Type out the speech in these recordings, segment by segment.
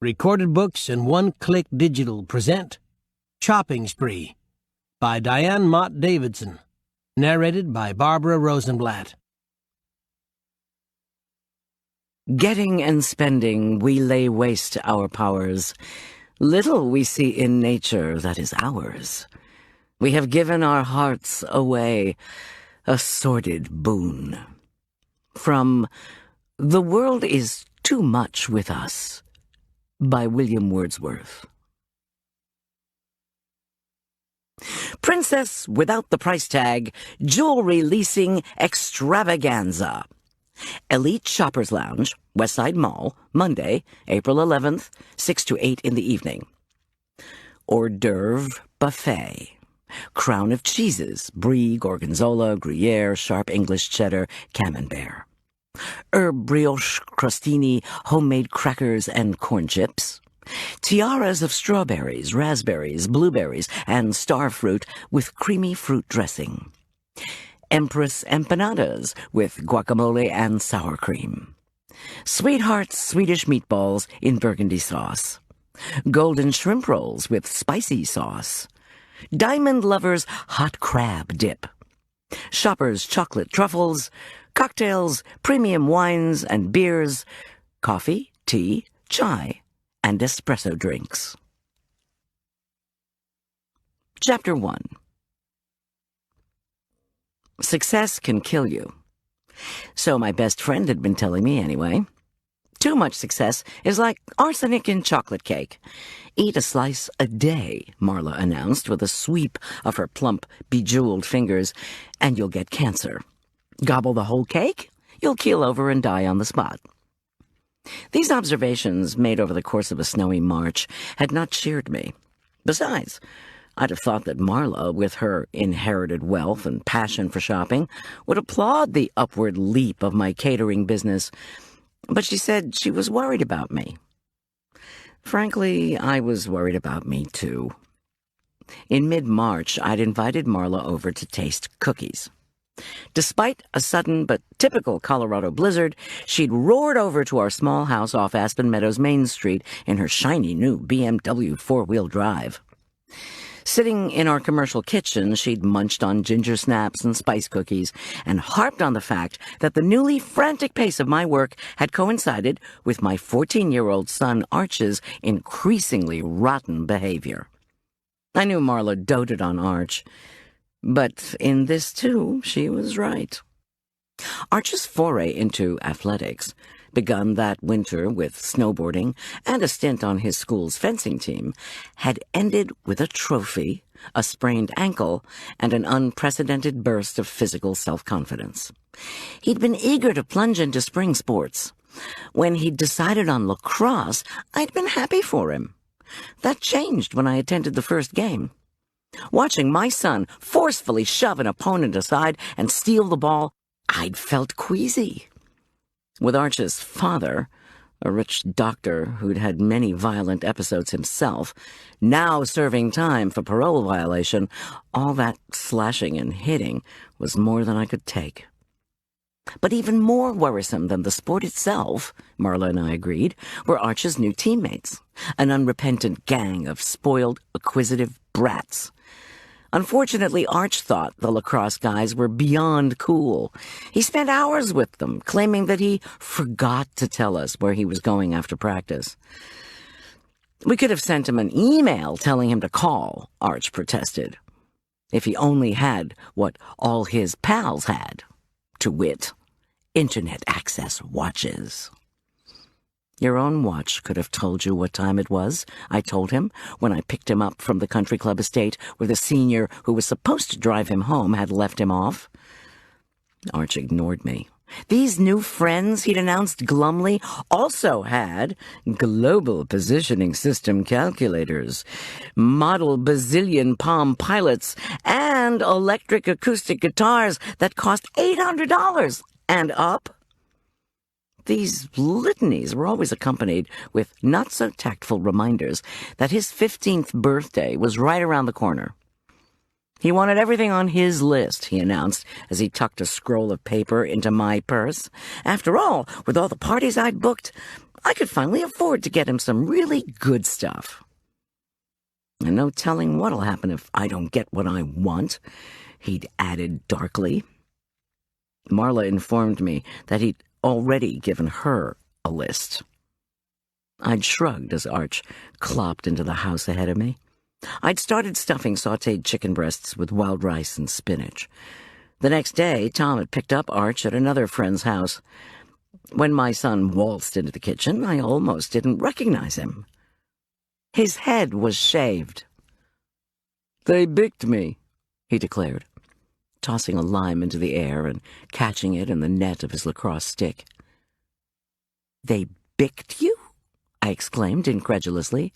Recorded Books and One Click Digital present Chopping Spree by Diane Mott Davidson. Narrated by Barbara Rosenblatt. Getting and spending, we lay waste our powers. Little we see in nature that is ours. We have given our hearts away, a sordid boon. From The World is Too Much with Us, by William Wordsworth. Princess Without the Price Tag, Jewelry Leasing Extravaganza. Elite Shoppers Lounge, Westside Mall, Monday, April 11th, 6 to 8 in the evening. Hors d'oeuvre buffet. Crown of cheeses, brie, gorgonzola, gruyere, sharp English cheddar, camembert. Herb brioche crostini, homemade crackers and corn chips. Tiaras of strawberries, raspberries, blueberries, and star fruit with creamy fruit dressing. Empress empanadas with guacamole and sour cream. Sweetheart's Swedish meatballs in burgundy sauce. Golden shrimp rolls with spicy sauce. Diamond Lover's hot crab dip. Shopper's chocolate truffles. Cocktails, premium wines and beers, coffee, tea, chai, and espresso drinks. Chapter 1. Success can kill you. So my best friend had been telling me anyway. Too much success is like arsenic in chocolate cake. Eat a slice a day, Marla announced with a sweep of her plump, bejeweled fingers, and you'll get cancer. Gobble the whole cake, you'll keel over and die on the spot. These observations, made over the course of a snowy March, had not cheered me. Besides, I'd have thought that Marla, with her inherited wealth and passion for shopping, would applaud the upward leap of my catering business, but she said she was worried about me. Frankly, I was worried about me, too. In mid-March, I'd invited Marla over to taste cookies. Despite a sudden but typical Colorado blizzard, she'd roared over to our small house off Aspen Meadows Main Street in her shiny new BMW four-wheel drive. Sitting in our commercial kitchen, she'd munched on ginger snaps and spice cookies and harped on the fact that the newly frantic pace of my work had coincided with my 14-year-old son Arch's increasingly rotten behavior. I knew Marla doted on Arch, but in this, too, she was right. Arch's foray into athletics, begun that winter with snowboarding and a stint on his school's fencing team, had ended with a trophy, a sprained ankle, and an unprecedented burst of physical self-confidence. He'd been eager to plunge into spring sports. When he'd decided on lacrosse, I'd been happy for him. That changed when I attended the first game. Watching my son forcefully shove an opponent aside and steal the ball, I'd felt queasy. With Arch's father, a rich doctor who'd had many violent episodes himself, now serving time for parole violation, all that slashing and hitting was more than I could take. But even more worrisome than the sport itself, Marla and I agreed, were Arch's new teammates, an unrepentant gang of spoiled, acquisitive brats. Unfortunately, Arch thought the lacrosse guys were beyond cool. He spent hours with them, claiming that he forgot to tell us where he was going after practice. We could have sent him an email telling him to call, Arch protested. If he only had what all his pals had, to wit, internet access watches. Your own watch could have told you what time it was, I told him, when I picked him up from the country club estate where the senior who was supposed to drive him home had left him off. Arch ignored me. These new friends, he'd announced glumly, also had global positioning system calculators, model bazillion Palm Pilots, and electric acoustic guitars that cost $800 and up. These litanies were always accompanied with not-so-tactful reminders that his 15th birthday was right around the corner. He wanted everything on his list, he announced as he tucked a scroll of paper into my purse. After all, with all the parties I'd booked, I could finally afford to get him some really good stuff. And no telling what'll happen if I don't get what I want, he'd added darkly. Marla informed me that he'd already given her a list. I'd shrugged as Arch clopped into the house ahead of me. I'd started stuffing sautéed chicken breasts with wild rice and spinach. The next day, Tom had picked up Arch at another friend's house. When my son waltzed into the kitchen, I almost didn't recognize him. His head was shaved. "They bicked me," he declared, tossing a lime into the air and catching it in the net of his lacrosse stick. "They bicked you?" I exclaimed incredulously.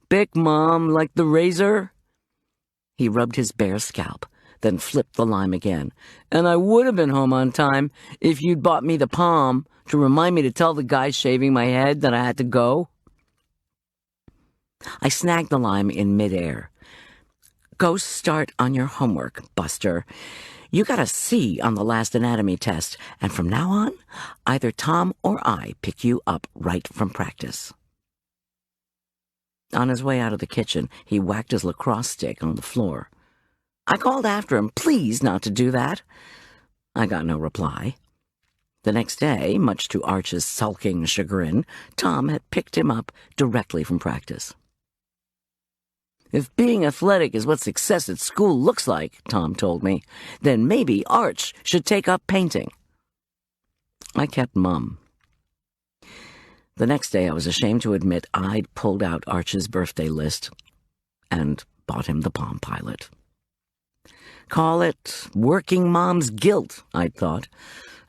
"Bick, Mom, like the razor?" He rubbed his bare scalp, then flipped the lime again. "And I would have been home on time if you'd bought me the palm to remind me to tell the guy shaving my head that I had to go." I snagged the lime in midair. "Go start on your homework, Buster. You got a C on the last anatomy test, and from now on, either Tom or I pick you up right from practice." On his way out of the kitchen, he whacked his lacrosse stick on the floor. I called after him, please not to do that. I got no reply. The next day, much to Arch's sulking chagrin, Tom had picked him up directly from practice. "If being athletic is what success at school looks like," Tom told me, "then maybe Arch should take up painting." I kept mum. The next day I was ashamed to admit I'd pulled out Arch's birthday list and bought him the Palm Pilot. Call it working mom's guilt, I'd thought,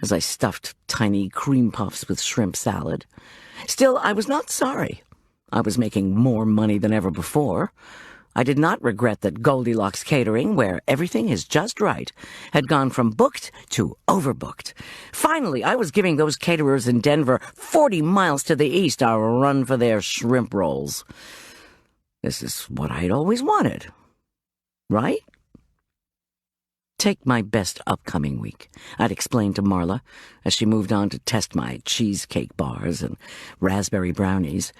as I stuffed tiny cream puffs with shrimp salad. Still, I was not sorry. I was making more money than ever before. I did not regret that Goldilocks Catering, where everything is just right, had gone from booked to overbooked. Finally, I was giving those caterers in Denver 40 miles to the east a run for their shrimp rolls. This is what I'd always wanted, right? Take my best upcoming week, I'd explained to Marla as she moved on to test my cheesecake bars and raspberry brownies.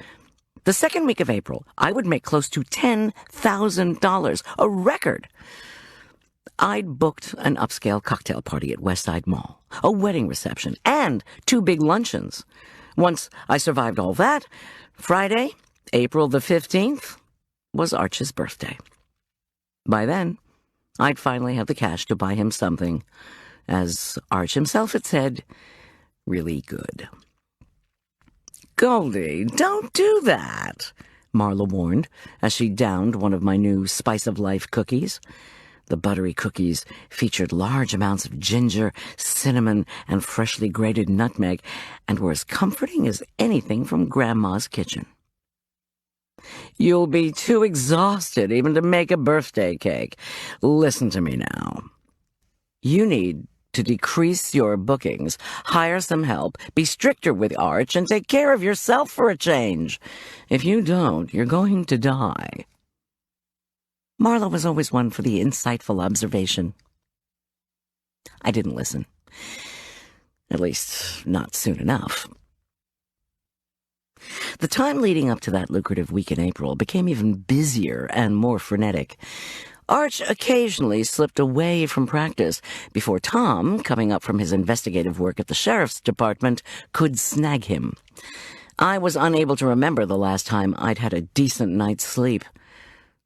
The second week of April, I would make close to $10,000, a record. I'd booked an upscale cocktail party at Westside Mall, a wedding reception, and 2 big luncheons. Once I survived all that, Friday, April the 15th, was Arch's birthday. By then, I'd finally have the cash to buy him something, as Arch himself had said, really good. "Goldy, don't do that," Marla warned as she downed one of my new Spice of Life cookies. The buttery cookies featured large amounts of ginger, cinnamon, and freshly grated nutmeg, and were as comforting as anything from Grandma's kitchen. "You'll be too exhausted even to make a birthday cake. Listen to me now. You need to decrease your bookings, hire some help, be stricter with Arch, and take care of yourself for a change. If you don't, you're going to die." Marla was always one for the insightful observation. I didn't listen. At least, not soon enough. The time leading up to that lucrative week in April became even busier and more frenetic. Arch occasionally slipped away from practice before Tom, coming up from his investigative work at the sheriff's department, could snag him. I was unable to remember the last time I'd had a decent night's sleep.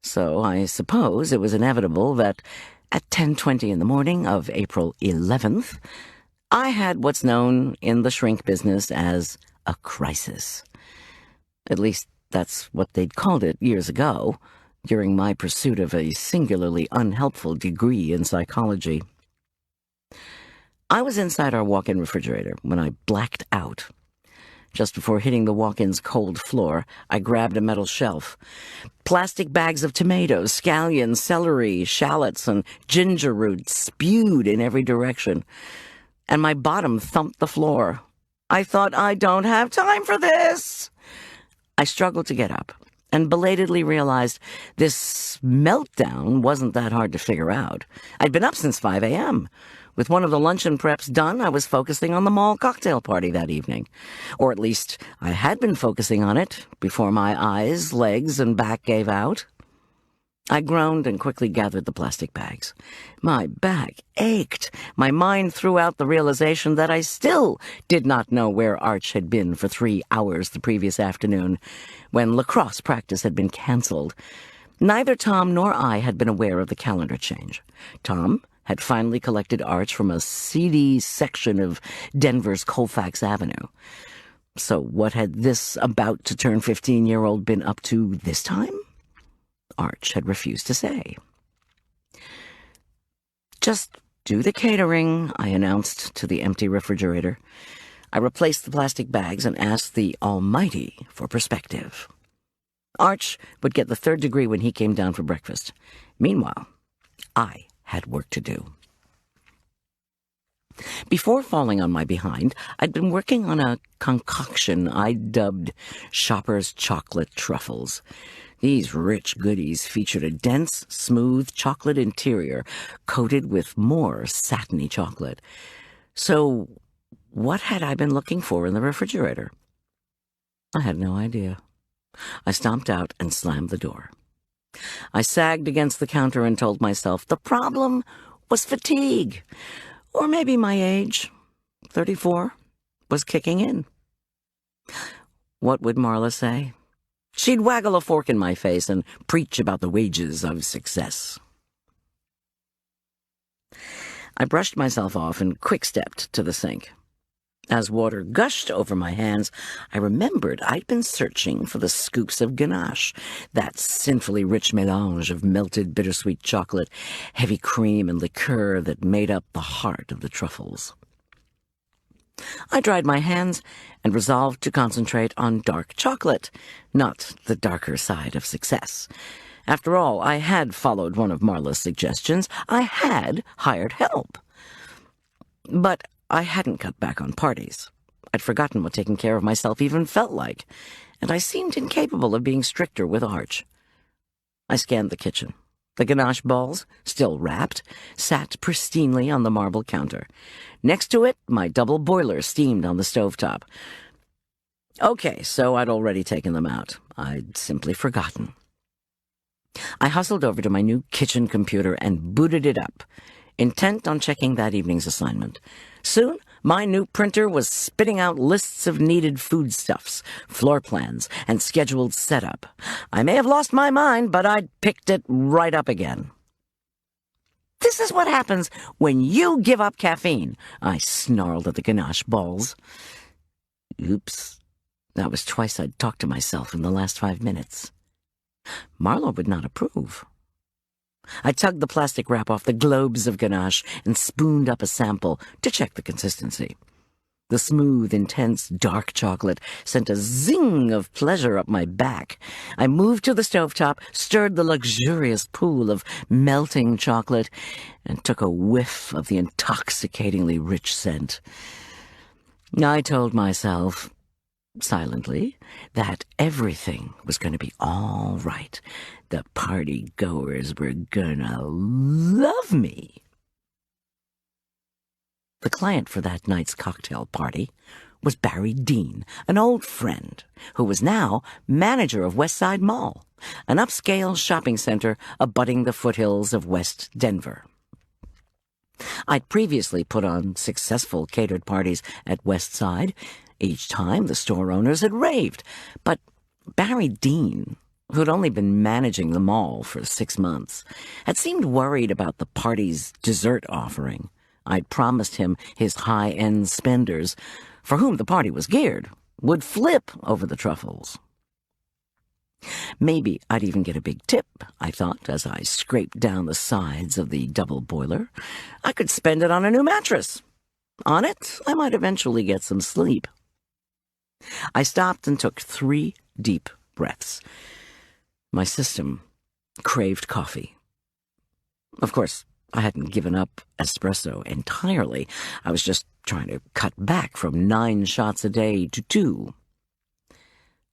So I suppose it was inevitable that at 10:20 in the morning of April 11th, I had what's known in the shrink business as a crisis. At least that's what they'd called it years ago, during my pursuit of a singularly unhelpful degree in psychology. I was inside our walk-in refrigerator when I blacked out. Just before hitting the walk-in's cold floor, I grabbed a metal shelf. Plastic bags of tomatoes, scallions, celery, shallots, and ginger root spewed in every direction, and my bottom thumped the floor. I thought, I don't have time for this. I struggled to get up, and belatedly realized this meltdown wasn't that hard to figure out. I'd been up since 5 a.m. With one of the luncheon preps done, I was focusing on the mall cocktail party that evening. Or at least, I had been focusing on it before my eyes, legs, and back gave out. I groaned and quickly gathered the plastic bags. My back ached. My mind threw out the realization that I still did not know where Arch had been for 3 hours the previous afternoon, when lacrosse practice had been canceled. Neither Tom nor I had been aware of the calendar change. Tom had finally collected Arch from a seedy section of Denver's Colfax Avenue. So what had this about-to-turn 15-year-old been up to this time? Arch had refused to say. "Just do the catering," I announced to the empty refrigerator. I replaced the plastic bags and asked the Almighty for perspective. Arch would get the 3rd degree when he came down for breakfast. Meanwhile, I had work to do. Before falling on my behind, I'd been working on a concoction I dubbed Shopper's Chocolate Truffles. These rich goodies featured a dense, smooth chocolate interior coated with more satiny chocolate. So, what had I been looking for in the refrigerator? I had no idea. I stomped out and slammed the door. I sagged against the counter and told myself the problem was fatigue. Or maybe my age, 34, was kicking in. What would Marla say? She'd waggle a fork in my face and preach about the wages of success. I brushed myself off and quick-stepped to the sink. As water gushed over my hands, I remembered I'd been searching for the scoops of ganache, that sinfully rich melange of melted bittersweet chocolate, heavy cream, and liqueur that made up the heart of the truffles. I dried my hands and resolved to concentrate on dark chocolate, not the darker side of success. After all, I had followed one of Marla's suggestions. I had hired help. But I hadn't cut back on parties. I'd forgotten what taking care of myself even felt like, and I seemed incapable of being stricter with Arch. I scanned the kitchen. The ganache balls, still wrapped, sat pristinely on the marble counter. Next to it, my double boiler steamed on the stovetop. Okay, so I'd already taken them out. I'd simply forgotten. I hustled over to my new kitchen computer and booted it up, intent on checking that evening's assignment. Soon, my new printer was spitting out lists of needed foodstuffs, floor plans, and scheduled setup. I may have lost my mind, but I'd picked it right up again. "This is what happens when you give up caffeine," I snarled at the ganache balls. Oops. That was twice I'd talked to myself in the last 5 minutes. Marla would not approve. I tugged the plastic wrap off the globes of ganache and spooned up a sample to check the consistency. The smooth, intense, dark chocolate sent a zing of pleasure up my back. I moved to the stovetop, stirred the luxurious pool of melting chocolate, and took a whiff of the intoxicatingly rich scent. I told myself, silently, that everything was going to be all right. The party-goers were gonna love me. The client for that night's cocktail party was Barry Dean, an old friend, who was now manager of Westside Mall, an upscale shopping center abutting the foothills of West Denver. I'd previously put on successful catered parties at Westside. Each time the store owners had raved, but Barry Dean, who'd only been managing the mall for 6 months, had seemed worried about the party's dessert offering. I'd promised him his high-end spenders, for whom the party was geared, would flip over the truffles. Maybe I'd even get a big tip, I thought, as I scraped down the sides of the double boiler. I could spend it on a new mattress. On it, I might eventually get some sleep. I stopped and took 3 deep breaths. My system craved coffee. Of course, I hadn't given up espresso entirely. I was just trying to cut back from 9 shots a day to 2.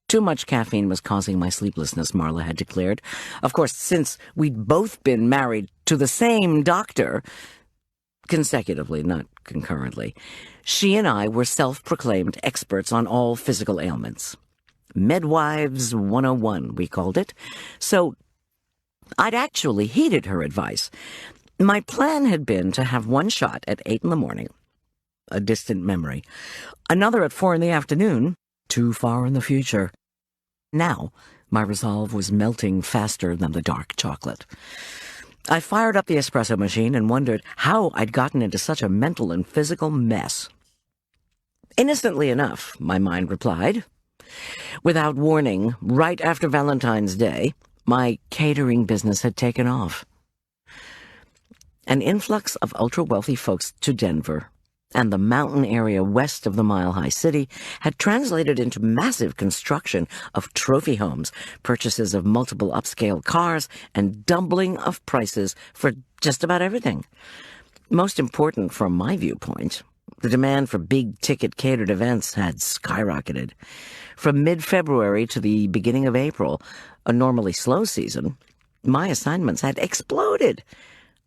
Too much caffeine was causing my sleeplessness, Marla had declared. Of course, since we'd both been married to the same doctor, consecutively, not concurrently, she and I were self-proclaimed experts on all physical ailments. Midwives 101, we called it. So I'd actually heeded her advice. My plan had been to have one shot at 8 in the morning, a distant memory, another at 4 in the afternoon, too far in the future. Now, my resolve was melting faster than the dark chocolate. I fired up the espresso machine and wondered how I'd gotten into such a mental and physical mess. Innocently enough, my mind replied. Without warning, right after Valentine's Day, my catering business had taken off. An influx of ultra-wealthy folks to Denver and the mountain area west of the mile-high city had translated into massive construction of trophy homes, purchases of multiple upscale cars, and doubling of prices for just about everything. Most important from my viewpoint, the demand for big-ticket catered events had skyrocketed. From mid-February to the beginning of April, a normally slow season, my assignments had exploded.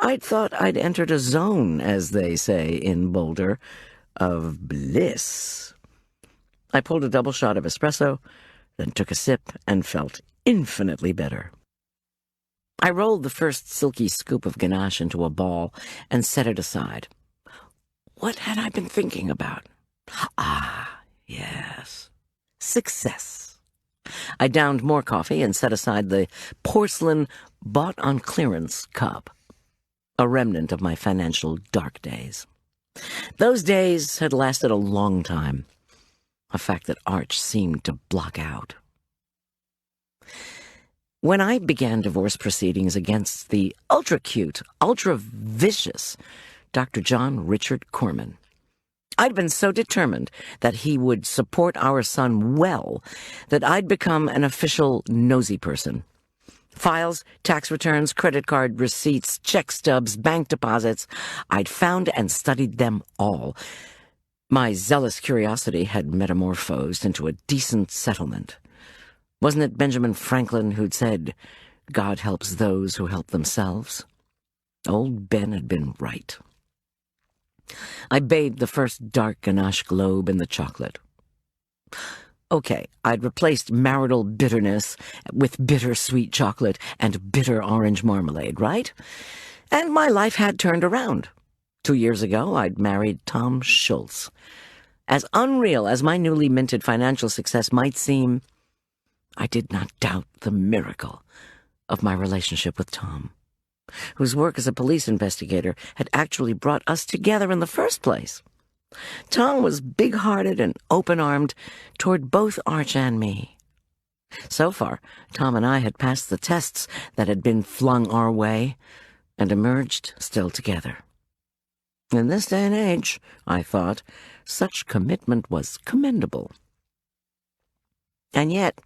I'd thought I'd entered a zone, as they say in Boulder, of bliss. I pulled a double shot of espresso, then took a sip and felt infinitely better. I rolled the first silky scoop of ganache into a ball and set it aside. What had I been thinking about? Ah, yes, success. I downed more coffee and set aside the porcelain bought-on-clearance cup, a remnant of my financial dark days. Those days had lasted a long time, a fact that Arch seemed to block out. When I began divorce proceedings against the ultra-cute, ultra-vicious Dr. John Richard Corman, I'd been so determined that he would support our son well that I'd become an official nosy person. Files, tax returns, credit card receipts, check stubs, bank deposits. I'd found and studied them all. My zealous curiosity had metamorphosed into a decent settlement. Wasn't it Benjamin Franklin who'd said, "God helps those who help themselves"? Old Ben had been right. I bathed the first dark ganache globe in the chocolate. Okay, I'd replaced marital bitterness with bitter-sweet chocolate and bitter orange marmalade, right? And my life had turned around. 2 years ago, I'd married Tom Schulz. As unreal as my newly minted financial success might seem, I did not doubt the miracle of my relationship with Tom, whose work as a police investigator had actually brought us together in the first place. Tom was big-hearted and open-armed toward both Arch and me. So far, Tom and I had passed the tests that had been flung our way and emerged still together. In this day and age, I thought, such commitment was commendable. And yet,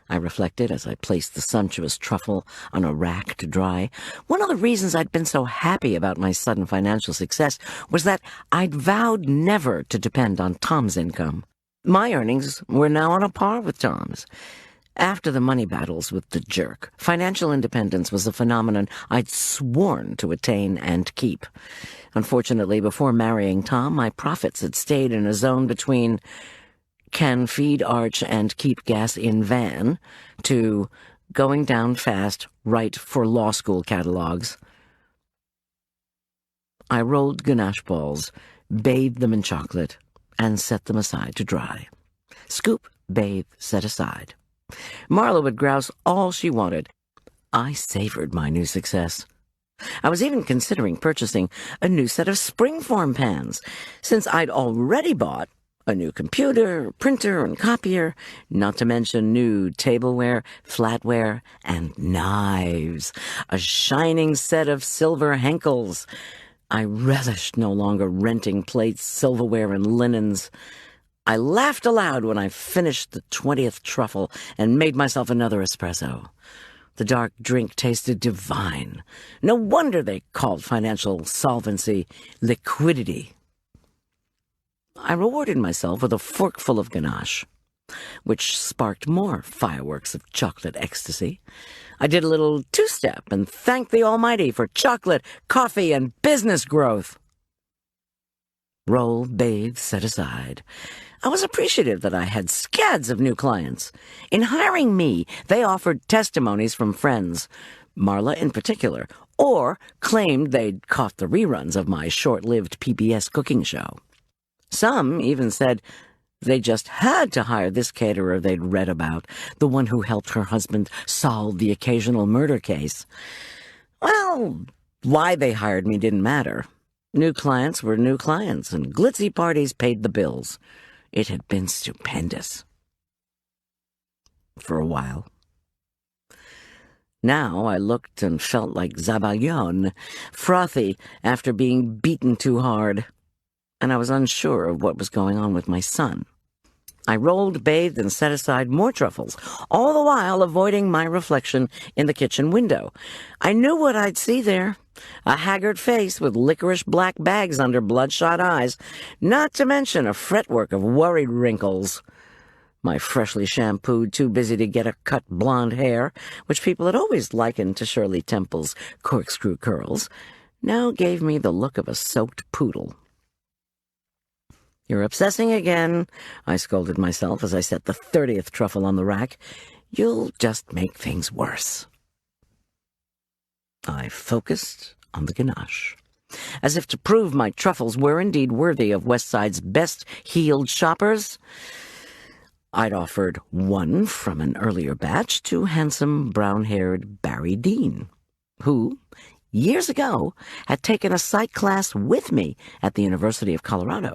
I reflected as I placed the sumptuous truffle on a rack to dry, one of the reasons I'd been so happy about my sudden financial success was that I'd vowed never to depend on Tom's income. My earnings were now on a par with Tom's. After the money battles with the jerk, financial independence was a phenomenon I'd sworn to attain and keep. Unfortunately, before marrying Tom, my profits had stayed in a zone between can feed Arch and keep gas in van to going down fast, write for law school catalogs. I rolled ganache balls, bathed them in chocolate, and set them aside to dry. Scoop, bathe, set aside. Marla would grouse all she wanted. I savored my new success. I was even considering purchasing a new set of springform pans, since I'd already bought a new computer, printer, and copier, not to mention new tableware, flatware, and knives. A shining set of silver Henkels. I relished no longer renting plates, silverware, and linens. I laughed aloud when I finished the 20th truffle and made myself another espresso. The dark drink tasted divine. No wonder they called financial solvency liquidity. I rewarded myself with a forkful of ganache. which sparked more fireworks of chocolate ecstasy. I did a little two-step and thanked the Almighty for chocolate, coffee, and business growth. Roll, bathe, set aside. I was appreciative that I had scads of new clients. In hiring me, they offered testimonies from friends, Marla in particular, or claimed they'd caught the reruns of my short-lived PBS cooking show. Some even said they just had to hire this caterer they'd read about, the one who helped her husband solve the occasional murder case. Well, why they hired me didn't matter. New clients were new clients, and glitzy parties paid the bills. It had been stupendous. For a while. Now I looked and felt like Zabalion, frothy after being beaten too hard, and I was unsure of what was going on with my son. I rolled, bathed, and set aside more truffles, all the while avoiding my reflection in the kitchen window. I knew what I'd see there. A haggard face with licorice black bags under bloodshot eyes, not to mention a fretwork of worried wrinkles. My freshly shampooed, too busy to get a cut blonde hair, which people had always likened to Shirley Temple's corkscrew curls, now gave me the look of a soaked poodle. "You're obsessing again," I scolded myself as I set the 30th truffle on the rack. "You'll just make things worse." I focused on the ganache, as if to prove my truffles were indeed worthy of Westside's best-heeled shoppers. I'd offered one from an earlier batch to handsome, brown-haired Barry Dean, who, years ago, had taken a psych class with me at the University of Colorado.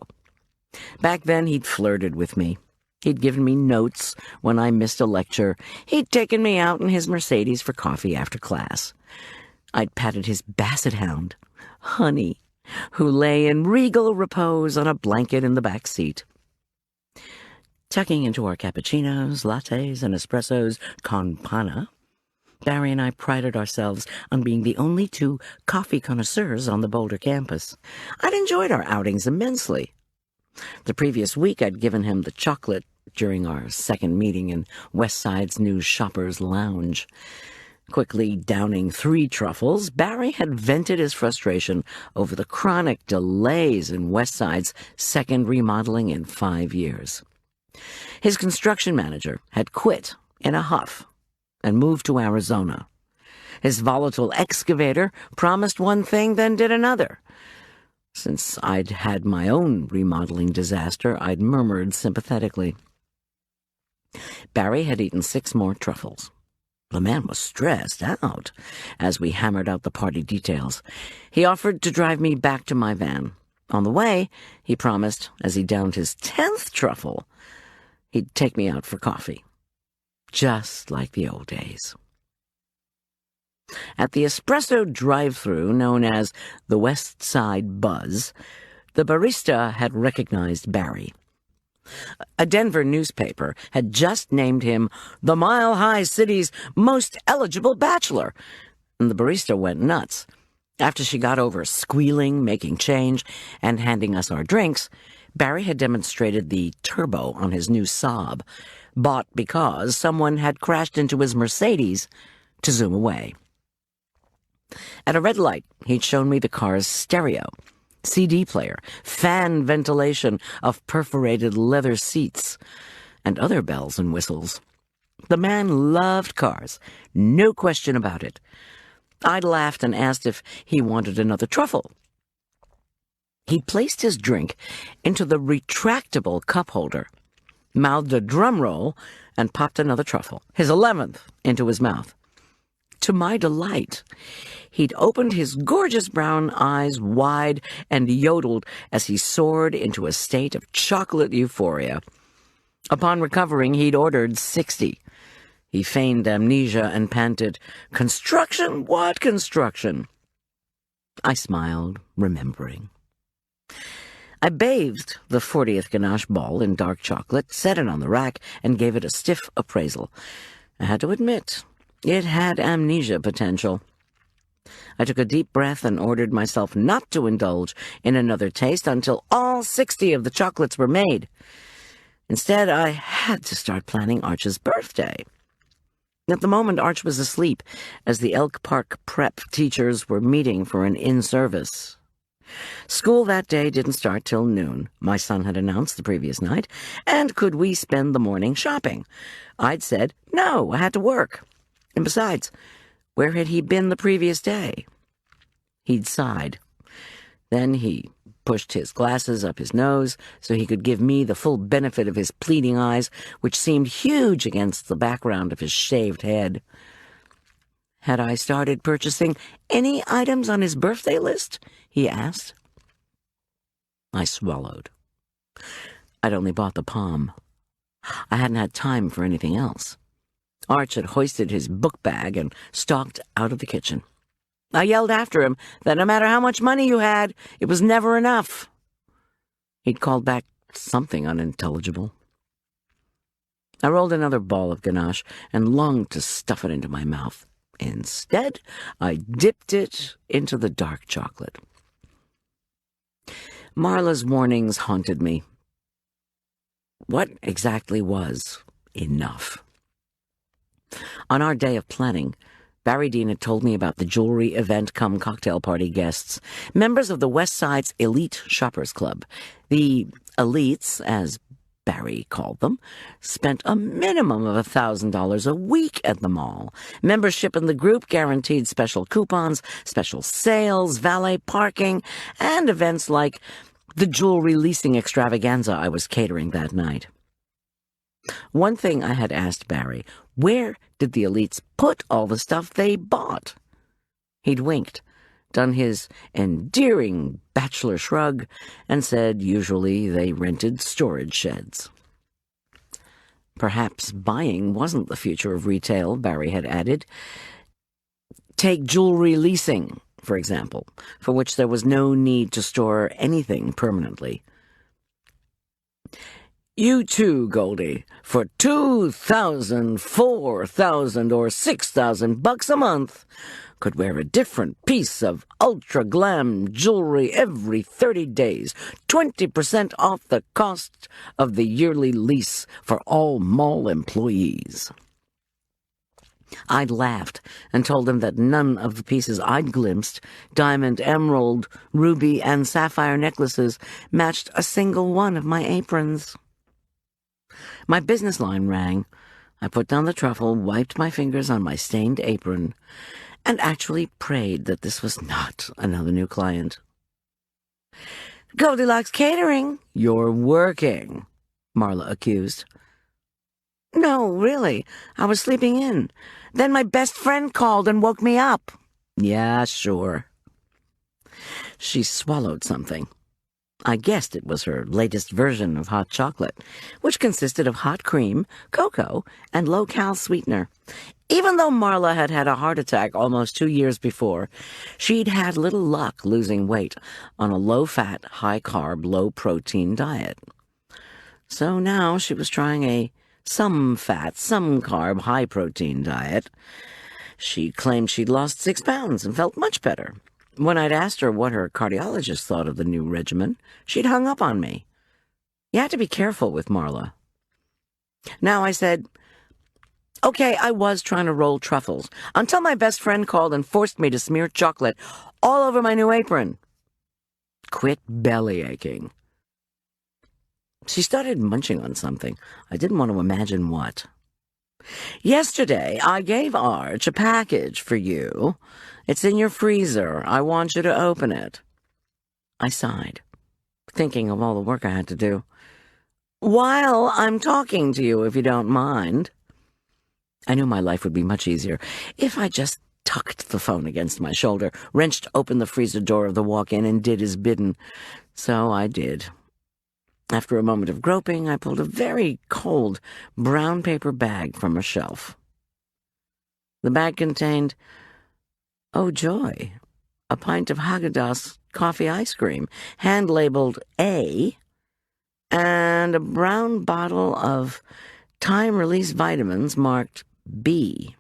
Back then, he'd flirted with me. He'd given me notes when I missed a lecture. He'd taken me out in his Mercedes for coffee after class. I'd patted his basset hound, Honey, who lay in regal repose on a blanket in the back seat. Tucking into our cappuccinos, lattes, and espressos con panna, Barry and I prided ourselves on being the only two coffee connoisseurs on the Boulder campus. I'd enjoyed our outings immensely. The previous week, I'd given him the chocolate during our second meeting in Westside's new Shoppers' Lounge. Quickly downing 3 truffles, Barry had vented his frustration over the chronic delays in Westside's second remodeling in 5 years. His construction manager had quit in a huff and moved to Arizona. His volatile excavator promised one thing, then did another. Since I'd had my own remodeling disaster, I'd murmured sympathetically. Barry had eaten 6 more truffles. The man was stressed out as we hammered out the party details. He offered to drive me back to my van. On the way, he promised, as he downed his 10th truffle, he'd take me out for coffee. Just like the old days. At the espresso drive-thru known as the Westside Buzz, the barista had recognized Barry. A Denver newspaper had just named him the Mile High City's most eligible bachelor, and the barista went nuts. After she got over squealing, making change, and handing us our drinks, Barry had demonstrated the turbo on his new Saab, bought because someone had crashed into his Mercedes to zoom away. At a red light, he'd shown me the car's stereo, CD player, fan ventilation of perforated leather seats, and other bells and whistles. The man loved cars, no question about it. I'd laughed and asked if he wanted another truffle. He placed his drink into the retractable cup holder, mouthed a drum roll, and popped another truffle, his 11th, into his mouth. To my delight, he'd opened his gorgeous brown eyes wide and yodeled as he soared into a state of chocolate euphoria. Upon recovering, he'd ordered 60. He feigned amnesia and panted, "Construction? What construction?" I smiled, remembering. I bathed the 40th ganache ball in dark chocolate, set it on the rack, and gave it a stiff appraisal. I had to admit, it had amnesia potential. I took a deep breath and ordered myself not to indulge in another taste until all 60 of the chocolates were made. Instead, I had to start planning Arch's birthday. At the moment, Arch was asleep, as the Elk Park prep teachers were meeting for an in-service. School that day didn't start till noon, my son had announced the previous night, and could we spend the morning shopping? I'd said, no, I had to work. And besides, where had he been the previous day? He'd sighed. Then he pushed his glasses up his nose so he could give me the full benefit of his pleading eyes, which seemed huge against the background of his shaved head. Had I started purchasing any items on his birthday list? He asked. I swallowed. I'd only bought the palm. I hadn't had time for anything else. Arch had hoisted his book bag and stalked out of the kitchen. I yelled after him that no matter how much money you had, it was never enough. He'd called back something unintelligible. I rolled another ball of ganache and longed to stuff it into my mouth. Instead, I dipped it into the dark chocolate. Marla's warnings haunted me. What exactly was enough? On our day of planning, Barry Dean had told me about the jewelry event come cocktail party guests, members of the Westside's elite shoppers club. The elites, as Barry called them, spent a minimum of $1,000 a week at the mall. Membership in the group guaranteed special coupons, special sales, valet parking, and events like the jewelry leasing extravaganza I was catering that night. One thing I had asked Barry, where did the elites put all the stuff they bought? He'd winked, done his endearing bachelor shrug, and said usually they rented storage sheds. Perhaps buying wasn't the future of retail, Barry had added. Take jewelry leasing, for example, for which there was no need to store anything permanently. You too, Goldy, for $2,000, $4,000, or $6,000 a month, could wear a different piece of ultra-glam jewelry every 30 days, 20% off the cost of the yearly lease for all mall employees. I'd laughed and told him that none of the pieces I'd glimpsed, diamond, emerald, ruby, and sapphire necklaces, matched a single one of my aprons. My business line rang. I put down the truffle, wiped my fingers on my stained apron, and actually prayed that this was not another new client. Goldilocks Catering, you're working, Marla accused. No, really, I was sleeping in. Then my best friend called and woke me up. Yeah, sure. She swallowed something. I guessed it was her latest version of hot chocolate, which consisted of hot cream, cocoa, and low-cal sweetener. Even though Marla had had a heart attack almost 2 years before, she'd had little luck losing weight on a low-fat, high-carb, low-protein diet. So now she was trying a some-fat, some-carb, high-protein diet. She claimed she'd lost 6 pounds and felt much better. When I'd asked her what her cardiologist thought of the new regimen, she'd hung up on me. You had to be careful with Marla. Now I said, okay, I was trying to roll truffles, until my best friend called and forced me to smear chocolate all over my new apron. Quit belly aching. She started munching on something. I didn't want to imagine what. Yesterday, I gave Arch a package for you. It's in your freezer. I want you to open it. I sighed, thinking of all the work I had to do. While I'm talking to you, if you don't mind. I knew my life would be much easier if I just tucked the phone against my shoulder, wrenched open the freezer door of the walk-in, and did as bidden. So I did. After a moment of groping, I pulled a very cold brown paper bag from a shelf. The bag contained, oh joy, a pint of Haagen-Dazs coffee ice cream, hand-labeled A, and a brown bottle of time-release vitamins marked B.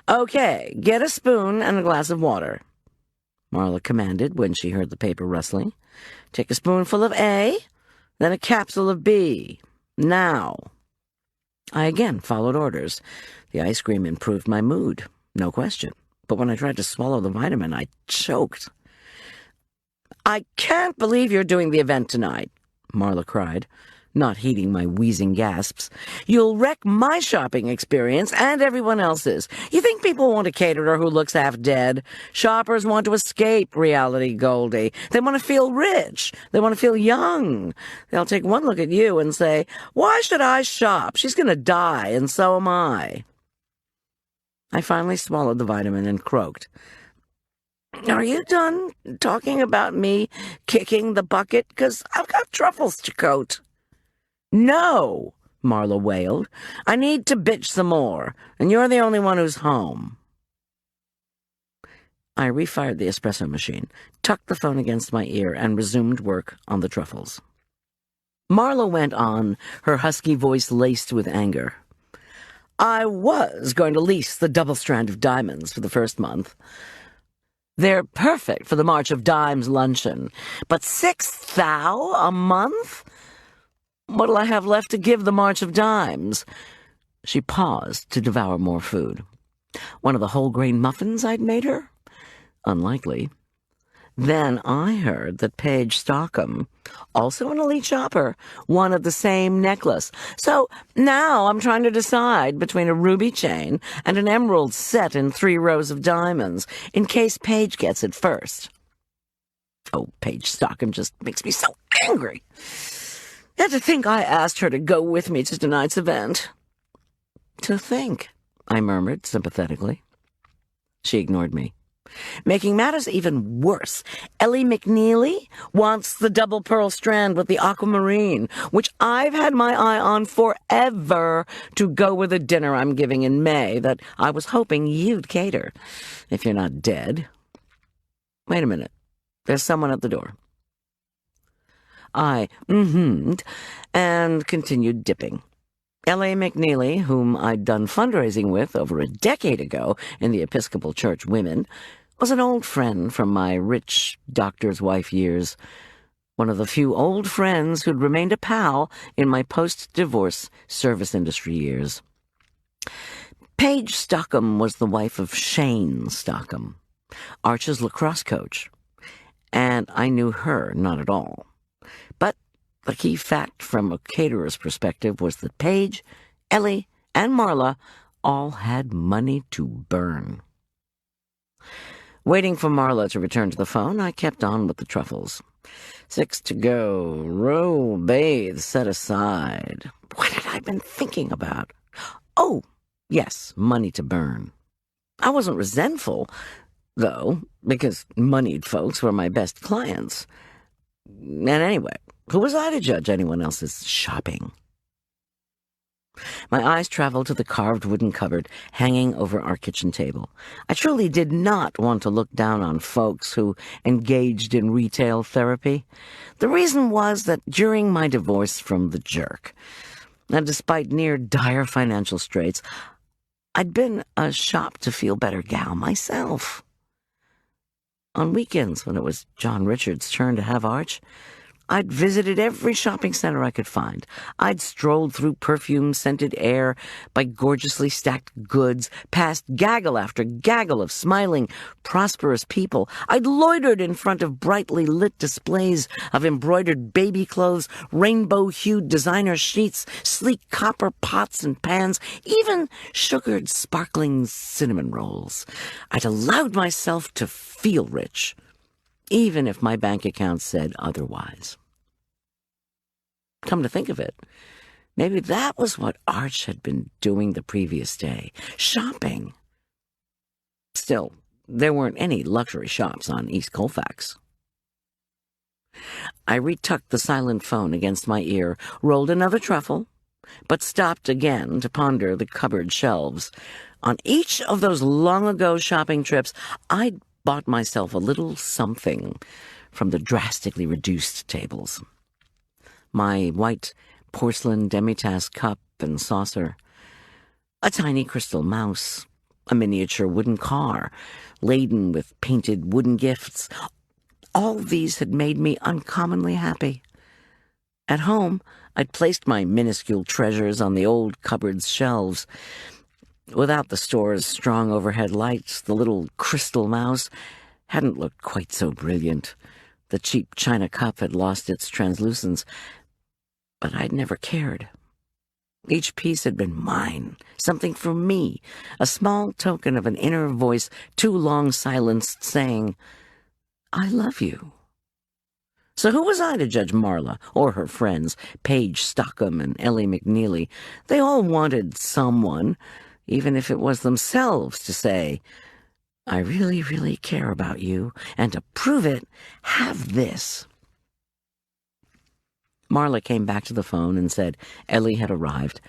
Okay, get a spoon and a glass of water, Marla commanded when she heard the paper rustling. Take a spoonful of A, then a capsule of B. Now. I again followed orders. The ice cream improved my mood, no question. But when I tried to swallow the vitamin, I choked. "I can't believe you're doing the event tonight," Marla cried, not heeding my wheezing gasps. "You'll wreck my shopping experience and everyone else's. You think people want a caterer who looks half dead? Shoppers want to escape reality, Goldy. They want to feel rich. They want to feel young. They'll take one look at you and say, 'Why should I shop? She's going to die, and so am I.'" I finally swallowed the vitamin and croaked. "Are you done talking about me kicking the bucket? 'Cause I've got truffles to coat." "No," Marla wailed. "I need to bitch some more, and you're the only one who's home." I refired the espresso machine, tucked the phone against my ear, and resumed work on the truffles. Marla went on, her husky voice laced with anger. "I was going to lease the double strand of diamonds for the first month. They're perfect for the March of Dimes luncheon, but 6 thou a month? What'll I have left to give the March of Dimes?" She paused to devour more food. One of the whole-grain muffins I'd made her? Unlikely. Then I heard that Paige Stockham, also an elite shopper, wanted the same necklace. So now I'm trying to decide between a ruby chain and an emerald set in 3 rows of diamonds, in case Paige gets it first. Oh, Paige Stockham just makes me so angry. And to think I asked her to go with me to tonight's event. "To think," I murmured sympathetically. She ignored me. Making matters even worse, Ellie McNeely wants the double pearl strand with the aquamarine, which I've had my eye on forever, to go with a dinner I'm giving in May that I was hoping you'd cater, if you're not dead. Wait a minute. There's someone at the door. I mm-hmmed and continued dipping. L.A. McNeely, whom I'd done fundraising with over a decade ago in the Episcopal Church Women, was an old friend from my rich doctor's wife years, one of the few old friends who'd remained a pal in my post-divorce service industry years. Paige Stockham was the wife of Shane Stockham, Arch's lacrosse coach, and I knew her not at all. But the key fact from a caterer's perspective was that Paige, Ellie, and Marla all had money to burn. Waiting for Marla to return to the phone, I kept on with the truffles. 6 to go. Row, bathe, set aside. What had I been thinking about? Oh, yes, money to burn. I wasn't resentful, though, because moneyed folks were my best clients. And anyway, who was I to judge anyone else's shopping? My eyes traveled to the carved wooden cupboard hanging over our kitchen table. I truly did not want to look down on folks who engaged in retail therapy. The reason was that during my divorce from the jerk, and despite near dire financial straits, I'd been a shop-to-feel-better gal myself. On weekends, when it was John Richard's turn to have Arch, I'd visited every shopping center I could find. I'd strolled through perfume-scented air by gorgeously stacked goods, past gaggle after gaggle of smiling, prosperous people. I'd loitered in front of brightly lit displays of embroidered baby clothes, rainbow-hued designer sheets, sleek copper pots and pans, even sugared sparkling cinnamon rolls. I'd allowed myself to feel rich, even if my bank account said otherwise. Come to think of it, maybe that was what Arch had been doing the previous day, shopping. Still, there weren't any luxury shops on East Colfax. I retucked the silent phone against my ear, rolled another truffle, but stopped again to ponder the cupboard shelves. On each of those long-ago shopping trips, I'd bought myself a little something from the drastically reduced tables. My white porcelain demi-tasse cup and saucer, a tiny crystal mouse, a miniature wooden car laden with painted wooden gifts. All these had made me uncommonly happy. At home, I'd placed my minuscule treasures on the old cupboard's shelves. Without the store's strong overhead lights, the little crystal mouse hadn't looked quite so brilliant. The cheap china cup had lost its translucence, but I'd never cared. Each piece had been mine, something for me, a small token of an inner voice too long silenced saying, "I love you." So who was I to judge Marla or her friends, Paige Stockham and Ellie McNeely? They all wanted someone, even if it was themselves, to say, "I really, really care about you, and to prove it, have this." Marla came back to the phone and said Ellie had arrived,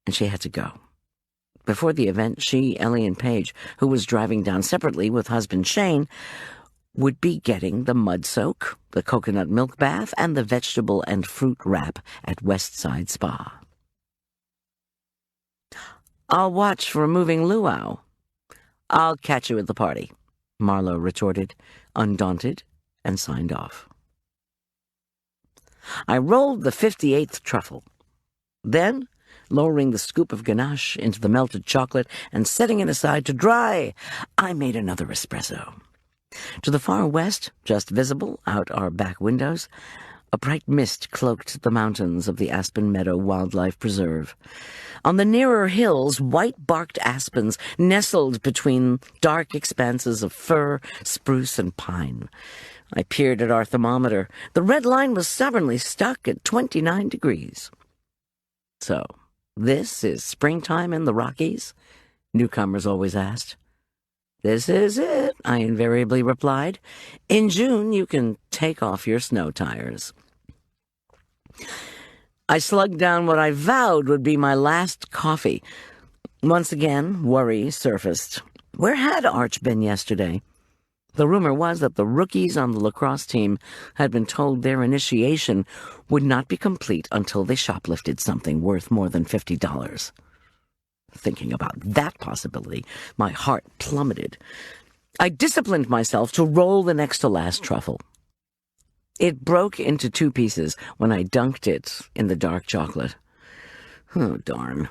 and she had to go. Before the event, she, Ellie, and Paige, who was driving down separately with husband Shane, would be getting the mud soak, the coconut milk bath, and the vegetable and fruit wrap at Westside Spa. "I'll watch for a moving luau." "I'll catch you at the party," Marla retorted, undaunted, and signed off. I rolled the 58th truffle. Then, lowering the scoop of ganache into the melted chocolate and setting it aside to dry, I made another espresso. To the far west, just visible out our back windows, a bright mist cloaked the mountains of the Aspen Meadow Wildlife Preserve. On the nearer hills, white-barked aspens nestled between dark expanses of fir, spruce, and pine. I peered at our thermometer. The red line was stubbornly stuck at 29 degrees. "So, this is springtime in the Rockies?" newcomers always asked. "This is it," I invariably replied. "In June, you can take off your snow tires." I slugged down what I vowed would be my last coffee. Once again, worry surfaced. Where had Arch been yesterday? The rumor was that the rookies on the lacrosse team had been told their initiation would not be complete until they shoplifted something worth more than $50. Thinking about that possibility, my heart plummeted. I disciplined myself to roll the next to last truffle. It broke into 2 pieces when I dunked it in the dark chocolate. Oh, darn.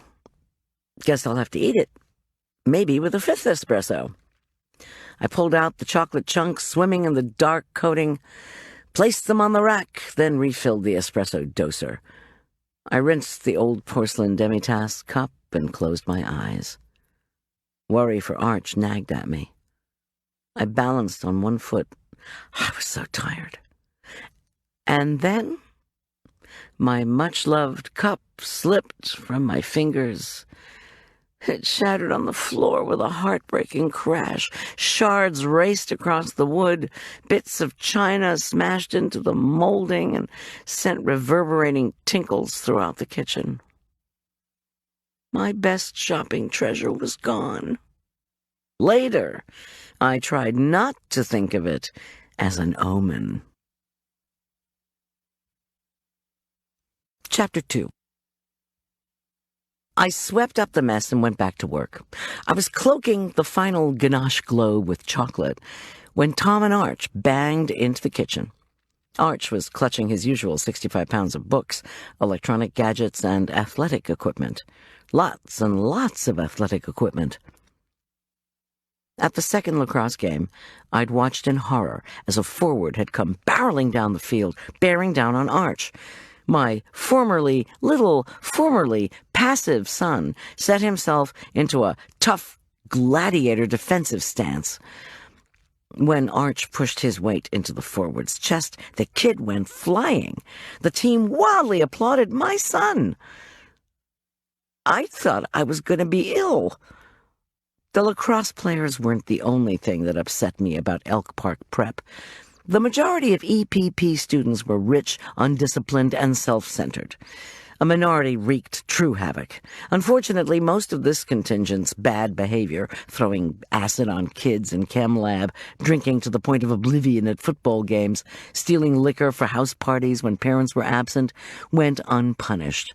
Guess I'll have to eat it. Maybe with a 5th espresso. I pulled out the chocolate chunks swimming in the dark coating, placed them on the rack, then refilled the espresso doser. I rinsed the old porcelain demitasse cup and closed my eyes. Worry for Arch nagged at me. I balanced on one foot. I was so tired. And then my much-loved cup slipped from my fingers. It shattered on the floor with a heartbreaking crash. Shards raced across the wood. Bits of china smashed into the molding and sent reverberating tinkles throughout the kitchen. My best shopping treasure was gone. Later, I tried not to think of it as an omen. Chapter 2. I swept up the mess and went back to work. I was cloaking the final ganache globe with chocolate when Tom and Arch banged into the kitchen. Arch was clutching his usual 65 pounds of books, electronic gadgets, and athletic equipment. Lots and lots of athletic equipment. At the second lacrosse game, I'd watched in horror as a forward had come barreling down the field, bearing down on Arch. My formerly passive son set himself into a tough gladiator defensive stance. When Arch pushed his weight into the forward's chest, the kid went flying. The team wildly applauded my son. I thought I was going to be ill. The lacrosse players weren't the only thing that upset me about Elk Park Prep. The majority of EPP students were rich, undisciplined, and self-centered. A minority wreaked true havoc. Unfortunately, most of this contingent's bad behavior, throwing acid on kids in chem lab, drinking to the point of oblivion at football games, stealing liquor for house parties when parents were absent, went unpunished.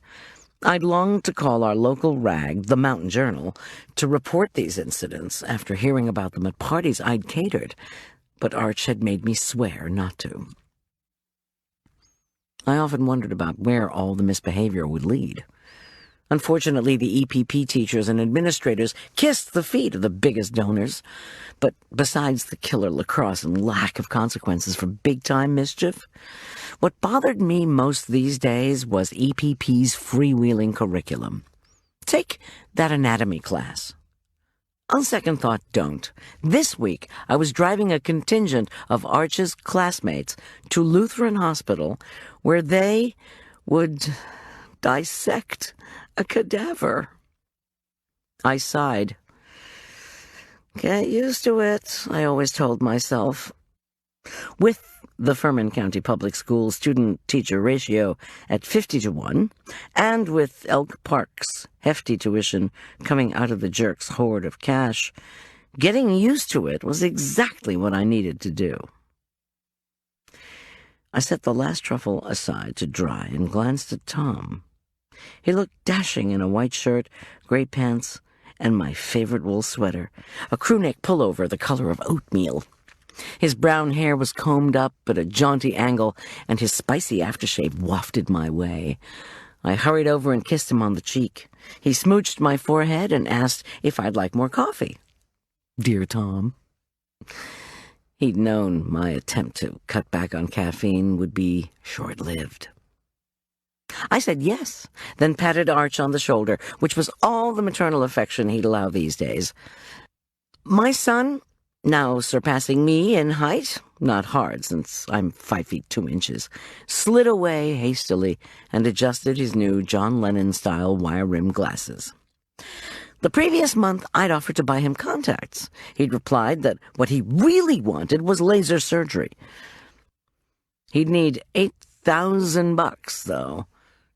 I'd longed to call our local rag, the Mountain Journal, to report these incidents after hearing about them at parties I'd catered, but Arch had made me swear not to. I often wondered about where all the misbehavior would lead. Unfortunately, the EPP teachers and administrators kissed the feet of the biggest donors. But besides the killer lacrosse and lack of consequences for big-time mischief, what bothered me most these days was EPP's freewheeling curriculum. Take that anatomy class. On second thought, don't. This week, I was driving a contingent of Arch's classmates to Lutheran Hospital, where they would dissect a cadaver. I sighed. Get used to it, I always told myself. With the Furman County Public Schools student-teacher ratio at 50-1, and with Elk Park's hefty tuition coming out of the jerk's hoard of cash, getting used to it was exactly what I needed to do. I set the last truffle aside to dry and glanced at Tom. He looked dashing in a white shirt, gray pants, and my favorite wool sweater, a crewneck pullover the color of oatmeal. His brown hair was combed up at a jaunty angle, and his spicy aftershave wafted my way. I hurried over and kissed him on the cheek. He smooched my forehead and asked if I'd like more coffee. Dear Tom. He'd known my attempt to cut back on caffeine would be short-lived. I said yes, then patted Arch on the shoulder, which was all the maternal affection he'd allow these days. My son, now surpassing me in height, not hard since I'm 5 feet 2 inches, slid away hastily and adjusted his new John Lennon-style wire-rimmed glasses. The previous month, I'd offered to buy him contacts. He'd replied that what he really wanted was laser surgery. He'd need $8,000, though,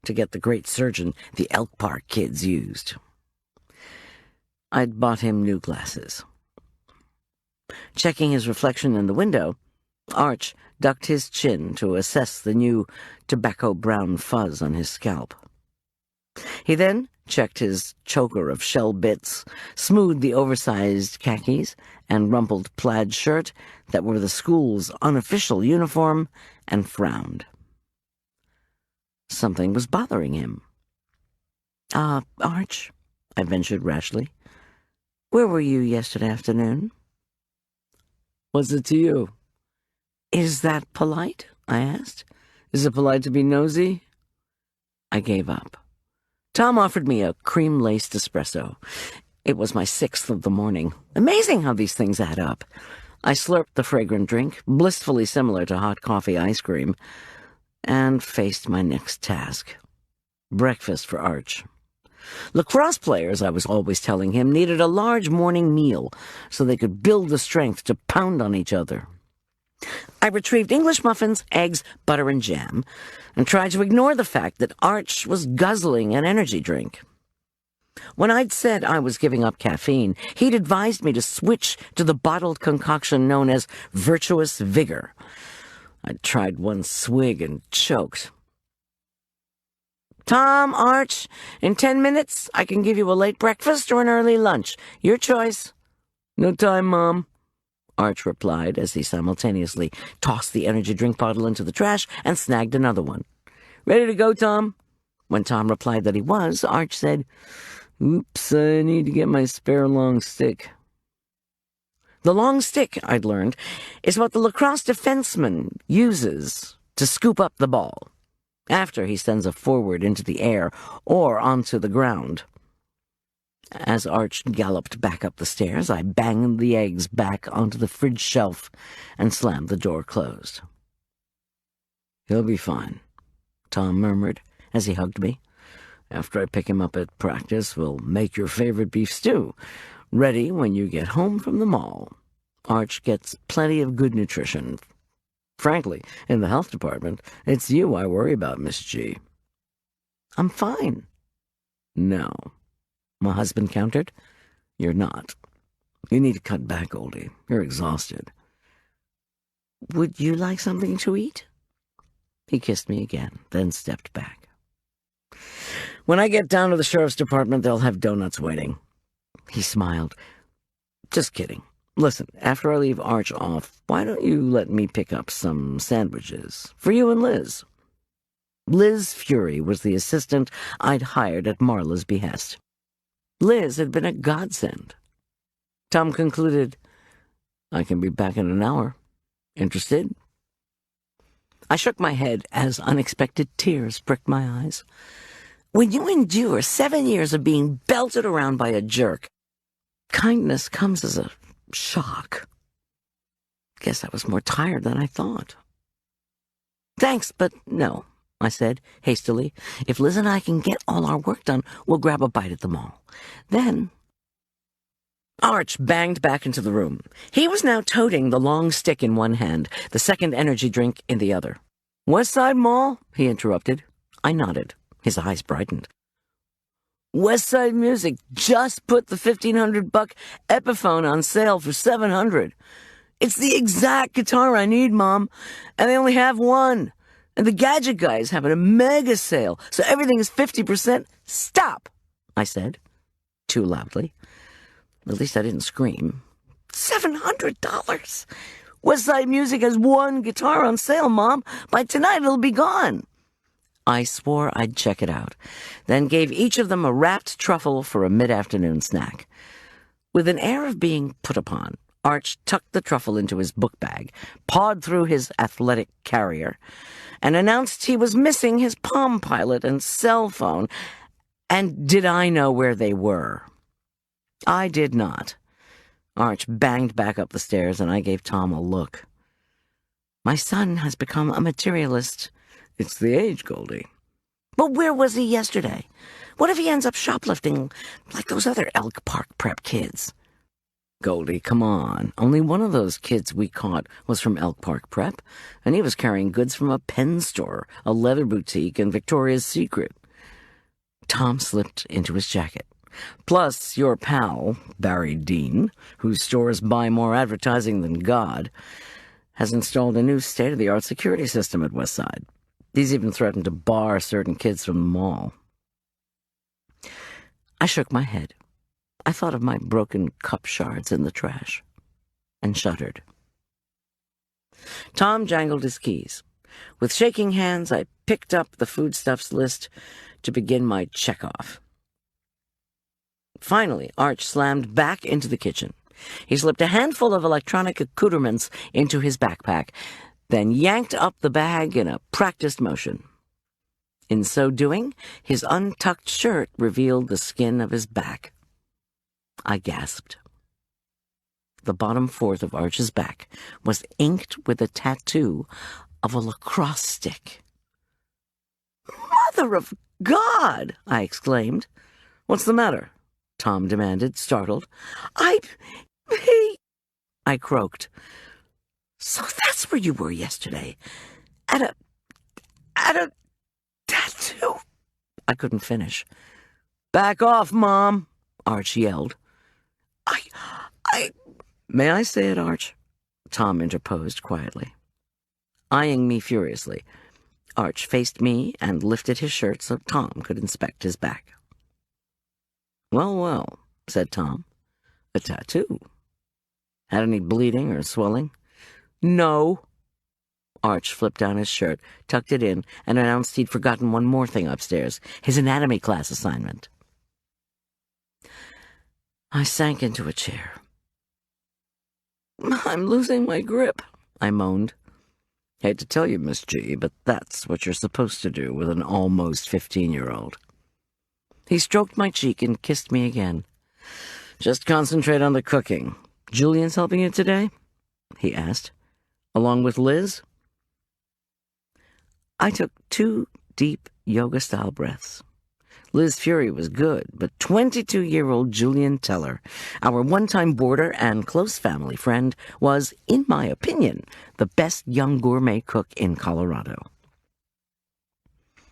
to get the great surgeon the Elk Park kids used. I'd bought him new glasses. Checking his reflection in the window, Arch ducked his chin to assess the new tobacco-brown fuzz on his scalp. He then checked his choker of shell bits, smoothed the oversized khakis and rumpled plaid shirt that were the school's unofficial uniform, and frowned. Something was bothering him. Arch, I ventured rashly, where were you yesterday afternoon? What's it to you? Is that polite? I asked. Is it polite to be nosy? I gave up. Tom offered me a cream-laced espresso. It was my 6th of the morning. Amazing how these things add up. I slurped the fragrant drink, blissfully similar to hot coffee ice cream, and faced my next task. Breakfast for Arch. Lacrosse players, I was always telling him, needed a large morning meal so they could build the strength to pound on each other. I retrieved English muffins, eggs, butter, and jam, and tried to ignore the fact that Arch was guzzling an energy drink. When I'd said I was giving up caffeine, he'd advised me to switch to the bottled concoction known as Virtuous Vigor. I'd tried one swig and choked. Tom, Arch, in 10 minutes, I can give you a late breakfast or an early lunch. Your choice. No time, Mom, Arch replied as he simultaneously tossed the energy drink bottle into the trash and snagged another one. Ready to go, Tom? When Tom replied that he was, Arch said, Oops, I need to get my spare long stick. The long stick, I'd learned, is what the lacrosse defenseman uses to scoop up the ball after he sends it forward into the air or onto the ground. As Arch galloped back up the stairs, I banged the eggs back onto the fridge shelf and slammed the door closed. He'll be fine, Tom murmured as he hugged me. After I pick him up at practice, we'll make your favorite beef stew, ready when you get home from the mall. Arch gets plenty of good nutrition. Frankly, in the health department, it's you I worry about, Miss G. I'm fine. No, my husband countered. You're not. You need to cut back, Goldie. You're exhausted. Would you like something to eat? He kissed me again, then stepped back. When I get down to the sheriff's department, they'll have donuts waiting. He smiled. Just kidding. Listen, after I leave Arch off, why don't you let me pick up some sandwiches for you and Liz? Liz Fury was the assistant I'd hired at Marla's behest. Liz had been a godsend. Tom concluded, "I can be back in an hour. Interested?" I shook my head as unexpected tears pricked my eyes. When you endure 7 years of being belted around by a jerk, kindness comes as a shock. Guess I was more tired than I thought. "Thanks, but no," I said, hastily. "If Liz and I can get all our work done, we'll grab a bite at the mall. Then—" Arch banged back into the room. He was now toting the long stick in one hand, the second energy drink in the other. "Westside Mall?" he interrupted. I nodded. His eyes brightened. "Westside Music just put the $1,500 Epiphone on sale for $700. It's the exact guitar I need, Mom, and they only have one. And the gadget guy is having a mega sale, so everything is 50%. Stop!" I said, too loudly. At least I didn't scream. $700! Westside Music has one guitar on sale, Mom. By tonight it'll be gone. I swore I'd check it out, then gave each of them a wrapped truffle for a mid-afternoon snack. With an air of being put upon, Arch tucked the truffle into his book bag, pawed through his athletic carrier, and announced he was missing his Palm Pilot and cell phone. And did I know where they were? I did not. Arch banged back up the stairs, and I gave Tom a look. My son has become a materialist. It's the age, Goldy. But where was he yesterday? What if he ends up shoplifting like those other Elk Park prep kids? Goldy, come on. Only one of those kids we caught was from Elk Park Prep, and he was carrying goods from a pen store, a leather boutique, and Victoria's Secret. Tom slipped into his jacket. Plus, your pal, Barry Dean, whose stores buy more advertising than God, has installed a new state-of-the-art security system at Westside. He's even threatened to bar certain kids from the mall. I shook my head. I thought of my broken cup shards in the trash, and shuddered. Tom jangled his keys. With shaking hands, I picked up the foodstuffs list to begin my check-off. Finally, Arch slammed back into the kitchen. He slipped a handful of electronic accoutrements into his backpack, then yanked up the bag in a practiced motion. In so doing, his untucked shirt revealed the skin of his back. I gasped. The bottom fourth of Arch's back was inked with a tattoo of a lacrosse stick. "Mother of God!" I exclaimed. "What's the matter?" Tom demanded, startled. I croaked. "So that's where you were yesterday? At a tattoo?" I couldn't finish. "Back off, Mom!" Arch yelled. May I say it, Arch?" Tom interposed quietly. Eyeing me furiously, Arch faced me and lifted his shirt so Tom could inspect his back. "Well, well," said Tom. "A tattoo. Had any bleeding or swelling?" "No." Arch flipped down his shirt, tucked it in, and announced he'd forgotten one more thing upstairs, his anatomy class assignment. I sank into a chair. "I'm losing my grip," I moaned. "Hate to tell you, Miss G, but that's what you're supposed to do with an almost 15-year-old. He stroked my cheek and kissed me again. "Just concentrate on the cooking. Julian's helping you today?" he asked. "Along with Liz?" I took 2 deep yoga-style breaths. Liz Fury was good, but 22-year-old Julian Teller, our one-time boarder and close family friend, was, in my opinion, the best young gourmet cook in Colorado.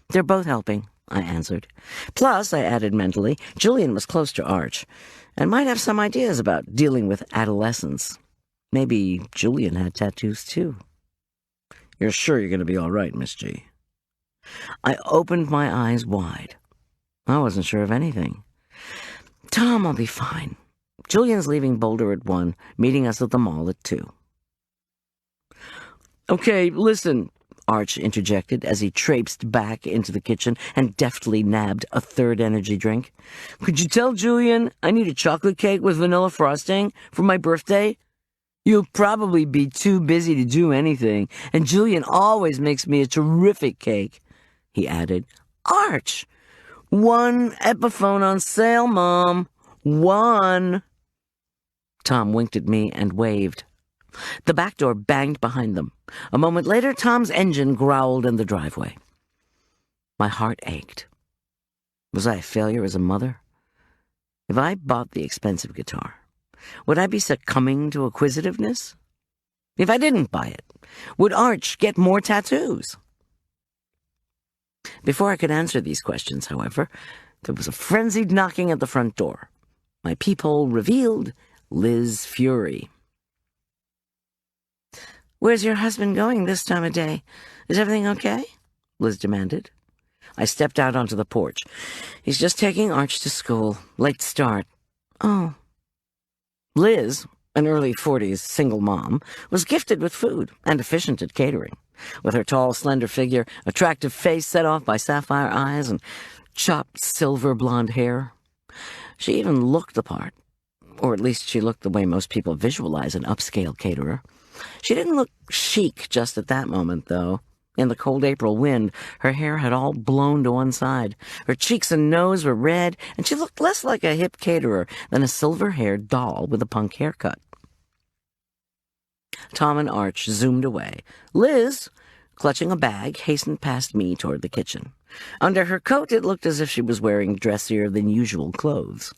"They're both helping," I answered. Plus, I added mentally, Julian was close to Arch, and might have some ideas about dealing with adolescence. Maybe Julian had tattoos, too. "You're sure you're going to be all right, Miss G?" I opened my eyes wide. I wasn't sure of anything. "Tom will be fine. Julian's leaving Boulder at 1, meeting us at the mall at 2. "Okay, listen," Arch interjected as he traipsed back into the kitchen and deftly nabbed a third energy drink. "Could you tell Julian I need a chocolate cake with vanilla frosting for my birthday? You'll probably be too busy to do anything, and Julian always makes me a terrific cake," he added. "Arch! 1 Epiphone on sale, Mom. 1. Tom winked at me and waved. The back door banged behind them. A moment later, Tom's engine growled in the driveway. My heart ached. Was I a failure as a mother? If I bought the expensive guitar, would I be succumbing to acquisitiveness? If I didn't buy it, would Arch get more tattoos? Before I could answer these questions, however, there was a frenzied knocking at the front door. My peephole revealed Liz Fury. "Where's your husband going this time of day? Is everything okay?" Liz demanded. I stepped out onto the porch. "He's just taking Arch to school. Late start." "Oh." Liz, an early 40s single mom, was gifted with food and efficient at catering. With her tall, slender figure, attractive face set off by sapphire eyes, and chopped silver blonde hair. She even looked the part, or at least she looked the way most people visualize an upscale caterer. She didn't look chic just at that moment, though. In the cold April wind, her hair had all blown to one side. Her cheeks and nose were red, and she looked less like a hip caterer than a silver-haired doll with a punk haircut. Tom and Arch zoomed away. Liz, clutching a bag, hastened past me toward the kitchen. Under her coat, it looked as if she was wearing dressier-than-usual clothes.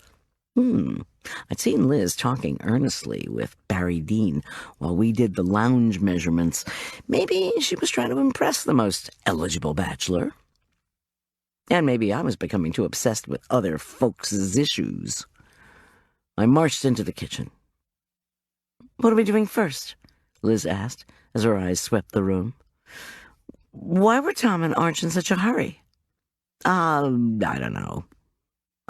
I'd seen Liz talking earnestly with Barry Dean while we did the lounge measurements. Maybe she was trying to impress the most eligible bachelor. And maybe I was becoming too obsessed with other folks' issues. I marched into the kitchen. "What are we doing first?" Liz asked as her eyes swept the room. "Why were Tom and Arch in such a hurry?" I don't know.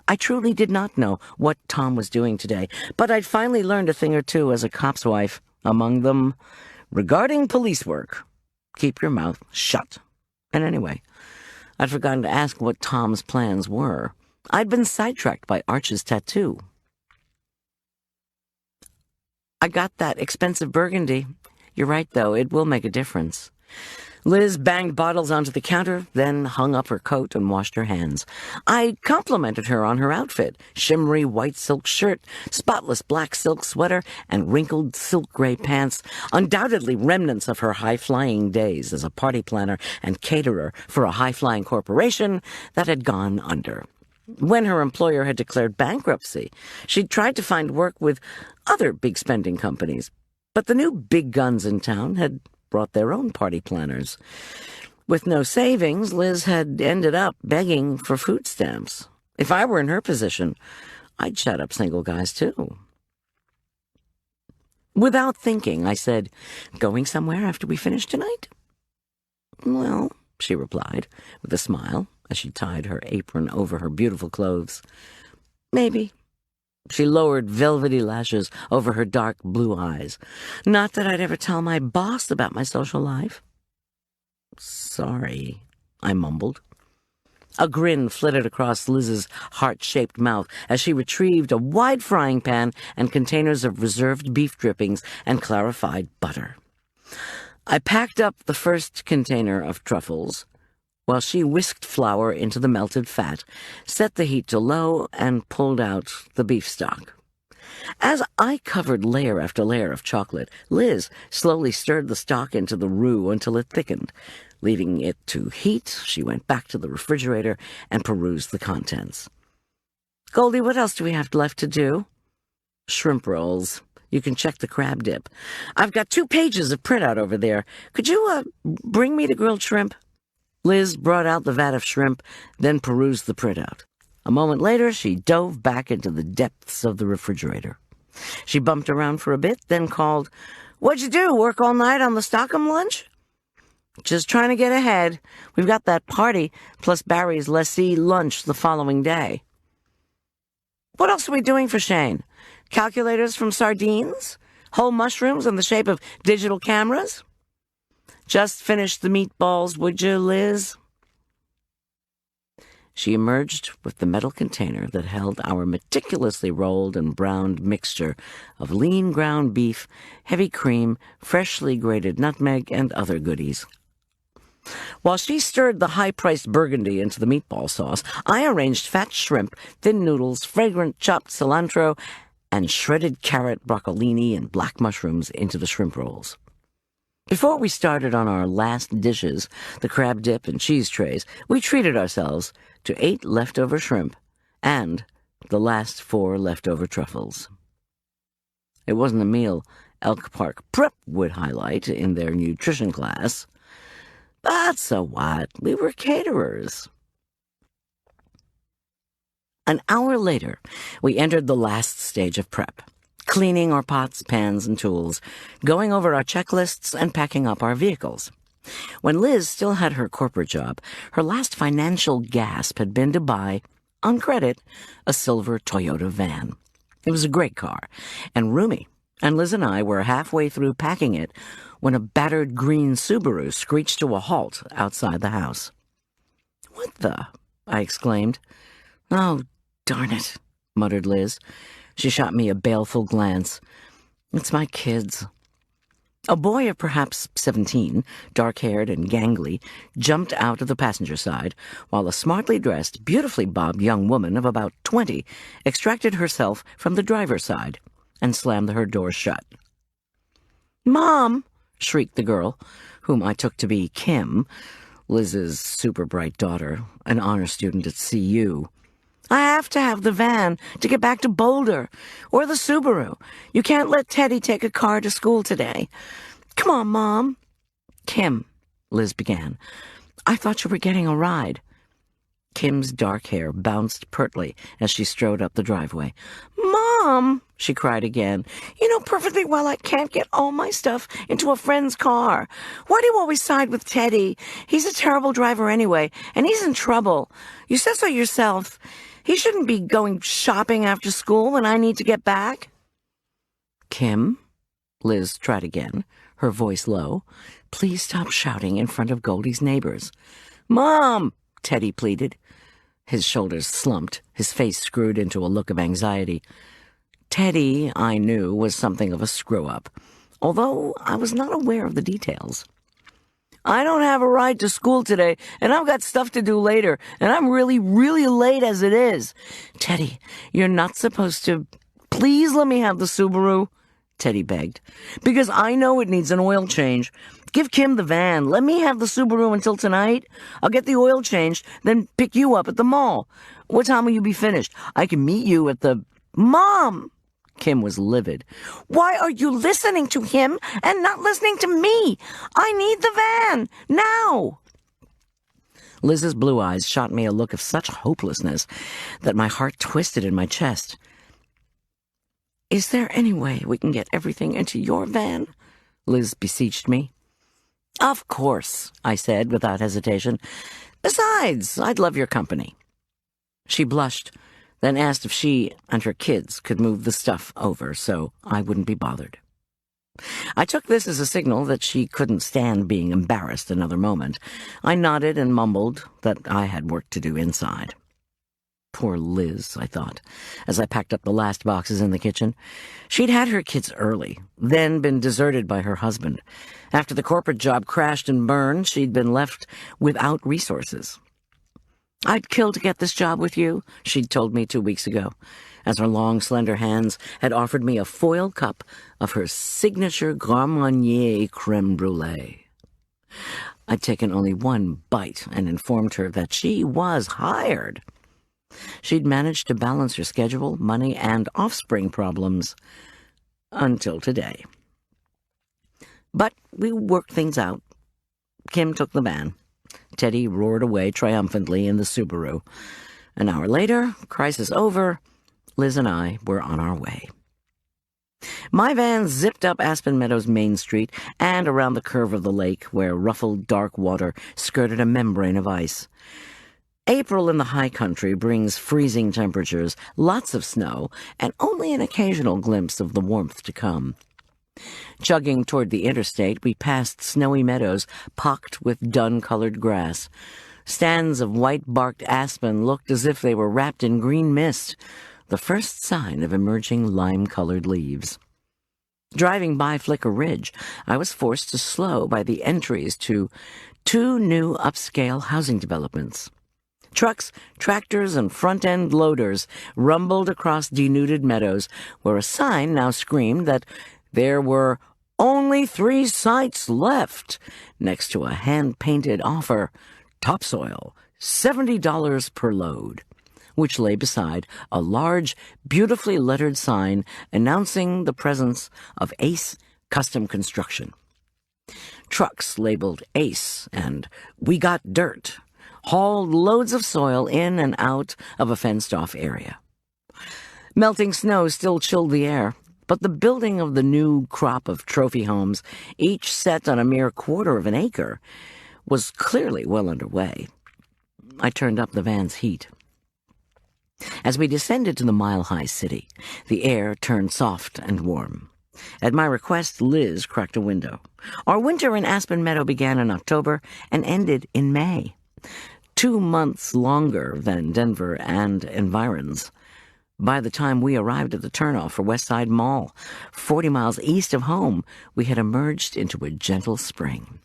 I truly did not know what Tom was doing today, but I'd finally learned a thing or two as a cop's wife, among them, regarding police work. Keep your mouth shut. And anyway, I'd forgotten to ask what Tom's plans were. I'd been sidetracked by Arch's tattoo. "I got that expensive burgundy. You're right, though, it will make a difference." Liz banged bottles onto the counter, then hung up her coat and washed her hands. I complimented her on her outfit: shimmery white silk shirt, spotless black silk sweater, and wrinkled silk gray pants, undoubtedly remnants of her high-flying days as a party planner and caterer for a high-flying corporation that had gone under. When her employer had declared bankruptcy, she'd tried to find work with other big-spending companies, but the new big guns in town had brought their own party planners. With no savings, Liz had ended up begging for food stamps. If I were in her position, I'd shut up single guys, too. Without thinking, I said, "Going somewhere after we finish tonight?" "Well," she replied, with a smile, as she tied her apron over her beautiful clothes. "Maybe." She lowered velvety lashes over her dark blue eyes. "Not that I'd ever tell my boss about my social life." "Sorry," I mumbled. A grin flitted across Liz's heart-shaped mouth as she retrieved a wide frying pan and containers of reserved beef drippings and clarified butter. I packed up the first container of truffles, while she whisked flour into the melted fat, set the heat to low, and pulled out the beef stock. As I covered layer after layer of chocolate, Liz slowly stirred the stock into the roux until it thickened. Leaving it to heat, she went back to the refrigerator and perused the contents. "Goldy, what else do we have left to do?" "Shrimp rolls. You can check the crab dip. I've got 2 pages of printout over there. Could you, bring me the grilled shrimp?" Liz brought out the vat of shrimp, then perused the printout. A moment later, she dove back into the depths of the refrigerator. She bumped around for a bit, then called, "What'd you do, work all night on the Stockham lunch?" "Just trying to get ahead. We've got that party, plus Barry's lessee lunch the following day." "What else are we doing for Shane? Calculators from sardines? Whole mushrooms in the shape of digital cameras?" Just finish the meatballs, would you, Liz? She emerged with the metal container that held our meticulously rolled and browned mixture of lean ground beef, heavy cream, freshly grated nutmeg, and other goodies. While she stirred the high-priced burgundy into the meatball sauce, I arranged fat shrimp, thin noodles, fragrant chopped cilantro, and shredded carrot, broccolini, and black mushrooms into the shrimp rolls. Before we started on our last dishes, the crab dip and cheese trays, we treated ourselves to 8 leftover shrimp and the last 4 leftover truffles. It wasn't a meal Elk Park Prep would highlight in their nutrition class, but so what? We were caterers. An hour later, we entered the last stage of prep, cleaning our pots, pans, and tools, going over our checklists, and packing up our vehicles. When Liz still had her corporate job, her last financial gasp had been to buy, on credit, a silver Toyota van. It was a great car, and roomy, and Liz and I were halfway through packing it when a battered green Subaru screeched to a halt outside the house. "What the?" I exclaimed. "Oh, darn it," muttered Liz. She shot me a baleful glance. "It's my kids." A boy of perhaps 17, dark-haired and gangly, jumped out of the passenger side, while a smartly dressed, beautifully bobbed young woman of about 20 extracted herself from the driver's side and slammed her door shut. "Mom!" shrieked the girl, whom I took to be Kim, Liz's super-bright daughter, an honor student at CU. "I have to have the van to get back to Boulder, or the Subaru. You can't let Teddy take a car to school today. Come on, Mom." "Kim," Liz began, "I thought you were getting a ride." Kim's dark hair bounced pertly as she strode up the driveway. "Mom," she cried again, "you know perfectly well I can't get all my stuff into a friend's car. Why do you always side with Teddy? He's a terrible driver anyway, and he's in trouble. You said so yourself. He shouldn't be going shopping after school when I need to get back." "Kim," Liz tried again, her voice low, "please stop shouting in front of Goldie's neighbors." "Mom," Teddy pleaded. His shoulders slumped, his face screwed into a look of anxiety. Teddy, I knew, was something of a screw-up, although I was not aware of the details. "I don't have a ride to school today, and I've got stuff to do later, and I'm really, really late as it is. Teddy, you're not supposed to... Please let me have the Subaru," Teddy begged, "because I know it needs an oil change. Give Kim the van. Let me have the Subaru until tonight. I'll get the oil changed, then pick you up at the mall. What time will you be finished? I can meet you at the..." "Mom!" Kim was livid. "Why are you listening to him and not listening to me? I need the van, now!" Liz's blue eyes shot me a look of such hopelessness that my heart twisted in my chest. "Is there any way we can get everything into your van?" Liz beseeched me. "Of course," I said without hesitation. "Besides, I'd love your company." She blushed, then asked if she and her kids could move the stuff over so I wouldn't be bothered. I took this as a signal that she couldn't stand being embarrassed another moment. I nodded and mumbled that I had work to do inside. Poor Liz, I thought, as I packed up the last boxes in the kitchen. She'd had her kids early, then been deserted by her husband. After the corporate job crashed and burned, she'd been left without resources. "I'd kill to get this job with you," she'd told me 2 weeks ago, as her long, slender hands had offered me a foil cup of her signature Grand Marnier creme brulee. I'd taken only one bite and informed her that she was hired. She'd managed to balance her schedule, money, and offspring problems until today. But we worked things out. Kim took the van. Teddy roared away triumphantly in the Subaru. An hour later, crisis over, Liz and I were on our way. My van zipped up Aspen Meadows Main Street and around the curve of the lake where ruffled dark water skirted a membrane of ice. April in the high country brings freezing temperatures, lots of snow, and only an occasional glimpse of the warmth to come. Chugging toward the interstate, we passed snowy meadows pocked with dun-colored grass. Stands of white-barked aspen looked as if they were wrapped in green mist, the first sign of emerging lime-colored leaves. Driving by Flicker Ridge, I was forced to slow by the entries to 2 new upscale housing developments. Trucks, tractors, and front-end loaders rumbled across denuded meadows, where a sign now screamed that there were only 3 sites left, next to a hand-painted offer, topsoil, $70 per load, which lay beside a large, beautifully lettered sign announcing the presence of Ace Custom Construction. Trucks labeled Ace and We Got Dirt hauled loads of soil in and out of a fenced-off area. Melting snow still chilled the air, but the building of the new crop of trophy homes, each set on a mere quarter of an acre, was clearly well underway. I turned up the van's heat. As we descended to the mile-high city, the air turned soft and warm. At my request, Liz cracked a window. Our winter in Aspen Meadow began in October and ended in May. 2 months longer than Denver and environs. By the time we arrived at the turnoff for Westside Mall, 40 miles east of home, we had emerged into a gentle spring.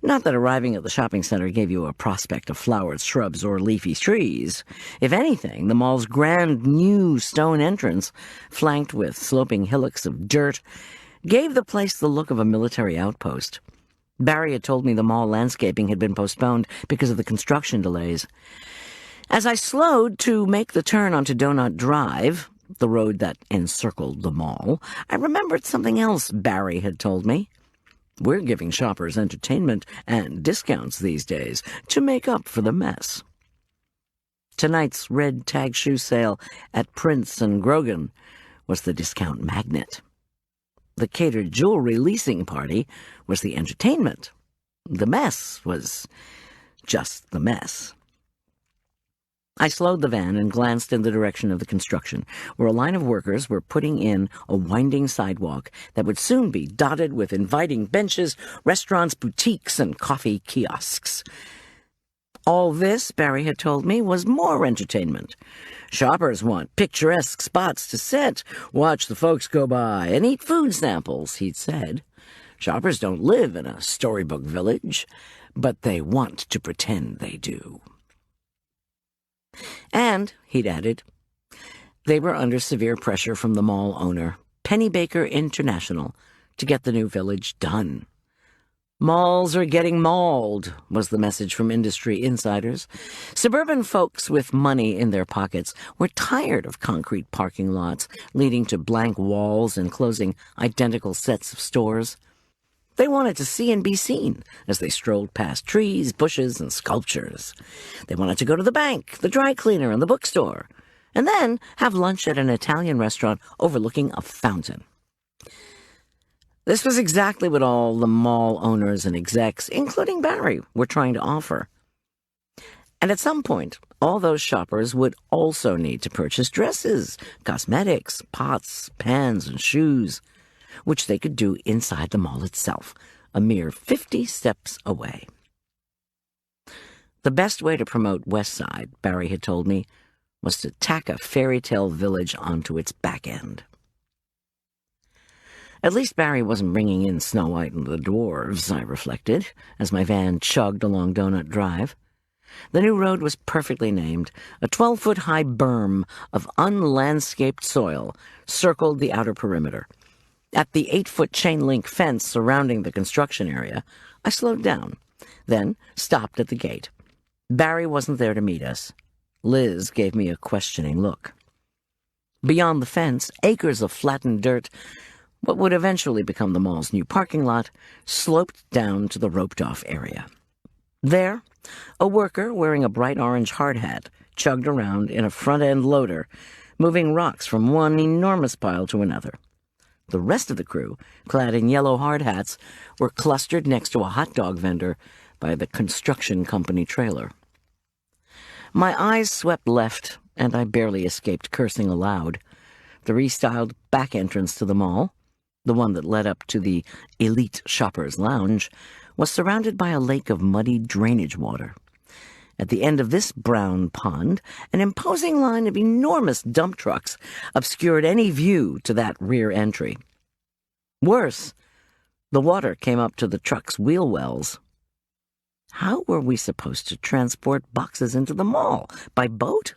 Not that arriving at the shopping center gave you a prospect of flowered shrubs or leafy trees. If anything, the mall's grand new stone entrance, flanked with sloping hillocks of dirt, gave the place the look of a military outpost. Barry had told me the mall landscaping had been postponed because of the construction delays. As I slowed to make the turn onto Donut Drive, the road that encircled the mall, I remembered something else Barry had told me. We're giving shoppers entertainment and discounts these days to make up for the mess. Tonight's red tag shoe sale at Prince and Grogan was the discount magnet. The catered jewelry leasing party was the entertainment. The mess was just the mess. I slowed the van and glanced in the direction of the construction, where a line of workers were putting in a winding sidewalk that would soon be dotted with inviting benches, restaurants, boutiques, and coffee kiosks. All this, Barry had told me, was more entertainment. Shoppers want picturesque spots to sit, watch the folks go by, and eat food samples, he'd said. Shoppers don't live in a storybook village, but they want to pretend they do. And, he'd added, they were under severe pressure from the mall owner, Pennybaker International, to get the new village done. Malls are getting mauled, was the message from industry insiders. Suburban folks with money in their pockets were tired of concrete parking lots leading to blank walls enclosing identical sets of stores. They wanted to see and be seen as they strolled past trees, bushes, and sculptures. They wanted to go to the bank, the dry cleaner, and the bookstore, and then have lunch at an Italian restaurant overlooking a fountain. This was exactly what all the mall owners and execs, including Barry, were trying to offer. And at some point, all those shoppers would also need to purchase dresses, cosmetics, pots, pans, and shoes, which they could do inside the mall itself, a mere 50 steps away. The best way to promote Westside, Barry had told me, was to tack a fairy tale village onto its back end. At least Barry wasn't bringing in Snow White and the dwarves, I reflected, as my van chugged along Donut Drive. The new road was perfectly named. A 12-foot-high berm of unlandscaped soil circled the outer perimeter. At the 8-foot chain-link fence surrounding the construction area, I slowed down, then stopped at the gate. Barry wasn't there to meet us. Liz gave me a questioning look. Beyond the fence, acres of flattened dirt, what would eventually become the mall's new parking lot, sloped down to the roped-off area. There, a worker wearing a bright orange hard hat chugged around in a front-end loader, moving rocks from one enormous pile to another. The rest of the crew, clad in yellow hard hats, were clustered next to a hot dog vendor by the construction company trailer. My eyes swept left, and I barely escaped cursing aloud. The restyled back entrance to the mall, the one that led up to the elite shopper's lounge, was surrounded by a lake of muddy drainage water. At the end of this brown pond, an imposing line of enormous dump trucks obscured any view to that rear entry. Worse, the water came up to the truck's wheel wells. How were we supposed to transport boxes into the mall? By boat?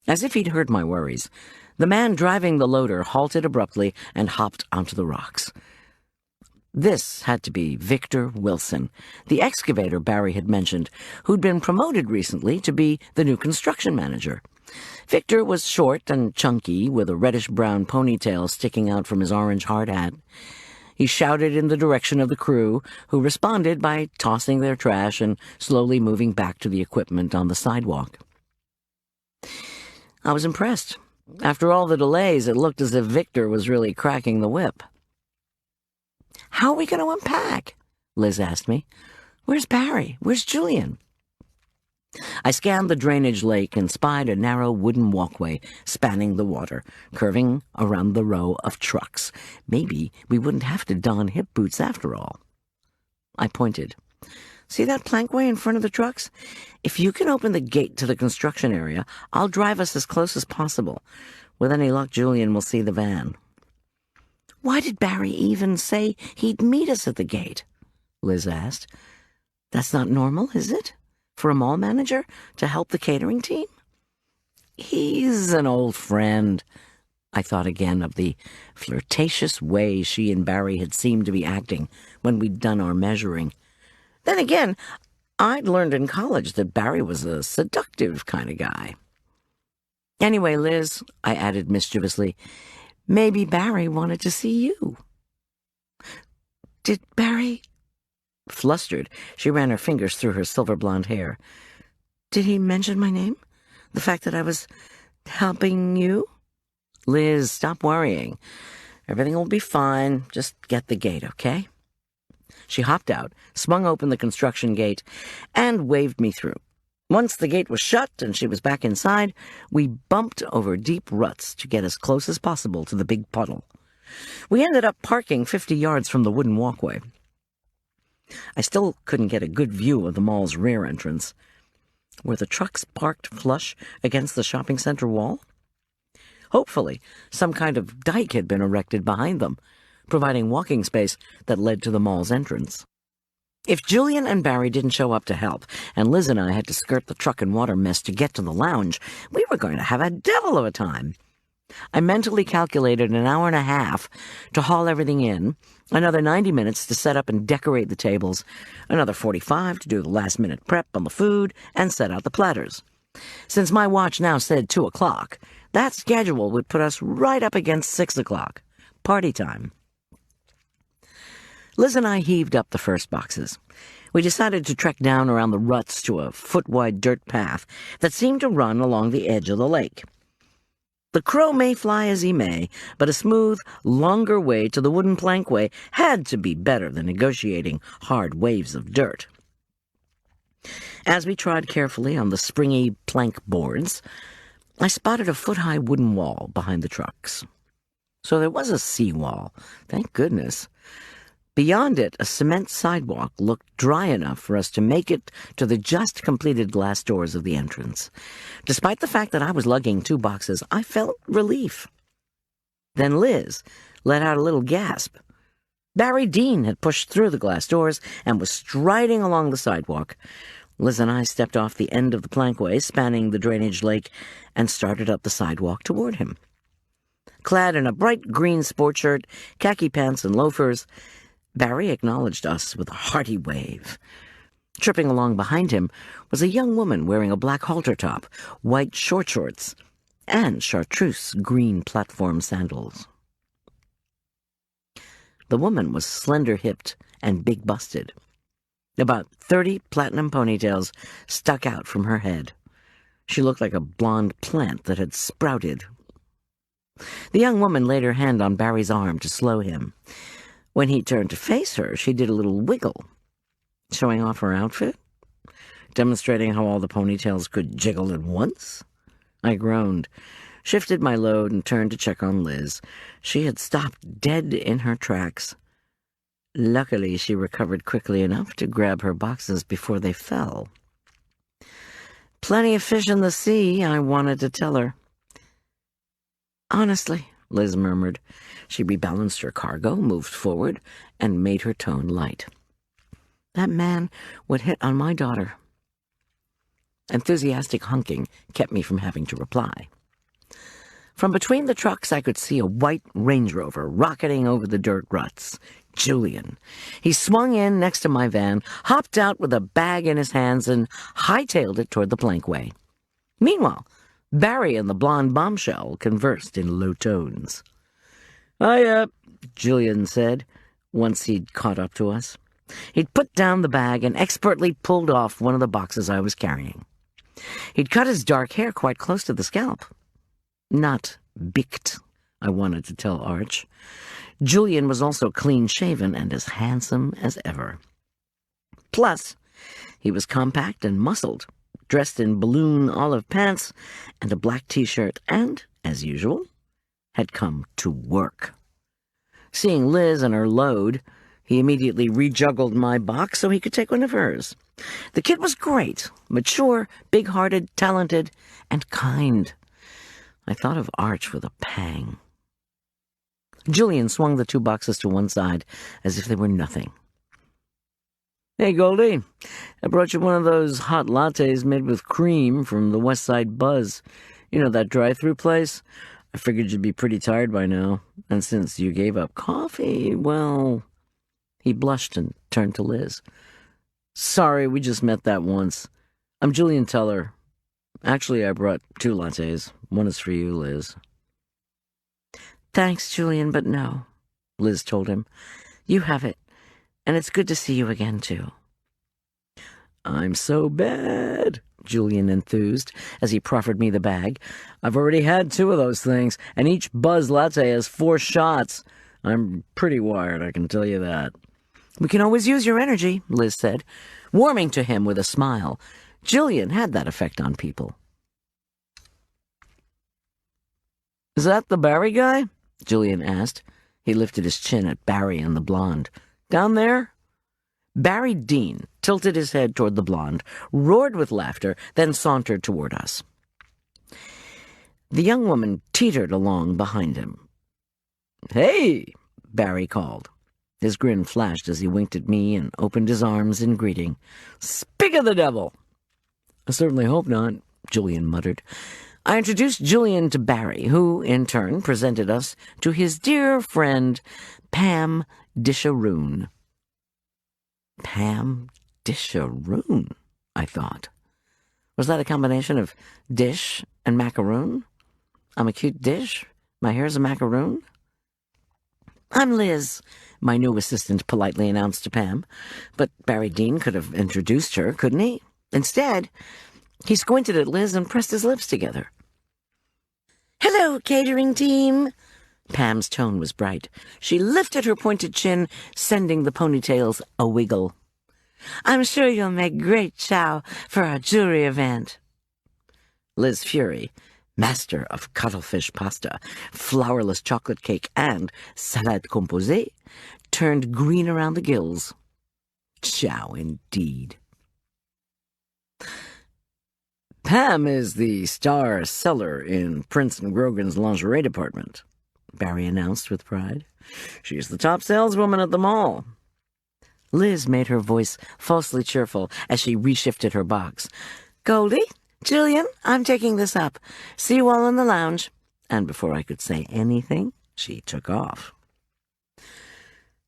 As if he'd heard my worries, the man driving the loader halted abruptly and hopped onto the rocks. This had to be Victor Wilson, the excavator Barry had mentioned, who'd been promoted recently to be the new construction manager. Victor was short and chunky, with a reddish-brown ponytail sticking out from his orange hard hat. He shouted in the direction of the crew, who responded by tossing their trash and slowly moving back to the equipment on the sidewalk. I was impressed. After all the delays, it looked as if Victor was really cracking the whip. "How are we going to unpack?" Liz asked me. "Where's Barry? Where's Julian?" I scanned the drainage lake and spied a narrow wooden walkway spanning the water, curving around the row of trucks. Maybe we wouldn't have to don hip boots after all. I pointed. "See that plankway in front of the trucks? If you can open the gate to the construction area, I'll drive us as close as possible. With any luck, Julian will see the van." "Why did Barry even say he'd meet us at the gate?" Liz asked. "That's not normal, is it? For a mall manager to help the catering team?" "He's an old friend." I thought again of the flirtatious way she and Barry had seemed to be acting when we'd done our measuring. Then again, I'd learned in college that Barry was a seductive kind of guy. "Anyway, Liz," I added mischievously, "maybe Barry wanted to see you." "Did Barry—" Flustered, she ran her fingers through her silver-blonde hair. "Did he mention my name? The fact that I was helping you?" "Liz, stop worrying. Everything will be fine. Just get the gate, okay?" She hopped out, swung open the construction gate, and waved me through. Once the gate was shut and she was back inside, we bumped over deep ruts to get as close as possible to the big puddle. We ended up parking 50 yards from the wooden walkway. I still couldn't get a good view of the mall's rear entrance. Were the trucks parked flush against the shopping center wall? Hopefully, some kind of dike had been erected behind them, providing walking space that led to the mall's entrance. If Julian and Barry didn't show up to help, and Liz and I had to skirt the truck and water mess to get to the lounge, we were going to have a devil of a time. I mentally calculated an hour and a half to haul everything in, another 90 minutes to set up and decorate the tables, another 45 to do the last-minute prep on the food and set out the platters. Since my watch now said 2 o'clock, that schedule would put us right up against 6 o'clock. Party time. Liz and I heaved up the first boxes. We decided to trek down around the ruts to a foot-wide dirt path that seemed to run along the edge of the lake. The crow may fly as he may, but a smooth, longer way to the wooden plankway had to be better than negotiating hard waves of dirt. As we trod carefully on the springy plank boards, I spotted a foot-high wooden wall behind the trucks. So there was a seawall, thank goodness. Beyond it, a cement sidewalk looked dry enough for us to make it to the just-completed glass doors of the entrance. Despite the fact that I was lugging 2 boxes, I felt relief. Then Liz let out a little gasp. Barry Dean had pushed through the glass doors and was striding along the sidewalk. Liz and I stepped off the end of the plankway spanning the drainage lake and started up the sidewalk toward him. Clad in a bright green sport shirt, khaki pants, and loafers, Barry acknowledged us with a hearty wave. Tripping along behind him was a young woman wearing a black halter top, white short shorts, and chartreuse green platform sandals. The woman was slender-hipped and big-busted. About 30 platinum ponytails stuck out from her head. She looked like a blonde plant that had sprouted. The young woman laid her hand on Barry's arm to slow him. When he turned to face her, she did a little wiggle, showing off her outfit, demonstrating how all the ponytails could jiggle at once. I groaned. shifted my load, and turned to check on Liz. She had stopped dead in her tracks. Luckily, she recovered quickly enough to grab her boxes before they fell. Plenty of fish in the sea, I wanted to tell her. Honestly, Liz murmured. She rebalanced her cargo, moved forward, and made her tone light. That man would hit on my daughter. Enthusiastic hunking kept me from having to reply. From between the trucks, I could see a white Range Rover rocketing over the dirt ruts. Julian. He swung in next to my van, hopped out with a bag in his hands, and hightailed it toward the plankway. Meanwhile, Barry and the blonde bombshell conversed in low tones. "Hiya," Julian said, once he'd caught up to us. He'd put down the bag and expertly pulled off one of the boxes I was carrying. He'd cut his dark hair quite close to the scalp. Not bicked, I wanted to tell Arch. Julian was also clean-shaven and as handsome as ever. Plus, he was compact and muscled, dressed in balloon olive pants and a black T-shirt, and, as usual, had come to work. Seeing Liz and her load, he immediately rejuggled my box so he could take one of hers. The kid was great, mature, big-hearted, talented, and kind. I thought of Arch with a pang. Julian swung the two boxes to one side as if they were nothing. "Hey, Goldy, I brought you one of those hot lattes made with cream from the Westside Buzz. You know, that drive-through place? I figured you'd be pretty tired by now, and since you gave up coffee, well..." He blushed and turned to Liz. "Sorry, we just met that once. I'm Julian Teller. Actually, I brought 2 lattes. One is for you, Liz." "Thanks, Julian, but no," Liz told him. "You have it, and it's good to see you again, too." "I'm so bad," Julian enthused as he proffered me the bag. "I've already had 2 of those things, and each Buzz latte has 4 shots. I'm pretty wired, I can tell you that." "We can always use your energy," Liz said, warming to him with a smile. Julian had that effect on people. "Is that the Barry guy?" Julian asked. He lifted his chin at Barry and the blonde. "Down there?" Barry Dean tilted his head toward the blonde, roared with laughter, then sauntered toward us. The young woman teetered along behind him. "Hey!" Barry called. His grin flashed as he winked at me and opened his arms in greeting. "Speak of the devil!" "I certainly hope not," Julian muttered. I introduced Julian to Barry, who, in turn, presented us to his dear friend, Pam Disharoon. Pam Disharoon, I thought. Was that a combination of dish and macaroon? I'm a cute dish. My hair's a macaroon. "I'm Liz," my new assistant politely announced to Pam. But Barry Dean could have introduced her, couldn't he? Instead, he squinted at Liz and pressed his lips together. "Hello, catering team." Pam's tone was bright. She lifted her pointed chin, sending the ponytails a wiggle. "I'm sure you'll make great chow for our jewelry event." Liz Fury, master of cuttlefish pasta, flourless chocolate cake, and salade composée, turned green around the gills. Chow indeed. "Pam is the star seller in Prince and Grogan's lingerie department," Barry announced with pride. "She's the top saleswoman at the mall." Liz made her voice falsely cheerful as she reshifted her box. "Goldy, Julian, I'm taking this up. See you all in the lounge." And before I could say anything, she took off.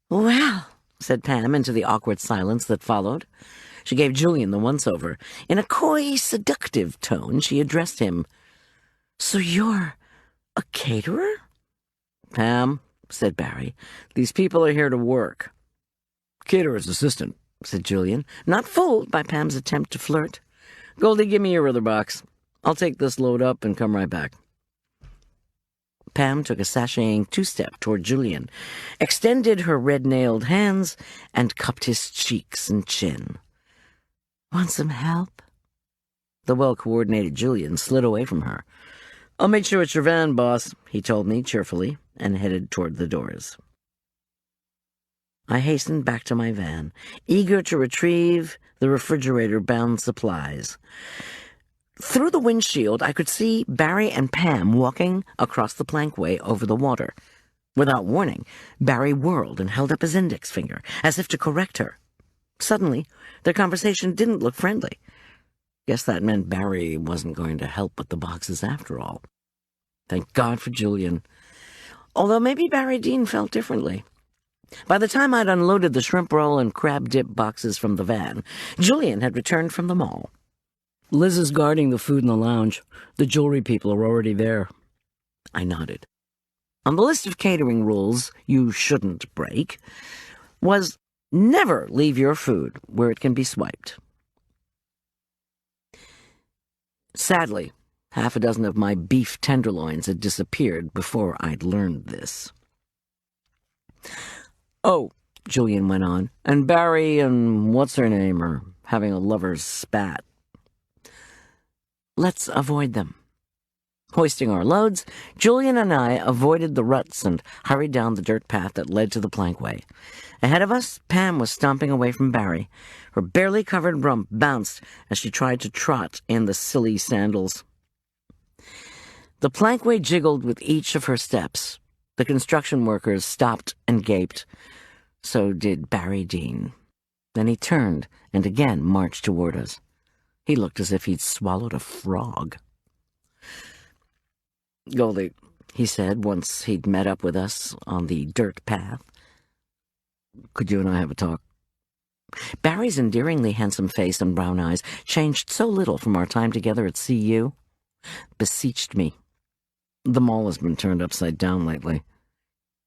"Well," said Pam into the awkward silence that followed. She gave Julian the once-over. In a coy, seductive tone, she addressed him. "So you're a caterer?" "Pam," said Barry, "these people are here to work." "Caterer's assistant," said Julian, not fooled by Pam's attempt to flirt. "Goldy, give me your other box. I'll take this load up and come right back." Pam took a sashaying 2-step toward Julian, extended her red-nailed hands, and cupped his cheeks and chin. "Want some help?" The well-coordinated Julian slid away from her. "I'll make sure it's your van, boss," he told me cheerfully, and headed toward the doors. I hastened back to my van, eager to retrieve the refrigerator-bound supplies. Through the windshield, I could see Barry and Pam walking across the plankway over the water. Without warning, Barry whirled and held up his index finger, as if to correct her. Suddenly, their conversation didn't look friendly. Guess that meant Barry wasn't going to help with the boxes after all. Thank God for Julian. Although maybe Barry Dean felt differently. By the time I'd unloaded the shrimp roll and crab dip boxes from the van, Julian had returned from the mall. "Liz is guarding the food in the lounge. The jewelry people are already there." I nodded. On the list of catering rules you shouldn't break was never leave your food where it can be swiped. Sadly, half a dozen of my beef tenderloins had disappeared before I'd learned this. "Oh," Julian went on, "and Barry and what's-her-name are having a lover's spat. Let's avoid them." Hoisting our loads, Julian and I avoided the ruts and hurried down the dirt path that led to the plankway. Ahead of us, Pam was stomping away from Barry. Her barely covered rump bounced as she tried to trot in the silly sandals. The plankway jiggled with each of her steps. The construction workers stopped and gaped. So did Barry Dean. Then he turned and again marched toward us. He looked as if he'd swallowed a frog. "Goldy," he said once he'd met up with us on the dirt path, "could you and I have a talk?" Barry's endearingly handsome face and brown eyes, changed so little from our time together at CU, beseeched me. The mall has been turned upside down lately.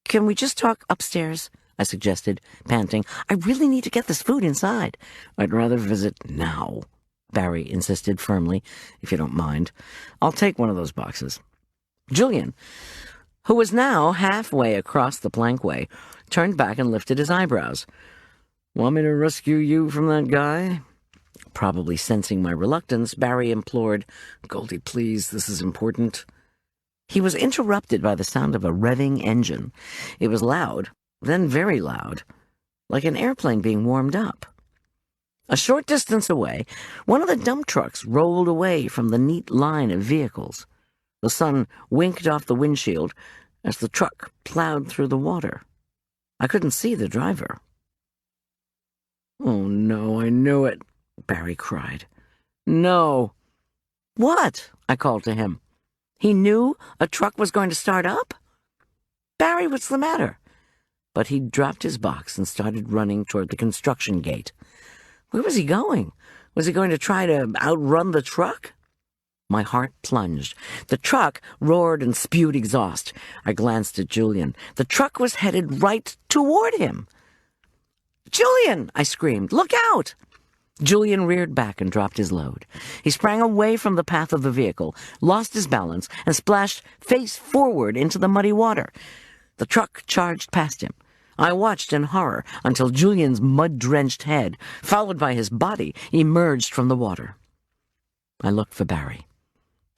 "Can we just talk upstairs?" I suggested, panting. "I really need to get this food inside." "I'd rather visit now," Barry insisted firmly, "if you don't mind. I'll take one of those boxes." Julian, who was now halfway across the plankway, turned back and lifted his eyebrows. "Want me to rescue you from that guy?" Probably sensing my reluctance, Barry implored, "Goldy, please, this is important." He was interrupted by the sound of a revving engine. It was loud, then very loud, like an airplane being warmed up. A short distance away, one of the dump trucks rolled away from the neat line of vehicles. The sun winked off the windshield as the truck plowed through the water. I couldn't see the driver. "Oh, no, I knew it," Barry cried. "No." "What?" I called to him. He knew a truck was going to start up? "Barry, what's the matter?" But he'd dropped his box and started running toward the construction gate. Where was he going? Was he going to try to outrun the truck? My heart plunged. The truck roared and spewed exhaust. I glanced at Julian. The truck was headed right toward him. "Julian!" I screamed. "Look out!" Julian reared back and dropped his load. He sprang away from the path of the vehicle, lost his balance, and splashed face forward into the muddy water. The truck charged past him. I watched in horror until Julian's mud-drenched head, followed by his body, emerged from the water. I looked for Barry.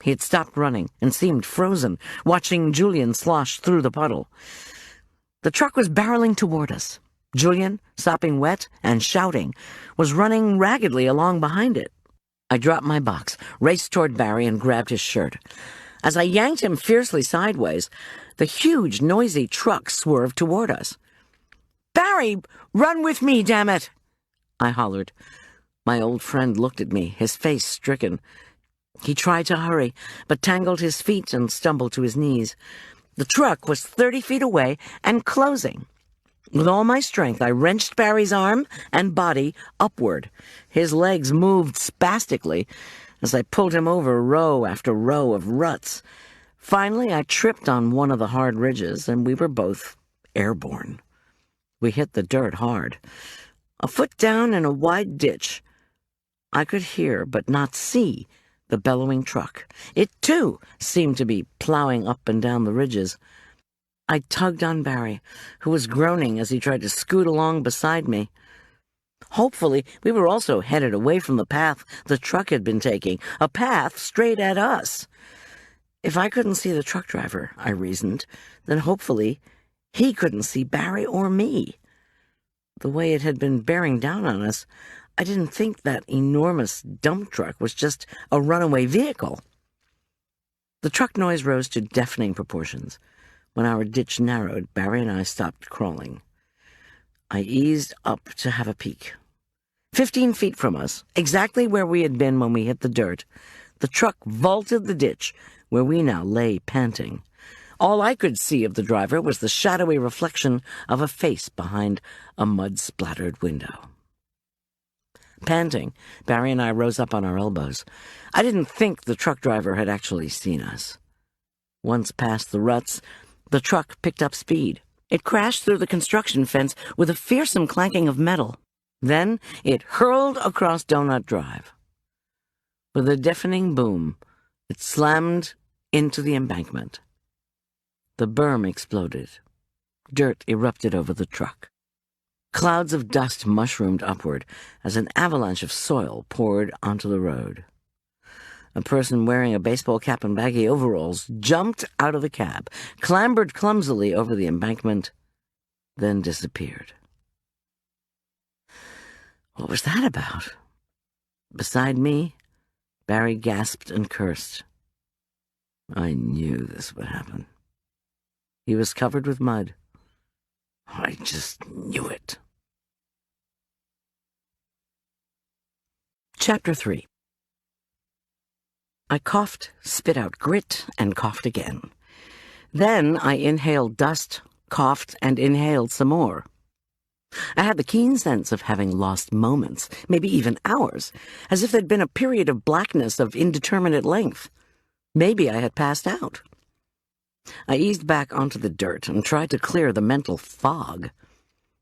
He had stopped running and seemed frozen, watching Julian slosh through the puddle. The truck was barreling toward us. Julian, sopping wet and shouting, was running raggedly along behind it. I dropped my box, raced toward Barry, and grabbed his shirt. As I yanked him fiercely sideways, the huge, noisy truck swerved toward us. "Barry, run with me, damn it!" I hollered. My old friend looked at me, his face stricken. He tried to hurry, but tangled his feet and stumbled to his knees. The truck was 30 feet away and closing. With all my strength, I wrenched Barry's arm and body upward. His legs moved spastically as I pulled him over row after row of ruts. Finally, I tripped on one of the hard ridges, and we were both airborne. We hit the dirt hard. A foot down in a wide ditch, I could hear but not see the bellowing truck. It, too, seemed to be plowing up and down the ridges. I tugged on Barry, who was groaning as he tried to scoot along beside me. Hopefully, we were also headed away from the path the truck had been taking, a path straight at us. If I couldn't see the truck driver, I reasoned, then hopefully he couldn't see Barry or me. The way it had been bearing down on us, I didn't think that enormous dump truck was just a runaway vehicle. The truck noise rose to deafening proportions. When our ditch narrowed, Barry and I stopped crawling. I eased up to have a peek. 15 feet from us, exactly where we had been when we hit the dirt, the truck vaulted the ditch, where we now lay panting. All I could see of the driver was the shadowy reflection of a face behind a mud-splattered window. Panting, Barry and I rose up on our elbows. I didn't think the truck driver had actually seen us. Once past the ruts, the truck picked up speed. It crashed through the construction fence with a fearsome clanking of metal. Then it hurled across Donut Drive. With a deafening boom, it slammed into the embankment. The berm exploded. Dirt erupted over the truck. Clouds of dust mushroomed upward as an avalanche of soil poured onto the road. A person wearing a baseball cap and baggy overalls jumped out of the cab, clambered clumsily over the embankment, then disappeared. What was that about? Beside me, Barry gasped and cursed. I knew this would happen. He was covered with mud. I just knew it. Chapter 3. I coughed, spit out grit, and coughed again. Then I inhaled dust, coughed, and inhaled some more. I had the keen sense of having lost moments, maybe even hours, as if there'd been a period of blackness of indeterminate length. Maybe I had passed out. I eased back onto the dirt and tried to clear the mental fog.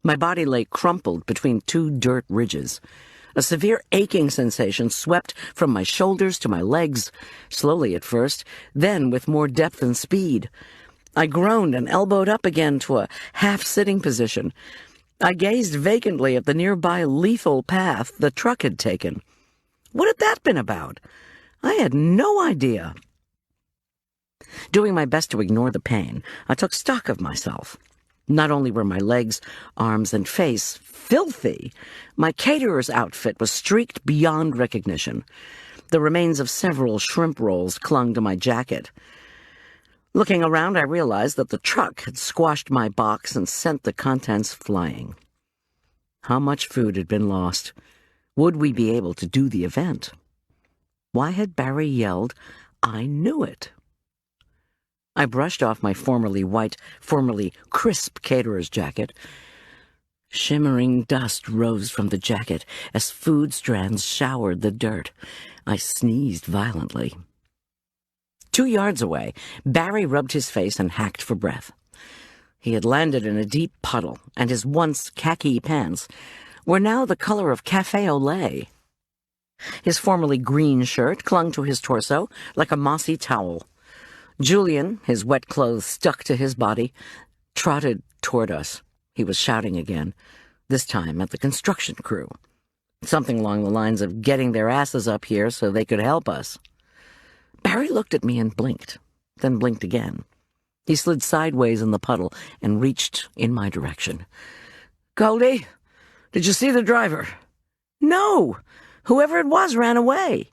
My body lay crumpled between two dirt ridges. A severe aching sensation swept from my shoulders to my legs, slowly at first, then with more depth and speed. I groaned and elbowed up again to a half-sitting position. I gazed vacantly at the nearby lethal path the truck had taken. What had that been about? I had no idea. Doing my best to ignore the pain, I took stock of myself. Not only were my legs, arms, and face filthy, my caterer's outfit was streaked beyond recognition. The remains of several shrimp rolls clung to my jacket. Looking around, I realized that the truck had squashed my box and sent the contents flying. How much food had been lost? Would we be able to do the event? Why had Barry yelled, "I knew it"? I brushed off my formerly white, formerly crisp caterer's jacket. Shimmering dust rose from the jacket as food strands showered the dirt. I sneezed violently. 2 yards away, Barry rubbed his face and hacked for breath. He had landed in a deep puddle, and his once khaki pants were now the color of cafe au lait. His formerly green shirt clung to his torso like a mossy towel. Julian, his wet clothes stuck to his body, trotted toward us. He was shouting again, this time at the construction crew. Something along the lines of getting their asses up here so they could help us. Barry looked at me and blinked, then blinked again. He slid sideways in the puddle and reached in my direction. "Goldy, did you see the driver?" "No! Whoever it was ran away."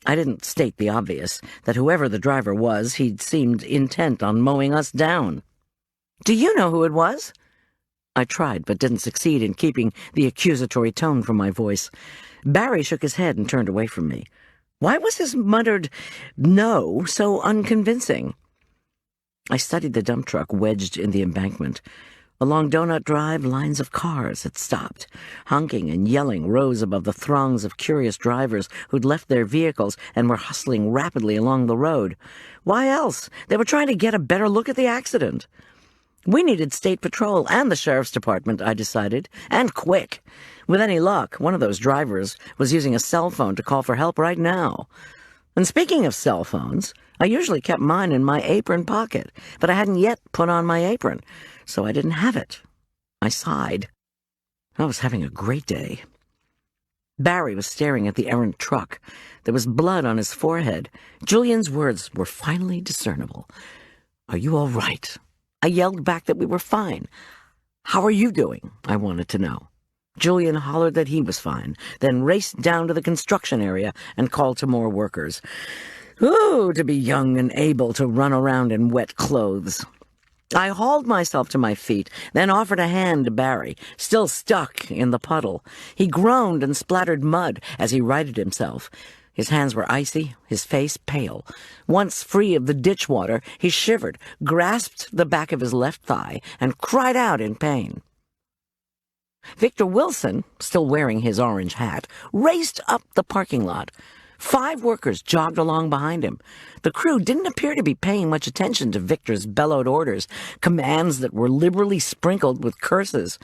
I didn't state the obvious, that whoever the driver was, he'd seemed intent on mowing us down. "Do you know who it was?" I tried, but didn't succeed in keeping the accusatory tone from my voice. Barry shook his head and turned away from me. Why was his muttered "no" so unconvincing? I studied the dump truck wedged in the embankment. Along Donut Drive, lines of cars had stopped. Honking and yelling rose above the throngs of curious drivers who'd left their vehicles and were hustling rapidly along the road. Why else? They were trying to get a better look at the accident. We needed State Patrol and the Sheriff's Department, I decided, and quick. With any luck, one of those drivers was using a cell phone to call for help right now. And speaking of cell phones, I usually kept mine in my apron pocket, but I hadn't yet put on my apron, so I didn't have it. I sighed. I was having a great day. Barry was staring at the errant truck. There was blood on his forehead. Julian's words were finally discernible. "Are you all right?" I yelled back that we were fine. "How are you doing?" I wanted to know. Julian hollered that he was fine, then raced down to the construction area and called to more workers. Ooh, to be young and able to run around in wet clothes. I hauled myself to my feet, then offered a hand to Barry, still stuck in the puddle. He groaned and splattered mud as he righted himself. His hands were icy, his face pale. Once free of the ditch water, he shivered, grasped the back of his left thigh, and cried out in pain. Victor Wilson, still wearing his orange hat, raced up the parking lot. 5 workers jogged along behind him. The crew didn't appear to be paying much attention to Victor's bellowed orders, commands that were liberally sprinkled with curses.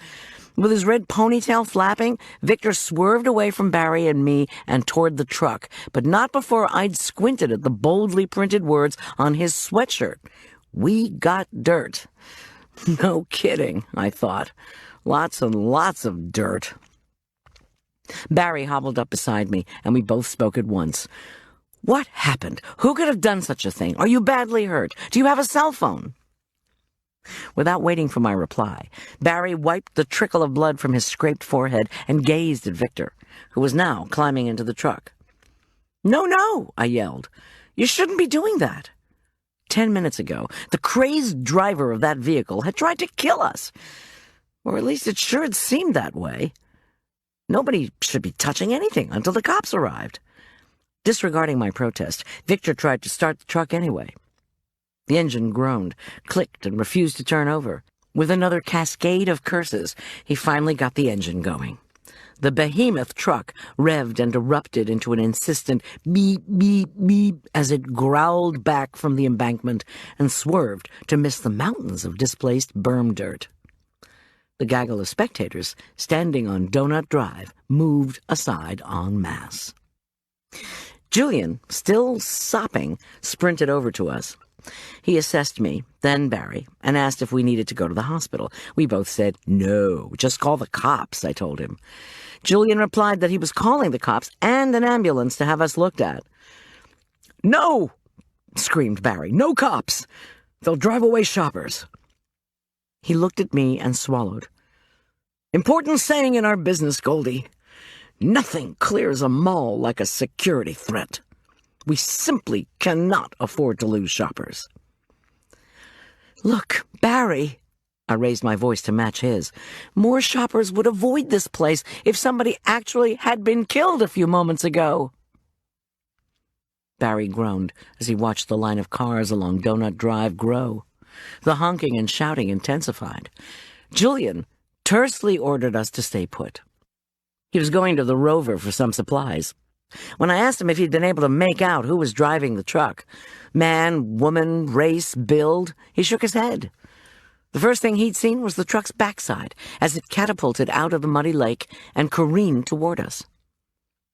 With his red ponytail flapping, Victor swerved away from Barry and me and toward the truck, but not before I'd squinted at the boldly printed words on his sweatshirt. "We got dirt." No kidding, I thought. Lots and lots of dirt. Barry hobbled up beside me, and we both spoke at once. "What happened? Who could have done such a thing? Are you badly hurt? Do you have a cell phone?" Without waiting for my reply, Barry wiped the trickle of blood from his scraped forehead and gazed at Victor, who was now climbing into the truck. "No, no," I yelled. "You shouldn't be doing that." 10 minutes ago, the crazed driver of that vehicle had tried to kill us. Or at least it sure had seemed that way. Nobody should be touching anything until the cops arrived. Disregarding my protest, Victor tried to start the truck anyway. The engine groaned, clicked, and refused to turn over. With another cascade of curses, he finally got the engine going. The behemoth truck revved and erupted into an insistent beep, beep, beep as it growled back from the embankment and swerved to miss the mountains of displaced berm dirt. The gaggle of spectators standing on Donut Drive moved aside en masse. Julian, still sopping, sprinted over to us. He assessed me, then Barry, and asked if we needed to go to the hospital. We both said, "No, just call the cops," I told him. Julian replied that he was calling the cops and an ambulance to have us looked at. "No!" screamed Barry. "No cops! They'll drive away shoppers." He looked at me and swallowed. "Important saying in our business, Goldy. Nothing clears a mall like a security threat. We simply cannot afford to lose shoppers." "Look, Barry," I raised my voice to match his, "more shoppers would avoid this place if somebody actually had been killed a few moments ago." Barry groaned as he watched the line of cars along Donut Drive grow. The honking and shouting intensified. Julian tersely ordered us to stay put. He was going to the Rover for some supplies. When I asked him if he'd been able to make out who was driving the truck, man, woman, race, build, he shook his head. The first thing he'd seen was the truck's backside as it catapulted out of the muddy lake and careened toward us.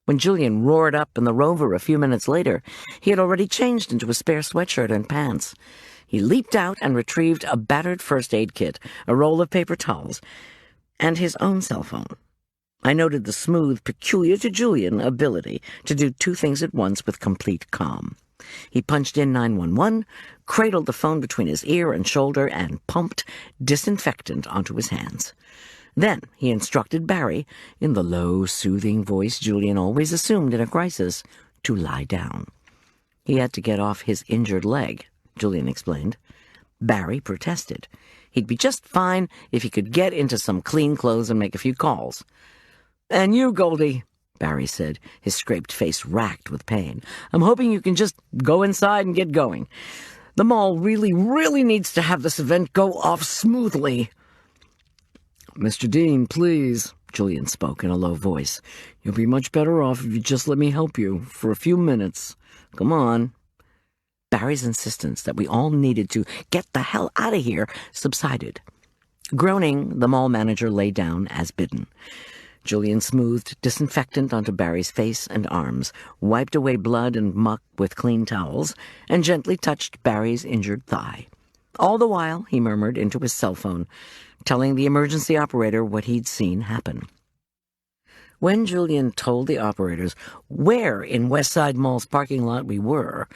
When Julian roared up in the Rover a few minutes later, he had already changed into a spare sweatshirt and pants. He leaped out and retrieved a battered first aid kit, a roll of paper towels, and his own cell phone. I noted the smooth, peculiar to Julian ability to do 2 things at once with complete calm. He punched in 911, cradled the phone between his ear and shoulder, and pumped disinfectant onto his hands. Then he instructed Barry, in the low, soothing voice Julian always assumed in a crisis, to lie down. He had to get off his injured leg, Julian explained. Barry protested. He'd be just fine if he could get into some clean clothes and make a few calls. "And you, Goldy," Barry said, his scraped face racked with pain. "I'm hoping you can just go inside and get going. The mall really, really needs to have this event go off smoothly." "Mr. Dean, please," Julian spoke in a low voice. "You'll be much better off if you just let me help you for a few minutes. Come on." Barry's insistence that we all needed to get the hell out of here subsided. Groaning, the mall manager lay down as bidden. Julian smoothed disinfectant onto Barry's face and arms, wiped away blood and muck with clean towels, and gently touched Barry's injured thigh. All the while, he murmured into his cell phone, telling the emergency operator what he'd seen happen. When Julian told the operators where in Westside Mall's parking lot we were,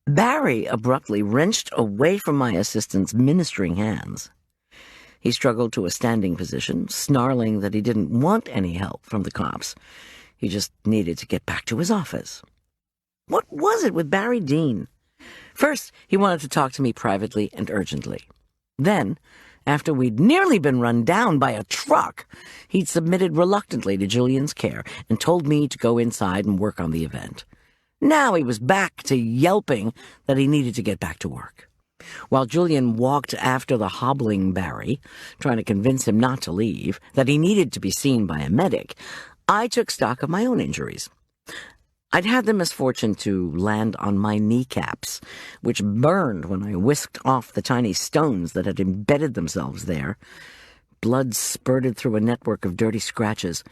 Barry abruptly wrenched away from my assistant's ministering hands. He struggled to a standing position, snarling that he didn't want any help from the cops. He just needed to get back to his office. What was it with Barry Dean? First, he wanted to talk to me privately and urgently. Then, after we'd nearly been run down by a truck, he'd submitted reluctantly to Julian's care and told me to go inside and work on the event. Now he was back to yelping that he needed to get back to work. While Julian walked after the hobbling Barry, trying to convince him not to leave, that he needed to be seen by a medic, I took stock of my own injuries. I'd had the misfortune to land on my kneecaps, which burned when I whisked off the tiny stones that had embedded themselves there. Blood spurted through a network of dirty scratches.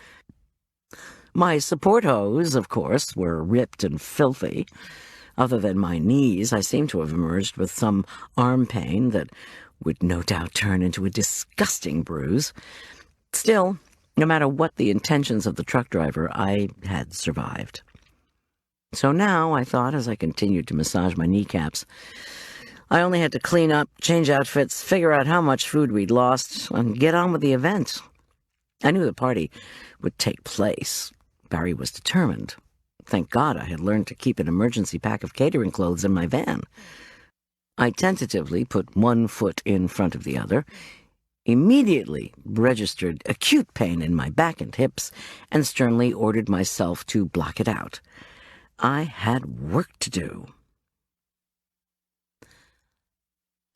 My support hose, of course, were ripped and filthy. Other than my knees, I seemed to have emerged with some arm pain that would no doubt turn into a disgusting bruise. Still, no matter what the intentions of the truck driver, I had survived. So now, I thought, as I continued to massage my kneecaps, I only had to clean up, change outfits, figure out how much food we'd lost, and get on with the event. I knew the party would take place. Barry was determined. Thank God I had learned to keep an emergency pack of catering clothes in my van. I tentatively put one foot in front of the other, immediately registered acute pain in my back and hips, and sternly ordered myself to block it out. I had work to do.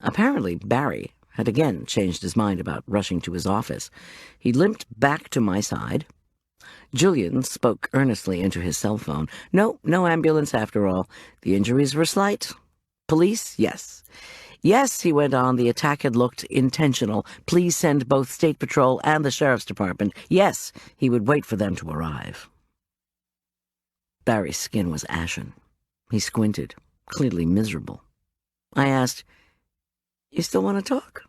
Apparently, Barry had again changed his mind about rushing to his office. He limped back to my side. Julian spoke earnestly into his cell phone. No ambulance after all. The injuries were slight. Police? Yes. Yes, he went on, the attack had looked intentional. Please send both State Patrol and the Sheriff's Department. Yes, he would wait for them to arrive. Barry's skin was ashen. He squinted, clearly miserable. I asked, "You still want to talk?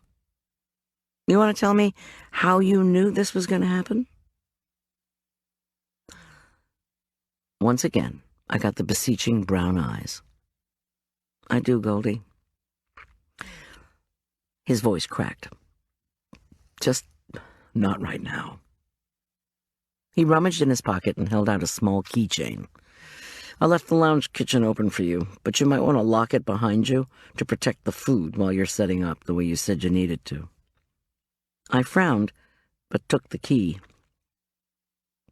You want to tell me how you knew this was going to happen?" Once again, I got the beseeching brown eyes. "I do, Goldy." His voice cracked. "Just not right now." He rummaged in his pocket and held out a small keychain. "I left the lounge kitchen open for you, but you might want to lock it behind you to protect the food while you're setting up the way you said you needed to." I frowned, but took the key.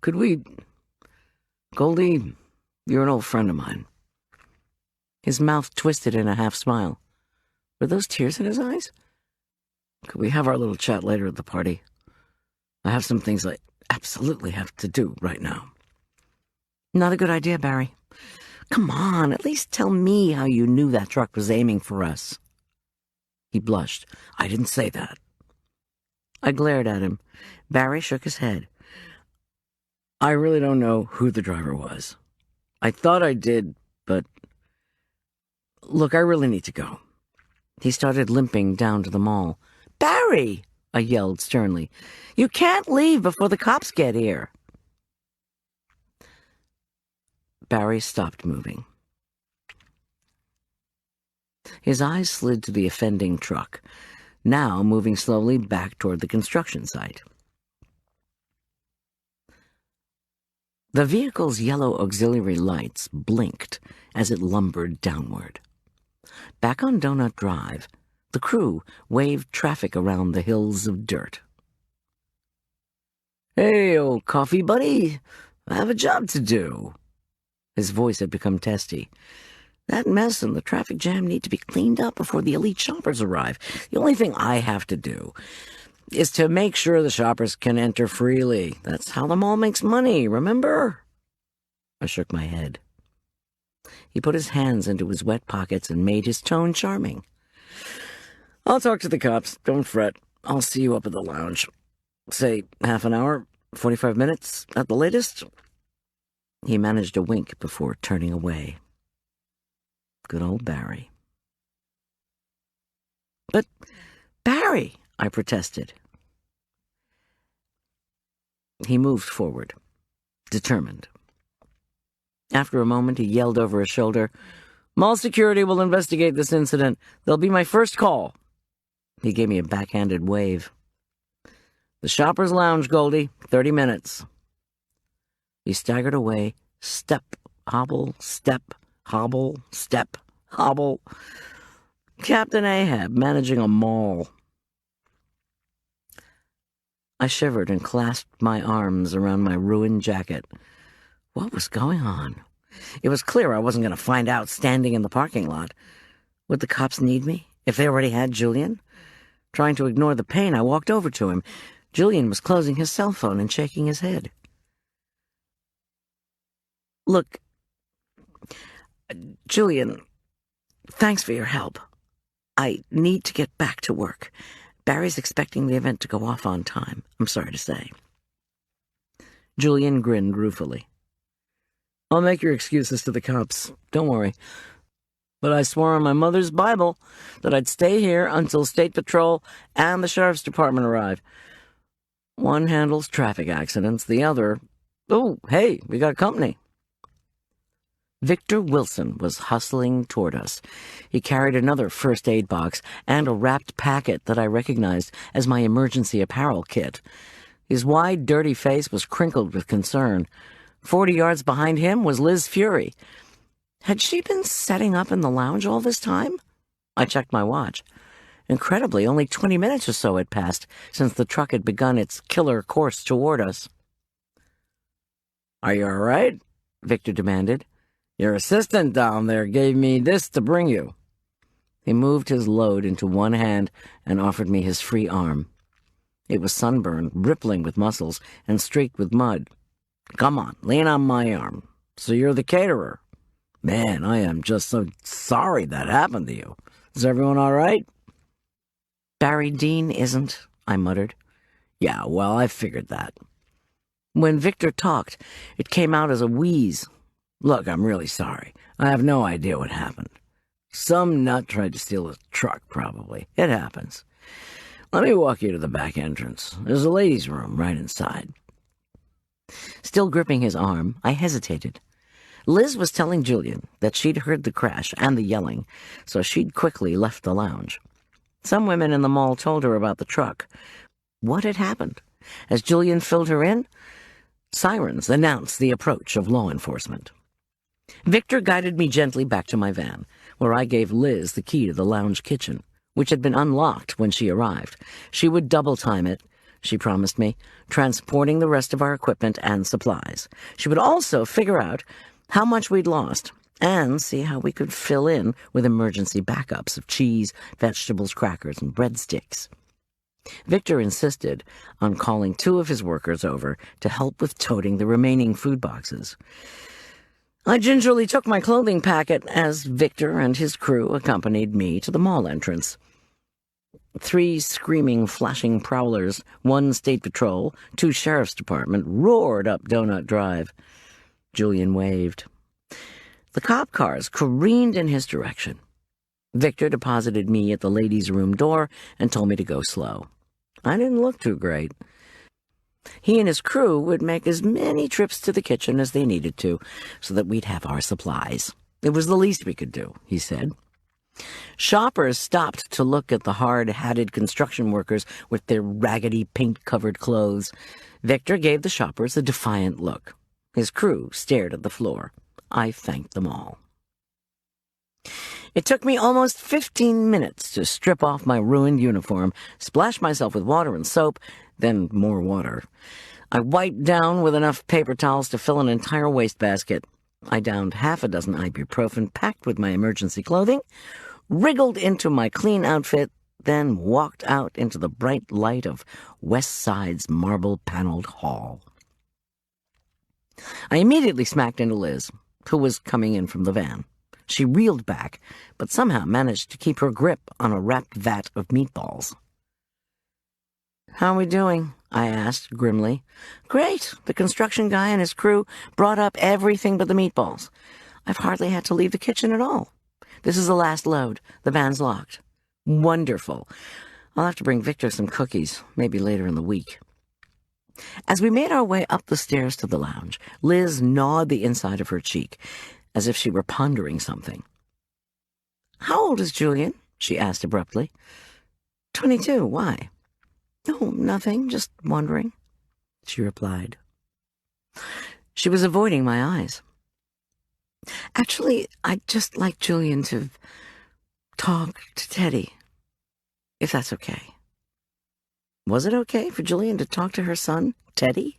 "Could we... Goldy, you're an old friend of mine." His mouth twisted in a half-smile. Were those tears in his eyes? "Could we have our little chat later at the party? I have some things I absolutely have to do right now." "Not a good idea, Barry. Come on, at least tell me how you knew that truck was aiming for us." He blushed. "I didn't say that." I glared at him. Barry shook his head. "I really don't know who the driver was. I thought I did, but... Look, I really need to go." He started limping down to the mall. "Barry!" I yelled sternly. "You can't leave before the cops get here." Barry stopped moving. His eyes slid to the offending truck, now moving slowly back toward the construction site. The vehicle's yellow auxiliary lights blinked as it lumbered downward. Back on Donut Drive, the crew waved traffic around the hills of dirt. "Hey, old coffee buddy, I have a job to do." His voice had become testy. "That mess and the traffic jam need to be cleaned up before the elite shoppers arrive. The only thing I have to do is to make sure the shoppers can enter freely. That's how the mall makes money, remember?" I shook my head. He put his hands into his wet pockets and made his tone charming. "I'll talk to the cops. Don't fret. I'll see you up at the lounge. Say half an hour, 45 minutes at the latest." He managed a wink before turning away. Good old Barry. "But, Barry," I protested. He moved forward. determined. After a moment, he yelled over his shoulder, "Mall security will investigate this incident. They'll be my first call." He gave me a backhanded wave. "The Shoppers' Lounge, Goldy. 30 minutes. He staggered away, step, hobble, step, hobble, step, hobble. Captain Ahab managing a mall. I shivered and clasped my arms around my ruined jacket. What was going on? It was clear I wasn't going to find out standing in the parking lot. Would the cops need me, if they already had Julian? Trying to ignore the pain, I walked over to him. Julian was closing his cell phone and shaking his head. "Look, Julian, thanks for your help. I need to get back to work. Barry's expecting the event to go off on time, I'm sorry to say." Julian grinned ruefully. "I'll make your excuses to the cops. Don't worry. But I swore on my mother's Bible that I'd stay here until State Patrol and the Sheriff's Department arrive. One handles traffic accidents, the other... Oh, hey, we got company." Victor Wilson was hustling toward us. He carried another first aid box and a wrapped packet that I recognized as my emergency apparel kit. His wide, dirty face was crinkled with concern. 40 yards behind him was Liz Fury. Had she been setting up in the lounge all this time? I checked my watch. Incredibly, only 20 minutes or so had passed since the truck had begun its killer course toward us. "Are you all right?" Victor demanded. "Your assistant down there gave me this to bring you." He moved his load into one hand and offered me his free arm. It was sunburned, rippling with muscles, and streaked with mud. "Come on, lean on my arm. So you're the caterer. Man, I am just so sorry that happened to you. Is everyone all right?" "Barry Dean isn't," I muttered. "Yeah, well, I figured that." When Victor talked, it came out as a wheeze. "Look, I'm really sorry. I have no idea what happened. Some nut tried to steal a truck, probably. It happens. Let me walk you to the back entrance. There's a ladies' room right inside." Still gripping his arm, I hesitated. Liz was telling Julian that she'd heard the crash and the yelling, so she'd quickly left the lounge. Some women in the mall told her about the truck. What had happened? As Julian filled her in, sirens announced the approach of law enforcement. Victor guided me gently back to my van, where I gave Liz the key to the lounge kitchen, which had been unlocked when she arrived. She would double-time it, she promised me, transporting the rest of our equipment and supplies. She would also figure out how much we'd lost and see how we could fill in with emergency backups of cheese, vegetables, crackers, and breadsticks. Victor insisted on calling 2 of his workers over to help with toting the remaining food boxes. I gingerly took my clothing packet as Victor and his crew accompanied me to the mall entrance. 3 screaming, flashing prowlers, 1 state patrol, 2 sheriff's department roared up Donut Drive. Julian waved. The cop cars careened in his direction. Victor deposited me at the ladies' room door and told me to go slow. I didn't look too great. He and his crew would make as many trips to the kitchen as they needed to, so that we'd have our supplies. It was the least we could do, he said. Shoppers stopped to look at the hard-hatted construction workers with their raggedy, paint-covered clothes. Victor gave the shoppers a defiant look. His crew stared at the floor. I thanked them all. It took me almost 15 minutes to strip off my ruined uniform, splash myself with water and soap, then more water. I wiped down with enough paper towels to fill an entire wastebasket. I downed half a dozen ibuprofen packed with my emergency clothing, wriggled into my clean outfit, then walked out into the bright light of Westside's marble-paneled hall. I immediately smacked into Liz, who was coming in from the van. She reeled back, but somehow managed to keep her grip on a wrapped vat of meatballs. "How are we doing?" I asked grimly. "Great. The construction guy and his crew brought up everything but the meatballs. I've hardly had to leave the kitchen at all. This is the last load. The van's locked." "Wonderful. I'll have to bring Victor some cookies, maybe later in the week." As we made our way up the stairs to the lounge, Liz gnawed the inside of her cheek, as if she were pondering something. "How old is Julian?" she asked abruptly. 22. Why?" "Oh, nothing, just wondering," she replied. She was avoiding my eyes. "Actually, I'd just like Julian to talk to Teddy, if that's okay." Was it okay for Julian to talk to her son, Teddy?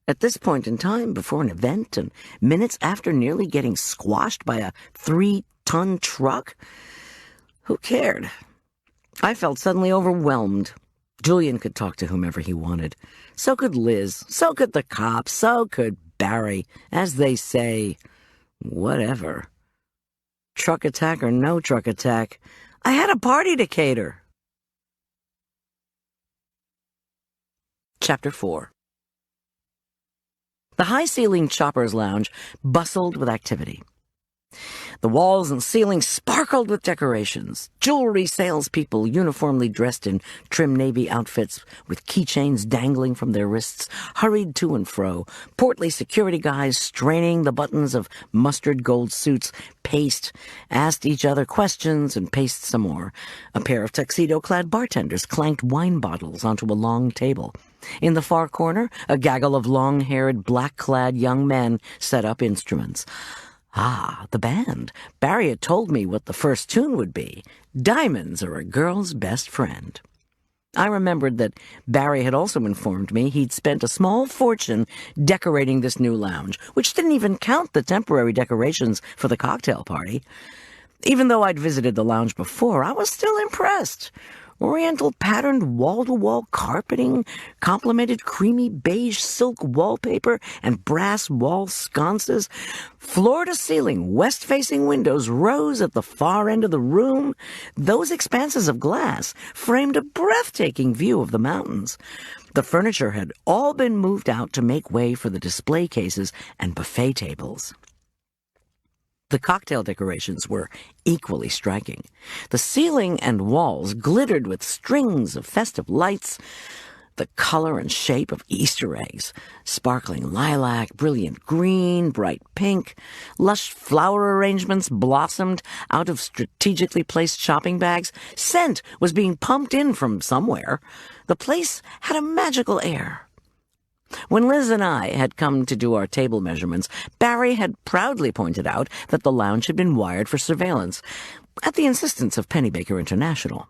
At this point in time, before an event, and minutes after nearly getting squashed by a 3-ton truck? Who cared? I felt suddenly overwhelmed. Julian could talk to whomever he wanted. So could Liz. So could the cops. So could Barry. As they say, whatever. Truck attack or no truck attack, I had a party to cater. Chapter 4. The high-ceilinged Chopper's Lounge bustled with activity. The walls and ceiling sparkled with decorations. Jewelry salespeople, uniformly dressed in trim navy outfits with keychains dangling from their wrists, hurried to and fro. Portly security guys, straining the buttons of mustard gold suits, paced, asked each other questions, and paced some more. A pair of tuxedo-clad bartenders clanked wine bottles onto a long table. In the far corner, a gaggle of long-haired, black-clad young men set up instruments. Ah, the band. Barry had told me what the first tune would be. Diamonds are a girl's best friend. I remembered that Barry had also informed me he'd spent a small fortune decorating this new lounge, which didn't even count the temporary decorations for the cocktail party. Even though I'd visited the lounge before, I was still impressed. Oriental patterned wall-to-wall carpeting, complemented creamy beige silk wallpaper and brass wall sconces. Floor-to-ceiling, west-facing windows rose at the far end of the room. Those expanses of glass framed a breathtaking view of the mountains. The furniture had all been moved out to make way for the display cases and buffet tables. The cocktail decorations were equally striking. The ceiling and walls glittered with strings of festive lights, the color and shape of Easter eggs, sparkling lilac, brilliant green, bright pink. Lush flower arrangements blossomed out of strategically placed shopping bags. Scent was being pumped in from somewhere. The place had a magical air. When Liz and I had come to do our table measurements, Barry had proudly pointed out that the lounge had been wired for surveillance, at the insistence of Pennybaker International.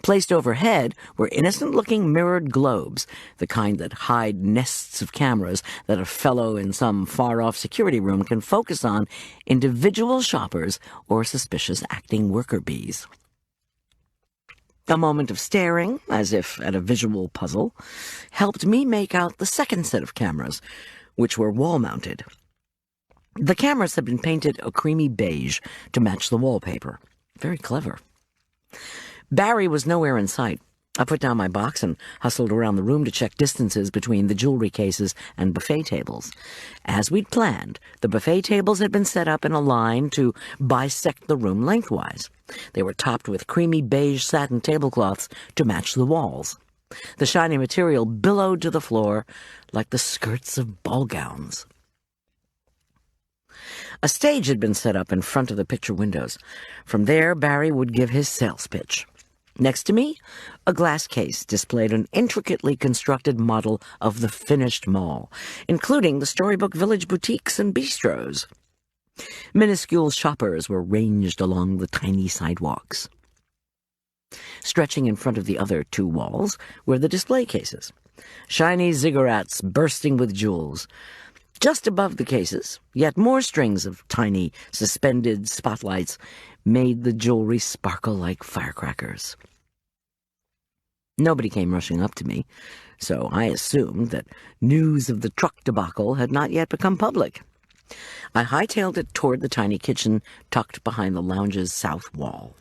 Placed overhead were innocent-looking mirrored globes, the kind that hide nests of cameras that a fellow in some far-off security room can focus on individual shoppers or suspicious-acting worker bees. A moment of staring, as if at a visual puzzle, helped me make out the second set of cameras, which were wall-mounted. The cameras had been painted a creamy beige to match the wallpaper. Very clever. Barry was nowhere in sight. I put down my box and hustled around the room to check distances between the jewelry cases and buffet tables. As we'd planned, the buffet tables had been set up in a line to bisect the room lengthwise. They were topped with creamy beige satin tablecloths to match the walls. The shiny material billowed to the floor like the skirts of ball gowns. A stage had been set up in front of the picture windows. From there, Barry would give his sales pitch. Next to me, a glass case displayed an intricately constructed model of the finished mall, including the Storybook Village boutiques and bistros. Minuscule shoppers were ranged along the tiny sidewalks. Stretching in front of the other two walls were the display cases, shiny ziggurats bursting with jewels. Just above the cases, yet more strings of tiny, suspended spotlights made the jewelry sparkle like firecrackers. Nobody came rushing up to me, so I assumed that news of the truck debacle had not yet become public. I hightailed it toward the tiny kitchen tucked behind the lounge's south wall.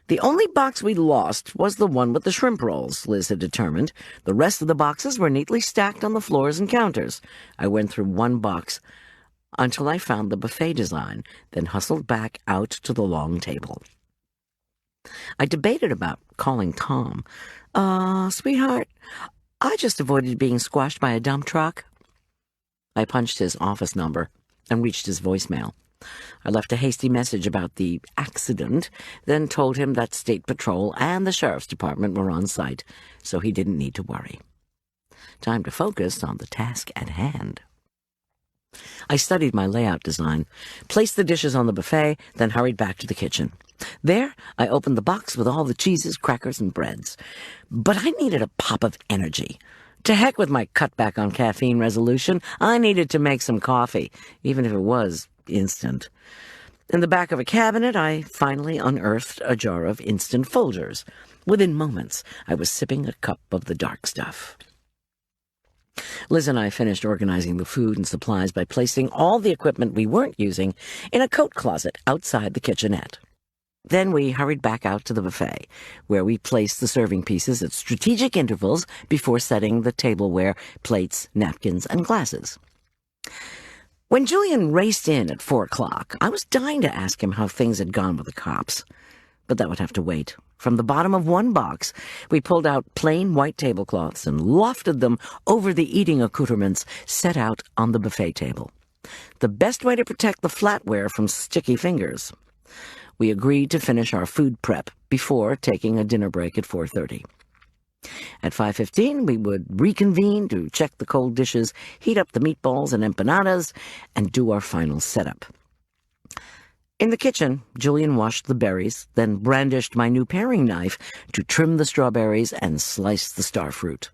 The only box we'd lost was the one with the shrimp rolls, Liz had determined. The rest of the boxes were neatly stacked on the floors and counters. I went through one box until I found the buffet design, then hustled back out to the long table. I debated about calling Tom. Sweetheart, I just avoided being squashed by a dump truck. I punched his office number and reached his voicemail. I left a hasty message about the accident, then told him that State Patrol and the Sheriff's Department were on site, so he didn't need to worry. Time to focus on the task at hand. I studied my layout design, placed the dishes on the buffet, then hurried back to the kitchen. There, I opened the box with all the cheeses, crackers, and breads. But I needed a pop of energy. To heck with my cutback on caffeine resolution. I needed to make some coffee, even if it was instant. In the back of a cabinet, I finally unearthed a jar of instant Folgers. Within moments, I was sipping a cup of the dark stuff. Liz and I finished organizing the food and supplies by placing all the equipment we weren't using in a coat closet outside the kitchenette. Then we hurried back out to the buffet, where we placed the serving pieces at strategic intervals before setting the tableware, plates, napkins, and glasses. When Julian raced in at 4 o'clock, I was dying to ask him how things had gone with the cops. But that would have to wait. From the bottom of one box, we pulled out plain white tablecloths and lofted them over the eating accoutrements set out on the buffet table. The best way to protect the flatware from sticky fingers. We agreed to finish our food prep before taking a dinner break at 4:30. At 5:15, we would reconvene to check the cold dishes, heat up the meatballs and empanadas, and do our final setup. In the kitchen, Julian washed the berries, then brandished my new paring knife to trim the strawberries and slice the starfruit.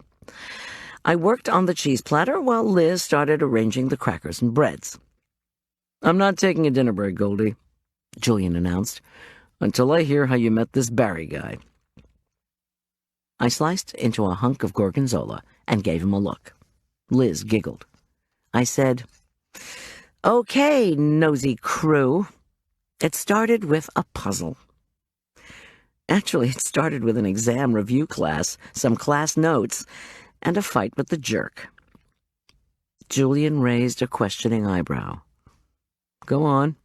I worked on the cheese platter while Liz started arranging the crackers and breads. "I'm not taking a dinner break, Goldy," Julian announced, "until I hear how you met this Barry guy." I sliced into a hunk of gorgonzola and gave him a look. Liz giggled. I said, "Okay, nosy crew. It started with a puzzle. Actually, it started with an exam review class, some class notes, and a fight with the jerk." Julian raised a questioning eyebrow. "Go on."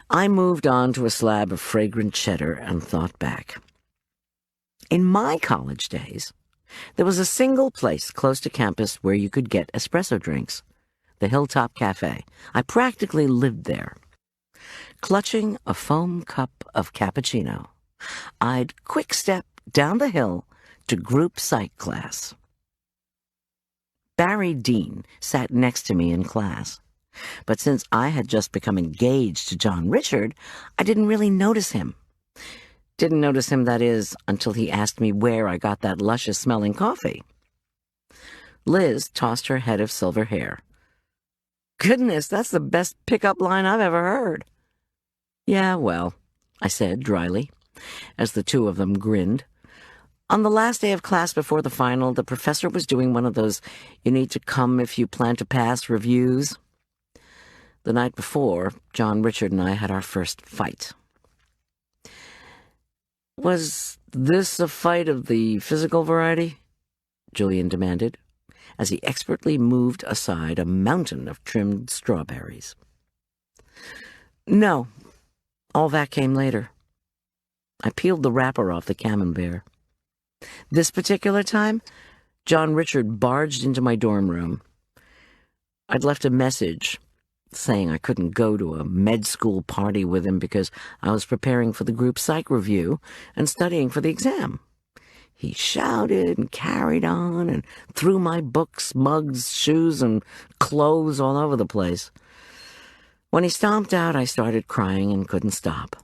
I moved on to a slab of fragrant cheddar and thought back. In my college days, there was a single place close to campus where you could get espresso drinks, the Hilltop Cafe. I practically lived there. Clutching a foam cup of cappuccino, I'd quick step down the hill to group psych class. Barry Dean sat next to me in class, but since I had just become engaged to John Richard, I didn't really notice him. Didn't notice him, that is, until he asked me where I got that luscious-smelling coffee. Liz tossed her head of silver hair. "Goodness, that's the best pickup line I've ever heard." "Yeah, well," I said dryly, as the two of them grinned. On the last day of class before the final, the professor was doing one of those you-need-to-come-if-you-plan-to-pass reviews. The night before, John Richard and I had our first fight. "Was this a fight of the physical variety?" Julian demanded, as he expertly moved aside a mountain of trimmed strawberries. "No. All that came later." I peeled the wrapper off the camembert. This particular time, John Richard barged into my dorm room. I'd left a message saying I couldn't go to a med school party with him because I was preparing for the group psych review and studying for the exam. He shouted and carried on and threw my books, mugs, shoes, and clothes all over the place. When he stomped out, I started crying and couldn't stop.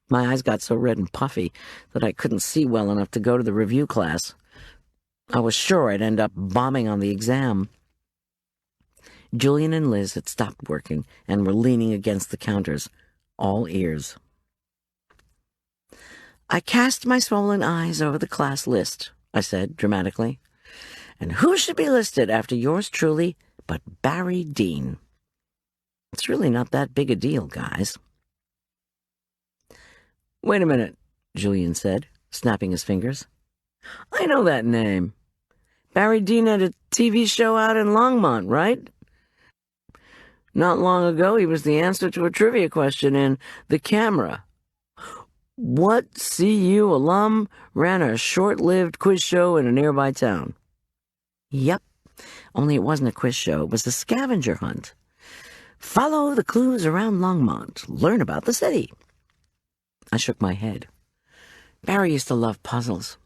My eyes got so red and puffy that I couldn't see well enough to go to the review class. I was sure I'd end up bombing on the exam. Julian and Liz had stopped working and were leaning against the counters, all ears. "I cast my swollen eyes over the class list," I said dramatically. "And who should be listed after yours truly but Barry Dean? It's really not that big a deal, guys." "Wait a minute," Julian said, snapping his fingers. "I know that name. Barry Dean had a TV show out in Longmont, right? Not long ago, he was the answer to a trivia question in The Camera." What CU alum ran a short-lived quiz show in a nearby town? Yep, only it wasn't a quiz show, it was a scavenger hunt. Follow the clues around Longmont. Learn about the city. I shook my head. Barry used to love puzzles.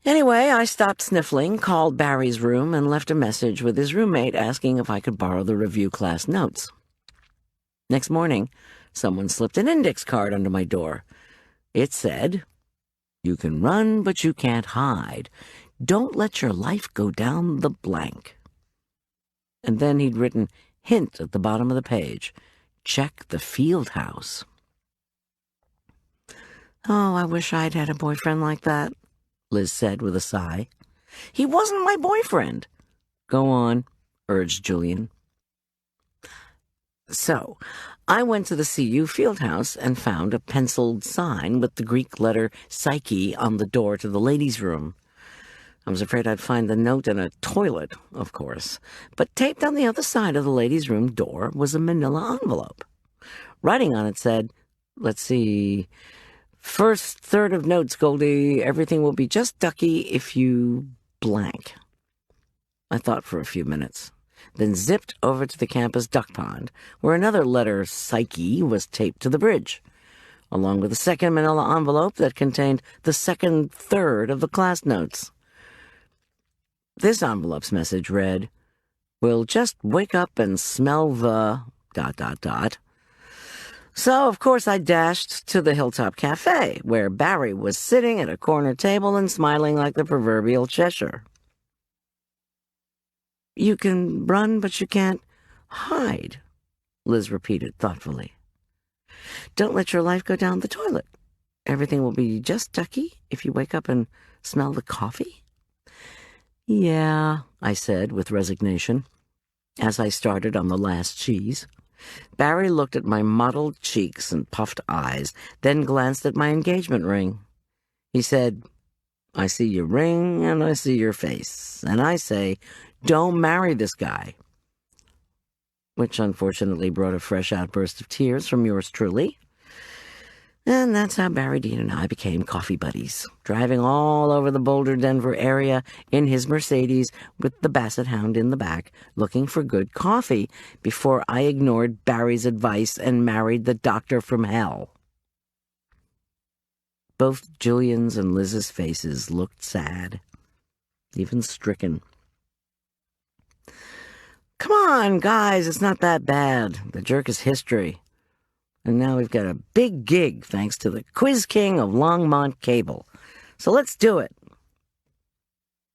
Anyway, I stopped sniffling, called Barry's room, and left a message with his roommate asking if I could borrow the review class notes. Next morning, someone slipped an index card under my door. It said, "You can run, but you can't hide. Don't let your life go down the blank." And then he'd written, hint at the bottom of the page, check the field house. Oh, I wish I'd had a boyfriend like that, Liz said with a sigh. He wasn't my boyfriend. Go on, urged Julian. So, I went to the CU field house and found a penciled sign with the Greek letter Psyche on the door to the ladies' room. I was afraid I'd find the note in a toilet, of course, but taped on the other side of the ladies' room door was a manila envelope. Writing on it said, let's see, first third of notes, Goldy, everything will be just ducky if you blank. I thought for a few minutes, then zipped over to the campus duck pond, where another letter, Psyche, was taped to the bridge, along with a second manila envelope that contained the second third of the class notes. This envelope's message read, "We'll just wake up and smell the... ... So, of course, I dashed to the Hilltop Cafe, where Barry was sitting at a corner table and smiling like the proverbial Cheshire. You can run, but you can't hide, Liz repeated thoughtfully. Don't let your life go down the toilet. Everything will be just ducky if you wake up and smell the coffee. Yeah, I said with resignation, as I started on the last cheese. Barry looked at my mottled cheeks and puffed eyes, then glanced at my engagement ring. He said, I see your ring and I see your face, and I say, don't marry this guy. Which unfortunately brought a fresh outburst of tears from yours truly. And that's how Barry Dean and I became coffee buddies, driving all over the Boulder, Denver area in his Mercedes with the Basset Hound in the back, looking for good coffee before I ignored Barry's advice and married the doctor from hell. Both Julian's and Liz's faces looked sad, even stricken. Come on, guys, it's not that bad. The jerk is history. And now we've got a big gig thanks to the Quiz King of Longmont Cable. So let's do it.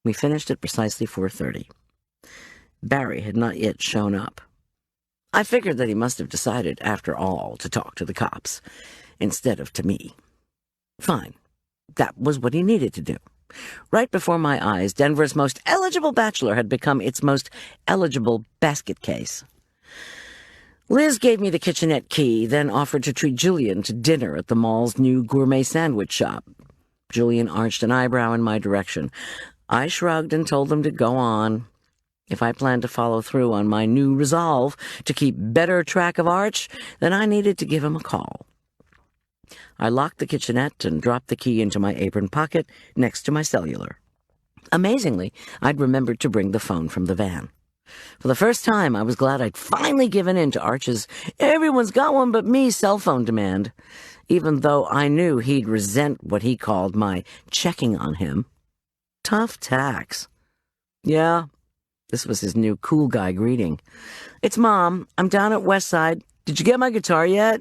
We finished at precisely 4:30. Barry had not yet shown up. I figured that he must have decided, after all, to talk to the cops, instead of to me. Fine. That was what he needed to do. Right before my eyes, Denver's most eligible bachelor had become its most eligible basket case. Liz gave me the kitchenette key, then offered to treat Julian to dinner at the mall's new gourmet sandwich shop. Julian arched an eyebrow in my direction. I shrugged and told them to go on. If I planned to follow through on my new resolve to keep better track of Arch, then I needed to give him a call. I locked the kitchenette and dropped the key into my apron pocket next to my cellular. Amazingly, I'd remembered to bring the phone from the van. For the first time, I was glad I'd finally given in to Arch's "everyone's got one but me" cell phone demand, even though I knew he'd resent what he called my checking on him. Tough tacks. Yeah, this was his new cool guy greeting. It's Mom. I'm down at Westside. Did you get my guitar yet?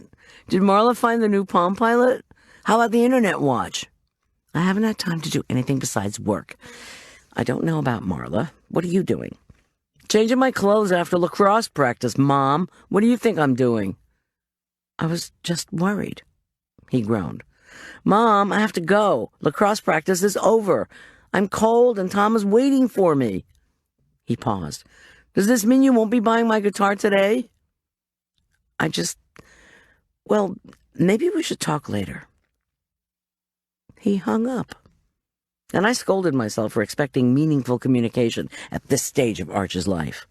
Did Marla find the new Palm Pilot? How about the Internet Watch? I haven't had time to do anything besides work. I don't know about Marla. What are you doing? Changing my clothes after lacrosse practice, Mom. What do you think I'm doing? I was just worried. He groaned. Mom, I have to go. Lacrosse practice is over. I'm cold and Tom is waiting for me. He paused. Does this mean you won't be buying my guitar today? Well, maybe we should talk later. He hung up. And I scolded myself for expecting meaningful communication at this stage of Arch's life.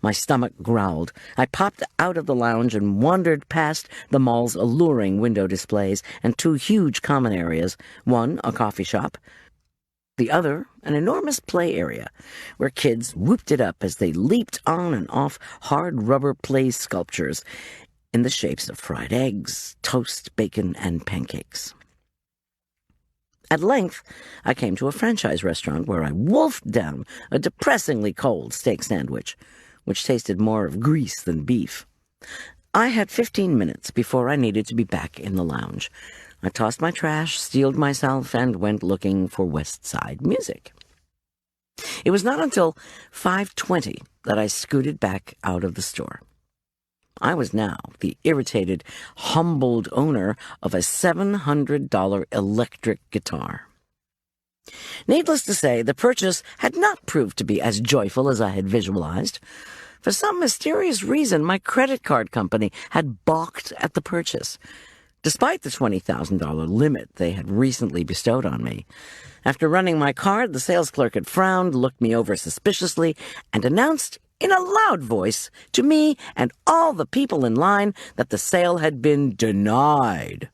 My stomach growled. I popped out of the lounge and wandered past the mall's alluring window displays and two huge common areas, one a coffee shop, the other an enormous play area, where kids whooped it up as they leaped on and off hard rubber play sculptures in the shapes of fried eggs, toast, bacon, and pancakes. At length, I came to a franchise restaurant where I wolfed down a depressingly cold steak sandwich, which tasted more of grease than beef. I had 15 minutes before I needed to be back in the lounge. I tossed my trash, steeled myself, and went looking for Westside music. It was not until 5:20 that I scooted back out of the store. I was now the irritated, humbled owner of a $700 electric guitar. Needless to say, the purchase had not proved to be as joyful as I had visualized. For some mysterious reason, my credit card company had balked at the purchase, despite the $20,000 limit they had recently bestowed on me. After running my card, the sales clerk had frowned, looked me over suspiciously, and announced in a loud voice to me and all the people in line that the sale had been denied.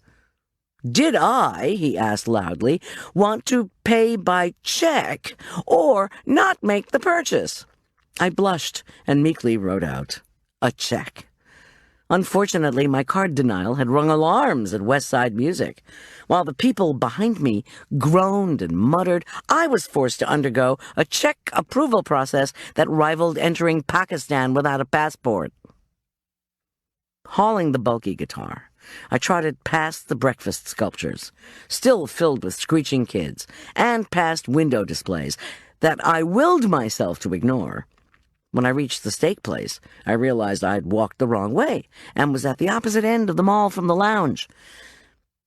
Did I, he asked loudly, want to pay by check or not make the purchase? I blushed and meekly wrote out a check. Unfortunately, my card denial had rung alarms at Westside Music. While the people behind me groaned and muttered, I was forced to undergo a check approval process that rivaled entering Pakistan without a passport. Hauling the bulky guitar, I trotted past the breakfast sculptures, still filled with screeching kids, and past window displays that I willed myself to ignore. When I reached the steak place, I realized I had walked the wrong way and was at the opposite end of the mall from the lounge.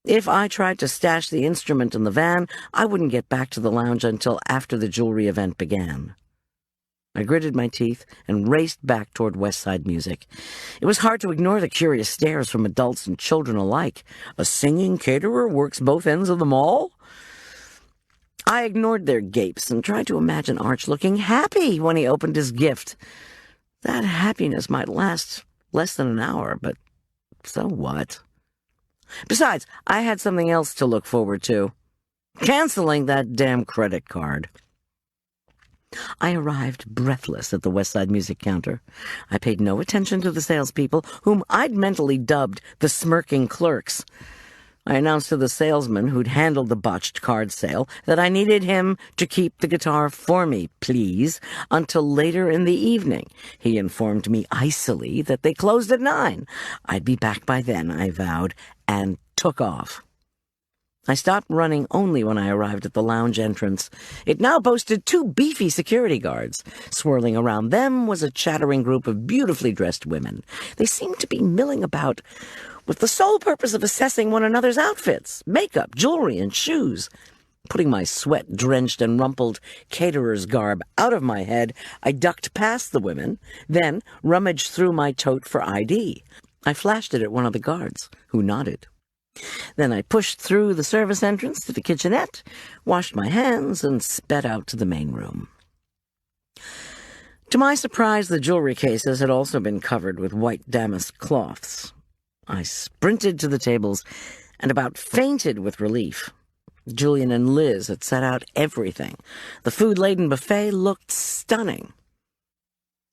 If I tried to stash the instrument in the van, I wouldn't get back to the lounge until after the jewelry event began. I gritted my teeth and raced back toward Westside Music. It was hard to ignore the curious stares from adults and children alike. A singing caterer works both ends of the mall? I ignored their gapes and tried to imagine Arch looking happy when he opened his gift. That happiness might last less than an hour, but so what? Besides, I had something else to look forward to. Canceling that damn credit card. I arrived breathless at the Westside Music counter. I paid no attention to the salespeople, whom I'd mentally dubbed the smirking clerks. I announced to the salesman who'd handled the botched card sale that I needed him to keep the guitar for me, please, until later in the evening. He informed me icily that they closed at 9. I'd be back by then, I vowed, and took off. I stopped running only when I arrived at the lounge entrance. It now boasted 2 beefy security guards. Swirling around them was a chattering group of beautifully dressed women. They seemed to be milling about with the sole purpose of assessing one another's outfits, makeup, jewelry, and shoes. Putting my sweat-drenched and rumpled caterer's garb out of my head, I ducked past the women, then rummaged through my tote for ID. I flashed it at one of the guards, who nodded. Then I pushed through the service entrance to the kitchenette, washed my hands, and sped out to the main room. To my surprise, the jewelry cases had also been covered with white damask cloths. I sprinted to the tables and about fainted with relief. Julian and Liz had set out everything. The food-laden buffet looked stunning.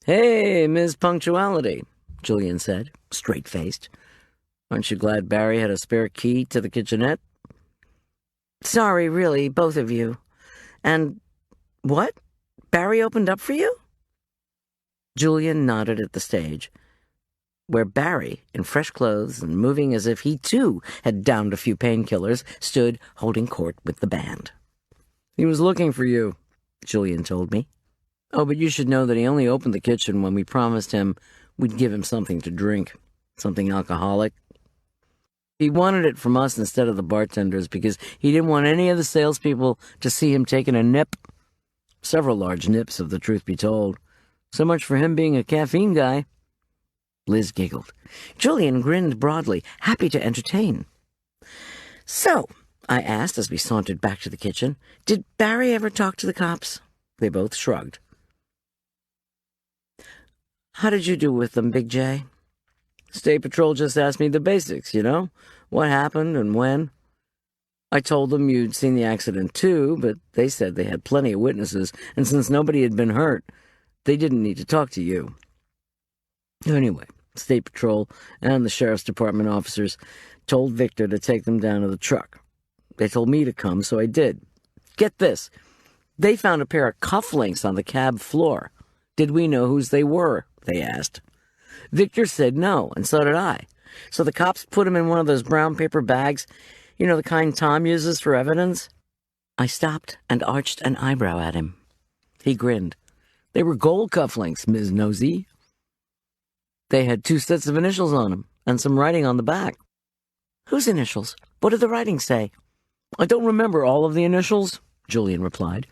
"Hey, Ms. Punctuality," Julian said, straight-faced. "Aren't you glad Barry had a spare key to the kitchenette?" "Sorry, really, both of you. And what? Barry opened up for you?" Julian nodded at the stage, where Barry, in fresh clothes and moving as if he too had downed a few painkillers, stood holding court with the band. "He was looking for you," Julian told me. "Oh, but you should know that he only opened the kitchen when we promised him we'd give him something to drink, something alcoholic. He wanted it from us instead of the bartenders because he didn't want any of the salespeople to see him taking a nip. Several large nips, if the truth be told. So much for him being a caffeine guy." Liz giggled. Julian grinned broadly, happy to entertain. "So," I asked as we sauntered back to the kitchen, "did Barry ever talk to the cops?" They both shrugged. How did you do with them, Big J? State Patrol just asked me the basics, what happened and when. I told them you'd seen the accident too, but they said they had plenty of witnesses, and since nobody had been hurt, they didn't need to talk to you. Anyway, State Patrol and the Sheriff's Department officers told Victor to take them down to the truck. They told me to come, so I did. Get this. They found a pair of cufflinks on the cab floor. Did we know whose they were? They asked. Victor said no, and so did I. So the cops put him in one of those brown paper bags, the kind Tom uses for evidence. I stopped and arched an eyebrow at him. He grinned. They were gold cufflinks, Ms. Nosy. They had 2 sets of initials on them, and some writing on the back. Whose initials? What did the writing say? I don't remember all of the initials, Julian replied.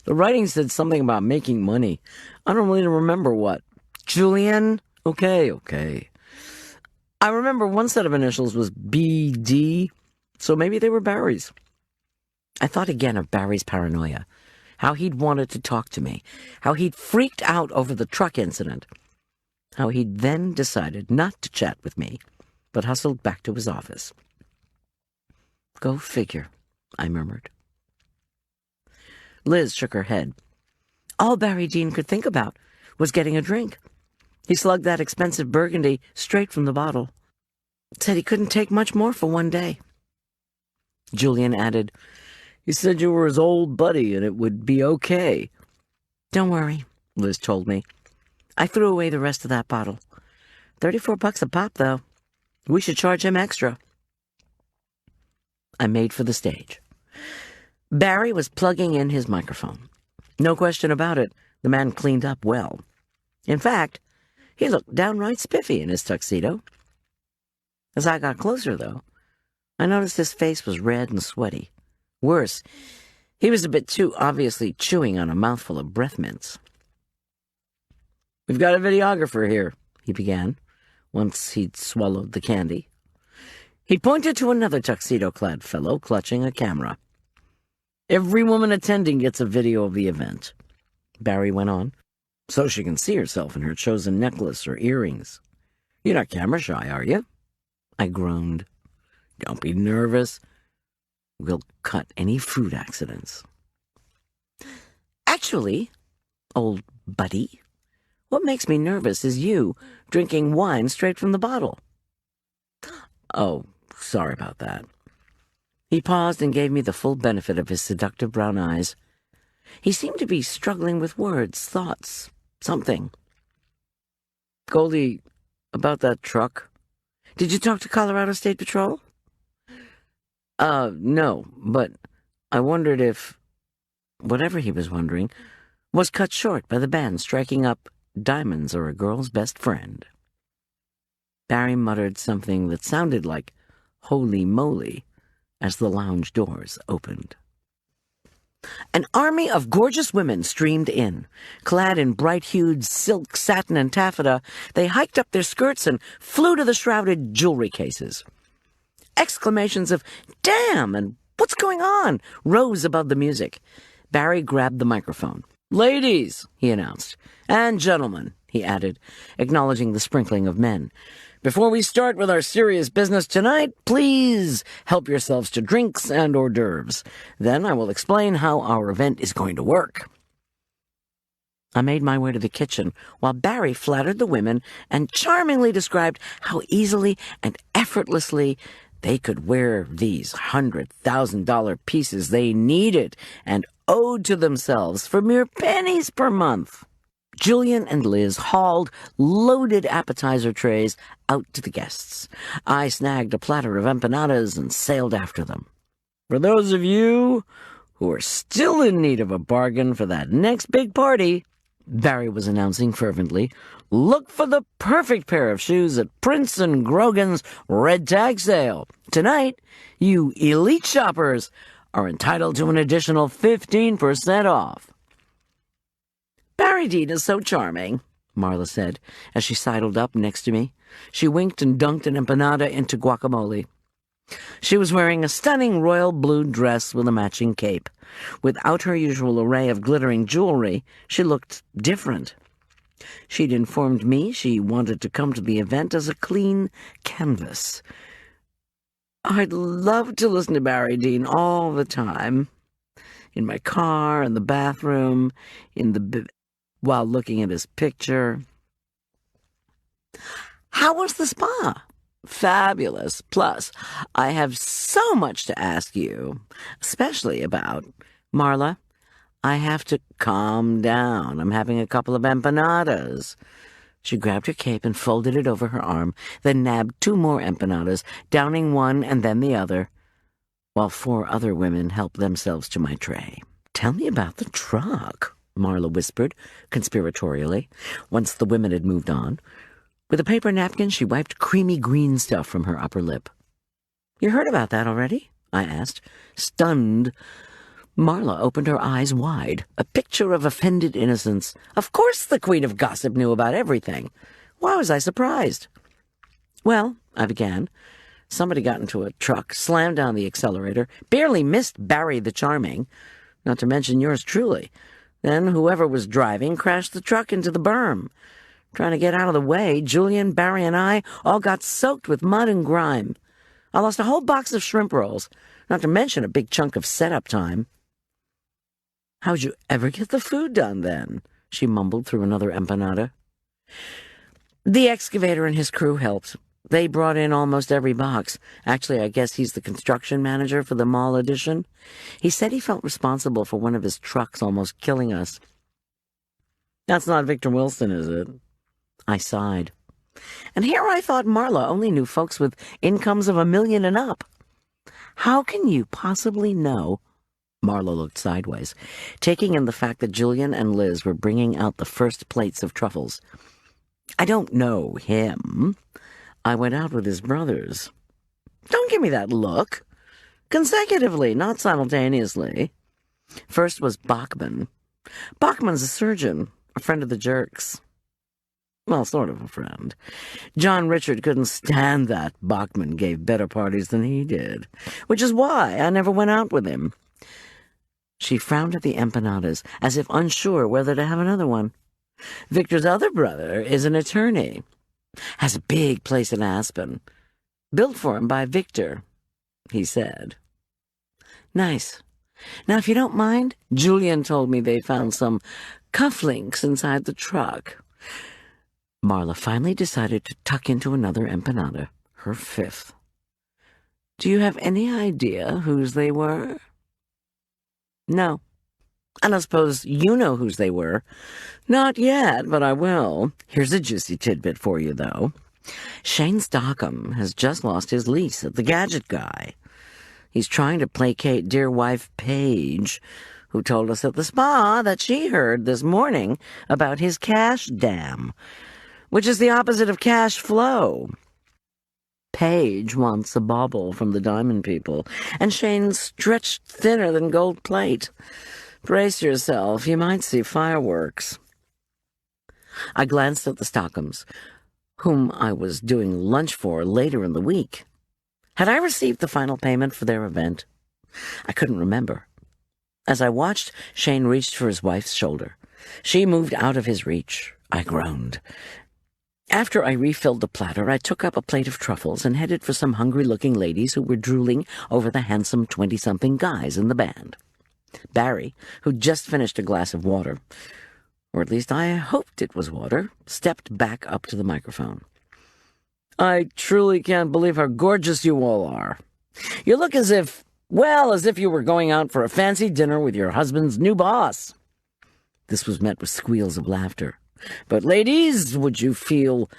The writing said something about making money. I don't really remember what. Julian? Okay. I remember one set of initials was BD, so maybe they were Barry's. I thought again of Barry's paranoia, how he'd wanted to talk to me, how he'd freaked out over the truck incident, how he'd then decided not to chat with me, but hustled back to his office. Go figure, I murmured. Liz shook her head. All Barry Dean could think about was getting a drink. He slugged that expensive Burgundy straight from the bottle. Said he couldn't take much more for one day. Julian added, He said you were his old buddy and it would be okay. Don't worry, Liz told me. I threw away the rest of that bottle. $34 a pop, though. We should charge him extra. I made for the stage. Barry was plugging in his microphone. No question about it, the man cleaned up well. In fact, he looked downright spiffy in his tuxedo. As I got closer, though, I noticed his face was red and sweaty. Worse, he was a bit too obviously chewing on a mouthful of breath mints. We've got a videographer here, he began, once he'd swallowed the candy. He pointed to another tuxedo-clad fellow clutching a camera. Every woman attending gets a video of the event, Barry went on, so she can see herself in her chosen necklace or earrings. You're not camera shy, are you? I groaned. Don't be nervous. We'll cut any food accidents. Actually, old buddy, what makes me nervous is you drinking wine straight from the bottle. Oh, sorry about that. He paused and gave me the full benefit of his seductive brown eyes. He seemed to be struggling with words, thoughts, something. Goldy, about that truck. Did you talk to Colorado State Patrol? No, but I wondered if, whatever he was wondering, was cut short by the band striking up Diamonds Are a Girl's Best Friend. Barry muttered something that sounded like holy moly as the lounge doors opened. An army of gorgeous women streamed in. Clad in bright-hued silk, satin, and taffeta, they hiked up their skirts and flew to the shrouded jewelry cases. Exclamations of, "Damn!" and "What's going on?" rose above the music. Barry grabbed the microphone. "Ladies," he announced, "and gentlemen," he added, acknowledging the sprinkling of men. "Before we start with our serious business tonight, please help yourselves to drinks and hors d'oeuvres. Then I will explain how our event is going to work." I made my way to the kitchen while Barry flattered the women and charmingly described how easily and effortlessly they could wear these $100,000 pieces they needed and owed to themselves for mere pennies per month. Julian and Liz hauled loaded appetizer trays out to the guests. I snagged a platter of empanadas and sailed after them. For those of you who are still in need of a bargain for that next big party, Barry was announcing fervently, look for the perfect pair of shoes at Prince and Grogan's Red Tag Sale. Tonight, you elite shoppers are entitled to an additional 15% off. Barry Dean is so charming, Marla said, as she sidled up next to me. She winked and dunked an empanada into guacamole. She was wearing a stunning royal blue dress with a matching cape. Without her usual array of glittering jewelry, she looked different. She'd informed me she wanted to come to the event as a clean canvas. I'd love to listen to Barry Dean all the time. In my car, in the bathroom, while looking at his picture. How was the spa? Fabulous. Plus, I have so much to ask you, especially about Marla. I have to calm down. I'm having a couple of empanadas. She grabbed her cape and folded it over her arm, then nabbed 2 more empanadas, downing one and then the other, while 4 other women helped themselves to my tray. "Tell me about the truck," Marla whispered, conspiratorially, once the women had moved on. With a paper napkin, she wiped creamy green stuff from her upper lip. "You heard about that already?" I asked, stunned. Marla opened her eyes wide, a picture of offended innocence. Of course the queen of gossip knew about everything. Why was I surprised? "Well," I began, "somebody got into a truck, slammed down the accelerator, barely missed Barry the Charming, not to mention yours truly. Then whoever was driving crashed the truck into the berm. Trying to get out of the way, Julian, Barry, and I all got soaked with mud and grime. I lost a whole box of shrimp rolls, not to mention a big chunk of setup time." "How'd you ever get the food done, then?" she mumbled through another empanada. "The excavator and his crew helped. They brought in almost every box. Actually, I guess he's the construction manager for the mall addition. He said he felt responsible for one of his trucks almost killing us." "That's not Victor Wilson, is it?" I sighed. And here I thought Marla only knew folks with incomes of $1 million and up. "How can you possibly know?" Marla looked sideways, taking in the fact that Julian and Liz were bringing out the first plates of truffles. "I don't know him. I went out with his brothers." "Don't give me that look. Consecutively, not simultaneously. First was Bachman. Bachman's a surgeon, a friend of the Jerks. Well, sort of a friend. John Richard couldn't stand that Bachman gave better parties than he did, which is why I never went out with him." She frowned at the empanadas, as if unsure whether to have another one. "Victor's other brother is an attorney. Has a big place in Aspen. Built for him by Victor, he said." "Nice. Now, if you don't mind, Julian told me they found some cufflinks inside the truck." Marla finally decided to tuck into another empanada, her 5th. "Do you have any idea whose they were?" "No. And I suppose you know whose they were." "Not yet, but I will. Here's a juicy tidbit for you, though. Shane Stockham has just lost his lease at the Gadget Guy. He's trying to placate dear wife Paige, who told us at the spa that she heard this morning about his cash dam, which is the opposite of cash flow. Paige wants a bauble from the diamond people, and Shane's stretched thinner than gold plate. Brace yourself, you might see fireworks." I glanced at the Stockhams, whom I was doing lunch for later in the week. Had I received the final payment for their event? I couldn't remember. As I watched, Shane reached for his wife's shoulder. She moved out of his reach. I groaned. After I refilled the platter, I took up a plate of truffles and headed for some hungry-looking ladies who were drooling over the handsome 20-something guys in the band. Barry, who'd just finished a glass of water, or at least I hoped it was water, stepped back up to the microphone. "I truly can't believe how gorgeous you all are. You look as if you were going out for a fancy dinner with your husband's new boss." This was met with squeals of laughter. "But ladies, would you feel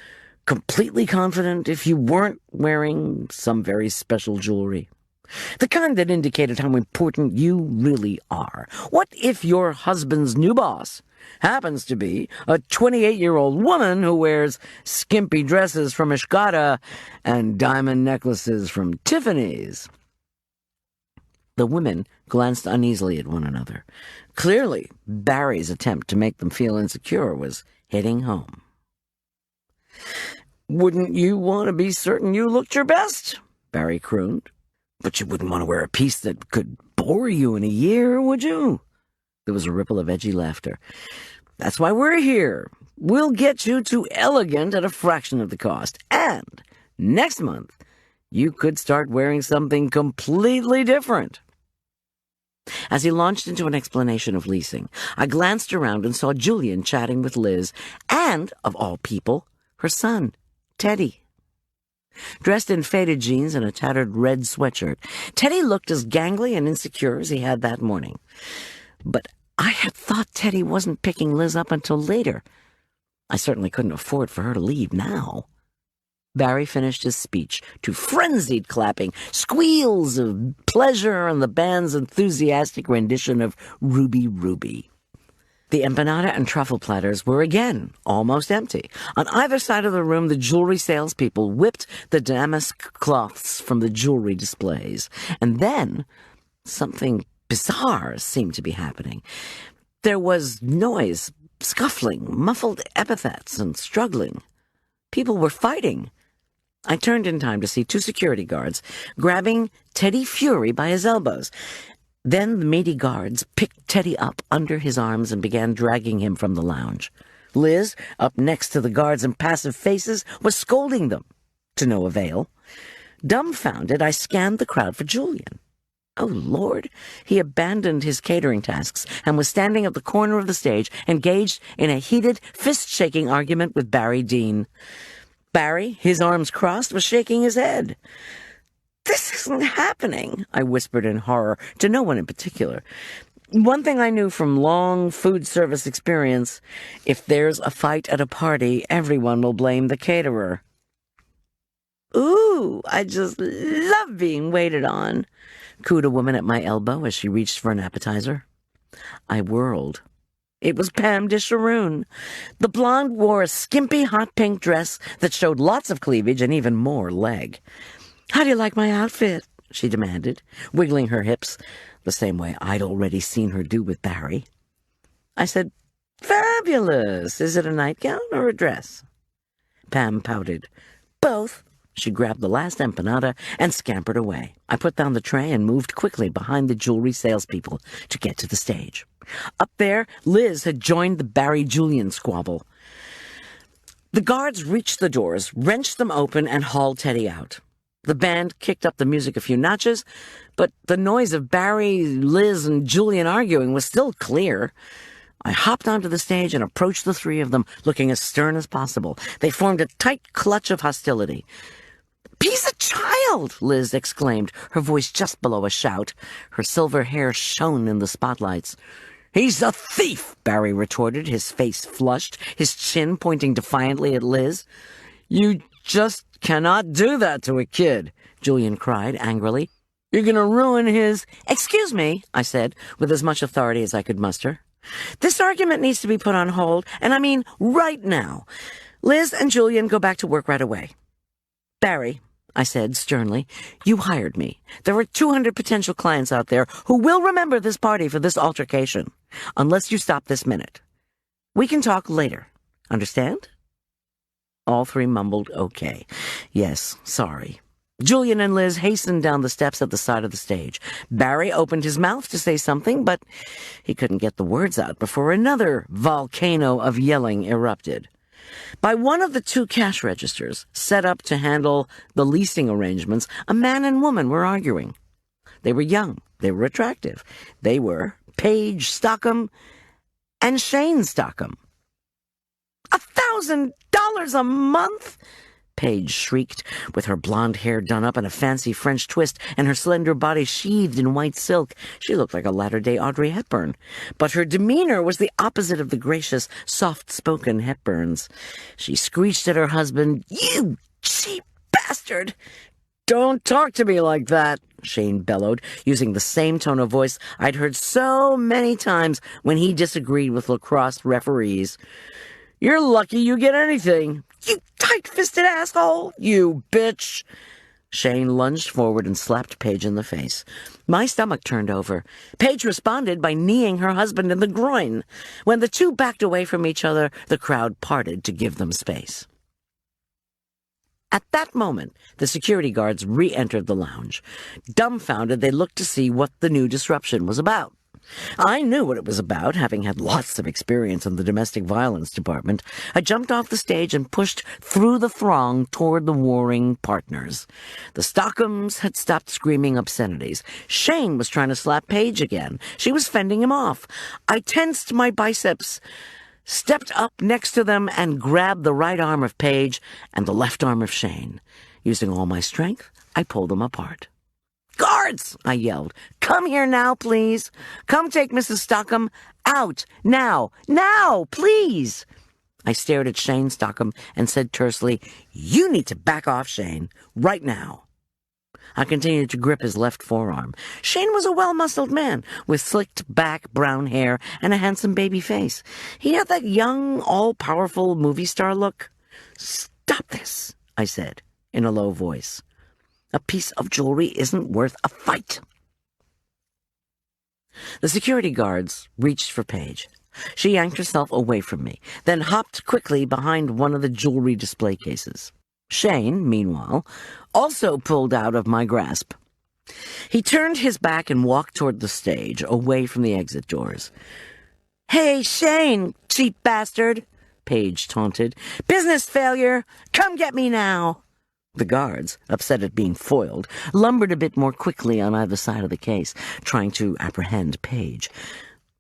completely confident if you weren't wearing some very special jewelry? The kind that indicated how important you really are. What if your husband's new boss happens to be a 28-year-old woman who wears skimpy dresses from Ishkata and diamond necklaces from Tiffany's?" The women glanced uneasily at one another. Clearly, Barry's attempt to make them feel insecure was hitting home. "Wouldn't you want to be certain you looked your best?" Barry crooned. "But you wouldn't want to wear a piece that could bore you in a year, would you?" There was a ripple of edgy laughter. "That's why we're here. we'll get you to elegant at a fraction of the cost. And next month, you could start wearing something completely different. As he launched into an explanation of leasing, I glanced around and saw Julian chatting with Liz and, of all people, her son, Teddy. Dressed in faded jeans and a tattered red sweatshirt, Teddy looked as gangly and insecure as he had that morning. But I had thought Teddy wasn't picking Liz up until later. I certainly couldn't afford for her to leave now. Barry finished his speech to frenzied clapping, squeals of pleasure, and the band's enthusiastic rendition of Ruby Ruby. The empanada and truffle platters were again almost empty. On either side of the room, the jewelry salespeople whipped the damask cloths from the jewelry displays. And then something bizarre seemed to be happening. There was noise, scuffling, muffled epithets, and struggling. People were fighting. I turned in time to see two security guards grabbing Teddy Fury by his elbows. Then the meaty guards picked Teddy up under his arms and began dragging him from the lounge. Liz, up next to the guards' impassive faces, was scolding them, to no avail. Dumbfounded, I scanned the crowd for Julian. Oh, Lord, he abandoned his catering tasks and was standing at the corner of the stage, engaged in a heated, fist-shaking argument with Barry Dean. Barry, his arms crossed, was shaking his head. "This isn't happening," I whispered in horror, to no one in particular. One thing I knew from long food service experience: if there's a fight at a party, everyone will blame the caterer. "Ooh, I just love being waited on," cooed a woman at my elbow as she reached for an appetizer. I whirled. It was Pam Disharoon. The blonde wore a skimpy hot pink dress that showed lots of cleavage and even more leg. "How do you like my outfit?" she demanded, wiggling her hips, the same way I'd already seen her do with Barry. I said, "Fabulous! Is it a nightgown or a dress?" Pam pouted. "Both." She grabbed the last empanada and scampered away. I put down the tray and moved quickly behind the jewelry salespeople to get to the stage. Up there, Liz had joined the Barry-Julian squabble. The guards reached the doors, wrenched them open, and hauled Teddy out. The band kicked up the music a few notches, but the noise of Barry, Liz, and Julian arguing was still clear. I hopped onto the stage and approached the three of them, looking as stern as possible. They formed a tight clutch of hostility. "He's a child!" Liz exclaimed, her voice just below a shout. Her silver hair shone in the spotlights. "He's a thief!" Barry retorted, his face flushed, his chin pointing defiantly at Liz. "You just cannot do that to a kid," Julian cried angrily. "You're going to ruin his—" "Excuse me," I said, with as much authority as I could muster. "This argument needs to be put on hold, and I mean right now. Liz and Julian go back to work right away." "Barry," I said sternly, "you hired me. There are 200 potential clients out there who will remember this party for this altercation, unless you stop this minute. We can talk later. Understand?" All three mumbled okay. Yes, sorry. Julian and Liz hastened down the steps at the side of the stage. Barry opened his mouth to say something, but he couldn't get the words out before another volcano of yelling erupted. By one of the two cash registers, set up to handle the leasing arrangements, a man and woman were arguing. They were young. They were attractive. They were Paige Stockham and Shane Stockham. $1,000 a month? Paige shrieked, with her blonde hair done up in a fancy French twist and her slender body sheathed in white silk. She looked like a latter-day Audrey Hepburn. But her demeanor was the opposite of the gracious, soft-spoken Hepburn's. She screeched at her husband, "You cheap bastard!" "Don't talk to me like that," Shane bellowed, using the same tone of voice I'd heard so many times when he disagreed with lacrosse referees. "You're lucky you get anything. You tight-fisted asshole! You bitch!" Shane lunged forward and slapped Paige in the face. My stomach turned over. Paige responded by kneeing her husband in the groin. When the two backed away from each other, the crowd parted to give them space. At that moment, the security guards re-entered the lounge. Dumbfounded, they looked to see what the new disruption was about. I knew what it was about, having had lots of experience in the domestic violence department. I jumped off the stage and pushed through the throng toward the warring partners. The Stockhams had stopped screaming obscenities. Shane was trying to slap Paige again. She was fending him off. I tensed my biceps, stepped up next to them, and grabbed the right arm of Paige and the left arm of Shane. Using all my strength, I pulled them apart. "Guards!" I yelled. "Come here now, please. Come take Mrs. Stockham out. Now, please." I stared at Shane Stockham and said tersely, "You need to back off, Shane, right now." I continued to grip his left forearm. Shane was a well-muscled man, with slicked back brown hair and a handsome baby face. He had that young, all-powerful movie star look. "Stop this," I said, in a low voice. "A piece of jewelry isn't worth a fight." The security guards reached for Paige. She yanked herself away from me, then hopped quickly behind one of the jewelry display cases. Shane, meanwhile, also pulled out of my grasp. He turned his back and walked toward the stage, away from the exit doors. "Hey, Shane, cheap bastard," Paige taunted. "Business failure! Come get me now!" The guards, upset at being foiled, lumbered a bit more quickly on either side of the case, trying to apprehend Paige.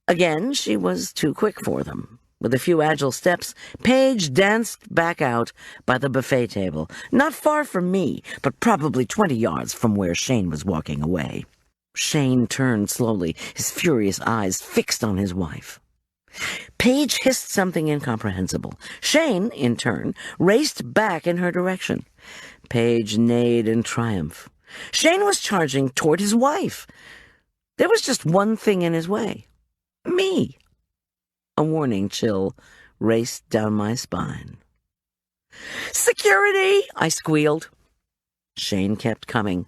Again, she was too quick for them. With a few agile steps, Paige danced back out by the buffet table, not far from me, but probably 20 yards from where Shane was walking away. Shane turned slowly, his furious eyes fixed on his wife. Paige hissed something incomprehensible. Shane, in turn, raced back in her direction. Paige neighed in triumph. Shane was charging toward his wife. There was just one thing in his way. Me. A warning chill raced down my spine. "Security!" I squealed. Shane kept coming.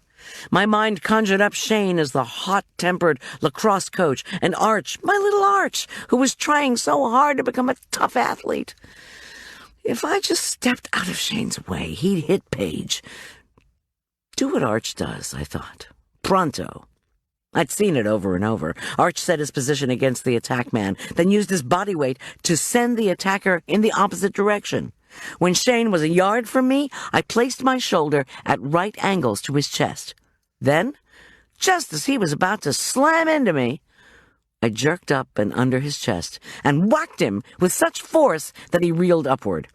My mind conjured up Shane as the hot-tempered lacrosse coach, and Arch, my little Arch, who was trying so hard to become a tough athlete. If I just stepped out of Shane's way, he'd hit Paige. Do what Arch does, I thought. Pronto. I'd seen it over and over. Arch set his position against the attack man, then used his body weight to send the attacker in the opposite direction. When Shane was a yard from me, I placed my shoulder at right angles to his chest. Then, just as he was about to slam into me, I jerked up and under his chest and whacked him with such force that he reeled upward.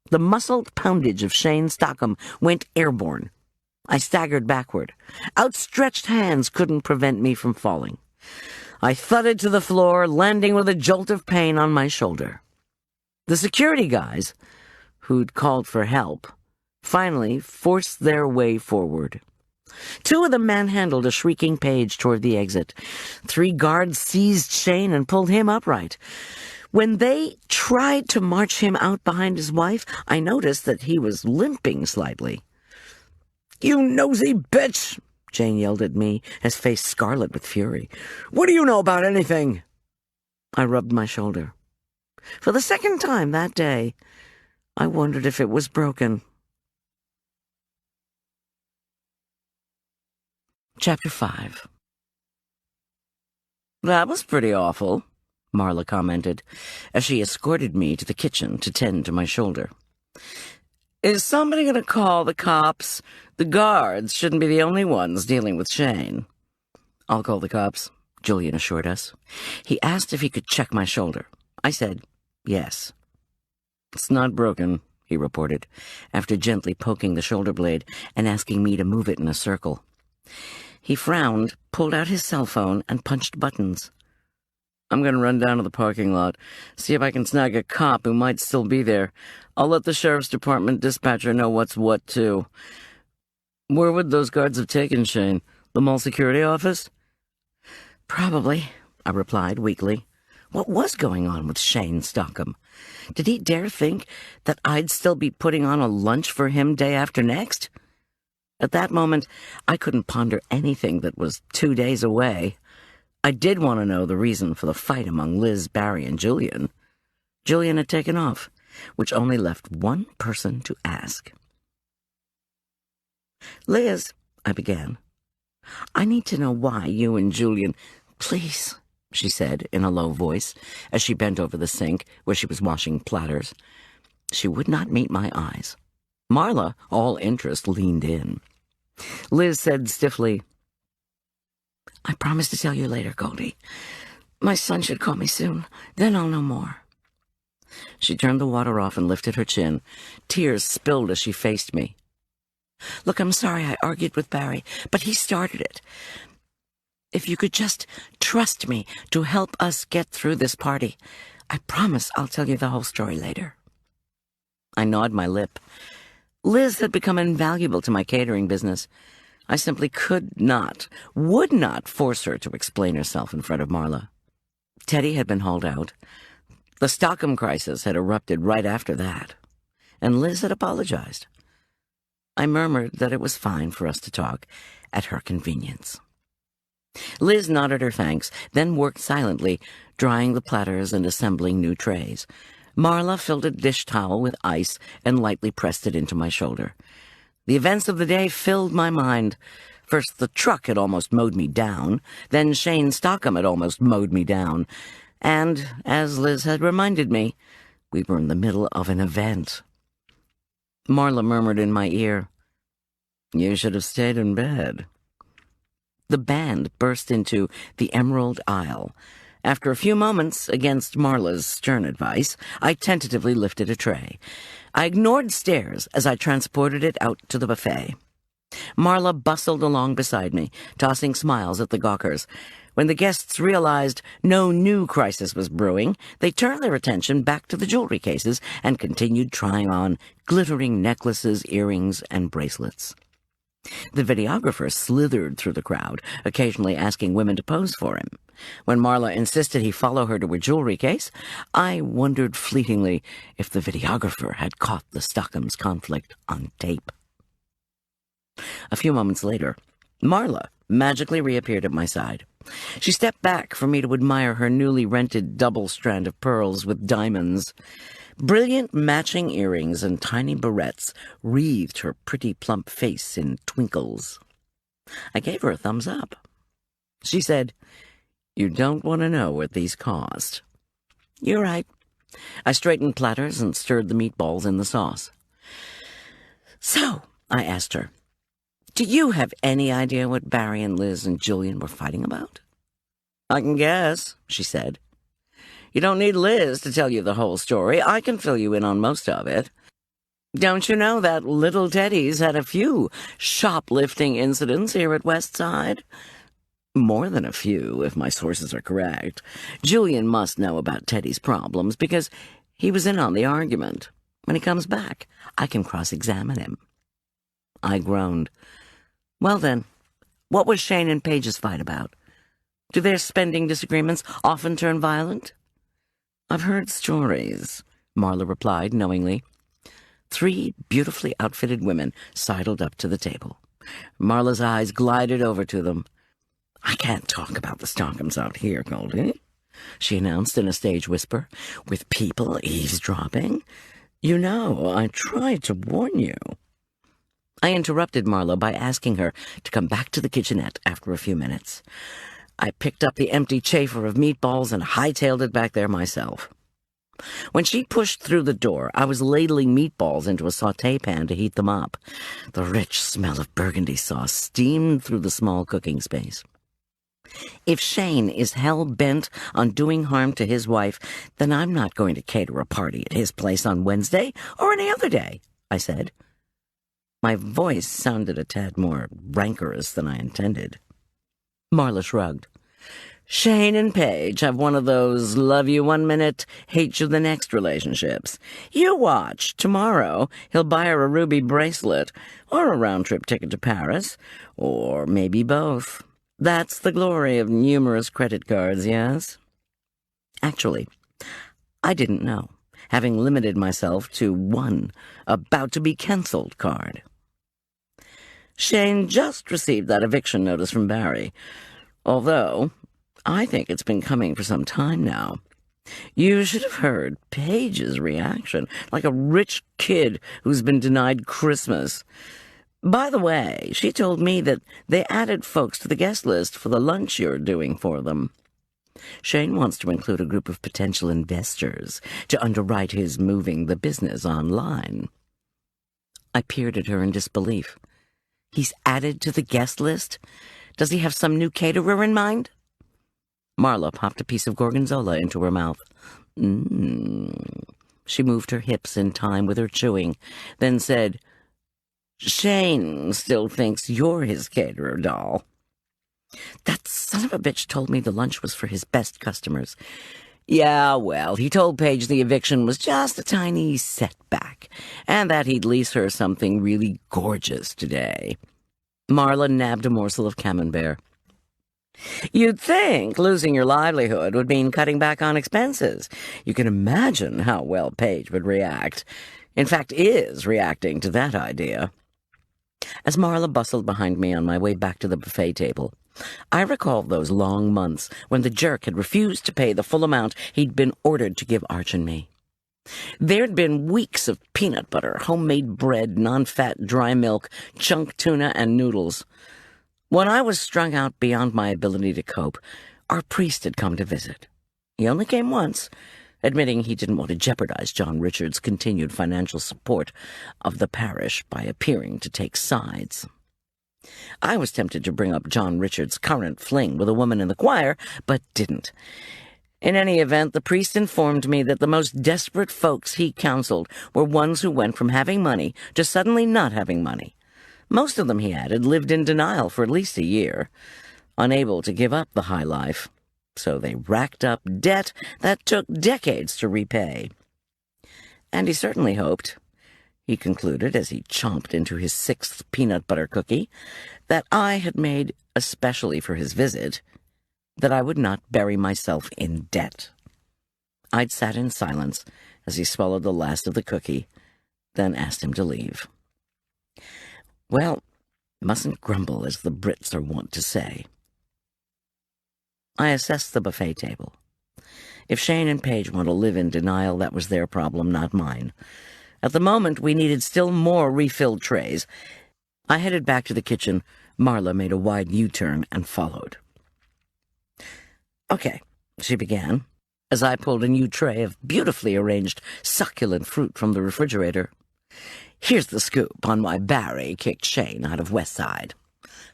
The muscled poundage of Shane Stockham went airborne. I staggered backward. Outstretched hands couldn't prevent me from falling. I thudded to the floor, landing with a jolt of pain on my shoulder. The security guys, who'd called for help, finally forced their way forward. Two of them manhandled a shrieking Paige toward the exit. 3 guards seized Shane and pulled him upright. When they tried to march him out behind his wife, I noticed that he was limping slightly. "You nosy bitch!" Jane yelled at me, his face scarlet with fury. "What do you know about anything?" I rubbed my shoulder. For the second time that day, I wondered if it was broken. Chapter 5. "That was pretty awful," Marla commented, as she escorted me to the kitchen to tend to my shoulder. "Is somebody going to call the cops? The guards shouldn't be the only ones dealing with Shane." "I'll call the cops," Julian assured us. He asked if he could check my shoulder. I said, yes. "It's not broken," he reported, after gently poking the shoulder blade and asking me to move it in a circle. He frowned, pulled out his cell phone, and punched buttons. "I'm going to run down to the parking lot, see if I can snag a cop who might still be there. I'll let the sheriff's department dispatcher know what's what, too." "Where would those guards have taken Shane? The mall security office?" "Probably," I replied weakly. What was going on with Shane Stockham? Did he dare think that I'd still be putting on a lunch for him day after next? At that moment, I couldn't ponder anything that was 2 days away. I did want to know the reason for the fight among Liz, Barry, and Julian. Julian had taken off, which only left one person to ask. "Liz," I began, "I need to know why you and Julian—" "Please," she said in a low voice as she bent over the sink where she was washing platters. She would not meet my eyes. Marla, all interest, leaned in. Liz said stiffly, "I promise to tell you later, Goldy. My son should call me soon. Then I'll know more." She turned the water off and lifted her chin. Tears spilled as she faced me. "Look, I'm sorry I argued with Barry, but he started it. If you could just trust me to help us get through this party, I promise I'll tell you the whole story later." I gnawed my lip. Liz had become invaluable to my catering business. I simply would not force her to explain herself in front of Marla. Teddy had been hauled out. The Stockham crisis had erupted right after that, and Liz had apologized. I murmured that it was fine for us to talk at her convenience. Liz nodded her thanks, then worked silently, drying the platters and assembling new trays. Marla filled a dish towel with ice and lightly pressed it into my shoulder. The events of the day filled my mind. First, the truck had almost mowed me down. Then Shane Stockham had almost mowed me down. And, as Liz had reminded me, we were in the middle of an event. Marla murmured in my ear, "You should have stayed in bed." The band burst into the Emerald Isle. After a few moments, against Marla's stern advice, I tentatively lifted a tray. I ignored stares as I transported it out to the buffet. Marla bustled along beside me, tossing smiles at the gawkers. When the guests realized no new crisis was brewing, they turned their attention back to the jewelry cases and continued trying on glittering necklaces, earrings, and bracelets. The videographer slithered through the crowd, occasionally asking women to pose for him. When Marla insisted he follow her to her jewelry case, I wondered fleetingly if the videographer had caught the Stockham's conflict on tape. A few moments later, Marla magically reappeared at my side. She stepped back for me to admire her newly rented double strand of pearls with diamonds. Brilliant matching earrings and tiny barrettes wreathed her pretty plump face in twinkles. I gave her a thumbs up. She said, "You don't want to know what these cost." "You're right." I straightened platters and stirred the meatballs in the sauce. "So," I asked her, "do you have any idea what Barry and Liz and Julian were fighting about?" "I can guess," she said. "You don't need Liz to tell you the whole story. I can fill you in on most of it. Don't you know that little Teddy's had a few shoplifting incidents here at Westside? More than a few, if my sources are correct. Julian must know about Teddy's problems because he was in on the argument. When he comes back, I can cross-examine him." I groaned. "Well then, what was Shane and Paige's fight about? Do their spending disagreements often turn violent?" "I've heard stories," Marla replied knowingly. 3 beautifully outfitted women sidled up to the table. Marla's eyes glided over to them. "I can't talk about the Stockhams out here, Goldy," she announced in a stage whisper, "with people eavesdropping. You know, I tried to warn you." I interrupted Marla by asking her to come back to the kitchenette after a few minutes. I picked up the empty chafer of meatballs and hightailed it back there myself. When she pushed through the door, I was ladling meatballs into a sauté pan to heat them up. The rich smell of burgundy sauce steamed through the small cooking space. "If Shane is hell-bent on doing harm to his wife, then I'm not going to cater a party at his place on Wednesday or any other day," I said. My voice sounded a tad more rancorous than I intended. Marla shrugged. "Shane and Paige have one of those love you one minute, hate you the next relationships. You watch. Tomorrow he'll buy her a ruby bracelet, or a round-trip ticket to Paris, or maybe both. That's the glory of numerous credit cards, yes?" Actually, I didn't know, having limited myself to one about-to-be-cancelled card. "Shane just received that eviction notice from Barry, although I think it's been coming for some time now. You should have heard Paige's reaction, like a rich kid who's been denied Christmas. By the way, she told me that they added folks to the guest list for the lunch you're doing for them." Shane wants to include a group of potential investors to underwrite his moving the business online. I peered at her in disbelief. He's added to the guest list? Does he have some new caterer in mind? Marla popped a piece of gorgonzola into her mouth. She moved her hips in time with her chewing, then said, Shane still thinks you're his caterer, doll. That son of a bitch told me the lunch was for his best customers. Yeah, well, he told Paige the eviction was just a tiny setback, and that he'd lease her something really gorgeous today. Marla nabbed a morsel of camembert. You'd think losing your livelihood would mean cutting back on expenses. You can imagine how well Paige would react. In fact, is reacting to that idea. As Marla bustled behind me on my way back to the buffet table, I recalled those long months when the jerk had refused to pay the full amount he'd been ordered to give Arch and me. There'd been weeks of peanut butter, homemade bread, non-fat dry milk, chunk tuna, and noodles. When I was strung out beyond my ability to cope, our priest had come to visit. He only came once, admitting he didn't want to jeopardize John Richard's continued financial support of the parish by appearing to take sides. I was tempted to bring up John Richard's current fling with a woman in the choir, but didn't. In any event, the priest informed me that the most desperate folks he counseled were ones who went from having money to suddenly not having money. Most of them, he added, lived in denial for at least a year, unable to give up the high life. So they racked up debt that took decades to repay. And he certainly hoped, he concluded as he chomped into his 6th peanut butter cookie, that I had made especially for his visit, that I would not bury myself in debt. I'd sat in silence as he swallowed the last of the cookie, then asked him to leave. Well, mustn't grumble, as the Brits are wont to say. I assessed the buffet table. If Shane and Paige want to live in denial, that was their problem, not mine. At the moment, we needed still more refilled trays. I headed back to the kitchen. Marla made a wide U-turn and followed. Okay, she began, as I pulled a new tray of beautifully arranged succulent fruit from the refrigerator. Here's the scoop on why Barry kicked Shane out of Westside.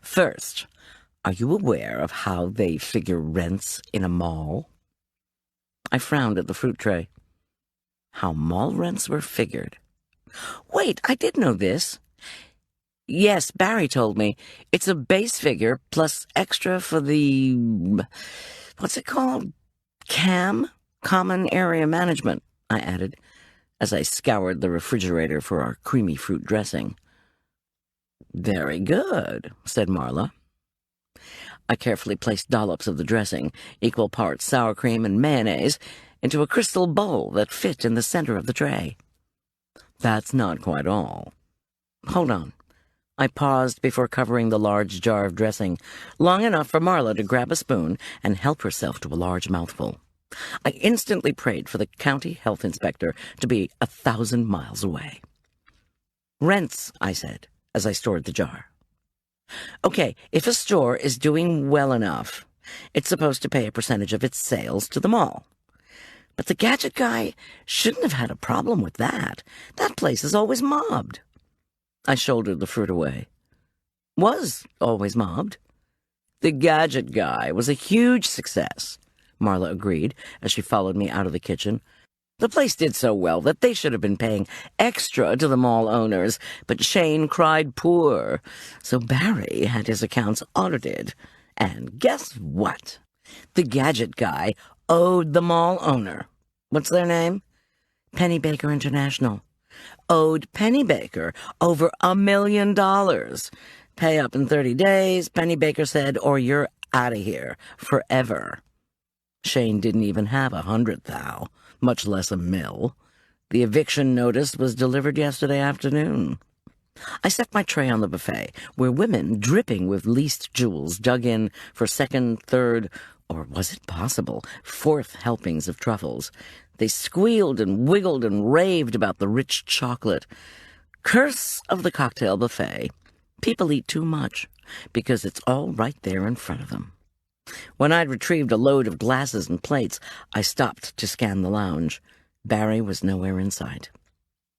First, are you aware of how they figure rents in a mall? I frowned at the fruit tray. How mall rents were figured. Wait, I did know this. Yes, Barry told me. It's a base figure plus extra for the... what's it called? CAM? Common Area Management, I added, as I scoured the refrigerator for our creamy fruit dressing. Very good, said Marla. I carefully placed dollops of the dressing, equal parts sour cream and mayonnaise, into a crystal bowl that fit in the center of the tray. That's not quite all. Hold on. I paused before covering the large jar of dressing, long enough for Marla to grab a spoon and help herself to a large mouthful. I instantly prayed for the county health inspector to be 1,000 miles away. Rents, I said, as I stored the jar. Okay, if a store is doing well enough, it's supposed to pay a percentage of its sales to the mall. But the gadget guy shouldn't have had a problem with that. That place is always mobbed. I shouldered the fruit away. Was always mobbed. The gadget guy was a huge success, Marla agreed as she followed me out of the kitchen. The place did so well that they should have been paying extra to the mall owners, but Shane cried poor, so Barry had his accounts audited. And guess what? The gadget guy owed the mall owner. What's their name? Pennybaker International. Owed Pennybaker over $1 million. Pay up in 30 days, Pennybaker said, or you're out of here forever. Shane didn't even have 100,000, much less $1 million. The eviction notice was delivered yesterday afternoon. I set my tray on the buffet, where women dripping with leased jewels dug in for second, third, or was it possible, fourth helpings of truffles. They squealed and wiggled and raved about the rich chocolate. Curse of the cocktail buffet. People eat too much, because it's all right there in front of them. When I'd retrieved a load of glasses and plates, I stopped to scan the lounge. Barry was nowhere in sight.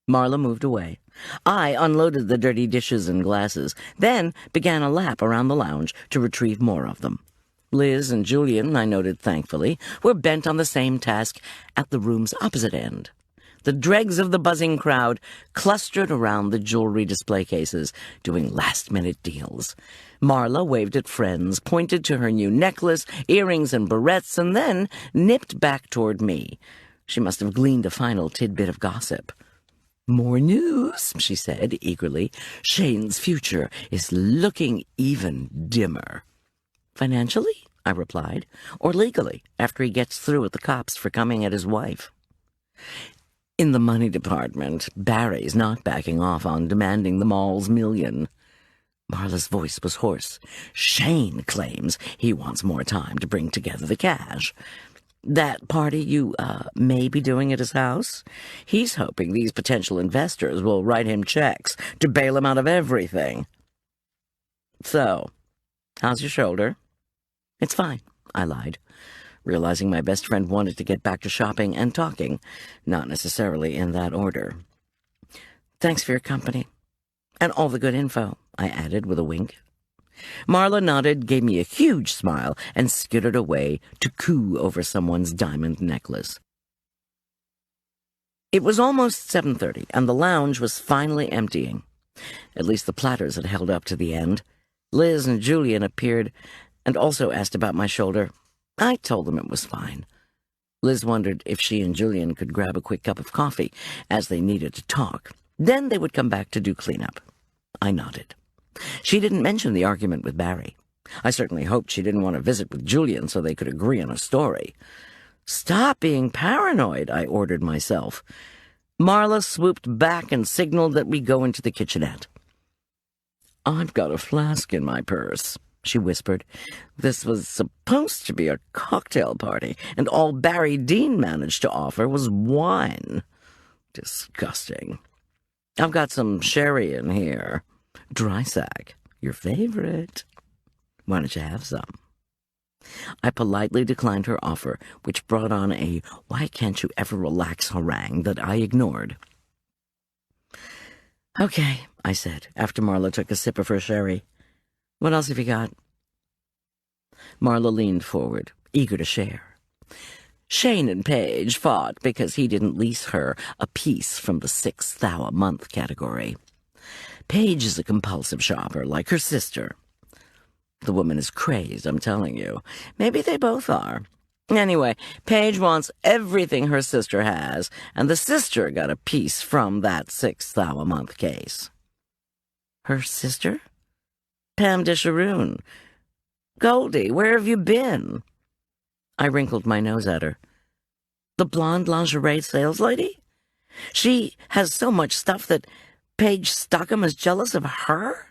Marla moved away. I unloaded the dirty dishes and glasses, then began a lap around the lounge to retrieve more of them. Liz and Julian, I noted thankfully, were bent on the same task at the room's opposite end. The dregs of the buzzing crowd clustered around the jewelry display cases, doing last-minute deals. Marla waved at friends, pointed to her new necklace, earrings, and barrettes, and then nipped back toward me. She must have gleaned a final tidbit of gossip. "More news," she said eagerly. "Shane's future is looking even dimmer." "Financially?" I replied. "Or legally, after he gets through with the cops for coming at his wife?" "In the money department, Barry's not backing off on demanding the mall's $1 million. Marla's voice was hoarse. "Shane claims he wants more time to bring together the cash. That party you, may be doing at his house? He's hoping these potential investors will write him checks to bail him out of everything." "So, how's your shoulder?" "It's fine," I lied, realizing my best friend wanted to get back to shopping and talking, not necessarily in that order. "Thanks for your company. And all the good info," I added with a wink. Marla nodded, gave me a huge smile, and skittered away to coo over someone's diamond necklace. It was almost 7:30, and the lounge was finally emptying. At least the platters had held up to the end. Liz and Julian appeared and also asked about my shoulder. I told them it was fine. Liz wondered if she and Julian could grab a quick cup of coffee, as they needed to talk. Then they would come back to do cleanup. I nodded. She didn't mention the argument with Barry. I certainly hoped she didn't want to visit with Julian so they could agree on a story. "Stop being paranoid," I ordered myself. Marla swooped back and signaled that we go into the kitchenette. "I've got a flask in my purse," she whispered. "This was supposed to be a cocktail party, and all Barry Dean managed to offer was wine. Disgusting. I've got some sherry in here. Dry sack, your favorite. Why don't you have some?" I politely declined her offer, which brought on a "why can't you ever relax" harangue that I ignored. "Okay," I said, after Marla took a sip of her sherry. "What else have you got?" Marla leaned forward, eager to share. "Shane and Paige fought because he didn't lease her a piece from the 6 thou a month category. Paige is a compulsive shopper, like her sister. The woman is crazed, I'm telling you. Maybe they both are. Anyway, Paige wants everything her sister has, and the sister got a piece from that 6 thou a month case." "Her sister?" "Pam Disharoon. Goldy, where have you been?" I wrinkled my nose at her. "The blonde lingerie sales lady? She has so much stuff that Paige Stockham is jealous of her?"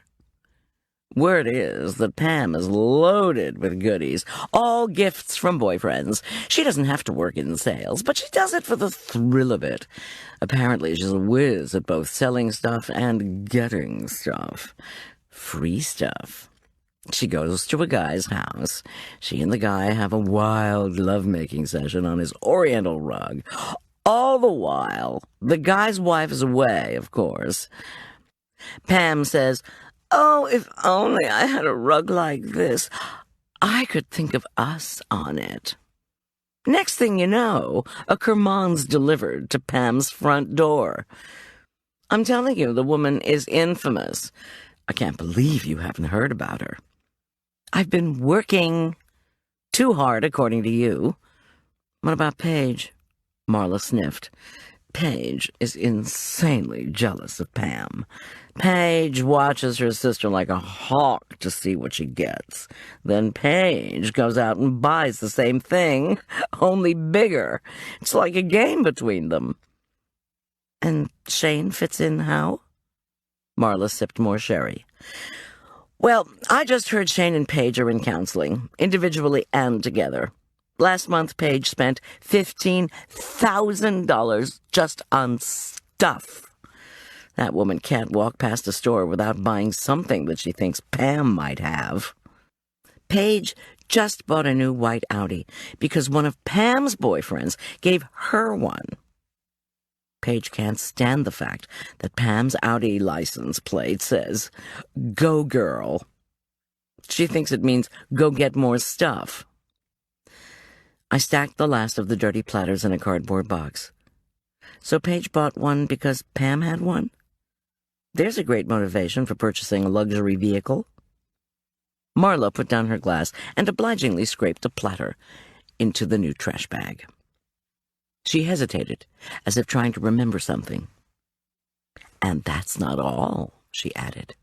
"Word is that Pam is loaded with goodies, all gifts from boyfriends. She doesn't have to work in sales, but she does it for the thrill of it. Apparently she's a whiz at both selling stuff and getting stuff. Free stuff. She goes to a guy's house. She and the guy have a wild lovemaking session on his oriental rug. All the while, the guy's wife is away, of course. Pam says, 'Oh, if only I had a rug like this. I could think of us on it.' Next thing you know, a Kerman's delivered to Pam's front door. I'm telling you, the woman is infamous. I can't believe you haven't heard about her. I've been working too hard, according to you. What about Paige?" Marla sniffed. "Paige is insanely jealous of Pam. Paige watches her sister like a hawk to see what she gets. Then Paige goes out and buys the same thing, only bigger. It's like a game between them." "And Shane fits in how?" Marla sipped more sherry. "Well, I just heard Shane and Paige are in counseling, individually and together. Last month, Paige spent $15,000 just on stuff. That woman can't walk past a store without buying something that she thinks Pam might have. Paige just bought a new white Audi because one of Pam's boyfriends gave her one. Paige can't stand the fact that Pam's Audi license plate says, "Go Girl." She thinks it means go get more stuff. I stacked the last of the dirty platters in a cardboard box. So Paige bought one because Pam had one? There's a great motivation for purchasing a luxury vehicle. Marla put down her glass and obligingly scraped a platter into the new trash bag. She hesitated, as if trying to remember something. "And that's not all," she added.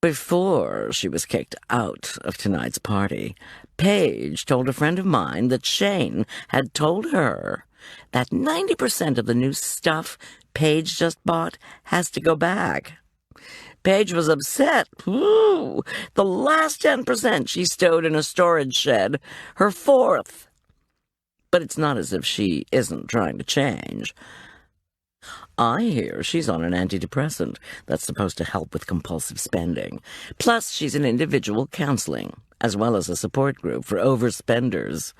Before she was kicked out of tonight's party, Paige told a friend of mine that Shane had told her that 90% of the new stuff Paige just bought has to go back. Paige was upset. Ooh, the last 10% she stowed in a storage shed, her fourth. But it's not as if she isn't trying to change. I hear she's on an antidepressant that's supposed to help with compulsive spending. Plus, she's in individual counseling, as well as a support group for overspenders.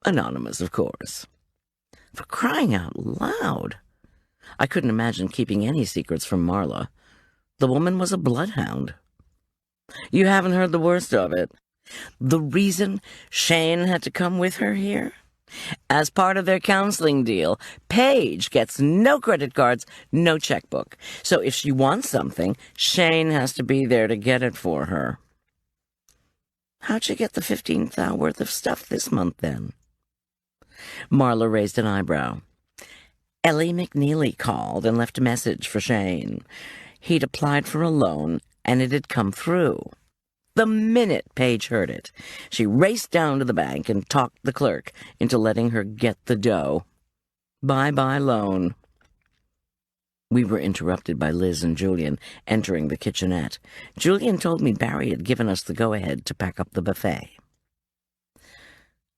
Anonymous, of course. For crying out loud. I couldn't imagine keeping any secrets from Marla. The woman was a bloodhound. You haven't heard the worst of it. The reason Shane had to come with her here? As part of their counseling deal, Paige gets no credit cards, no checkbook. So if she wants something, Shane has to be there to get it for her. How'd you get the 15th worth of stuff this month, then? Marla raised an eyebrow. Ellie McNeely called and left a message for Shane. He'd applied for a loan, and it had come through. The minute Paige heard it, she raced down to the bank and talked the clerk into letting her get the dough. Bye-bye loan. We were interrupted by Liz and Julian entering the kitchenette. Julian told me Barry had given us the go-ahead to pack up the buffet.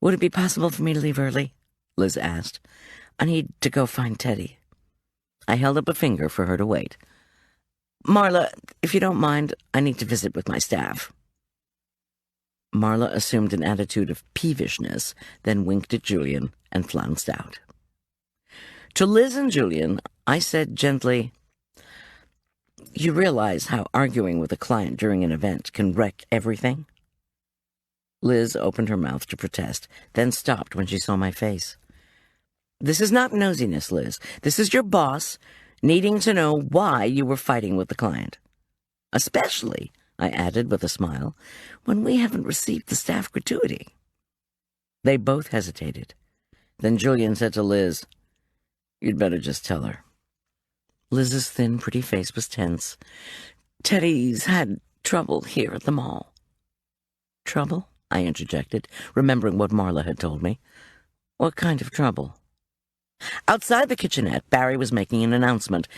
"Would it be possible for me to leave early?" Liz asked. "I need to go find Teddy." I held up a finger for her to wait. "Marla, if you don't mind, I need to visit with my staff." Marla assumed an attitude of peevishness, then winked at Julian and flounced out. To Liz and Julian, I said gently, "You realize how arguing with a client during an event can wreck everything?" Liz opened her mouth to protest, then stopped when she saw my face. "This is not nosiness, Liz. This is your boss needing to know why you were fighting with the client. Especially," I added with a smile, "when we haven't received the staff gratuity." They both hesitated. Then Julian said to Liz, "You'd better just tell her." Liz's thin, pretty face was tense. "Teddy's had trouble here at the mall." "Trouble?" I interjected, remembering what Marla had told me. "What kind of trouble?" Outside the kitchenette, Barry was making an announcement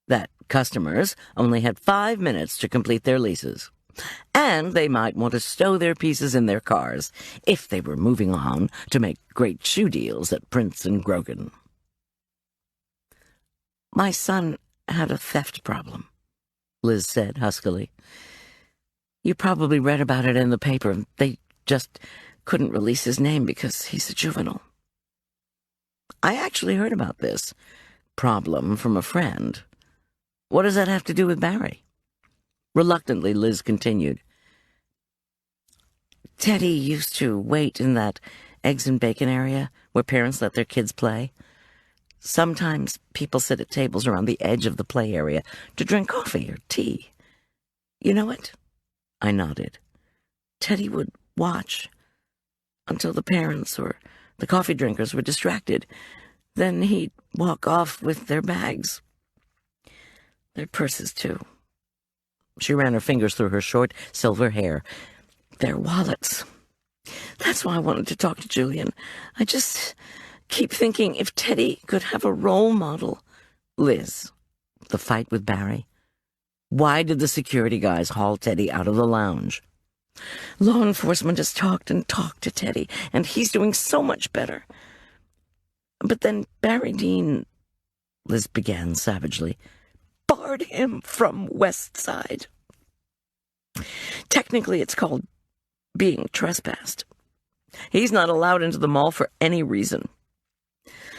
that customers only had 5 minutes to complete their leases, and they might want to stow their pieces in their cars if they were moving on to make great shoe deals at Prince and Grogan. "My son had a theft problem," Liz said huskily. "You probably read about it in the paper. They just couldn't release his name because he's a juvenile." I actually heard about this problem from a friend. What does that have to do with Barry? Reluctantly, Liz continued. "Teddy used to wait in that eggs and bacon area where parents let their kids play. Sometimes people sit at tables around the edge of the play area to drink coffee or tea. You know it?" I nodded. "Teddy would watch until the parents or the coffee drinkers were distracted. Then he'd walk off with their bags. Their purses, too." She ran her fingers through her short silver hair. "Their wallets. That's why I wanted to talk to Julian. I just keep thinking if Teddy could have a role model." "Liz, the fight with Barry? Why did the security guys haul Teddy out of the lounge?" "Law enforcement has talked and talked to Teddy, and he's doing so much better. But then Barry Dean," Liz began savagely, "barred him from Westside. Technically, it's called being trespassed. He's not allowed into the mall for any reason.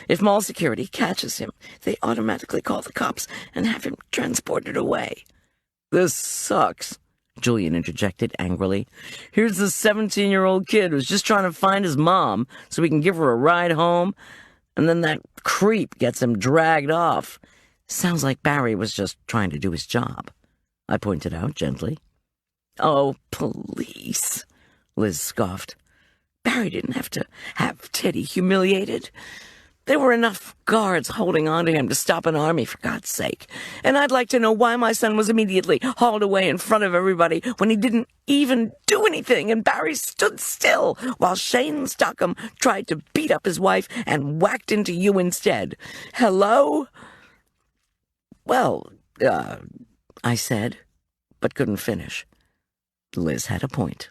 If mall security catches him, they automatically call the cops and have him transported away. This sucks, Julian interjected angrily. Here's this 17-year-old kid who's just trying to find his mom so we can give her a ride home, and then that creep gets him dragged off. Sounds like Barry was just trying to do his job, I pointed out gently. Oh, police, Liz scoffed. Barry didn't have to have Teddy humiliated. There were enough guards holding on to him to stop an army, for God's sake. And I'd like to know why my son was immediately hauled away in front of everybody when he didn't even do anything, and Barry stood still while Shane Stockham tried to beat up his wife and whacked into you instead. Hello? Well, I said, but couldn't finish. Liz had a point.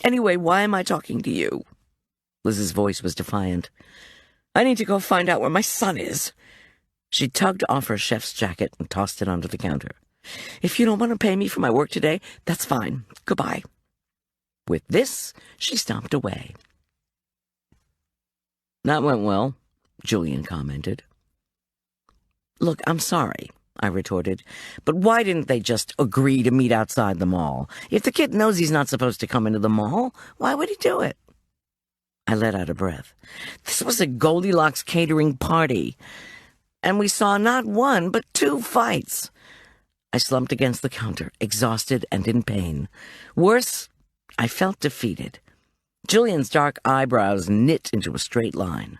Anyway, why am I talking to you? Liz's voice was defiant. I need to go find out where my son is. She tugged off her chef's jacket and tossed it onto the counter. If you don't want to pay me for my work today, that's fine. Goodbye. With this, she stomped away. That went well, Julian commented. Look, I'm sorry, I retorted, but why didn't they just agree to meet outside the mall? If the kid knows he's not supposed to come into the mall, why would he do it? I let out a breath. This was a Goldilocks catering party, and we saw not one but 2 fights. I slumped against the counter, exhausted and in pain. Worse, I felt defeated. Julian's dark eyebrows knit into a straight line.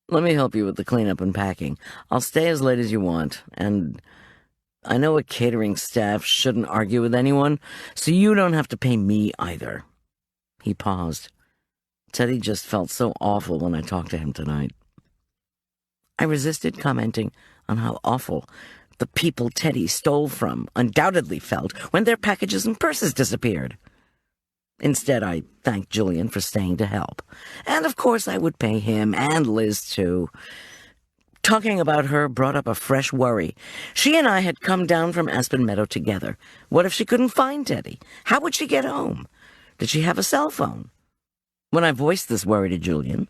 Let me help you with the cleanup and packing. I'll stay as late as you want, and I know a catering staff shouldn't argue with anyone, so you don't have to pay me either. He paused. Teddy just felt so awful when I talked to him tonight. I resisted commenting on how awful the people Teddy stole from undoubtedly felt when their packages and purses disappeared. Instead, I thanked Julian for staying to help. And of course I would pay him and Liz too. Talking about her brought up a fresh worry. She and I had come down from Aspen Meadow together. What if she couldn't find Teddy? How would she get home? Did she have a cell phone? When I voiced this worry to Julian,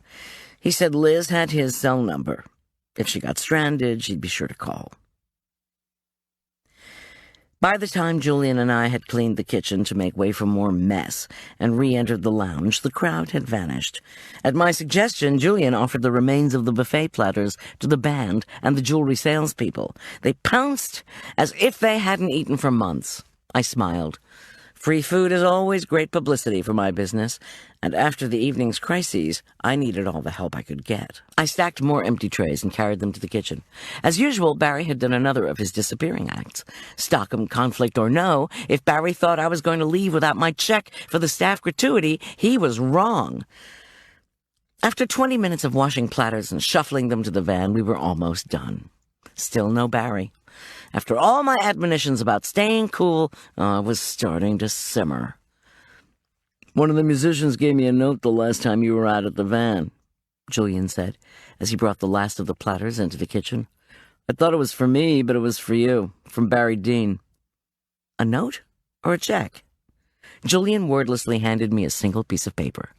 he said Liz had his cell number. If she got stranded, she'd be sure to call. By the time Julian and I had cleaned the kitchen to make way for more mess and re-entered the lounge, the crowd had vanished. At my suggestion, Julian offered the remains of the buffet platters to the band and the jewelry salespeople. They pounced as if they hadn't eaten for months. I smiled. Free food is always great publicity for my business, and after the evening's crises, I needed all the help I could get. I stacked more empty trays and carried them to the kitchen. As usual, Barry had done another of his disappearing acts. Stockham conflict or no, if Barry thought I was going to leave without my check for the staff gratuity, he was wrong. After 20 minutes of washing platters and shuffling them to the van, we were almost done. Still no Barry. After all my admonitions about staying cool, I was starting to simmer. One of the musicians gave me a note the last time you were out at the van, Julian said, as he brought the last of the platters into the kitchen. I thought it was for me, but it was for you, from Barry Dean. A note or a check? Julian wordlessly handed me a single piece of paper.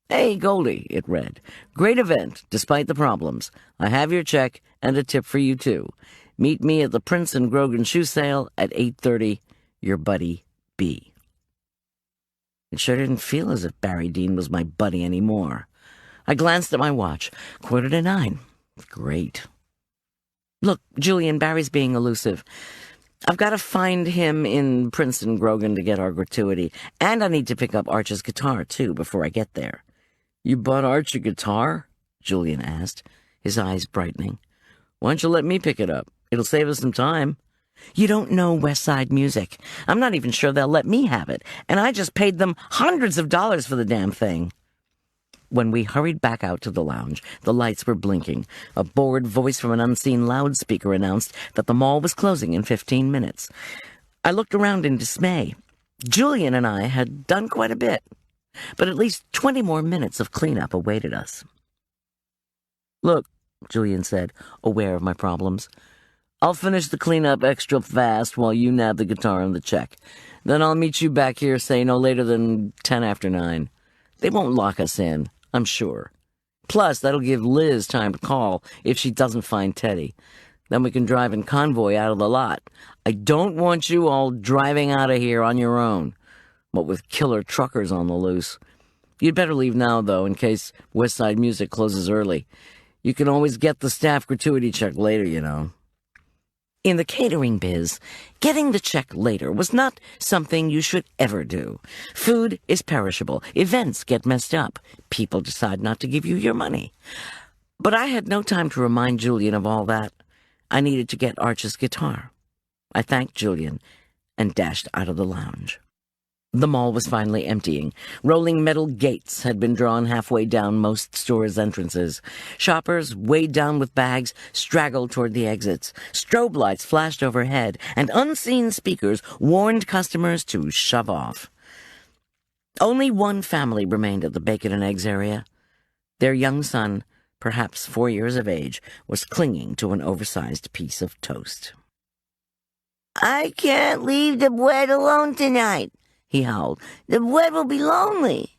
Hey, Goldy, it read. Great event, despite the problems. I have your check and a tip for you, too. Meet me at the Prince and Grogan shoe sale at 8:30. Your buddy, B. It sure didn't feel as if Barry Dean was my buddy anymore. I glanced at my watch. 8:45. Great. Look, Julian, Barry's being elusive. I've got to find him in Prince and Grogan to get our gratuity, and I need to pick up Arch's guitar, too, before I get there. You bought Arch a guitar? Julian asked, his eyes brightening. Why don't you let me pick it up? It'll save us some time. You don't know Westside music. I'm not even sure they'll let me have it, and I just paid them hundreds of dollars for the damn thing. When we hurried back out to the lounge, the lights were blinking. A bored voice from an unseen loudspeaker announced that the mall was closing in 15 minutes. I looked around in dismay. Julian and I had done quite a bit, but at least 20 more minutes of cleanup awaited us. Look, Julian said, aware of my problems. I'll finish the cleanup extra fast while you nab the guitar and the check. Then I'll meet you back here, say no later than 10 after 9. They won't lock us in, I'm sure. Plus, that'll give Liz time to call if she doesn't find Teddy. Then we can drive in convoy out of the lot. I don't want you all driving out of here on your own, what with killer truckers on the loose. You'd better leave now, though, in case Westside Music closes early. You can always get the staff gratuity check later, you know. In the catering biz, getting the check later was not something you should ever do. Food is perishable. Events get messed up. People decide not to give you your money. But I had no time to remind Julian of all that. I needed to get Arch's guitar. I thanked Julian and dashed out of the lounge. The mall was finally emptying. Rolling metal gates had been drawn halfway down most stores' entrances. Shoppers, weighed down with bags, straggled toward the exits. Strobe lights flashed overhead, and unseen speakers warned customers to shove off. Only one family remained at the bacon and eggs area. Their young son, perhaps 4 years of age, was clinging to an oversized piece of toast. "I can't leave the bread alone tonight," he howled. "The bread will be lonely."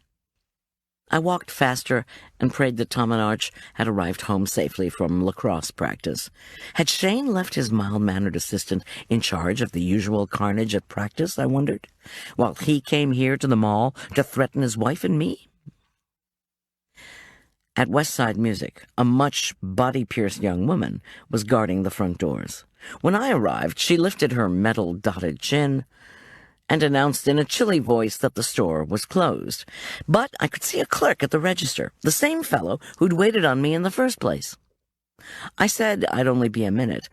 I walked faster and prayed that Tom and Arch had arrived home safely from lacrosse practice. Had Shane left his mild-mannered assistant in charge of the usual carnage at practice, I wondered, while he came here to the mall to threaten his wife and me? At Westside Music, a much body-pierced young woman was guarding the front doors. When I arrived, she lifted her metal-dotted chin and announced in a chilly voice that the store was closed. But I could see a clerk at the register, the same fellow who'd waited on me in the first place. I said I'd only be a minute,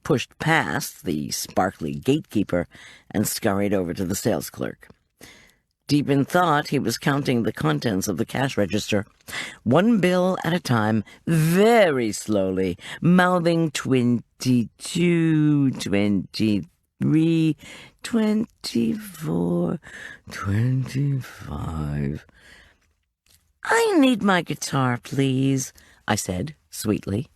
pushed past the sparkly gatekeeper, and scurried over to the sales clerk. Deep in thought, he was counting the contents of the cash register, one bill at a time, very slowly, mouthing 22, 23, 24, 25. "I need my guitar, please," I said, sweetly.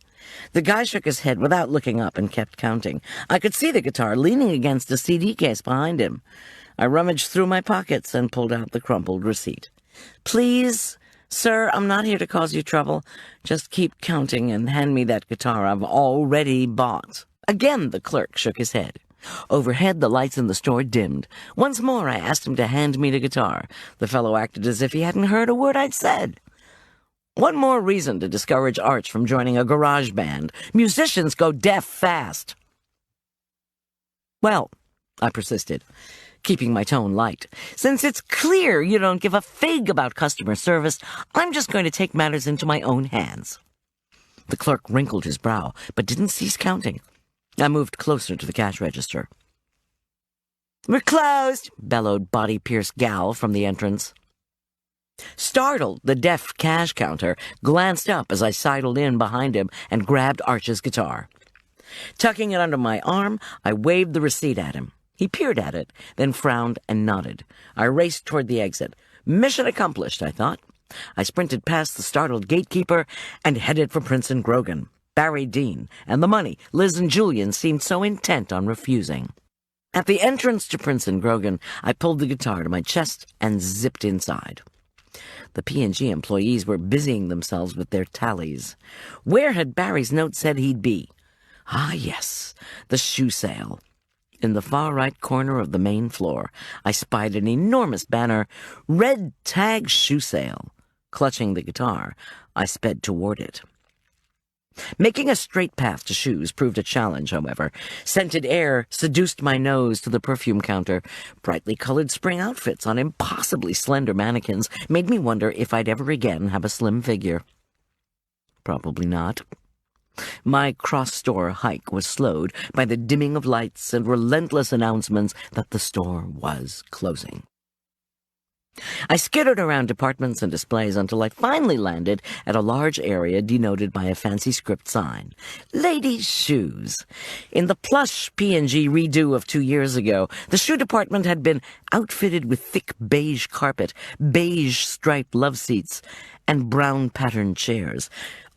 The guy shook his head without looking up and kept counting. I could see the guitar leaning against a CD case behind him. I rummaged through my pockets and pulled out the crumpled receipt. "Please, sir, I'm not here to cause you trouble. Just keep counting and hand me that guitar I've already bought." Again the clerk shook his head. Overhead, the lights in the store dimmed. Once more, I asked him to hand me the guitar. The fellow acted as if he hadn't heard a word I'd said. One more reason to discourage Arch from joining a garage band. Musicians go deaf fast. "Well," I persisted, keeping my tone light, "since it's clear you don't give a fig about customer service, I'm just going to take matters into my own hands." The clerk wrinkled his brow, but didn't cease counting. I moved closer to the cash register. "We're closed," bellowed body-pierced gal from the entrance. Startled, the deaf cash counter glanced up as I sidled in behind him and grabbed Arch's guitar. Tucking it under my arm, I waved the receipt at him. He peered at it, then frowned and nodded. I raced toward the exit. Mission accomplished, I thought. I sprinted past the startled gatekeeper and headed for Prince and Grogan. Barry Dean, and the money Liz and Julian seemed so intent on refusing. At the entrance to Prince and Grogan, I pulled the guitar to my chest and zipped inside. The P&G employees were busying themselves with their tallies. Where had Barry's note said he'd be? Ah, yes, the shoe sale. In the far right corner of the main floor, I spied an enormous banner, "Red Tag Shoe Sale." Clutching the guitar, I sped toward it. Making a straight path to shoes proved a challenge, however. Scented air seduced my nose to the perfume counter. Brightly colored spring outfits on impossibly slender mannequins made me wonder if I'd ever again have a slim figure. Probably not. My cross-store hike was slowed by the dimming of lights and relentless announcements that the store was closing. I skittered around departments and displays until I finally landed at a large area denoted by a fancy script sign. Ladies' shoes. In the plush P&G redo of 2 years ago, the shoe department had been outfitted with thick beige carpet, beige striped love seats, and brown patterned chairs.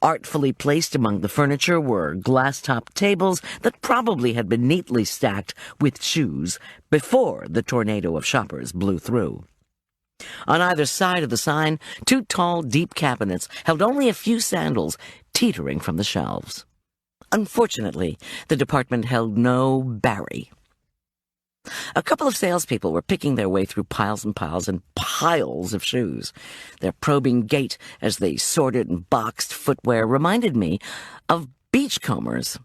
Artfully placed among the furniture were glass-topped tables that probably had been neatly stacked with shoes before the tornado of shoppers blew through. On either side of the sign, 2 tall, deep cabinets held only a few sandals teetering from the shelves. Unfortunately, the department held no Barry. A couple of salespeople were picking their way through piles and piles of shoes. Their probing gait as they sorted and boxed footwear reminded me of beachcombers.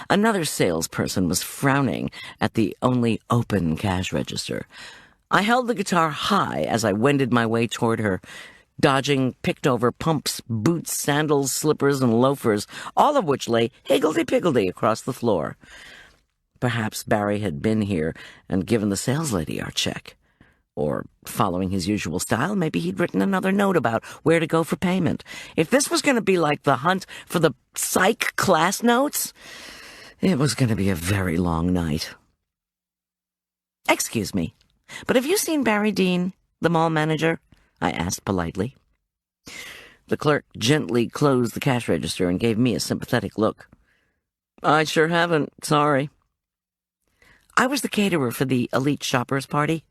Another salesperson was frowning at the only open cash register. I held the guitar high as I wended my way toward her, dodging picked-over pumps, boots, sandals, slippers, and loafers, all of which lay higgledy-piggledy across the floor. Perhaps Barry had been here and given the saleslady our check. Or, following his usual style, maybe he'd written another note about where to go for payment. If this was going to be like the hunt for the psych class notes, it was going to be a very long night. "Excuse me, but have you seen Barry Dean, the mall manager?" I asked politely. The clerk gently closed the cash register and gave me a sympathetic look. "I sure haven't, sorry." "I was the caterer for the elite shoppers party."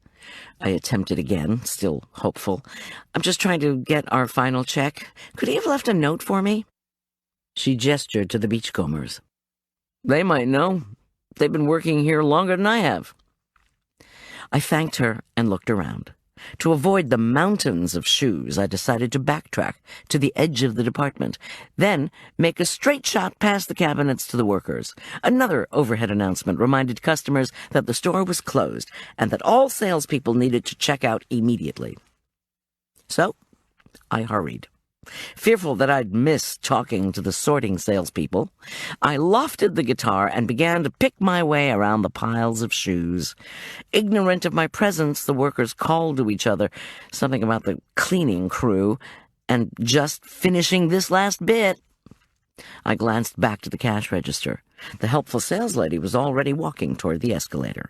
I attempted again, still hopeful. "I'm just trying to get our final check. Could he have left a note for me?" She gestured to the beachcombers. "They might know. They've been working here longer than I have." I thanked her and looked around. To avoid the mountains of shoes, I decided to backtrack to the edge of the department, then make a straight shot past the cabinets to the workers. Another overhead announcement reminded customers that the store was closed and that all salespeople needed to check out immediately. So, I hurried. Fearful that I'd miss talking to the sorting salespeople, I lofted the guitar and began to pick my way around the piles of shoes. Ignorant of my presence, the workers called to each other, something about the cleaning crew, and just finishing this last bit. I glanced back to the cash register. The helpful saleslady was already walking toward the escalator.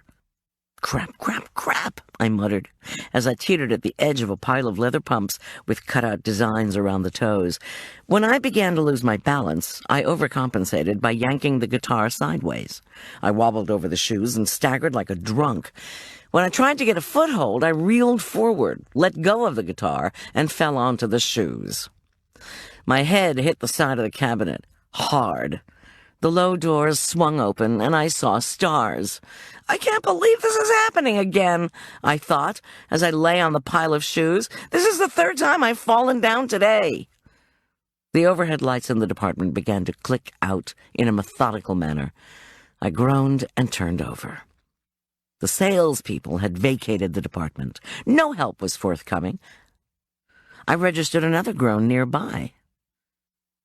"Crap, crap, crap," I muttered, as I teetered at the edge of a pile of leather pumps with cut-out designs around the toes. When I began to lose my balance, I overcompensated by yanking the guitar sideways. I wobbled over the shoes and staggered like a drunk. When I tried to get a foothold, I reeled forward, let go of the guitar, and fell onto the shoes. My head hit the side of the cabinet, hard. The low doors swung open, and I saw stars. "I can't believe this is happening again," I thought, as I lay on the pile of shoes. "This is the 3rd time I've fallen down today." The overhead lights in the department began to click out in a methodical manner. I groaned and turned over. The salespeople had vacated the department. No help was forthcoming. I registered another groan nearby.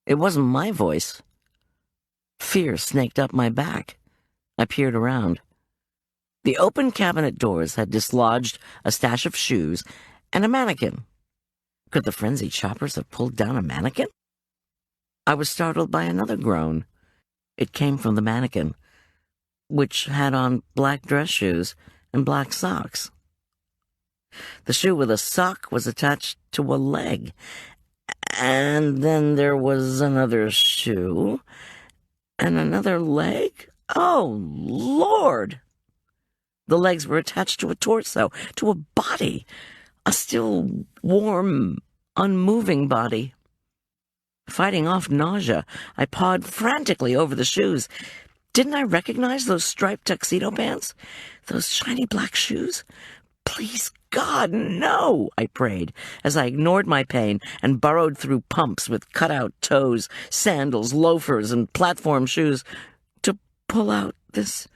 It wasn't my voice. Fear snaked up my back. I peered around. The open cabinet doors had dislodged a stash of shoes and a mannequin. Could the frenzied shoppers have pulled down a mannequin? I was startled by another groan. It came from the mannequin, which had on black dress shoes and black socks. The shoe with a sock was attached to a leg. And then there was another shoe and another leg? Oh, Lord! The legs were attached to a torso, to a body, a still warm, unmoving body. Fighting off nausea, I pawed frantically over the shoes. Didn't I recognize those striped tuxedo pants? Those shiny black shoes? "Please, God, no!" I prayed, as I ignored my pain and burrowed through pumps with cut-out toes, sandals, loafers, and platform shoes to pull out this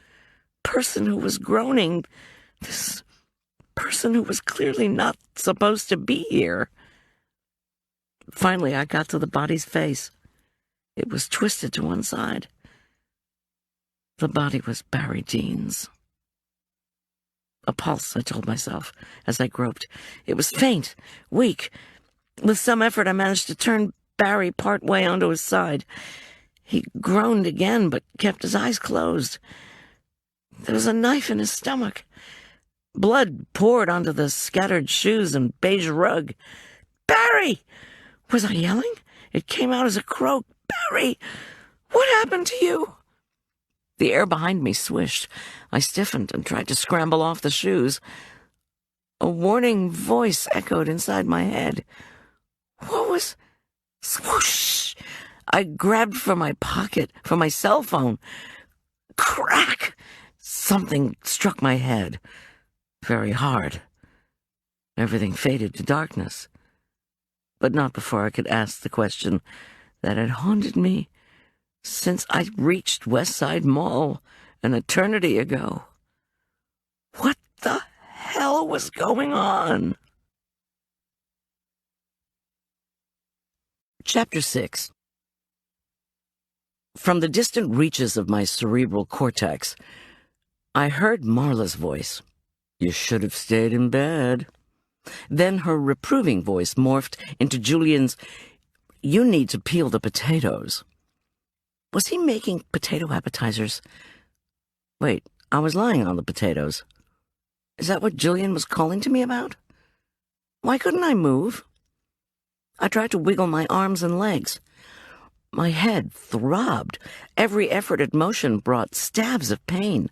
person who was groaning, this person who was clearly not supposed to be here. Finally, I got to the body's face. It was twisted to one side. The body was Barry Dean's. A pulse, I told myself, as I groped. It was faint, weak. With some effort, I managed to turn Barry part way onto his side. He groaned again, but kept his eyes closed. There was a knife in his stomach. Blood poured onto the scattered shoes and beige rug. "Barry!" Was I yelling? It came out as a croak. "Barry! What happened to you?" The air behind me swished. I stiffened and tried to scramble off the shoes. A warning voice echoed inside my head. What was... Swoosh! I grabbed for my pocket, for my cell phone. Crack! Something struck my head. Very hard. Everything faded to darkness. But not before I could ask the question that had haunted me since I reached Westside Mall an eternity ago. What the hell was going on? Chapter 6. From the distant reaches of my cerebral cortex, I heard Marla's voice. "You should have stayed in bed." Then her reproving voice morphed into Julian's, "You need to peel the potatoes." Was he making potato appetizers? Wait, I was lying on the potatoes. Is that what Julian was calling to me about? Why couldn't I move? I tried to wiggle my arms and legs. My head throbbed. Every effort at motion brought stabs of pain.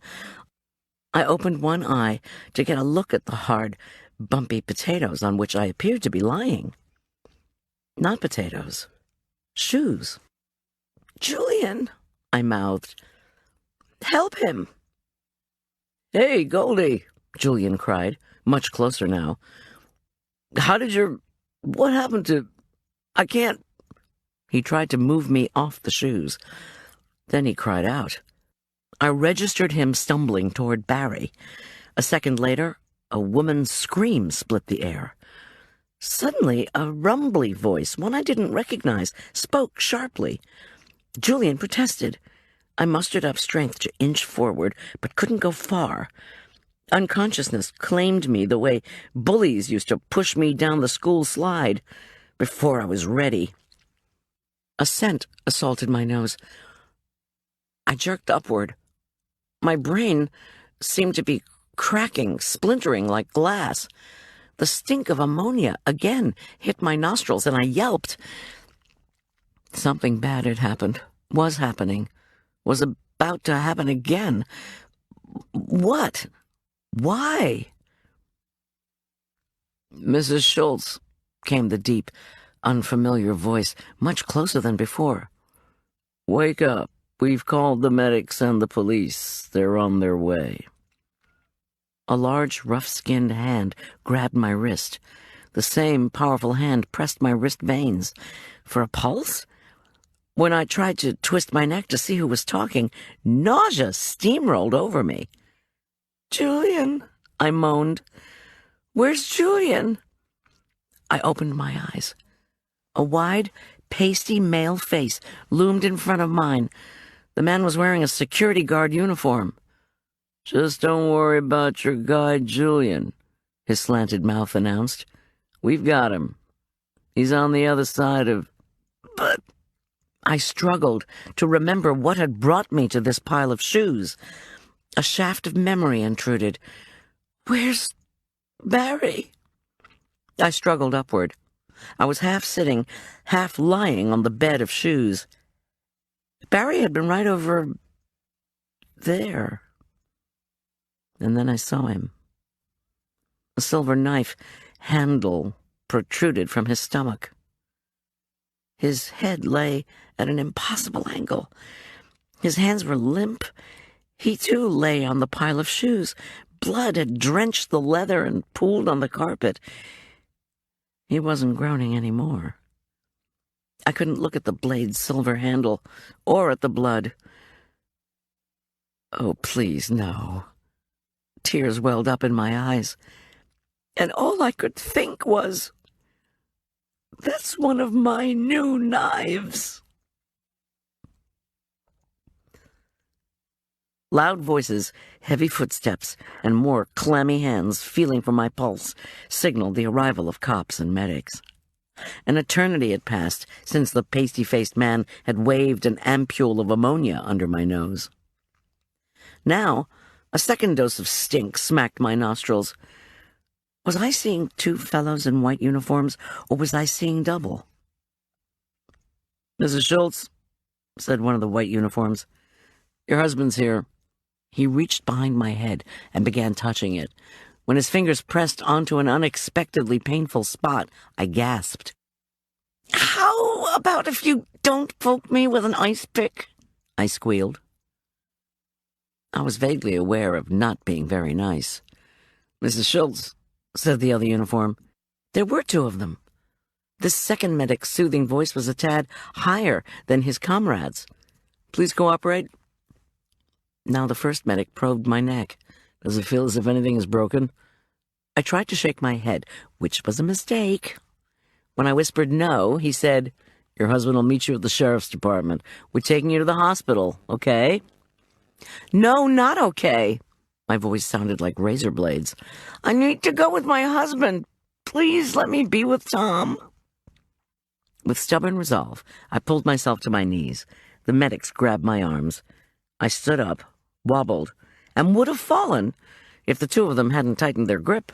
I opened one eye to get a look at the hard, bumpy potatoes on which I appeared to be lying. Not potatoes. Shoes. "Julian," I mouthed. "Help him." "Hey, Goldy," Julian cried, much closer now. What happened to... I can't... He tried to move me off the shoes. Then he cried out. I registered him stumbling toward Barry. A second later, a woman's scream split the air. Suddenly, a rumbly voice, one I didn't recognize, spoke sharply. Julian protested. I mustered up strength to inch forward, but couldn't go far. Unconsciousness claimed me the way bullies used to push me down the school slide before I was ready. A scent assaulted my nose. I jerked upward. My brain seemed to be cracking, splintering like glass. The stink of ammonia again hit my nostrils, and I yelped. Something bad had happened, was happening, was about to happen again. What? Why? "Mrs. Schulz," came the deep, unfamiliar voice, much closer than before. "Wake up. We've called the medics and the police. They're on their way." A large, rough-skinned hand grabbed my wrist. The same powerful hand pressed my wrist veins. For a pulse? When I tried to twist my neck to see who was talking, nausea steamrolled over me. "Julian," I moaned. "Where's Julian?" I opened my eyes. A wide, pasty male face loomed in front of mine. The man was wearing a security guard uniform. "Just don't worry about your guy, Julian," his slanted mouth announced. "We've got him. He's on the other side of..." But I struggled to remember what had brought me to this pile of shoes. A shaft of memory intruded. "Where's Barry?" I struggled upward. I was half sitting, half lying on the bed of shoes. Barry had been right over there. And then I saw him. A silver knife handle protruded from his stomach. His head lay at an impossible angle. His hands were limp. He, too, lay on the pile of shoes. Blood had drenched the leather and pooled on the carpet. He wasn't groaning anymore. I couldn't look at the blade's silver handle or at the blood. Oh, please, no. Tears welled up in my eyes, and all I could think was, "That's one of my new knives." Loud voices, heavy footsteps, and more clammy hands feeling for my pulse signaled the arrival of cops and medics. An eternity had passed since the pasty-faced man had waved an ampule of ammonia under my nose. Now, a second dose of stink smacked my nostrils. Was I seeing two fellows in white uniforms, or was I seeing double? "Mrs. Schulz," said one of the white uniforms, "your husband's here." He reached behind my head and began touching it. When his fingers pressed onto an unexpectedly painful spot, I gasped. "How about if you don't poke me with an ice pick?" I squealed. I was vaguely aware of not being very nice. "Mrs. Schulz," said the other uniform. There were two of them. This second medic's soothing voice was a tad higher than his comrades. "Please cooperate." Now the first medic probed my neck. "Does it feel as if anything is broken?" I tried to shake my head, which was a mistake. When I whispered no, he said, "Your husband will meet you at the sheriff's department. We're taking you to the hospital, okay?" "No, not okay." My voice sounded like razor blades. "I need to go with my husband. Please let me be with Tom." With stubborn resolve, I pulled myself to my knees. The medics grabbed my arms. I stood up, wobbled, and would have fallen if the two of them hadn't tightened their grip.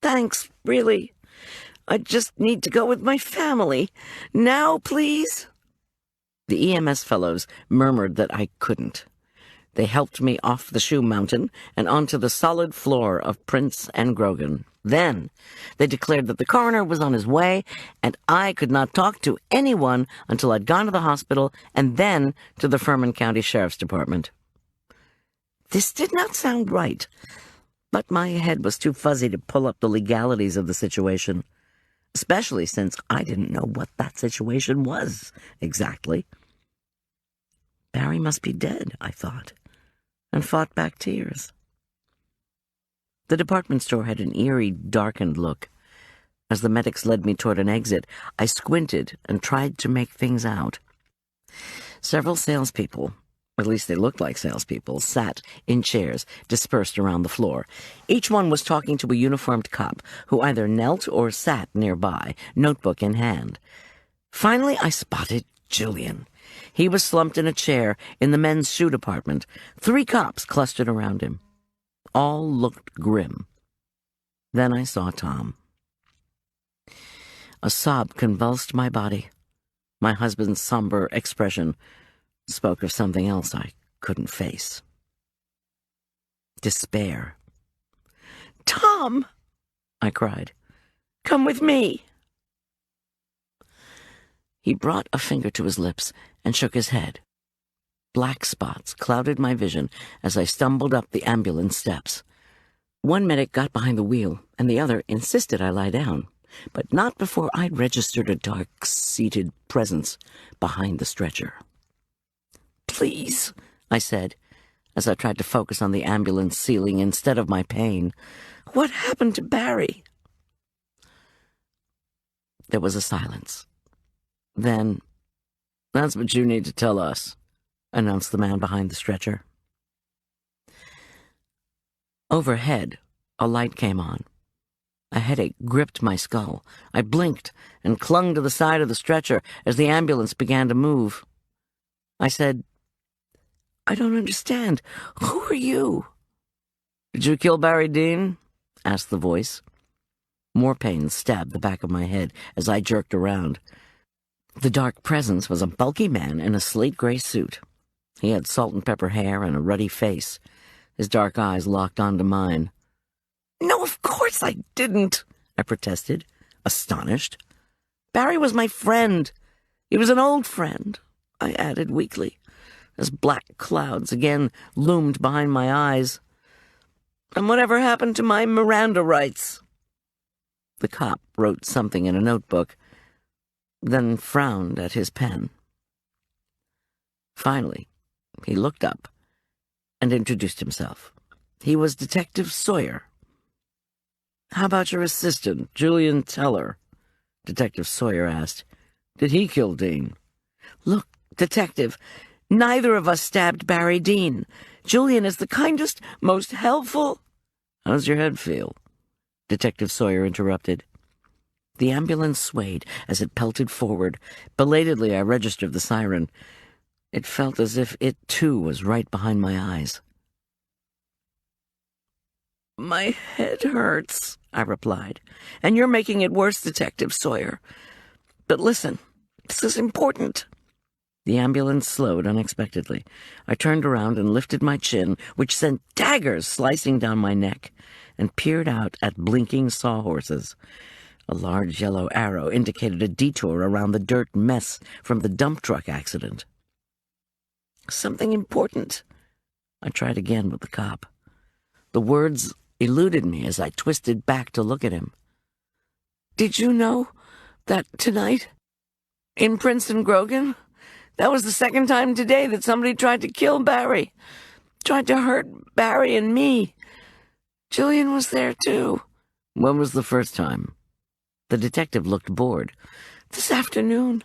"Thanks, really. I just need to go with my family. Now, please." The EMS fellows murmured that I couldn't. They helped me off the shoe mountain and onto the solid floor of Prince and Grogan. Then they declared that the coroner was on his way, and I could not talk to anyone until I'd gone to the hospital and then to the Furman County Sheriff's Department. This did not sound right, but my head was too fuzzy to pull up the legalities of the situation, especially since I didn't know what that situation was exactly. Barry must be dead, I thought, and fought back tears. The department store had an eerie, darkened look. As the medics led me toward an exit, I squinted and tried to make things out. Several salespeople, at least they looked like salespeople, sat in chairs dispersed around the floor. Each one was talking to a uniformed cop who either knelt or sat nearby, notebook in hand. Finally, I spotted Julian. He was slumped in a chair in the men's shoe department. 3 cops clustered around him. All looked grim. Then I saw Tom. A sob convulsed my body. My husband's somber expression spoke of something else I couldn't face. Despair. "Tom!" I cried. "Come with me!" He brought a finger to his lips and shook his head. Black spots clouded my vision as I stumbled up the ambulance steps. One medic got behind the wheel, and the other insisted I lie down, but not before I'd registered a dark, seated presence behind the stretcher. "Please," I said, as I tried to focus on the ambulance ceiling instead of my pain. "What happened to Barry?" There was a silence. Then, "That's what you need to tell us," announced the man behind the stretcher. Overhead, a light came on. A headache gripped my skull. I blinked and clung to the side of the stretcher as the ambulance began to move. I said, "I don't understand. Who are you?" "Did you kill Barry Dean?" asked the voice. More pain stabbed the back of my head as I jerked around. The dark presence was a bulky man in a slate-gray suit. He had salt-and-pepper hair and a ruddy face. His dark eyes locked onto mine. "No, of course I didn't," I protested, astonished. "Barry was my friend. He was an old friend," I added weakly, as black clouds again loomed behind my eyes. "And whatever happened to my Miranda rights?" The cop wrote something in a notebook, then frowned at his pen. Finally, he looked up and introduced himself. He was Detective Sawyer. "How about your assistant, Julian Teller?" Detective Sawyer asked. "Did he kill Dean?" "Look, Detective, Neither of us stabbed Barry Dean. Julian is the kindest, most helpful—" "How's your head feel?" Detective Sawyer interrupted. The ambulance swayed as it pelted forward. Belatedly, I registered the siren. It felt as if it, too, was right behind my eyes. "My head hurts," I replied. "And you're making it worse, Detective Sawyer. But listen, this is important." The ambulance slowed unexpectedly. I turned around and lifted my chin, which sent daggers slicing down my neck, and peered out at blinking sawhorses. A large yellow arrow indicated a detour around the dirt mess from the dump truck accident. "Something important." I tried again with the cop. The words eluded me as I twisted back to look at him. "Did you know that tonight, in Princeton Grogan, that was the second time today that somebody tried to kill Barry, tried to hurt Barry and me? Julian was there, too." "When was the first time?" The detective looked bored. "This afternoon.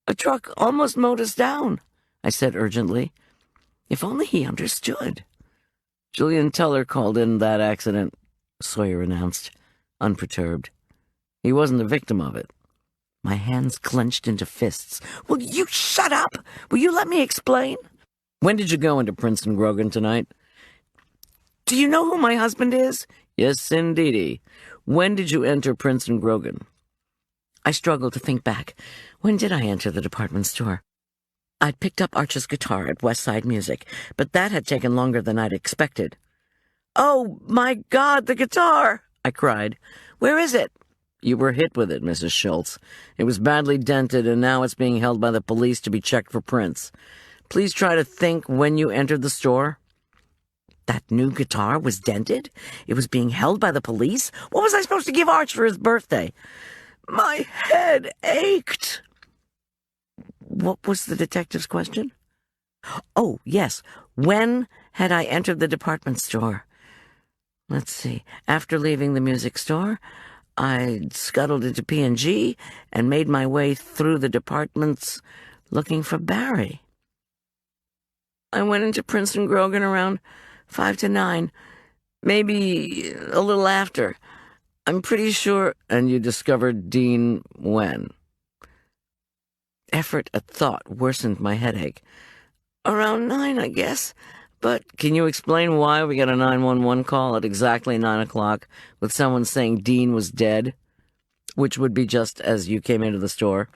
A truck almost mowed us down," I said urgently. If only he understood. "Julian Teller called in that accident," Sawyer announced, unperturbed. "He wasn't a victim of it." My hands clenched into fists. "Will you shut up? Will you let me explain?" "When did you go into Princeton Grogan tonight?" "Do you know who my husband is?" "Yes, indeedy. When did you enter Princeton Grogan?" I struggled to think back. When did I enter the department store? I'd picked up Arch's guitar at Westside Music, but that had taken longer than I'd expected. "Oh, my God, the guitar!" I cried. "Where is it?" "You were hit with it, Mrs. Schulz. It was badly dented, and now it's being held by the police to be checked for prints. Please try to think when you entered the store." That new guitar was dented? It was being held by the police? What was I supposed to give Arch for his birthday? My head ached. What was the detective's question? Oh, yes. When had I entered the department store? Let's see. After leaving the music store, I scuttled into P&G and made my way through the departments looking for Barry. I went into Princeton Grogan around 5 to 9, maybe a little after. I'm pretty sure. And you discovered Dean when? Effort at thought worsened my headache. Around 9, I guess. But can you explain why we got a 911 call at exactly 9 o'clock with someone saying Dean was dead, which would be just as you came into the store?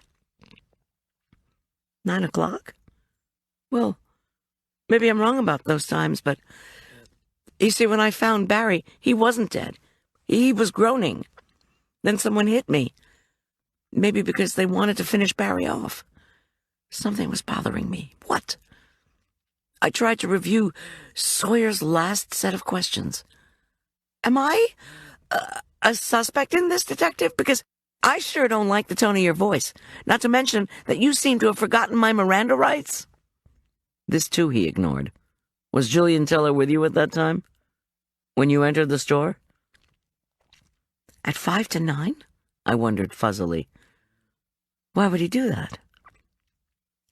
9 o'clock? Well, maybe I'm wrong about those times, but you see, when I found Barry, he wasn't dead. He was groaning. Then someone hit me. Maybe because they wanted to finish Barry off. Something was bothering me. What? I tried to review Sawyer's last set of questions. Am I a suspect in this, detective? Because I sure don't like the tone of your voice. Not to mention that you seem to have forgotten my Miranda rights. This, too, he ignored. Was Julian Teller with you at that time? When you entered the store? At 5 to 9? I wondered fuzzily. Why would he do that?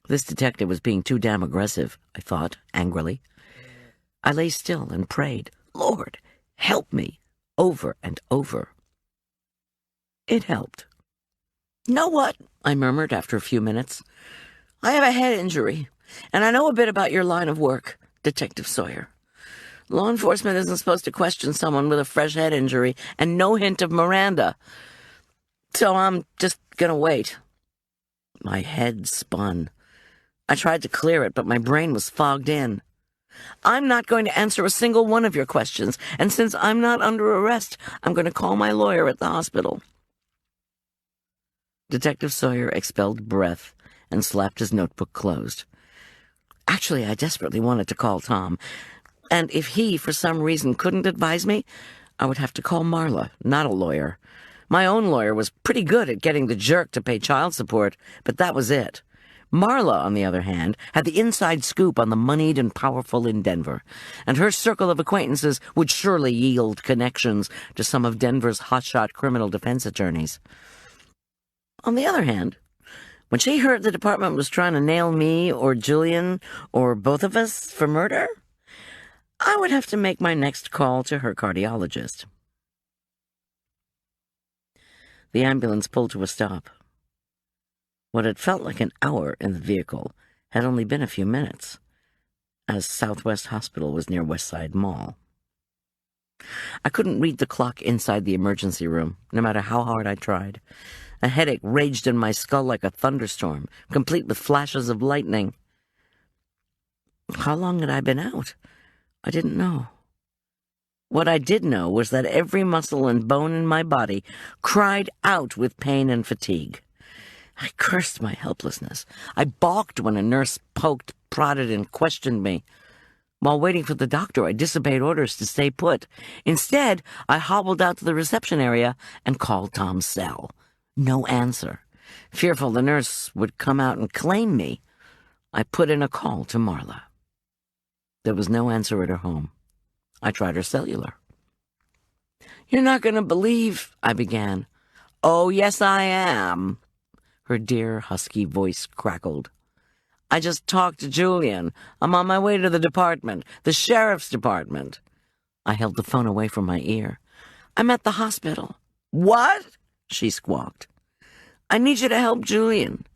This detective was being too damn aggressive, I thought, angrily. I lay still and prayed, Lord, help me, over and over. It helped. Know what? I murmured after a few minutes. I have a head injury, and I know a bit about your line of work, Detective Sawyer. Law enforcement isn't supposed to question someone with a fresh head injury and no hint of Miranda. So I'm just gonna wait. My head spun. I tried to clear it, but my brain was fogged in. I'm not going to answer a single one of your questions, and since I'm not under arrest, I'm going to call my lawyer at the hospital. Detective Sawyer expelled breath and slapped his notebook closed. Actually, I desperately wanted to call Tom, and if he, for some reason, couldn't advise me, I would have to call Marla, not a lawyer. My own lawyer was pretty good at getting the jerk to pay child support, but that was it. Marla, on the other hand, had the inside scoop on the moneyed and powerful in Denver, and her circle of acquaintances would surely yield connections to some of Denver's hotshot criminal defense attorneys. On the other hand, When she heard the department was trying to nail me or Julian or both of us for murder, I would have to make my next call to her cardiologist. The ambulance pulled to a stop. What had felt like an hour in the vehicle had only been a few minutes, as Southwest Hospital was near Westside Mall. I couldn't read the clock inside the emergency room, no matter how hard I tried. A headache raged in my skull like a thunderstorm, complete with flashes of lightning. How long had I been out? I didn't know. What I did know was that every muscle and bone in my body cried out with pain and fatigue. I cursed my helplessness. I balked when a nurse poked, prodded, and questioned me. While waiting for the doctor, I disobeyed orders to stay put. Instead, I hobbled out to the reception area and called Tom's cell. No answer. Fearful the nurse would come out and claim me, I put in a call to Marla. There was no answer at her home. I tried her cellular. "You're not going to believe," I began. "Oh, yes, I am." Her dear, husky voice crackled. "I just talked to Julian. I'm on my way to the department, the sheriff's department." I held the phone away from my ear. "I'm at the hospital." "What?" she squawked. "I need you to help Julian."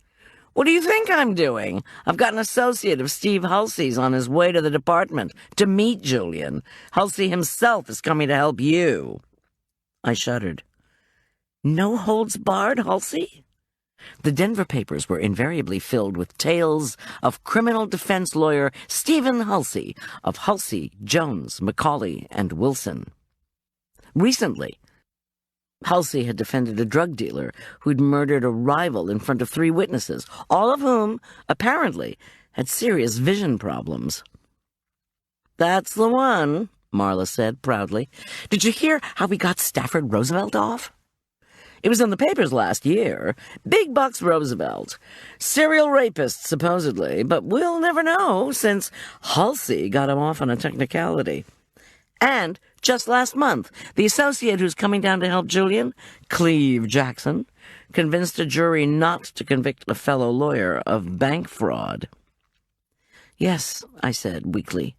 "What do you think I'm doing? I've got an associate of Steve Hulsey's on his way to the department to meet Julian. Hulsey himself is coming to help you." I shuddered. No holds barred, Hulsey? The Denver papers were invariably filled with tales of criminal defense lawyer Stephen Hulsey, of Hulsey, Jones, McCauley, and Wilson. Recently, Hulsey had defended a drug dealer who'd murdered a rival in front of 3 witnesses, all of whom, apparently, had serious vision problems. "That's the one," Marla said proudly. "Did you hear how we got Stafford Roosevelt off?" "It was in the papers last year. Big bucks Roosevelt. Serial rapist, supposedly, but we'll never know, since Hulsey got him off on a technicality. And just last month, the associate who's coming down to help Julian, Cleve Jackson, convinced a jury not to convict a fellow lawyer of bank fraud." "Yes," I said weakly.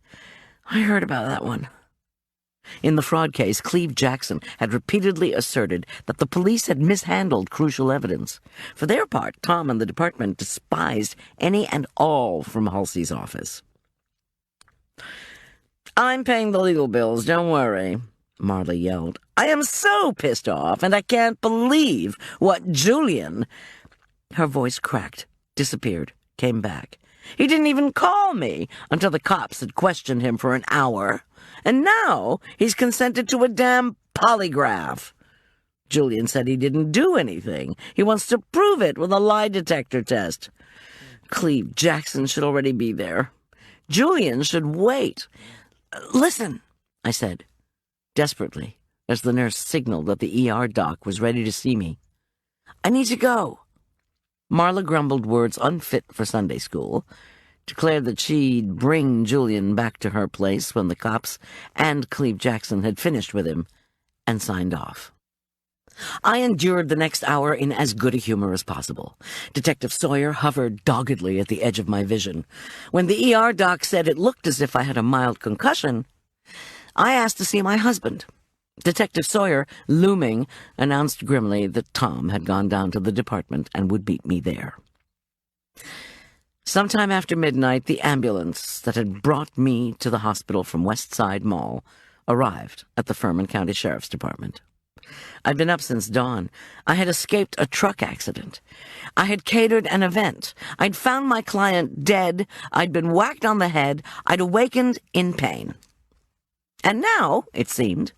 "I heard about that one." In the fraud case, Cleve Jackson had repeatedly asserted that the police had mishandled crucial evidence. For their part, Tom and the department despised any and all from Hulsey's office. "I'm paying the legal bills, don't worry," Marla yelled. "I am so pissed off, and I can't believe what Julian—" Her voice cracked, disappeared, came back. "He didn't even call me until the cops had questioned him for an hour. And now he's consented to a damn polygraph. Julian said he didn't do anything. He wants to prove it with a lie detector test. Cleve Jackson should already be there. Julian should wait. Listen," I said, desperately, as the nurse signaled that the ER doc was ready to see me. "I need to go." Marla grumbled words unfit for Sunday school, declared that she'd bring Julian back to her place when the cops and Cleve Jackson had finished with him, and signed off. I endured the next hour in as good a humor as possible. Detective Sawyer hovered doggedly at the edge of my vision. When the ER doc said it looked as if I had a mild concussion, I asked to see my husband. Detective Sawyer, looming, announced grimly that Tom had gone down to the department and would meet me there. Sometime after midnight, the ambulance that had brought me to the hospital from Westside Mall arrived at the Furman County Sheriff's Department. I'd been up since dawn. I had escaped a truck accident. I had catered an event. I'd found my client dead. I'd been whacked on the head. I'd awakened in pain. And now, it seemed,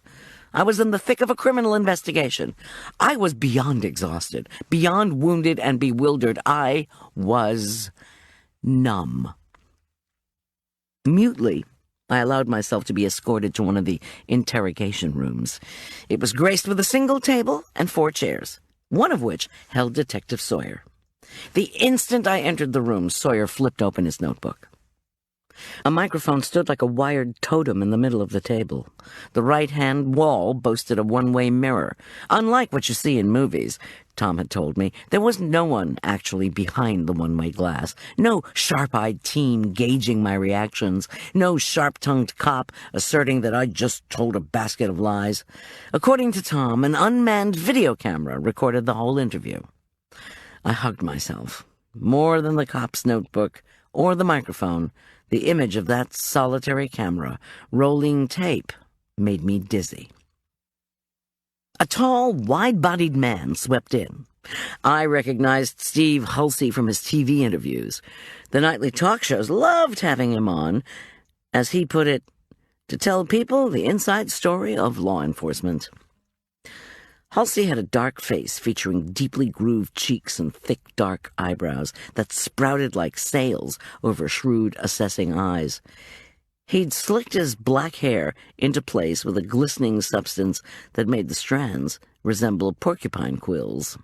I was in the thick of a criminal investigation. I was beyond exhausted, beyond wounded and bewildered. I was numb. Mutely, I allowed myself to be escorted to one of the interrogation rooms. It was graced with a single table and 4 chairs, one of which held Detective Sawyer. The instant I entered the room, Sawyer flipped open his notebook. A microphone stood like a wired totem in the middle of the table. The right-hand wall boasted a one-way mirror. Unlike what you see in movies, Tom had told me, there was no one actually behind the one-way glass. No sharp-eyed teen gauging my reactions. No sharp-tongued cop asserting that I just told a basket of lies. According to Tom, an unmanned video camera recorded the whole interview. I hugged myself. More than the cop's notebook or the microphone, the image of that solitary camera, rolling tape, made me dizzy. A tall, wide-bodied man swept in. I recognized Steve Hulsey from his TV interviews. The nightly talk shows loved having him on, as he put it, to tell people the inside story of law enforcement. Hulsey had a dark face featuring deeply grooved cheeks and thick, dark eyebrows that sprouted like sails over shrewd, assessing eyes. He'd slicked his black hair into place with a glistening substance that made the strands resemble porcupine quills.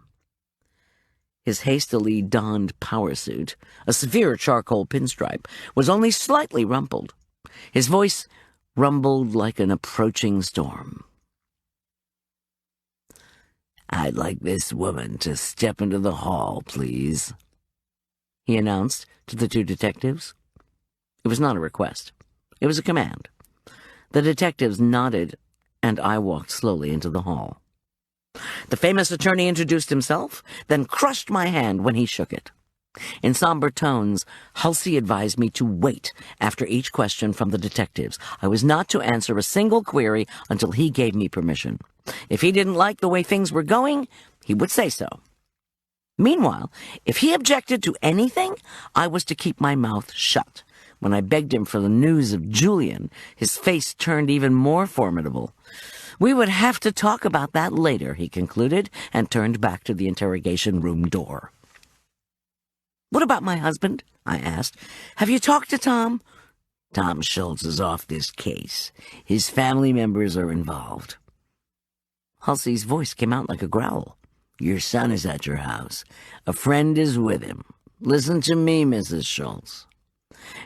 His hastily donned power suit, a severe charcoal pinstripe, was only slightly rumpled. His voice rumbled like an approaching storm. "I'd like this woman to step into the hall, please," he announced to the two detectives. It was not a request. It was a command. The detectives nodded, and I walked slowly into the hall. The famous attorney introduced himself, then crushed my hand when he shook it. In somber tones, Hulsey advised me to wait after each question from the detectives. I was not to answer a single query until he gave me permission. If he didn't like the way things were going, he would say so. Meanwhile, if he objected to anything, I was to keep my mouth shut. When I begged him for the news of Julian, his face turned even more formidable. We would have to talk about that later, he concluded, and turned back to the interrogation room door. "What about my husband?" I asked. "Have you talked to Tom?" "Tom Schulz is off this case. His family members are involved." Hulsey's voice came out like a growl. "Your son is at your house. A friend is with him. Listen to me, Mrs. Schulz.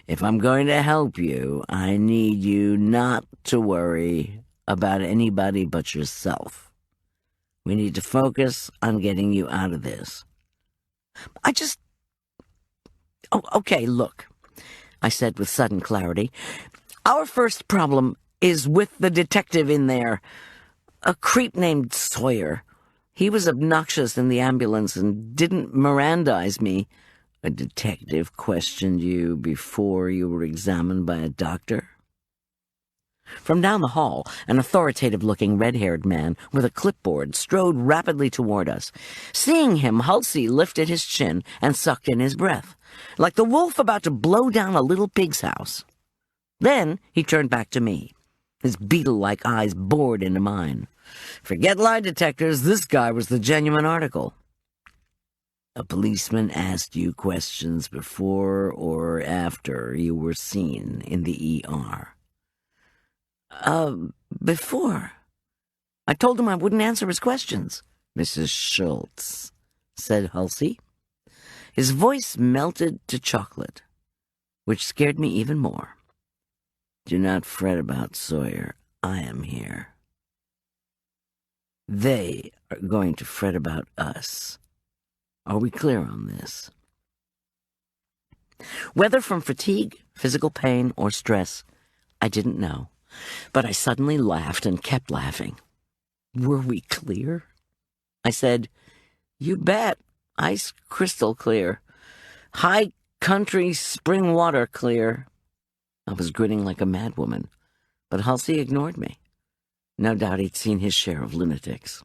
If I'm going to help you, I need you not to worry about anybody but yourself. We need to focus on getting you out of this." Oh, okay, look, I said with sudden clarity. Our first problem is with the detective in there. A creep named Sawyer. He was obnoxious in the ambulance and didn't Mirandize me. "A detective questioned you before you were examined by a doctor?" From down the hall, an authoritative-looking red-haired man with a clipboard strode rapidly toward us. Seeing him, Hulsey lifted his chin and sucked in his breath, like the wolf about to blow down a little pig's house. Then he turned back to me. His beetle-like eyes bored into mine. "Forget lie detectors, this guy was the genuine article." "A policeman asked you questions before or after you were seen in the ER?" Before. I told him I wouldn't answer his questions." "Mrs. Schulz," said Hulsey. His voice melted to chocolate, which scared me even more. "Do not fret about Sawyer. I am here. They are going to fret about us. Are we clear on this?" Whether from fatigue, physical pain, or stress, I didn't know. But I suddenly laughed and kept laughing. "Were we clear?" I said, "You bet. Ice crystal clear. High country spring water clear." I was grinning like a madwoman, but Hulsey ignored me. No doubt he'd seen his share of lunatics.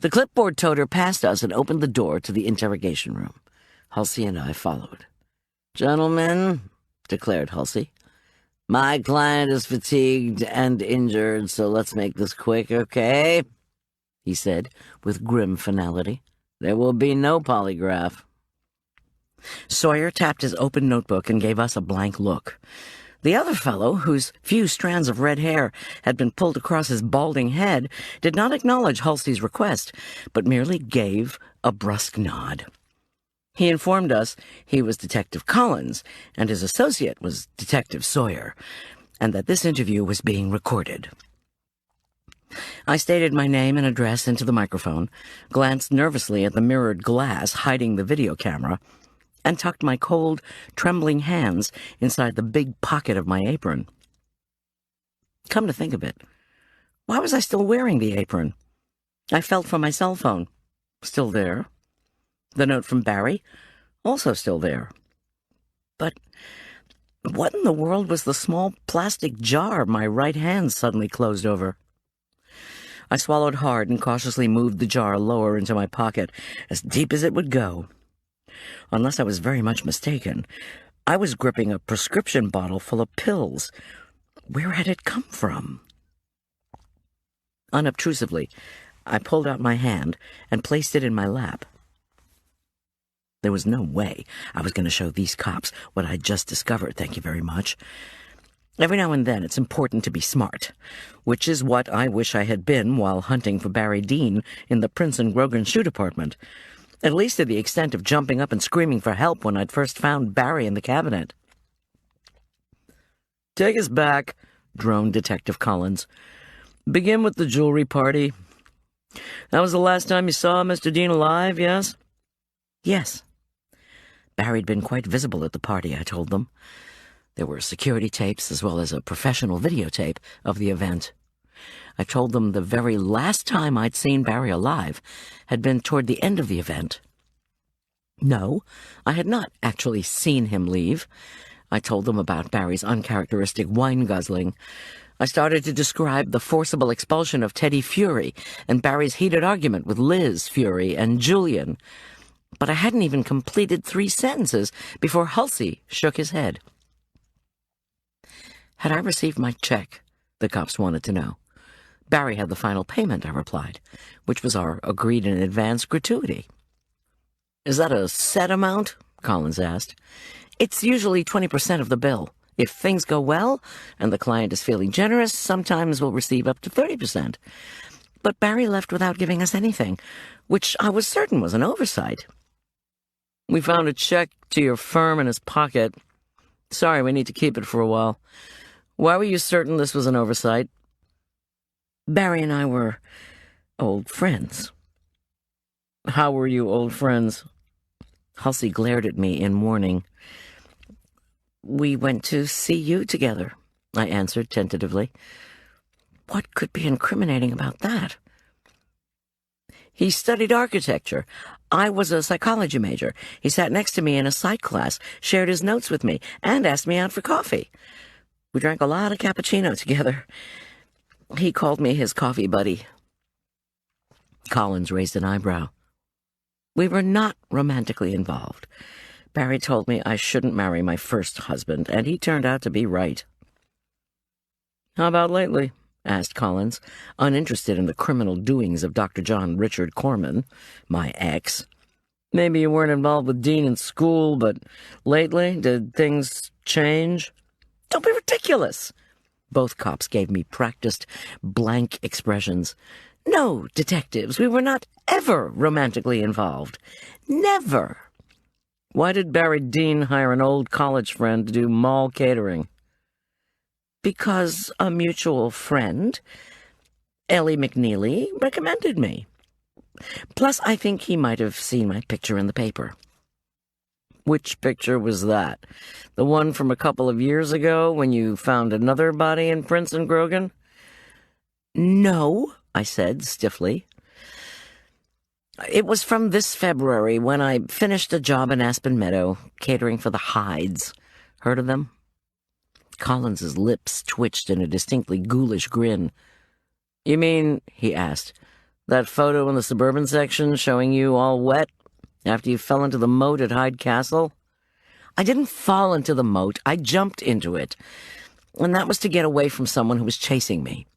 The clipboard toter passed us and opened the door to the interrogation room. Hulsey and I followed. "Gentlemen," declared Hulsey, "my client is fatigued and injured, so let's make this quick, okay?" he said with grim finality. "There will be no polygraph." Sawyer tapped his open notebook and gave us a blank look. The other fellow, whose few strands of red hair had been pulled across his balding head, did not acknowledge Hulsey's request, but merely gave a brusque nod. He informed us he was Detective Collins, and his associate was Detective Sawyer, and that this interview was being recorded. I stated my name and address into the microphone, glanced nervously at the mirrored glass hiding the video camera, and tucked my cold, trembling hands inside the big pocket of my apron. Come to think of it, why was I still wearing the apron? I felt for my cell phone. Still there. The note from Barry, also still there. But what in the world was the small plastic jar my right hand suddenly closed over? I swallowed hard and cautiously moved the jar lower into my pocket, as deep as it would go. Unless I was very much mistaken, I was gripping a prescription bottle full of pills. Where had it come from? Unobtrusively, I pulled out my hand and placed it in my lap. There was no way I was going to show these cops what I'd just discovered, thank you very much. Every now and then it's important to be smart, which is what I wish I had been while hunting for Barry Dean in the Prince and Grogan shoe department, at least to the extent of jumping up and screaming for help when I'd first found Barry in the cabinet. "Take us back," droned Detective Collins. "Begin with the jewelry party. That was the last time you saw Mr. Dean alive, yes?" "Yes." Barry'd been quite visible at the party, I told them. There were security tapes as well as a professional videotape of the event. I told them the very last time I'd seen Barry alive had been toward the end of the event. No, I had not actually seen him leave. I told them about Barry's uncharacteristic wine guzzling. I started to describe the forcible expulsion of Teddy Fury and Barry's heated argument with Liz Fury and Julian. But I hadn't even completed 3 sentences before Halsey shook his head. Had I received my check? The cops wanted to know. Barry had the final payment, I replied, which was our agreed-in-advance gratuity. "Is that a set amount?" Collins asked. "It's usually 20% of the bill. If things go well, and the client is feeling generous, sometimes we'll receive up to 30%. But Barry left without giving us anything, which I was certain was an oversight." "We found a check to your firm in his pocket. Sorry, we need to keep it for a while. Why were you certain this was an oversight?" "Barry and I were old friends." "How were you old friends?" Halsey glared at me in warning. "We went to see you together," I answered tentatively. What could be incriminating about that? "He studied architecture. I was a psychology major. He sat next to me in a psych class, shared his notes with me, and asked me out for coffee. We drank a lot of cappuccino together. He called me his coffee buddy." Collins raised an eyebrow. "We were not romantically involved. Barry told me I shouldn't marry my first husband, and he turned out to be right." "How about lately?" asked Collins, uninterested in the criminal doings of Dr. John Richard Corman, my ex. "Maybe you weren't involved with Dean in school, but lately, did things change?" "Don't be ridiculous!" Both cops gave me practiced, blank expressions. "No, detectives, we were not ever romantically involved. Never." "Why did Barry Dean hire an old college friend to do mall catering?" "Because a mutual friend, Ellie McNeely, recommended me. Plus, I think he might have seen my picture in the paper." "Which picture was that? The one from a couple of years ago when you found another body in Prince and Grogan?" "No," I said stiffly. "It was from this February when I finished a job in Aspen Meadow, catering for the Hydes. Heard of them?" Collins's lips twitched in a distinctly ghoulish grin. "You mean," he asked, "that photo in the suburban section showing you all wet after you fell into the moat at Hyde Castle?" "I didn't fall into the moat. I jumped into it. And that was to get away from someone who was chasing me."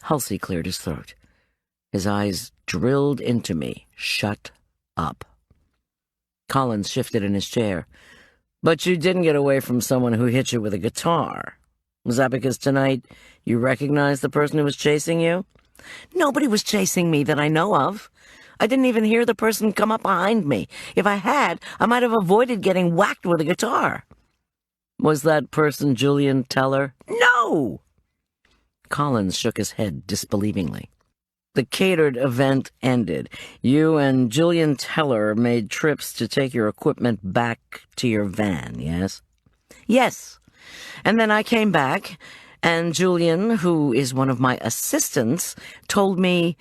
Halsey cleared his throat. His eyes drilled into me. "Shut up." Collins shifted in his chair. "But you didn't get away from someone who hit you with a guitar. Was that because tonight you recognized the person who was chasing you?" "Nobody was chasing me that I know of. I didn't even hear the person come up behind me. If I had, I might have avoided getting whacked with a guitar. Was that person Julian Teller? No! Collins shook his head disbelievingly. The catered event ended. You and Julian Teller made trips to take your equipment back to your van, yes? Yes. And then I came back, and Julian, who is one of my assistants, told me...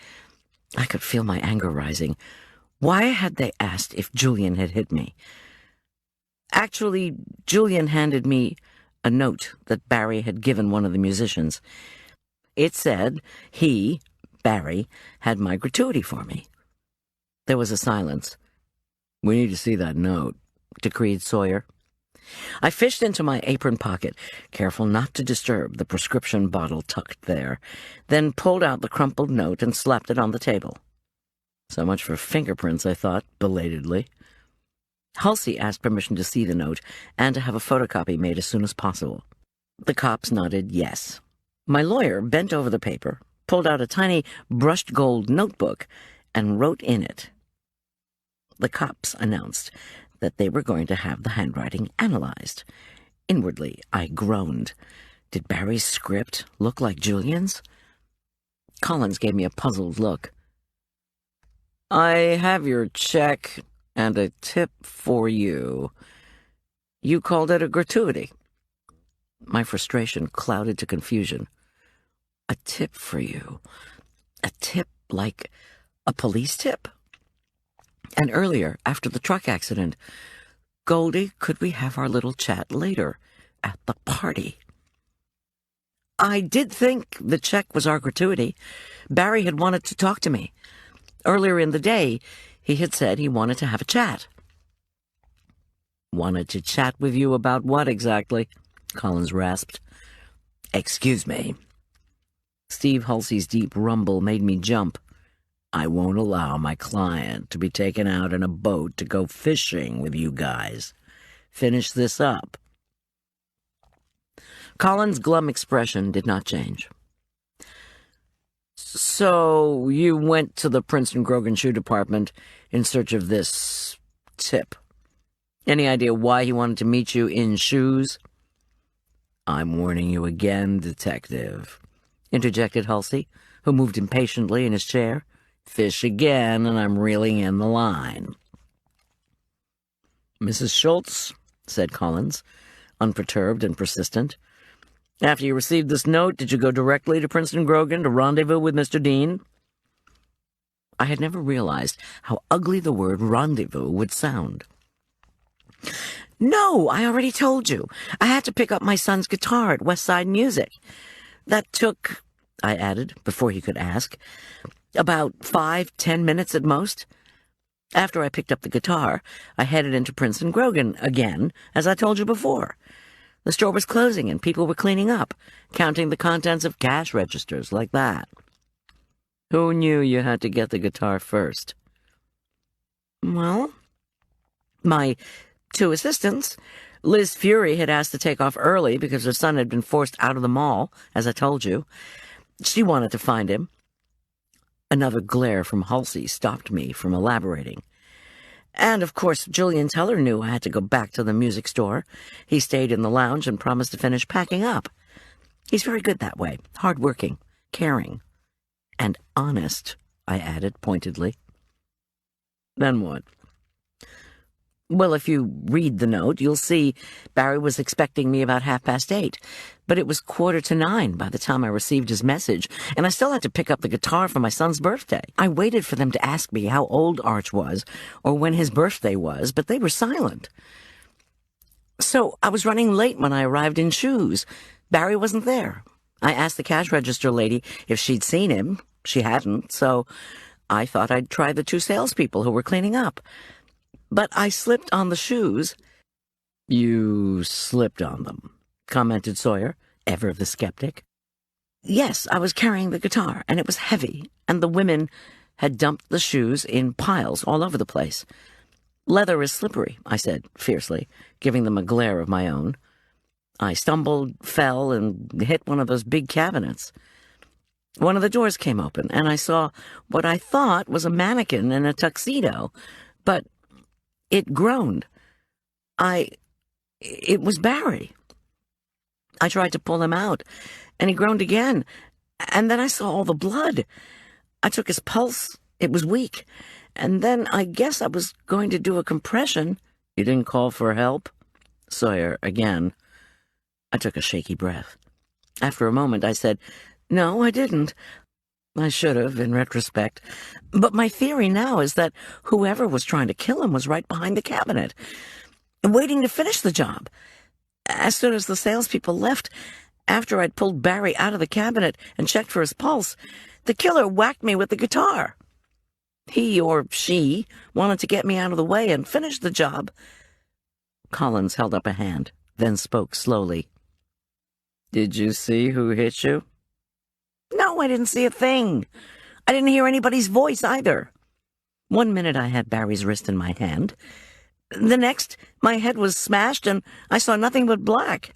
I could feel my anger rising. Why had they asked if Julian had hit me? Actually, Julian handed me a note that Barry had given one of the musicians. It said he, Barry, had my gratuity for me. There was a silence. "We need to see that note," decreed Sawyer. I fished into my apron pocket, careful not to disturb the prescription bottle tucked there, then pulled out the crumpled note and slapped it on the table. So much for fingerprints, I thought, belatedly. Halsey asked permission to see the note and to have a photocopy made as soon as possible. The cops nodded yes. My lawyer bent over the paper, pulled out a tiny brushed gold notebook, and wrote in it. The cops announced that they were going to have the handwriting analyzed. Inwardly, I groaned. Did Barry's script look like Julian's? Collins gave me a puzzled look. "I have your check and a tip for you. You called it a gratuity." My frustration clouded to confusion. A tip for you? A tip like a police tip? And earlier, after the truck accident, "Goldy, could we have our little chat later, at the party?" I did think the check was our gratuity. Barry had wanted to talk to me. Earlier in the day, he had said he wanted to have a chat. "Wanted to chat with you about what exactly?" Collins rasped. "Excuse me." Steve Halsey's deep rumble made me jump. "I won't allow my client to be taken out in a boat to go fishing with you guys. Finish this up." Collins' glum expression did not change. "So you went to the Princeton Grogan Shoe Department in search of this tip. Any idea why he wanted to meet you in shoes?" "I'm warning you again, Detective," interjected Halsey, who moved impatiently in his chair. "Fish again, and I'm reeling in the line." "Mrs. Schulz," said Collins, unperturbed and persistent, "after you received this note, did you go directly to Princeton Grogan to rendezvous with Mr. Dean?" I had never realized how ugly the word rendezvous would sound. "No, I already told you. I had to pick up my son's guitar at Westside Music. That took," I added, before he could ask, "about 5-10 minutes at most. After I picked up the guitar, I headed into Princeton Grogan again, as I told you before. The store was closing and people were cleaning up, counting the contents of cash registers like that." "Who knew you had to get the guitar first?" "Well, my 2 assistants. Liz Fury had asked to take off early because her son had been forced out of the mall, as I told you. She wanted to find him." Another glare from Halsey stopped me from elaborating. "And, of course, Julian Teller knew I had to go back to the music store. He stayed in the lounge and promised to finish packing up. He's very good that way, hard-working, caring, and honest," I added pointedly. "Then what?" "Well, if you read the note, you'll see Barry was expecting me about 8:30, but it was 8:45 by the time I received his message, and I still had to pick up the guitar for my son's birthday. I waited for them to ask me how old Arch was or when his birthday was, but they were silent. So I was running late when I arrived in shoes. Barry wasn't there. I asked the cash register lady if she'd seen him. She hadn't, so I thought I'd try the 2 salespeople who were cleaning up. But I slipped on the shoes." "You slipped on them," commented Sawyer, ever the skeptic. "Yes, I was carrying the guitar, and it was heavy, and the women had dumped the shoes in piles all over the place. Leather is slippery," I said fiercely, giving them a glare of my own. "I stumbled, fell, and hit one of those big cabinets." One of the doors came open, and I saw what I thought was a mannequin in a tuxedo, but it groaned. It was Barry. I tried to pull him out, and he groaned again, and then I saw all the blood. I took his pulse. It was weak, and then I guess I was going to do a compression. You didn't call for help? Sawyer, again. I took a shaky breath. After a moment, I said, "No, I didn't. I should have, in retrospect. But my theory now is that whoever was trying to kill him was right behind the cabinet, waiting to finish the job. As soon as the salespeople left, after I'd pulled Barry out of the cabinet and checked for his pulse, the killer whacked me with the guitar. He or she wanted to get me out of the way and finish the job." Collins held up a hand, then spoke slowly. "Did you see who hit you?" "No, I didn't see a thing. I didn't hear anybody's voice either. 1 minute I had Barry's wrist in my hand. The next, my head was smashed and I saw nothing but black.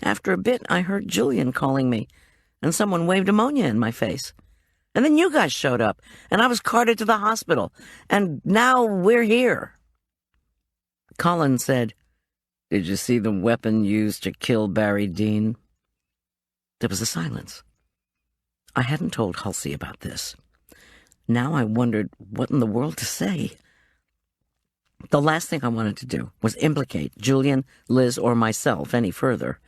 After a bit, I heard Julian calling me, and someone waved ammonia in my face. And then you guys showed up, and I was carted to the hospital, and now we're here." Collins said, "Did you see the weapon used to kill Barry Dean?" There was a silence. I hadn't told Halsey about this. Now I wondered what in the world to say. The last thing I wanted to do was implicate Julian, Liz, or myself any further.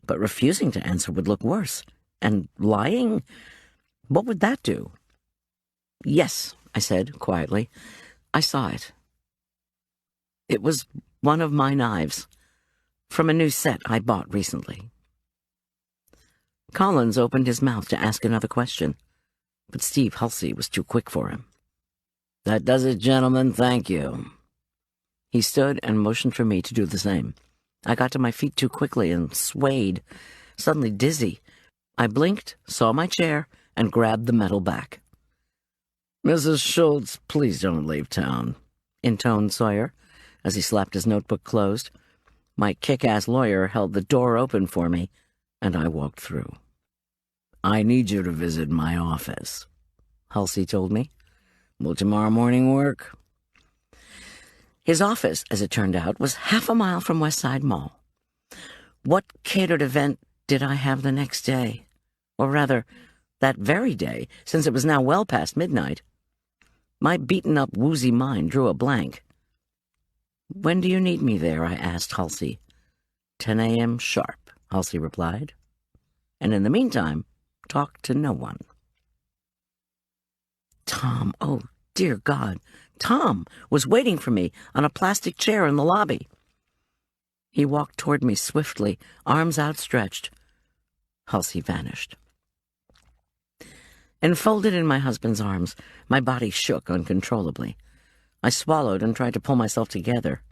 But refusing to answer would look worse. And lying? What would that do? "Yes," I said quietly. "I saw it. It was one of my knives, from a new set I bought recently." Collins opened his mouth to ask another question, but Steve Halsey was too quick for him. "That does it, gentlemen. Thank you." He stood and motioned for me to do the same. I got to my feet too quickly and swayed, suddenly dizzy. I blinked, saw my chair, and grabbed the metal back. "Mrs. Schulz, please don't leave town," intoned Sawyer, as he slapped his notebook closed. My kick-ass lawyer held the door open for me, and I walked through. "I need you to visit my office," Halsey told me. "Will tomorrow morning work?" His office, as it turned out, was half a mile from Westside Mall. What catered event did I have the next day? Or rather, that very day, since it was now well past midnight. My beaten-up, woozy mind drew a blank. "When do you need me there?" I asked Halsey. 10 a.m. sharp, Halsey replied. "And in the meantime, talk to no one." Tom, oh dear God, Tom was waiting for me on a plastic chair in the lobby. He walked toward me swiftly, arms outstretched. Halsey vanished. Enfolded in my husband's arms, my body shook uncontrollably. I swallowed and tried to pull myself together.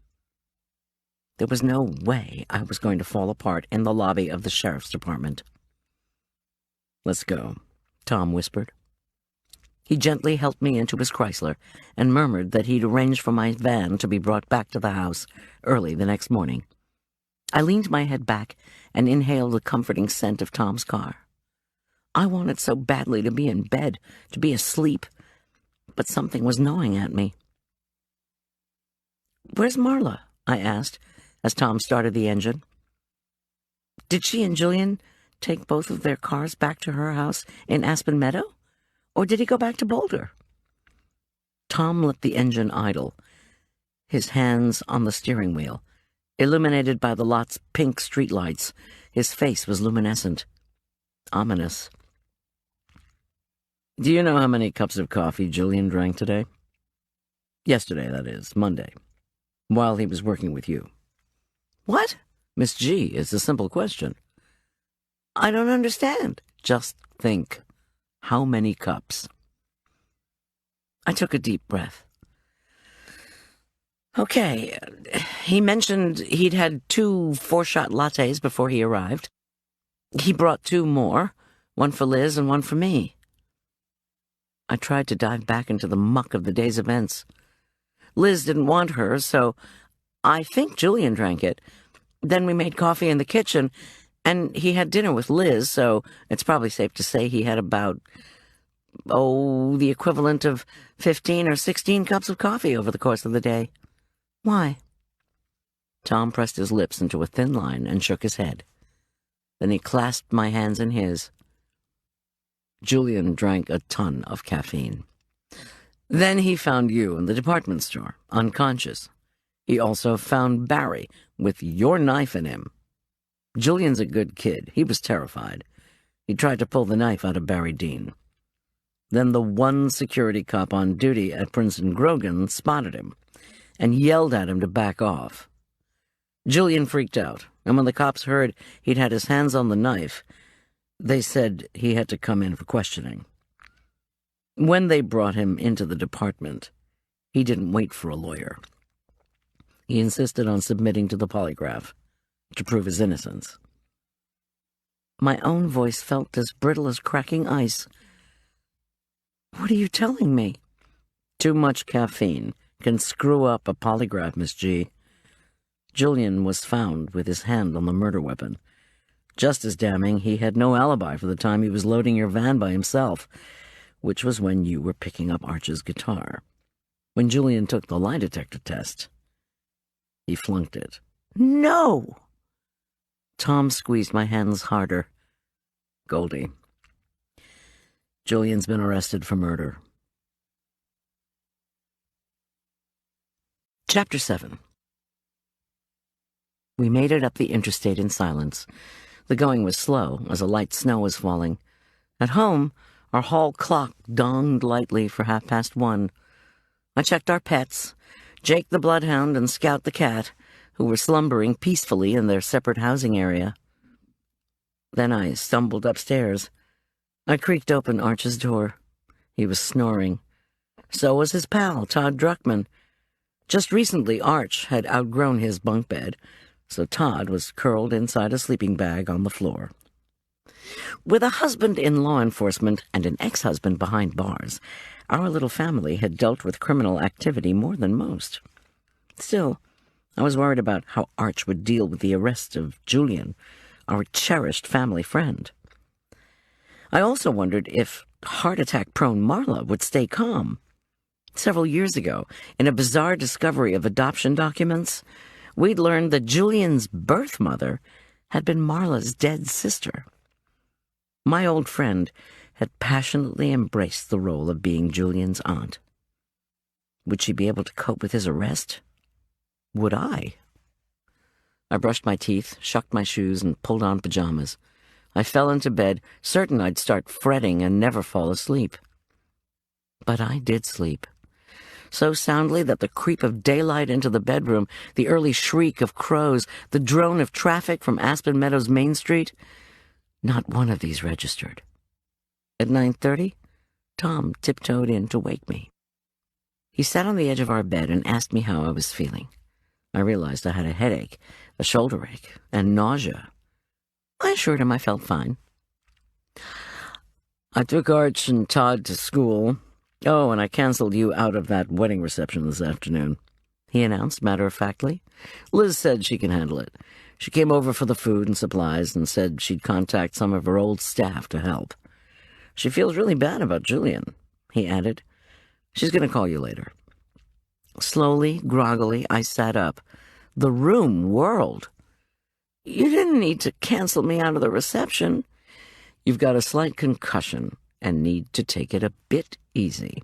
There was no way I was going to fall apart in the lobby of the sheriff's department. "Let's go," Tom whispered. He gently helped me into his Chrysler and murmured that he'd arranged for my van to be brought back to the house early the next morning. I leaned my head back and inhaled the comforting scent of Tom's car. I wanted so badly to be in bed, to be asleep, but something was gnawing at me. "Where's Marla?" I asked, as Tom started the engine. "Did she and Julian take both of their cars back to her house in Aspen Meadow? Or did he go back to Boulder?" Tom let the engine idle, his hands on the steering wheel. Illuminated by the lot's pink streetlights, his face was luminescent, ominous. "Do you know how many cups of coffee Julian drank today?" "Yesterday, that is, Monday, while he was working with you." "What?" "Miss G, it's a simple question." "I don't understand." "Just think. How many cups?" I took a deep breath. "Okay, he mentioned he'd had 2 4-shot lattes before he arrived. He brought 2 more, one for Liz and one for me." I tried to dive back into the muck of the day's events. Liz didn't want hers, so I think Julian drank it. Then we made coffee in the kitchen, And he had dinner with Liz, so it's probably safe to say he had about, the equivalent of 15 or 16 cups of coffee over the course of the day. Why? Tom pressed his lips into a thin line and shook his head. Then he clasped my hands in his. Julian drank a ton of caffeine. Then he found you in the department store, unconscious. He also found Barry, with your knife in him. Julian's a good kid. He was terrified. He tried to pull the knife out of Barry Dean. Then the one security cop on duty at Prince & Grogan spotted him and yelled at him to back off. Julian freaked out, and when the cops heard he'd had his hands on the knife, they said he had to come in for questioning. When they brought him into the department, he didn't wait for a lawyer. He insisted on submitting to the polygraph to prove his innocence. My own voice felt as brittle as cracking ice. What are you telling me? Too much caffeine can screw up a polygraph, Miss G. Julian was found with his hand on the murder weapon. Just as damning, he had no alibi for the time he was loading your van by himself, which was when you were picking up Arch's guitar. When Julian took the lie detector test, he flunked it. No! Tom squeezed my hands harder. Goldy. Julian's been arrested for murder. Chapter 7. We made it up the interstate in silence. The going was slow, as a light snow was falling. At home, our hall clock donged lightly for 1:30. I checked our pets, Jake the bloodhound and Scout the cat, who were slumbering peacefully in their separate housing area. Then I stumbled upstairs. I creaked open Arch's door. He was snoring. So was his pal, Todd Druckman. Just recently, Arch had outgrown his bunk bed, so Todd was curled inside a sleeping bag on the floor. With a husband in law enforcement and an ex-husband behind bars, our little family had dealt with criminal activity more than most. Still, I was worried about how Arch would deal with the arrest of Julian, our cherished family friend. I also wondered if heart attack-prone Marla would stay calm. Several years ago, in a bizarre discovery of adoption documents, we'd learned that Julian's birth mother had been Marla's dead sister. My old friend had passionately embraced the role of being Julian's aunt. Would she be able to cope with his arrest? Would I? I brushed my teeth, shucked my shoes, and pulled on pajamas. I fell into bed, certain I'd start fretting and never fall asleep. But I did sleep. So soundly that the creep of daylight into the bedroom, the early shriek of crows, the drone of traffic from Aspen Meadows Main Street, not one of these registered. At 9:30, Tom tiptoed in to wake me. He sat on the edge of our bed and asked me how I was feeling. I realized I had a headache, a shoulder ache, and nausea. I assured him I felt fine. I took Arch and Todd to school. Oh, and I canceled you out of that wedding reception this afternoon, he announced matter-of-factly. Liz said she can handle it. She came over for the food and supplies and said she'd contact some of her old staff to help. She feels really bad about Julian, he added. She's going to call you later. Slowly, groggily, I sat up. The room whirled. You didn't need to cancel me out of the reception. You've got a slight concussion and need to take it a bit easy.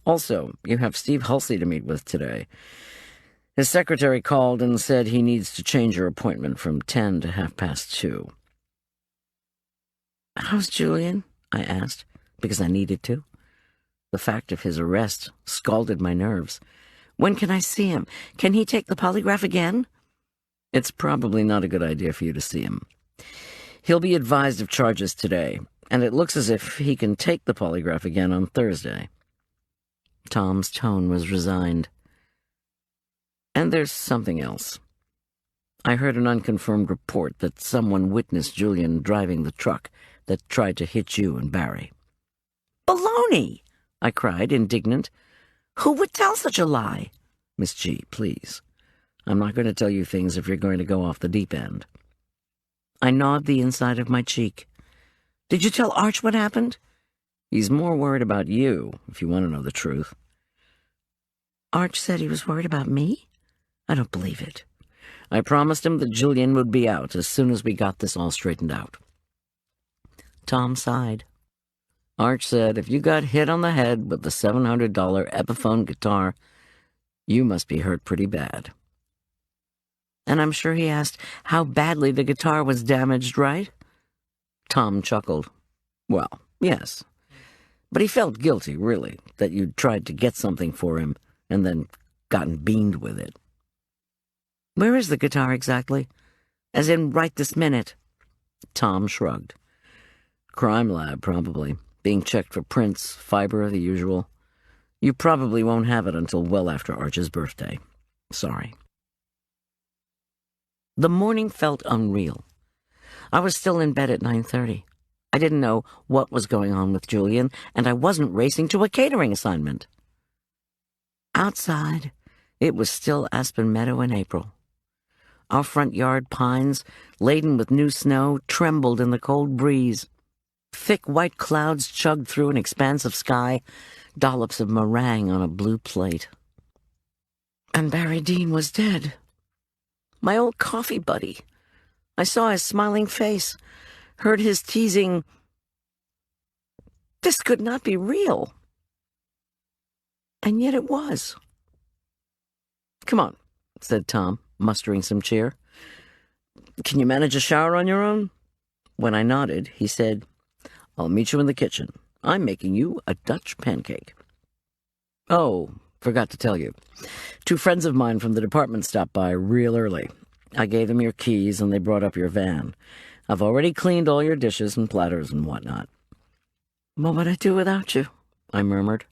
Also, you have Steve Hulsey to meet with today. His secretary called and said he needs to change your appointment from 10 to 2:30. How's Julian? I asked, because I needed to. The fact of his arrest scalded my nerves. When can I see him? Can he take the polygraph again? It's probably not a good idea for you to see him. He'll be advised of charges today, and it looks as if he can take the polygraph again on Thursday. Tom's tone was resigned. And there's something else. I heard an unconfirmed report that someone witnessed Julian driving the truck that tried to hit you and Barry. Baloney! I cried, indignant. Who would tell such a lie? Miss G, please. I'm not going to tell you things if you're going to go off the deep end. I gnawed the inside of my cheek. "Did you tell Arch what happened?" "He's more worried about you, if you want to know the truth." "Arch said he was worried about me? I don't believe it." "I promised him that Julian would be out as soon as we got this all straightened out." Tom sighed. "Arch said if you got hit on the head with the $700 Epiphone guitar, you must be hurt pretty bad." "And I'm sure he asked how badly the guitar was damaged, right?" Tom chuckled. "Well, yes. But he felt guilty, really, that you'd tried to get something for him and then gotten beamed with it." "Where is the guitar exactly? As in right this minute?" Tom shrugged. "Crime lab, probably. Being checked for prints, fiber, the usual. You probably won't have it until well after Arch's birthday. Sorry." The morning felt unreal. I was still in bed at 9:30. I didn't know what was going on with Julian, and I wasn't racing to a catering assignment. Outside, it was still Aspen Meadow in April. Our front yard pines, laden with new snow, trembled in the cold breeze. Thick white clouds chugged through an expanse of sky, dollops of meringue on a blue plate. And Barry Dean was dead. My old coffee buddy. I saw his smiling face, heard his teasing, "This could not be real." And yet it was. "Come on," said Tom, mustering some cheer. "Can you manage a shower on your own?" When I nodded, he said, "I'll meet you in the kitchen. I'm making you a Dutch pancake." "Oh, forgot to tell you. 2 friends of mine from the department stopped by real early. I gave them your keys and they brought up your van. I've already cleaned all your dishes and platters and whatnot." "What would I do without you?" I murmured.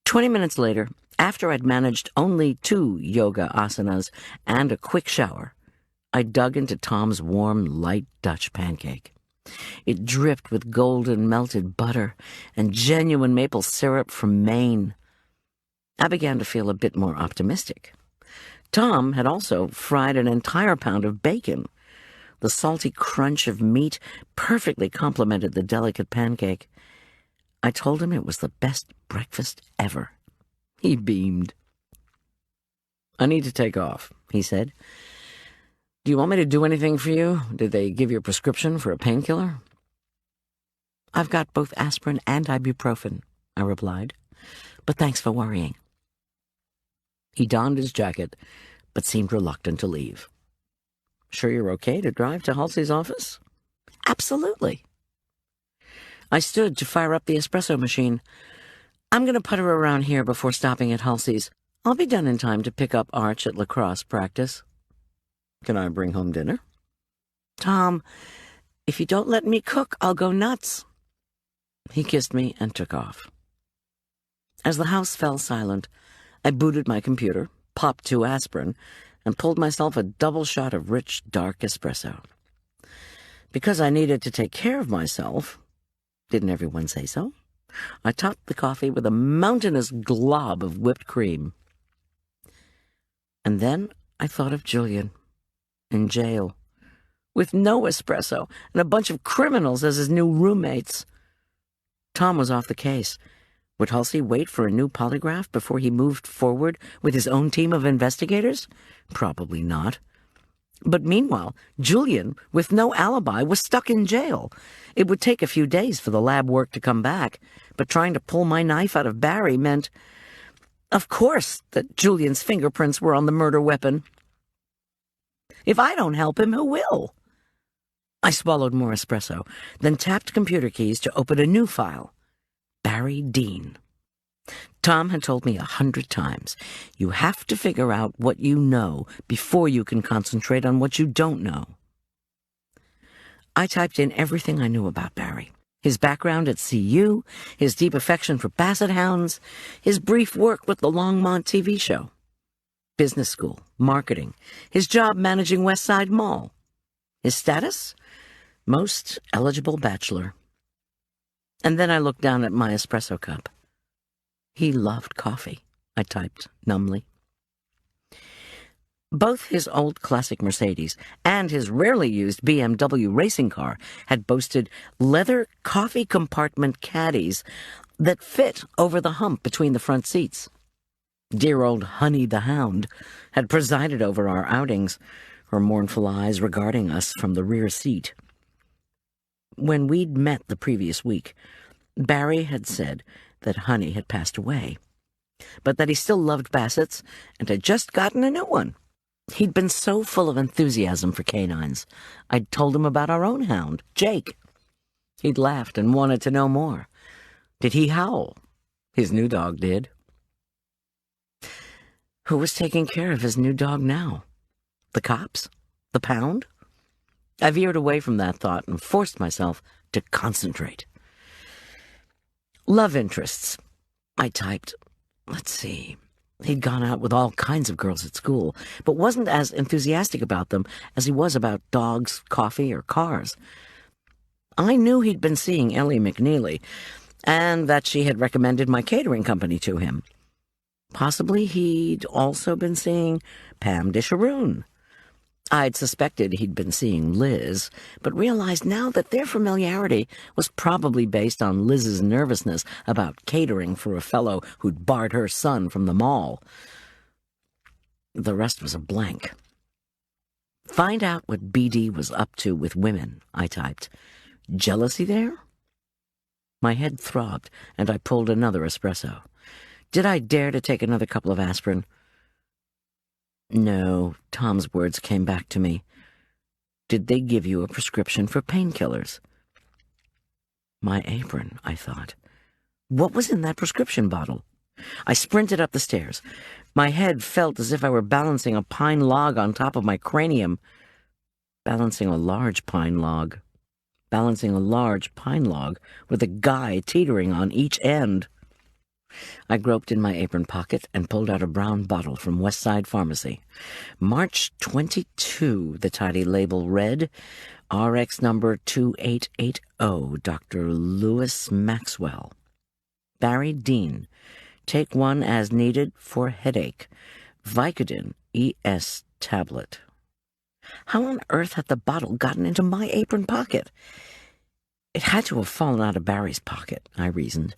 20 minutes later, after I'd managed only 2 yoga asanas and a quick shower, I dug into Tom's warm, light Dutch pancake. It dripped with golden melted butter and genuine maple syrup from Maine. I began to feel a bit more optimistic. Tom had also fried an entire pound of bacon. The salty crunch of meat perfectly complemented the delicate pancake. I told him it was the best breakfast ever. He beamed. "I need to take off," he said. "Do you want me to do anything for you? Did they give you a prescription for a painkiller?" "I've got both aspirin and ibuprofen," I replied. "But thanks for worrying." He donned his jacket, but seemed reluctant to leave. "Sure you're okay to drive to Halsey's office?" "Absolutely." I stood to fire up the espresso machine. "I'm going to putter around here before stopping at Halsey's. I'll be done in time to pick up Arch at lacrosse practice." "Can I bring home dinner?" "Tom, if you don't let me cook, I'll go nuts." He kissed me and took off. As the house fell silent, I booted my computer, popped 2 aspirin, and pulled myself a double shot of rich, dark espresso. Because I needed to take care of myself, didn't everyone say so? I topped the coffee with a mountainous glob of whipped cream. And then I thought of Julian, in jail, with no espresso and a bunch of criminals as his new roommates. Tom was off the case. Would Halsey wait for a new polygraph before he moved forward with his own team of investigators? Probably not. But meanwhile, Julian, with no alibi, was stuck in jail. It would take a few days for the lab work to come back, but trying to pull my knife out of Barry meant, of course, that Julian's fingerprints were on the murder weapon. If I don't help him, who will? I swallowed more espresso, then tapped computer keys to open a new file. Barry Dean. Tom had told me 100 times, you have to figure out what you know before you can concentrate on what you don't know. I typed in everything I knew about Barry. His background at CU, his deep affection for basset hounds, his brief work with the Longmont TV show, business school, marketing, his job managing Westside Mall. His status? Most eligible bachelor. And then I looked down at my espresso cup. He loved coffee, I typed numbly. Both his old classic Mercedes and his rarely used BMW racing car had boasted leather coffee compartment caddies that fit over the hump between the front seats. Dear old Honey the Hound had presided over our outings, her mournful eyes regarding us from the rear seat. When we'd met the previous week, Barry had said that Honey had passed away, but that he still loved Bassett's and had just gotten a new one. He'd been so full of enthusiasm for canines. I'd told him about our own hound, Jake. He'd laughed and wanted to know more. Did he howl? His new dog did. Who was taking care of his new dog now? The cops? The pound? I veered away from that thought and forced myself to concentrate. Love interests. I typed. Let's see. He'd gone out with all kinds of girls at school, but wasn't as enthusiastic about them as he was about dogs, coffee, or cars. I knew he'd been seeing Ellie McNeely, and that she had recommended my catering company to him. Possibly he'd also been seeing Pam DeSharoon. I'd suspected he'd been seeing Liz, but realized now that their familiarity was probably based on Liz's nervousness about catering for a fellow who'd barred her son from the mall. The rest was a blank. Find out what BD was up to with women, I typed. Jealousy there? My head throbbed, and I pulled another espresso. Did I dare to take another couple of aspirin? No, Tom's words came back to me. Did they give you a prescription for painkillers? My apron, I thought. What was in that prescription bottle? I sprinted up the stairs. My head felt as if I were balancing a pine log on top of my cranium. Balancing a large pine log. Balancing a large pine log with a guy teetering on each end. I groped in my apron pocket and pulled out a brown bottle from Westside Pharmacy. March 22, the tidy label read, RX number 2880, Dr. Lewis Maxwell. Barry Dean, take one as needed for headache. Vicodin ES tablet. How on earth had the bottle gotten into my apron pocket? It had to have fallen out of Barry's pocket, I reasoned.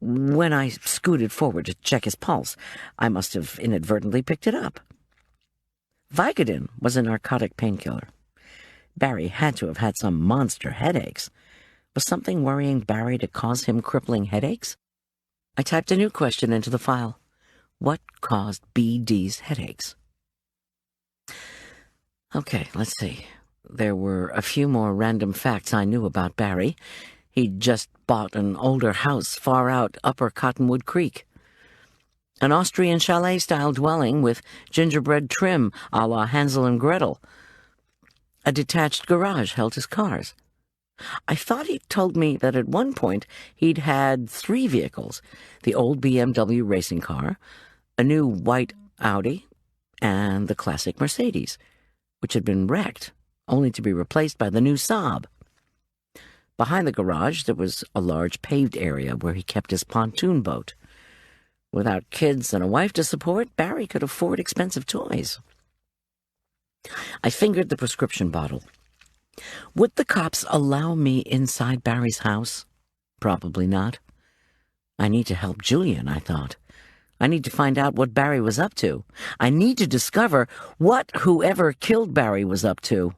When I scooted forward to check his pulse, I must have inadvertently picked it up. Vicodin was a narcotic painkiller. Barry had to have had some monster headaches. Was something worrying Barry to cause him crippling headaches? I typed a new question into the file. What caused BD's headaches? Okay, let's see. There were a few more random facts I knew about Barry. He'd just bought an older house far out Upper Cottonwood Creek. An Austrian chalet-style dwelling with gingerbread trim a la Hansel and Gretel. A detached garage held his cars. I thought he'd told me that at one point he'd had 3 vehicles, the old BMW racing car, a new white Audi, and the classic Mercedes, which had been wrecked, only to be replaced by the new Saab. Behind the garage, there was a large paved area where he kept his pontoon boat. Without kids and a wife to support, Barry could afford expensive toys. I fingered the prescription bottle. Would the cops allow me inside Barry's house? Probably not. I need to help Julian, I thought. I need to find out what Barry was up to. I need to discover what whoever killed Barry was up to.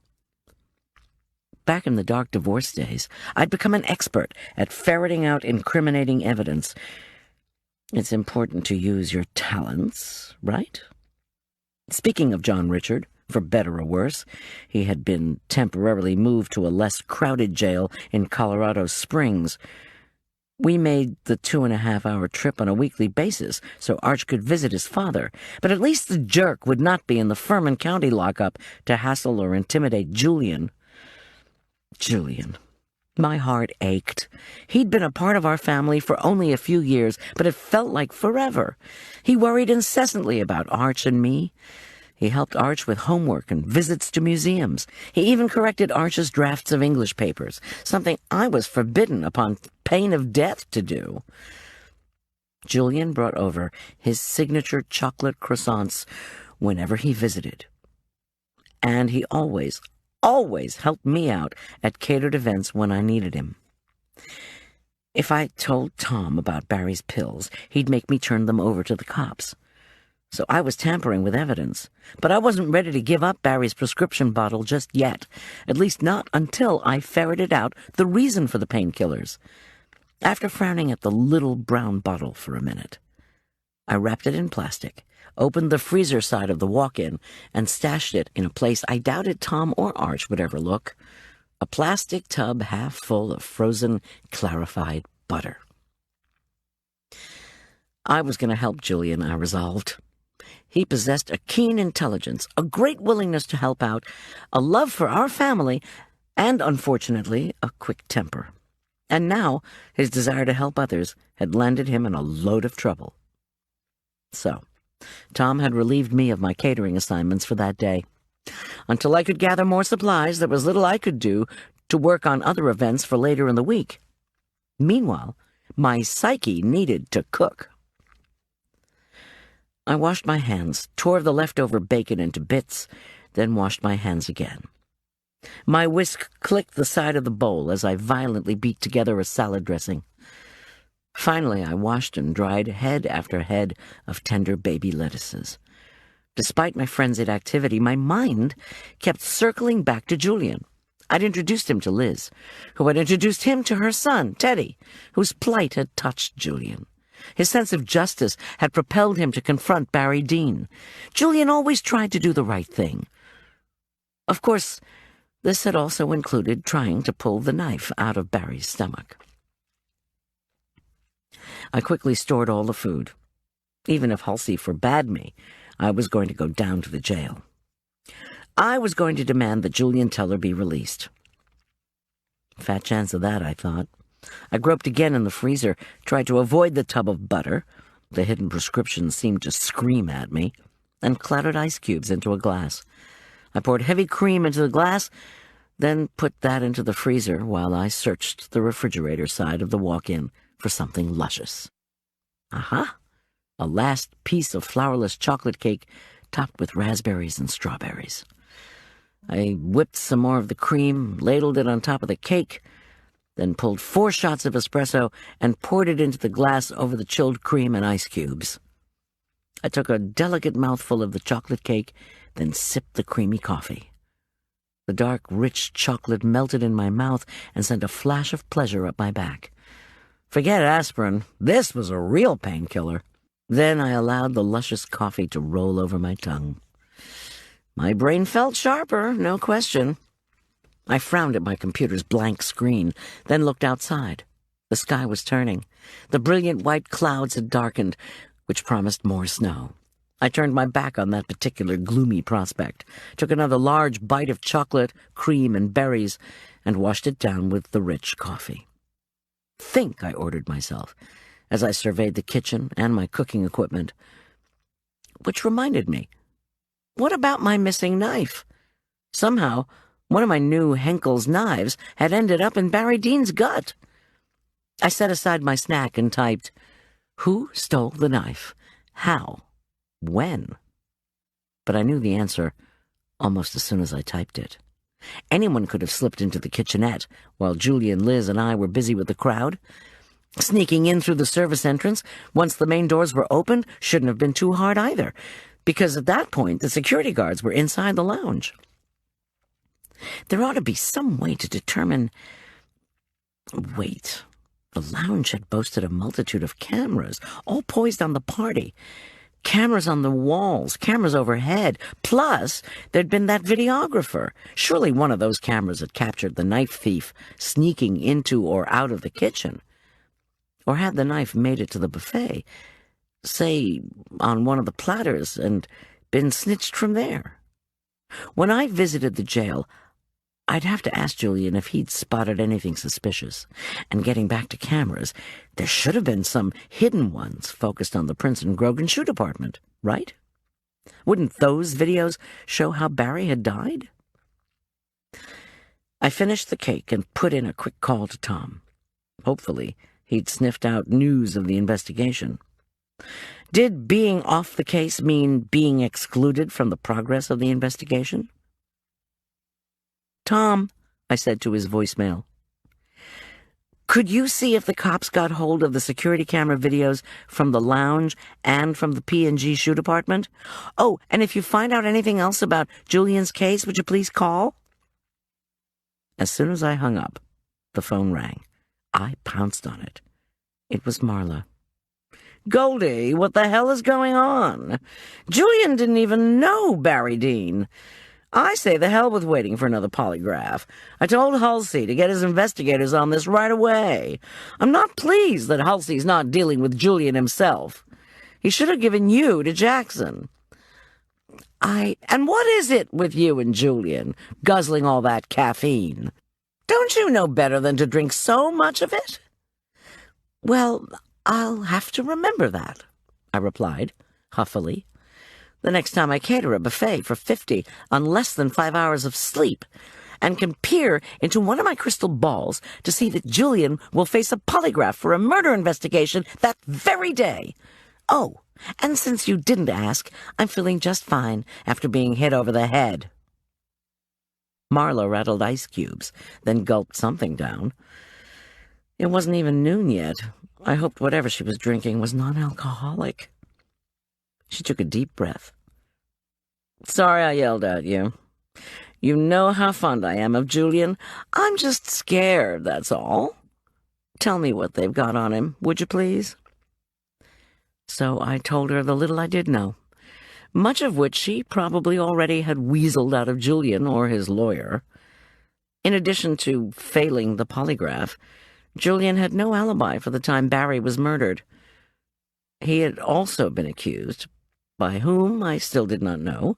Back in the dark divorce days, I'd become an expert at ferreting out incriminating evidence. It's important to use your talents, right? Speaking of John Richard, for better or worse, he had been temporarily moved to a less crowded jail in Colorado Springs. We made the 2.5-hour trip on a weekly basis so Arch could visit his father, but at least the jerk would not be in the Furman County lockup to hassle or intimidate Julian. Julian. My heart ached. He'd been a part of our family for only a few years, but it felt like forever. He worried incessantly about Arch and me. He helped Arch with homework and visits to museums. He even corrected Arch's drafts of English papers, something I was forbidden upon pain of death to do. Julian brought over his signature chocolate croissants whenever he visited. And he always helped me out at catered events when I needed him. If I told Tom about Barry's pills, he'd make me turn them over to the cops. So I was tampering with evidence, but I wasn't ready to give up Barry's prescription bottle just yet, at least not until I ferreted out the reason for the painkillers. After frowning at the little brown bottle for a minute, I wrapped it in plastic, opened the freezer side of the walk-in, and stashed it in a place I doubted Tom or Arch would ever look: a plastic tub half full of frozen, clarified butter. I was going to help Julian, I resolved. He possessed a keen intelligence, a great willingness to help out, a love for our family, and, unfortunately, a quick temper. And now his desire to help others had landed him in a load of trouble. So, Tom had relieved me of my catering assignments for that day. Until I could gather more supplies, there was little I could do to work on other events for later in the week. Meanwhile, my psyche needed to cook. I washed my hands, tore the leftover bacon into bits, then washed my hands again. My whisk clicked the side of the bowl as I violently beat together a salad dressing. Finally, I washed and dried head after head of tender baby lettuces. Despite my frenzied activity, my mind kept circling back to Julian. I'd introduced him to Liz, who had introduced him to her son, Teddy, whose plight had touched Julian. His sense of justice had propelled him to confront Barry Dean. Julian always tried to do the right thing. Of course, this had also included trying to pull the knife out of Barry's stomach. I quickly stored all the food. Even if Halsey forbade me, I was going to go down to the jail. I was going to demand that Julian Teller be released. Fat chance of that, I thought. I groped again in the freezer, tried to avoid the tub of butter. The hidden prescription seemed to scream at me, and clattered ice cubes into a glass. I poured heavy cream into the glass, then put that into the freezer while I searched the refrigerator side of the walk-in for something luscious. Aha! A last piece of flourless chocolate cake topped with raspberries and strawberries. I whipped some more of the cream, ladled it on top of the cake, then pulled 4 shots of espresso and poured it into the glass over the chilled cream and ice cubes. I took a delicate mouthful of the chocolate cake, then sipped the creamy coffee. The dark, rich chocolate melted in my mouth and sent a flash of pleasure up my back. Forget aspirin. This was a real painkiller. Then I allowed the luscious coffee to roll over my tongue. My brain felt sharper, no question. I frowned at my computer's blank screen, then looked outside. The sky was turning. The brilliant white clouds had darkened, which promised more snow. I turned my back on that particular gloomy prospect, took another large bite of chocolate, cream, and berries, and washed it down with the rich coffee. Think, I ordered myself, as I surveyed the kitchen and my cooking equipment. Which reminded me, what about my missing knife? Somehow, one of my new Henkel's knives had ended up in Barry Dean's gut. I set aside my snack and typed, "Who stole the knife? How? When?" But I knew the answer almost as soon as I typed it. Anyone could have slipped into the kitchenette while Julian, Liz, and I were busy with the crowd. Sneaking in through the service entrance once the main doors were opened shouldn't have been too hard either, because at that point the security guards were inside the lounge. There ought to be some way to determine... Wait, the lounge had boasted a multitude of cameras, all poised on the party. Cameras on the walls, cameras overhead, plus there'd been that videographer. Surely one of those cameras had captured the knife thief sneaking into or out of the kitchen. Or had the knife made it to the buffet, say, on one of the platters, and been snitched from there? When I visited the jail, I'd have to ask Julian if he'd spotted anything suspicious. And getting back to cameras, there should have been some hidden ones focused on the Prince and Grogan shoe department, right? Wouldn't those videos show how Barry had died? I finished the cake and put in a quick call to Tom. Hopefully, he'd sniffed out news of the investigation. Did being off the case mean being excluded from the progress of the investigation? "Tom," I said to his voicemail, "could you see if the cops got hold of the security camera videos from the lounge and from the P&G shoe department? Oh, and if you find out anything else about Julian's case, would you please call?" As soon as I hung up, the phone rang. I pounced on it. It was Marla. "Goldy, what the hell is going on? Julian didn't even know Barry Dean. I say the hell with waiting for another polygraph. I told Halsey to get his investigators on this right away. I'm not pleased that Halsey's not dealing with Julian himself. He should have given you to Jackson. And what is it with you and Julian, guzzling all that caffeine? Don't you know better than to drink so much of it?" "Well, I'll have to remember that," I replied, huffily. "The next time I cater a buffet for 50 on less than 5 hours of sleep, and can peer into one of my crystal balls to see that Julian will face a polygraph for a murder investigation that very day. Oh, and since you didn't ask, I'm feeling just fine after being hit over the head." Marla rattled ice cubes, then gulped something down. It wasn't even noon yet. I hoped whatever she was drinking was non-alcoholic. She took a deep breath. "Sorry I yelled at you. You know how fond I am of Julian. I'm just scared, that's all. Tell me what they've got on him, would you please?" So I told her the little I did know, much of which she probably already had weaseled out of Julian or his lawyer. In addition to failing the polygraph, Julian had no alibi for the time Barry was murdered. He had also been accused, by whom I still did not know,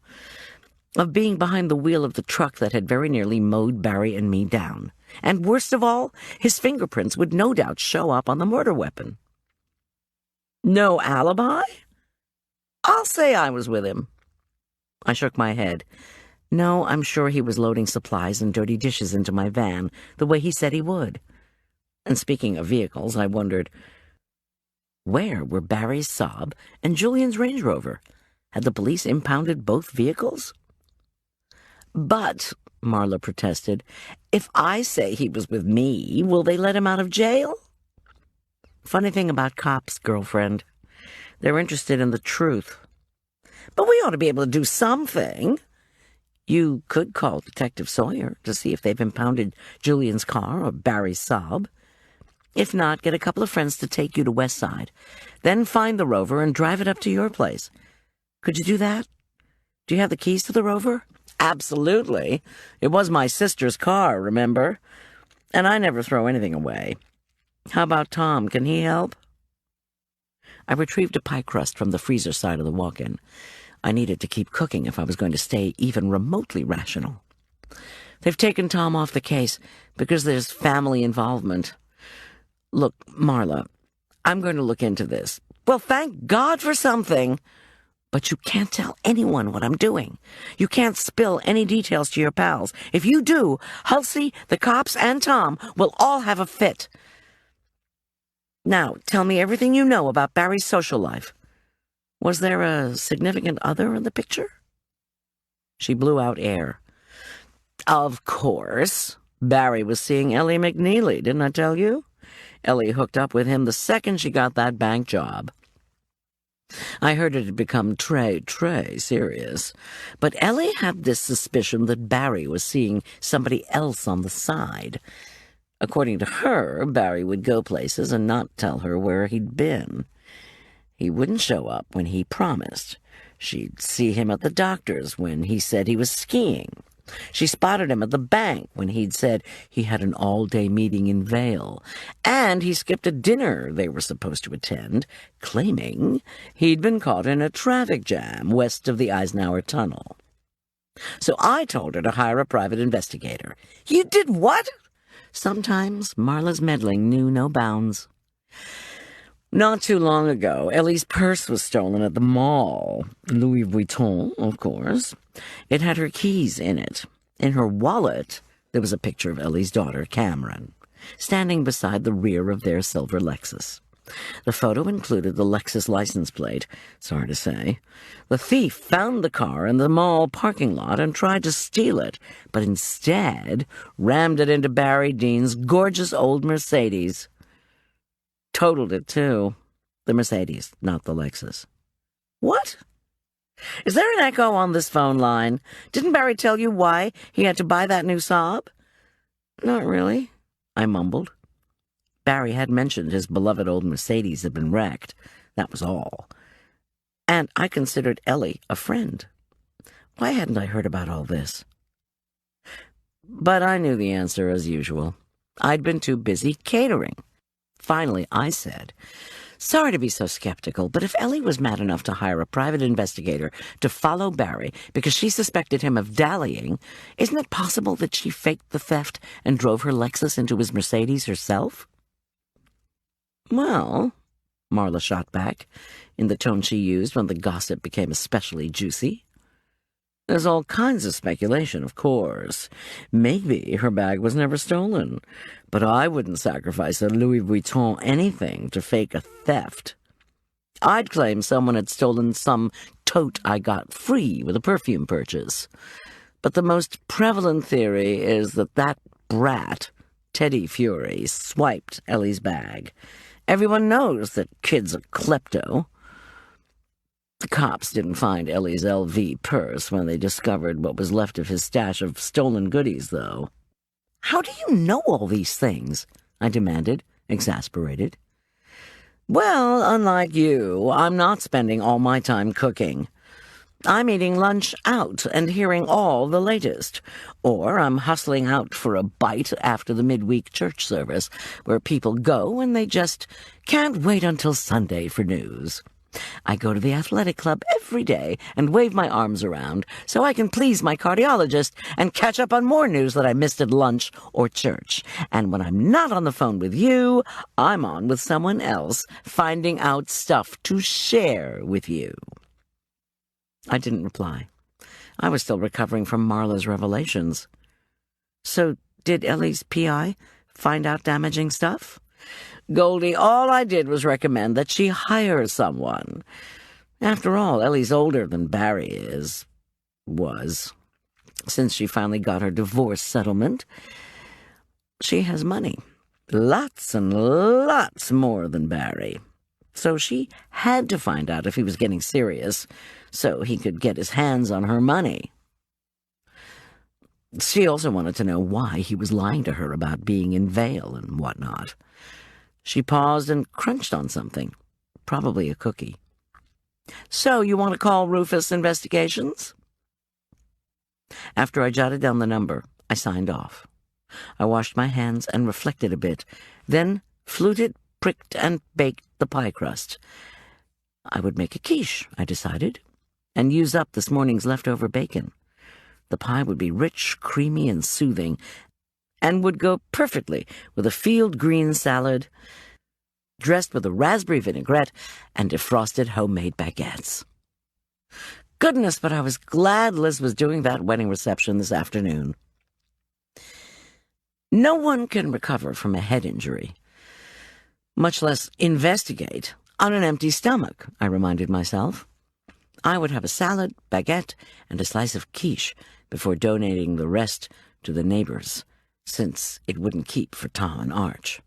of being behind the wheel of the truck that had very nearly mowed Barry and me down. And worst of all, his fingerprints would no doubt show up on the murder weapon. No alibi? I'll say I was with him. I shook my head. No, I'm sure he was loading supplies and dirty dishes into my van, the way he said he would. And speaking of vehicles, I wondered, where were Barry's Saab and Julian's Range Rover? Had the police impounded both vehicles? "But," Marla protested, "if I say he was with me, will they let him out of jail?" Funny thing about cops, girlfriend. They're interested in the truth. But we ought to be able to do something. You could call Detective Sawyer to see if they've impounded Julian's car or Barry's Saab. If not, get a couple of friends to take you to Westside. Then find the Rover and drive it up to your place. Could you do that? Do you have the keys to the Rover? Absolutely. It was my sister's car, remember? And I never throw anything away. How about Tom? Can he help? I retrieved a pie crust from the freezer side of the walk-in. I needed to keep cooking if I was going to stay even remotely rational. They've taken Tom off the case because there's family involvement. Look, Marla, I'm going to look into this. Well, thank God for something. But you can't tell anyone what I'm doing. You can't spill any details to your pals. If you do, Halsey, the cops, and Tom will all have a fit. Now, tell me everything you know about Barry's social life. Was there a significant other in the picture? She blew out air. Of course. Barry was seeing Ellie McNeely, didn't I tell you? Ellie hooked up with him the second she got that bank job. I heard it had become très serious, but Ellie had this suspicion that Barry was seeing somebody else on the side. According to her, Barry would go places and not tell her where he'd been. He wouldn't show up when he promised. She'd see him at the doctor's when he said he was skiing. She spotted him at the bank when he'd said he had an all-day meeting in Vail, and he skipped a dinner they were supposed to attend, claiming he'd been caught in a traffic jam west of the Eisenhower Tunnel. So I told her to hire a private investigator. You did what? Sometimes Marla's meddling knew no bounds. Not too long ago, Ellie's purse was stolen at the mall. Louis Vuitton, of course. It had her keys in it. In her wallet, there was a picture of Ellie's daughter, Cameron, standing beside the rear of their silver Lexus. The photo included the Lexus license plate. Sorry to say. The thief found the car in the mall parking lot and tried to steal it, but instead rammed it into Barry Dean's gorgeous old Mercedes. Totaled it, too. The Mercedes, not the Lexus. What? Is there an echo on this phone line? Didn't Barry tell you why he had to buy that new Saab? Not really, I mumbled. Barry had mentioned his beloved old Mercedes had been wrecked. That was all. And I considered Ellie a friend. Why hadn't I heard about all this? But I knew the answer as usual. I'd been too busy catering. Finally, I said, "Sorry to be so skeptical, but if Ellie was mad enough to hire a private investigator to follow Barry because she suspected him of dallying, isn't it possible that she faked the theft and drove her Lexus into his Mercedes herself?" "Well," Marla shot back, in the tone she used when the gossip became especially juicy, "there's all kinds of speculation, of course. Maybe her bag was never stolen, but I wouldn't sacrifice a Louis Vuitton anything to fake a theft. I'd claim someone had stolen some tote I got free with a perfume purchase. But the most prevalent theory is that that brat, Teddy Fury, swiped Ellie's bag. Everyone knows that kid's a klepto. The cops didn't find Ellie's LV purse when they discovered what was left of his stash of stolen goodies, though." "How do you know all these things?" I demanded, exasperated. "Well, unlike you, I'm not spending all my time cooking. I'm eating lunch out and hearing all the latest, or I'm hustling out for a bite after the midweek church service, where people go when they just can't wait until Sunday for news. I go to the athletic club every day and wave my arms around so I can please my cardiologist and catch up on more news that I missed at lunch or church. And when I'm not on the phone with you, I'm on with someone else, finding out stuff to share with you." I didn't reply. I was still recovering from Marla's revelations. "So did Ellie's PI find out damaging stuff?" "Goldy, all I did was recommend that she hire someone. After all, Ellie's older than Barry was. Since she finally got her divorce settlement, she has money. Lots and lots more than Barry. So she had to find out if he was getting serious so he could get his hands on her money. She also wanted to know why he was lying to her about being in Vale and whatnot." She paused and crunched on something, probably a cookie. "So you want to call Rufus Investigations?" After I jotted down the number, I signed off. I washed my hands and reflected a bit, then fluted, pricked, and baked the pie crust. I would make a quiche, I decided, and use up this morning's leftover bacon. The pie would be rich, creamy, and soothing, and would go perfectly with a field green salad, dressed with a raspberry vinaigrette and defrosted homemade baguettes. Goodness, but I was glad Liz was doing that wedding reception this afternoon. No one can recover from a head injury, much less investigate, on an empty stomach, I reminded myself. I would have a salad, baguette, and a slice of quiche before donating the rest to the neighbors, since it wouldn't keep for Tom and Arch.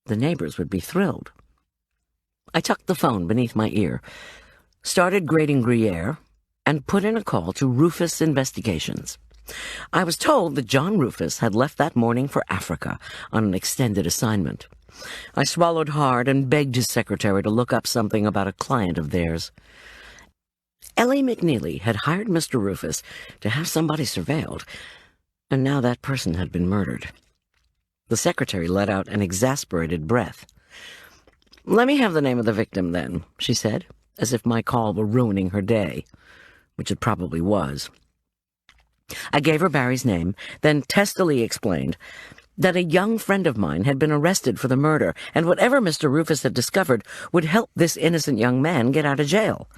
The neighbors would be thrilled. I tucked the phone beneath my ear, started grating Gruyere, and put in a call to Rufus Investigations. I was told that John Rufus had left that morning for Africa on an extended assignment. I swallowed hard and begged his secretary to look up something about a client of theirs. Ellie McNeely had hired Mr. Rufus to have somebody surveilled, and now that person had been murdered. The secretary let out an exasperated breath. "Let me have the name of the victim, then," she said, as if my call were ruining her day, which it probably was. I gave her Barry's name, then testily explained that a young friend of mine had been arrested for the murder, and whatever Mr. Rufus had discovered would help this innocent young man get out of jail.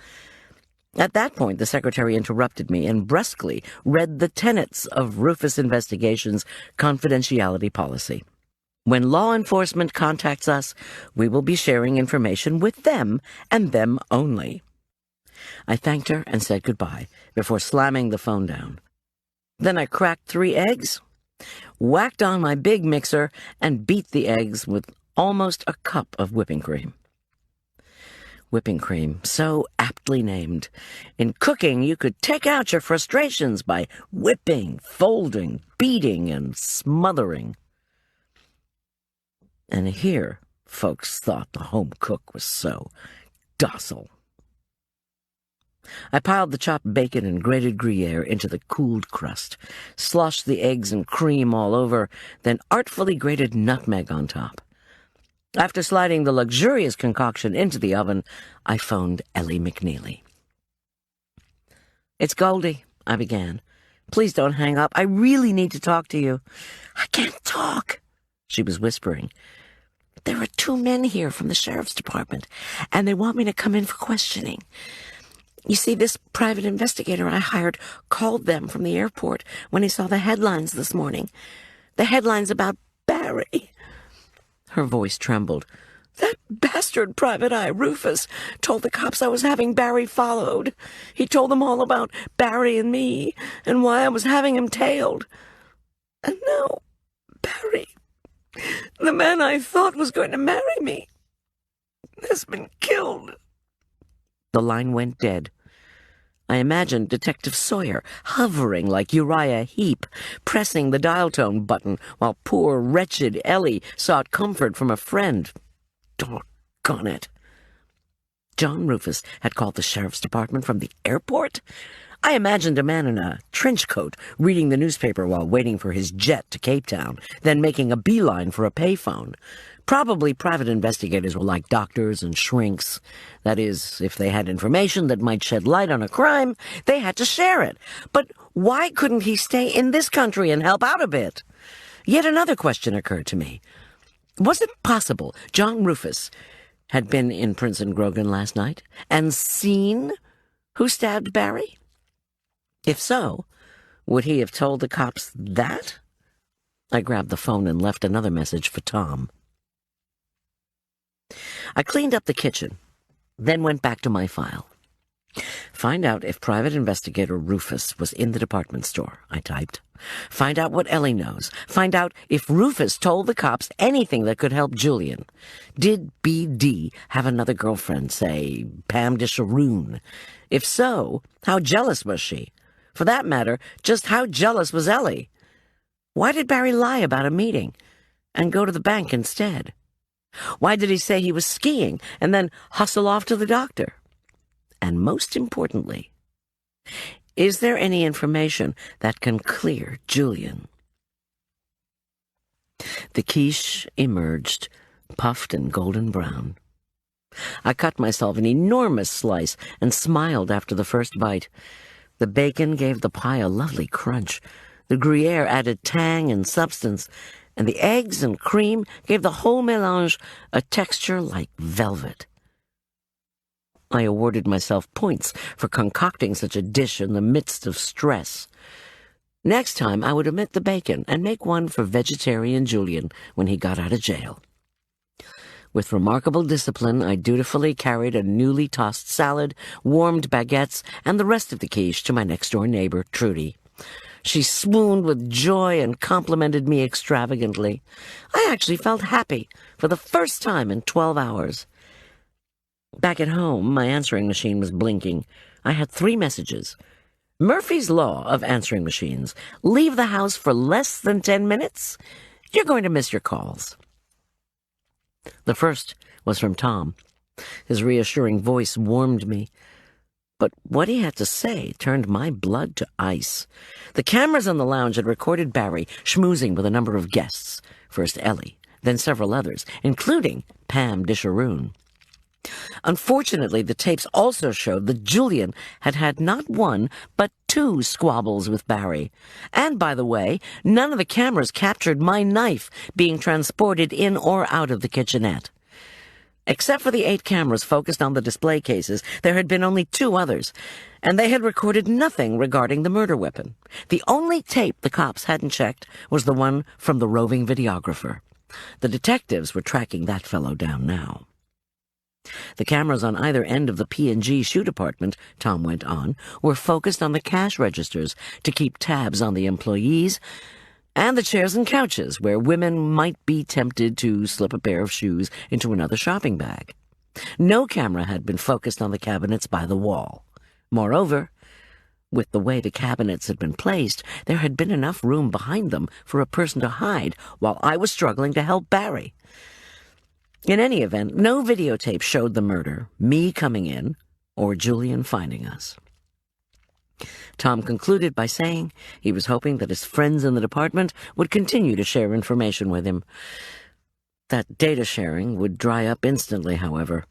At that point, the secretary interrupted me and brusquely read the tenets of Rufus Investigations' confidentiality policy. When law enforcement contacts us, we will be sharing information with them and them only. I thanked her and said goodbye before slamming the phone down. Then I cracked 3 eggs, whacked on my big mixer, and beat the eggs with almost a cup of whipping cream. Whipping cream, so aptly named. In cooking, you could take out your frustrations by whipping, folding, beating, and smothering. And here, folks thought the home cook was so docile. I piled the chopped bacon and grated Gruyere into the cooled crust, sloshed the eggs and cream all over, then artfully grated nutmeg on top. After sliding the luxurious concoction into the oven, I phoned Ellie McNeely. "It's Goldy," I began. "Please don't hang up. I really need to talk to you." "I can't talk," she was whispering. "There are 2 men here from the sheriff's department, and they want me to come in for questioning. You see, this private investigator I hired called them from the airport when he saw the headlines this morning. The headlines about Barry." Her voice trembled. "That bastard Private Eye Rufus told the cops I was having Barry followed. He told them all about Barry and me, and why I was having him tailed. And now, Barry, the man I thought was going to marry me, has been killed." The line went dead. I imagined Detective Sawyer hovering like Uriah Heep, pressing the dial tone button while poor, wretched Ellie sought comfort from a friend. Doggone it. John Rufus had called the sheriff's department from the airport? I imagined a man in a trench coat reading the newspaper while waiting for his jet to Cape Town, then making a beeline for a payphone. Probably private investigators were like doctors and shrinks. That is, if they had information that might shed light on a crime, they had to share it. But why couldn't he stay in this country and help out a bit? Yet another question occurred to me. Was it possible John Rufus had been in Prince and Grogan last night and seen who stabbed Barry? If so, would he have told the cops that? I grabbed the phone and left another message for Tom. I cleaned up the kitchen, then went back to my file. "Find out if Private Investigator Rufus was in the department store," I typed. "Find out what Ellie knows. Find out if Rufus told the cops anything that could help Julian. Did BD have another girlfriend, say, Pam DeSharoon? If so, how jealous was she? For that matter, just how jealous was Ellie? Why did Barry lie about a meeting and go to the bank instead? Why did he say he was skiing and then hustle off to the doctor? And most importantly, is there any information that can clear Julian?" The quiche emerged, puffed and golden brown. I cut myself an enormous slice and smiled after the first bite. The bacon gave the pie a lovely crunch. The Gruyere added tang and substance, and the eggs and cream gave the whole mélange a texture like velvet. I awarded myself points for concocting such a dish in the midst of stress. Next time I would omit the bacon and make one for vegetarian Julian when he got out of jail. With remarkable discipline, I dutifully carried a newly tossed salad, warmed baguettes, and the rest of the quiche to my next-door neighbor, Trudy. She swooned with joy and complimented me extravagantly. I actually felt happy for the first time in 12 hours. Back at home, my answering machine was blinking. I had 3 messages. Murphy's Law of answering machines. Leave the house for less than 10 minutes? You're going to miss your calls. The first was from Tom. His reassuring voice warmed me. But what he had to say turned my blood to ice. The cameras on the lounge had recorded Barry schmoozing with a number of guests. First Ellie, then several others, including Pam DeSharoon. Unfortunately, the tapes also showed that Julian had had not 1, but 2 squabbles with Barry. And, by the way, none of the cameras captured my knife being transported in or out of the kitchenette. Except for the 8 cameras focused on the display cases, there had been only 2 others, and they had recorded nothing regarding the murder weapon. The only tape the cops hadn't checked was the one from the roving videographer. The detectives were tracking that fellow down now. The cameras on either end of the P&G shoe department, Tom went on, were focused on the cash registers to keep tabs on the employees and the chairs and couches where women might be tempted to slip a pair of shoes into another shopping bag. No camera had been focused on the cabinets by the wall. Moreover, with the way the cabinets had been placed, there had been enough room behind them for a person to hide while I was struggling to help Barry. In any event, no videotape showed the murder, me coming in, or Julian finding us. Tom concluded by saying he was hoping that his friends in the department would continue to share information with him. That data sharing would dry up instantly, however,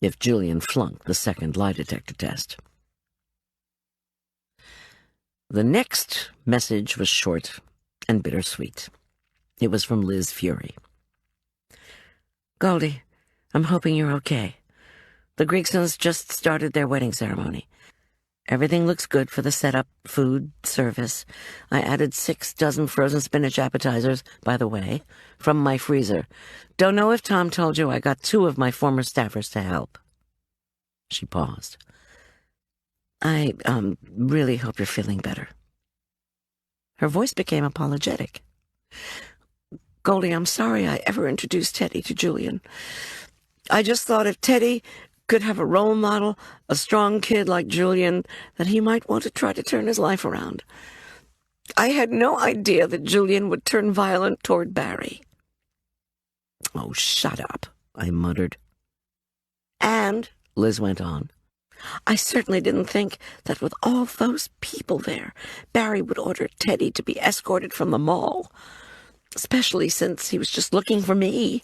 if Julian flunked the second lie detector test. The next message was short and bittersweet. It was from Liz Fury. Goldy, I'm hoping you're okay. The Gregsons just started their wedding ceremony. Everything looks good for the setup, food, service. I added 6 dozen frozen spinach appetizers, by the way, from my freezer. Don't know if Tom told you I got 2 of my former staffers to help. She paused. I, really hope you're feeling better. Her voice became apologetic. Goldy, I'm sorry I ever introduced Teddy to Julian. I just thought if Teddy could have a role model, a strong kid like Julian, that he might want to try to turn his life around. I had no idea that Julian would turn violent toward Barry. Oh, shut up, I muttered. And, Liz went on, I certainly didn't think that with all those people there, Barry would order Teddy to be escorted from the mall, especially since he was just looking for me.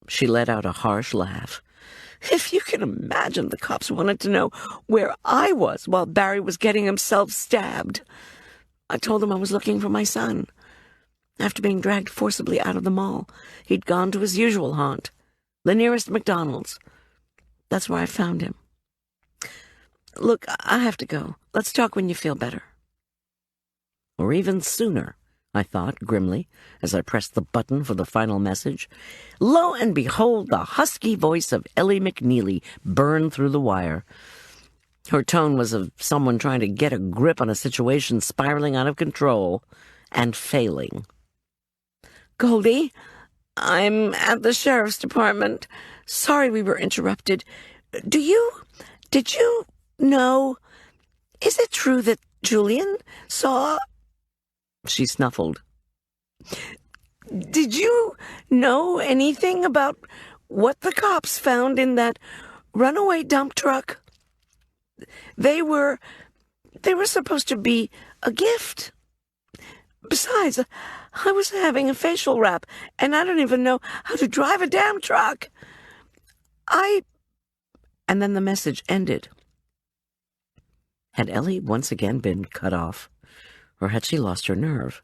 She let out a harsh laugh. If you can imagine, the cops wanted to know where I was while Barry was getting himself stabbed. I told them I was looking for my son. After being dragged forcibly out of the mall, he'd gone to his usual haunt, the nearest McDonald's. That's where I found him. Look, I have to go. Let's talk when you feel better. Or even sooner, I thought grimly, as I pressed the button for the final message. Lo and behold, the husky voice of Ellie McNeely burned through the wire. Her tone was of someone trying to get a grip on a situation spiraling out of control and failing. Goldy, I'm at the sheriff's department. Sorry we were interrupted. Did you know, is it true that Julian saw... She snuffled. Did you know anything about what the cops found in that runaway dump truck? They were supposed to be a gift. Besides, I was having a facial wrap, and I don't even know how to drive a damn truck. And then the message ended. Had Ellie once again been cut off? Or had she lost her nerve?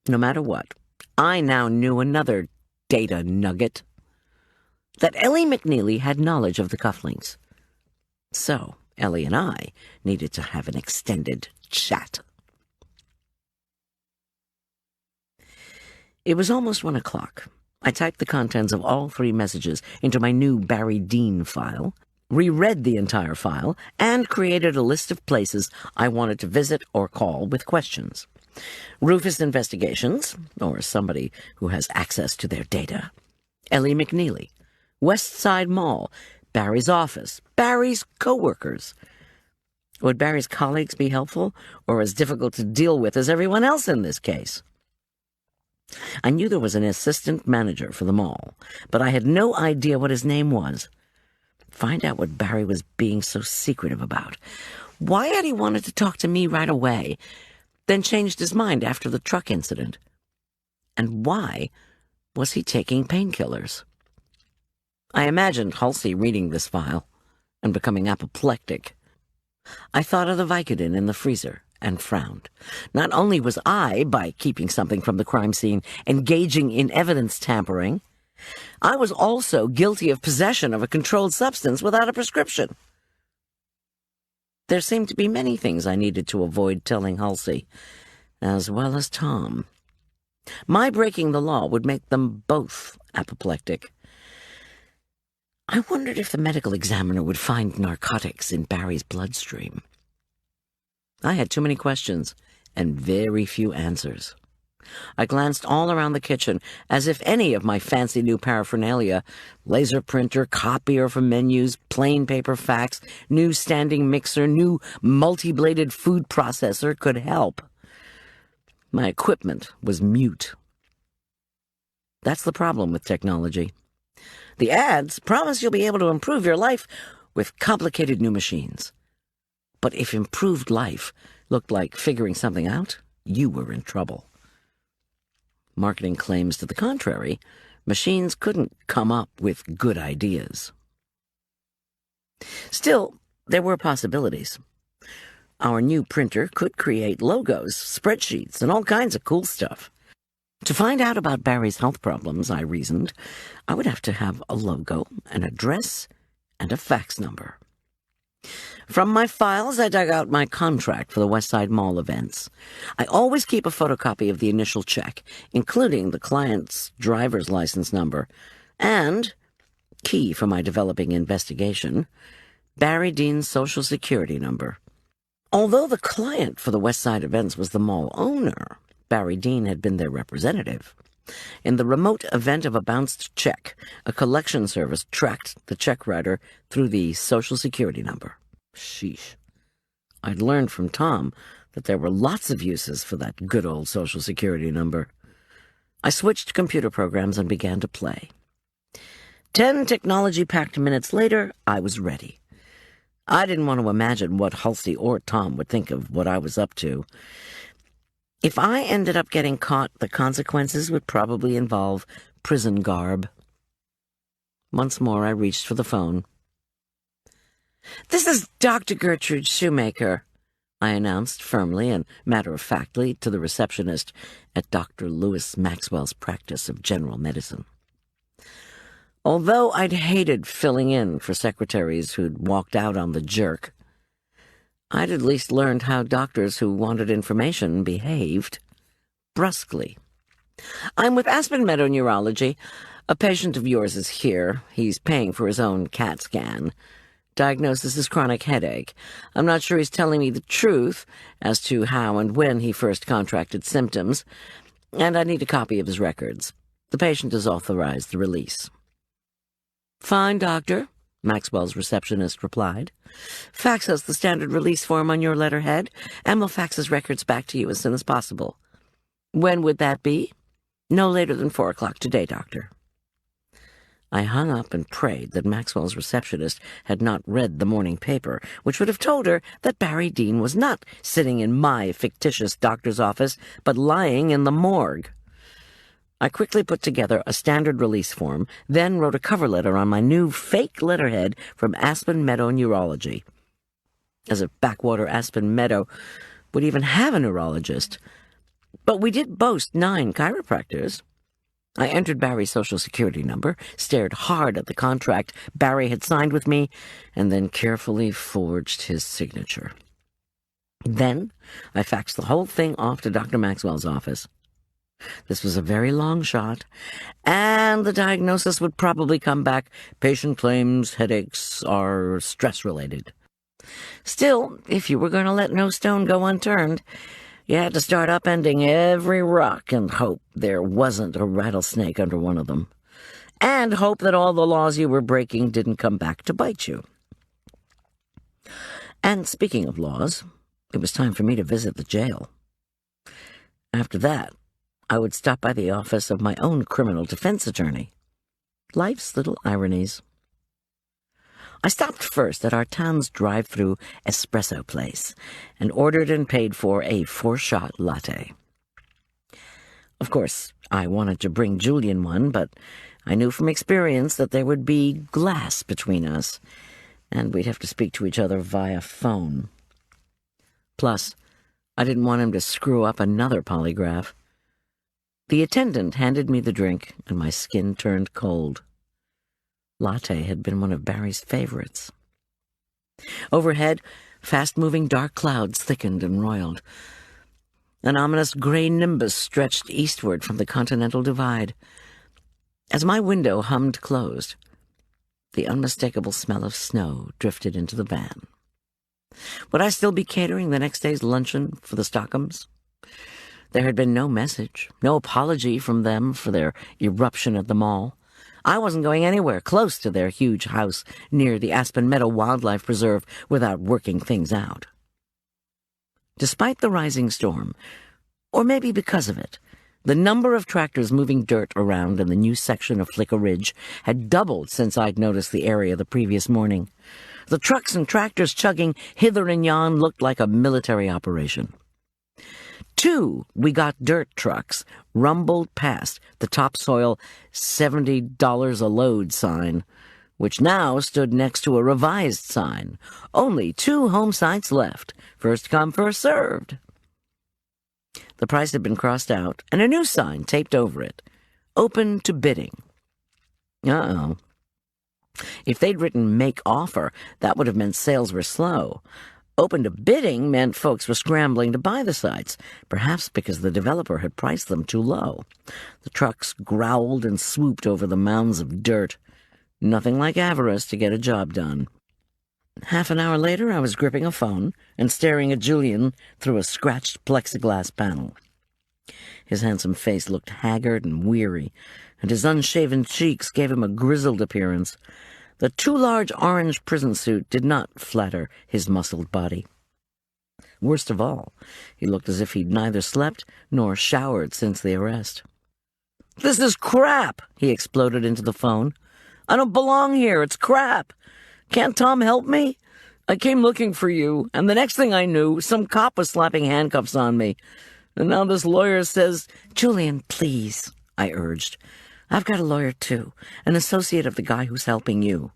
No matter what, I now knew another data nugget. That Ellie McNeely had knowledge of the cufflinks. So, Ellie and I needed to have an extended chat. It was almost 1 o'clock. I typed the contents of all 3 messages into my new Barry Dean file, reread the entire file, and created a list of places I wanted to visit or call with questions. Rufus Investigations, or somebody who has access to their data. Ellie McNeely. Westside Mall. Barry's office. Barry's co-workers. Would Barry's colleagues be helpful, or as difficult to deal with as everyone else in this case? I knew there was an assistant manager for the mall, but I had no idea what his name was. Find out what Barry was being so secretive about. Why had he wanted to talk to me right away, then changed his mind after the truck incident? And why was he taking painkillers? I imagined Halsey reading this file and becoming apoplectic. I thought of the Vicodin in the freezer and frowned. Not only was I, by keeping something from the crime scene, engaging in evidence tampering, I was also guilty of possession of a controlled substance without a prescription. There seemed to be many things I needed to avoid telling Halsey, as well as Tom. My breaking the law would make them both apoplectic. I wondered if the medical examiner would find narcotics in Barry's bloodstream. I had too many questions and very few answers. I glanced all around the kitchen, as if any of my fancy new paraphernalia, laser printer, copier for menus, plain paper fax, new standing mixer, new multi-bladed food processor could help. My equipment was mute. That's the problem with technology. The ads promise you'll be able to improve your life with complicated new machines. But if improved life looked like figuring something out, you were in trouble. Marketing claims to the contrary. Machines couldn't come up with good ideas. Still, there were possibilities. Our new printer could create logos, spreadsheets, and all kinds of cool stuff. To find out about Barry's health problems, I reasoned, I would have to have a logo, an address, and a fax number. From my files, I dug out my contract for the Westside Mall events. I always keep a photocopy of the initial check, including the client's driver's license number, and, key for my developing investigation, Barry Dean's Social Security number. Although the client for the Westside events was the mall owner, Barry Dean had been their representative. In the remote event of a bounced check, a collection service tracked the check writer through the Social Security number. Sheesh. I'd learned from Tom that there were lots of uses for that good old Social Security number. I switched computer programs and began to play. 10 technology-packed minutes later, I was ready. I didn't want to imagine what Halsey or Tom would think of what I was up to. If I ended up getting caught, the consequences would probably involve prison garb. Once more, I reached for the phone. "This is Dr. Gertrude Shoemaker," I announced firmly and matter-of-factly to the receptionist at Dr. Lewis Maxwell's practice of general medicine. Although I'd hated filling in for secretaries who'd walked out on the jerk, I'd at least learned how doctors who wanted information behaved. Brusquely. "I'm with Aspen Meadow Neurology. A patient of yours is here. He's paying for his own CAT scan. Diagnosis is chronic headache. I'm not sure he's telling me the truth as to how and when he first contracted symptoms, and I need a copy of his records. The patient has authorized the release." "Fine, doctor," Maxwell's receptionist replied. "Fax us the standard release form on your letterhead, and we'll fax his records back to you as soon as possible." "When would that be?" "No later than 4 o'clock today, doctor." I hung up and prayed that Maxwell's receptionist had not read the morning paper, which would have told her that Barry Dean was not sitting in my fictitious doctor's office, but lying in the morgue. I quickly put together a standard release form, then wrote a cover letter on my new fake letterhead from Aspen Meadow Neurology. As if Backwater Aspen Meadow would even have a neurologist. But we did boast 9 chiropractors. I entered Barry's Social Security number, stared hard at the contract Barry had signed with me, and then carefully forged his signature. Then I faxed the whole thing off to Dr. Maxwell's office. This was a very long shot, and the diagnosis would probably come back, "Patient claims headaches are stress-related." Still, if you were going to let no stone go unturned, you had to start upending every rock and hope there wasn't a rattlesnake under one of them, and hope that all the laws you were breaking didn't come back to bite you. And speaking of laws, it was time for me to visit the jail. After that, I would stop by the office of my own criminal defense attorney. Life's little ironies. I stopped first at our town's drive-through espresso place and ordered and paid for a 4-shot latte. Of course, I wanted to bring Julian one, but I knew from experience that there would be glass between us, and we'd have to speak to each other via phone. Plus, I didn't want him to screw up another polygraph. The attendant handed me the drink, and my skin turned cold. Latte had been one of Barry's favorites. Overhead, fast-moving dark clouds thickened and roiled. An ominous gray nimbus stretched eastward from the Continental Divide. As my window hummed closed, the unmistakable smell of snow drifted into the van. Would I still be catering the next day's luncheon for the Stockhams? There had been no message, no apology from them for their eruption at the mall. I wasn't going anywhere close to their huge house near the Aspen Meadow Wildlife Preserve without working things out. Despite the rising storm, or maybe because of it, the number of tractors moving dirt around in the new section of Flicker Ridge had doubled since I'd noticed the area the previous morning. The trucks and tractors chugging hither and yon looked like a military operation. 2 we got dirt trucks rumbled past the topsoil $70 a load sign, which now stood next to a revised sign. Only 2 home sites left. First come, first served. The price had been crossed out, and a new sign taped over it. Open to bidding. Uh-oh. If they'd written make offer, that would have meant sales were slow. Open to bidding meant folks were scrambling to buy the sites, perhaps because the developer had priced them too low. The trucks growled and swooped over the mounds of dirt. Nothing like avarice to get a job done. Half an hour later, I was gripping a phone and staring at Julian through a scratched plexiglass panel. His handsome face looked haggard and weary, and his unshaven cheeks gave him a grizzled appearance. The too large orange prison suit did not flatter his muscled body. Worst of all, he looked as if he'd neither slept nor showered since the arrest. "This is crap!" he exploded into the phone. "I don't belong here. It's crap. Can't Tom help me? I came looking for you, and the next thing I knew, some cop was slapping handcuffs on me. And now this lawyer says—" "Julian, please," I urged. "I've got a lawyer, too, an associate of the guy who's helping you.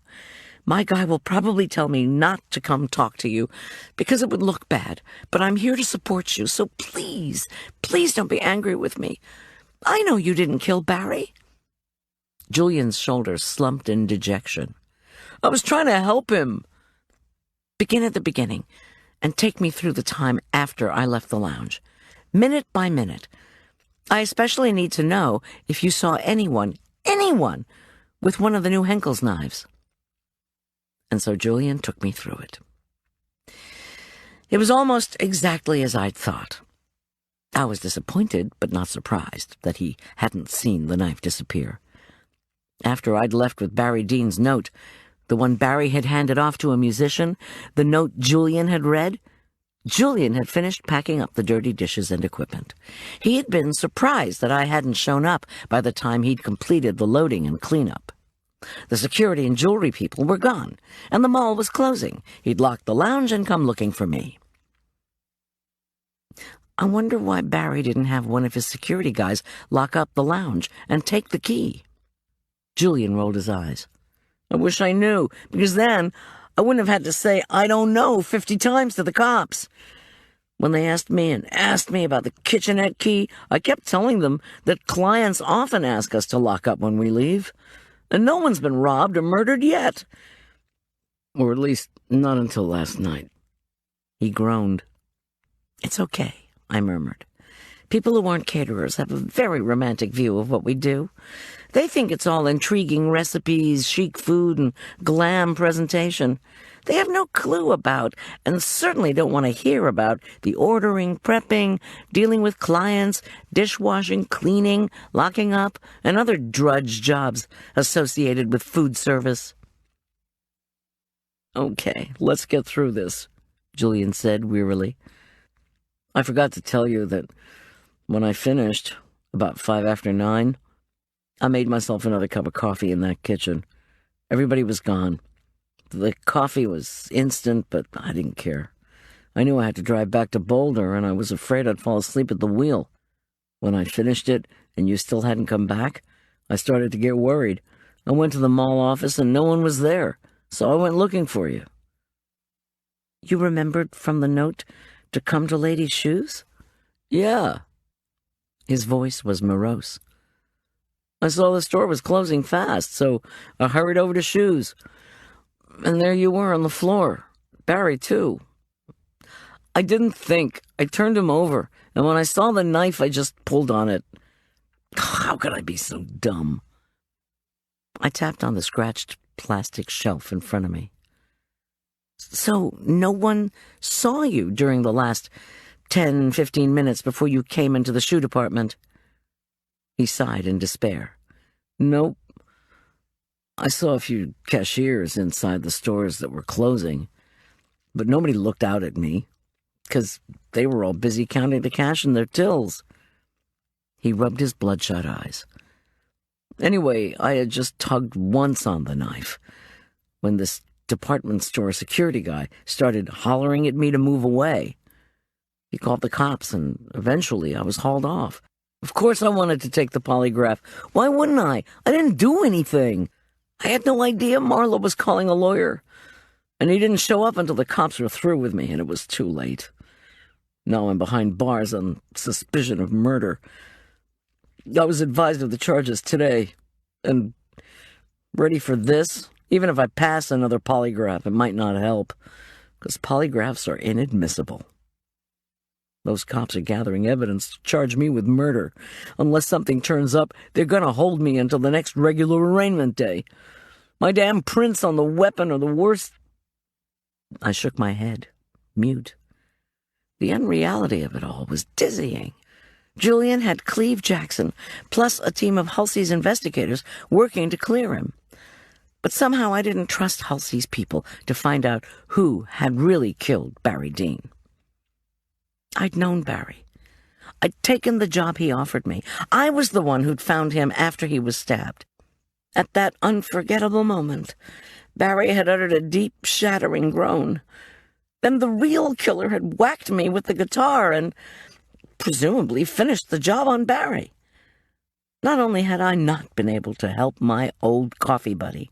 My guy will probably tell me not to come talk to you because it would look bad, but I'm here to support you, so please, please don't be angry with me. I know you didn't kill Barry." Julian's shoulders slumped in dejection. "I was trying to help him." "Begin at the beginning and take me through the time after I left the lounge, minute by minute. I especially need to know if you saw anyone, with one of the new Henkel's knives." And so Julian took me through it. It was almost exactly as I'd thought. I was disappointed, but not surprised, that he hadn't seen the knife disappear. After I'd left with Barry Dean's note, the one Barry had handed off to a musician, the note Julian had read, Julian had finished packing up the dirty dishes and equipment. He had been surprised that I hadn't shown up by the time he'd completed the loading and cleanup. The security and jewelry people were gone, and the mall was closing. He'd locked the lounge and come looking for me. I wonder why Barry didn't have one of his security guys lock up the lounge and take the key. Julian rolled his eyes. "I wish I knew, because then I wouldn't have had to say, 'I don't know,' 50 times to the cops. When they asked me about the kitchenette key, I kept telling them that clients often ask us to lock up when we leave, and no one's been robbed or murdered yet. Or at least not until last night." He groaned. "It's okay," I murmured. "People who aren't caterers have a very romantic view of what we do. They think it's all intriguing recipes, chic food, and glam presentation. They have no clue about, and certainly don't want to hear about, the ordering, prepping, dealing with clients, dishwashing, cleaning, locking up, and other drudge jobs associated with food service." "Okay, let's get through this," Julian said wearily. "I forgot to tell you that when I finished, about 5 after 9, I made myself another cup of coffee in that kitchen. Everybody was gone. The coffee was instant, but I didn't care. I knew I had to drive back to Boulder, and I was afraid I'd fall asleep at the wheel. When I finished it, and you still hadn't come back, I started to get worried. I went to the mall office, and no one was there, so I went looking for you." "You remembered from the note to come to Lady's Shoes?" "Yeah." His voice was morose. "I saw the store was closing fast, so I hurried over to Shoes. And there you were on the floor. Barry, too. I didn't think. I turned him over, and when I saw the knife, I just pulled on it. How could I be so dumb? I tapped on the scratched plastic shelf in front of me. So no one saw you during the last 10, 15 minutes before you came into the shoe department? He sighed in despair. Nope. I saw a few cashiers inside the stores that were closing, but nobody looked out at me, because they were all busy counting the cash in their tills. He rubbed his bloodshot eyes. Anyway, I had just tugged once on the knife when this department store security guy started hollering at me to move away. He called the cops, and eventually I was hauled off. Of course I wanted to take the polygraph. Why wouldn't I? I didn't do anything. I had no idea Marla was calling a lawyer. And he didn't show up until the cops were through with me, and it was too late. Now I'm behind bars on suspicion of murder. I was advised of the charges today, and ready for this. Even if I pass another polygraph, it might not help, because polygraphs are inadmissible. Those cops are gathering evidence to charge me with murder. Unless something turns up, they're going to hold me until the next regular arraignment day. My damn prints on the weapon are the worst. I shook my head, mute. The unreality of it all was dizzying. Julian had Cleve Jackson, plus a team of Halsey's investigators working to clear him. But somehow I didn't trust Halsey's people to find out who had really killed Barry Dean. I'd known Barry. I'd taken the job he offered me. I was the one who'd found him after he was stabbed. At that unforgettable moment, Barry had uttered a deep, shattering groan. Then the real killer had whacked me with the guitar and presumably finished the job on Barry. Not only had I not been able to help my old coffee buddy,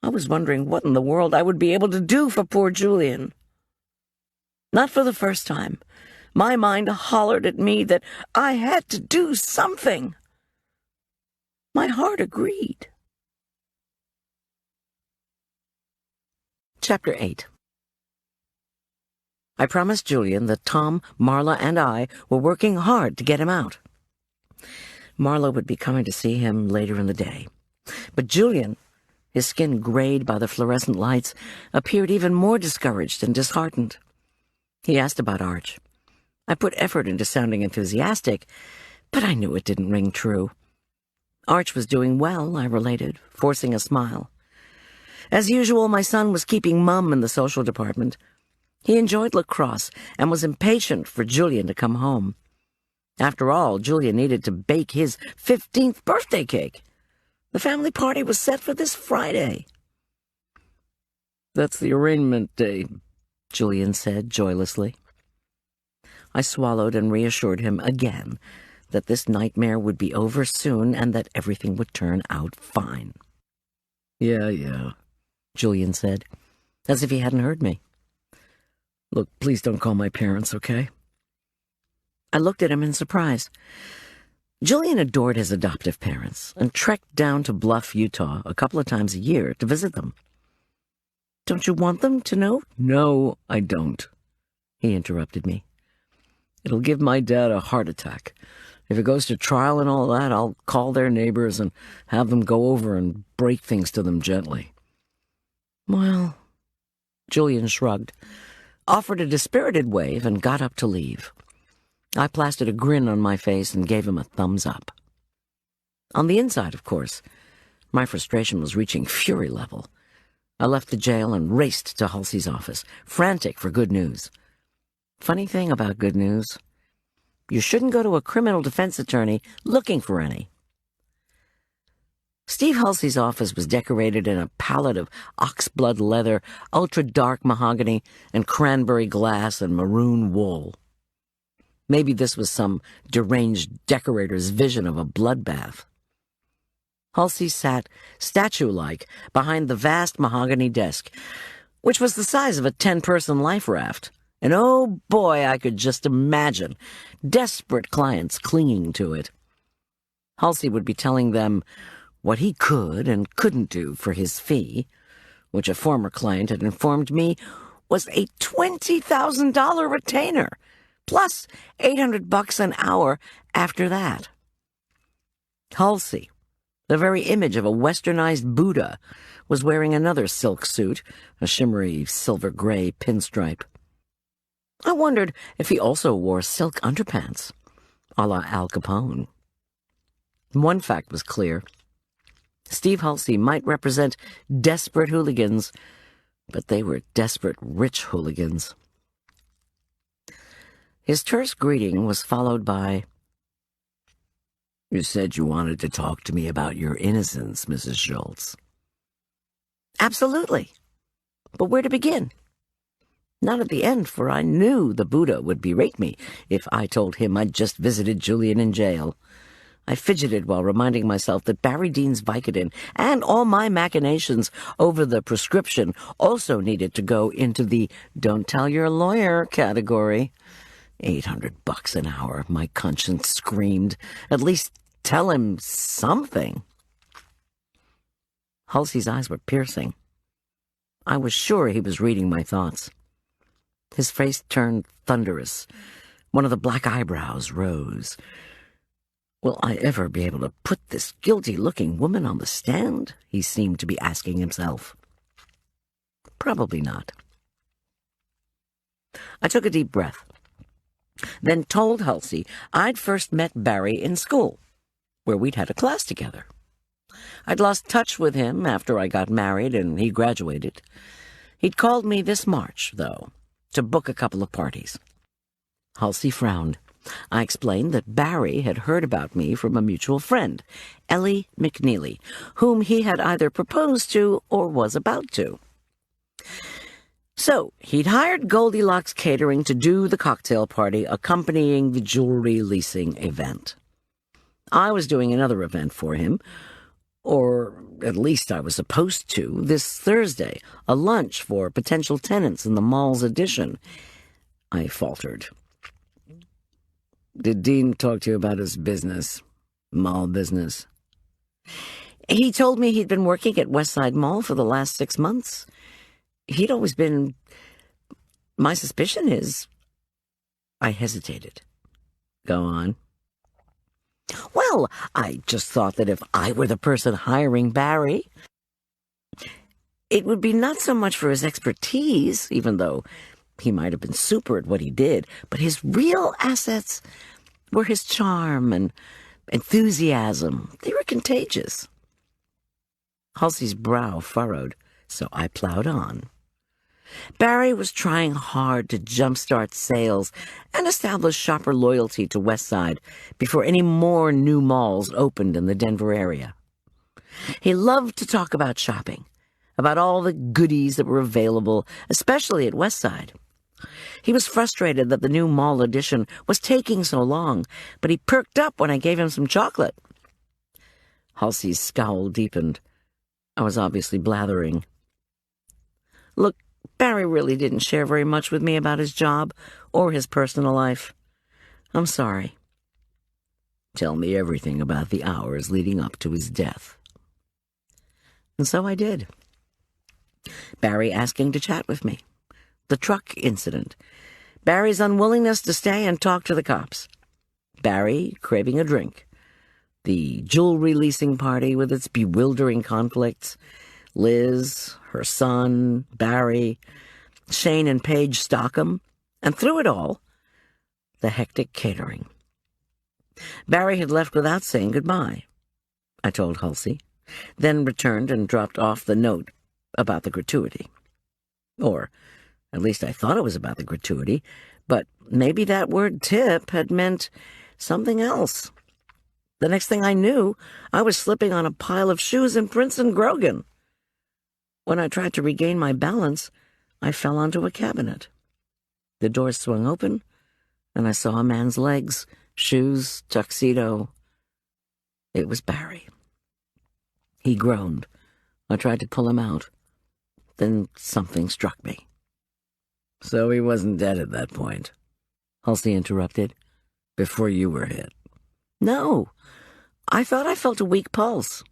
I was wondering what in the world I would be able to do for poor Julian. Not for the first time, my mind hollered at me that I had to do something. My heart agreed. Chapter 8. I promised Julian that Tom, Marla, and I were working hard to get him out. Marla would be coming to see him later in the day. But Julian, his skin grayed by the fluorescent lights, appeared even more discouraged and disheartened. He asked about Arch. I put effort into sounding enthusiastic, but I knew it didn't ring true. Arch was doing well, I related, forcing a smile. As usual, my son was keeping mum in the social department. He enjoyed lacrosse and was impatient for Julian to come home. After all, Julian needed to bake his 15th birthday cake. The family party was set for this Friday. That's the arraignment day, Julian said joylessly. I swallowed and reassured him again that this nightmare would be over soon and that everything would turn out fine. Yeah, Julian said, as if he hadn't heard me. Look, please don't call my parents, okay? I looked at him in surprise. Julian adored his adoptive parents and trekked down to Bluff, Utah, a couple of times a year to visit them. Don't you want them to know? No, I don't, he interrupted me. It'll give my dad a heart attack. If it goes to trial and all that, I'll call their neighbors and have them go over and break things to them gently. Well, Julian shrugged, offered a dispirited wave, and got up to leave. I plastered a grin on my face and gave him a thumbs up. On the inside, of course, my frustration was reaching fury level. I left the jail and raced to Halsey's office, frantic for good news. Funny thing about good news, you shouldn't go to a criminal defense attorney looking for any. Steve Halsey's office was decorated in a palette of oxblood leather, ultra-dark mahogany, and cranberry glass and maroon wool. Maybe this was some deranged decorator's vision of a bloodbath. Halsey sat, statue-like, behind the vast mahogany desk, which was the size of a 10-person life raft. And oh boy, I could just imagine desperate clients clinging to it. Halsey would be telling them what he could and couldn't do for his fee, which a former client had informed me was a $20,000 retainer, plus $800 an hour after that. Halsey, the very image of a westernized Buddha, was wearing another silk suit, a shimmery silver-gray pinstripe. I wondered if he also wore silk underpants, a la Al Capone. One fact was clear. Steve Halsey might represent desperate hooligans, but they were desperate rich hooligans. His terse greeting was followed by, "You said you wanted to talk to me about your innocence, Mrs. Schulz." "Absolutely. But where to begin?" Not at the end, for I knew the Buddha would berate me if I told him I'd just visited Julian in jail. I fidgeted while reminding myself that Barry Dean's Vicodin and all my machinations over the prescription also needed to go into the "don't tell your lawyer" category. $800 an hour, my conscience screamed. At least tell him something. Halsey's eyes were piercing. I was sure he was reading my thoughts. His face turned thunderous. One of the black eyebrows rose. Will I ever be able to put this guilty-looking woman on the stand? He seemed to be asking himself. Probably not. I took a deep breath, then told Halsey I'd first met Barry in school, where we'd had a class together. I'd lost touch with him after I got married and he graduated. He'd called me this March, though, to book a couple of parties. Halsey frowned. I explained that Barry had heard about me from a mutual friend, Ellie McNeely, whom he had either proposed to or was about to. So he'd hired Goldilocks Catering to do the cocktail party accompanying the jewelry leasing event. I was doing another event for him, or at least I was supposed to, this Thursday, a lunch for potential tenants in the mall's addition. I faltered. Did Dean talk to you about his business, mall business? He told me he'd been working at Westside Mall for the last 6 months. He'd always been... My suspicion is... I hesitated. Go on. Well, I just thought that if I were the person hiring Barry, it would be not so much for his expertise, even though he might have been super at what he did, but his real assets were his charm and enthusiasm. They were contagious. Halsey's brow furrowed, so I plowed on. Barry was trying hard to jumpstart sales and establish shopper loyalty to Westside before any more new malls opened in the Denver area. He loved to talk about shopping, about all the goodies that were available, especially at Westside. He was frustrated that the new mall addition was taking so long, but he perked up when I gave him some chocolate. Halsey's scowl deepened. I was obviously blathering. Look, Barry really didn't share very much with me about his job or his personal life. I'm sorry. Tell me everything about the hours leading up to his death. And so I did. Barry asking to chat with me. The truck incident. Barry's unwillingness to stay and talk to the cops. Barry craving a drink. The jewelry leasing party with its bewildering conflicts. Liz, her son, Barry, Shane and Paige Stockham, and through it all, the hectic catering. Barry had left without saying goodbye, I told Halsey, then returned and dropped off the note about the gratuity. Or, at least I thought it was about the gratuity, but maybe that word tip had meant something else. The next thing I knew, I was slipping on a pile of shoes in Princeton Grogan. When I tried to regain my balance, I fell onto a cabinet. The door swung open, and I saw a man's legs, shoes, tuxedo. It was Barry. He groaned. I tried to pull him out. Then something struck me. So he wasn't dead at that point, Halsey interrupted, before you were hit. No, I thought I felt a weak pulse.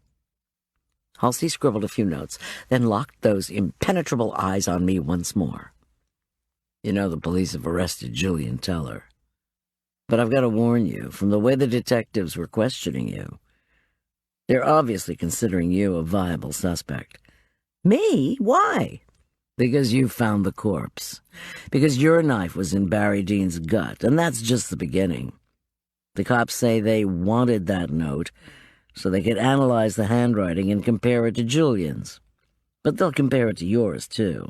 Halsey scribbled a few notes, then locked those impenetrable eyes on me once more. You know the police have arrested Julian Teller. But I've got to warn you, from the way the detectives were questioning you, they're obviously considering you a viable suspect. Me? Why? Because you found the corpse. Because your knife was in Barry Dean's gut, and that's just the beginning. The cops say they wanted that note so they could analyze the handwriting and compare it to Julian's. But they'll compare it to yours, too.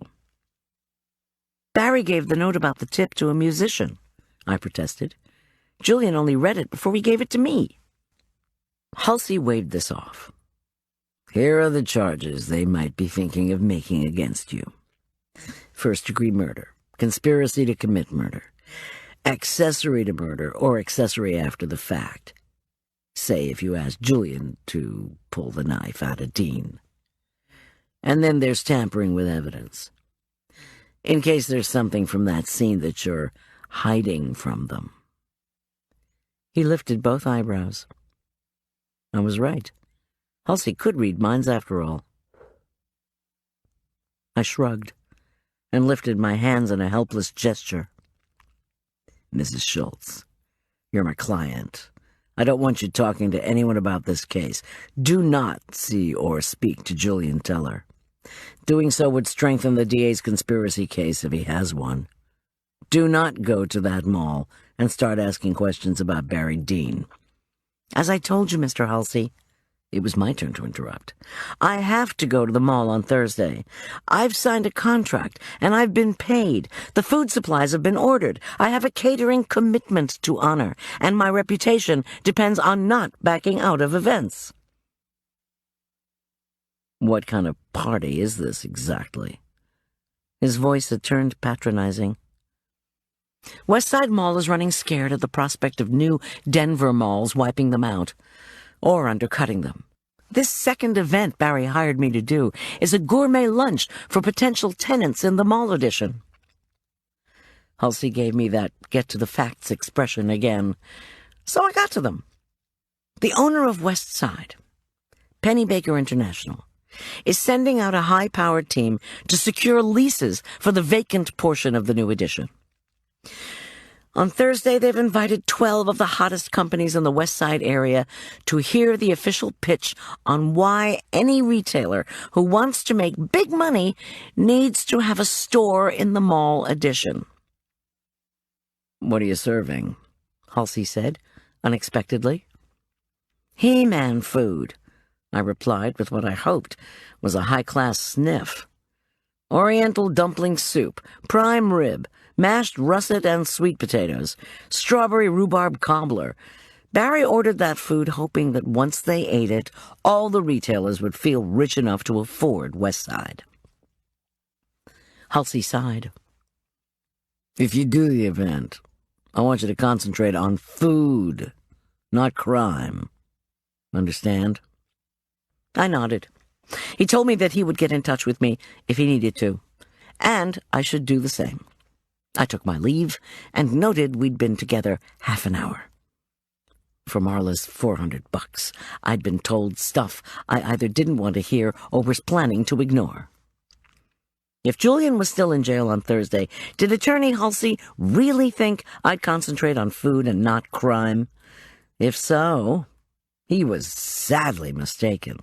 Barry gave the note about the tip to a musician, I protested. Julian only read it before he gave it to me. Halsey waved this off. Here are the charges they might be thinking of making against you. First-degree murder, conspiracy to commit murder, accessory to murder, or accessory after the fact. Say if you asked Julian to pull the knife out of Dean. And then there's tampering with evidence. In case there's something from that scene that you're hiding from them. He lifted both eyebrows. I was right. Halsey could read minds after all. I shrugged and lifted my hands in a helpless gesture. Mrs. Schulz, you're my client. I don't want you talking to anyone about this case. Do not see or speak to Julian Teller. Doing so would strengthen the DA's conspiracy case if he has one. Do not go to that mall and start asking questions about Barry Dean. As I told you, Mr. Halsey. It was my turn to interrupt. I have to go to the mall on Thursday. I've signed a contract, and I've been paid. The food supplies have been ordered. I have a catering commitment to honor, and my reputation depends on not backing out of events. What kind of party is this exactly? His voice had turned patronizing. Westside Mall is running scared at the prospect of new Denver malls wiping them out, or undercutting them. This second event Barry hired me to do is a gourmet lunch for potential tenants in the mall edition. Halsey gave me that get-to-the-facts expression again, so I got to them. The owner of Westside, Pennybaker International, is sending out a high-powered team to secure leases for the vacant portion of the new edition. On Thursday, they've invited 12 of the hottest companies in the Westside area to hear the official pitch on why any retailer who wants to make big money needs to have a store in the mall edition. What are you serving? Halsey said, unexpectedly. He-Man food, I replied with what I hoped was a high-class sniff. Oriental dumpling soup, prime rib, mashed russet and sweet potatoes, strawberry rhubarb cobbler. Barry ordered that food hoping that once they ate it, all the retailers would feel rich enough to afford Westside. Halsey sighed. If you do the event, I want you to concentrate on food, not crime. Understand? I nodded. He told me that he would get in touch with me if he needed to, and I should do the same. I took my leave and noted we'd been together half an hour. For Marla's $400, I'd been told stuff I either didn't want to hear or was planning to ignore. If Julian was still in jail on Thursday, did Attorney Halsey really think I'd concentrate on food and not crime? If so, he was sadly mistaken.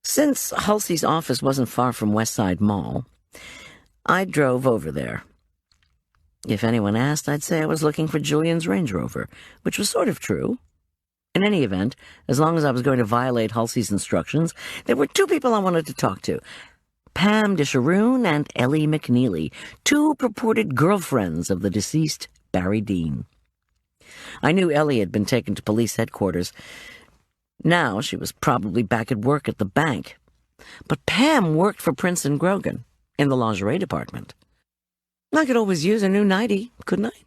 Since Halsey's office wasn't far from Westside Mall, I drove over there. If anyone asked, I'd say I was looking for Julian's Range Rover, which was sort of true. In any event, as long as I was going to violate Halsey's instructions, there were two people I wanted to talk to. Pam DeSharoon and Ellie McNeely, two purported girlfriends of the deceased Barry Dean. I knew Ellie had been taken to police headquarters. Now she was probably back at work at the bank. But Pam worked for Prince & Grogan in the lingerie department. I could always use a new nightie, couldn't I?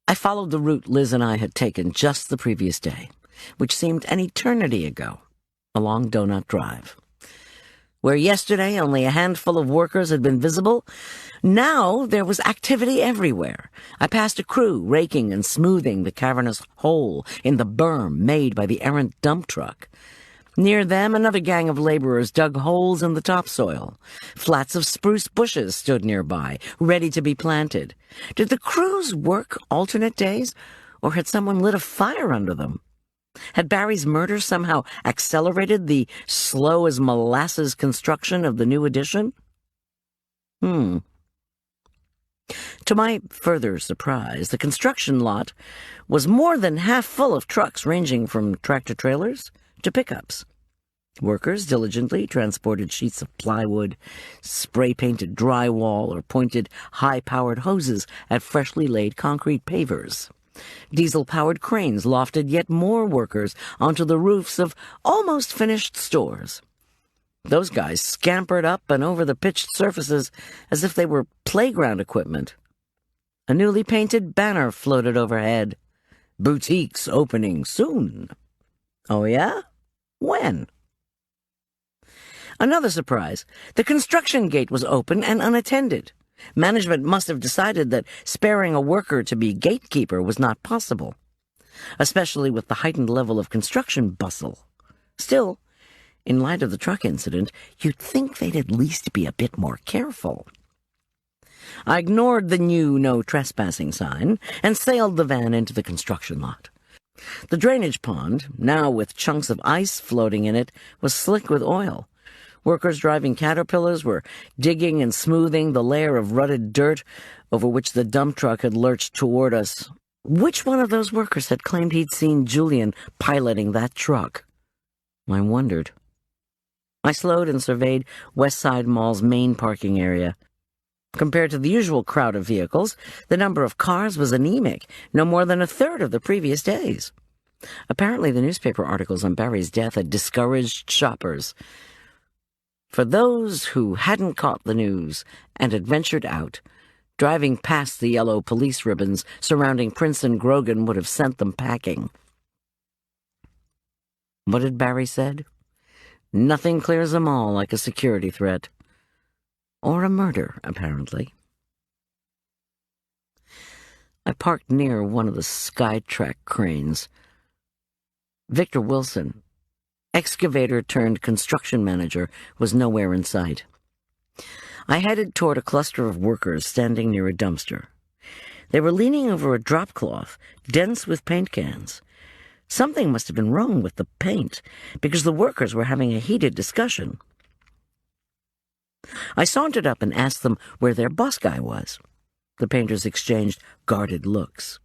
I followed the route Liz and I had taken just the previous day, which seemed an eternity ago, along Donut Drive. Where yesterday only a handful of workers had been visible, now there was activity everywhere. I passed a crew raking and smoothing the cavernous hole in the berm made by the errant dump truck. Near them, another gang of laborers dug holes in the topsoil. Flats of spruce bushes stood nearby, ready to be planted. Did the crews work alternate days, or had someone lit a fire under them? Had Barry's murder somehow accelerated the slow-as-molasses construction of the new addition? To my further surprise, the construction lot was more than half full of trucks ranging from tractor-trailers to pickups. Workers diligently transported sheets of plywood, spray-painted drywall, or pointed high-powered hoses at freshly laid concrete pavers. Diesel-powered cranes lofted yet more workers onto the roofs of almost finished stores. Those guys scampered up and over the pitched surfaces as if they were playground equipment. A newly painted banner floated overhead. "Boutiques opening soon." Oh, yeah? When? Another surprise. The construction gate was open and unattended. Management must have decided that sparing a worker to be gatekeeper was not possible, especially with the heightened level of construction bustle. Still, in light of the truck incident, you'd think they'd at least be a bit more careful. I ignored the new no trespassing sign and sailed the van into the construction lot. The drainage pond, now with chunks of ice floating in it, was slick with oil. Workers driving caterpillars were digging and smoothing the layer of rutted dirt over which the dump truck had lurched toward us. Which one of those workers had claimed he'd seen Julian piloting that truck? I wondered. I slowed and surveyed Westside Mall's main parking area. Compared to the usual crowd of vehicles, the number of cars was anemic, no more than a third of the previous days. Apparently the newspaper articles on Barry's death had discouraged shoppers. For those who hadn't caught the news and had ventured out, driving past the yellow police ribbons surrounding Prince and Grogan would have sent them packing. What had Barry said? Nothing clears them all like a security threat. Or a murder, apparently. I parked near one of the Skytrack cranes. Victor Wilson, excavator-turned-construction manager, was nowhere in sight. I headed toward a cluster of workers standing near a dumpster. They were leaning over a drop cloth, dense with paint cans. Something must have been wrong with the paint, because the workers were having a heated discussion. I sauntered up and asked them where their boss guy was. The painters exchanged guarded looks.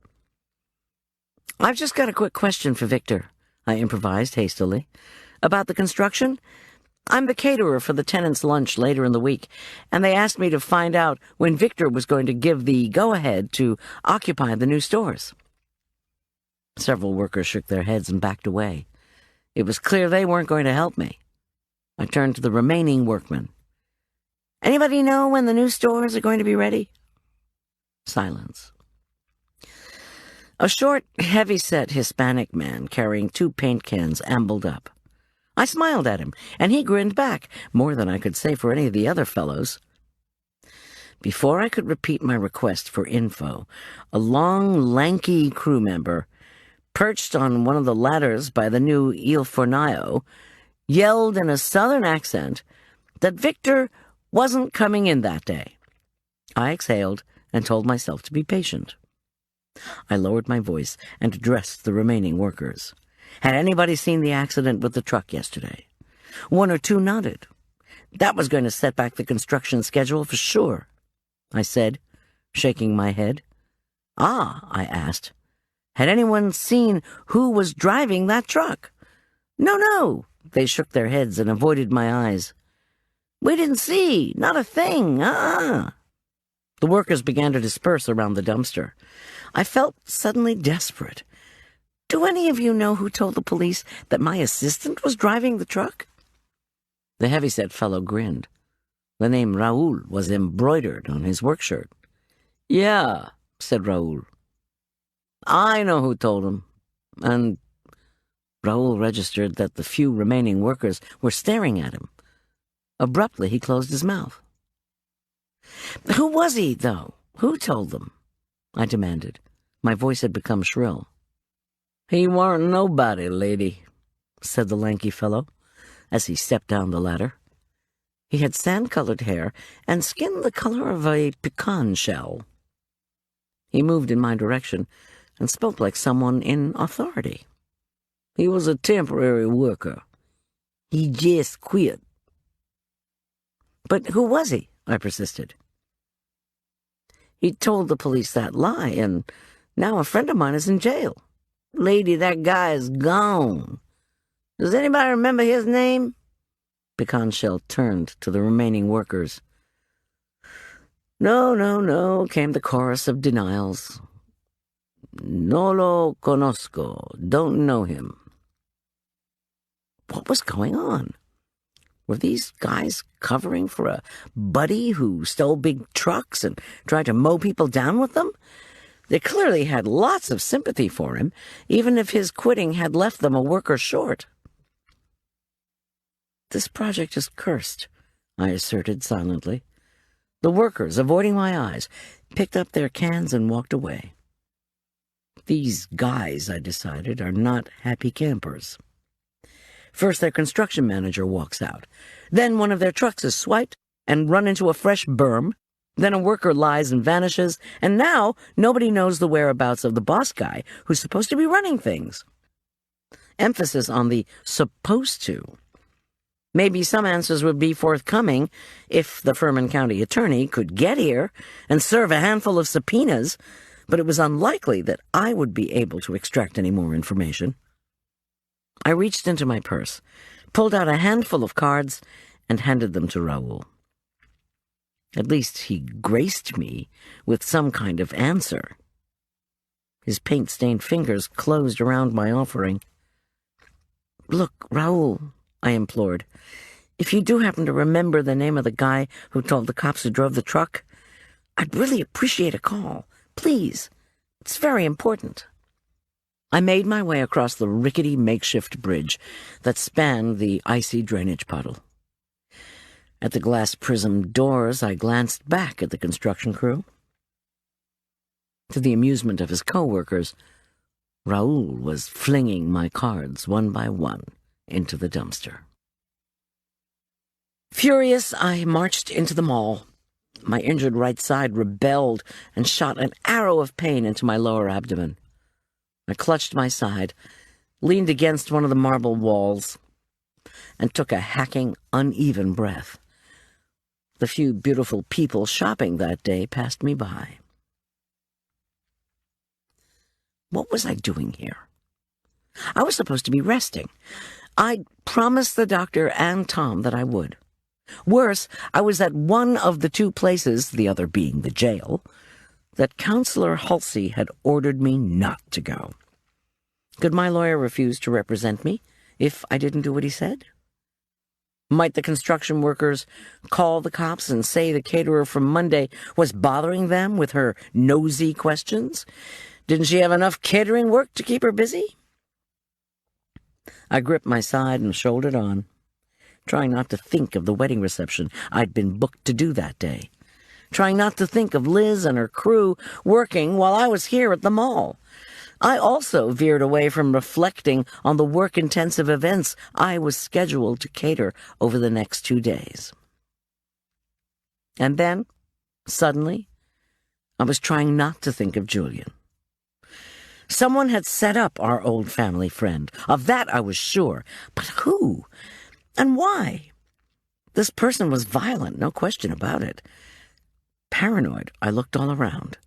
"I've just got a quick question for Victor," I improvised hastily. "About the construction? I'm the caterer for the tenants' lunch later in the week, and they asked me to find out when Victor was going to give the go-ahead to occupy the new stores." Several workers shook their heads and backed away. It was clear they weren't going to help me. I turned to the remaining workmen. "Anybody know when the new stores are going to be ready?" Silence. A short, heavy-set Hispanic man carrying 2 paint cans ambled up. I smiled at him, and he grinned back, more than I could say for any of the other fellows. Before I could repeat my request for info, a long, lanky crew member, perched on one of the ladders by the new Il Fornaio, yelled in a southern accent that Victor wasn't coming in that day. I exhaled and told myself to be patient. I lowered my voice and addressed the remaining workers. Had anybody seen the accident with the truck yesterday? 1 or 2 nodded. That was going to set back the construction schedule for sure, I said, shaking my head. "Ah," I asked, "had anyone seen who was driving that truck?" No, they shook their heads and avoided my eyes. "We didn't see, not a thing, The workers began to disperse around the dumpster. I felt suddenly desperate. "Do any of you know who told the police that my assistant was driving the truck?" The heavy-set fellow grinned. The name Raoul was embroidered on his work shirt. "Yeah," said Raoul. "I know who told him." And Raoul registered that the few remaining workers were staring at him. Abruptly, he closed his mouth. "Who was he, though? Who told them?" I demanded. My voice had become shrill. "He warn't nobody, lady," said the lanky fellow. as he stepped down the ladder. He had sand-colored hair and skin the color of a pecan shell. He moved in my direction and spoke like someone in authority. He was a temporary worker. He just quit. But who was he? I persisted. He told the police that lie, and now a friend of mine is in jail. Lady, that guy is gone. Does anybody remember his name? Pecan Shell turned to the remaining workers. No, no, no, came the chorus of denials. No lo conozco. Don't know him. What was going on? Were these guys covering for a buddy who stole big trucks and tried to mow people down with them? They clearly had lots of sympathy for him, even if his quitting had left them a worker short. This project is cursed, I asserted silently. The workers, avoiding my eyes, picked up their cans and walked away. These guys, I decided, are not happy campers. First, their construction manager walks out. Then one of their trucks is swiped and run into a fresh berm. Then a worker lies and vanishes. And now nobody knows the whereabouts of the boss guy who's supposed to be running things. Emphasis on the supposed to. Maybe some answers would be forthcoming if the Furman County attorney could get here and serve a handful of subpoenas, but it was unlikely that I would be able to extract any more information. I reached into my purse, pulled out a handful of cards, and handed them to Raoul. At least he graced me with some kind of answer. His paint-stained fingers closed around my offering. Look, Raoul, I implored, if you do happen to remember the name of the guy who told the cops who drove the truck, I'd really appreciate a call. Please. It's very important. I made my way across the rickety makeshift bridge that spanned the icy drainage puddle. At the glass prism doors, I glanced back at the construction crew. To the amusement of his co-workers, Raoul was flinging my cards one by one into the dumpster. Furious, I marched into the mall. My injured right side rebelled and shot an arrow of pain into my lower abdomen. I clutched my side, leaned against one of the marble walls, and took a hacking, uneven breath. The few beautiful people shopping that day passed me by. What was I doing here? I was supposed to be resting. I'd promised the doctor and Tom that I would. Worse, I was at one of the two places, the other being the jail, that Counselor Halsey had ordered me not to go. Could my lawyer refuse to represent me if I didn't do what he said? Might the construction workers call the cops and say the caterer from Monday was bothering them with her nosy questions? Didn't she have enough catering work to keep her busy? I gripped my side and shouldered on, trying not to think of the wedding reception I'd been booked to do that day, trying not to think of Liz and her crew working while I was here at the mall. I also veered away from reflecting on the work-intensive events I was scheduled to cater over the next 2 days. And then, suddenly, I was trying not to think of Julian. Someone had set up our old family friend. Of that I was sure. But who? And why? This person was violent, no question about it. Paranoid, I looked all around.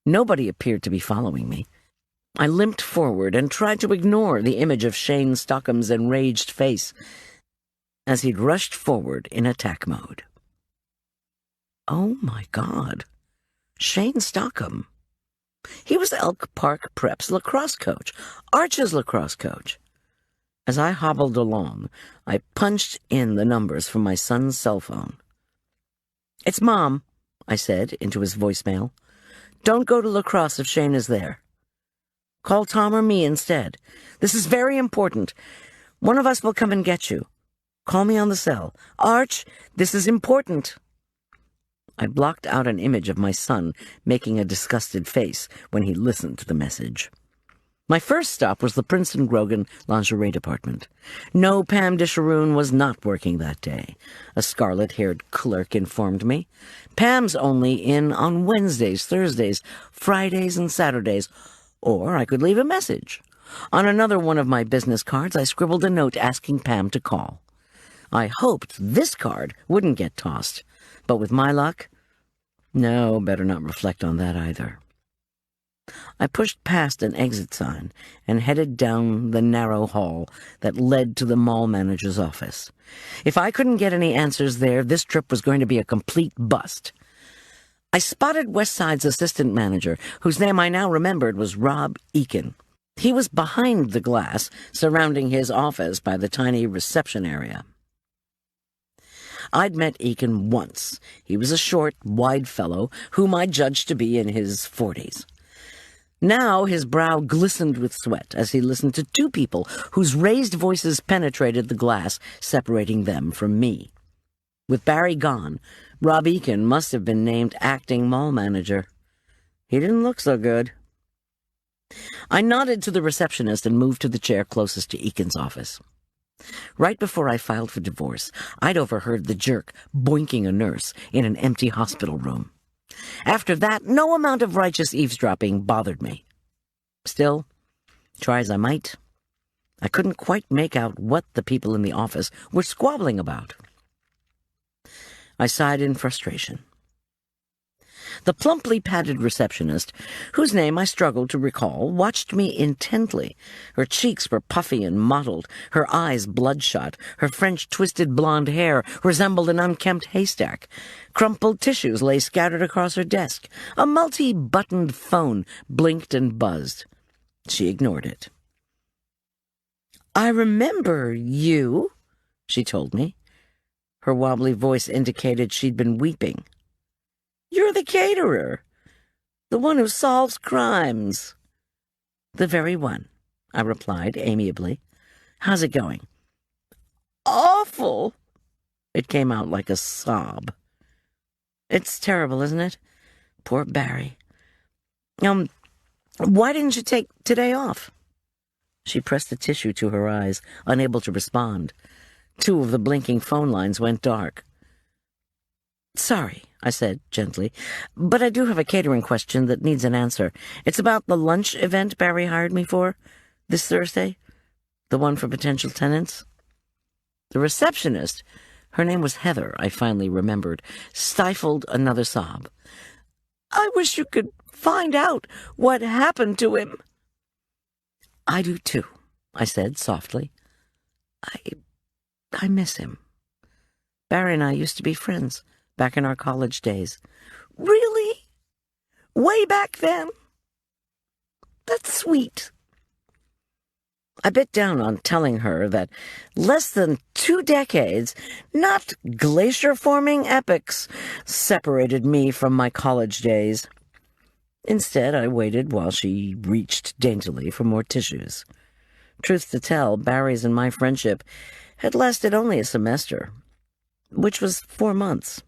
Nobody appeared to be following me. I limped forward and tried to ignore the image of Shane Stockham's enraged face as he'd rushed forward in attack mode. Oh, my God. Shane Stockham. He was Elk Park Prep's lacrosse coach, Arch's lacrosse coach. As I hobbled along, I punched in the numbers from my son's cell phone. "It's Mom," I said into his voicemail. "Don't go to lacrosse if Shane is there. Call Tom or me instead. This is very important. One of us will come and get you. Call me on the cell. Arch, this is important." I blocked out an image of my son making a disgusted face when he listened to the message. My first stop was the Princeton Grogan lingerie department. No Pam Disharoon was not working that day, a scarlet-haired clerk informed me. Pam's only in on Wednesdays, Thursdays, Fridays, and Saturdays, or I could leave a message. On another one of my business cards, I scribbled a note asking Pam to call. I hoped this card wouldn't get tossed, but with my luck, no, better not reflect on that either. I pushed past an exit sign and headed down the narrow hall that led to the mall manager's office. If I couldn't get any answers there, this trip was going to be a complete bust. I spotted Westside's assistant manager, whose name I now remembered was Rob Eakin. He was behind the glass surrounding his office by the tiny reception area. I'd met Eakin once. He was a short, wide fellow whom I judged to be in his 40s. Now his brow glistened with sweat as he listened to two people whose raised voices penetrated the glass, separating them from me. With Barry gone, Rob Eakin must have been named acting mall manager. He didn't look so good. I nodded to the receptionist and moved to the chair closest to Eakin's office. Right before I filed for divorce, I'd overheard the jerk boinking a nurse in an empty hospital room. After that, no amount of righteous eavesdropping bothered me. Still, try as I might, I couldn't quite make out what the people in the office were squabbling about. I sighed in frustration. The plumply padded receptionist, whose name I struggled to recall, watched me intently. Her cheeks were puffy and mottled, her eyes bloodshot, her French twisted blonde hair resembled an unkempt haystack. Crumpled tissues lay scattered across her desk. A multi-buttoned phone blinked and buzzed. She ignored it. "I remember you," she told me. Her wobbly voice indicated she'd been weeping. "You're the caterer, the one who solves crimes." "The very one," I replied amiably. "How's it going?" "Awful." It came out like a sob. "It's terrible, isn't it? Poor Barry. Why didn't you take today off?" She pressed the tissue to her eyes, unable to respond. Two of the blinking phone lines went dark. "Sorry," I said gently, "but I do have a catering question that needs an answer. It's about the lunch event Barry hired me for this Thursday, the one for potential tenants." The receptionist, her name was Heather, I finally remembered, stifled another sob. "I wish you could find out what happened to him." "I do too," I said softly. I miss him. Barry and I used to be friends back in our college days." "Really? Way back then? That's sweet." I bit down on telling her that less than 2 decades, not glacier-forming epochs, separated me from my college days. Instead, I waited while she reached daintily for more tissues. Truth to tell, Barry's and my friendship had lasted only a semester, which was 4 months.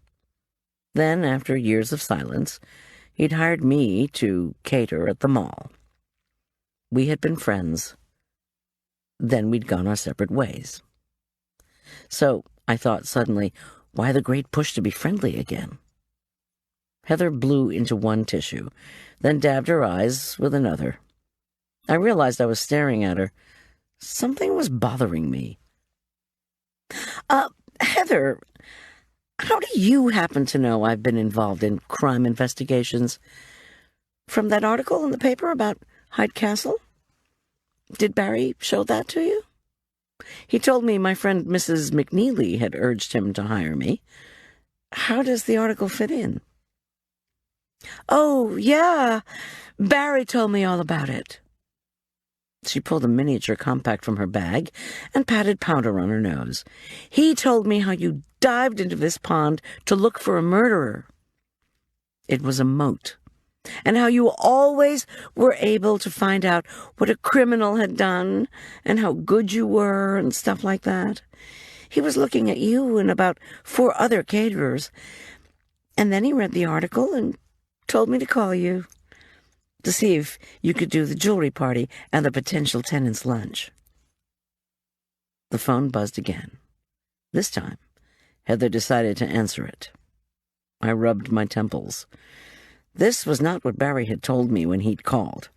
Then, after years of silence, he'd hired me to cater at the mall. We had been friends. Then we'd gone our separate ways. So, I thought suddenly, why the great push to be friendly again? Heather blew into one tissue, then dabbed her eyes with another. I realized I was staring at her. Something was bothering me. Heather, how do you happen to know I've been involved in crime investigations? From that article in the paper about Hyde Castle? Did Barry show that to you? He told me my friend Mrs. McNeely had urged him to hire me. How does the article fit in?" "Oh, yeah. Barry told me all about it." She pulled a miniature compact from her bag and patted powder on her nose. "He told me how you dived into this pond to look for a murderer. It was a moat. And how you always were able to find out what a criminal had done and how good you were and stuff like that. He was looking at you and about 4 other caterers. And then he read the article and told me to call you. to see if you could do the jewelry party and the potential tenants' lunch. The phone buzzed again. This time, Heather decided to answer it. I rubbed my temples. This was not what Barry had told me when he'd called.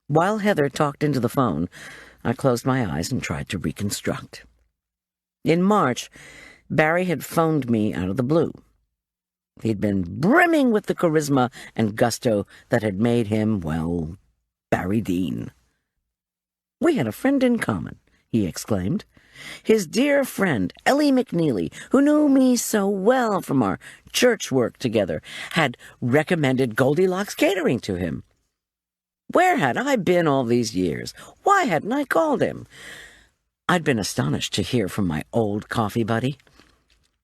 While Heather talked into the phone, I closed my eyes and tried to reconstruct. In March, Barry had phoned me out of the blue. He'd been brimming with the charisma and gusto that had made him, well, Barry Dean. "We had a friend in common," he exclaimed. His dear friend, Ellie McNeely, who knew me so well from our church work together, had recommended Goldilocks Catering to him. Where had I been all these years? Why hadn't I called him? I'd been astonished to hear from my old coffee buddy.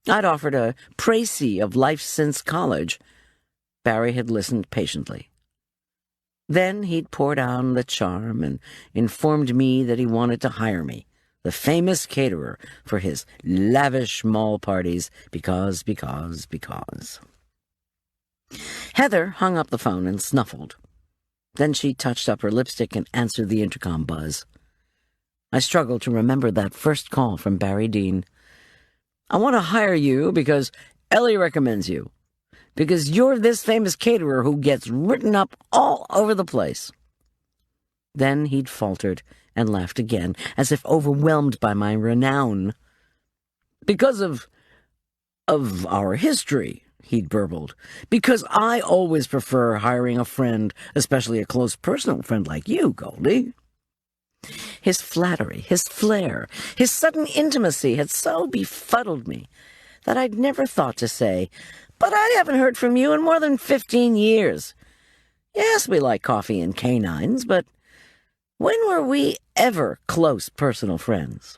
I'd offered a précis of life since college. Barry had listened patiently. Then he'd poured on the charm and informed me that he wanted to hire me, the famous caterer, for his lavish mall parties, because. Heather hung up the phone and snuffled. Then she touched up her lipstick and answered the intercom buzz. I struggled to remember that first call from Barry Dean. "I want to hire you because Ellie recommends you, because you're this famous caterer who gets written up all over the place." Then he'd faltered and laughed again, as if overwhelmed by my renown. "Because of our history," he'd burbled. "Because I always prefer hiring a friend, especially a close personal friend like you, Goldie." His flattery, his flair, his sudden intimacy had so befuddled me that I'd never thought to say, "But I haven't heard from you in more than 15 years. Yes, we like coffee and canines, but when were we ever close personal friends?"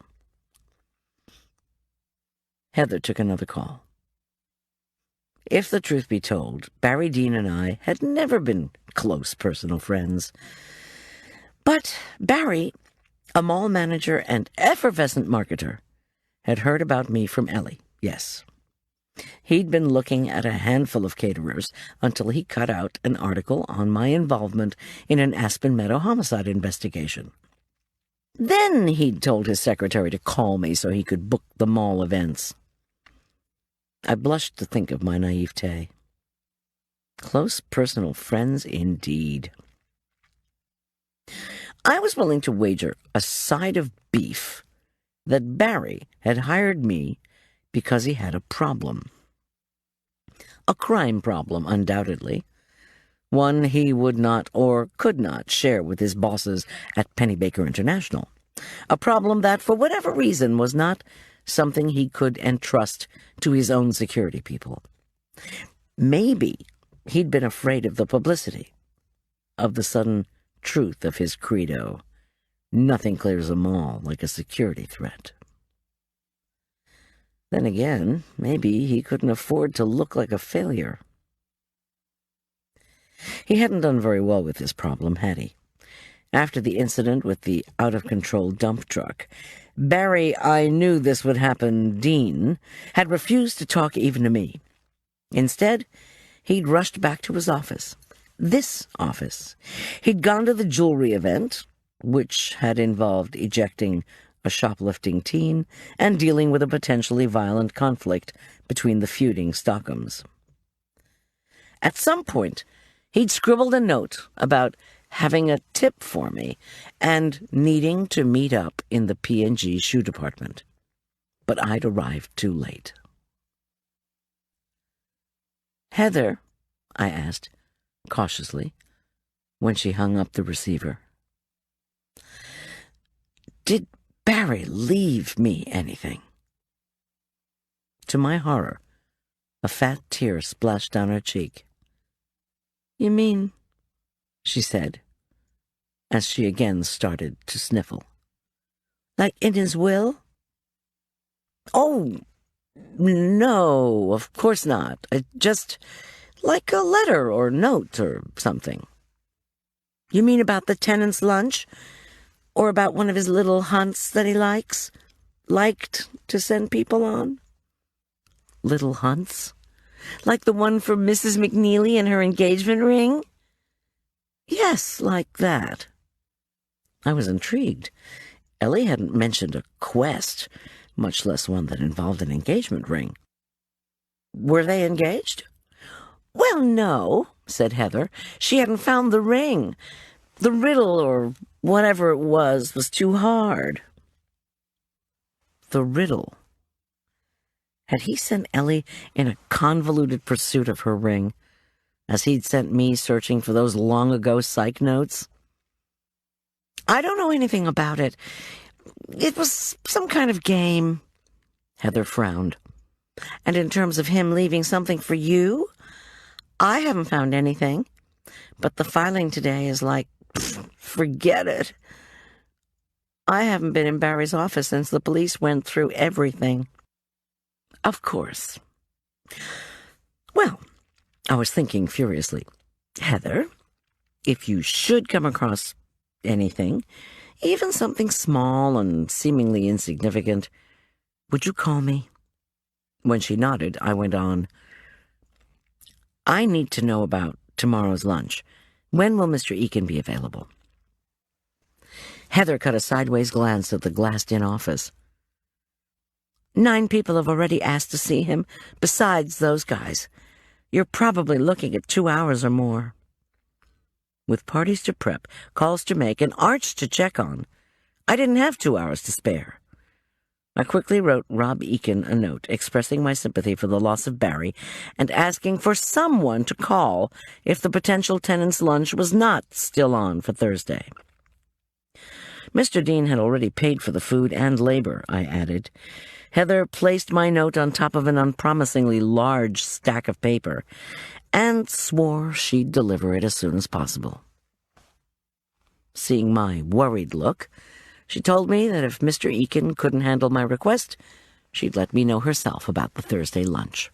Heather took another call. If the truth be told, Barry Dean and I had never been close personal friends. But Barry, a mall manager and effervescent marketer, had heard about me from Ellie, yes. He'd been looking at a handful of caterers until he cut out an article on my involvement in an Aspen Meadow homicide investigation. Then he'd told his secretary to call me so he could book the mall events. I blushed to think of my naivete. Close personal friends indeed. I was willing to wager a side of beef that Barry had hired me because he had a problem. A crime problem, undoubtedly. One he would not or could not share with his bosses at Pennybaker International. A problem that, for whatever reason, was not something he could entrust to his own security people. Maybe he'd been afraid of the publicity, of the sudden truth of his credo. Nothing clears a mall like a security threat. Then again, maybe he couldn't afford to look like a failure. He hadn't done very well with this problem, had he? After the incident with the out-of-control dump truck, Barry, I knew this would happen, Dean, had refused to talk even to me. Instead, he'd rushed back to his office. This office. He'd gone to the jewelry event, which had involved ejecting a shoplifting teen and dealing with a potentially violent conflict between the feuding Stockhams. At some point, he'd scribbled a note about having a tip for me and needing to meet up in the P&G shoe department. But I'd arrived too late. "Heather," I asked, cautiously, when she hung up the receiver, "did Barry leave me anything?" To my horror, a fat tear splashed down her cheek. "You mean," she said, as she again started to sniffle, "like in his will?" "Oh, no, of course not. Just like a letter or note or something." "You mean about the tenant's lunch? Or about one of his little hunts that he liked to send people on?" "Little hunts? Like the one for Mrs. McNeely and her engagement ring?" Yes, like that. I was intrigued. Ellie hadn't mentioned a quest, much less one that involved an engagement ring. Were they engaged? Well, no, said Heather. She hadn't found the ring. The riddle, or whatever it was too hard. The riddle. Had he sent Ellie in a convoluted pursuit of her ring, as he'd sent me searching for those long-ago psych notes? I don't know anything about it. It was some kind of game. Heather frowned. And in terms of him leaving something for you, I haven't found anything. But the filing today is like, forget it. I haven't been in Barry's office since the police went through everything. Of course. Well, I was thinking furiously, Heather, if you should come across anything, even something small and seemingly insignificant, would you call me? When she nodded, I went on. I need to know about tomorrow's lunch. When will Mr. Eakin be available? Heather cut a sideways glance at the glassed-in office. 9 people have already asked to see him, besides those guys. You're probably looking at 2 hours or more. With parties to prep, calls to make, and arch to check on, I didn't have 2 hours to spare. I quickly wrote Rob Eakin a note expressing my sympathy for the loss of Barry and asking for someone to call if the potential tenant's lunch was not still on for Thursday. Mr. Dean had already paid for the food and labor, I added. Heather placed my note on top of an unpromisingly large stack of paper and swore she'd deliver it as soon as possible. Seeing my worried look, she told me that if Mr. Eakin couldn't handle my request, she'd let me know herself about the Thursday lunch.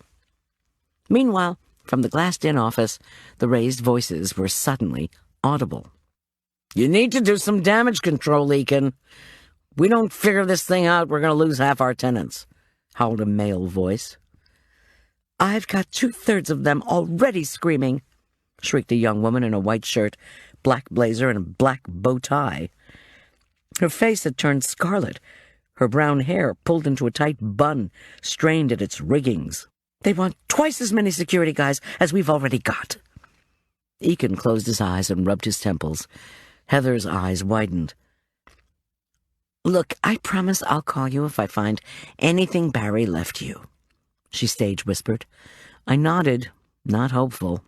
Meanwhile, from the glassed-in office, the raised voices were suddenly audible. You need to do some damage control, Eakin. We don't figure this thing out, we're going to lose half our tenants, howled a male voice. I've got 2/3 of them already screaming, shrieked a young woman in a white shirt, black blazer, and a black bow tie. Her face had turned scarlet, her brown hair pulled into a tight bun, strained at its riggings. They want twice as many security guys as we've already got. Eakin closed his eyes and rubbed his temples. Heather's eyes widened. Look, I promise I'll call you if I find anything Barry left you, she stage whispered. I nodded, not hopeful.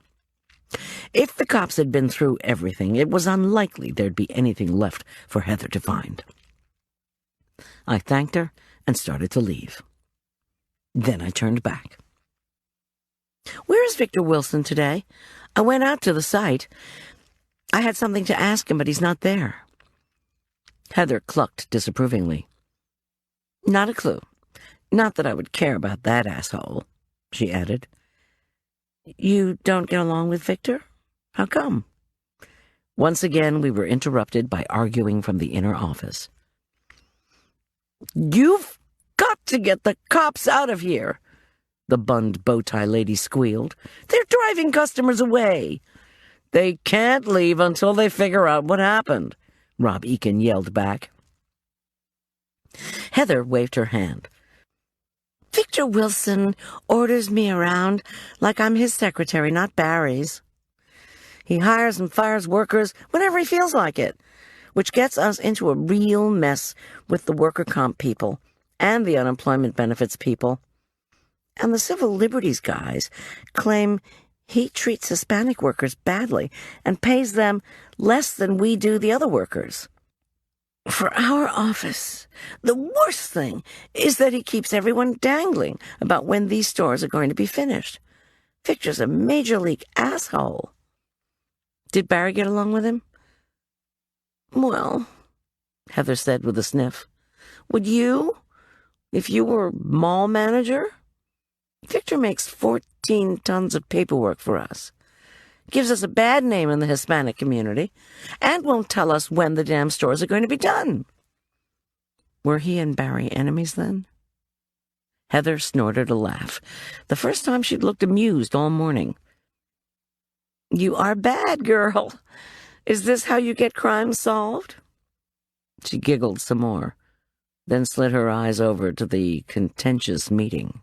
If the cops had been through everything, it was unlikely there'd be anything left for Heather to find. I thanked her and started to leave. Then I turned back. Where is Victor Wilson today? I went out to the site. I had something to ask him, but he's not there. Heather clucked disapprovingly. Not a clue. Not that I would care about that asshole, she added. You don't get along with Victor? How come? Once again, we were interrupted by arguing from the inner office. You've got to get the cops out of here, the bunned bow-tie lady squealed. They're driving customers away. They can't leave until they figure out what happened, Rob Eakin yelled back. Heather waved her hand. Victor Wilson orders me around like I'm his secretary, not Barry's. He hires and fires workers whenever he feels like it, which gets us into a real mess with the worker comp people and the unemployment benefits people. And the civil liberties guys claim he treats Hispanic workers badly and pays them less than we do the other workers. For our office, the worst thing is that he keeps everyone dangling about when these stores are going to be finished. Victor's a major league asshole. Did Barry get along with him? Well, Heather said with a sniff. Would you, if you were mall manager? Victor makes 14 tons of paperwork for us. Gives us a bad name in the Hispanic community, and won't tell us when the damn stores are going to be done. Were he and Barry enemies then? Heather snorted a laugh, the first time she'd looked amused all morning. You are bad, girl. Is this how you get crimes solved?" She giggled some more, then slid her eyes over to the contentious meeting.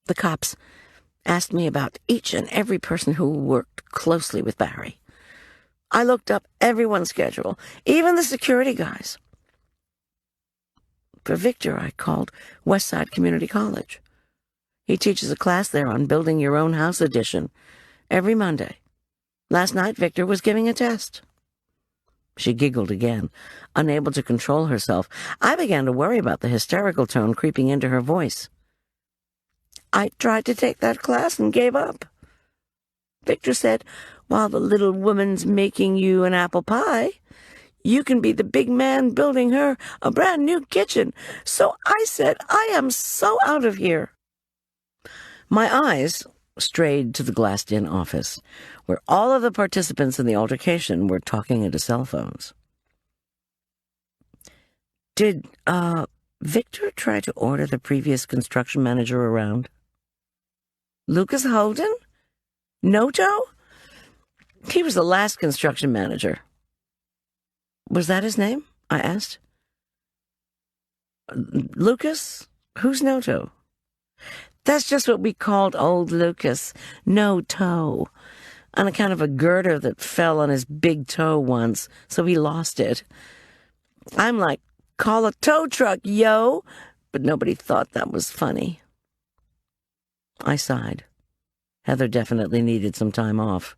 "The cops asked me about each and every person who worked closely with Barry. I looked up everyone's schedule, even the security guys. For Victor, I called Westside Community College. He teaches a class there on building your own house edition every Monday. Last night, Victor was giving a test." She giggled again, unable to control herself. I began to worry about the hysterical tone creeping into her voice. "I tried to take that class and gave up. Victor said, while the little woman's making you an apple pie, you can be the big man building her a brand new kitchen. So I said, I am so out of here." My eyes strayed to the glassed-in office, where all of the participants in the altercation were talking into cell phones. "Did, Victor try to order the previous construction manager around?" "Lucas Holden? Noto? He was the last construction manager." "Was that his name?" I asked. "Lucas? Who's Noto?" "That's just what we called old Lucas, no toe, on account of a girder that fell on his big toe once, so he lost it. I'm like, call a tow truck, yo!" But nobody thought that was funny. I sighed. Heather definitely needed some time off.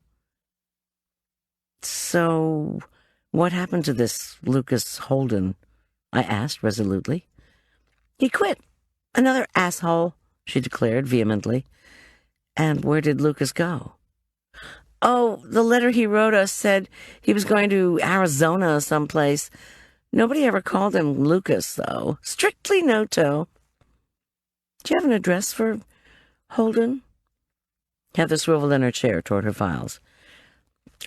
"So, what happened to this Lucas Holden?" I asked resolutely. "He quit. Another asshole," she declared vehemently. "And where did Lucas go?" "Oh, the letter he wrote us said he was going to Arizona someplace. Nobody ever called him Lucas, though. Strictly Noto. Do you have an address for Holden?" Heather swiveled in her chair toward her files.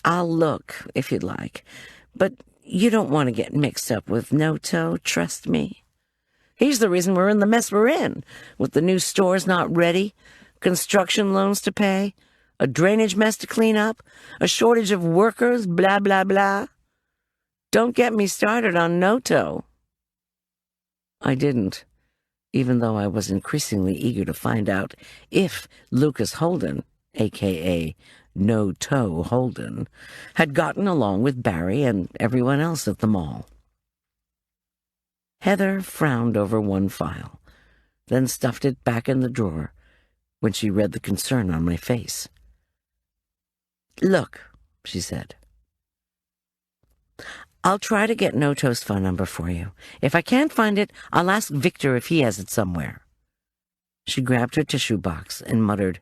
"I'll look, if you'd like. But you don't want to get mixed up with Noto, trust me. He's the reason we're in the mess we're in, with the new stores not ready, construction loans to pay, a drainage mess to clean up, a shortage of workers, blah, blah, blah. Don't get me started on Noto." I didn't, even though I was increasingly eager to find out if Lucas Holden, a.k.a. No-Toe Holden, had gotten along with Barry and everyone else at the mall. Heather frowned over one file, then stuffed it back in the drawer when she read the concern on my face. "Look," she said. "I'll try to get Noto's phone number for you. If I can't find it, I'll ask Victor if he has it somewhere." She grabbed her tissue box and muttered,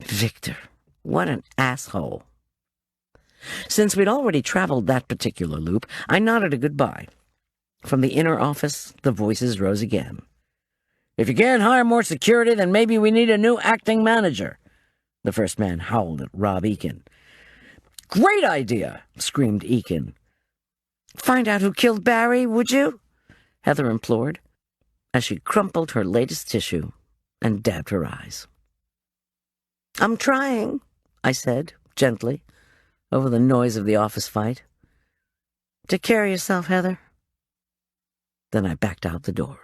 "Victor, what an asshole." Since we'd already traveled that particular loop, I nodded a goodbye. From the inner office, the voices rose again. "If you can't hire more security, then maybe we need a new acting manager." The first man howled at Rob Eakin. "Great idea!" screamed Eakin. "Find out who killed Barry, would you?" Heather implored, as she crumpled her latest tissue and dabbed her eyes. "I'm trying," I said, gently, over the noise of the office fight. "Take care of yourself, Heather." Then I backed out the door.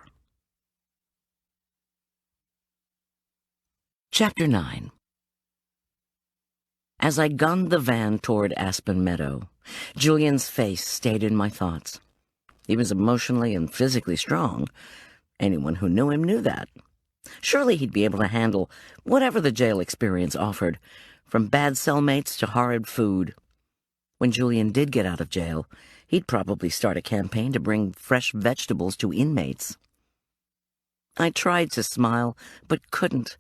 Chapter 9. As I gunned the van toward Aspen Meadow, Julian's face stayed in my thoughts. He was emotionally and physically strong. Anyone who knew him knew that. Surely he'd be able to handle whatever the jail experience offered, from bad cellmates to horrid food. When Julian did get out of jail, he'd probably start a campaign to bring fresh vegetables to inmates. I tried to smile, but couldn't.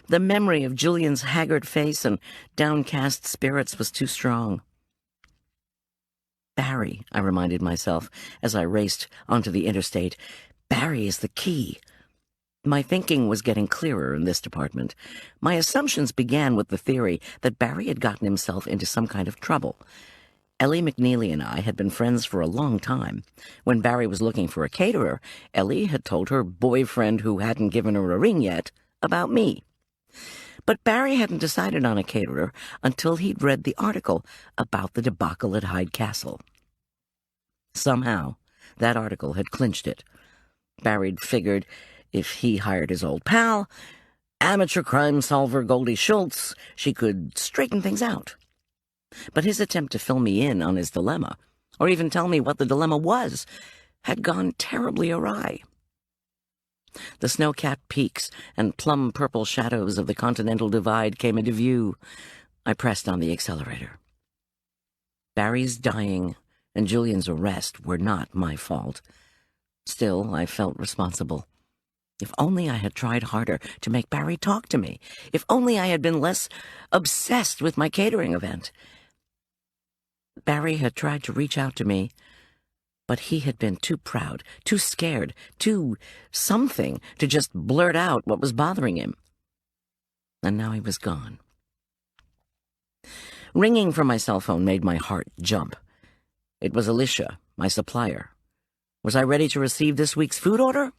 The memory of Julian's haggard face and downcast spirits was too strong. Barry, I reminded myself as I raced onto the interstate. Barry is the key. My thinking was getting clearer in this department. My assumptions began with the theory that Barry had gotten himself into some kind of trouble. Ellie McNeely and I had been friends for a long time. When Barry was looking for a caterer, Ellie had told her boyfriend, who hadn't given her a ring yet, about me. But Barry hadn't decided on a caterer until he'd read the article about the debacle at Hyde Castle. Somehow, that article had clinched it. Barry'd figured if he hired his old pal, amateur crime solver Goldy Schulz, she could straighten things out. But his attempt to fill me in on his dilemma, or even tell me what the dilemma was, had gone terribly awry. The snow-capped peaks and plum-purple shadows of the Continental Divide came into view. I pressed on the accelerator. Barry's dying and Julian's arrest were not my fault. Still, I felt responsible. If only I had tried harder to make Barry talk to me. If only I had been less obsessed with my catering event. Barry had tried to reach out to me, but he had been too proud, too scared, too something to just blurt out what was bothering him. And now he was gone. Ringing from my cell phone made my heart jump. It was Alicia, my supplier. Was I ready to receive this week's food order?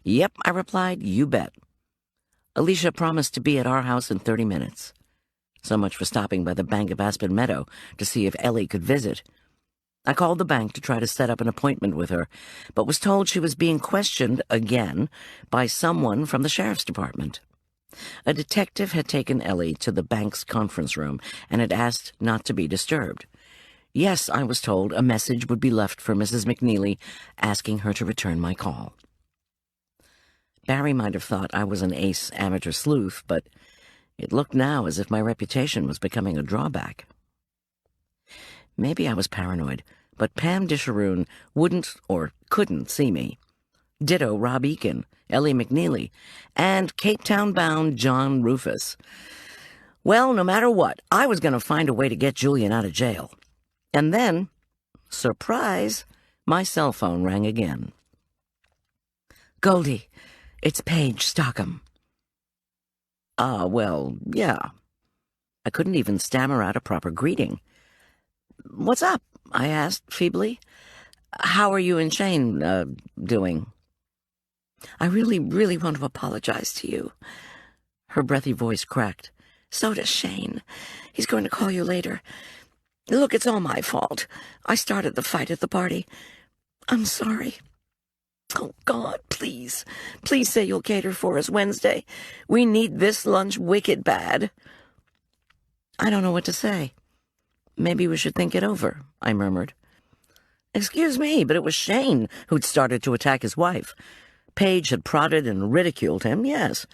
Yep, I replied, you bet. Alicia promised to be at our house in 30 minutes. So much for stopping by the bank of Aspen Meadow to see if Ellie could visit. I called the bank to try to set up an appointment with her, but was told she was being questioned again by someone from the sheriff's department. A detective had taken Ellie to the bank's conference room and had asked not to be disturbed. Yes, I was told a message would be left for Mrs. McNeely asking her to return my call. Barry might have thought I was an ace amateur sleuth, but it looked now as if my reputation was becoming a drawback. Maybe I was paranoid, but Pam Disharoon wouldn't or couldn't see me. Ditto Rob Eakin, Ellie McNeely, and Cape Town-bound John Rufus. Well, no matter what, I was going to find a way to get Julian out of jail. And then, surprise, my cell phone rang again. Goldie, it's Paige Stockham. Well, yeah. I couldn't even stammer out a proper greeting. What's up? I asked feebly. How are you and Shane, doing? I really want to apologize to you. Her breathy voice cracked. So does Shane. He's going to call you later. Look, it's all my fault. I started the fight at the party. I'm sorry. Oh, God, please. Please say you'll cater for us Wednesday. We need this lunch wicked bad. I don't know what to say. Maybe we should think it over, I murmured. Excuse me, but it was Shane who'd started to attack his wife. Paige had prodded and ridiculed him, yes.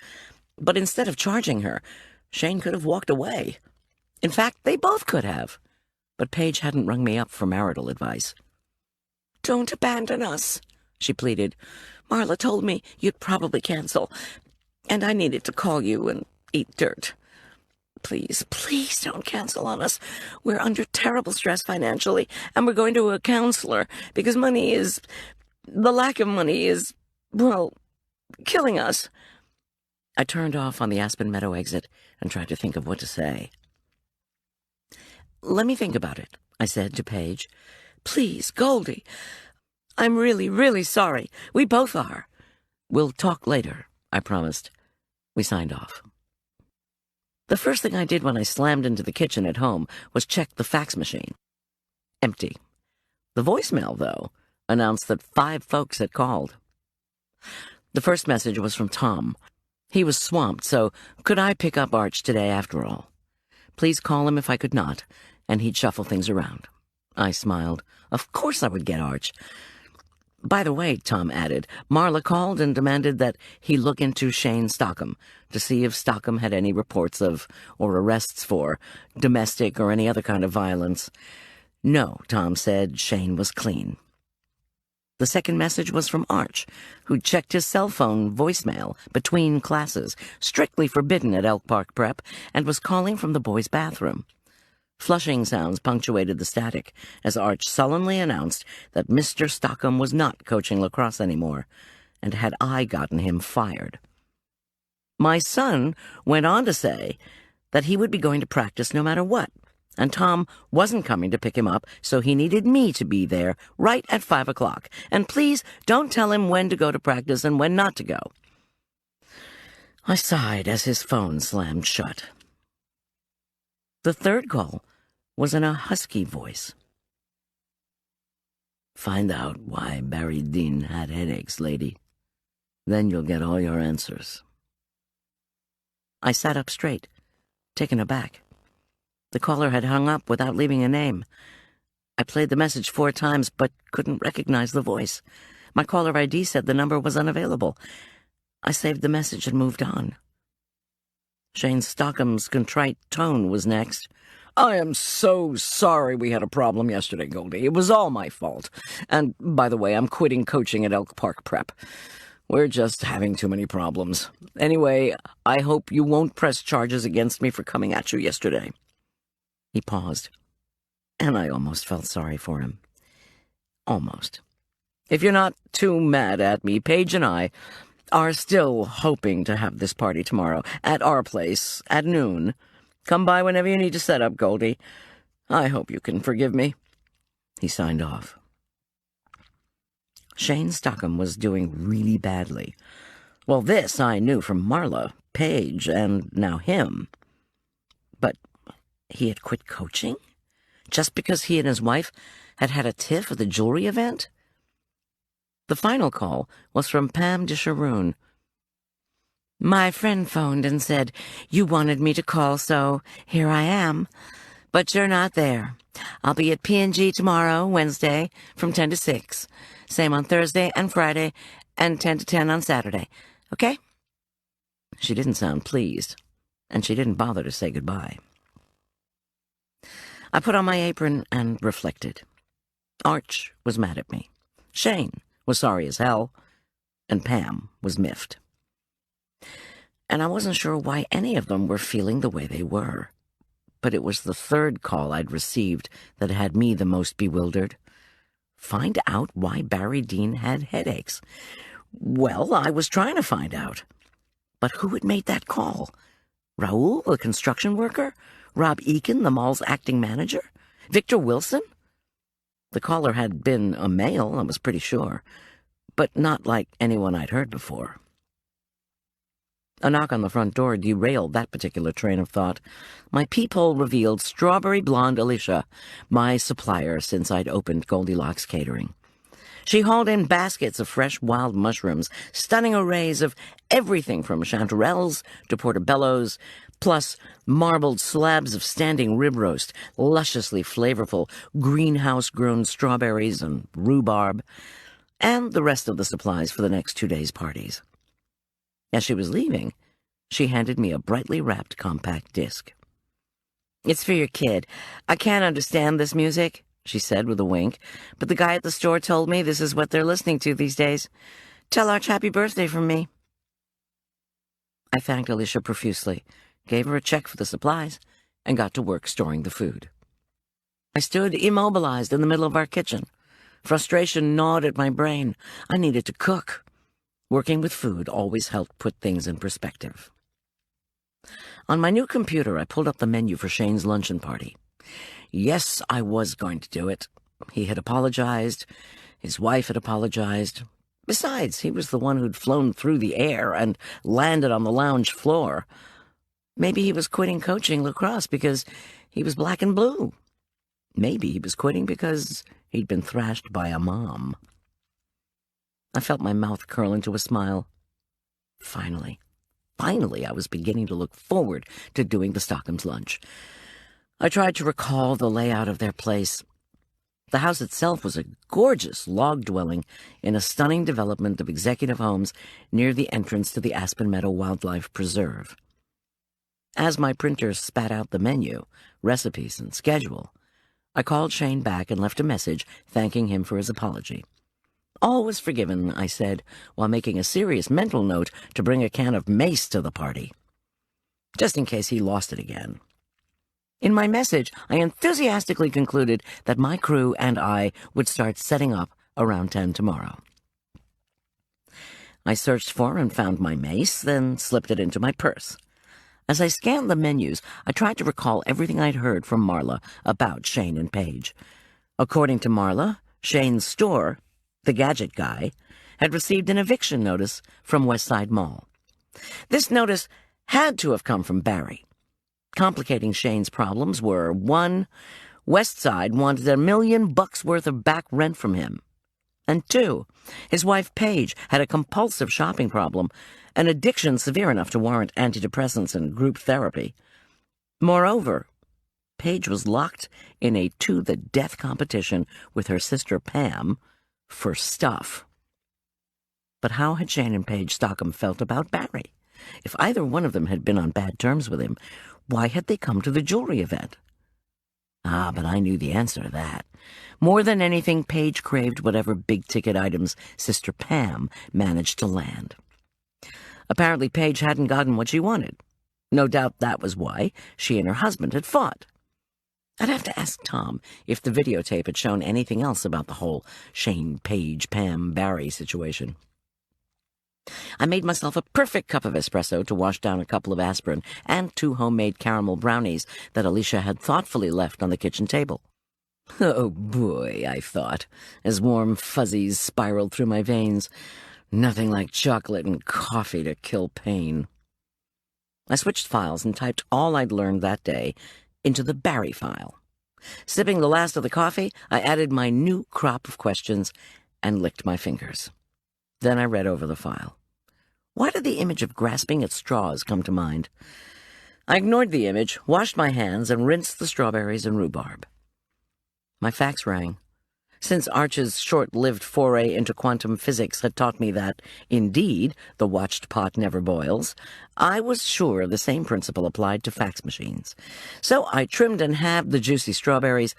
But instead of charging her, Shane could have walked away. In fact, they both could have. But Paige hadn't rung me up for marital advice. Don't abandon us, she pleaded. Marla told me you'd probably cancel, and I needed to call you and eat dirt. Please don't cancel on us. We're under terrible stress financially, and we're going to a counselor because the lack of money is, well, killing us. I turned off on the Aspen Meadow exit and tried to think of what to say. Let me think about it, I said to Paige. Please, Goldie. I'm really sorry. We both are. We'll talk later, I promised. We signed off. The first thing I did when I slammed into the kitchen at home was check the fax machine. Empty. The voicemail, though, announced that 5 folks had called. The first message was from Tom. He was swamped, so could I pick up Arch today after all? Please call him if I could not, and he'd shuffle things around. I smiled. Of course I would get Arch. By the way, Tom added, Marla called and demanded that he look into Shane Stockham to see if Stockham had any reports of, or arrests for, domestic or any other kind of violence. No, Tom said, Shane was clean. The second message was from Arch, who'd checked his cell phone voicemail between classes, strictly forbidden at Elk Park Prep, and was calling from the boys' bathroom. Flushing sounds punctuated the static as Arch sullenly announced that Mr. Stockham was not coaching lacrosse anymore, and had I gotten him fired. My son went on to say that he would be going to practice no matter what, and Tom wasn't coming to pick him up, so he needed me to be there right at 5 o'clock. And please don't tell him when to go to practice and when not to go. I sighed as his phone slammed shut. The third call was in a husky voice. "Find out why Barry Dean had headaches, lady. Then you'll get all your answers." I sat up straight, taken aback. The caller had hung up without leaving a name. I played the message 4 times, but couldn't recognize the voice. My caller ID said the number was unavailable. I saved the message and moved on. Shane Stockham's contrite tone was next. "I am so sorry we had a problem yesterday, Goldy. It was all my fault. And, by the way, I'm quitting coaching at Elk Park Prep. We're just having too many problems. Anyway, I hope you won't press charges against me for coming at you yesterday." He paused, and I almost felt sorry for him. Almost. "If you're not too mad at me, Paige and I are still hoping to have this party tomorrow at our place at noon. Come by whenever you need to set up, Goldy. I hope you can forgive me." He signed off. Shane Stockham was doing really badly. Well, this I knew from Marla, Paige, and now him. But he had quit coaching? Just because he and his wife had had a tiff at the jewelry event? The final call was from Pam DeSharoon. "My friend phoned and said you wanted me to call, so here I am. But you're not there. I'll be at P&G tomorrow, Wednesday, from 10 to 6. Same on Thursday and Friday, and 10 to 10 on Saturday. Okay?" She didn't sound pleased, and she didn't bother to say goodbye. I put on my apron and reflected. Arch was mad at me. Shane was sorry as hell, and Pam was miffed. And I wasn't sure why any of them were feeling the way they were. But it was the third call I'd received that had me the most bewildered. Find out why Barry Dean had headaches. Well, I was trying to find out. But who had made that call? Raoul, the construction worker? Rob Eakin, the mall's acting manager? Victor Wilson? The caller had been a male, I was pretty sure, but not like anyone I'd heard before. A knock on the front door derailed that particular train of thought. My peephole revealed strawberry blonde Alicia, my supplier since I'd opened Goldilocks Catering. She hauled in baskets of fresh wild mushrooms, stunning arrays of everything from chanterelles to portobellos, plus marbled slabs of standing rib roast, lusciously flavorful greenhouse-grown strawberries and rhubarb, and the rest of the supplies for the next 2 days' parties. As she was leaving, she handed me a brightly wrapped compact disc. "It's for your kid. I can't understand this music," she said with a wink, "but the guy at the store told me this is what they're listening to these days. Tell Arch happy birthday from me." I thanked Alicia profusely, gave her a check for the supplies, and got to work storing the food. I stood immobilized in the middle of our kitchen. Frustration gnawed at my brain. I needed to cook. Working with food always helped put things in perspective. On my new computer, I pulled up the menu for Shane's luncheon party. Yes, I was going to do it. He had apologized. His wife had apologized. Besides, he was the one who'd flown through the air and landed on the lounge floor. Maybe he was quitting coaching lacrosse because he was black and blue. Maybe he was quitting because he'd been thrashed by a mom. I felt my mouth curl into a smile. Finally, I was beginning to look forward to doing the Stockham's lunch. I tried to recall the layout of their place. The house itself was a gorgeous log dwelling in a stunning development of executive homes near the entrance to the Aspen Meadow Wildlife Preserve. As my printer spat out the menu, recipes, and schedule, I called Shane back and left a message thanking him for his apology. All was forgiven, I said, while making a serious mental note to bring a can of mace to the party, just in case he lost it again. In my message, I enthusiastically concluded that my crew and I would start setting up around 10 tomorrow. I searched for and found my mace, then slipped it into my purse. As I scanned the menus, I tried to recall everything I'd heard from Marla about Shane and Paige. According to Marla, Shane's store, the gadget guy, had received an eviction notice from Westside Mall. This notice had to have come from Barry. Complicating Shane's problems were, 1, Westside wanted $1 million worth of back rent from him. And 2, his wife Paige had a compulsive shopping problem, an addiction severe enough to warrant antidepressants and group therapy. Moreover, Paige was locked in a to-the-death competition with her sister Pam for stuff. But how had Shane and Paige Stockham felt about Barry? If either one of them had been on bad terms with him, why had they come to the jewelry event? But I knew the answer to that. More than anything, Paige craved whatever big-ticket items Sister Pam managed to land. Apparently, Paige hadn't gotten what she wanted. No doubt that was why she and her husband had fought. I'd have to ask Tom if the videotape had shown anything else about the whole Shane, Paige, Pam, Barry situation. I made myself a perfect cup of espresso to wash down a couple of aspirin and 2 homemade caramel brownies that Alicia had thoughtfully left on the kitchen table. Oh boy, I thought, as warm fuzzies spiraled through my veins. Nothing like chocolate and coffee to kill pain. I switched files and typed all I'd learned that day into the Barry file. Sipping the last of the coffee, I added my new crop of questions and licked my fingers. Then I read over the file. Why did the image of grasping at straws come to mind? I ignored the image, washed my hands, and rinsed the strawberries and rhubarb. My fax rang. Since Arch's short-lived foray into quantum physics had taught me that, indeed, the watched pot never boils, I was sure the same principle applied to fax machines. So I trimmed and halved the juicy strawberries,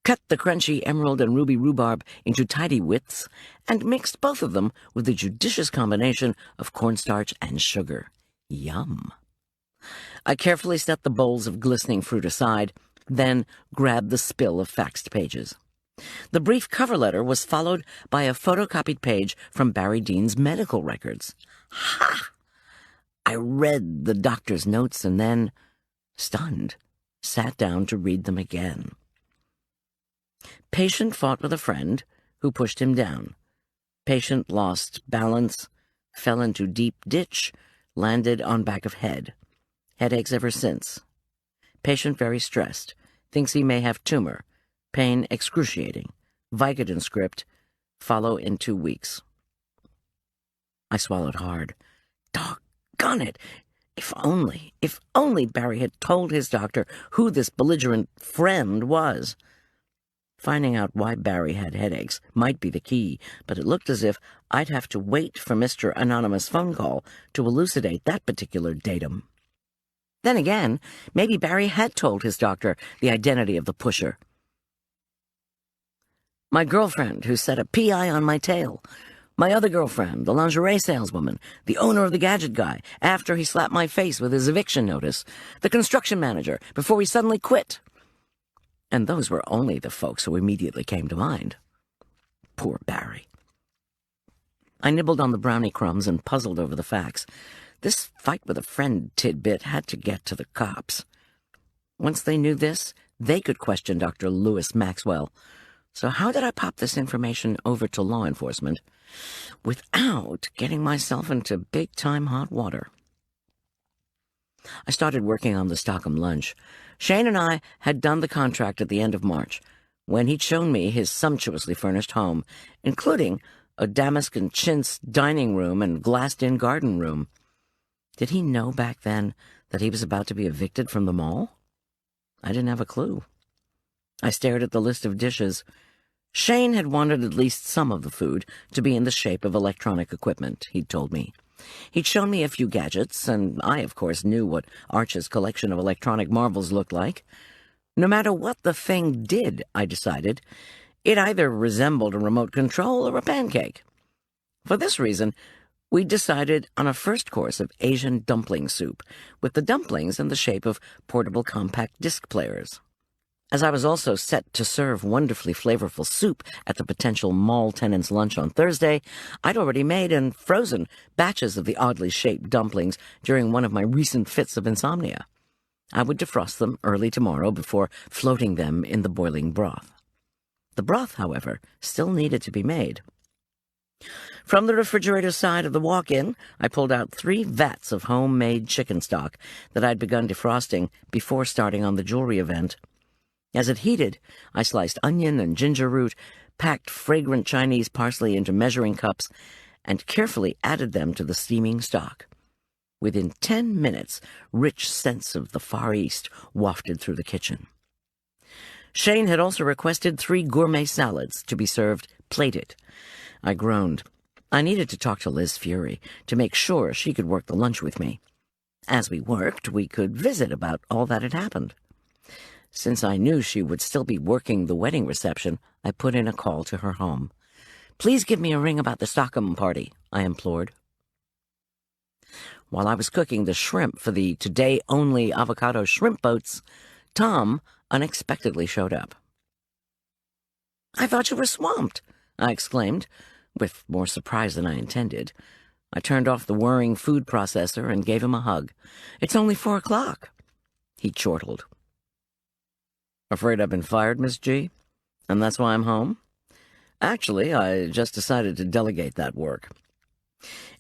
cut the crunchy emerald and ruby rhubarb into tidy widths, and mixed both of them with a judicious combination of cornstarch and sugar. Yum! I carefully set the bowls of glistening fruit aside, then grabbed the spill of faxed pages. The brief cover letter was followed by a photocopied page from Barry Dean's medical records. Ha! I read the doctor's notes and then, stunned, sat down to read them again. Patient fought with a friend who pushed him down. Patient lost balance, fell into deep ditch, landed on back of head. Headaches ever since. Patient very stressed. Thinks he may have tumor. Pain excruciating. Vicodin script. Follow in 2 weeks. I swallowed hard. Doggone it! If only Barry had told his doctor who this belligerent friend was. Finding out why Barry had headaches might be the key, but it looked as if I'd have to wait for Mr. Anonymous' phone call to elucidate that particular datum. Then again, maybe Barry had told his doctor the identity of the pusher. My girlfriend who set a PI on my tail. My other girlfriend, the lingerie saleswoman, the owner of the gadget guy, after he slapped my face with his eviction notice, the construction manager, before he suddenly quit. And those were only the folks who immediately came to mind. Poor Barry. I nibbled on the brownie crumbs and puzzled over the facts. This fight with a friend tidbit had to get to the cops. Once they knew this, they could question Dr. Lewis Maxwell. So how did I pop this information over to law enforcement without getting myself into big-time hot water? I started working on the Stockham lunch. Shane and I had done the contract at the end of March, when he'd shown me his sumptuously furnished home, including a damask and chintz dining room and glassed-in garden room. Did he know back then that he was about to be evicted from the mall? I didn't have a clue. I stared at the list of dishes. Shane had wanted at least some of the food to be in the shape of electronic equipment, he'd told me. He'd shown me a few gadgets, and I, of course, knew what Arch's collection of electronic marvels looked like. No matter what the thing did, I decided, it either resembled a remote control or a pancake. For this reason, we decided on a first course of Asian dumpling soup, with the dumplings in the shape of portable compact disc players. As I was also set to serve wonderfully flavorful soup at the potential mall tenants' lunch on Thursday, I'd already made and frozen batches of the oddly shaped dumplings during one of my recent fits of insomnia. I would defrost them early tomorrow before floating them in the boiling broth. The broth, however, still needed to be made. From the refrigerator side of the walk-in, I pulled out 3 vats of homemade chicken stock that I'd begun defrosting before starting on the jewelry event. As it heated, I sliced onion and ginger root, packed fragrant Chinese parsley into measuring cups, and carefully added them to the steaming stock. Within 10 minutes, rich scents of the Far East wafted through the kitchen. Shane had also requested 3 gourmet salads to be served plated. I groaned. I needed to talk to Liz Fury to make sure she could work the lunch with me. As we worked, we could visit about all that had happened. Since I knew she would still be working the wedding reception, I put in a call to her home. "Please give me a ring about the Stockholm party," I implored. While I was cooking the shrimp for the today-only avocado shrimp boats, Tom unexpectedly showed up. "I thought you were swamped," I exclaimed, with more surprise than I intended. I turned off the whirring food processor and gave him a hug. "It's only 4 o'clock." He chortled. "Afraid I've been fired, Miss G? And that's why I'm home? Actually, I just decided to delegate that work.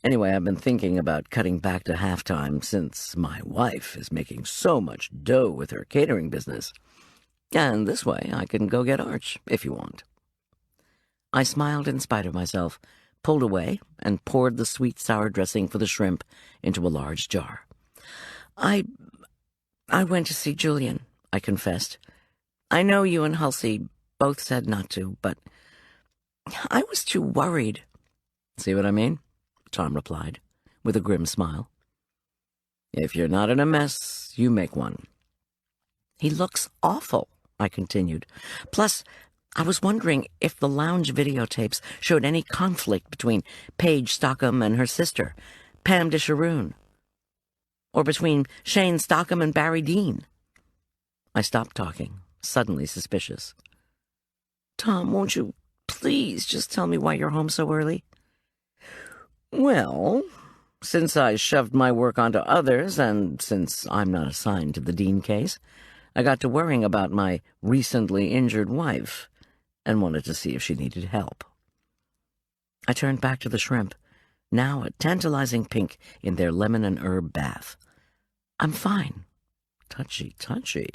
Anyway, I've been thinking about cutting back to half-time since my wife is making so much dough with her catering business. And this way I can go get Arch, if you want." I smiled in spite of myself, pulled away, and poured the sweet sour dressing for the shrimp into a large jar. I went to see Julian," I confessed. "I know you and Halsey both said not to, but I was too worried." "See what I mean?" Tom replied, with a grim smile. "If you're not in a mess, you make one." "He looks awful," I continued. "Plus, I was wondering if the lounge videotapes showed any conflict between Paige Stockham and her sister, Pam DeSharoon, or between Shane Stockham and Barry Dean." I stopped talking, suddenly suspicious. "Tom, won't you please just tell me why you're home so early?" "Well, since I shoved my work onto others, and since I'm not assigned to the Dean case, I got to worrying about my recently injured wife and wanted to see if she needed help." I turned back to the shrimp, now a tantalizing pink in their lemon and herb bath. "I'm fine." Touchy, touchy.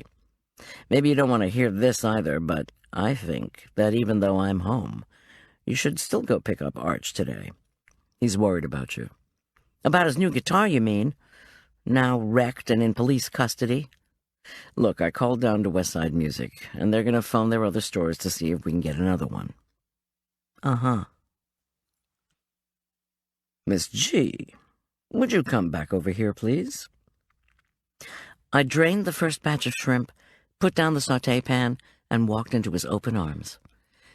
Maybe you don't want to hear this either, but I think that even though I'm home, you should still go pick up Arch today. He's worried about you. "About his new guitar, you mean? Now wrecked and in police custody?" "Look, I called down to Westside Music, and they're going to phone their other stores to see if we can get another one." "Uh-huh." "Miss G, would you come back over here, please?" I drained the first batch of shrimp, put down the sauté pan, and walked into his open arms.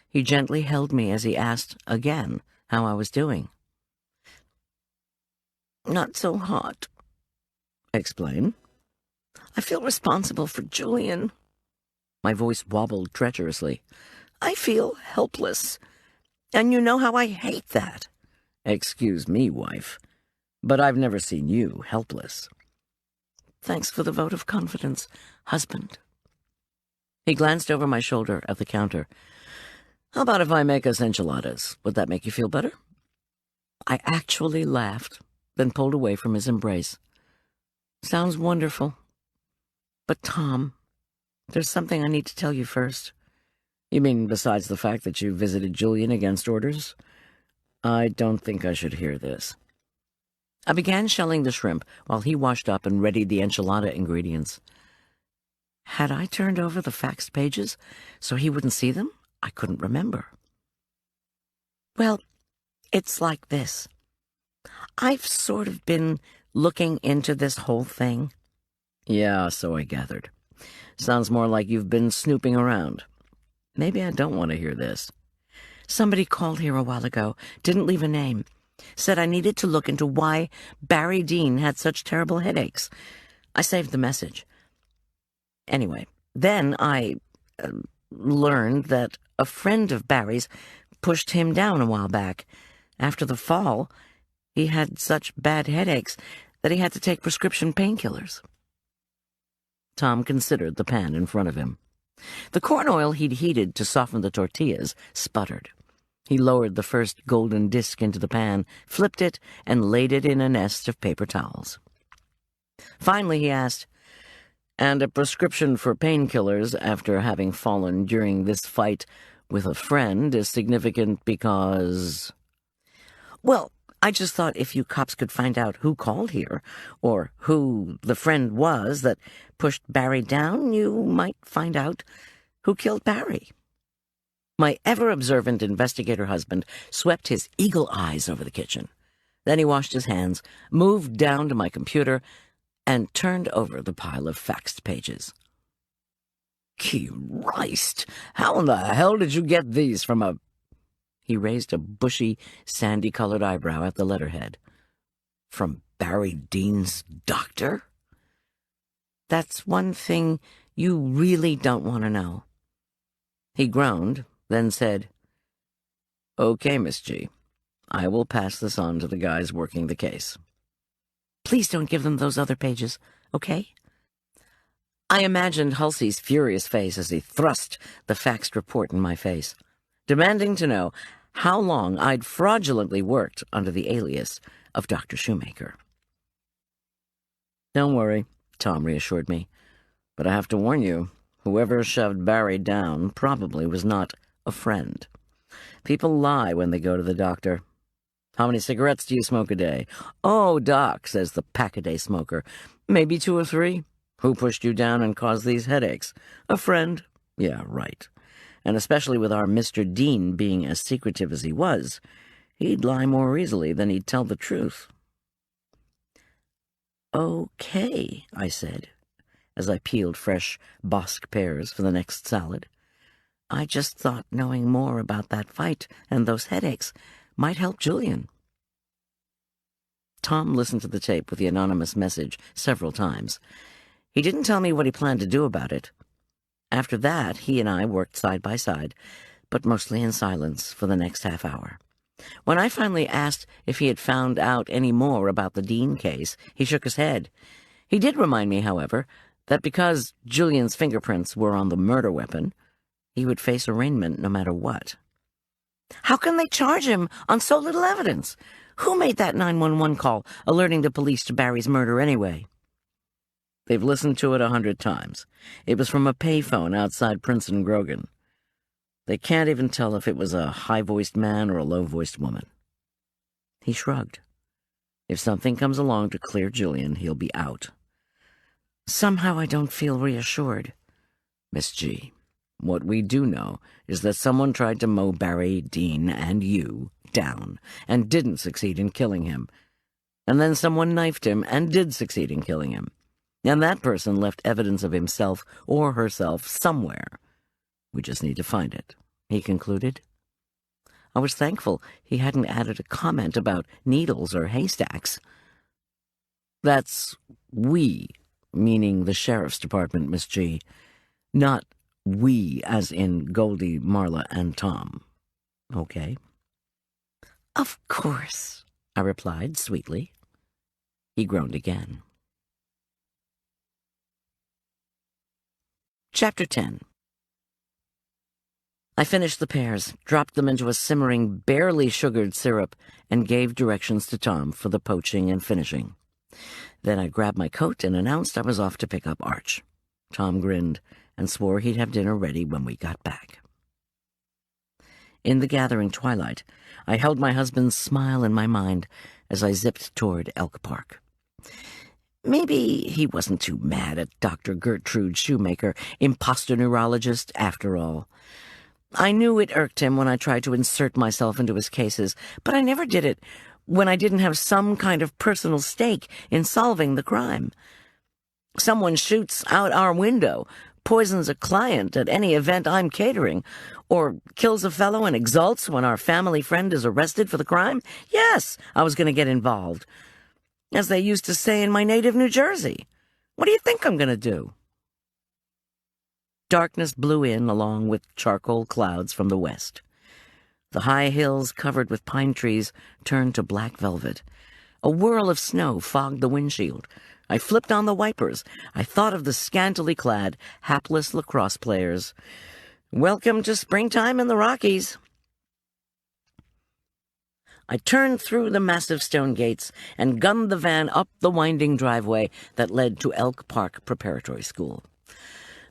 He gently held me as he asked again how I was doing. "Not so hot." "Explain." "I feel responsible for Julian." My voice wobbled treacherously. "I feel helpless. And you know how I hate that." "Excuse me, wife, but I've never seen you helpless." "Thanks for the vote of confidence, husband." He glanced over my shoulder at the counter. "How about if I make us enchiladas? Would that make you feel better?" I actually laughed, then pulled away from his embrace. "Sounds wonderful. But, Tom, there's something I need to tell you first." "You mean besides the fact that you visited Julian against orders?" "I don't think I should hear this." I began shelling the shrimp while he washed up and readied the enchilada ingredients. Had I turned over the faxed pages so he wouldn't see them? I couldn't remember. "Well, it's like this. I've sort of been looking into this whole thing." "Yeah, so I gathered. Sounds more like you've been snooping around. Maybe I don't want to hear this." "Somebody called here a while ago, didn't leave a name. Said I needed to look into why Barry Dean had such terrible headaches. I saved the message. Anyway, then I learned that a friend of Barry's pushed him down a while back. After the fall, he had such bad headaches that he had to take prescription painkillers." Tom considered the pan in front of him. The corn oil he'd heated to soften the tortillas sputtered. He lowered the first golden disc into the pan, flipped it, and laid it in a nest of paper towels. Finally, he asked, "And a prescription for painkillers after having fallen during this fight with a friend is significant because—" "Well, I just thought if you cops could find out who called here, or who the friend was that pushed Barry down, you might find out who killed Barry." My ever-observant investigator husband swept his eagle eyes over the kitchen. Then he washed his hands, moved down to my computer, and turned over the pile of faxed pages. "Christ! How in the hell did you get these from a—" He raised a bushy, sandy-colored eyebrow at the letterhead. "From Barry Dean's doctor?" "That's one thing you really don't want to know." He groaned, then said, "Okay, Miss G. I will pass this on to the guys working the case. Please don't give them those other pages, okay?" I imagined Halsey's furious face as he thrust the faxed report in my face, demanding to know how long I'd fraudulently worked under the alias of Dr. Shoemaker. "Don't worry," Tom reassured me, "but I have to warn you, whoever shoved Barry down probably was not a friend. People lie when they go to the doctor. How many cigarettes do you smoke a day? Oh, Doc, says the pack-a-day smoker. Maybe 2 or 3. Who pushed you down and caused these headaches? A friend. Yeah, right. And especially with our Mr. Dean being as secretive as he was, he'd lie more easily than he'd tell the truth." "Okay," I said, as I peeled fresh Bosque pears for the next salad. "I just thought knowing more about that fight and those headaches might help Julian." Tom listened to the tape with the anonymous message several times. He didn't tell me what he planned to do about it. After that, he and I worked side by side, but mostly in silence for the next half hour. When I finally asked if he had found out any more about the Dean case, he shook his head. He did remind me, however, that because Julian's fingerprints were on the murder weapon, he would face arraignment no matter what. "How can they charge him on so little evidence? Who made that 911 call alerting the police to Barry's murder anyway?" "They've listened to it 100 times. It was from a payphone outside Prince and Grogan. They can't even tell if it was a high-voiced man or a low-voiced woman." He shrugged. "If something comes along to clear Julian, he'll be out." Somehow I don't feel reassured. "Miss G, what we do know is that someone tried to mow Barry, Dean, and you down and didn't succeed in killing him. And then someone knifed him and did succeed in killing him. And that person left evidence of himself or herself somewhere. We just need to find it," he concluded. I was thankful he hadn't added a comment about needles or haystacks. "That's we, meaning the Sheriff's Department, Miss G. Not we as in Goldy, Marla, and Tom. Okay?" "Of course," I replied sweetly. He groaned again. Chapter 10. I finished the pears, dropped them into a simmering, barely sugared syrup, and gave directions to Tom for the poaching and finishing. Then I grabbed my coat and announced I was off to pick up Arch. Tom grinned and swore he'd have dinner ready when we got back. In the gathering twilight, I held my husband's smile in my mind as I zipped toward Elk Park. Maybe he wasn't too mad at Dr. Gertrude Shoemaker, imposter neurologist, after all. I knew it irked him when I tried to insert myself into his cases, but I never did it when I didn't have some kind of personal stake in solving the crime. Someone shoots out our window, poisons a client at any event I'm catering, or kills a fellow and exults when our family friend is arrested for the crime. Yes, I was going to get involved. As they used to say in my native New Jersey. What do you think I'm going to do? Darkness blew in along with charcoal clouds from the west. The high hills covered with pine trees turned to black velvet. A whirl of snow fogged the windshield. I flipped on the wipers. I thought of the scantily clad, hapless lacrosse players. Welcome to springtime in the Rockies. I turned through the massive stone gates and gunned the van up the winding driveway that led to Elk Park Preparatory School.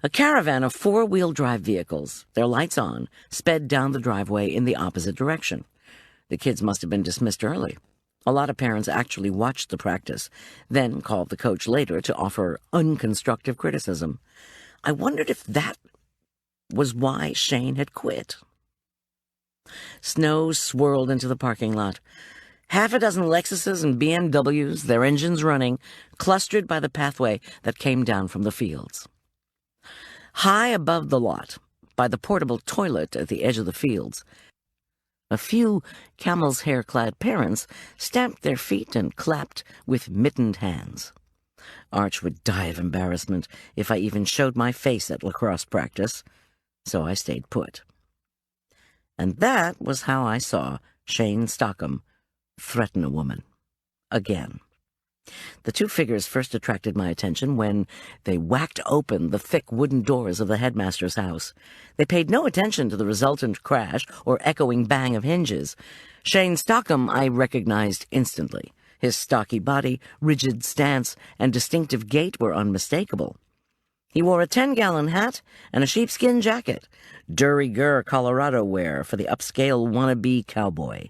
A caravan of four-wheel drive vehicles, their lights on, sped down the driveway in the opposite direction. The kids must have been dismissed early. A lot of parents actually watched the practice, then called the coach later to offer unconstructive criticism. I wondered if that was why Shane had quit. Snow swirled into the parking lot. Half a dozen Lexuses and BMWs, their engines running, clustered by the pathway that came down from the fields. High above the lot, by the portable toilet at the edge of the fields, a few camel's hair-clad parents stamped their feet and clapped with mittened hands. Arch would die of embarrassment if I even showed my face at lacrosse practice, so I stayed put. And that was how I saw Shane Stockham threaten a woman. Again. The two figures first attracted my attention when they whacked open the thick wooden doors of the headmaster's house. They paid no attention to the resultant crash or echoing bang of hinges. Shane Stockham I recognized instantly. His stocky body, rigid stance, and distinctive gait were unmistakable. He wore a 10-gallon hat and a sheepskin jacket, de-rigueur Colorado wear for the upscale wannabe cowboy.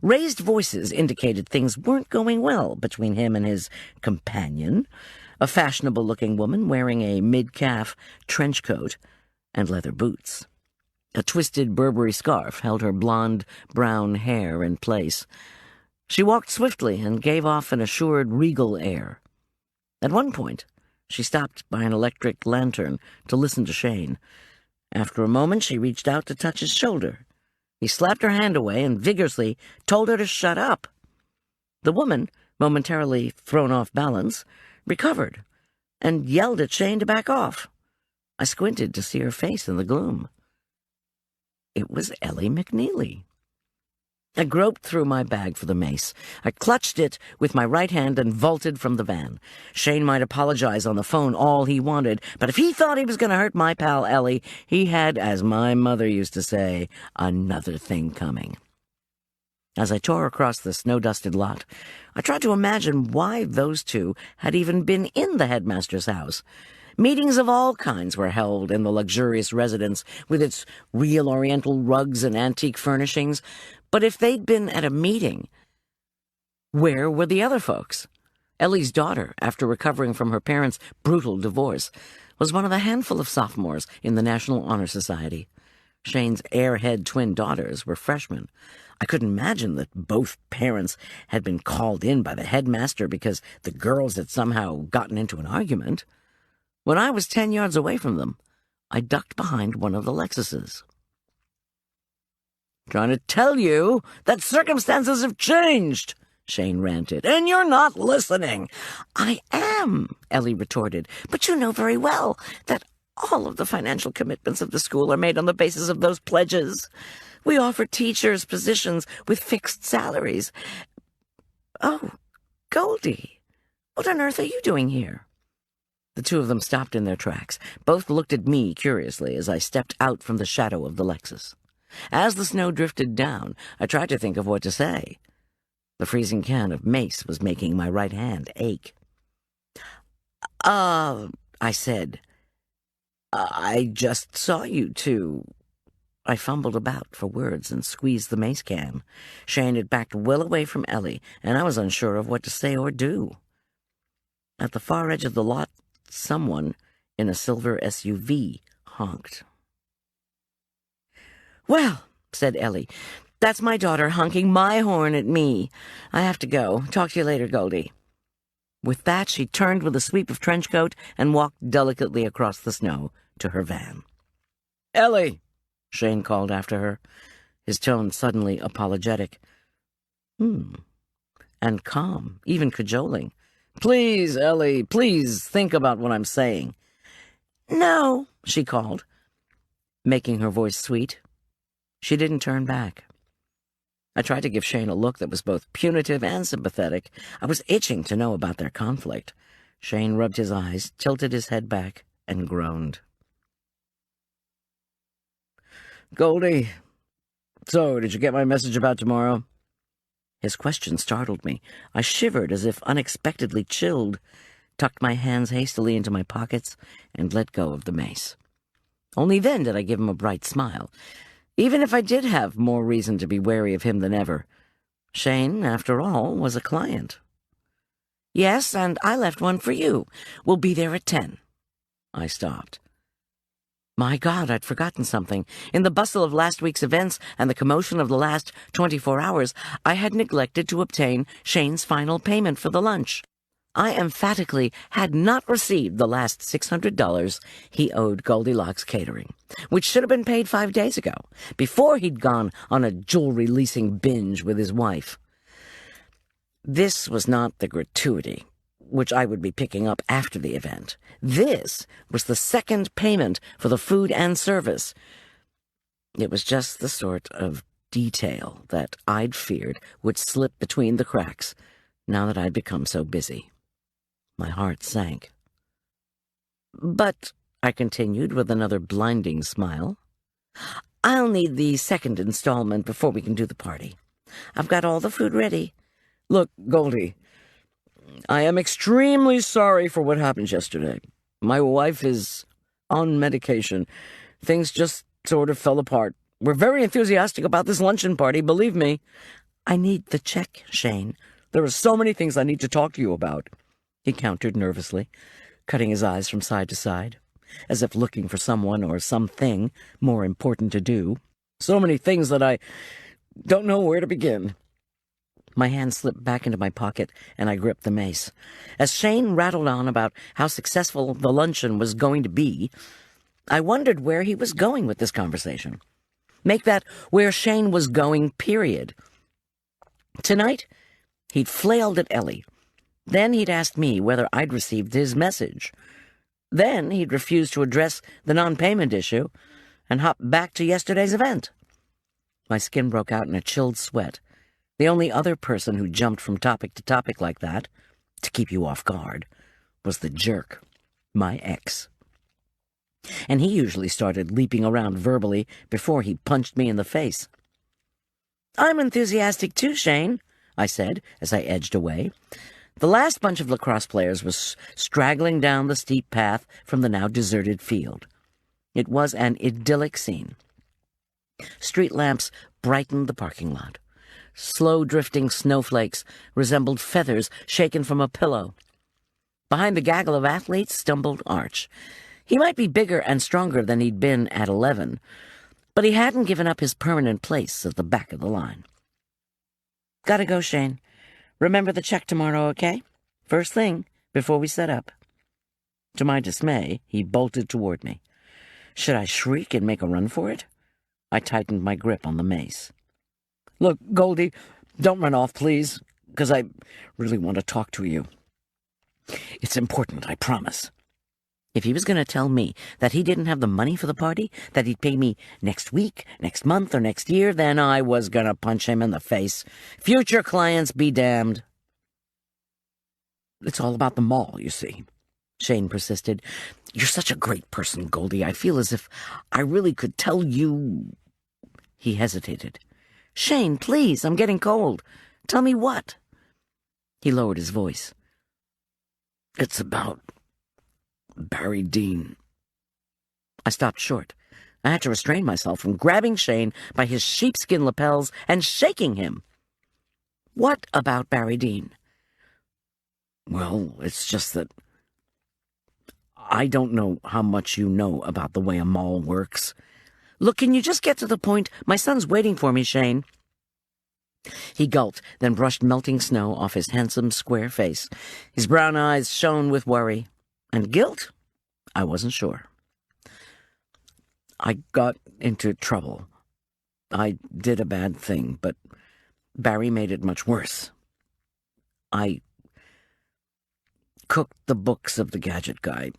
Raised voices indicated things weren't going well between him and his companion, a fashionable-looking woman wearing a mid-calf trench coat and leather boots. A twisted Burberry scarf held her blonde, brown hair in place. She walked swiftly and gave off an assured, regal air. At one point, she stopped by an electric lantern to listen to Shane. After a moment, she reached out to touch his shoulder. He slapped her hand away and vigorously told her to shut up. The woman, momentarily thrown off balance, recovered and yelled at Shane to back off. I squinted to see her face in the gloom. It was Ellie McNeely. I groped through my bag for the mace. I clutched it with my right hand and vaulted from the van. Shane might apologize on the phone all he wanted, but if he thought he was going to hurt my pal Ellie, he had, as my mother used to say, another thing coming. As I tore across the snow-dusted lot, I tried to imagine why those two had even been in the headmaster's house. Meetings of all kinds were held in the luxurious residence with its real oriental rugs and antique furnishings, but if they'd been at a meeting, where were the other folks? Ellie's daughter, after recovering from her parents' brutal divorce, was one of a handful of sophomores in the National Honor Society. Shane's airhead twin daughters were freshmen. I couldn't imagine that both parents had been called in by the headmaster because the girls had somehow gotten into an argument. When I was 10 yards away from them, I ducked behind one of the Lexuses. "Trying to tell you that circumstances have changed," Shane ranted, "and you're not listening." "I am," Ellie retorted, "but you know very well that all of the financial commitments of the school are made on the basis of those pledges. We offer teachers positions with fixed salaries." "Oh, Goldy, what on earth are you doing here?" The two of them stopped in their tracks. Both looked at me curiously as I stepped out from the shadow of the Lexus. As the snow drifted down, I tried to think of what to say. The freezing can of mace was making my right hand ache. I said, "I just saw you two." I fumbled about for words and squeezed the mace can. Shane had backed well away from Ellie, and I was unsure of what to say or do. At the far edge of the lot, someone in a silver SUV honked. "Well," said Ellie, "that's my daughter honking my horn at me. I have to go. Talk to you later, Goldy." With that, she turned with a sweep of trench coat and walked delicately across the snow to her van. "Ellie!" Shane called after her, his tone suddenly apologetic. And calm, even cajoling. "Please, Ellie, please think about what I'm saying." "No," she called, making her voice sweet. She didn't turn back. I tried to give Shane a look that was both punitive and sympathetic. I was itching to know about their conflict. Shane rubbed his eyes, tilted his head back, and groaned. "Goldy, so did you get my message about tomorrow?" His question startled me. I shivered as if unexpectedly chilled, tucked my hands hastily into my pockets, and let go of the mace. Only then did I give him a bright smile, even if I did have more reason to be wary of him than ever. Shane, after all, was a client. "Yes, and I left one for you. We'll be there at 10. I stopped. My God, I'd forgotten something. In the bustle of last week's events and the commotion of the last 24 hours, I had neglected to obtain Shane's final payment for the lunch. I emphatically had not received the last $600 he owed Goldilocks Catering, which should have been paid 5 days ago, before he'd gone on a jewelry-leasing binge with his wife. This was not the gratuity, which I would be picking up after the event. This was the second payment for the food and service. It was just the sort of detail that I'd feared would slip between the cracks now that I'd become so busy. My heart sank. "But," I continued with another blinding smile, "I'll need the second installment before we can do the party. I've got all the food ready." "Look, Goldie, I am extremely sorry for what happened yesterday. My wife is on medication. Things just sort of fell apart. We're very enthusiastic about this luncheon party, believe me." "I need the check, Shane. There are so many things I need to talk to you about," he countered nervously, cutting his eyes from side to side, as if looking for someone or something more important to do. "So many things that I don't know where to begin." My hand slipped back into my pocket, and I gripped the mace. As Shane rattled on about how successful the luncheon was going to be, I wondered where he was going with this conversation. Make that where Shane was going, period. Tonight, he'd flailed at Ellie. Then he'd asked me whether I'd received his message. Then he'd refused to address the non-payment issue and hop back to yesterday's event. My skin broke out in a chilled sweat. The only other person who jumped from topic to topic like that, to keep you off guard, was the jerk, my ex. And he usually started leaping around verbally before he punched me in the face. "I'm enthusiastic too, Shane," I said as I edged away. The last bunch of lacrosse players was straggling down the steep path from the now deserted field. It was an idyllic scene. Street lamps brightened the parking lot. Slow-drifting snowflakes resembled feathers shaken from a pillow. Behind the gaggle of athletes stumbled Arch. He might be bigger and stronger than he'd been at 11, but he hadn't given up his permanent place at the back of the line. "Gotta go, Shane. Remember the check tomorrow, okay? First thing, before we set up." To my dismay, he bolted toward me. Should I shriek and make a run for it? I tightened my grip on the mace. "Look, Goldie, don't run off, please, because I really want to talk to you. It's important, I promise." If he was going to tell me that he didn't have the money for the party, that he'd pay me next week, next month, or next year, then I was going to punch him in the face. Future clients be damned. "It's all about the mall, you see," Shane persisted. "You're such a great person, Goldie. I feel as if I really could tell you—" He hesitated. "Shane, please, I'm getting cold. Tell me what?" He lowered his voice. "It's about Barry Dean." I stopped short. I had to restrain myself from grabbing Shane by his sheepskin lapels and shaking him. "What about Barry Dean?" "Well, it's just that I don't know how much you know about the way a mall works." "Look, can you just get to the point? My son's waiting for me, Shane." He gulped, then brushed melting snow off his handsome, square face. His brown eyes shone with worry. And guilt? I wasn't sure. "I got into trouble. I did a bad thing, but Barry made it much worse. I cooked the books of the gadget guy.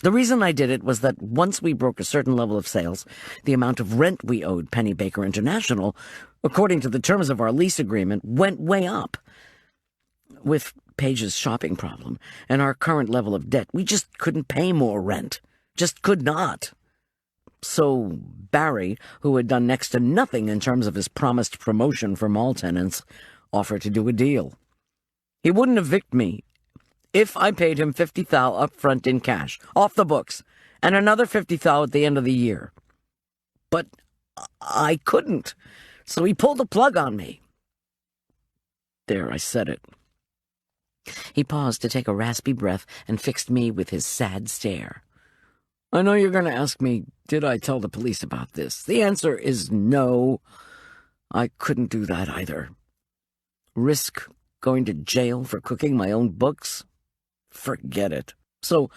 The reason I did it was that once we broke a certain level of sales, the amount of rent we owed Pennybaker International, according to the terms of our lease agreement, went way up. With Paige's shopping problem and our current level of debt, we just couldn't pay more rent. Just could not. So Barry, who had done next to nothing in terms of his promised promotion for mall tenants, offer to do a deal. He wouldn't evict me if I paid him $50,000 up front in cash, off the books, and another $50,000 at the end of the year. But I couldn't, so he pulled the plug on me. There, I said it. He paused to take a raspy breath and fixed me with his sad stare. I know you're going to ask me, did I tell the police about this? The answer is no. I couldn't do that either. Risk going to jail for cooking my own books? Forget it. So,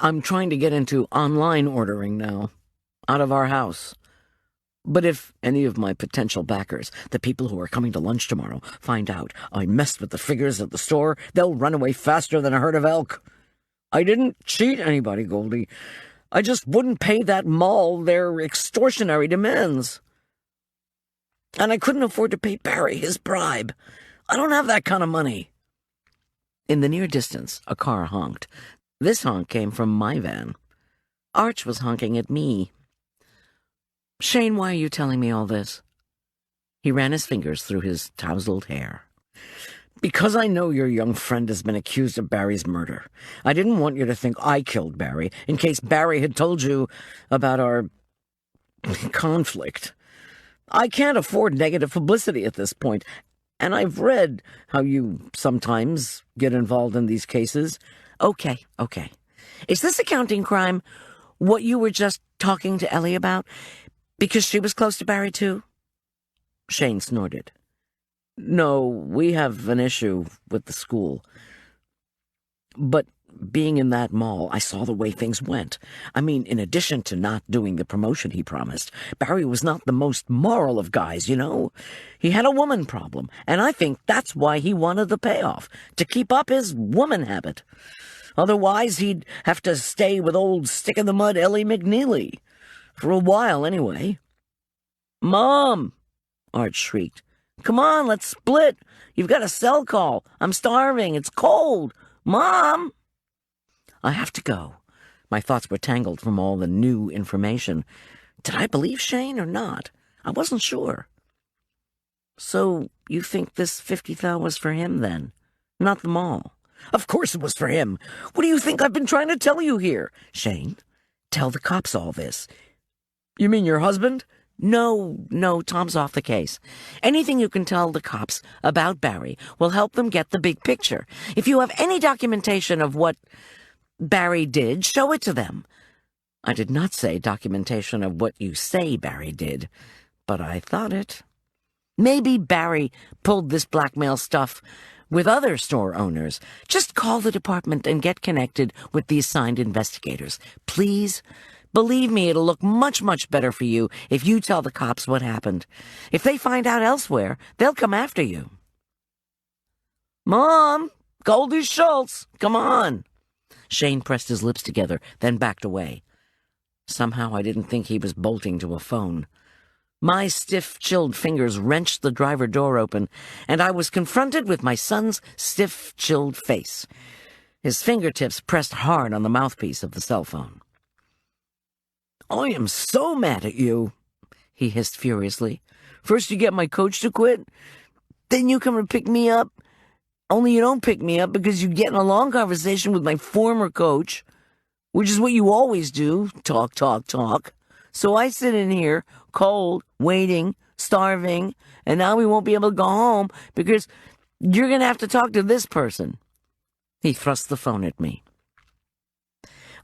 I'm trying to get into online ordering now, out of our house. But if any of my potential backers, the people who are coming to lunch tomorrow, find out I messed with the figures at the store, they'll run away faster than a herd of elk. I didn't cheat anybody, Goldy. I just wouldn't pay that mall their extortionary demands. And I couldn't afford to pay Barry his bribe. I don't have that kind of money. In the near distance, a car honked. This honk came from my van. Arch was honking at me. Shane, why are you telling me all this? He ran his fingers through his tousled hair. Because I know your young friend has been accused of Barry's murder. I didn't want you to think I killed Barry, in case Barry had told you about our conflict. I can't afford negative publicity at this point, and I've read how you sometimes get involved in these cases. Okay. Is this a counting crime, what you were just talking to Ellie about? Because she was close to Barry, too? Shane snorted. No, we have an issue with the school. But being in that mall, I saw the way things went. I mean, in addition to not doing the promotion he promised, Barry was not the most moral of guys, you know? He had a woman problem, and I think that's why he wanted the payoff, to keep up his woman habit. Otherwise, he'd have to stay with old stick-in-the-mud Ellie McNeely. For a while, anyway. Mom! Art shrieked. Come on, let's split. You've got a cell call. I'm starving. It's cold. Mom! I have to go. My thoughts were tangled from all the new information. Did I believe Shane or not? I wasn't sure. So you think this $50,000 was for him, then? Not the mall? Of course it was for him. What do you think I've been trying to tell you here? Shane, tell the cops all this. You mean your husband? No, Tom's off the case. Anything you can tell the cops about Barry will help them get the big picture. If you have any documentation of what Barry did, show it to them. I did not say documentation of what you say Barry did, but I thought it. Maybe Barry pulled this blackmail stuff with other store owners. Just call the department and get connected with the assigned investigators. Please. Believe me, it'll look much, much better for you if you tell the cops what happened. If they find out elsewhere, they'll come after you. Mom! Goldy Schulz! Come on! Shane pressed his lips together, then backed away. Somehow I didn't think he was bolting to a phone. My stiff, chilled fingers wrenched the driver door open, and I was confronted with my son's stiff, chilled face. His fingertips pressed hard on the mouthpiece of the cell phone. I am so mad at you, he hissed furiously. First you get my coach to quit, then you come and pick me up. Only you don't pick me up because you get in a long conversation with my former coach, which is what you always do, talk. So I sit in here, cold, waiting, starving, and now we won't be able to go home because you're going to have to talk to this person. He thrust the phone at me.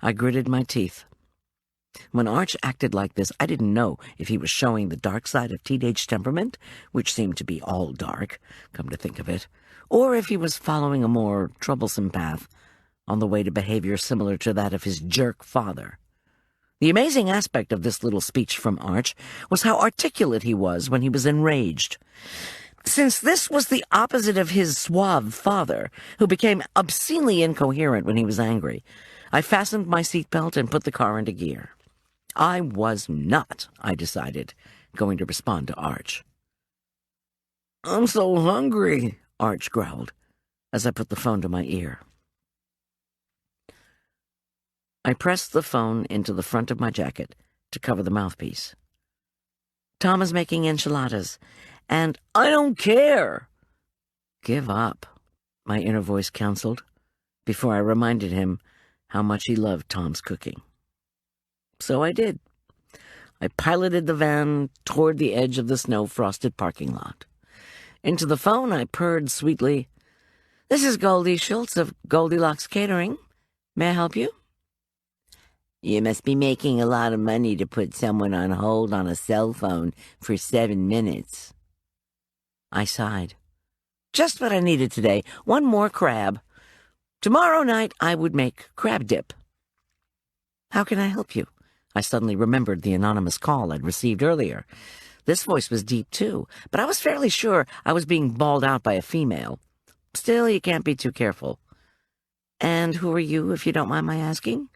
I gritted my teeth. When Arch acted like this, I didn't know if he was showing the dark side of teenage temperament, which seemed to be all dark, come to think of it, or if he was following a more troublesome path on the way to behavior similar to that of his jerk father. The amazing aspect of this little speech from Arch was how articulate he was when he was enraged. Since this was the opposite of his suave father, who became obscenely incoherent when he was angry, I fastened my seatbelt and put the car into gear. I was not, I decided, going to respond to Arch. I'm so hungry, Arch growled, as I put the phone to my ear. I pressed the phone into the front of my jacket to cover the mouthpiece. Tom is making enchiladas, and I don't care. Give up, my inner voice counseled, before I reminded him how much he loved Tom's cooking. So I did. I piloted the van toward the edge of the snow-frosted parking lot. Into the phone I purred sweetly, "This is Goldy Schulz of Goldilocks Catering. May I help you?" You must be making a lot of money to put someone on hold on a cell phone for 7 minutes. I sighed. Just what I needed today. One more crab. Tomorrow night I would make crab dip. "How can I help you?" I suddenly remembered the anonymous call I'd received earlier. This voice was deep, too, but I was fairly sure I was being bawled out by a female. Still, you can't be too careful. "And who are you, if you don't mind my asking?"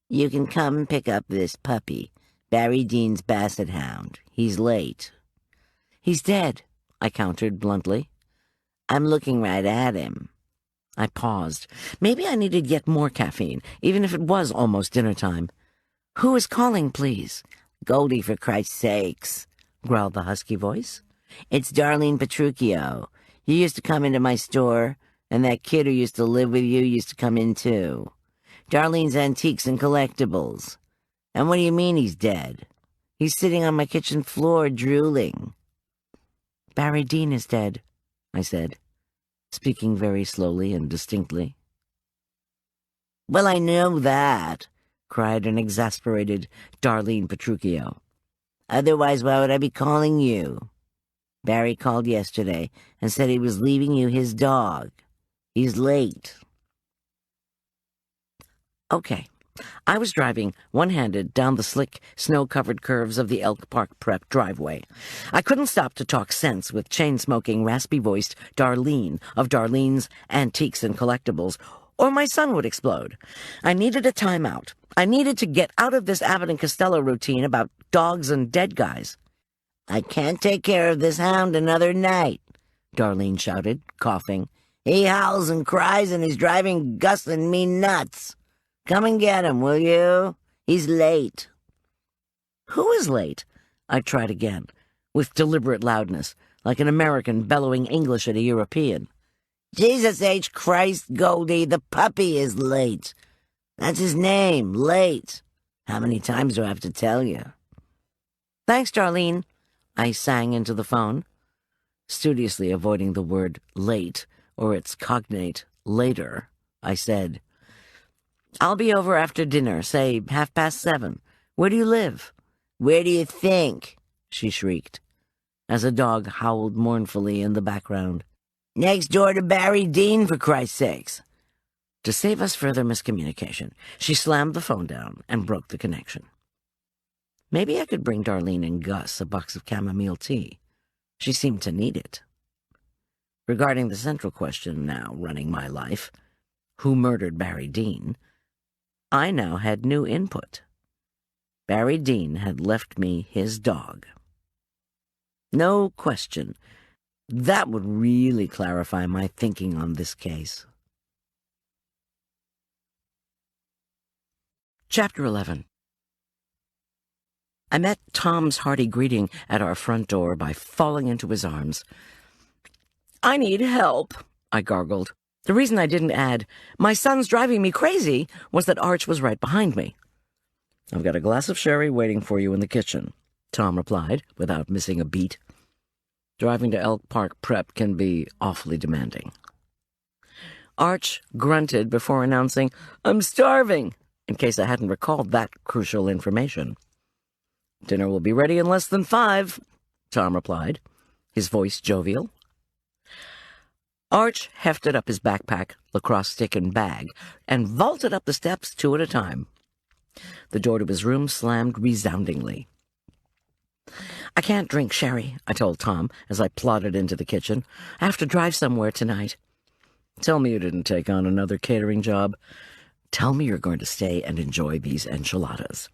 You can come pick up this puppy, Barry Dean's basset hound. He's late." "He's dead," I countered bluntly. "I'm looking right at him." I paused. Maybe I needed yet more caffeine, even if it was almost dinner time. "Who is calling, please?" "Goldy, for Christ's sakes," growled the husky voice. "It's Darlene Petruchio. You used to come into my store, and that kid who used to live with you used to come in too. Darlene's Antiques and Collectibles. And what do you mean he's dead? He's sitting on my kitchen floor drooling." "Barry Dean is dead," I said, speaking very slowly and distinctly. "Well, I know that," cried an exasperated Darlene Petruchio. "Otherwise, why would I be calling you? Barry called yesterday and said he was leaving you his dog. He's late." Okay. I was driving, one-handed, down the slick, snow-covered curves of the Elk Park Prep driveway. I couldn't stop to talk sense with chain-smoking, raspy-voiced Darlene of Darlene's Antiques and Collectibles, or my son would explode. I needed a timeout. I needed to get out of this Abbott and Costello routine about dogs and dead guys. "I can't take care of this hound another night," Darlene shouted, coughing. "He howls and cries and is driving Gus and me nuts. Come and get him, will you? He's late." "Who is late?" I tried again, with deliberate loudness, like an American bellowing English at a European. "Jesus H. Christ, Goldy, the puppy is late. That's his name, late. How many times do I have to tell you?" "Thanks, Darlene," I sang into the phone, studiously avoiding the word late, or its cognate later. I said, "I'll be over after dinner, say 7:30. Where do you live?" "Where do you think?" she shrieked, as a dog howled mournfully in the background. "Next door to Barry Dean, for Christ's sakes." To save us further miscommunication, she slammed the phone down and broke the connection. Maybe I could bring Darlene and Gus a box of chamomile tea. She seemed to need it. Regarding the central question now running my life, who murdered Barry Dean, I now had new input. Barry Dean had left me his dog. No question. That would really clarify my thinking on this case. Chapter 11. I met Tom's hearty greeting at our front door by falling into his arms. "I need help," I gargled. The reason I didn't add, "My son's driving me crazy," was that Arch was right behind me. "I've got a glass of sherry waiting for you in the kitchen," Tom replied, without missing a beat. Driving to Elk Park Prep can be awfully demanding. Arch grunted before announcing, "I'm starving," in case I hadn't recalled that crucial information. "Dinner will be ready in less than 5, Tom replied, his voice jovial. Arch hefted up his backpack, lacrosse stick, and bag, and vaulted up the steps 2 at a time. The door to his room slammed resoundingly. "I can't drink sherry," I told Tom as I plodded into the kitchen. "I have to drive somewhere tonight." "Tell me you didn't take on another catering job. Tell me you're going to stay and enjoy these enchiladas."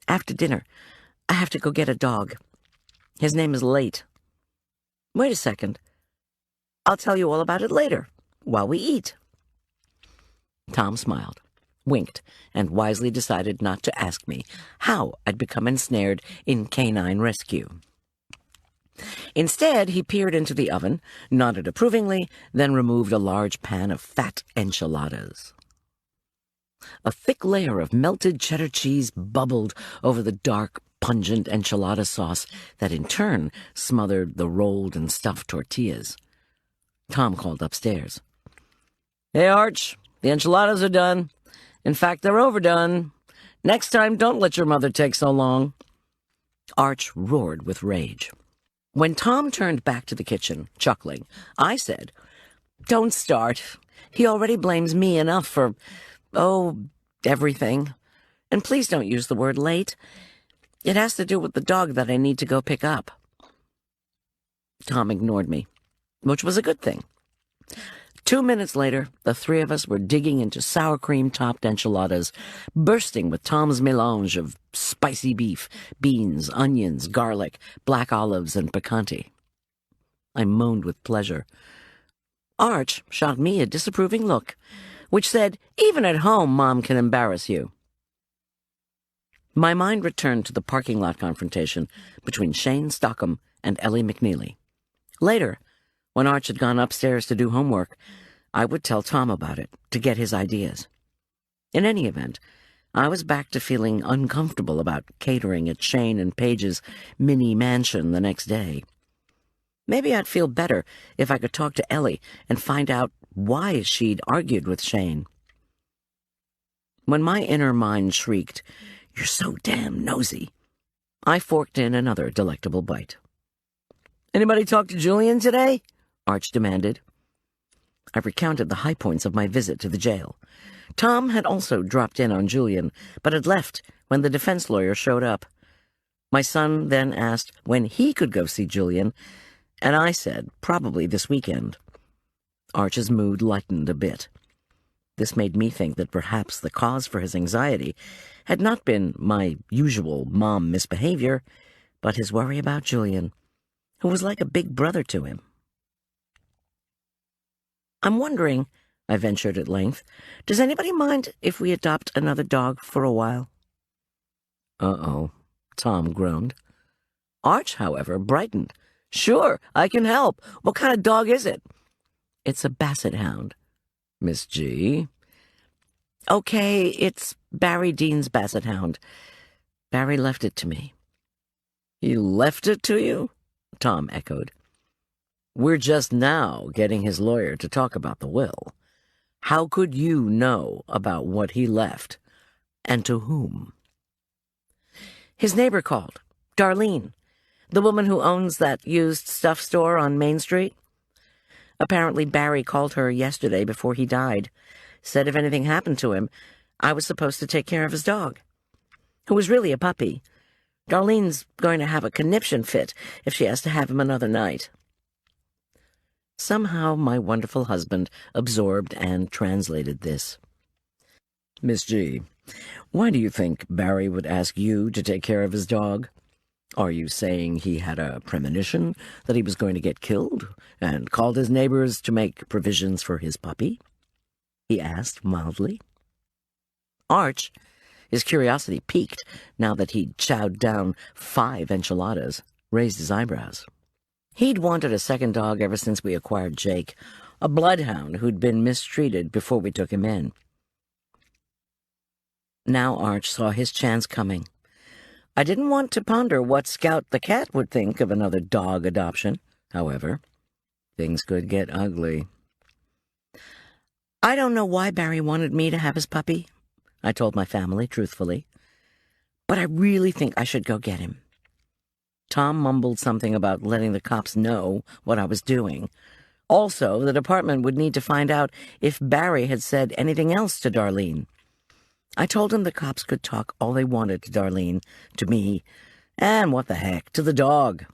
"After dinner, I have to go get a dog. His name is Late." "Wait a second. I'll tell you all about it later, while we eat." Tom smiled, winked, and wisely decided not to ask me how I'd become ensnared in canine rescue. Instead, he peered into the oven, nodded approvingly, then removed a large pan of fat enchiladas. A thick layer of melted cheddar cheese bubbled over the dark, pungent enchilada sauce that in turn smothered the rolled and stuffed tortillas. Tom called upstairs. "Hey, Arch, the enchiladas are done. In fact, they're overdone. Next time, don't let your mother take so long." Arch roared with rage. When Tom turned back to the kitchen, chuckling, I said, "Don't start. He already blames me enough for, everything. And please don't use the word late. It has to do with the dog that I need to go pick up." Tom ignored me, which was a good thing. 2 minutes later, the three of us were digging into sour cream-topped enchiladas, bursting with Tom's melange of spicy beef, beans, onions, garlic, black olives, and picante. I moaned with pleasure. Arch shot me a disapproving look, which said, "Even at home, Mom can embarrass you." My mind returned to the parking lot confrontation between Shane Stockham and Ellie McNeely. Later, when Arch had gone upstairs to do homework, I would tell Tom about it to get his ideas. In any event, I was back to feeling uncomfortable about catering at Shane and Paige's mini mansion the next day. Maybe I'd feel better if I could talk to Ellie and find out why she'd argued with Shane. When my inner mind shrieked, "You're so damn nosy," I forked in another delectable bite. "Anybody talk to Julian today?" Arch demanded. I recounted the high points of my visit to the jail. Tom had also dropped in on Julian, but had left when the defense lawyer showed up. My son then asked when he could go see Julian, and I said probably this weekend. Arch's mood lightened a bit. This made me think that perhaps the cause for his anxiety had not been my usual mom misbehavior, but his worry about Julian, who was like a big brother to him. "I'm wondering," I ventured at length, "does anybody mind if we adopt another dog for a while?" "Uh-oh," Tom groaned. Arch, however, brightened. "Sure, I can help. What kind of dog is it?" "It's a basset hound." "Miss G?" "Okay, it's Barry Dean's basset hound. Barry left it to me." "He left it to you?" Tom echoed. "We're just now getting his lawyer to talk about the will. How could you know about what he left, and to whom?" "His neighbor called, Darlene, the woman who owns that used stuff store on Main Street. Apparently Barry called her yesterday before he died, said if anything happened to him, I was supposed to take care of his dog, who was really a puppy. Darlene's going to have a conniption fit if she has to have him another night." Somehow my wonderful husband absorbed and translated this. "Miss G, why do you think Barry would ask you to take care of his dog? Are you saying he had a premonition that he was going to get killed and called his neighbors to make provisions for his puppy?" he asked mildly. Arch, his curiosity piqued now that he'd chowed down 5 enchiladas, raised his eyebrows. He'd wanted a second dog ever since we acquired Jake, a bloodhound who'd been mistreated before we took him in. Now Arch saw his chance coming. I didn't want to ponder what Scout the cat would think of another dog adoption. However, things could get ugly. "I don't know why Barry wanted me to have his puppy," I told my family truthfully, "but I really think I should go get him." Tom mumbled something about letting the cops know what I was doing. Also, the department would need to find out if Barry had said anything else to Darlene. I told him the cops could talk all they wanted to Darlene, to me, and what the heck, to the dog.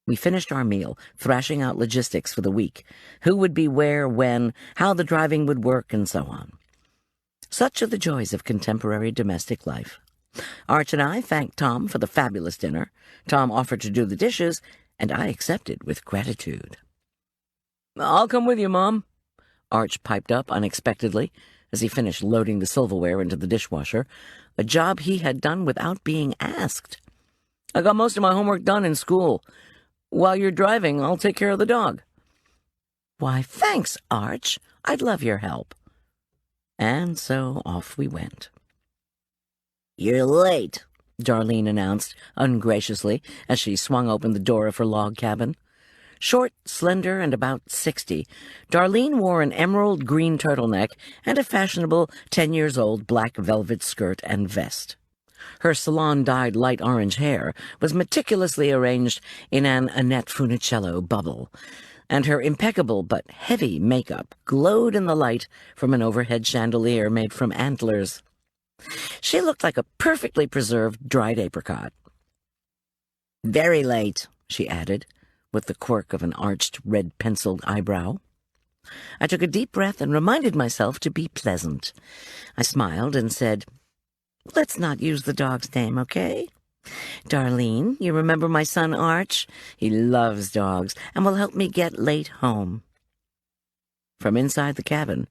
We finished our meal, thrashing out logistics for the week, who would be where, when, how the driving would work, and so on. Such are the joys of contemporary domestic life. Arch and I thanked Tom for the fabulous dinner. Tom offered to do the dishes, and I accepted with gratitude. "I'll come with you, Mom," Arch piped up unexpectedly as he finished loading the silverware into the dishwasher, a job he had done without being asked. I got most of my homework done in school. While you're driving, I'll take care of the dog." "Why, thanks, Arch. I'd love your help." And so off we went. "You're late," Darlene announced ungraciously as she swung open the door of her log cabin. Short, slender, and about 60, Darlene wore an emerald green turtleneck and a fashionable 10-years-old black velvet skirt and vest. Her salon-dyed light orange hair was meticulously arranged in an Annette Funicello bubble, and her impeccable but heavy makeup glowed in the light from an overhead chandelier made from antlers. She looked like a perfectly preserved dried apricot. "Very late," she added, with the quirk of an arched red-penciled eyebrow. I took a deep breath and reminded myself to be pleasant. I smiled and said, "Let's not use the dog's name, okay? Darlene, you remember my son Arch? He loves dogs and will help me get late home." From inside the cabin,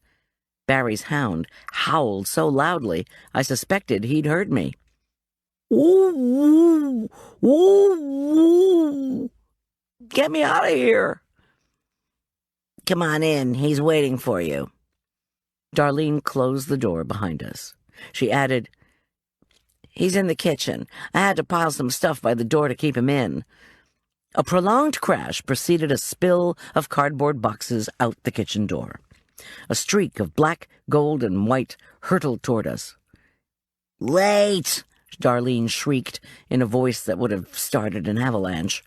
Barry's hound howled so loudly I suspected he'd heard me. "Woo, woo, woo, woo. Get me out of here." "Come on in. He's waiting for you." Darlene closed the door behind us. She added, "He's in the kitchen. I had to pile some stuff by the door to keep him in." A prolonged crash preceded a spill of cardboard boxes out the kitchen door. A streak of black, gold, and white hurtled toward us. "Late!" Darlene shrieked in a voice that would have started an avalanche.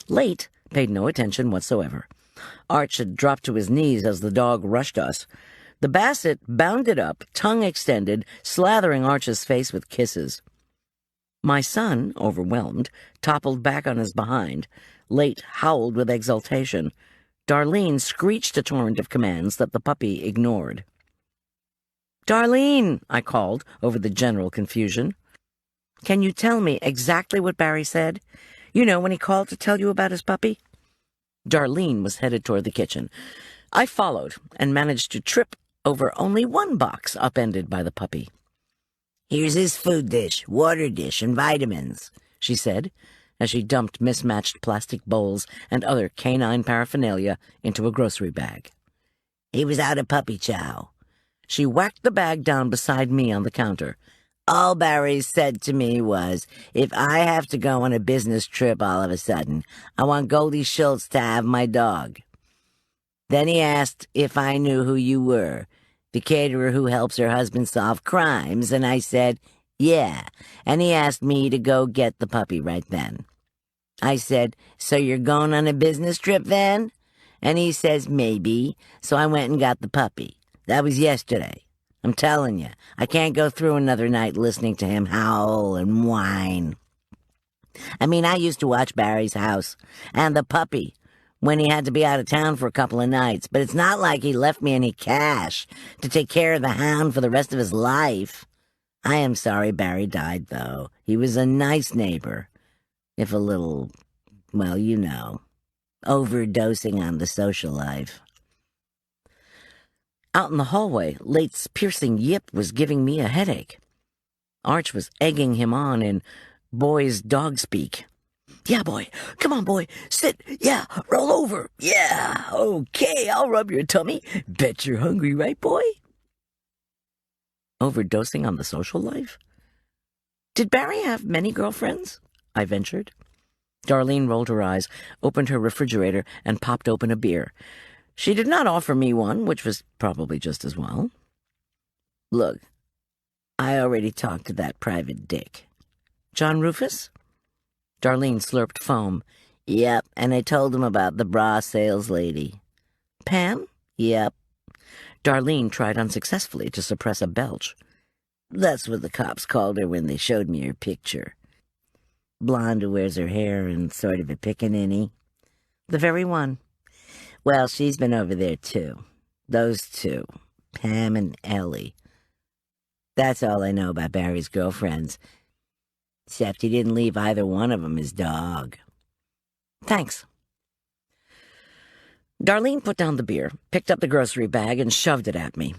Late paid no attention whatsoever. Arch had dropped to his knees as the dog rushed us. The basset bounded up, tongue extended, slathering Arch's face with kisses. My son, overwhelmed, toppled back on his behind. Late howled with exultation. Darlene screeched a torrent of commands that the puppy ignored. "Darlene," I called over the general confusion. "Can you tell me exactly what Barry said? You know, when he called to tell you about his puppy?" Darlene was headed toward the kitchen. I followed and managed to trip over only one box upended by the puppy. "Here's his food dish, water dish, and vitamins," she said, as she dumped mismatched plastic bowls and other canine paraphernalia into a grocery bag. "He was out of puppy chow." She whacked the bag down beside me on the counter. "All Barry said to me was, if I have to go on a business trip all of a sudden, I want Goldy Schulz to have my dog. Then he asked if I knew who you were, the caterer who helps her husband solve crimes, and I said, yeah, and he asked me to go get the puppy right then. I said, so you're going on a business trip then? And he says, maybe, so I went and got the puppy. That was yesterday. I'm telling you, I can't go through another night listening to him howl and whine. I mean, I used to watch Barry's house and the puppy when he had to be out of town for a couple of nights, but it's not like he left me any cash to take care of the hound for the rest of his life. I am sorry Barry died, though. He was a nice neighbor, if a little, well, you know, overdosing on the social life. Out in the hallway, Late's piercing yip was giving me a headache. Arch was egging him on in boy's dog speak. Yeah, boy. Come on, boy. Sit. Yeah. Roll over. Yeah. Okay, I'll rub your tummy. Bet you're hungry, right, boy? Overdosing on the social life? Did Barry have many girlfriends? I ventured. Darlene rolled her eyes, opened her refrigerator, and popped open a beer. She did not offer me one, which was probably just as well. Look, I already talked to that private dick. John Rufus? Darlene slurped foam. Yep, and I told him about the bra sales lady. Pam? Yep. Darlene tried unsuccessfully to suppress a belch. That's what the cops called her when they showed me her picture. Blonde who wears her hair in sort of a pickaninny. The very one. Well, she's been over there, too. Those two, Pam and Ellie. That's all I know about Barry's girlfriends. Except he didn't leave either one of them his dog. Thanks. Darlene put down the beer, picked up the grocery bag, and shoved it at me.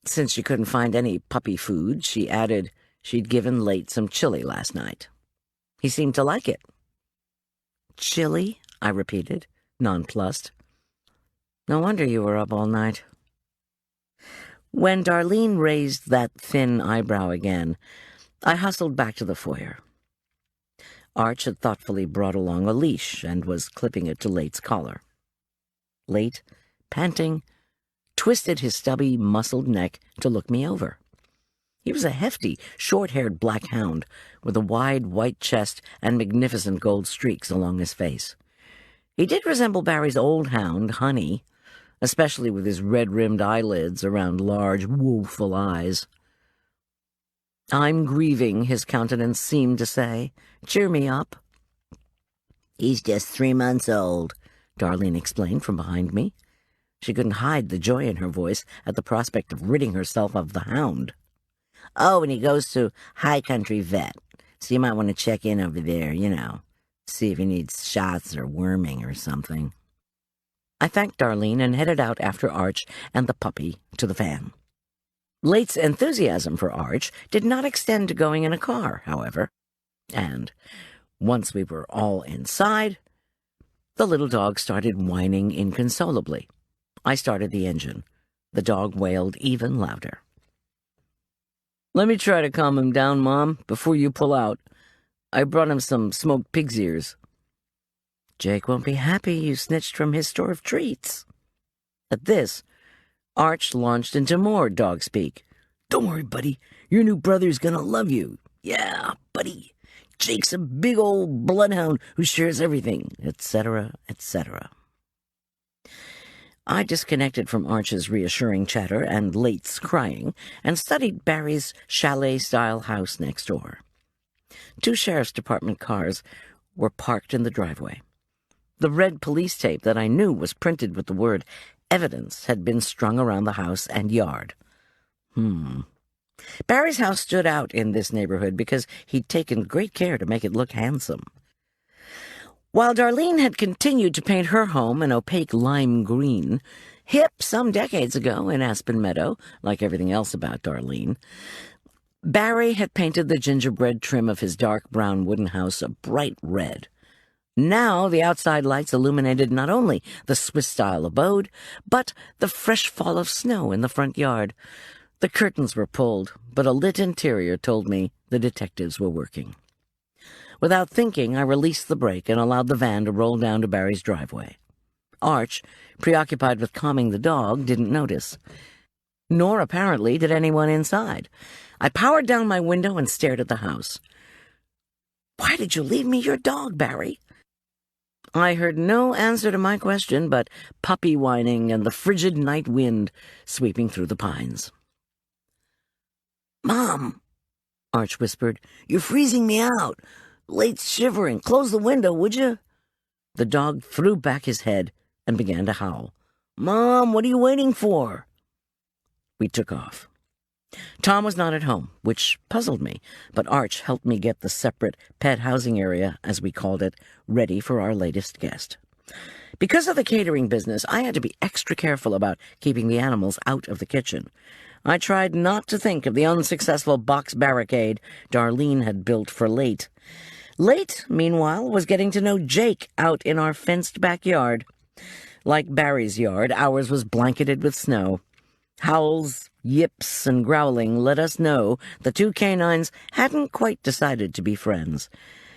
Since she couldn't find any puppy food, she added she'd given Late some chili last night. He seemed to like it. Chilly, I repeated, nonplussed. No wonder you were up all night. When Darlene raised that thin eyebrow again, I hustled back to the foyer. Arch had thoughtfully brought along a leash and was clipping it to Late's collar. Late, panting, twisted his stubby, muscled neck to look me over. He was a hefty, short-haired black hound with a wide white chest and magnificent gold streaks along his face. He did resemble Barry's old hound, Honey, especially with his red-rimmed eyelids around large, woeful eyes. "I'm grieving," his countenance seemed to say. "Cheer me up." He's just 3 months old, Darlene explained from behind me. She couldn't hide the joy in her voice at the prospect of ridding herself of the hound. Oh, and he goes to High Country Vet, so you might want to check in over there, see if he needs shots or worming or something. I thanked Darlene and headed out after Arch and the puppy to the van. Late's enthusiasm for Arch did not extend to going in a car, however, and once we were all inside, the little dog started whining inconsolably. I started the engine. The dog wailed even louder. "Let me try to calm him down, Mom, before you pull out. I brought him some smoked pig's ears." "Jake won't be happy you snitched from his store of treats." At this, Arch launched into more dog speak. "Don't worry, buddy. Your new brother's gonna love you. Yeah, buddy. Jake's a big old bloodhound who shares everything," etc., etc. I disconnected from Arch's reassuring chatter and Late's crying and studied Barry's chalet-style house next door. 2 sheriff's department cars were parked in the driveway. The red police tape that I knew was printed with the word evidence had been strung around the house and yard. Barry's house stood out in this neighborhood because he'd taken great care to make it look handsome. While Darlene had continued to paint her home an opaque lime green, hip some decades ago in Aspen Meadow, like everything else about Darlene, Barry had painted the gingerbread trim of his dark brown wooden house a bright red. Now the outside lights illuminated not only the Swiss-style abode, but the fresh fall of snow in the front yard. The curtains were pulled, but a lit interior told me the detectives were working. Without thinking, I released the brake and allowed the van to roll down to Barry's driveway. Arch, preoccupied with calming the dog, didn't notice. Nor, apparently, did anyone inside. I powered down my window and stared at the house. "Why did you leave me your dog, Barry?" I heard no answer to my question but puppy whining and the frigid night wind sweeping through the pines. "Mom," Arch whispered, "you're freezing me out. Late's shivering. Close the window, would you?" The dog threw back his head and began to howl. "Mom, what are you waiting for?" We took off. Tom was not at home, which puzzled me, but Arch helped me get the separate pet housing area, as we called it, ready for our latest guest. Because of the catering business, I had to be extra careful about keeping the animals out of the kitchen. I tried not to think of the unsuccessful box barricade Darlene had built for Late. Late, meanwhile, was getting to know Jake out in our fenced backyard. Like Barry's yard, ours was blanketed with snow. Howls, yips, and growling let us know the 2 canines hadn't quite decided to be friends.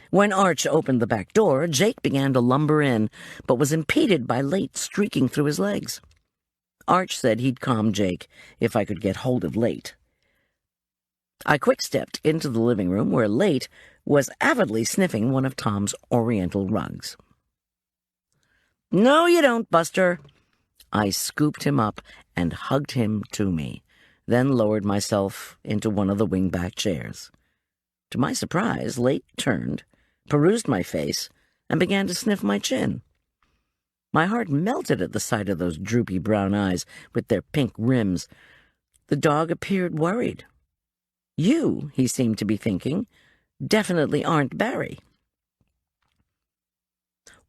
When Arch opened the back door, Jake began to lumber in, but was impeded by Late streaking through his legs. Arch said he'd calm Jake if I could get hold of Late. I quick-stepped into the living room where Late was avidly sniffing one of Tom's oriental rugs. "No, you don't, Buster." I scooped him up and hugged him to me, then lowered myself into one of the wing-back chairs. To my surprise, Late turned, perused my face, and began to sniff my chin. My heart melted at the sight of those droopy brown eyes with their pink rims. The dog appeared worried. "You," he seemed to be thinking, "definitely aren't Barry."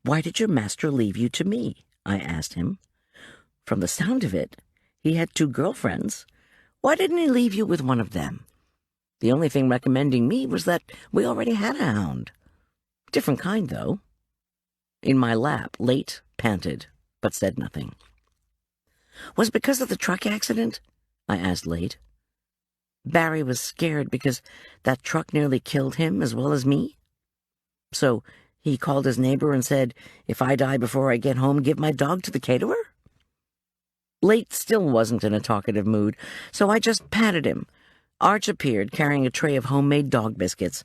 "Why did your master leave you to me?" I asked him. From the sound of it, he had 2 girlfriends. Why didn't he leave you with one of them? The only thing recommending me was that we already had a hound. Different kind, though. In my lap, Late panted, but said nothing. Was it because of the truck accident? I asked Late. Barry was scared because that truck nearly killed him as well as me. So he called his neighbor and said, if I die before I get home, give my dog to the caterer? Late still wasn't in a talkative mood, so I just patted him. Arch appeared, carrying a tray of homemade dog biscuits.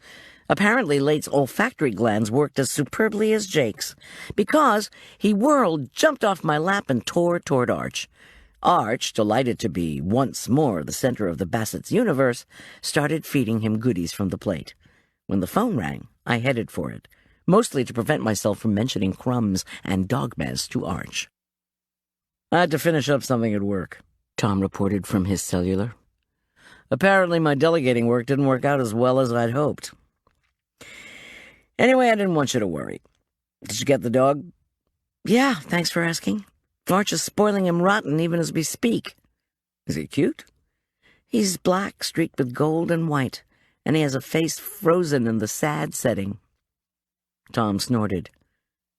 Apparently, Late's olfactory glands worked as superbly as Jake's, because he whirled, jumped off my lap, and tore toward Arch. Arch, delighted to be once more the center of the Bassett's universe, started feeding him goodies from the plate. When the phone rang, I headed for it, mostly to prevent myself from mentioning crumbs and dog mess to Arch. I had to finish up something at work, Tom reported from his cellular. Apparently my delegating work didn't work out as well as I'd hoped. Anyway, I didn't want you to worry. Did you get the dog? Yeah, thanks for asking. Arch is spoiling him rotten even as we speak. Is he cute? He's black, streaked with gold and white, and he has a face frozen in the sad setting. Tom snorted.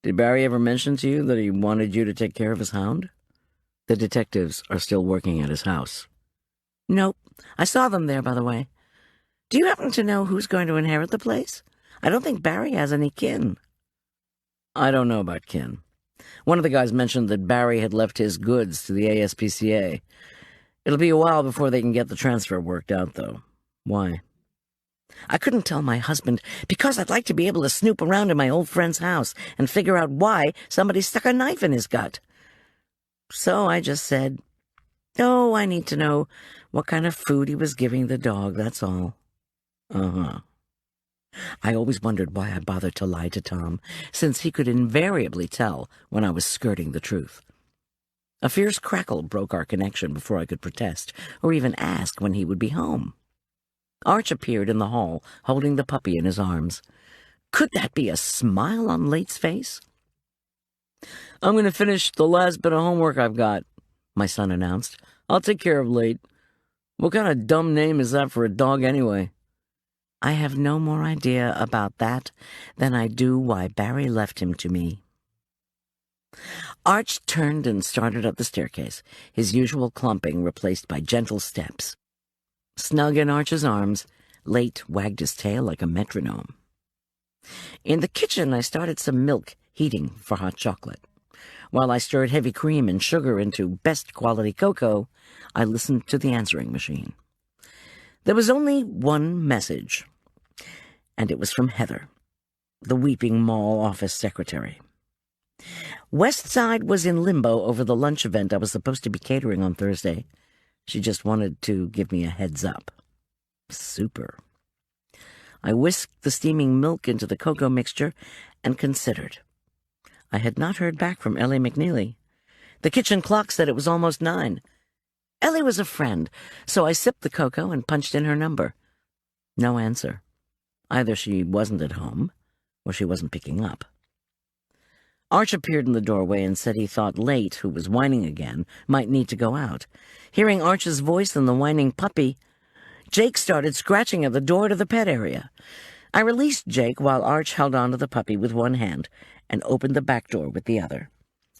Did Barry ever mention to you that he wanted you to take care of his hound? The detectives are still working at his house. Nope. I saw them there, by the way. Do you happen to know who's going to inherit the place? I don't think Barry has any kin. I don't know about kin. One of the guys mentioned that Barry had left his goods to the ASPCA. It'll be a while before they can get the transfer worked out, though. Why? I couldn't tell my husband because I'd like to be able to snoop around in my old friend's house and figure out why somebody stuck a knife in his gut. So I just said, oh, I need to know what kind of food he was giving the dog, that's all. Uh-huh. I always wondered why I bothered to lie to Tom, since he could invariably tell when I was skirting the truth. A fierce crackle broke our connection before I could protest, or even ask when he would be home. Arch appeared in the hall, holding the puppy in his arms. Could that be a smile on Late's face? I'm going to finish the last bit of homework I've got, my son announced. I'll take care of Late. What kind of dumb name is that for a dog anyway? I have no more idea about that than I do why Barry left him to me. Arch turned and started up the staircase, his usual clumping replaced by gentle steps. Snug in Arch's arms, Late wagged his tail like a metronome. In the kitchen, I started some milk heating for hot chocolate. While I stirred heavy cream and sugar into best quality cocoa, I listened to the answering machine. There was only one message, and it was from Heather, the Weeping Mall office secretary. Westside was in limbo over the lunch event I was supposed to be catering on Thursday. She just wanted to give me a heads up. Super. I whisked the steaming milk into the cocoa mixture and considered. I had not heard back from Ellie McNeely. The kitchen clock said it was almost 9. Ellie was a friend, so I sipped the cocoa and punched in her number. No answer. Either she wasn't at home, or she wasn't picking up. Arch appeared in the doorway and said he thought Late, who was whining again, might need to go out. Hearing Arch's voice and the whining puppy, Jake started scratching at the door to the pet area. I released Jake while Arch held on to the puppy with one hand and opened the back door with the other.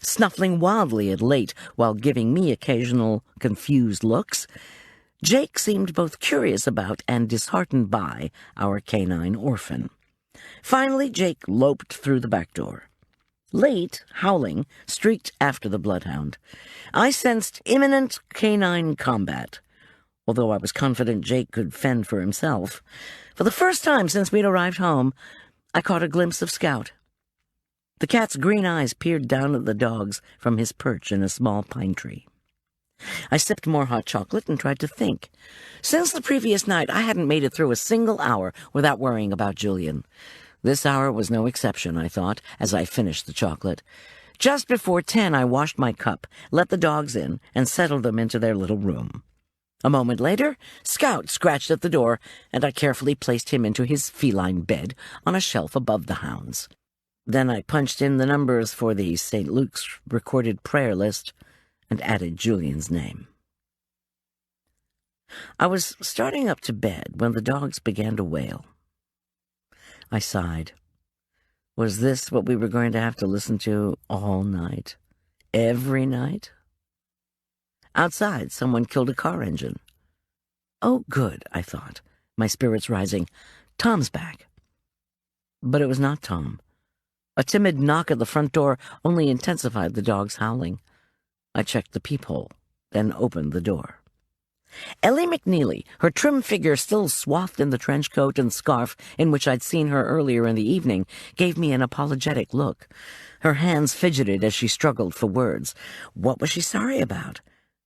Snuffling wildly at Late while giving me occasional confused looks, Jake seemed both curious about and disheartened by our canine orphan. Finally, Jake loped through the back door. Late, howling, streaked after the bloodhound. I sensed imminent canine combat, although I was confident Jake could fend for himself. For the first time since we'd arrived home, I caught a glimpse of Scout. The cat's green eyes peered down at the dogs from his perch in a small pine tree. I sipped more hot chocolate and tried to think. Since the previous night, I hadn't made it through a single hour without worrying about Julian. This hour was no exception, I thought, as I finished the chocolate. Just before 10, I washed my cup, let the dogs in, and settled them into their little room. A moment later, Scout scratched at the door, and I carefully placed him into his feline bed on a shelf above the hounds. Then I punched in the numbers for the St. Luke's recorded prayer list and added Julian's name. I was starting up to bed when the dogs began to wail. I sighed. Was this what we were going to have to listen to all night? Every night? Outside, someone killed a car engine. Oh, good, I thought, my spirits rising. Tom's back. But it was not Tom. A timid knock at the front door only intensified the dog's howling. I checked the peephole, then opened the door. Ellie McNeely, her trim figure still swathed in the trench coat and scarf in which I'd seen her earlier in the evening, gave me an apologetic look. Her hands fidgeted as she struggled for words. What was she sorry about?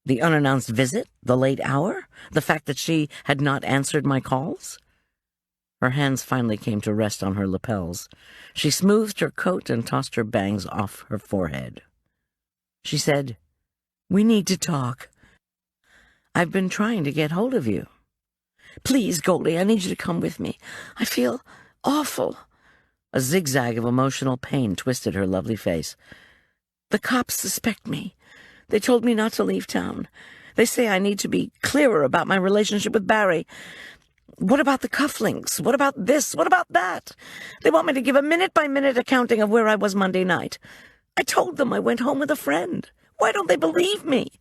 The unannounced visit? The late hour? The fact that she had not answered my calls? Her hands finally came to rest on her lapels. She smoothed her coat and tossed her bangs off her forehead. She said, "We need to talk. I've been trying to get hold of you. Please, Goldy, I need you to come with me. I feel awful." A zigzag of emotional pain twisted her lovely face. "The cops suspect me. They told me not to leave town. They say I need to be clearer about my relationship with Barry. What about the cufflinks? What about this? What about that? They want me to give a minute-by-minute accounting of where I was Monday night. I told them I went home with a friend. Why don't they believe me?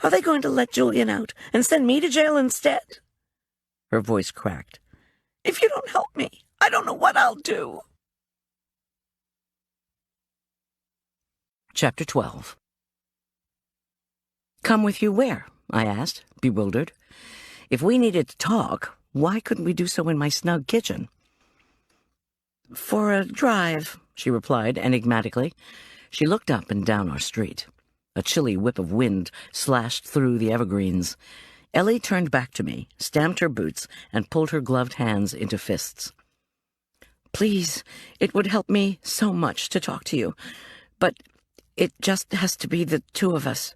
Are they going to let Julian out and send me to jail instead?" Her voice cracked. "If you don't help me, I don't know what I'll do." Chapter 12. "Come with you where?" I asked, bewildered. If we needed to talk, why couldn't we do so in my snug kitchen? "For a drive," she replied enigmatically. She looked up and down our street. A chilly whip of wind slashed through the evergreens. Ellie turned back to me, stamped her boots, and pulled her gloved hands into fists. "Please, it would help me so much to talk to you. But it just has to be the two of us.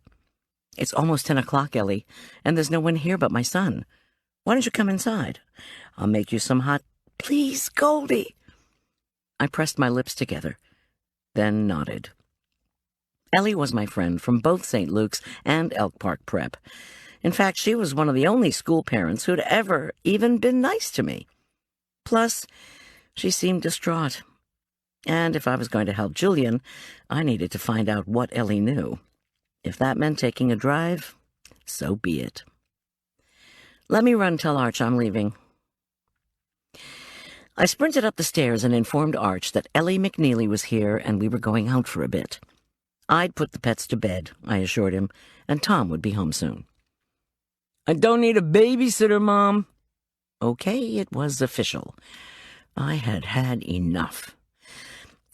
It's almost 10 o'clock, Ellie, and there's no one here but my son. Why don't you come inside? I'll make you some hot—" "Please, Goldy." I pressed my lips together, then nodded. Ellie was my friend from both St. Luke's and Elk Park Prep. In fact, she was one of the only school parents who'd ever even been nice to me. Plus, she seemed distraught. And if I was going to help Julian, I needed to find out what Ellie knew. If that meant taking a drive, so be it. "Let me run tell Arch I'm leaving." I sprinted up the stairs and informed Arch that Ellie McNeely was here and we were going out for a bit. I'd put the pets to bed, I assured him, and Tom would be home soon. "I don't need a babysitter, Mom." Okay, it was official. I had had enough.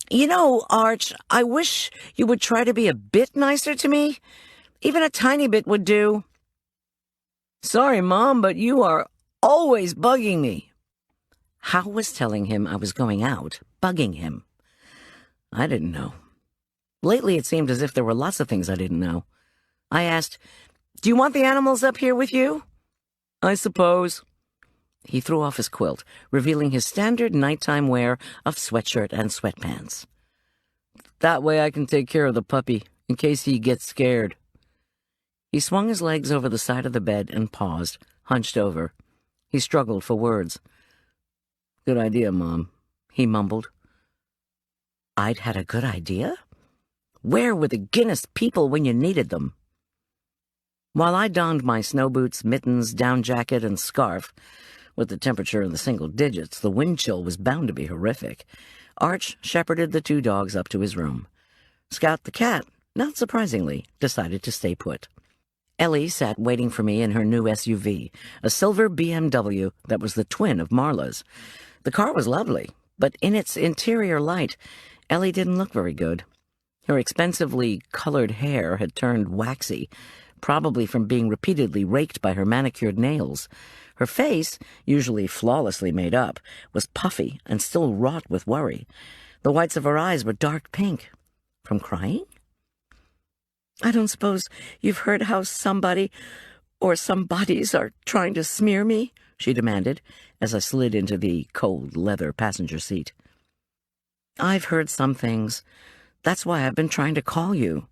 "You know, Arch, I wish you would try to be a bit nicer to me. Even a tiny bit would do." "Sorry, Mom, but you are always bugging me." How was telling him I was going out bugging him? I didn't know. Lately, it seemed as if there were lots of things I didn't know. I asked, "Do you want the animals up here with you?" "I suppose." He threw off his quilt, revealing his standard nighttime wear of sweatshirt and sweatpants. "That way I can take care of the puppy, in case he gets scared." He swung his legs over the side of the bed and paused, hunched over. He struggled for words. "Good idea, Mom," he mumbled. I'd had a good idea? Where were the Guinness people when you needed them? While I donned my snow boots, mittens, down jacket, and scarf, with the temperature in the single digits, the wind chill was bound to be horrific, Arch shepherded the two dogs up to his room. Scout the cat, not surprisingly, decided to stay put. Ellie sat waiting for me in her new SUV, a silver BMW that was the twin of Marla's. The car was lovely, but in its interior light, Ellie didn't look very good. Her expensively colored hair had turned waxy, probably from being repeatedly raked by her manicured nails. Her face, usually flawlessly made up, was puffy and still wrought with worry. The whites of her eyes were dark pink. From crying? "I don't suppose you've heard how somebody or some bodies are trying to smear me?" she demanded, as I slid into the cold leather passenger seat. "I've heard some things. That's why I've been trying to call you."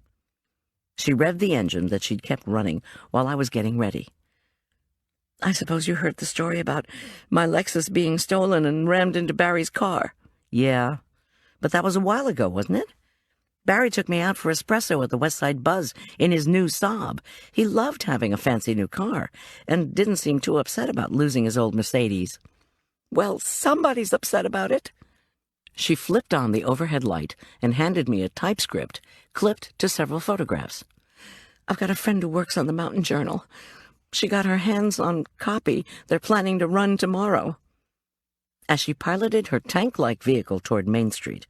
She revved the engine that she'd kept running while I was getting ready. "I suppose you heard the story about my Lexus being stolen and rammed into Barry's car." "Yeah, But that was a while ago, wasn't it? Barry took me out for espresso at the Westside Buzz in his new Saab. He loved having a fancy new car, and didn't seem too upset about losing his old Mercedes. Well, somebody's upset about it. She flipped on the overhead light and handed me a typescript clipped to several photographs. I've got a friend who works on the Mountain Journal. She got her hands on copy they're planning to run tomorrow. As she piloted her tank-like vehicle toward Main Street,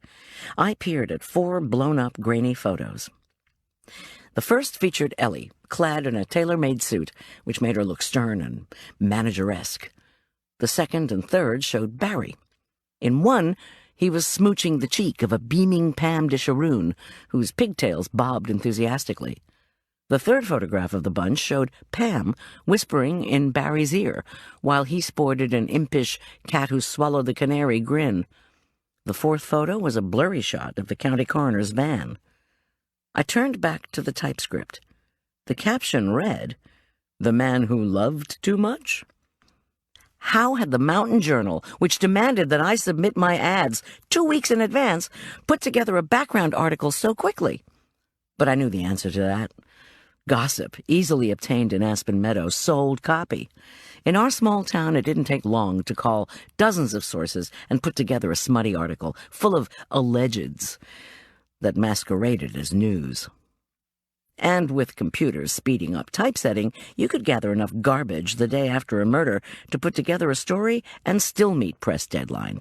I peered at 4 blown-up, grainy photos. The first featured Ellie, clad in a tailor-made suit, which made her look stern and manager-esque. The second and third showed Barry. In one, he was smooching the cheek of a beaming Pam de Charoon, whose pigtails bobbed enthusiastically. The third photograph of the bunch showed Pam whispering in Barry's ear, while he sported an impish cat-who-swallowed-the-canary grin. The fourth photo was a blurry shot of the county coroner's van. I turned back to the typescript. The caption read, "The man who loved too much?" How had the Mountain Journal, which demanded that I submit my ads 2 weeks in advance, put together a background article so quickly? But I knew the answer to that. Gossip, easily obtained in Aspen Meadow, sold copy. In our small town, it didn't take long to call dozens of sources and put together a smutty article full of allegeds that masqueraded as news. And with computers speeding up typesetting, you could gather enough garbage the day after a murder to put together a story and still meet press deadline.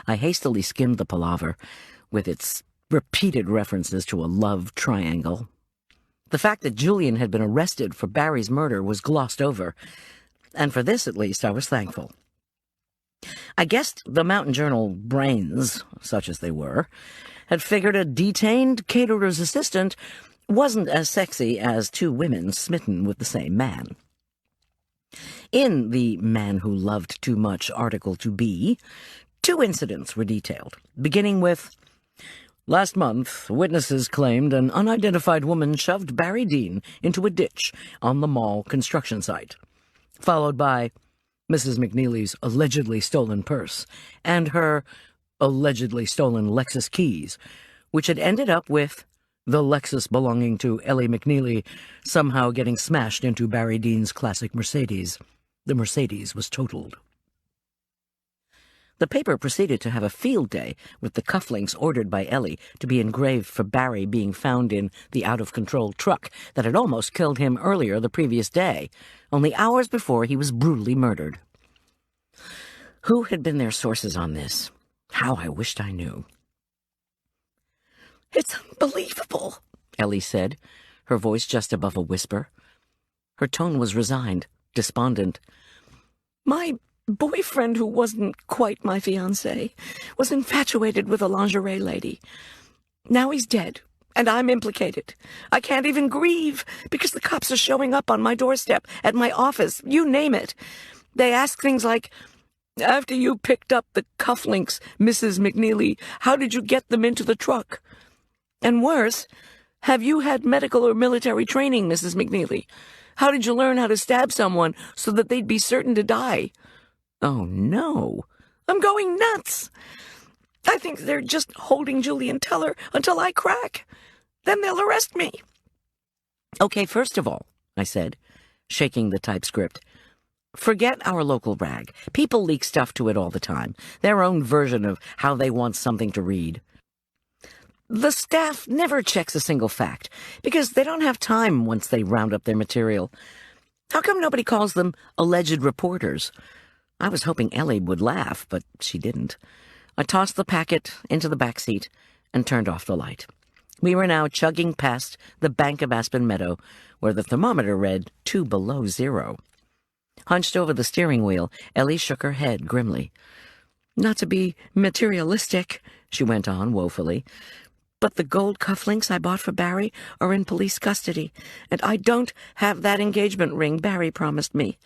I hastily skimmed the palaver, with its repeated references to a love triangle. The fact that Julian had been arrested for Barry's murder was glossed over, and for this, at least, I was thankful. I guessed the Mountain Journal brains, such as they were, had figured a detained caterer's assistant wasn't as sexy as 2 women smitten with the same man. In the Man Who Loved Too Much article to be, 2 incidents were detailed, beginning with, "Last month, witnesses claimed an unidentified woman shoved Barry Dean into a ditch on the mall construction site," followed by Mrs. McNeely's allegedly stolen purse and her allegedly stolen Lexus keys, which had ended up with the Lexus belonging to Ellie McNeely somehow getting smashed into Barry Dean's classic Mercedes. The Mercedes was totaled. The paper proceeded to have a field day with the cufflinks ordered by Ellie to be engraved for Barry being found in the out-of-control truck that had almost killed him earlier the previous day, only hours before he was brutally murdered. Who had been their sources on this? How I wished I knew. "It's unbelievable," Ellie said, her voice just above a whisper. Her tone was resigned, despondent. "My boyfriend, who wasn't quite my fiancé, was infatuated with a lingerie lady. Now he's dead, and I'm implicated. I can't even grieve, because the cops are showing up on my doorstep, at my office, you name it. They ask things like, 'After you picked up the cufflinks, Mrs. McNeely, how did you get them into the truck?' And worse, 'Have you had medical or military training, Mrs. McNeely? How did you learn how to stab someone so that they'd be certain to die?' Oh, no. I'm going nuts. I think they're just holding Julian Teller until I crack. Then they'll arrest me." "Okay, first of all," I said, shaking the typescript, "forget our local rag. People leak stuff to it all the time, their own version of how they want something to read. The staff never checks a single fact, because they don't have time once they round up their material. How come nobody calls them alleged reporters?" I was hoping Ellie would laugh, but she didn't. I tossed the packet into the back seat and turned off the light. We were now chugging past the bank of Aspen Meadow, where the thermometer read 2 below zero. Hunched over the steering wheel, Ellie shook her head grimly. "Not to be materialistic," she went on woefully, "but the gold cufflinks I bought for Barry are in police custody, and I don't have that engagement ring Barry promised me."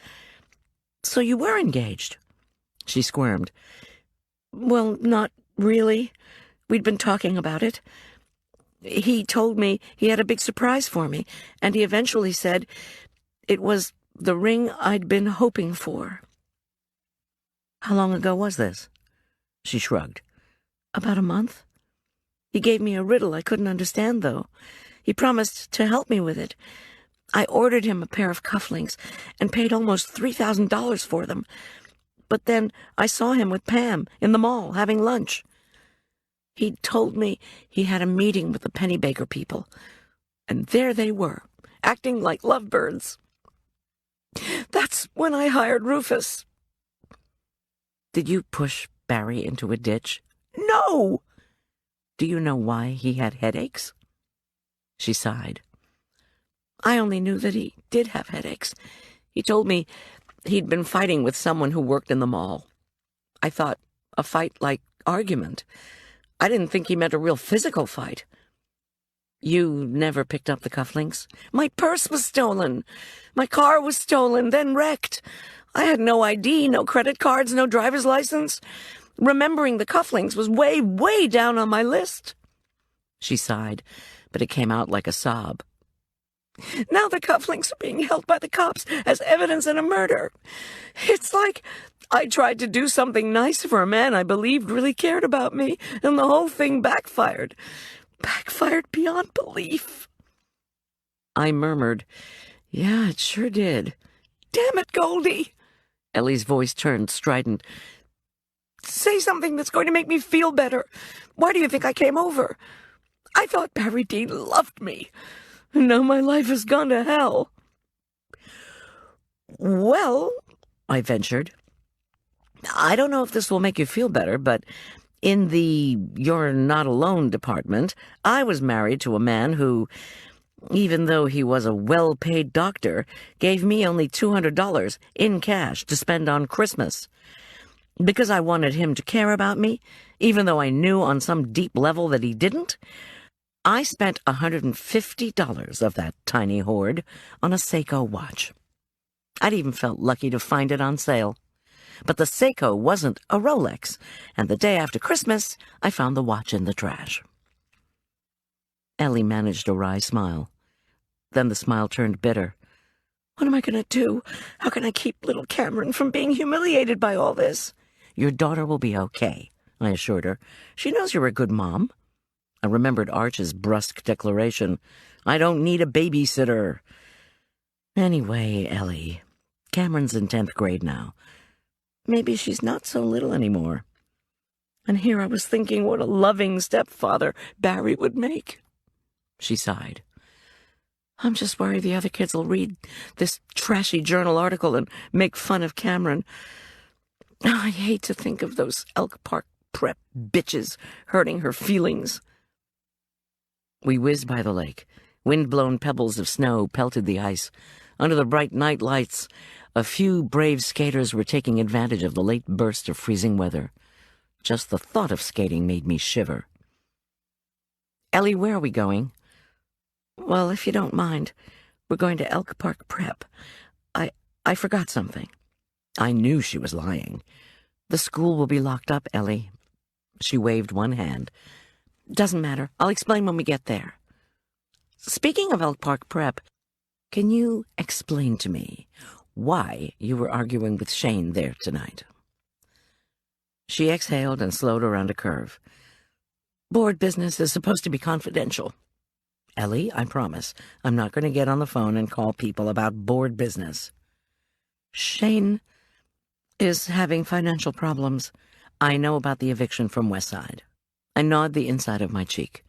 "So you were engaged?" She squirmed. "Well, not really. We'd been talking about it. He told me he had a big surprise for me, and he eventually said it was the ring I'd been hoping for." "How long ago was this?" She shrugged. About a month. He gave me a riddle I couldn't understand, though. He promised to help me with it. I ordered him a pair of cufflinks and paid almost $3,000 for them. But then I saw him with Pam in the mall having lunch. He'd told me he had a meeting with the Pennybaker people, and there they were, acting like lovebirds. That's when I hired Rufus. Did you push Barry into a ditch? No! Do you know why he had headaches? She sighed. I only knew that he did have headaches. He told me he'd been fighting with someone who worked in the mall. I thought a fight-like argument. I didn't think he meant a real physical fight. You never picked up the cufflinks? My purse was stolen. My car was stolen, then wrecked. I had no ID, no credit cards, no driver's license. Remembering the cufflinks was way, way down on my list. She sighed, but it came out like a sob. Now the cufflinks are being held by the cops as evidence in a murder. It's like I tried to do something nice for a man I believed really cared about me, and the whole thing backfired. Backfired beyond belief. I murmured, "Yeah, it sure did." Damn it, Goldy! Ellie's voice turned strident. Say something that's going to make me feel better. Why do you think I came over? I thought Barry Dean loved me. Now my life has gone to hell. Well, I ventured, I don't know if this will make you feel better, but in the "you're not alone" department, I was married to a man who, even though he was a well-paid doctor, gave me only $200 in cash to spend on Christmas. Because I wanted him to care about me, even though I knew on some deep level that he didn't, I spent $150 of that tiny hoard on a Seiko watch. I'd even felt lucky to find it on sale. But the Seiko wasn't a Rolex, and the day after Christmas, I found the watch in the trash. Ellie managed a wry smile. Then the smile turned bitter. What am I going to do? How can I keep little Cameron from being humiliated by all this? Your daughter will be okay, I assured her. She knows you're a good mom. I remembered Arch's brusque declaration, "I don't need a babysitter." Anyway, Ellie, Cameron's in 10th grade now. Maybe she's not so little anymore. And here I was thinking what a loving stepfather Barry would make. She sighed. I'm just worried the other kids will read this trashy journal article and make fun of Cameron. I hate to think of those Elk Park prep bitches hurting her feelings. We whizzed by the lake. Wind-blown pebbles of snow pelted the ice. Under the bright night lights, a few brave skaters were taking advantage of the late burst of freezing weather. Just the thought of skating made me shiver. Ellie, where are we going? Well, if you don't mind, we're going to Elk Park Prep. I forgot something. I knew she was lying. The school will be locked up, Ellie. She waved one hand. Doesn't matter. I'll explain when we get there. Speaking of Elk Park Prep, can you explain to me why you were arguing with Shane there tonight? She exhaled and slowed around a curve. Board business is supposed to be confidential. Ellie, I promise, I'm not going to get on the phone and call people about board business. Shane is having financial problems. I know about the eviction from Westside. I gnawed the inside of my cheek.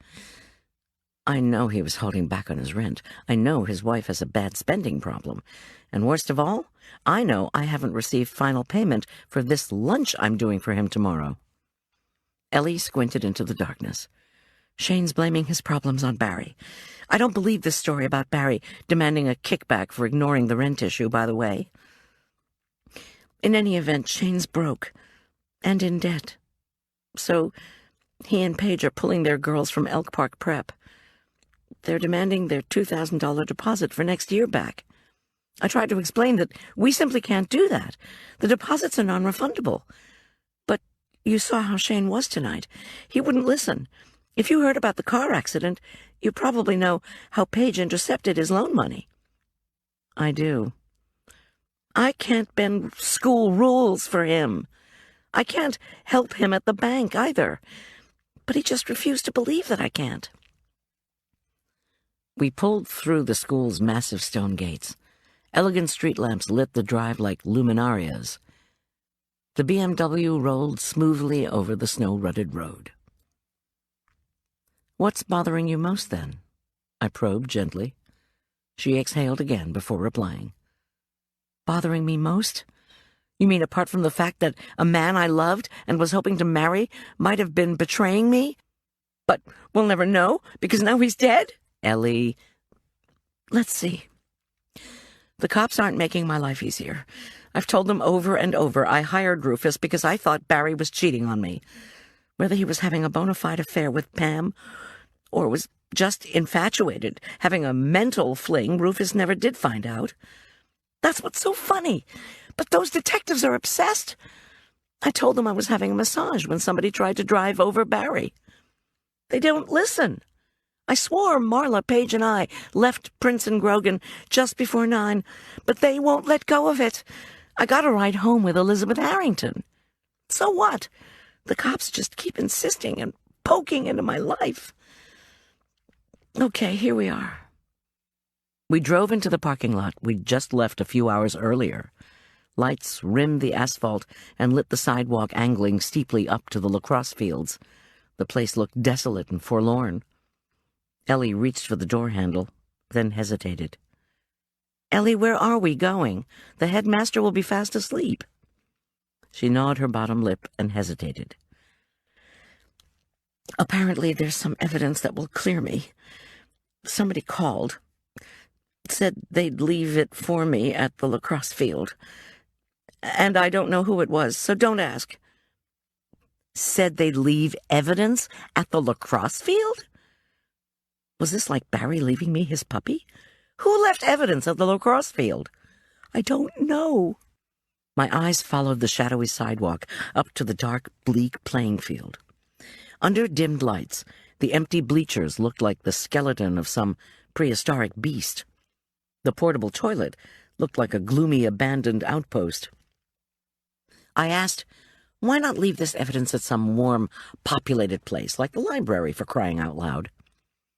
I know he was holding back on his rent. I know his wife has a bad spending problem. And worst of all, I know I haven't received final payment for this lunch I'm doing for him tomorrow. Ellie squinted into the darkness. Shane's blaming his problems on Barry. I don't believe this story about Barry demanding a kickback for ignoring the rent issue, by the way. In any event, Shane's broke and in debt. So he and Paige are pulling their girls from Elk Park Prep. They're demanding their $2,000 deposit for next year back. I tried to explain that we simply can't do that. The deposits are non-refundable. But you saw how Shane was tonight. He wouldn't listen. If you heard about the car accident, you probably know how Paige intercepted his loan money. I do. I can't bend school rules for him. I can't help him at the bank either. but he just refused to believe that I can't. We pulled through the school's massive stone gates. Elegant street lamps lit the drive like luminarias. The BMW rolled smoothly over the snow-rutted road. "What's bothering you most, then?" I probed gently. She exhaled again before replying. "Bothering me most? You mean apart from the fact that a man I loved and was hoping to marry might have been betraying me? But we'll never know, because now he's dead?" "Ellie, let's see. The cops aren't making my life easier. I've told them over and over I hired Rufus because I thought Barry was cheating on me. Whether he was having a bona fide affair with Pam or was just infatuated, having a mental fling, Rufus never did find out. That's what's so funny. But those detectives are obsessed. I told them I was having a massage when somebody tried to drive over Barry. They don't listen. I swore Marla, Paige, and I left Prince and Grogan just before 9, but they won't let go of it. I got a ride home with Elizabeth Harrington. So what? The cops just keep insisting and poking into my life. Okay, here we are." We drove into the parking lot we'd just left a few hours earlier. Lights rimmed the asphalt and lit the sidewalk angling steeply up to the lacrosse fields. The place looked desolate and forlorn. Ellie reached for the door handle, then hesitated. "Ellie, where are we going? The headmaster will be fast asleep." She gnawed her bottom lip and hesitated. "Apparently there's some evidence that will clear me. Somebody called. Said they'd leave it for me at the lacrosse field. And I don't know who it was, so don't ask." "Said they'd leave evidence at the lacrosse field?" Was this like Barry leaving me his puppy? Who left evidence at the lacrosse field? "I don't know." My eyes followed the shadowy sidewalk up to the dark, bleak playing field. Under dimmed lights, the empty bleachers looked like the skeleton of some prehistoric beast. The portable toilet looked like a gloomy, abandoned outpost. I asked, why not leave this evidence at some warm, populated place, like the library, for crying out loud?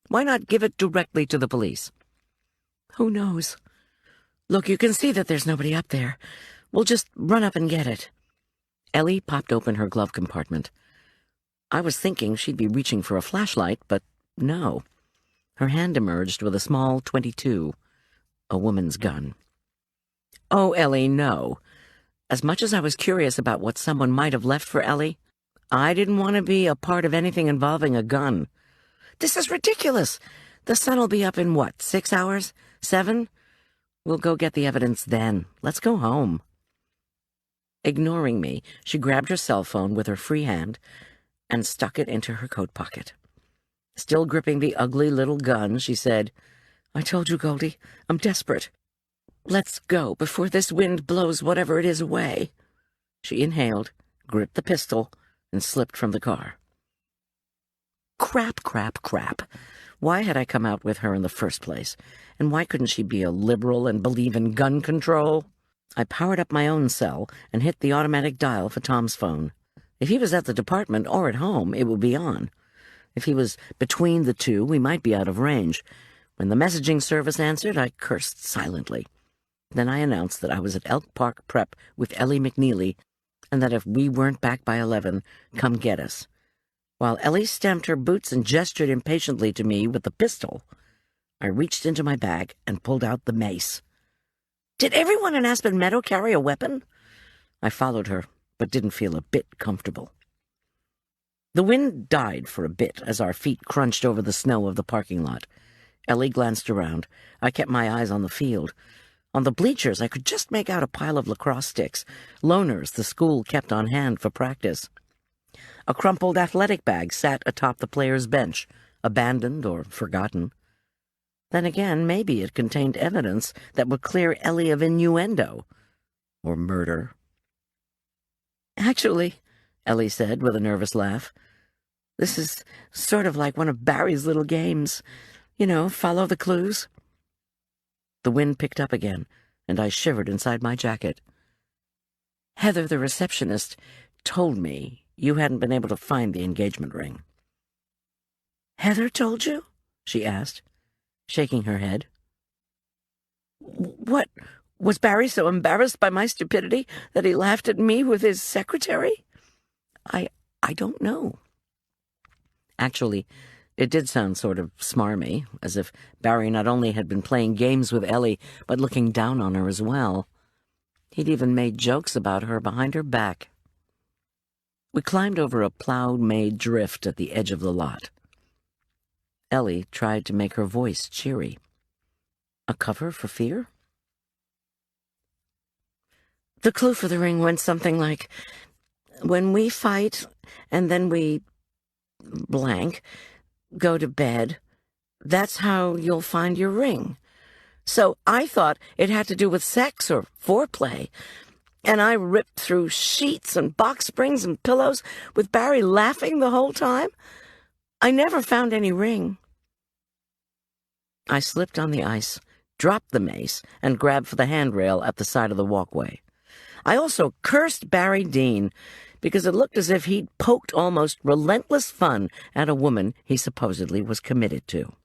Why not give it directly to the police? "Who knows? Look, you can see that there's nobody up there. We'll just run up and get it." Ellie popped open her glove compartment. I was thinking she'd be reaching for a flashlight, but no. Her hand emerged with a small .22, a woman's gun. "Oh, Ellie, no. As much as I was curious about what someone might have left for Ellie, I didn't want to be a part of anything involving a gun. This is ridiculous. The sun'll be up in what, 6 hours? 7? We'll go get the evidence then. Let's go home." Ignoring me, she grabbed her cell phone with her free hand and stuck it into her coat pocket. Still gripping the ugly little gun, she said, "I told you, Goldy, I'm desperate. Let's go before this wind blows whatever it is away." She inhaled, gripped the pistol, and slipped from the car. Crap, crap, crap. Why had I come out with her in the first place? And why couldn't she be a liberal and believe in gun control? I powered up my own cell and hit the automatic dial for Tom's phone. If he was at the department or at home, it would be on. If he was between the two, we might be out of range. When the messaging service answered, I cursed silently. Then I announced that I was at Elk Park Prep with Ellie McNeely, and that if we weren't back by 11, come get us. While Ellie stamped her boots and gestured impatiently to me with the pistol, I reached into my bag and pulled out the mace. Did everyone in Aspen Meadow carry a weapon? I followed her, but didn't feel a bit comfortable. The wind died for a bit as our feet crunched over the snow of the parking lot. Ellie glanced around. I kept my eyes on the field. On the bleachers, I could just make out a pile of lacrosse sticks, loaners the school kept on hand for practice. A crumpled athletic bag sat atop the players' bench, abandoned or forgotten. Then again, maybe it contained evidence that would clear Ellie of innuendo. Or murder. "Actually," Ellie said with a nervous laugh, "this is sort of like one of Barry's little games. You know, follow the clues." The wind picked up again, and I shivered inside my jacket. "Heather, the receptionist, told me you hadn't been able to find the engagement ring." Heather told you?" she asked, shaking her head. "What? Was Barry so embarrassed by my stupidity that he laughed at me with his secretary?" I don't know. Actually, it did sound sort of smarmy, as if Barry not only had been playing games with Ellie, but looking down on her as well. He'd even made jokes about her behind her back. We climbed over a ploughed-made drift at the edge of the lot. Ellie tried to make her voice cheery. A cover for fear? The clue for the ring went something like, "When we fight, and then we blank, go to bed, that's how you'll find your ring." So I thought it had to do with sex or foreplay, and I ripped through sheets and box springs and pillows with Barry laughing the whole time. I never found any ring. I slipped on the ice, dropped the mace, and grabbed for the handrail at the side of the walkway. I also cursed Barry Dean, because it looked as if he'd poked almost relentless fun at a woman he supposedly was committed to.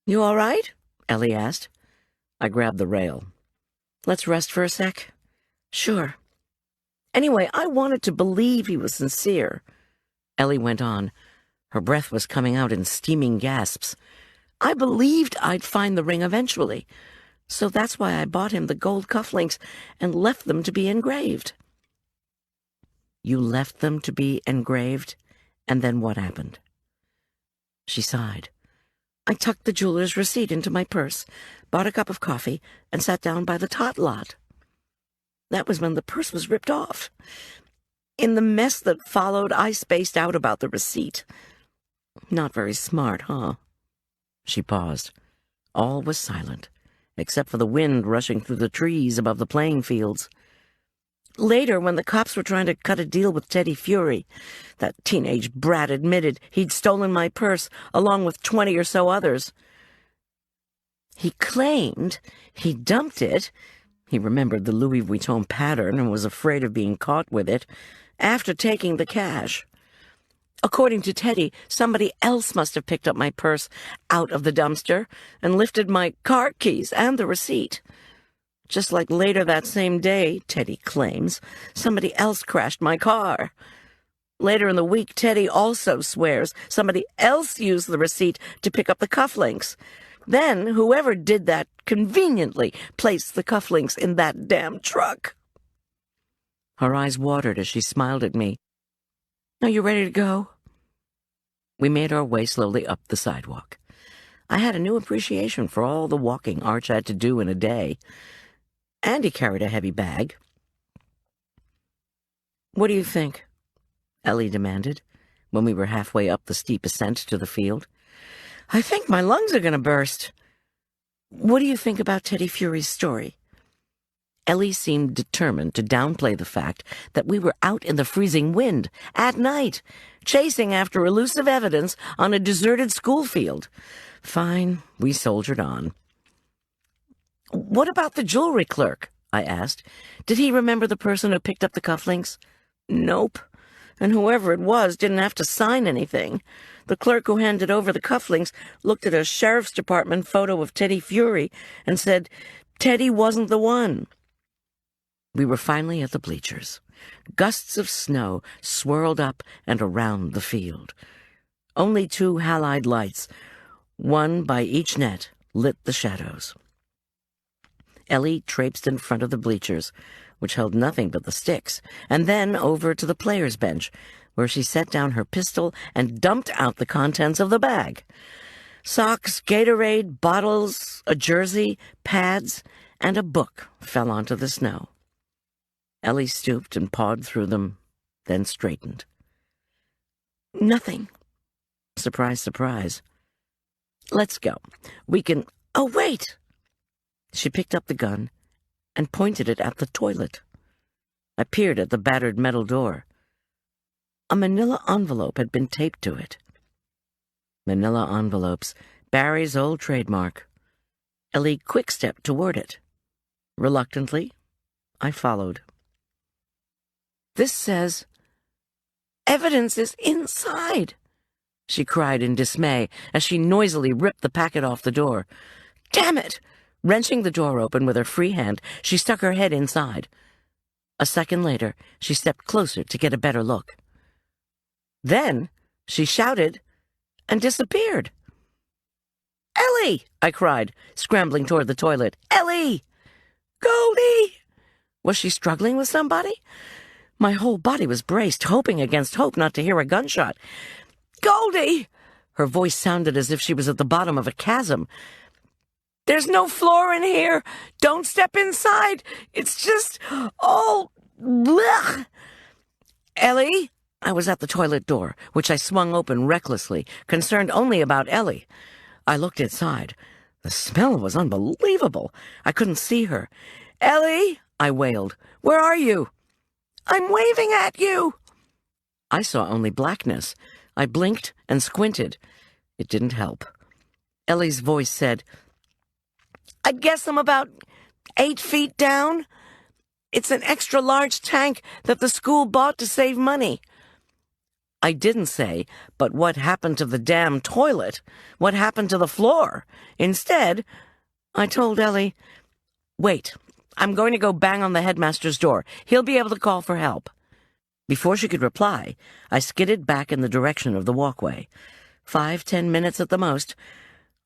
"You all right?" Ellie asked. I grabbed the rail. "Let's rest for a sec?" "Sure." Anyway, I wanted to believe he was sincere. Ellie went on. Her breath was coming out in steaming gasps. "I believed I'd find the ring eventually, so that's why I bought him the gold cufflinks and left them to be engraved." "You left them to be engraved? And then what happened?" She sighed. "I tucked the jeweler's receipt into my purse, bought a cup of coffee, and sat down by the tot lot. That was when the purse was ripped off. In the mess that followed, I spaced out about the receipt. Not very smart, huh?" She paused. All was silent, except for the wind rushing through the trees above the playing fields. Later, when the cops were trying to cut a deal with Teddy Fury, that teenage brat admitted he'd stolen my purse along with 20 or so others. He claimed he dumped it. He remembered the Louis Vuitton pattern and was afraid of being caught with it after taking the cash. According to Teddy, somebody else must have picked up my purse out of the dumpster and lifted my car keys and the receipt. Just like later that same day, Teddy claims, somebody else crashed my car. Later in the week, Teddy also swears somebody else used the receipt to pick up the cufflinks. Then, whoever did that conveniently placed the cufflinks in that damn truck. Her eyes watered as she smiled at me. "Are you ready to go?" We made our way slowly up the sidewalk. I had a new appreciation for all the walking Arch had to do in a day. And he carried a heavy bag. "What do you think?" Ellie demanded, when we were halfway up the steep ascent to the field. "I think my lungs are going to burst." "What do you think about Teddy Fury's story?" Ellie seemed determined to downplay the fact that we were out in the freezing wind, at night, chasing after elusive evidence on a deserted school field. Fine, we soldiered on. "What about the jewelry clerk?" I asked. "Did he remember the person who picked up the cufflinks?" "Nope. And whoever it was didn't have to sign anything. The clerk who handed over the cufflinks looked at a sheriff's department photo of Teddy Fury and said Teddy wasn't the one." We were finally at the bleachers. Gusts of snow swirled up and around the field. Only 2 halide lights, one by each net, lit the shadows. Ellie traipsed in front of the bleachers, which held nothing but the sticks, and then over to the player's bench, where she set down her pistol and dumped out the contents of the bag. Socks, Gatorade, bottles, a jersey, pads, and a book fell onto the snow. Ellie stooped and pawed through them, then straightened. "Nothing." Surprise, surprise. "Let's go. We can— Oh, wait!" She picked up the gun and pointed it at the toilet. I peered at the battered metal door. A manila envelope had been taped to it. Manila envelopes, Barry's old trademark. Ellie quick-stepped toward it. Reluctantly, I followed. "This says, 'Evidence is inside,'" she cried in dismay as she noisily ripped the packet off the door. Damn it! Wrenching the door open with her free hand, she stuck her head inside. A second later, she stepped closer to get a better look. Then she shouted and disappeared. "Ellie!" I cried, scrambling toward the toilet. "Ellie! Goldy!" Was she struggling with somebody? My whole body was braced, hoping against hope not to hear a gunshot. "Goldy!" Her voice sounded as if she was at the bottom of a chasm. "There's no floor in here. Don't step inside. It's just all blech." "Ellie?" I was at the toilet door, which I swung open recklessly, concerned only about Ellie. I looked inside. The smell was unbelievable. I couldn't see her. "Ellie," I wailed, "where are you?" "I'm waving at you." I saw only blackness. I blinked and squinted. It didn't help. Ellie's voice said, "I guess I'm about 8 feet down. It's an extra-large tank that the school bought to save money." I didn't say, "But what happened to the damn toilet? What happened to the floor?" Instead, I told Ellie, "Wait, I'm going to go bang on the headmaster's door. He'll be able to call for help." Before she could reply, I skidded back in the direction of the walkway. 5-10 minutes at the most,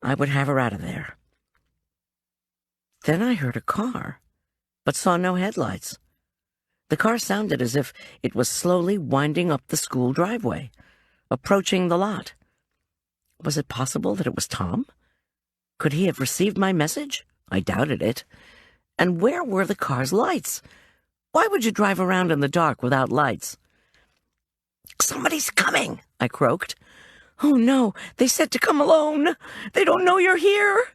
I would have her out of there. Then I heard a car, but saw no headlights. The car sounded as if it was slowly winding up the school driveway, approaching the lot. Was it possible that it was Tom? Could he have received my message? I doubted it. And where were the car's lights? Why would you drive around in the dark without lights? "Somebody's coming," I croaked. "Oh no, they said to come alone. They don't know you're here."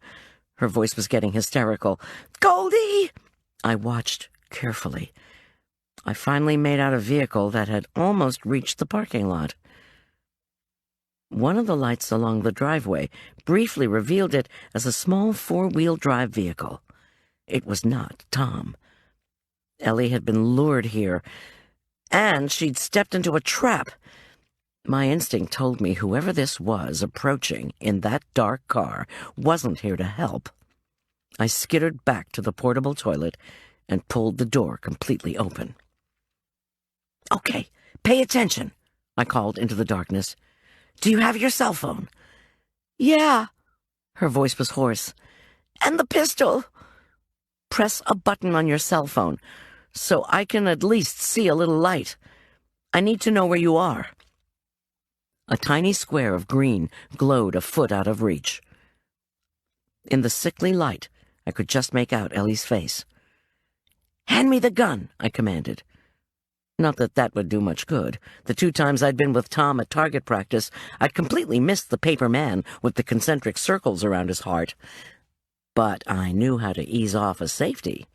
Her voice was getting hysterical. "Goldy!" I watched carefully. I finally made out a vehicle that had almost reached the parking lot. One of the lights along the driveway briefly revealed it as a small 4-wheel drive vehicle. It was not Tom. Ellie had been lured here, and she'd stepped into a trap. My instinct told me whoever this was approaching in that dark car wasn't here to help. I skittered back to the portable toilet and pulled the door completely open. "Okay, pay attention," I called into the darkness. "Do you have your cell phone?" "Yeah." Her voice was hoarse. "And the pistol?" "Press a button on your cell phone, so I can at least see a little light. I need to know where you are." A tiny square of green glowed a foot out of reach. In the sickly light, I could just make out Ellie's face. "Hand me the gun," I commanded. Not that that would do much good. The 2 times I'd been with Tom at target practice, I'd completely missed the paper man with the concentric circles around his heart. But I knew how to ease off a safety.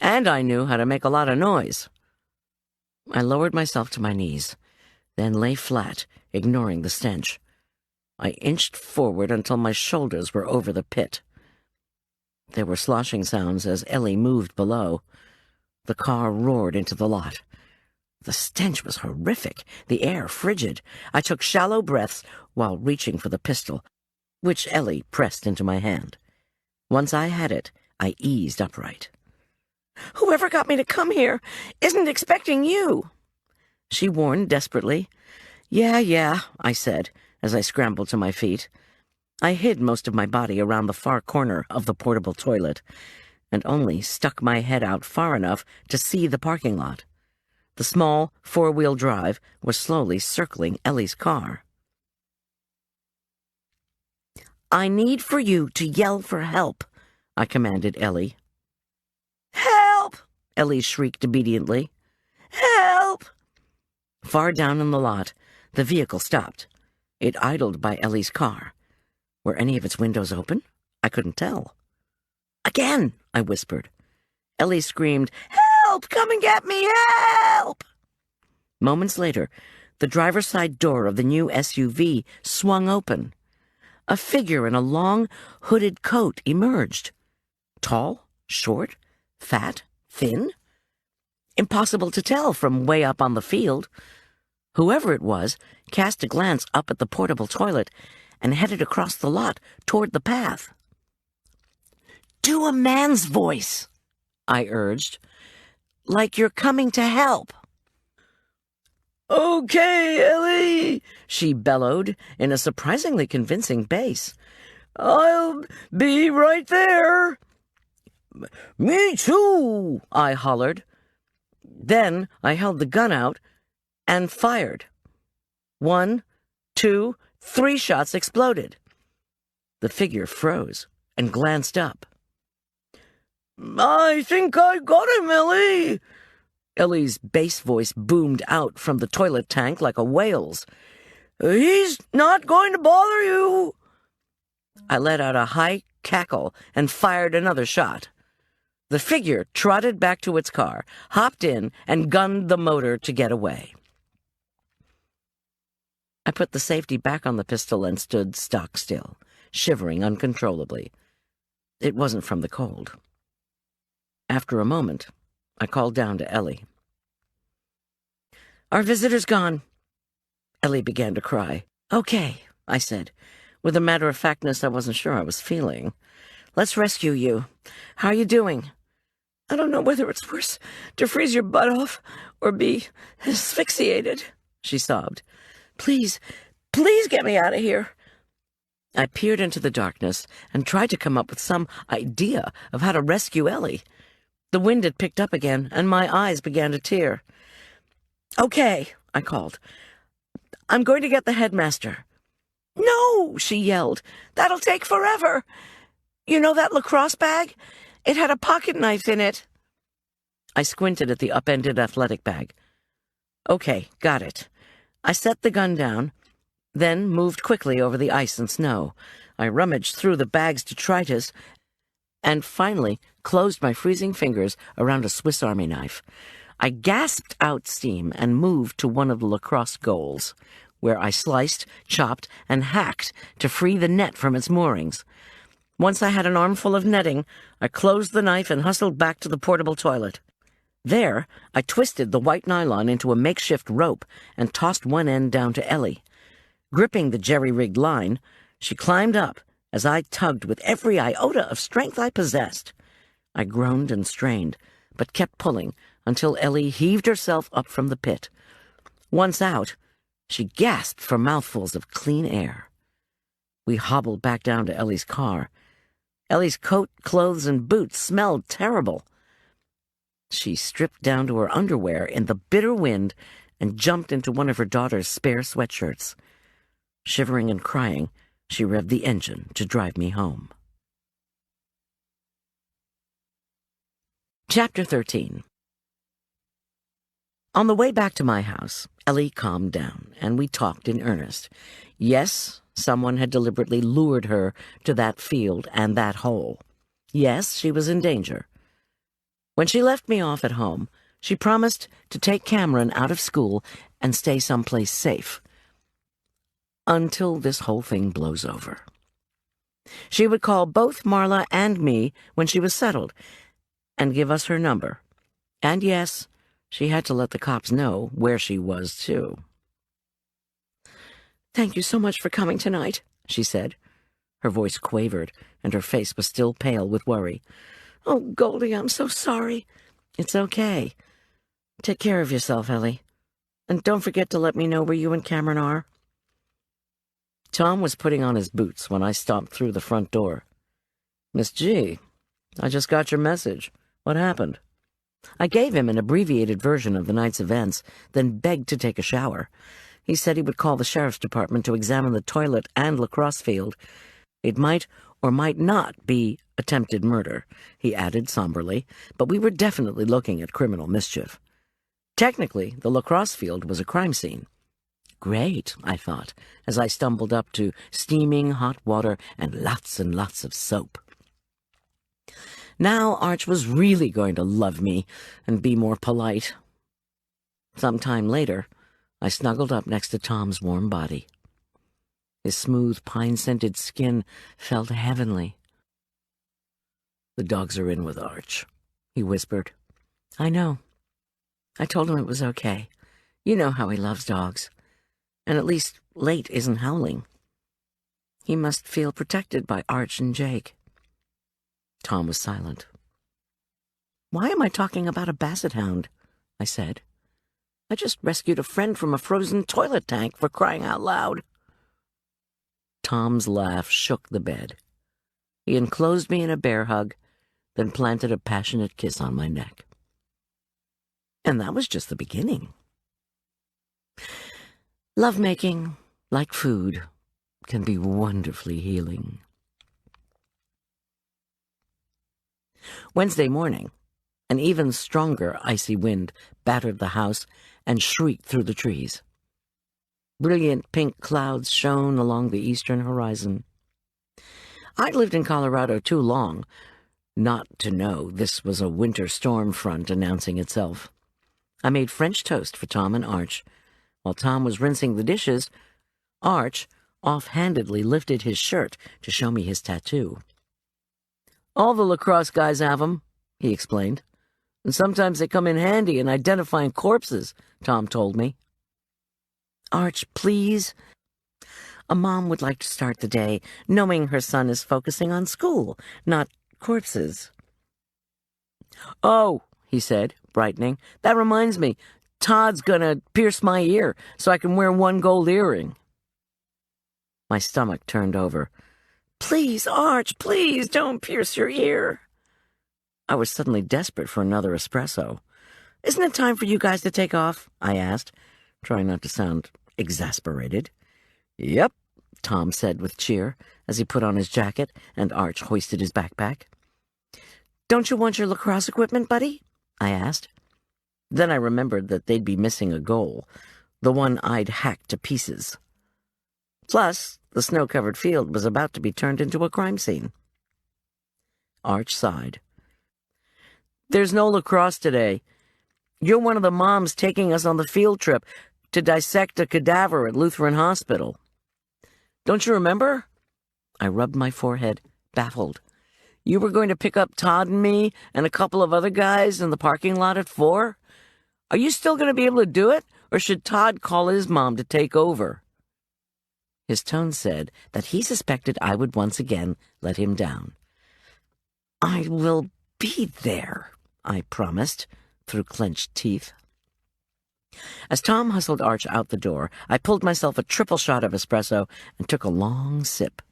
And I knew how to make a lot of noise. I lowered myself to my knees, then lay flat, ignoring the stench. I inched forward until my shoulders were over the pit. There were sloshing sounds as Ellie moved below. The car roared into the lot. The stench was horrific, the air frigid. I took shallow breaths while reaching for the pistol, which Ellie pressed into my hand. Once I had it, I eased upright. "Whoever got me to come here isn't expecting you," she warned desperately. Yeah, I said, as I scrambled to my feet. I hid most of my body around the far corner of the portable toilet, and only stuck my head out far enough to see the parking lot. The small 4-wheel drive was slowly circling Ellie's car. "I need for you to yell for help," I commanded Ellie. "Help!" Ellie shrieked obediently. "Help!" Far down in the lot, the vehicle stopped. It idled by Ellie's car. Were any of its windows open? I couldn't tell. "Again!" I whispered. Ellie screamed, "Help! Come and get me! Help!" Moments later, the driver's side door of the new SUV swung open. A figure in a long, hooded coat emerged. Tall, short, fat, thin? Impossible to tell from way up on the field. Whoever it was cast a glance up at the portable toilet and headed across the lot toward the path. "Do a man's voice," I urged, "like you're coming to help." "Okay, Ellie," she bellowed in a surprisingly convincing bass. "I'll be right there." "Me too," I hollered. Then I held the gun out and fired. 1, 2, 3 shots exploded. The figure froze and glanced up. "I think I got him, Ellie." Ellie's bass voice boomed out from the toilet tank like a whale's. "He's not going to bother you." I let out a high cackle and fired another shot. The figure trotted back to its car, hopped in, and gunned the motor to get away. I put the safety back on the pistol and stood stock still, shivering uncontrollably. It wasn't from the cold. After a moment, I called down to Ellie. "Our visitor's gone." Ellie began to cry. "Okay," I said, with a matter-of-factness I wasn't sure I was feeling. "Let's rescue you. How are you doing?" "I don't know whether it's worse to freeze your butt off or be asphyxiated," she sobbed. "Please, please get me out of here." I peered into the darkness and tried to come up with some idea of how to rescue Ellie. The wind had picked up again, and my eyes began to tear. "Okay," I called. "I'm going to get the headmaster." "No," she yelled. "That'll take forever. You know that lacrosse bag? It had a pocket knife in it." I squinted at the upended athletic bag. "Okay, got it." I set the gun down, then moved quickly over the ice and snow. I rummaged through the bag's detritus and finally closed my freezing fingers around a Swiss Army knife. I gasped out steam and moved to one of the lacrosse goals, where I sliced, chopped, and hacked to free the net from its moorings. Once I had an armful of netting, I closed the knife and hustled back to the portable toilet. There, I twisted the white nylon into a makeshift rope and tossed one end down to Ellie. Gripping the jerry-rigged line, she climbed up as I tugged with every iota of strength I possessed. I groaned and strained, but kept pulling until Ellie heaved herself up from the pit. Once out, she gasped for mouthfuls of clean air. We hobbled back down to Ellie's car. Ellie's coat, clothes, and boots smelled terrible. She stripped down to her underwear in the bitter wind and jumped into one of her daughter's spare sweatshirts. Shivering and crying, she revved the engine to drive me home. Chapter 13. On the way back to my house, Ellie calmed down, and we talked in earnest. Yes, someone had deliberately lured her to that field and that hole. Yes, she was in danger. When she left me off at home, she promised to take Cameron out of school and stay someplace safe. Until this whole thing blows over. She would call both Marla and me when she was settled, and give us her number. And yes, she had to let the cops know where she was, too. "Thank you so much for coming tonight," she said. Her voice quavered, and her face was still pale with worry. "Oh, Goldy, I'm so sorry." "It's okay. Take care of yourself, Ellie. And don't forget to let me know where you and Cameron are." Tom was putting on his boots when I stomped through the front door. "Miss G, I just got your message. What happened?" I gave him an abbreviated version of the night's events, then begged to take a shower. He said he would call the sheriff's department to examine the toilet and lacrosse field. It might or might not be attempted murder, he added somberly, but we were definitely looking at criminal mischief. Technically, the lacrosse field was a crime scene. Great, I thought, as I stumbled up to steaming hot water and lots of soap. Now Arch was really going to love me and be more polite. Some time later, I snuggled up next to Tom's warm body. His smooth, pine-scented skin felt heavenly. "The dogs are in with Arch," he whispered. "I know. I told him it was okay. You know how he loves dogs. And at least Late isn't howling. He must feel protected by Arch and Jake. Tom was silent. Why am I talking about a basset hound? I said. I just rescued a friend from a frozen toilet tank, for crying out loud. Tom's laugh shook the bed. He enclosed me in a bear hug, then planted a passionate kiss on my neck. And that was just the beginning. Lovemaking, like food, can be wonderfully healing. Wednesday morning, an even stronger icy wind battered the house and shrieked through the trees. Brilliant pink clouds shone along the eastern horizon. I'd lived in Colorado too long not to know this was a winter storm front announcing itself. I made French toast for Tom and Arch. While Tom was rinsing the dishes, Arch offhandedly lifted his shirt to show me his tattoo. All the lacrosse guys have 'em, he explained. And sometimes they come in handy in identifying corpses, Tom told me. Arch, please. A mom would like to start the day knowing her son is focusing on school, not corpses. Oh, he said, brightening, that reminds me. Todd's gonna pierce my ear so I can wear one gold earring. My stomach turned over. Please, Arch, please don't pierce your ear. I was suddenly desperate for another espresso. Isn't it time for you guys to take off? I asked, trying not to sound exasperated. Yep, Tom said with cheer as he put on his jacket and Arch hoisted his backpack. Don't you want your lacrosse equipment, buddy? I asked. Then I remembered that they'd be missing a goal, the one I'd hacked to pieces. Plus, the snow-covered field was about to be turned into a crime scene. Arch sighed. There's no lacrosse today. You're one of the moms taking us on the field trip to dissect a cadaver at Lutheran Hospital. Don't you remember? I rubbed my forehead, baffled. You were going to pick up Todd and me and a couple of other guys in the parking lot at 4? Are you still going to be able to do it, or should Todd call his mom to take over? His tone said that he suspected I would once again let him down. I will be there, I promised, through clenched teeth. As Tom hustled Arch out the door, I pulled myself a triple shot of espresso and took a long sip.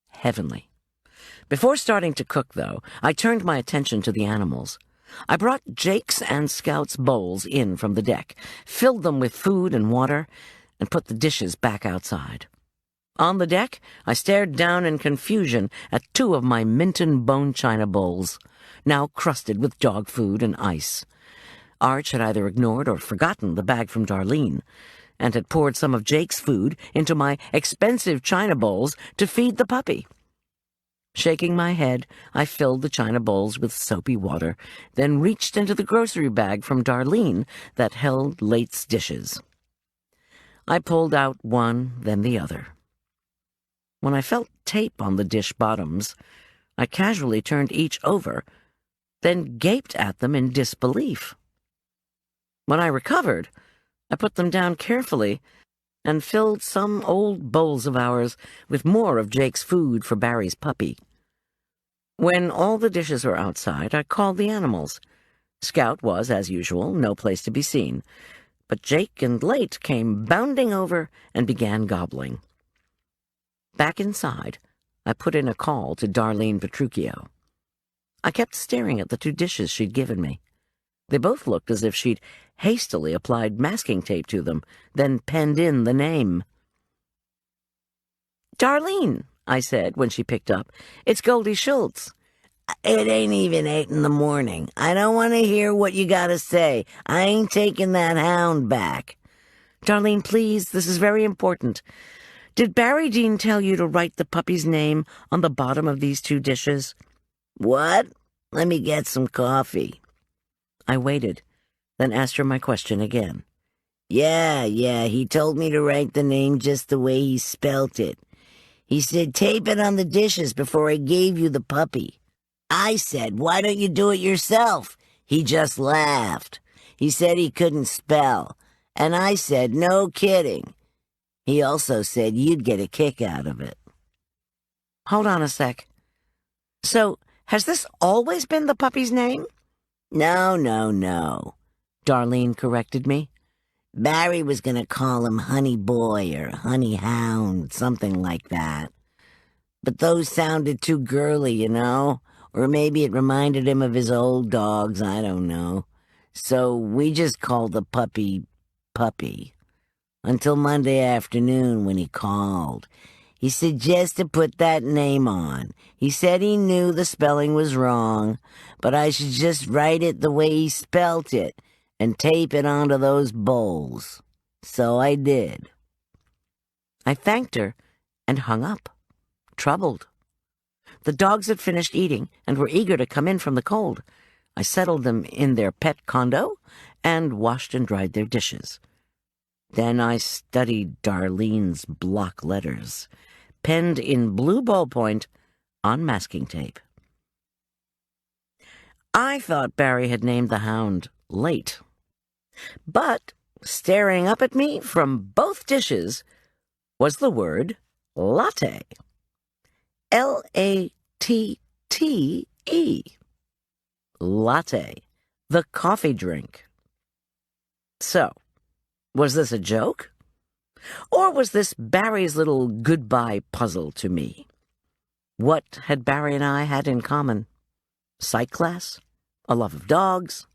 Heavenly. Before starting to cook, though, I turned my attention to the animals. I brought Jake's and Scout's bowls in from the deck, filled them with food and water, and put the dishes back outside. On the deck, I stared down in confusion at 2 of my Minton bone china bowls, now crusted with dog food and ice. Arch had either ignored or forgotten the bag from Darlene, and had poured some of Jake's food into my expensive china bowls to feed the puppy. Shaking my head, I filled the china bowls with soapy water, then reached into the grocery bag from Darlene that held Late's dishes. I pulled out one, then the other. When I felt tape on the dish bottoms, I casually turned each over, then gaped at them in disbelief. When I recovered, I put them down carefully and filled some old bowls of ours with more of Jake's food for Barry's puppy. When all the dishes were outside, I called the animals. Scout was, as usual, no place to be seen, but Jake and Late came bounding over and began gobbling. Back inside, I put in a call to Darlene Petruchio. I kept staring at the 2 dishes she'd given me. They both looked as if she'd hastily applied masking tape to them, then penned in the name. Darlene, I said when she picked up, it's Goldy Schulz. It ain't even 8 in the morning. I don't want to hear what you gotta say. I ain't taking that hound back. Darlene, please, this is very important. Did Barry Dean tell you to write the puppy's name on the bottom of these 2 dishes? What? Let me get some coffee. I waited, then asked her my question again. Yeah, he told me to write the name just the way he spelt it. He said tape it on the dishes before I gave you the puppy. I said, why don't you do it yourself? He just laughed. He said he couldn't spell. And I said, no kidding. He also said you'd get a kick out of it. Hold on a sec. So, has this always been the puppy's name? No, no, no, Darlene corrected me. Barry was going to call him Honey Boy or Honey Hound, something like that. But those sounded too girly, you know? Or maybe it reminded him of his old dogs, I don't know. So we just called the puppy Puppy. Until Monday afternoon when he called. He suggested put that name on. He said he knew the spelling was wrong, but I should just write it the way he spelt it and tape it onto those bowls. So I did. I thanked her and hung up, troubled. The dogs had finished eating and were eager to come in from the cold. I settled them in their pet condo and washed and dried their dishes. Then I studied Darlene's block letters, penned in blue ballpoint on masking tape. I thought Barry had named the hound Late. But staring up at me from both dishes was the word latte. Latte. Latte. The coffee drink. So, was this a joke? Or was this Barry's little goodbye puzzle to me? What had Barry and I had in common? Psych class? A love of dogs?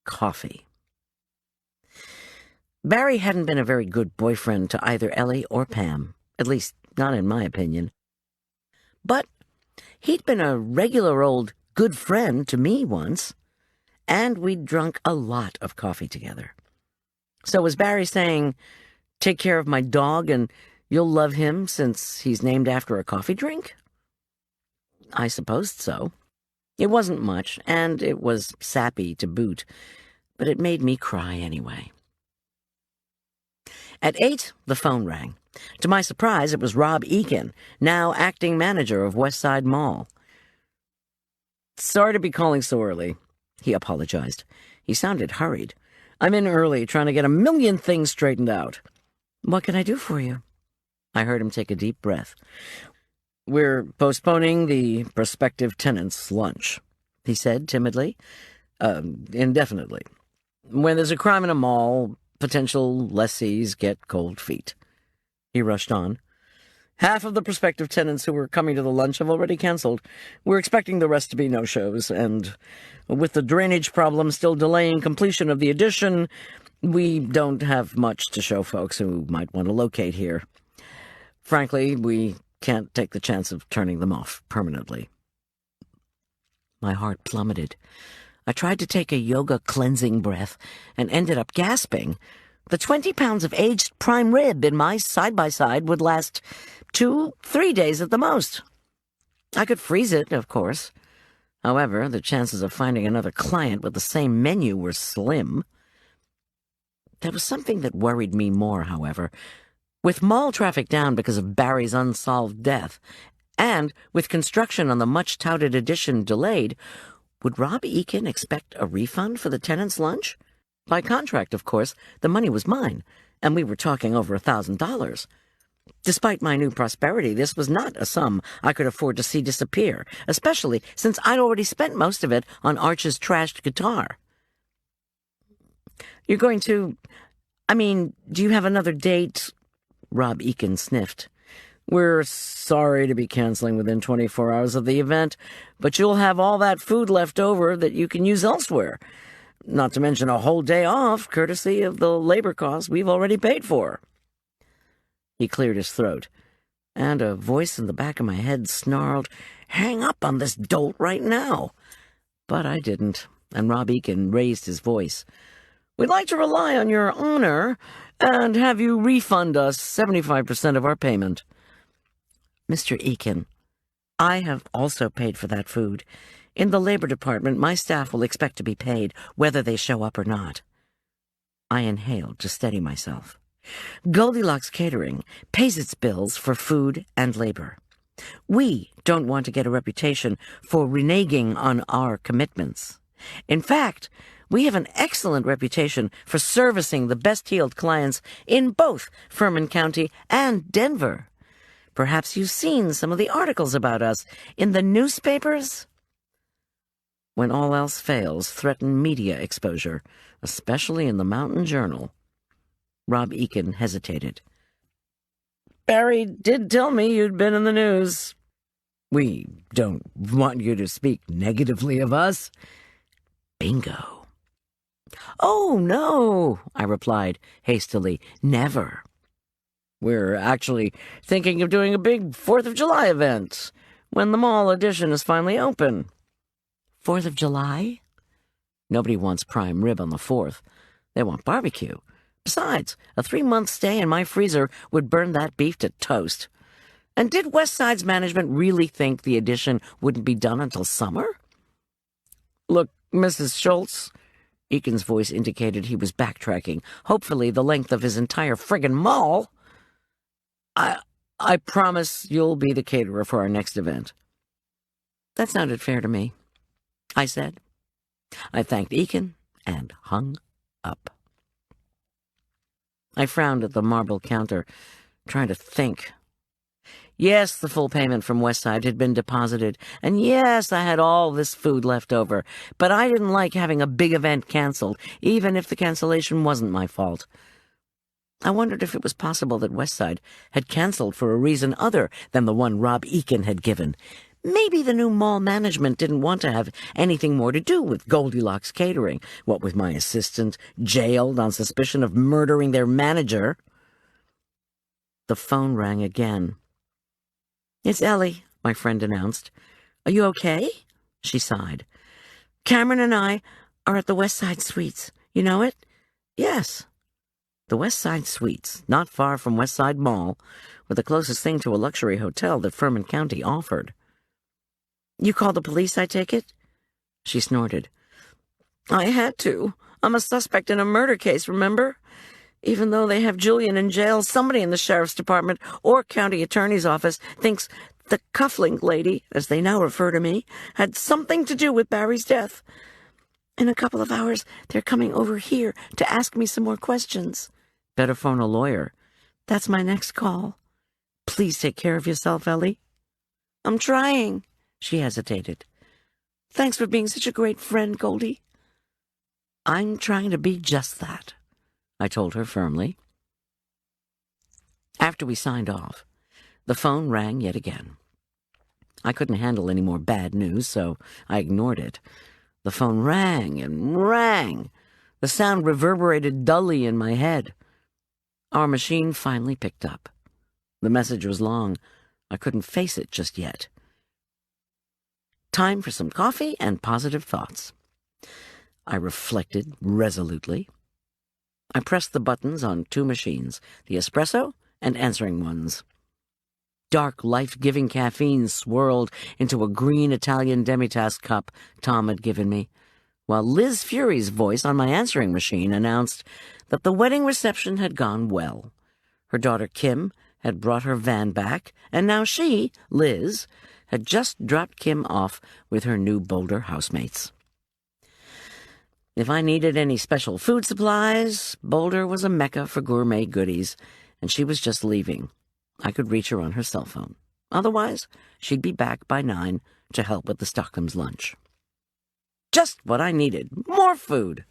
Coffee. Barry hadn't been a very good boyfriend to either Ellie or Pam, at least not in my opinion. But he'd been a regular old good friend to me once, and we'd drunk a lot of coffee together. So was Barry saying, take care of my dog and you'll love him since he's named after a coffee drink? I supposed so. It wasn't much, and it was sappy to boot, but it made me cry anyway. At 8, the phone rang. To my surprise, it was Rob Eakin, now acting manager of Westside Mall. Sorry to be calling so early, he apologized. He sounded hurried. I'm in early, trying to get a million things straightened out. What can I do for you? I heard him take a deep breath. We're postponing the prospective tenants' lunch, he said timidly, indefinitely. When there's a crime in a mall, potential lessees get cold feet. He rushed on. Half of the prospective tenants who were coming to the lunch have already canceled. We're expecting the rest to be no-shows, and with the drainage problem still delaying completion of the addition, we don't have much to show folks who might want to locate here. Frankly, we can't take the chance of turning them off permanently. My heart plummeted. I tried to take a yoga cleansing breath and ended up gasping. The 20 pounds of aged prime rib in my side-by-side would last 2-3 days at the most. I could freeze it, of course. However, the chances of finding another client with the same menu were slim. There was something that worried me more, however. With mall traffic down because of Barry's unsolved death, and with construction on the much-touted addition delayed, would Rob Eakin expect a refund for the tenants' lunch? By contract, of course, the money was mine, and we were talking over $1,000. Despite my new prosperity, this was not a sum I could afford to see disappear, especially since I'd already spent most of it on Arch's trashed guitar. You're going to... do you have another date? Rob Eakin sniffed. We're sorry to be canceling within 24 hours of the event, but you'll have all that food left over that you can use elsewhere. Not to mention a whole day off, courtesy of the labor costs we've already paid for. He cleared his throat, and a voice in the back of my head snarled, Hang up on this dolt right now. But I didn't, and Rob Eakin raised his voice. We'd like to rely on your honor and have you refund us 75% of our payment. Mr. Eakin, I have also paid for that food. In the labor department, my staff will expect to be paid, whether they show up or not. I inhaled to steady myself. Goldilocks Catering pays its bills for food and labor. We don't want to get a reputation for reneging on our commitments. In fact, we have an excellent reputation for servicing the best-heeled clients in both Furman County and Denver. Perhaps you've seen some of the articles about us in the newspapers? When all else fails, threaten media exposure, especially in the Mountain Journal. Rob Eakin hesitated. Barry did tell me you'd been in the news. We don't want you to speak negatively of us. Bingo. Oh, no, I replied hastily. Never. We're actually thinking of doing a big 4th of July event when the mall edition is finally open. 4th of July? Nobody wants prime rib on the 4th. They want barbecue. Besides, a 3-month stay in my freezer would burn that beef to toast. And did Westside's management really think the edition wouldn't be done until summer? Look, Mrs. Schulz, Eakin's voice indicated he was backtracking, hopefully the length of his entire friggin' mall. I promise you'll be the caterer for our next event. That sounded fair to me, I said. I thanked Eakin and hung up. I frowned at the marble counter, trying to think. Yes, the full payment from Westside had been deposited, and yes, I had all this food left over, but I didn't like having a big event canceled, even if the cancellation wasn't my fault. I wondered if it was possible that Westside had canceled for a reason other than the one Rob Eakin had given. Maybe the new mall management didn't want to have anything more to do with Goldilocks Catering, what with my assistant jailed on suspicion of murdering their manager. The phone rang again. It's Ellie, my friend announced. Are you okay? She sighed. Cameron and I are at the Westside Suites. You know it? Yes. The Westside Suites, not far from Westside Mall, were the closest thing to a luxury hotel that Furman County offered. You called the police, I take it? She snorted. I had to. I'm a suspect in a murder case, remember? Even though they have Julian in jail, somebody in the sheriff's department or county attorney's office thinks the cufflink lady, as they now refer to me, had something to do with Barry's death. In a couple of hours, they're coming over here to ask me some more questions. Better phone a lawyer. That's my next call. Please take care of yourself, Ellie. I'm trying, she hesitated. Thanks for being such a great friend, Goldy. I'm trying to be just that, I told her firmly. After we signed off, the phone rang yet again. I couldn't handle any more bad news, so I ignored it. The phone rang and rang. The sound reverberated dully in my head. Our machine finally picked up. The message was long. I couldn't face it just yet. Time for some coffee and positive thoughts. I reflected resolutely. I pressed the buttons on 2 machines, the espresso and answering ones. Dark, life-giving caffeine swirled into a green Italian demitasse cup Tom had given me, while Liz Fury's voice on my answering machine announced that the wedding reception had gone well. Her daughter Kim had brought her van back, and now she, Liz, had just dropped Kim off with her new Boulder housemates. If I needed any special food supplies, Boulder was a mecca for gourmet goodies, and she was just leaving. I could reach her on her cell phone. Otherwise, she'd be back by 9 to help with the Stockham's lunch. Just what I needed, more food.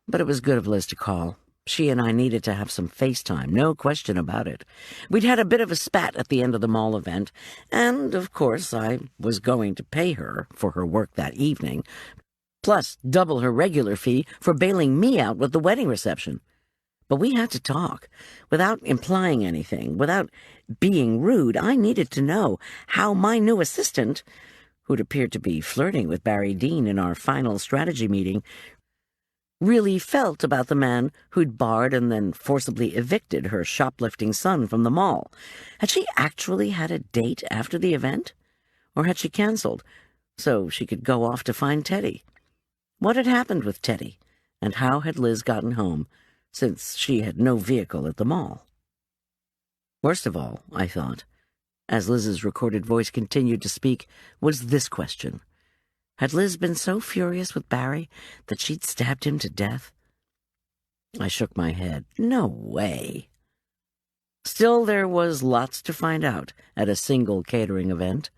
But it was good of Liz to call. She and I needed to have some FaceTime, no question about it. We'd had a bit of a spat at the end of the mall event, and, of course, I was going to pay her for her work that evening, plus double her regular fee for bailing me out with the wedding reception. But we had to talk, without implying anything, without being rude. I needed to know how my new assistant, who'd appeared to be flirting with Barry Dean in our final strategy meeting, really felt about the man who'd barred and then forcibly evicted her shoplifting son from the mall. Had she actually had a date after the event? Or had she canceled, so she could go off to find Teddy? What had happened with Teddy, and how had Liz gotten home, since she had no vehicle at the mall? Worst of all, I thought, as Liz's recorded voice continued to speak, was this question. Had Liz been so furious with Barry that she'd stabbed him to death? I shook my head. No way. Still, there was lots to find out at a single catering event.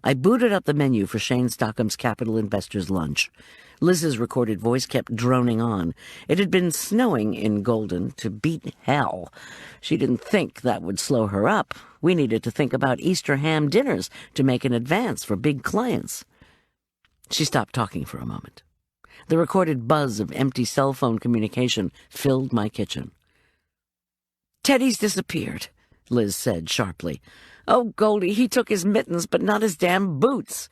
I booted up the menu for Shane Stockham's Capital Investors Lunch. Liz's recorded voice kept droning on. It had been snowing in Golden to beat hell. She didn't think that would slow her up. We needed to think about Easter ham dinners to make an advance for big clients. She stopped talking for a moment. The recorded buzz of empty cell phone communication filled my kitchen. "Teddy's disappeared," Liz said sharply. "Oh, Goldie, he took his mittens, but not his damn boots."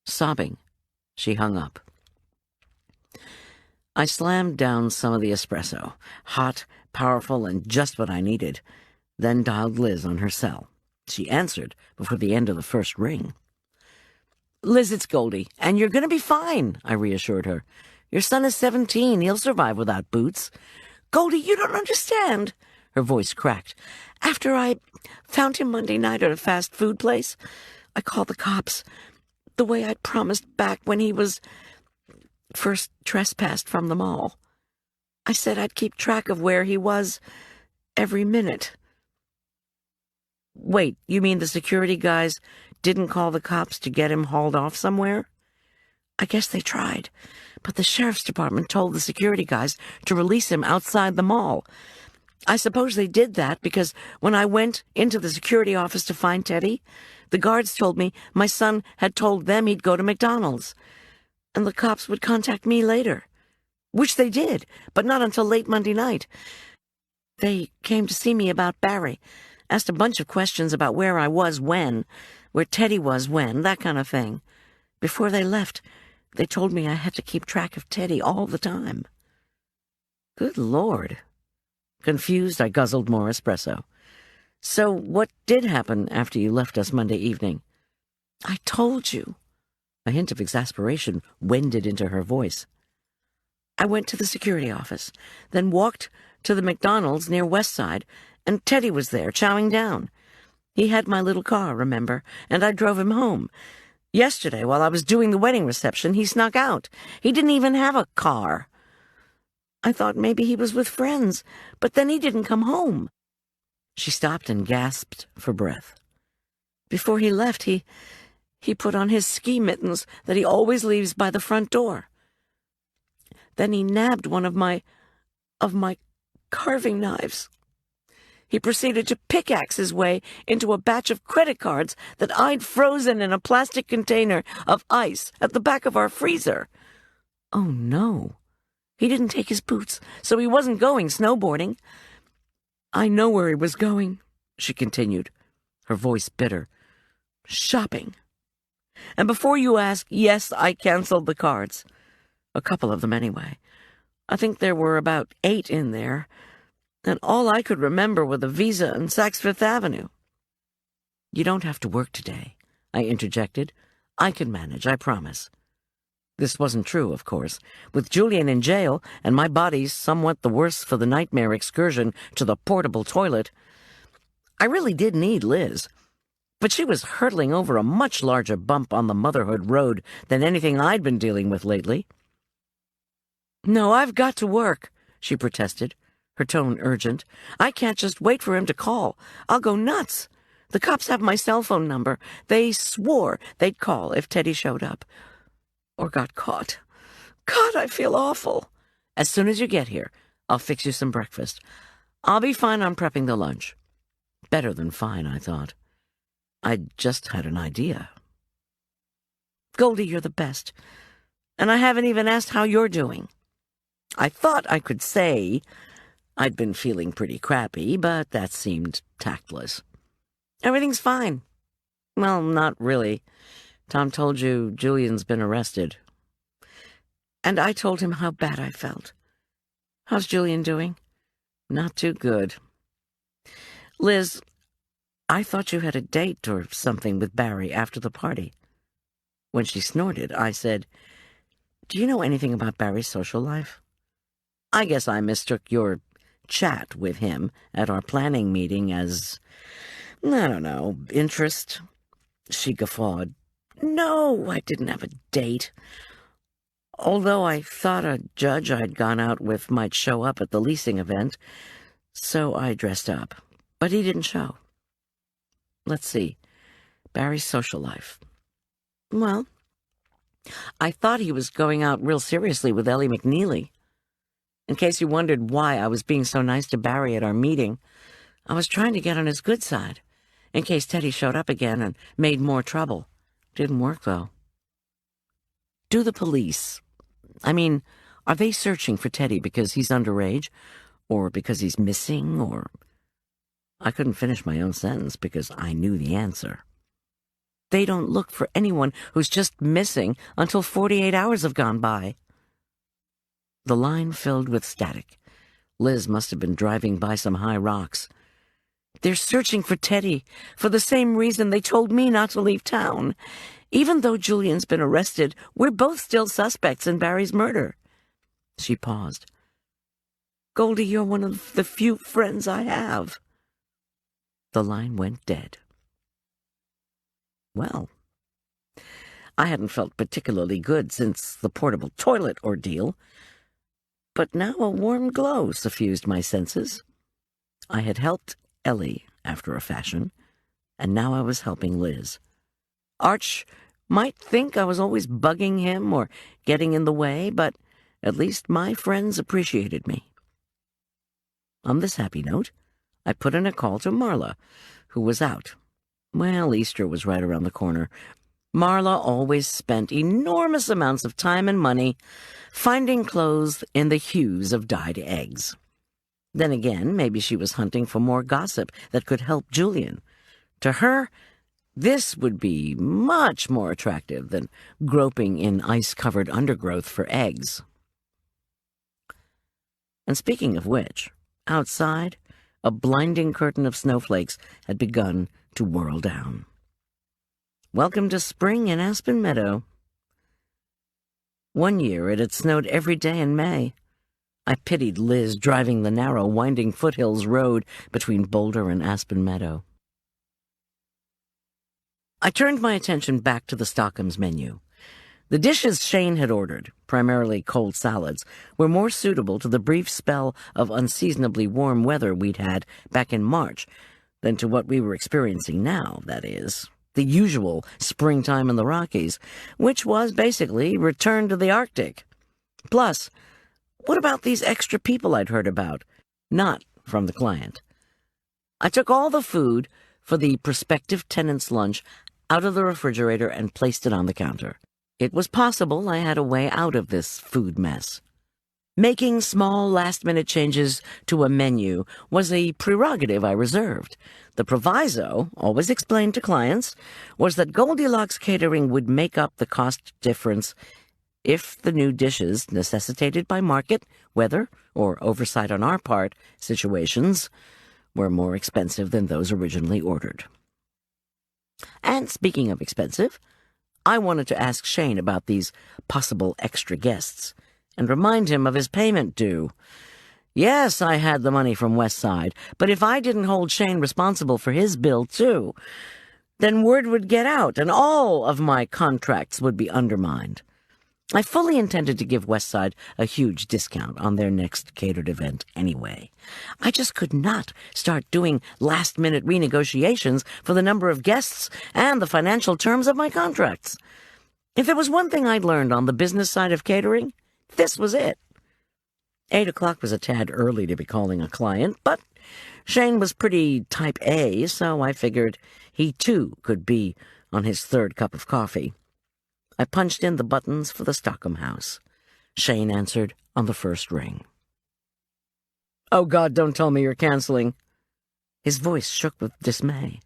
Sobbing, she hung up. I slammed down some of the espresso, hot, powerful, and just what I needed, then dialed Liz on her cell. She answered before the end of the first ring. "Liz, it's Goldie, and you're going to be fine," I reassured her. "Your son is 17. He'll survive without boots." "Goldie, you don't understand." Her voice cracked. "After I found him Monday night at a fast food place, I called the cops, the way I'd promised back when he was first trespassed from the mall. I said I'd keep track of where he was every minute." "Wait, you mean the security guys didn't call the cops to get him hauled off somewhere?" "I guess they tried, but the sheriff's department told the security guys to release him outside the mall. I suppose they did that because when I went into the security office to find Teddy, the guards told me my son had told them he'd go to McDonald's, and the cops would contact me later. Which they did, but not until late Monday night. They came to see me about Barry, asked a bunch of questions about where I was when, where Teddy was when, that kind of thing. Before they left, they told me I had to keep track of Teddy all the time." Good Lord. Confused, I guzzled more espresso. "So what did happen after you left us Monday evening?" "I told you." A hint of exasperation wended into her voice. "I went to the security office, then walked to the McDonald's near Westside, and Teddy was there, chowing down. He had my little car, remember, and I drove him home. Yesterday, while I was doing the wedding reception, he snuck out. He didn't even have a car. I thought maybe he was with friends, but then he didn't come home." She stopped and gasped for breath. "Before he left, he put on his ski mittens that he always leaves by the front door. Then he nabbed one of my carving knives. He proceeded to pickaxe his way into a batch of credit cards that I'd frozen in a plastic container of ice at the back of our freezer. Oh, no. He didn't take his boots, so he wasn't going snowboarding. I know where he was going," she continued, her voice bitter. "Shopping. And before you ask, yes, I canceled the cards. A couple of them, anyway. I think there were about 8 in there, and all I could remember were the Visa and Saks Fifth Avenue." "You don't have to work today," I interjected. "I can manage, I promise." This wasn't true, of course. With Julian in jail, and my body somewhat the worse for the nightmare excursion to the portable toilet, I really did need Liz. But she was hurtling over a much larger bump on the motherhood road than anything I'd been dealing with lately. "No, I've got to work," she protested, her tone urgent. "I can't just wait for him to call. I'll go nuts. The cops have my cell phone number. They swore they'd call if Teddy showed up. Or got caught. God, I feel awful. As soon as you get here, I'll fix you some breakfast. I'll be fine on prepping the lunch." Better than fine, I thought. I'd just had an idea. "Goldie, you're the best. And I haven't even asked how you're doing." I thought I could say I'd been feeling pretty crappy, but that seemed tactless. "Everything's fine." "Well, not really. Tom told you Julian's been arrested." And I told him how bad I felt. "How's Julian doing?" "Not too good." "Liz, I thought you had a date or something with Barry after the party." When she snorted, I said, "Do you know anything about Barry's social life?" "I guess I mistook your chat with him at our planning meeting as, I don't know, interest." She guffawed. No, I didn't have a date. Although I thought a judge I'd gone out with might show up at the leasing event, so I dressed up. But he didn't show. Let's see. Barry's social life. Well, I thought he was going out real seriously with Ellie McNeely. In case you wondered why I was being so nice to Barry at our meeting, I was trying to get on his good side, in case Teddy showed up again and made more trouble. Didn't work, though. Do the police, are they searching for Teddy because he's underage, or because he's missing, or... I couldn't finish my own sentence because I knew the answer. They don't look for anyone who's just missing until 48 hours have gone by. The line filled with static. Liz must have been driving by some high rocks. They're searching for Teddy for the same reason they told me not to leave town. Even though Julian's been arrested, we're both still suspects in Barry's murder. She paused. Goldy, you're one of the few friends I have. The line went dead. Well, I hadn't felt particularly good since the portable toilet ordeal, but now a warm glow suffused my senses. I had helped Ellie after a fashion, and now I was helping Liz. Arch might think I was always bugging him or getting in the way, but at least my friends appreciated me. On this happy note, I put in a call to Marla, who was out. Well, Easter was right around the corner. Marla always spent enormous amounts of time and money finding clothes in the hues of dyed eggs. Then again, maybe she was hunting for more gossip that could help Julian. To her, this would be much more attractive than groping in ice-covered undergrowth for eggs. And speaking of which, outside, a blinding curtain of snowflakes had begun to whirl down. Welcome to spring in Aspen Meadow. One year it had snowed every day in May. I pitied Liz driving the narrow, winding foothills road between Boulder and Aspen Meadow. I turned my attention back to the Stockham's menu. The dishes Shane had ordered, primarily cold salads, were more suitable to the brief spell of unseasonably warm weather we'd had back in March than to what we were experiencing now, that is, the usual springtime in the Rockies, which was basically return to the Arctic. Plus, what about these extra people I'd heard about? Not from the client. I took all the food for the prospective tenant's lunch out of the refrigerator and placed it on the counter. It was possible I had a way out of this food mess. Making small last-minute changes to a menu was a prerogative I reserved. The proviso, always explained to clients, was that Goldilocks Catering would make up the cost difference if the new dishes, necessitated by market, weather, or oversight on our part situations, were more expensive than those originally ordered. And speaking of expensive, I wanted to ask Shane about these possible extra guests and remind him of his payment due. Yes, I had the money from Westside, but if I didn't hold Shane responsible for his bill too, then word would get out and all of my contracts would be undermined. I fully intended to give Westside a huge discount on their next catered event anyway. I just could not start doing last-minute renegotiations for the number of guests and the financial terms of my contracts. If there was one thing I'd learned on the business side of catering, this was it. 8 o'clock was a tad early to be calling a client, but Shane was pretty type A, so I figured he too could be on his third cup of coffee. I punched in the buttons for the Stockham house. Shane answered on the first ring. "Oh, God, don't tell me you're canceling." His voice shook with dismay.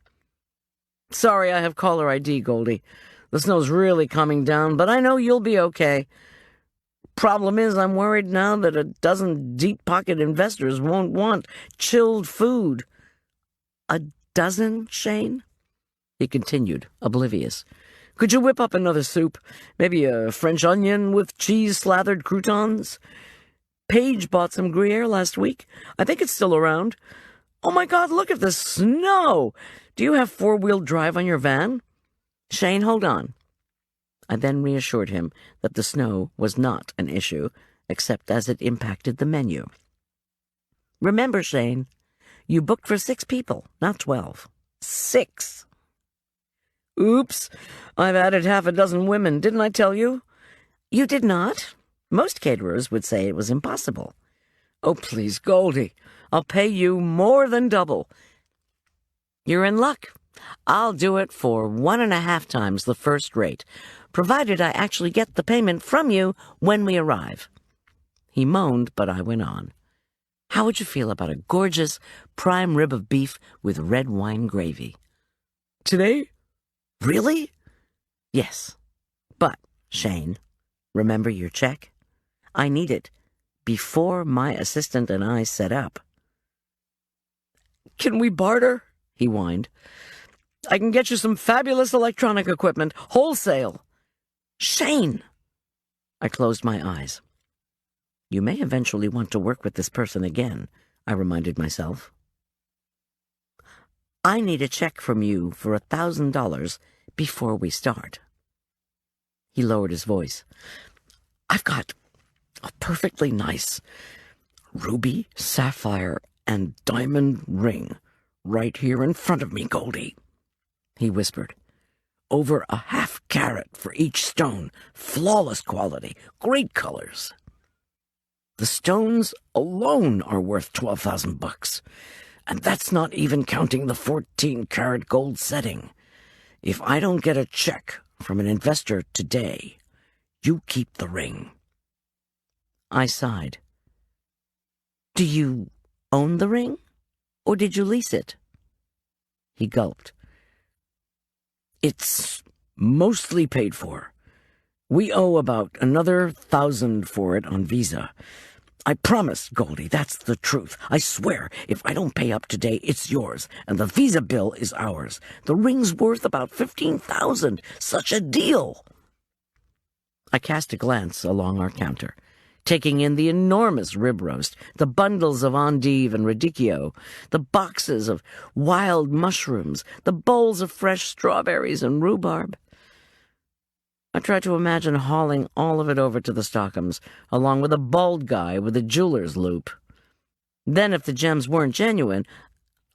"Sorry, I have caller ID, Goldie. The snow's really coming down, but I know you'll be okay. Problem is, I'm worried now that a dozen deep-pocket investors won't want chilled food." "A dozen, Shane?" he continued, oblivious. "Could you whip up another soup? Maybe a French onion with cheese-slathered croutons? Paige bought some Gruyere last week. I think it's still around. Oh, my God, look at the snow! Do you have four-wheel drive on your van?" "Shane, hold on." I then reassured him that the snow was not an issue, except as it impacted the menu. Remember, Shane, you booked for 6 people, not 12. 6. Oops, I've added half a dozen women, didn't I tell you? You did not. Most caterers would say it was impossible. Oh, please, Goldy, I'll pay you more than double. You're in luck. I'll do it for 1.5 times the first rate, provided I actually get the payment from you when we arrive. He moaned, but I went on. How would you feel about a gorgeous prime rib of beef with red wine gravy? Today? Really? Yes. But, Shane, remember your check? I need it before my assistant and I set up. Can we barter? He whined. I can get you some fabulous electronic equipment, wholesale. Shane! I closed my eyes. You may eventually want to work with this person again, I reminded myself. I need a check from you for $1,000 before we start. He lowered his voice. I've got a perfectly nice ruby, sapphire, and diamond ring right here in front of me, Goldy, he whispered. Over a ½ carat for each stone, flawless quality, great colors. The stones alone are worth $12,000, and that's not even counting the 14-karat gold setting. If I don't get a check from an investor today, you keep the ring. I sighed. Do you own the ring, or did you lease it? He gulped. It's mostly paid for. We owe about another $1,000 for it on Visa. I promise, Goldy, that's the truth. I swear, if I don't pay up today, it's yours, and the Visa bill is ours. The ring's worth about $15,000. Such a deal. I cast a glance along our counter, taking in the enormous rib roast, the bundles of endive and radicchio, the boxes of wild mushrooms, the bowls of fresh strawberries and rhubarb. I tried to imagine hauling all of it over to the Stockhams, along with a bald guy with a jeweler's loop. Then, if the gems weren't genuine,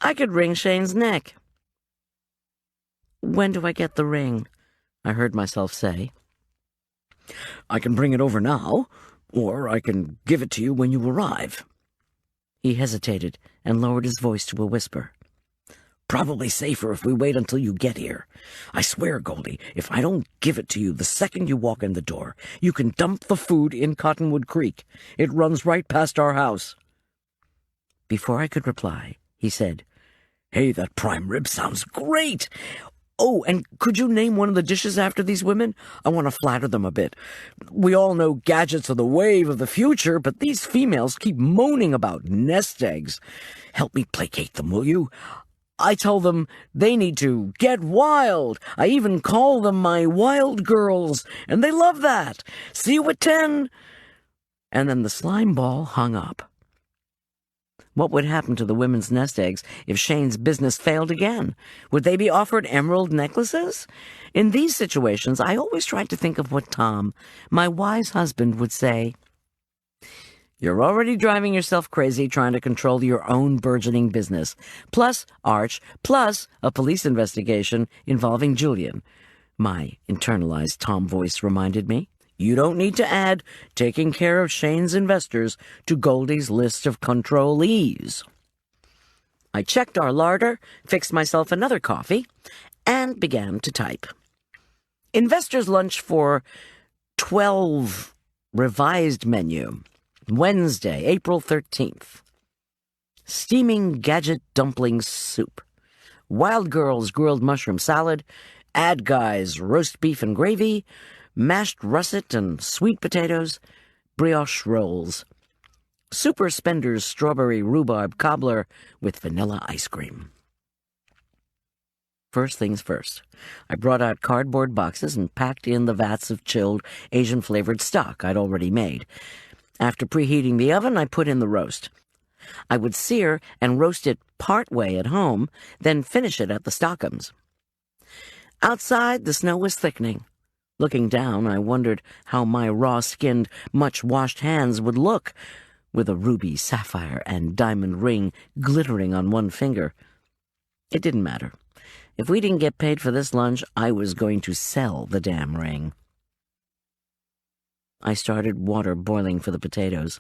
I could wring Shane's neck. When do I get the ring? I heard myself say. I can bring it over now, or I can give it to you when you arrive. He hesitated and lowered his voice to a whisper. Probably safer if we wait until you get here. I swear, Goldy, if I don't give it to you the second you walk in the door, you can dump the food in Cottonwood Creek. It runs right past our house. Before I could reply, he said, Hey, that prime rib sounds great. Oh, and could you name one of the dishes after these women? I want to flatter them a bit. We all know gadgets are the wave of the future, but these females keep moaning about nest eggs. Help me placate them, will you? I tell them they need to get wild. I even call them my wild girls, and they love that. See you at 10. And then the slime ball hung up. What would happen to the women's nest eggs if Shane's business failed again? Would they be offered emerald necklaces? In these situations, I always tried to think of what Tom, my wise husband, would say. You're already driving yourself crazy trying to control your own burgeoning business. Plus Arch, plus a police investigation involving Julian. My internalized Tom voice reminded me. You don't need to add taking care of Shane's investors to Goldy's list of controlees. I checked our larder, fixed myself another coffee, and began to type. Investors' lunch for 12 revised menu. Wednesday, April 13th. Steaming gadget dumpling soup. Wild Girls grilled mushroom salad. Ad Guys roast beef and gravy. Mashed russet and sweet potatoes. Brioche rolls. Super Spender's strawberry rhubarb cobbler with vanilla ice cream. First things first. I brought out cardboard boxes and packed in the vats of chilled Asian-flavored stock I'd already made. After preheating the oven, I put in the roast. I would sear and roast it part way at home, then finish it at the Stockhams. Outside, the snow was thickening. Looking down, I wondered how my raw-skinned, much-washed hands would look, with a ruby, sapphire, and diamond ring glittering on one finger. It didn't matter. If we didn't get paid for this lunch, I was going to sell the damn ring. I started water boiling for the potatoes.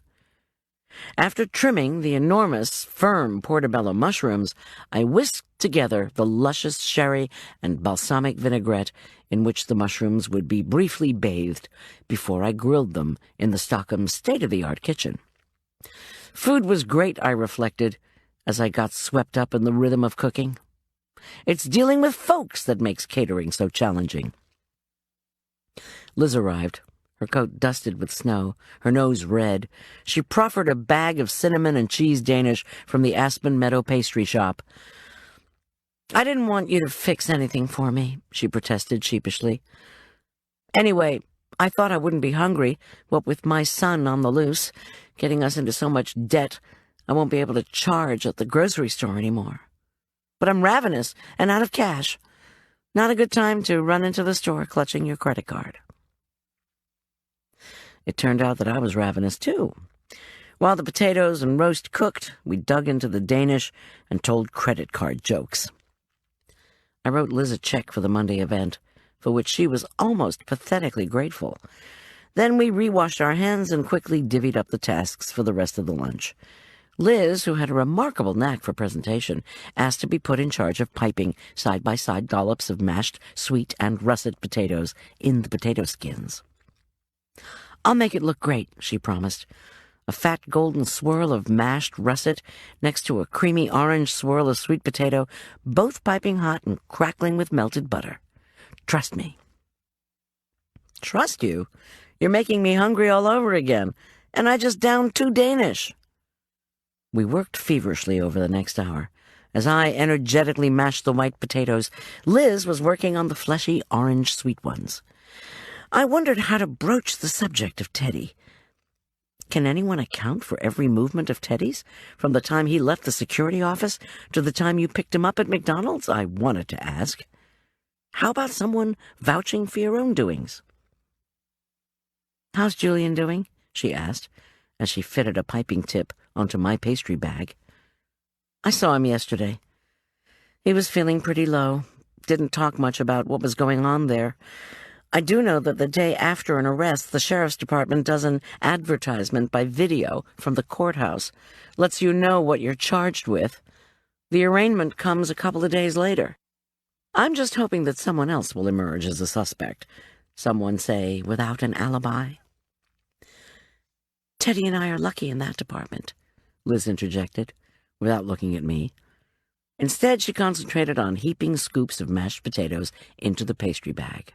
After trimming the enormous, firm portobello mushrooms, I whisked together the luscious sherry and balsamic vinaigrette in which the mushrooms would be briefly bathed before I grilled them in the Stockham's state-of-the-art kitchen. Food was great, I reflected, as I got swept up in the rhythm of cooking. It's dealing with folks that makes catering so challenging. Liz arrived, her coat dusted with snow, her nose red. She proffered a bag of cinnamon and cheese Danish from the Aspen Meadow pastry shop. "I didn't want you to fix anything for me," she protested sheepishly. "Anyway, I thought I wouldn't be hungry, what with my son on the loose, getting us into so much debt I won't be able to charge at the grocery store anymore. But I'm ravenous and out of cash. Not a good time to run into the store clutching your credit card." It turned out that I was ravenous, too. While the potatoes and roast cooked, we dug into the Danish and told credit card jokes. I wrote Liz a check for the Monday event, for which she was almost pathetically grateful. Then we re-washed our hands and quickly divvied up the tasks for the rest of the lunch. Liz, who had a remarkable knack for presentation, asked to be put in charge of piping side-by-side dollops of mashed, sweet, and russet potatoes in the potato skins. "I'll make it look great," she promised. A fat golden swirl of mashed russet next to a creamy orange swirl of sweet potato, both piping hot and crackling with melted butter. "Trust me." "Trust you? You're making me hungry all over again, and I just downed 2 Danish." We worked feverishly over the next hour. As I energetically mashed the white potatoes, Liz was working on the fleshy orange sweet ones. I wondered how to broach the subject of Teddy. Can anyone account for every movement of Teddy's, from the time he left the security office to the time you picked him up at McDonald's? I wanted to ask. How about someone vouching for your own doings? "How's Julian doing?" she asked, as she fitted a piping tip onto my pastry bag. "I saw him yesterday. He was feeling pretty low. Didn't talk much about what was going on there. I do know that the day after an arrest, the sheriff's department does an advertisement by video from the courthouse. Lets you know what you're charged with. The arraignment comes a couple of days later. I'm just hoping that someone else will emerge as a suspect. Someone, say, without an alibi." "Teddy and I are lucky in that department," Liz interjected, without looking at me. Instead, she concentrated on heaping scoops of mashed potatoes into the pastry bag.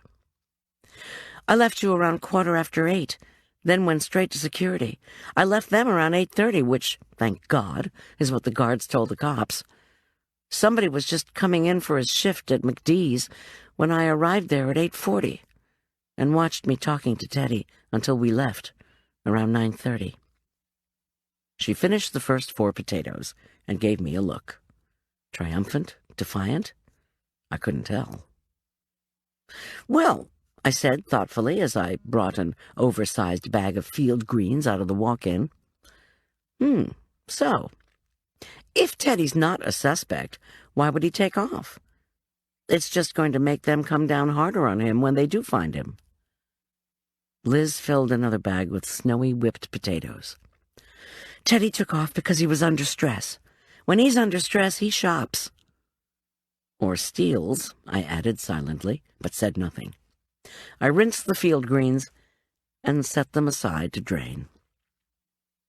"I left you around 8:15, then went straight to security. I left them around 8:30, which, thank God, is what the guards told the cops. Somebody was just coming in for his shift at McDee's when I arrived there at 8:40, and watched me talking to Teddy until we left, around 9:30. She finished the first 4 potatoes and gave me a look. Triumphant? Defiant? I couldn't tell. "Well," I said thoughtfully as I brought an oversized bag of field greens out of the walk-in. So, if Teddy's not a suspect, why would he take off? It's just going to make them come down harder on him when they do find him." Liz filled another bag with snowy whipped potatoes. "Teddy took off because he was under stress. When he's under stress, he shops." "Or steals," I added silently, but said nothing. I rinsed the field greens and set them aside to drain.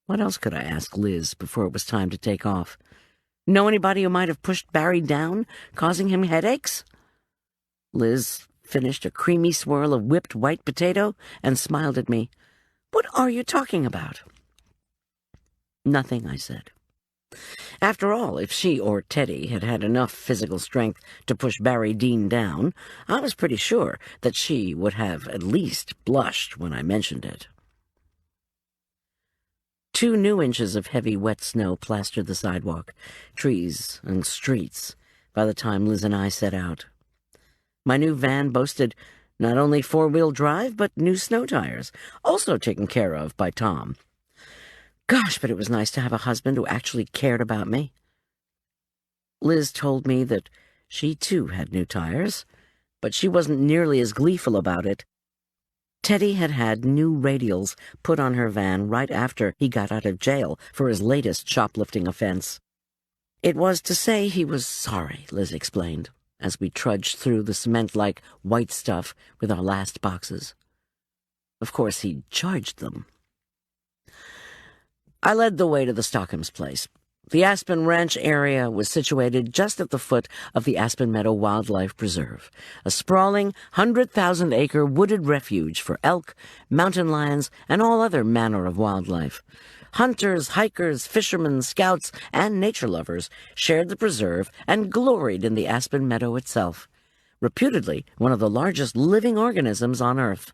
What else could I ask Liz before it was time to take off? Know anybody who might have pushed Barry down, causing him headaches? Liz finished a creamy swirl of whipped white potato and smiled at me. "What are you talking about?" "Nothing," I said. After all, if she or Teddy had had enough physical strength to push Barry Dean down, I was pretty sure that she would have at least blushed when I mentioned it. 2 new inches of heavy, wet snow plastered the sidewalk, trees, and streets by the time Liz and I set out. My new van boasted Not only four-wheel drive, but new snow tires, also taken care of by Tom. Gosh, but it was nice to have a husband who actually cared about me. Liz told me that she too had new tires, but she wasn't nearly as gleeful about it. Teddy had had new radials put on her van right after he got out of jail for his latest shoplifting offense. It was to say he was sorry, Liz explained, as we trudged through the cement-like white stuff with our last boxes. Of course, he'd charged them. I led the way to the Stockham's place. The Aspen Ranch area was situated just at the foot of the Aspen Meadow Wildlife Preserve, a sprawling 100,000-acre wooded refuge for elk, mountain lions, and all other manner of wildlife. Hunters, hikers, fishermen, scouts, and nature lovers shared the preserve and gloried in the Aspen Meadow itself, reputedly one of the largest living organisms on Earth.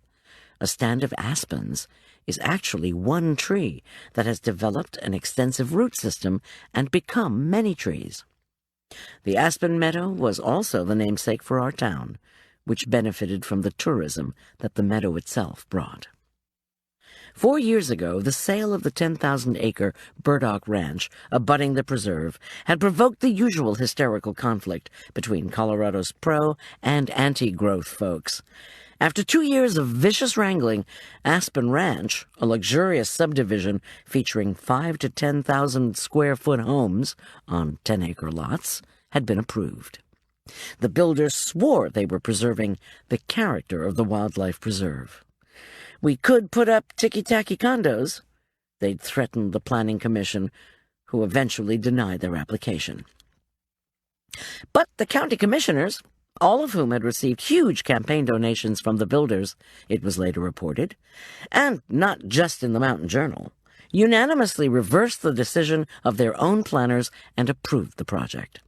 A stand of aspens is actually one tree that has developed an extensive root system and become many trees. The Aspen Meadow was also the namesake for our town, which benefited from the tourism that the meadow itself brought. 4 years ago, the sale of the 10,000-acre Burdock Ranch abutting the preserve had provoked the usual hysterical conflict between Colorado's pro- and anti-growth folks. After 2 years of vicious wrangling, Aspen Ranch, a luxurious subdivision featuring 5,000 to 10,000 square-foot homes on 10-acre lots, had been approved. The builders swore they were preserving the character of the wildlife preserve. We could put up ticky-tacky condos, they'd threatened the Planning Commission, who eventually denied their application. But the county commissioners, all of whom had received huge campaign donations from the builders, it was later reported, and not just in the Mountain Journal, unanimously reversed the decision of their own planners and approved the project.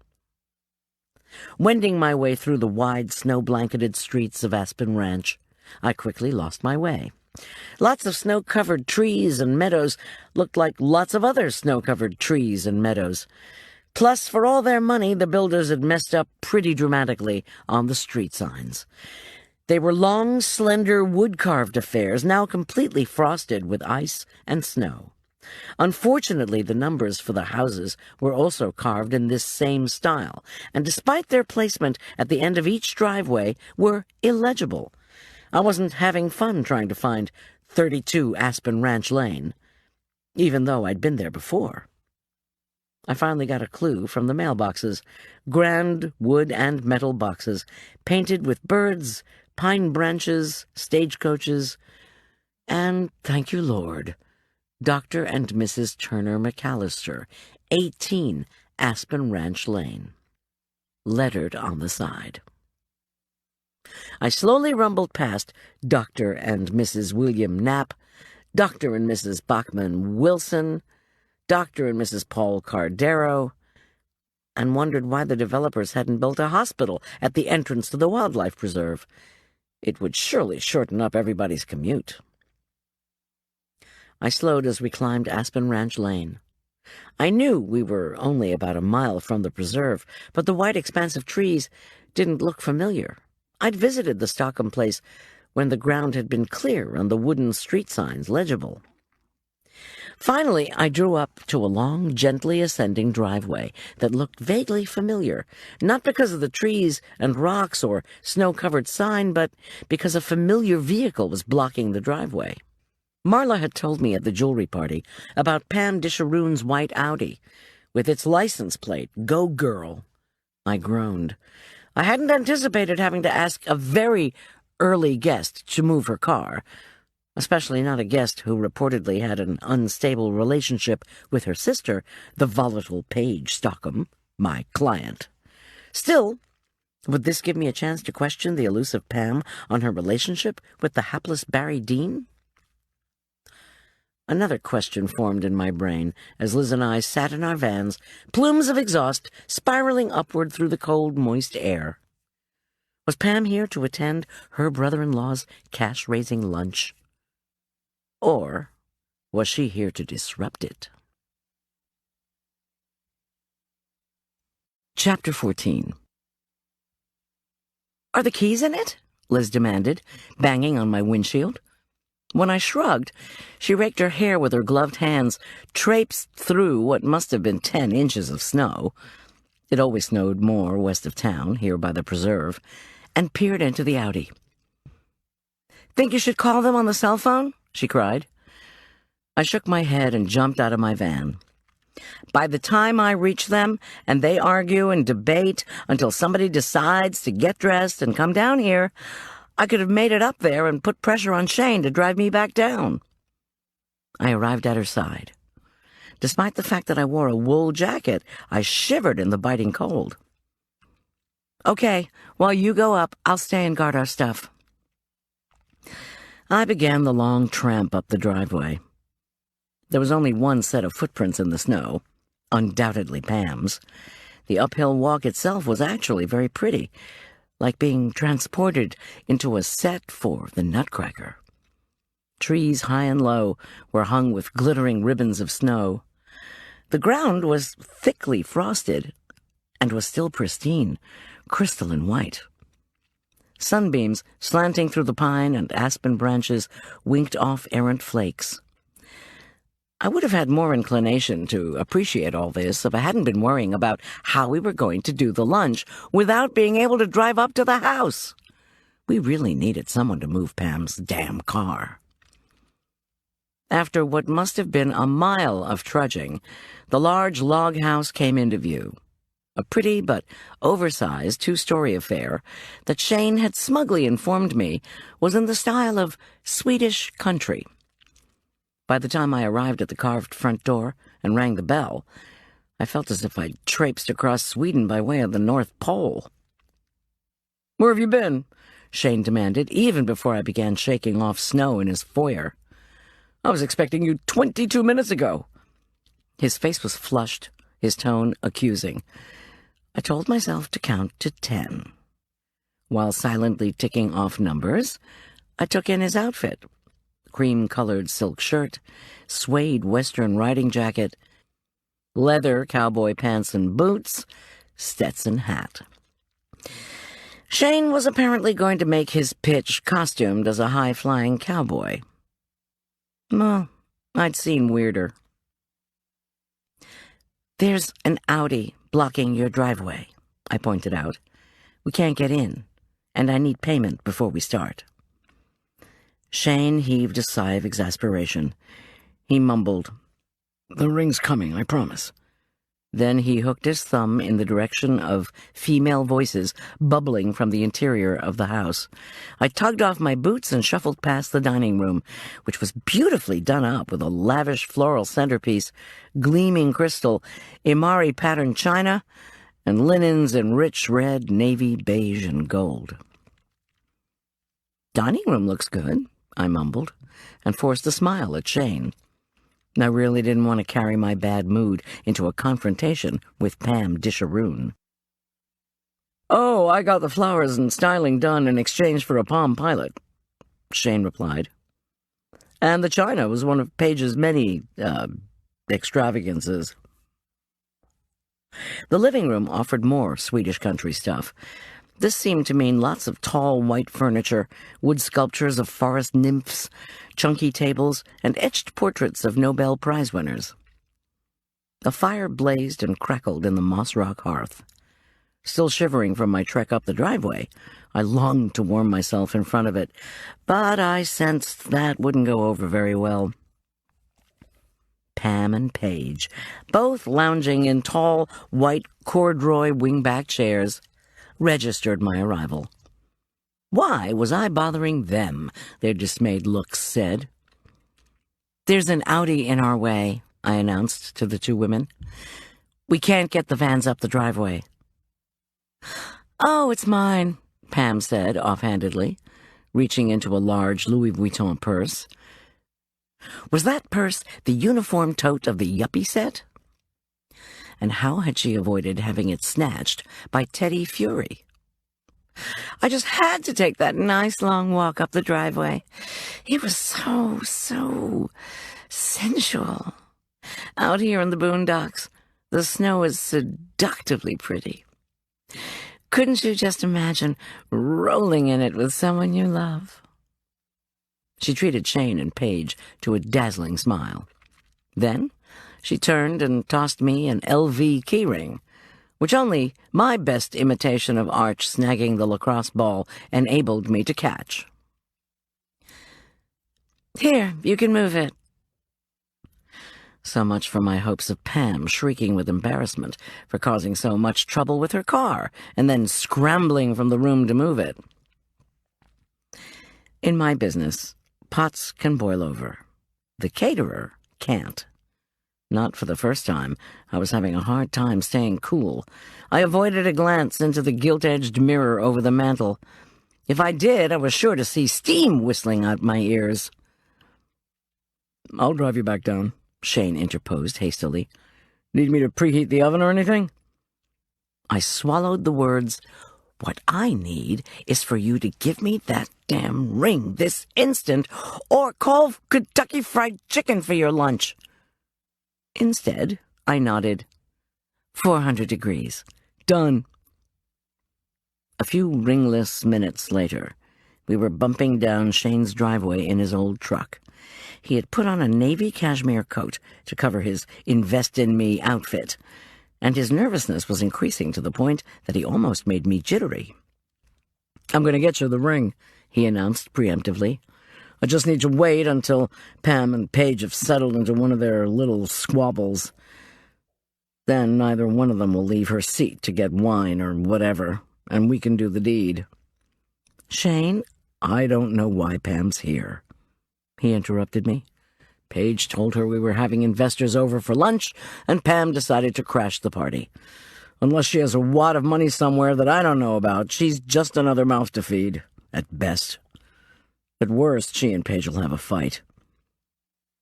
Wending my way through the wide, snow-blanketed streets of Aspen Ranch, I quickly lost my way. Lots of snow-covered trees and meadows looked like lots of other snow-covered trees and meadows. Plus, for all their money, the builders had messed up pretty dramatically on the street signs. They were long, slender, wood-carved affairs, now completely frosted with ice and snow. Unfortunately, the numbers for the houses were also carved in this same style, and despite their placement at the end of each driveway, were illegible. I wasn't having fun trying to find 32 Aspen Ranch Lane, even though I'd been there before. I finally got a clue from the mailboxes, grand wood and metal boxes, painted with birds, pine branches, stagecoaches, and, thank you, Lord, Dr. and Mrs. Turner McAllister, 18 Aspen Ranch Lane, lettered on the side. I slowly rumbled past Dr. and Mrs. William Knapp, Dr. and Mrs. Bachman Wilson, Dr. and Mrs. Paul Cardero, and wondered why the developers hadn't built a hospital at the entrance to the wildlife preserve. It would surely shorten up everybody's commute. I slowed as we climbed Aspen Ranch Lane. I knew we were only about a mile from the preserve, but the wide expanse of trees didn't look familiar. I'd visited the Stockham place when the ground had been clear and the wooden street signs legible. Finally, I drew up to a long, gently ascending driveway that looked vaguely familiar, not because of the trees and rocks or snow-covered sign, but because a familiar vehicle was blocking the driveway. Marla had told me at the jewelry party about Pam Disharoon's white Audi, with its license plate, Go Girl. I groaned. I hadn't anticipated having to ask a very early guest to move her car, especially not a guest who reportedly had an unstable relationship with her sister, the volatile Paige Stockham, my client. Still, would this give me a chance to question the elusive Pam on her relationship with the hapless Barry Dean? Another question formed in my brain as Liz and I sat in our vans, plumes of exhaust spiraling upward through the cold, moist air. Was Pam here to attend her brother-in-law's cash-raising lunch? Or was she here to disrupt it? Chapter 14. Are the keys in it? Liz demanded, banging on my windshield. When I shrugged, she raked her hair with her gloved hands, traipsed through what must have been 10 inches of snow — it always snowed more west of town, here by the preserve — and peered into the Audi. "Think you should call them on the cell phone?" she cried. I shook my head and jumped out of my van. By the time I reach them, and they argue and debate until somebody decides to get dressed and come down here, I could have made it up there and put pressure on Shane to drive me back down. I arrived at her side. Despite the fact that I wore a wool jacket, I shivered in the biting cold. "Okay, while you go up, I'll stay and guard our stuff." I began the long tramp up the driveway. There was only one set of footprints in the snow, undoubtedly Pam's. The uphill walk itself was actually very pretty, like being transported into a set for the Nutcracker. Trees high and low were hung with glittering ribbons of snow. The ground was thickly frosted and was still pristine, crystalline white. Sunbeams slanting through the pine and aspen branches winked off errant flakes. I would have had more inclination to appreciate all this if I hadn't been worrying about how we were going to do the lunch without being able to drive up to the house. We really needed someone to move Pam's damn car. After what must have been a mile of trudging, the large log house came into view. A pretty but oversized 2-story affair that Shane had smugly informed me was in the style of Swedish country. By the time I arrived at the carved front door and rang the bell, I felt as if I'd traipsed across Sweden by way of the North Pole. "Where have you been?" Shane demanded, even before I began shaking off snow in his foyer. "I was expecting you 22 minutes ago." His face was flushed, his tone accusing. I told myself to count to 10. While silently ticking off numbers, I took in his outfit: cream-colored silk shirt, suede western riding jacket, leather cowboy pants and boots, Stetson hat. Shane was apparently going to make his pitch costumed as a high-flying cowboy. Well, I'd seen weirder. "There's an Audi blocking your driveway," I pointed out. "We can't get in, and I need payment before we start." Shane heaved a sigh of exasperation. He mumbled, "The ring's coming, I promise." Then he hooked his thumb in the direction of female voices bubbling from the interior of the house. I tugged off my boots and shuffled past the dining room, which was beautifully done up with a lavish floral centerpiece, gleaming crystal, Imari-patterned china, and linens in rich red, navy, beige, and gold. "Dining room looks good," I mumbled, and forced a smile at Shane. I really didn't want to carry my bad mood into a confrontation with Pam Disharoon. "Oh, I got the flowers and styling done in exchange for a Palm Pilot," Shane replied. "And the china was one of Paige's many, extravagances." The living room offered more Swedish country stuff. This seemed to mean lots of tall white furniture, wood sculptures of forest nymphs, chunky tables, and etched portraits of Nobel Prize winners. A fire blazed and crackled in the moss rock hearth. Still shivering from my trek up the driveway, I longed to warm myself in front of it, but I sensed that wouldn't go over very well. Pam and Paige, both lounging in tall, white corduroy wingback chairs, registered my arrival. Why was I bothering them? Their dismayed looks said. "There's an Audi in our way," I announced to the two women. "We can't get the vans up the driveway." "Oh, it's mine," Pam said offhandedly, reaching into a large Louis Vuitton purse. Was that purse the uniform tote of the yuppie set? And how had she avoided having it snatched by Teddy Fury? I just had to take that nice long walk up the driveway. It was so sensual. Out here in the boondocks, the snow is seductively pretty. Couldn't you just imagine rolling in it with someone you love? She treated Shane and Paige to a dazzling smile. Then she turned and tossed me an LV keyring, which only my best imitation of Arch snagging the lacrosse ball enabled me to catch. Here, you can move it. So much for my hopes of Pam shrieking with embarrassment for causing so much trouble with her car and then scrambling from the room to move it. In my business, pots can boil over. The caterer can't. Not for the first time. I was having a hard time staying cool. I avoided a glance into the gilt-edged mirror over the mantel. If I did, I was sure to see steam whistling out my ears. "I'll drive you back down," Shane interposed hastily. "Need me to preheat the oven or anything?" I swallowed the words. "What I need is for you to give me that damn ring this instant, or call Kentucky Fried Chicken for your lunch." Instead, I nodded. 400 degrees. Done. A few ringless minutes later, we were bumping down Shane's driveway in his old truck. He had put on a navy cashmere coat to cover his invest-in-me outfit, and his nervousness was increasing to the point that he almost made me jittery. "I'm going to get you the ring," he announced preemptively. "I just need to wait until Pam and Paige have settled into one of their little squabbles. Then neither one of them will leave her seat to get wine or whatever, and we can do the deed." "Shane, I don't know why Pam's here," he interrupted me. "Paige told her we were having investors over for lunch, and Pam decided to crash the party. Unless she has a wad of money somewhere that I don't know about, she's just another mouth to feed, at best. At worst, she and Paige will have a fight."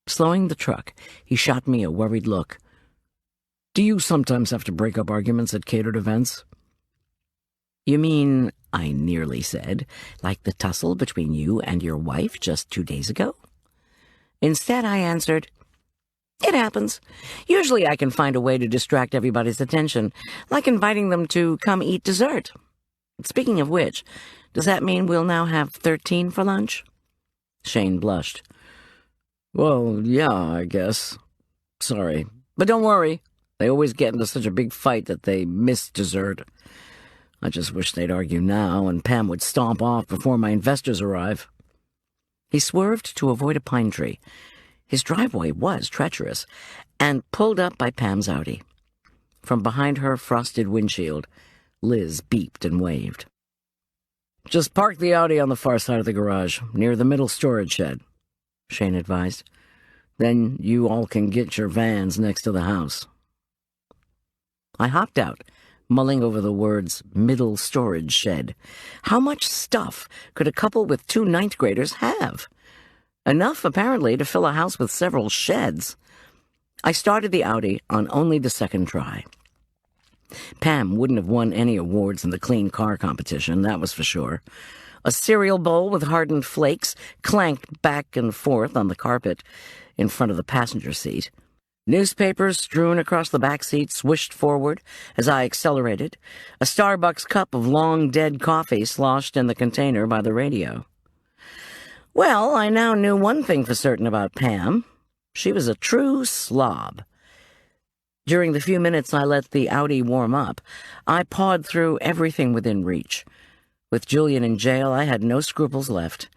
Slowing the truck, he shot me a worried look. "Do you sometimes have to break up arguments at catered events?" "You mean," I nearly said, "like the tussle between you and your wife just 2 days ago?" Instead, I answered, "It happens. Usually I can find a way to distract everybody's attention, like inviting them to come eat dessert. Speaking of which, does that mean we'll now have 13 for lunch?" Shane blushed. "Well, yeah, I guess. Sorry. But don't worry. They always get into such a big fight that they miss dessert. I just wish they'd argue now, and Pam would stomp off before my investors arrive." He swerved to avoid a pine tree. His driveway was treacherous, and pulled up by Pam's Audi. From behind her frosted windshield, Liz beeped and waved. "Just park the Audi on the far side of the garage, near the middle storage shed," Shane advised. "Then you all can get your vans next to the house." I hopped out, mulling over the words middle storage shed. How much stuff could a couple with 2 ninth graders have? Enough, apparently, to fill a house with several sheds. I started the Audi on only the second try. Pam wouldn't have won any awards in the clean car competition, that was for sure. A cereal bowl with hardened flakes clanked back and forth on the carpet in front of the passenger seat. Newspapers strewn across the back seat swished forward as I accelerated. A Starbucks cup of long-dead coffee sloshed in the container by the radio. Well, I now knew one thing for certain about Pam. She was a true slob. During the few minutes I let the Audi warm up, I pawed through everything within reach. With Julian in jail, I had no scruples left.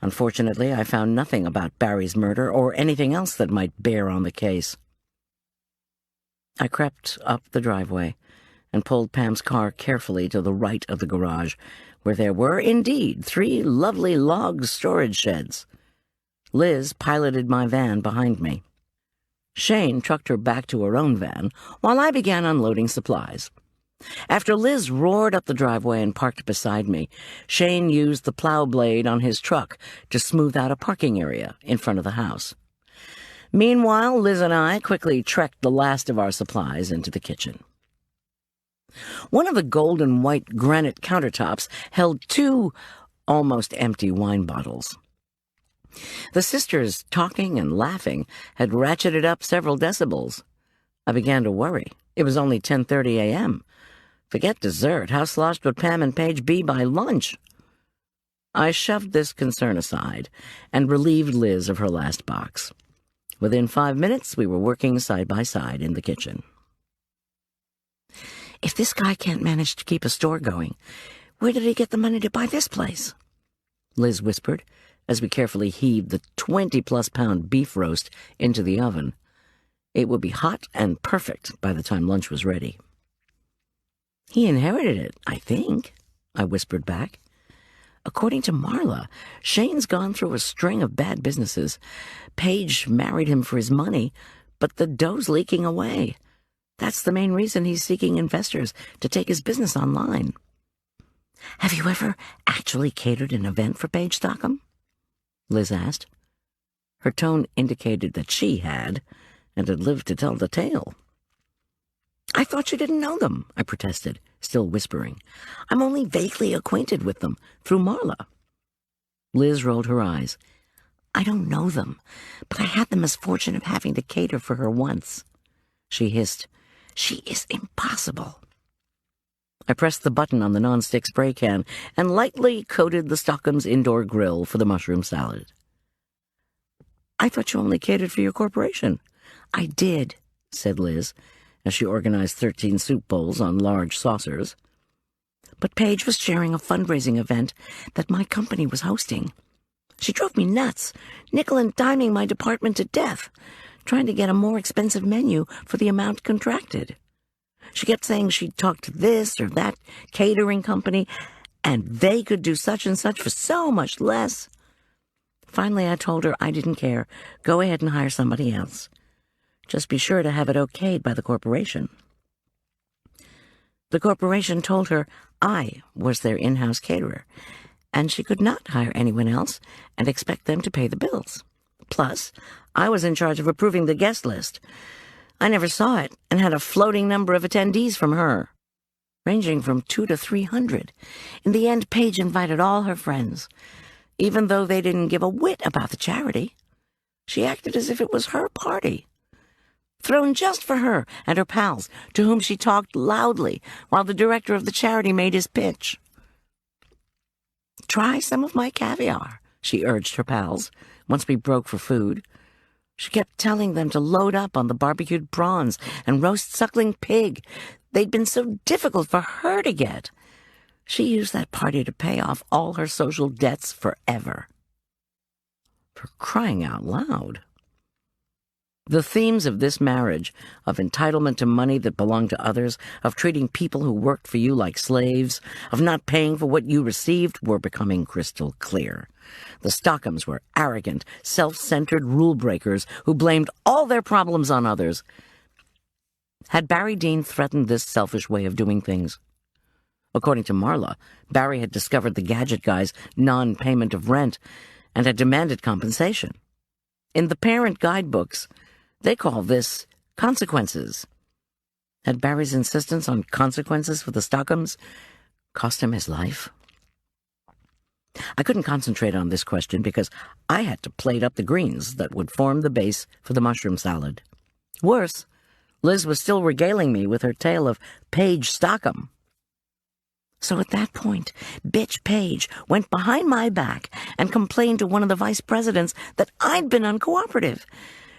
Unfortunately, I found nothing about Barry's murder or anything else that might bear on the case. I crept up the driveway and pulled Pam's car carefully to the right of the garage, where there were, indeed, 3 lovely log storage sheds. Liz piloted my van behind me. Shane trucked her back to her own van, while I began unloading supplies. After Liz roared up the driveway and parked beside me, Shane used the plow blade on his truck to smooth out a parking area in front of the house. Meanwhile, Liz and I quickly trekked the last of our supplies into the kitchen. One of the gold and white granite countertops held 2 almost empty wine bottles. The sisters, talking and laughing, had ratcheted up several decibels. I began to worry. It was only 10:30 a.m. Forget dessert. How sloshed would Pam and Paige be by lunch? I shoved this concern aside and relieved Liz of her last box. Within 5 minutes, we were working side by side in the kitchen. If this guy can't manage to keep a store going, where did he get the money to buy this place? Liz whispered as we carefully heaved the 20-plus-pound beef roast into the oven. It would be hot and perfect by the time lunch was ready. He inherited it, I think, I whispered back. According to Marla, Shane's gone through a string of bad businesses. Paige married him for his money, but the dough's leaking away. That's the main reason he's seeking investors to take his business online. Have you ever actually catered an event for Paige Stockham? Liz asked. Her tone indicated that she had, and had lived to tell the tale. I thought you didn't know them, I protested, still whispering. I'm only vaguely acquainted with them, through Marla. Liz rolled her eyes. I don't know them, but I had the misfortune of having to cater for her once. She hissed. She is impossible. I pressed the button on the nonstick spray can and lightly coated the Stockham's indoor grill for the mushroom salad. I thought you only catered for your corporation. I did, said Liz, as she organized 13 soup bowls on large saucers. But Paige was chairing a fundraising event that my company was hosting. She drove me nuts, nickel and diming my department to death, trying to get a more expensive menu for the amount contracted. She kept saying she'd talked to this or that catering company, and they could do such and such for so much less. Finally, I told her I didn't care. Go ahead and hire somebody else. Just be sure to have it okayed by the corporation. The corporation told her I was their in-house caterer, and she could not hire anyone else and expect them to pay the bills. Plus, I was in charge of approving the guest list. I never saw it and had a floating number of attendees from her, ranging from 200 to 300. In the end, Paige invited all her friends, even though they didn't give a whit about the charity. She acted as if it was her party, thrown just for her and her pals, to whom she talked loudly while the director of the charity made his pitch. Try some of my caviar, she urged her pals, once we broke for food. She kept telling them to load up on the barbecued prawns and roast suckling pig. They'd been so difficult for her to get. She used that party to pay off all her social debts forever. For crying out loud. The themes of this marriage, of entitlement to money that belonged to others, of treating people who worked for you like slaves, of not paying for what you received, were becoming crystal clear. The Stockhams were arrogant, self-centered rule-breakers who blamed all their problems on others. Had Barry Dean threatened this selfish way of doing things? According to Marla, Barry had discovered the gadget guy's non-payment of rent and had demanded compensation. In the parent guidebooks, they call this consequences. Had Barry's insistence on consequences for the Stockhams cost him his life? I couldn't concentrate on this question because I had to plate up the greens that would form the base for the mushroom salad. Worse, Liz was still regaling me with her tale of Paige Stockham. So at that point, bitch Paige went behind my back and complained to one of the vice presidents that I'd been uncooperative.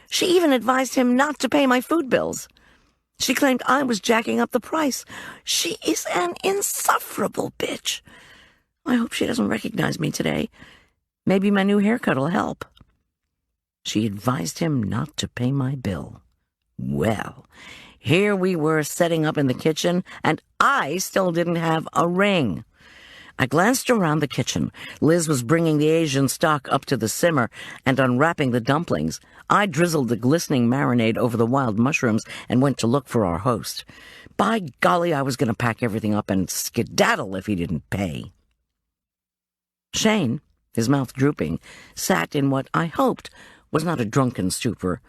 She even advised him not to pay my food bills. She claimed I was jacking up the price. She is an insufferable bitch. I hope she doesn't recognize me today. Maybe my new haircut will help. She advised him not to pay my bill. Well, here we were setting up in the kitchen, and I still didn't have a ring. I glanced around the kitchen. Liz was bringing the Asian stock up to the simmer and unwrapping the dumplings. I drizzled the glistening marinade over the wild mushrooms and went to look for our host. By golly, I was going to pack everything up and skedaddle if he didn't pay. Shane, his mouth drooping, sat in what I hoped was not a drunken stupor,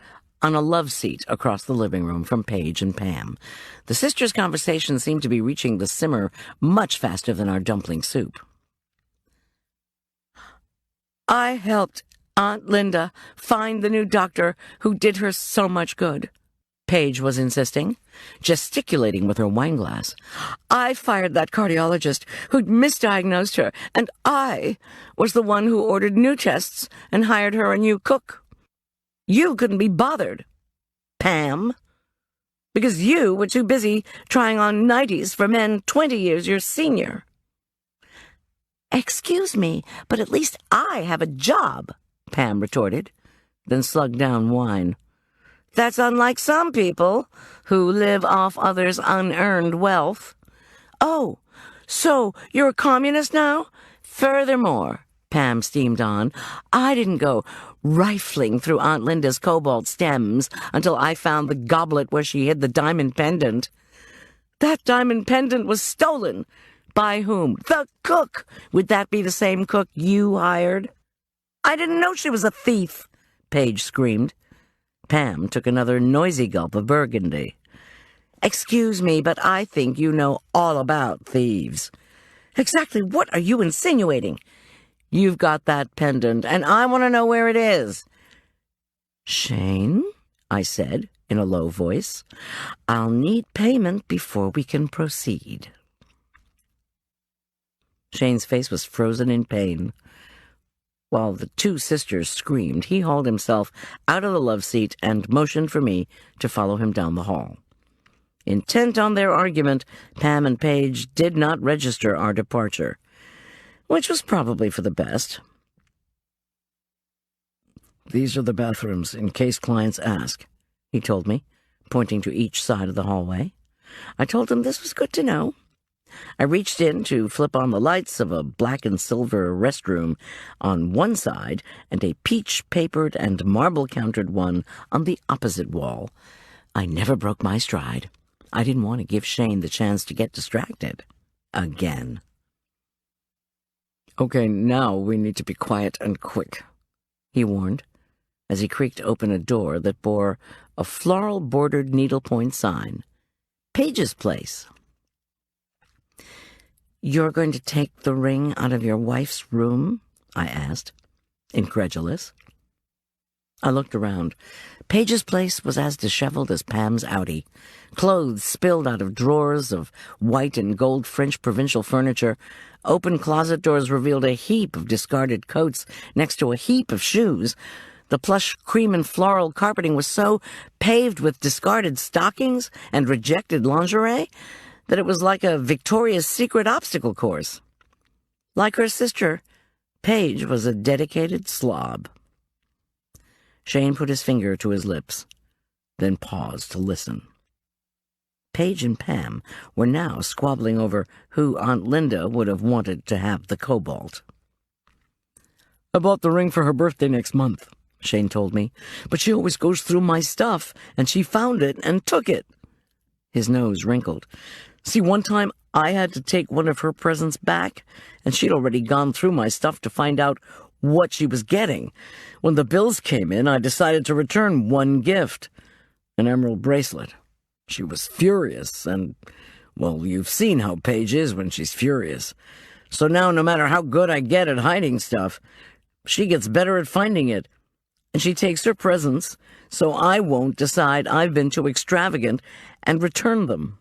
on a love seat across the living room from Paige and Pam. The sisters' conversation seemed to be reaching the simmer much faster than our dumpling soup. I helped Aunt Linda find the new doctor who did her so much good, Paige was insisting, gesticulating with her wineglass. I fired that cardiologist who'd misdiagnosed her, and I was the one who ordered new tests and hired her a new cook. You couldn't be bothered, Pam, because you were too busy trying on nighties for men 20 years your senior. Excuse me, but at least I have a job, Pam retorted, then slugged down wine. That's unlike some people who live off others' unearned wealth. Oh, so you're a communist now? Furthermore, Pam steamed on, I didn't go rifling through Aunt Linda's cobalt stems until I found the goblet where she hid the diamond pendant. That diamond pendant was stolen. By whom? The cook. Would that be the same cook you hired? I didn't know she was a thief, Paige screamed. Pam took another noisy gulp of Burgundy. Excuse me, but I think you know all about thieves. Exactly what are you insinuating? You've got that pendant, and I want to know where it is. Shane, I said in a low voice, I'll need payment before we can proceed. Shane's face was frozen in pain. While the two sisters screamed, he hauled himself out of the love seat and motioned for me to follow him down the hall. Intent on their argument, Pam and Paige did not register our departure, which was probably for the best. These are the bathrooms, in case clients ask, he told me, pointing to each side of the hallway. I told him this was good to know. I reached in to flip on the lights of a black and silver restroom on one side and a peach-papered and marble-countered one on the opposite wall. I never broke my stride. I didn't want to give Shane the chance to get distracted. Again. Okay, now we need to be quiet and quick, he warned, as he creaked open a door that bore a floral-bordered needlepoint sign. Paige's Place. You're going to take the ring out of your wife's room? I asked, incredulous. I looked around. Paige's Place was as disheveled as Pam's Audi. Clothes spilled out of drawers of white and gold French provincial furniture. Open closet doors revealed a heap of discarded coats next to a heap of shoes. The plush cream and floral carpeting was so paved with discarded stockings and rejected lingerie that it was like a Victoria's Secret obstacle course. Like her sister, Paige was a dedicated slob. Shane put his finger to his lips, then paused to listen. Paige and Pam were now squabbling over who Aunt Linda would have wanted to have the cobalt. I bought the ring for her birthday next month, Shane told me, but she always goes through my stuff, and she found it and took it. His nose wrinkled. See, one time I had to take one of her presents back, and she'd already gone through my stuff to find out what she was getting. When the bills came in, I decided to return one gift, an emerald bracelet. She was furious, and, well, you've seen how Paige is when she's furious. So now, no matter how good I get at hiding stuff, she gets better at finding it, and she takes her presents, so I won't decide I've been too extravagant and return them.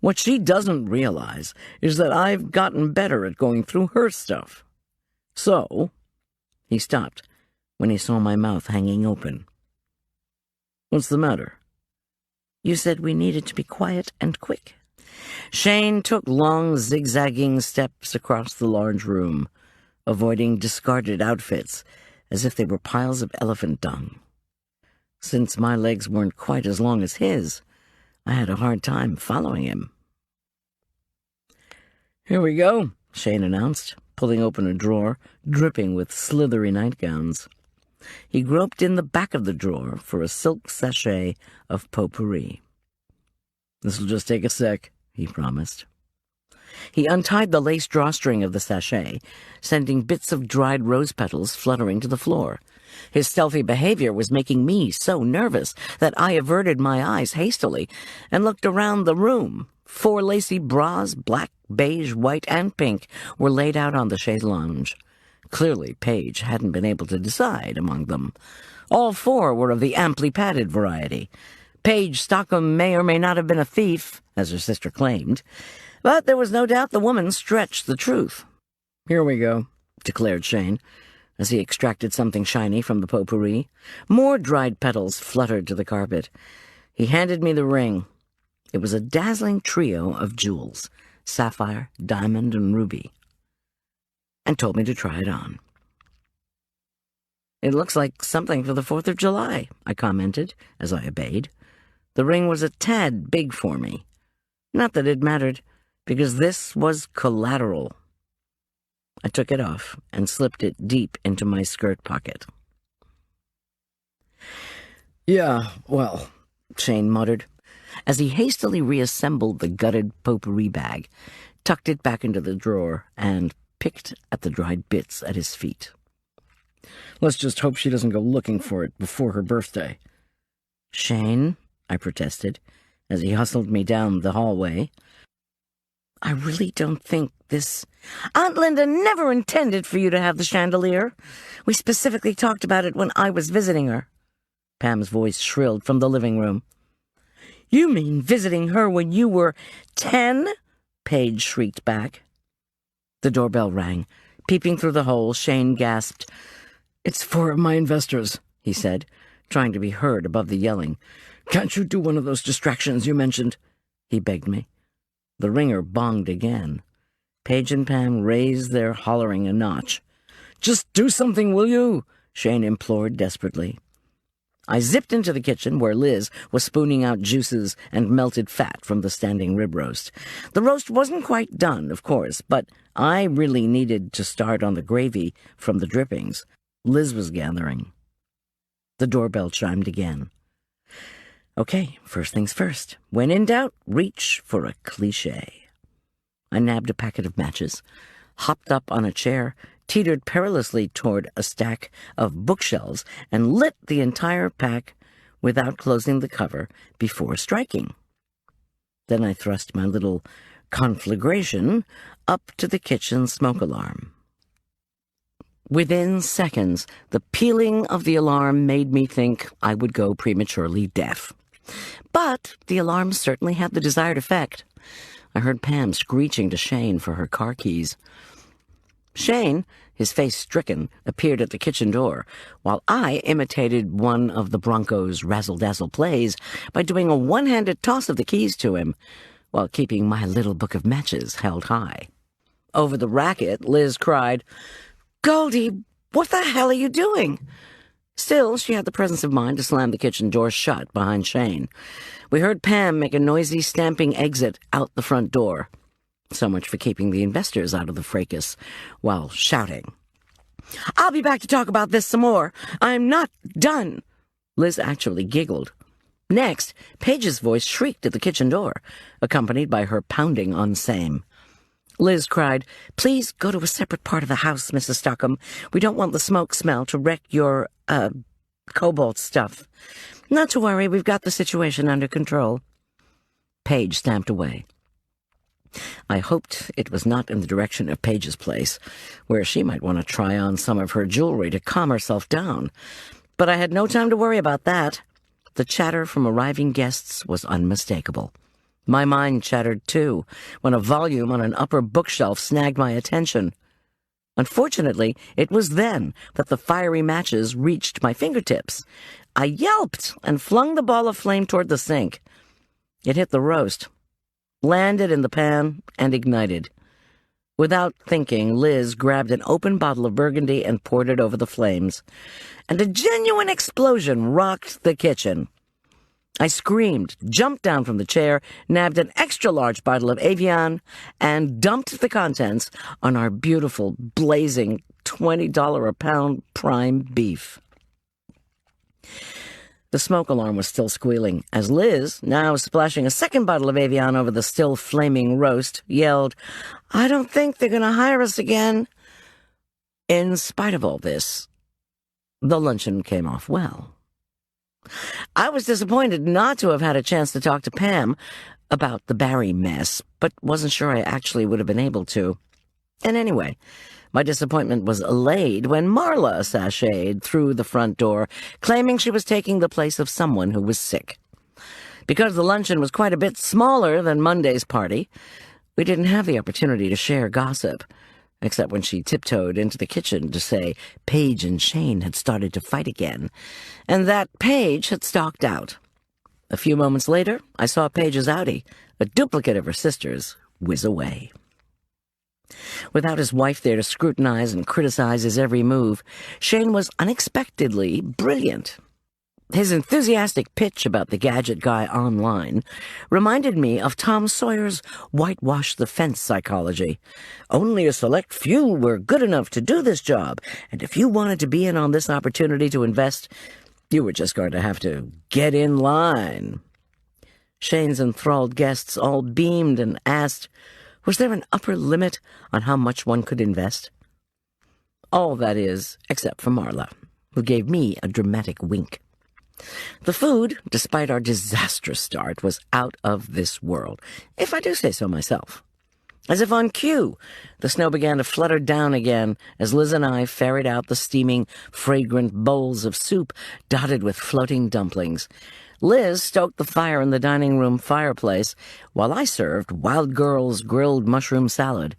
What she doesn't realize is that I've gotten better at going through her stuff. So, he stopped when he saw my mouth hanging open. What's the matter? You said we needed to be quiet and quick. Shane took long, zigzagging steps across the large room, avoiding discarded outfits as if they were piles of elephant dung. Since my legs weren't quite as long as his, I had a hard time following him. Here we go, Shane announced, pulling open a drawer, dripping with slithery nightgowns. He groped in the back of the drawer for a silk sachet of potpourri. This'll just take a sec, he promised. He untied the lace drawstring of the sachet, sending bits of dried rose petals fluttering to the floor. His stealthy behavior was making me so nervous that I averted my eyes hastily and looked around the room. 4 lacy bras, black, beige, white, and pink, were laid out on the chaise lounge. Clearly, Paige hadn't been able to decide among them. All four were of the amply padded variety. Paige Stockham may or may not have been a thief, as her sister claimed, but there was no doubt the woman stretched the truth. "Here we go," declared Shane, as he extracted something shiny from the potpourri. More dried petals fluttered to the carpet. He handed me the ring. It was a dazzling trio of jewels, sapphire, diamond, and ruby, and told me to try it on. "It looks like something for the 4th of July, I commented, as I obeyed. The ring was a tad big for me. Not that it mattered, because this was collateral. I took it off and slipped it deep into my skirt pocket. "Yeah, well," Shane muttered, as he hastily reassembled the gutted potpourri bag, tucked it back into the drawer, and picked at the dried bits at his feet. "Let's just hope she doesn't go looking for it before her birthday." "Shane," I protested, as he hustled me down the hallway, "I really don't think this—" "Aunt Linda never intended for you to have the chandelier. We specifically talked about it when I was visiting her." Pam's voice shrilled from the living room. "You mean visiting her when you were 10? Paige shrieked back. The doorbell rang. Peeping through the hole, Shane gasped. "It's 4 of my investors," he said, trying to be heard above the yelling. "Can't you do one of those distractions you mentioned?" he begged me. The ringer bonged again. Paige and Pam raised their hollering a notch. "Just do something, will you?" Shane implored desperately. I zipped into the kitchen where Liz was spooning out juices and melted fat from the standing rib roast. The roast wasn't quite done, of course, but I really needed to start on the gravy from the drippings. Liz was gathering. The doorbell chimed again. Okay, first things first. When in doubt, reach for a cliché. I nabbed a packet of matches, hopped up on a chair, teetered perilously toward a stack of bookshelves, and lit the entire pack without closing the cover before striking. Then I thrust my little conflagration up to the kitchen smoke alarm. Within seconds, the pealing of the alarm made me think I would go prematurely deaf. But the alarm certainly had the desired effect. I heard Pam screeching to Shane for her car keys. Shane, his face stricken, appeared at the kitchen door, while I imitated one of the Broncos' razzle-dazzle plays by doing a one-handed toss of the keys to him, while keeping my little book of matches held high. Over the racket, Liz cried, "Goldy, what the hell are you doing?" Still, she had the presence of mind to slam the kitchen door shut behind Shane. We heard Pam make a noisy stamping exit out the front door. So much for keeping the investors out of the fracas, while shouting. "I'll be back to talk about this some more. I'm not done." Liz actually giggled. Next, Paige's voice shrieked at the kitchen door, accompanied by her pounding on same. Liz cried, "Please go to a separate part of the house, Mrs. Stockham. We don't want the smoke smell to wreck your, cobalt stuff." "Not to worry, we've got the situation under control." Paige stamped away. I hoped it was not in the direction of Paige's place, where she might want to try on some of her jewelry to calm herself down. But I had no time to worry about that. The chatter from arriving guests was unmistakable. My mind chattered, too, when a volume on an upper bookshelf snagged my attention. Unfortunately, it was then that the fiery matches reached my fingertips. I yelped and flung the ball of flame toward the sink. It hit the roast, landed in the pan, and ignited. Without thinking, Liz grabbed an open bottle of Burgundy and poured it over the flames, and a genuine explosion rocked the kitchen. I screamed, jumped down from the chair, nabbed an extra-large bottle of Evian, and dumped the contents on our beautiful, blazing, $20-a-pound prime beef. The smoke alarm was still squealing, as Liz, now splashing a second bottle of Evian over the still flaming roast, yelled, "I don't think they're going to hire us again." In spite of all this, the luncheon came off well. I was disappointed not to have had a chance to talk to Pam about the Barry mess, but wasn't sure I actually would have been able to. And anyway, My disappointment was allayed when Marla sashayed through the front door, claiming she was taking the place of someone who was sick. Because the luncheon was quite a bit smaller than Monday's party, we didn't have the opportunity to share gossip, except when she tiptoed into the kitchen to say Paige and Shane had started to fight again, and that Paige had stalked out. A few moments later, I saw Paige's Audi, a duplicate of her sister's, whiz away. Without his wife there to scrutinize and criticize his every move, Shane was unexpectedly brilliant. His enthusiastic pitch about the gadget guy online reminded me of Tom Sawyer's whitewash-the-fence psychology. Only a select few were good enough to do this job, and if you wanted to be in on this opportunity to invest, you were just going to have to get in line. Shane's enthralled guests all beamed and asked, was there an upper limit on how much one could invest? All, that is, except for Marla, who gave me a dramatic wink. The food, despite our disastrous start, was out of this world, if I do say so myself. As if on cue, the snow began to flutter down again as Liz and I ferried out the steaming, fragrant bowls of soup dotted with floating dumplings. Liz stoked the fire in the dining room fireplace, while I served Wild Girl's grilled mushroom salad.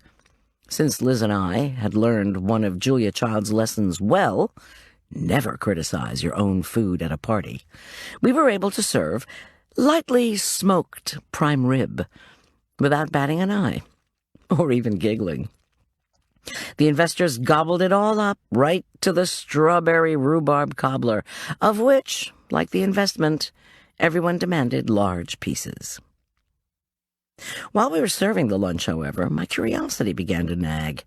Since Liz and I had learned one of Julia Child's lessons well, never criticize your own food at a party, we were able to serve lightly smoked prime rib without batting an eye, or even giggling. The investors gobbled it all up, right to the strawberry rhubarb cobbler, of which, like the investment, everyone demanded large pieces. While we were serving the lunch, however, my curiosity began to nag.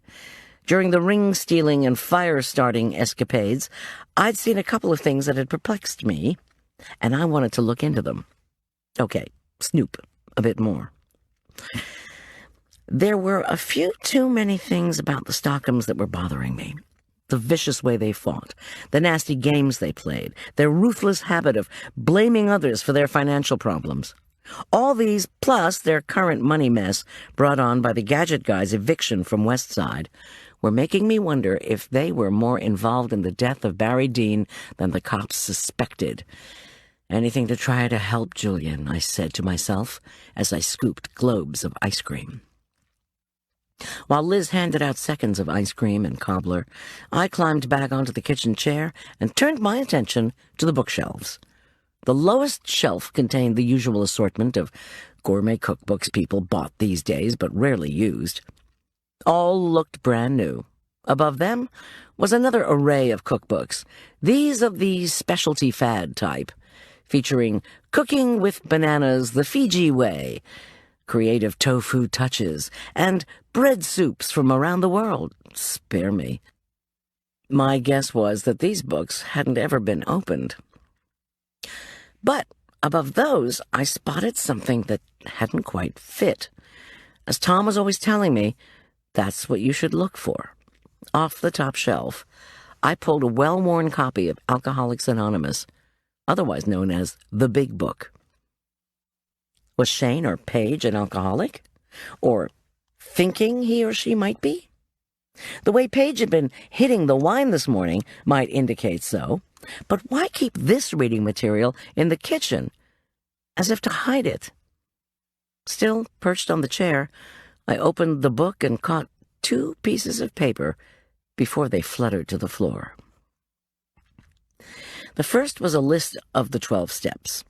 During the ring-stealing and fire-starting escapades, I'd seen a couple of things that had perplexed me, and I wanted to look into them. Okay, snoop a bit more. There were a few too many things about the Stockhams that were bothering me. The vicious way they fought, the nasty games they played, their ruthless habit of blaming others for their financial problems. All these, plus their current money mess brought on by the gadget guy's eviction from Westside, were making me wonder if they were more involved in the death of Barry Dean than the cops suspected. Anything to try to help Julian, I said to myself as I scooped globes of ice cream. While Liz handed out seconds of ice cream and cobbler, I climbed back onto the kitchen chair and turned my attention to the bookshelves. The lowest shelf contained the usual assortment of gourmet cookbooks people bought these days but rarely used. All looked brand new. Above them was another array of cookbooks, these of the specialty fad type, featuring Cooking with Bananas the Fiji Way, Creative Tofu Touches, and bread soups from around the world. Spare me. My guess was that these books hadn't ever been opened. But above those, I spotted something that hadn't quite fit. As Tom was always telling me, that's what you should look for. Off the top shelf, I pulled a well-worn copy of Alcoholics Anonymous, otherwise known as the Big Book. Was Shane or Paige an alcoholic? Or thinking he or she might be? The way Paige had been hitting the wine this morning might indicate so, but why keep this reading material in the kitchen, as if to hide it? Still perched on the chair, I opened the book and caught 2 pieces of paper before they fluttered to the floor. The first was a list of the 12 steps,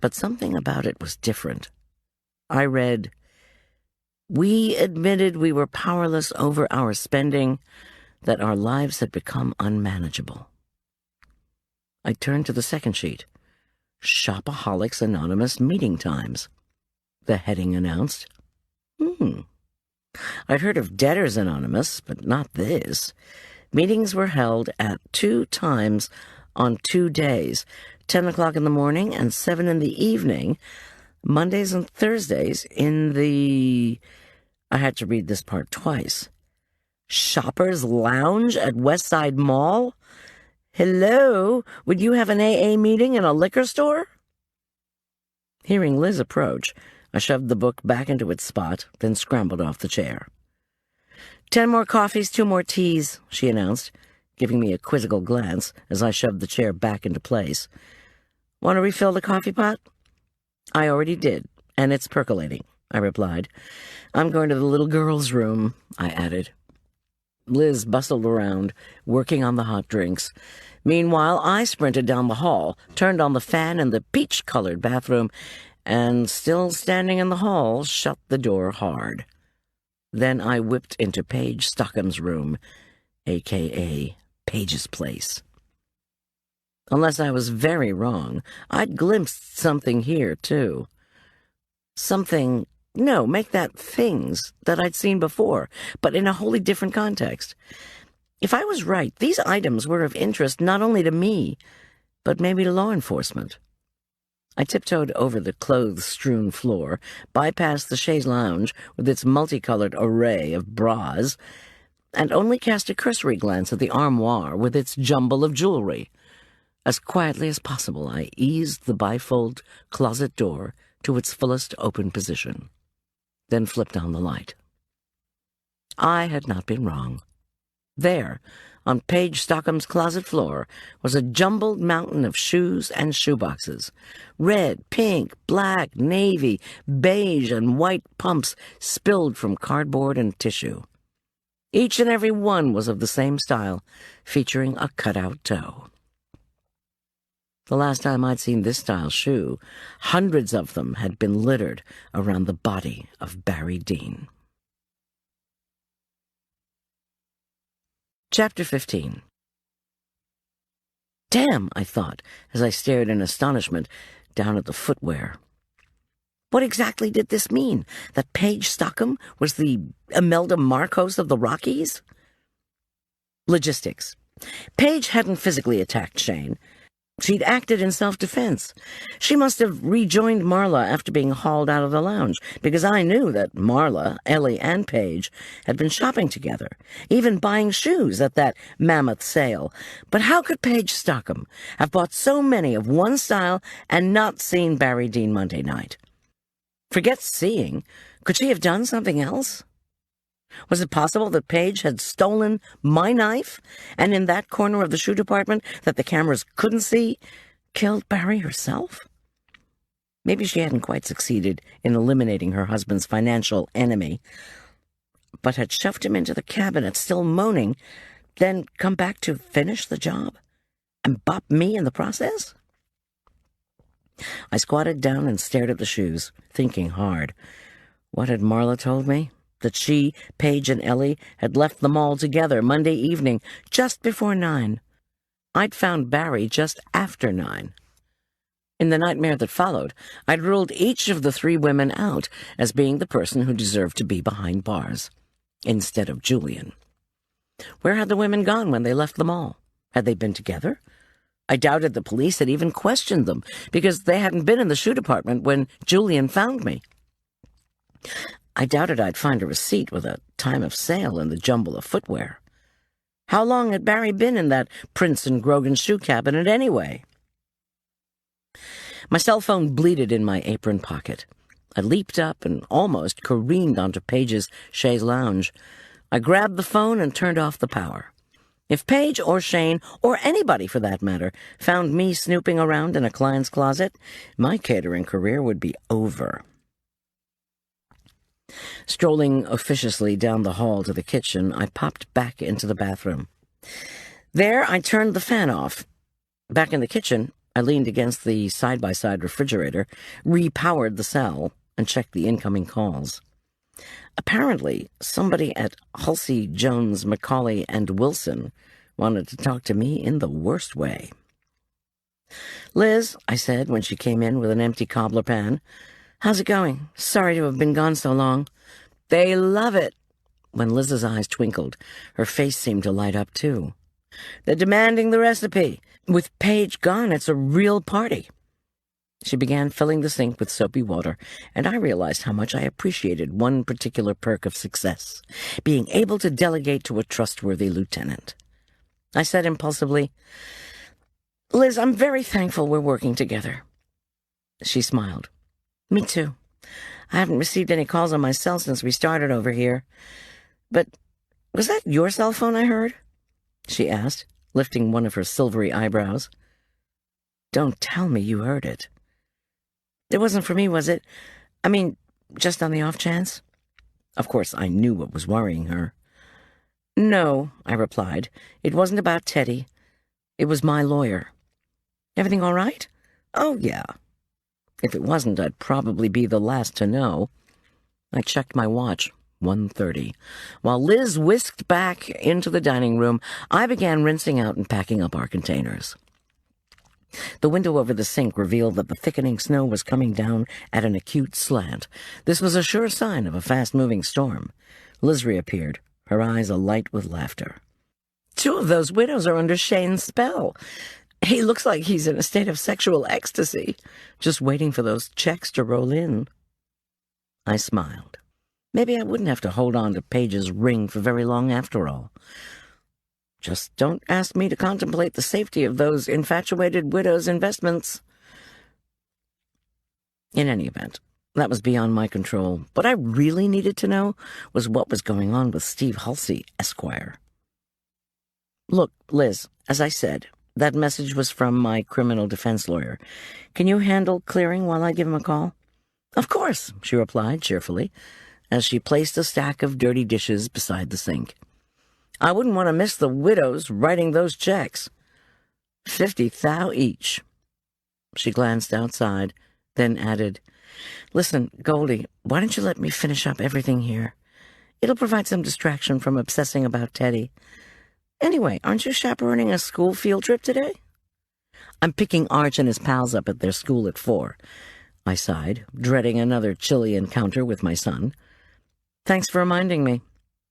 but something about it was different. I read, "We admitted we were powerless over our spending, that our lives had become unmanageable." I turned to the second sheet. Shopaholics Anonymous Meeting Times. The heading announced. I'd heard of Debtors Anonymous, but not this. Meetings were held at 2 times on 2 days, 10 o'clock in the morning and 7 in the evening, Mondays and Thursdays in the... I had to read this part twice. Shoppers Lounge at Westside Mall? Hello, would you have an AA meeting in a liquor store? Hearing Liz approach, I shoved the book back into its spot, then scrambled off the chair. 10 more coffees, 2 more teas, she announced, giving me a quizzical glance as I shoved the chair back into place. Want to refill the coffee pot? I already did, and it's percolating, I replied. I'm going to the little girl's room, I added. Liz bustled around, working on the hot drinks. Meanwhile, I sprinted down the hall, turned on the fan in the peach-colored bathroom, and, still standing in the hall, shut the door hard. Then I whipped into Paige Stockham's room, a.k.a. Paige's place. Unless I was very wrong, I'd glimpsed something here, too. Something... No, make that things that I'd seen before, but in a wholly different context. If I was right, these items were of interest not only to me, but maybe to law enforcement. I tiptoed over the clothes-strewn floor, bypassed the chaise lounge with its multicolored array of bras, and only cast a cursory glance at the armoire with its jumble of jewelry. As quietly as possible, I eased the bifold closet door to its fullest open position, then flipped on the light. I had not been wrong. There, on Paige Stockham's closet floor, was a jumbled mountain of shoes and shoeboxes. Red, pink, black, navy, beige, and white pumps spilled from cardboard and tissue. Each and every one was of the same style, featuring a cutout toe. The last time I'd seen this style shoe, hundreds of them had been littered around the body of Barry Dean. Chapter 15. Damn, I thought, as I stared in astonishment down at the footwear. What exactly did this mean? That Paige Stockham was the Imelda Marcos of the Rockies? Logistics. Paige hadn't physically attacked Shane. She'd acted in self-defense. She must have rejoined Marla after being hauled out of the lounge, because I knew that Marla, Ellie, and Paige had been shopping together, even buying shoes at that mammoth sale. But how could Paige Stockham have bought so many of one style and not seen Barry Dean Monday night? Forget seeing. Could she have done something else? Was it possible that Paige had stolen my knife, and in that corner of the shoe department that the cameras couldn't see, killed Barry herself? Maybe she hadn't quite succeeded in eliminating her husband's financial enemy, but had shoved him into the cabinet, still moaning, then come back to finish the job and bop me in the process? I squatted down and stared at the shoes, thinking hard. What had Marla told me? That she, Paige, and Ellie had left the mall together Monday evening, just before 9. I'd found Barry just after 9. In the nightmare that followed, I'd ruled each of the 3 women out as being the person who deserved to be behind bars, instead of Julian. Where had the women gone when they left the mall? Had they been together? I doubted the police had even questioned them, because they hadn't been in the shoe department when Julian found me. I doubted I'd find a receipt with a time of sale in the jumble of footwear. How long had Barry been in that Prince and Grogan shoe cabinet anyway? My cell phone bleated in my apron pocket. I leaped up and almost careened onto Paige's chaise lounge. I grabbed the phone and turned off the power. If Paige or Shane, or anybody for that matter, found me snooping around in a client's closet, my catering career would be over. Strolling officiously down the hall to the kitchen, I popped back into the bathroom. There, I turned the fan off. Back in the kitchen, I leaned against the side-by-side refrigerator, repowered the cell, and checked the incoming calls. Apparently, somebody at Hulsey, Jones, Macaulay, and Wilson wanted to talk to me in the worst way. "Liz," I said when she came in with an empty cobbler pan, "how's it going? Sorry to have been gone so long." "They love it." When Liz's eyes twinkled, her face seemed to light up too. "They're demanding the recipe. With Paige gone, it's a real party." She began filling the sink with soapy water, and I realized how much I appreciated one particular perk of success, being able to delegate to a trustworthy lieutenant. I said impulsively, "Liz, I'm very thankful we're working together." She smiled. "Me too. I haven't received any calls on my cell since we started over here. But Was that your cell phone I heard? She asked, lifting one of her silvery eyebrows. Don't tell me you heard it. It wasn't for me, was it? I mean, just on the off chance? Of course, I knew what was worrying her. No, I replied. It wasn't about Teddy. It was my lawyer. Everything all right? Oh, yeah. If it wasn't, I'd probably be the last to know. I checked my watch. 1:30. While Liz whisked back into the dining room, I began rinsing out and packing up our containers. The window over the sink revealed that the thickening snow was coming down at an acute slant. This was a sure sign of a fast-moving storm. Liz reappeared, her eyes alight with laughter. 2 of those widows are under Shane's spell. He looks like he's in a state of sexual ecstasy, just waiting for those checks to roll in. I smiled. Maybe I wouldn't have to hold on to Paige's ring for very long after all. Just don't ask me to contemplate the safety of those infatuated widows' investments. In any event, that was beyond my control. What I really needed to know was what was going on with Steve Halsey, Esquire. Look, Liz, as I said, that message was from my criminal defense lawyer. Can you handle clearing while I give him a call? Of course, she replied cheerfully, as she placed a stack of dirty dishes beside the sink. I wouldn't want to miss the widows writing those checks. 50 thou each. She glanced outside, then added, Listen, Goldy, why don't you let me finish up everything here? It'll provide some distraction from obsessing about Teddy. Anyway, aren't you chaperoning a school field trip today? I'm picking Arch and his pals up at their school at 4. I sighed, dreading another chilly encounter with my son. Thanks for reminding me.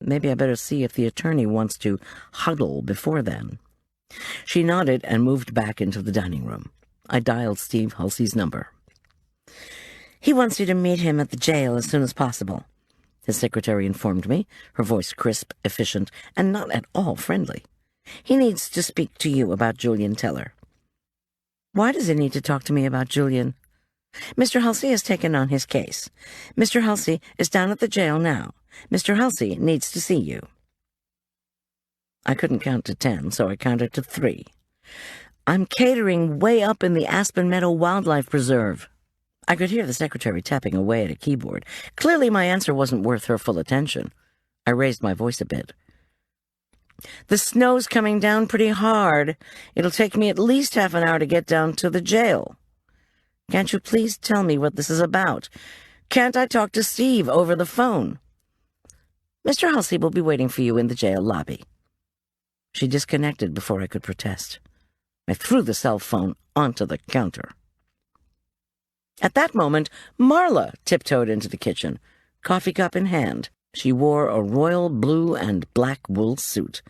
Maybe I better see if the attorney wants to huddle before then. She nodded and moved back into the dining room. I dialed Steve Halsey's number. He wants you to meet him at the jail as soon as possible, his secretary informed me, her voice crisp, efficient, and not at all friendly. He needs to speak to you about Julian Teller. Why does he need to talk to me about Julian? Mr. Halsey has taken on his case. Mr. Halsey is down at the jail now. Mr. Halsey needs to see you. I couldn't count to 10, so I counted to 3. I'm catering way up in the Aspen Meadow Wildlife Preserve. I could hear the secretary tapping away at a keyboard. Clearly my answer wasn't worth her full attention. I raised my voice a bit. The snow's coming down pretty hard. It'll take me at least half an hour to get down to the jail. Can't you please tell me what this is about? Can't I talk to Steve over the phone? Mr. Halsey will be waiting for you in the jail lobby. She disconnected before I could protest. I threw the cell phone onto the counter. At that moment, Marla tiptoed into the kitchen, coffee cup in hand. She wore a royal blue and black wool suit,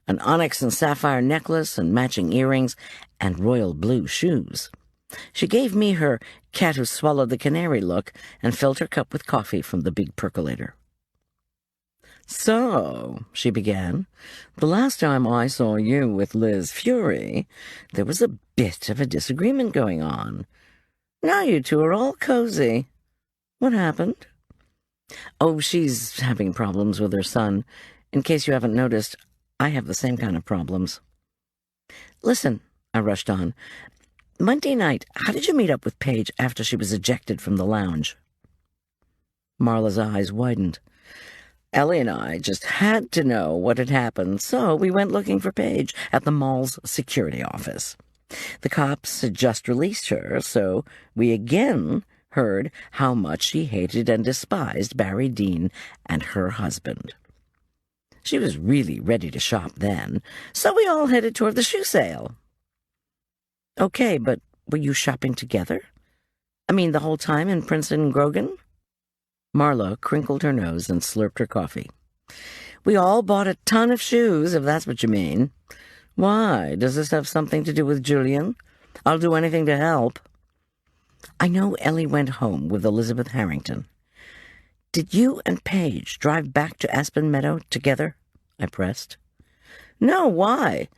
an onyx and sapphire necklace and matching earrings, and royal blue shoes. She gave me her cat who swallowed the canary look and filled her cup with coffee from the big percolator. So, she began, the last time I saw you with Liz Fury, there was a bit of a disagreement going on. Now you two are all cozy. What happened? Oh, she's having problems with her son. In case you haven't noticed, I have the same kind of problems. Listen, I rushed on. Monday night, how did you meet up with Paige after she was ejected from the lounge? Marla's eyes widened. Ellie and I just had to know what had happened, so we went looking for Paige at the mall's security office. The cops had just released her, so we again heard how much she hated and despised Barry Dean and her husband. She was really ready to shop then, so we all headed toward the shoe sale. Okay, but were you shopping together? I mean, the whole time in Princeton Grogan? Marla crinkled her nose and slurped her coffee. We all bought a ton of shoes, if that's what you mean. Why? Does this have something to do with Julian? I'll do anything to help. I know Ellie went home with Elizabeth Harrington. Did you and Paige drive back to Aspen Meadow together? I pressed. No, why?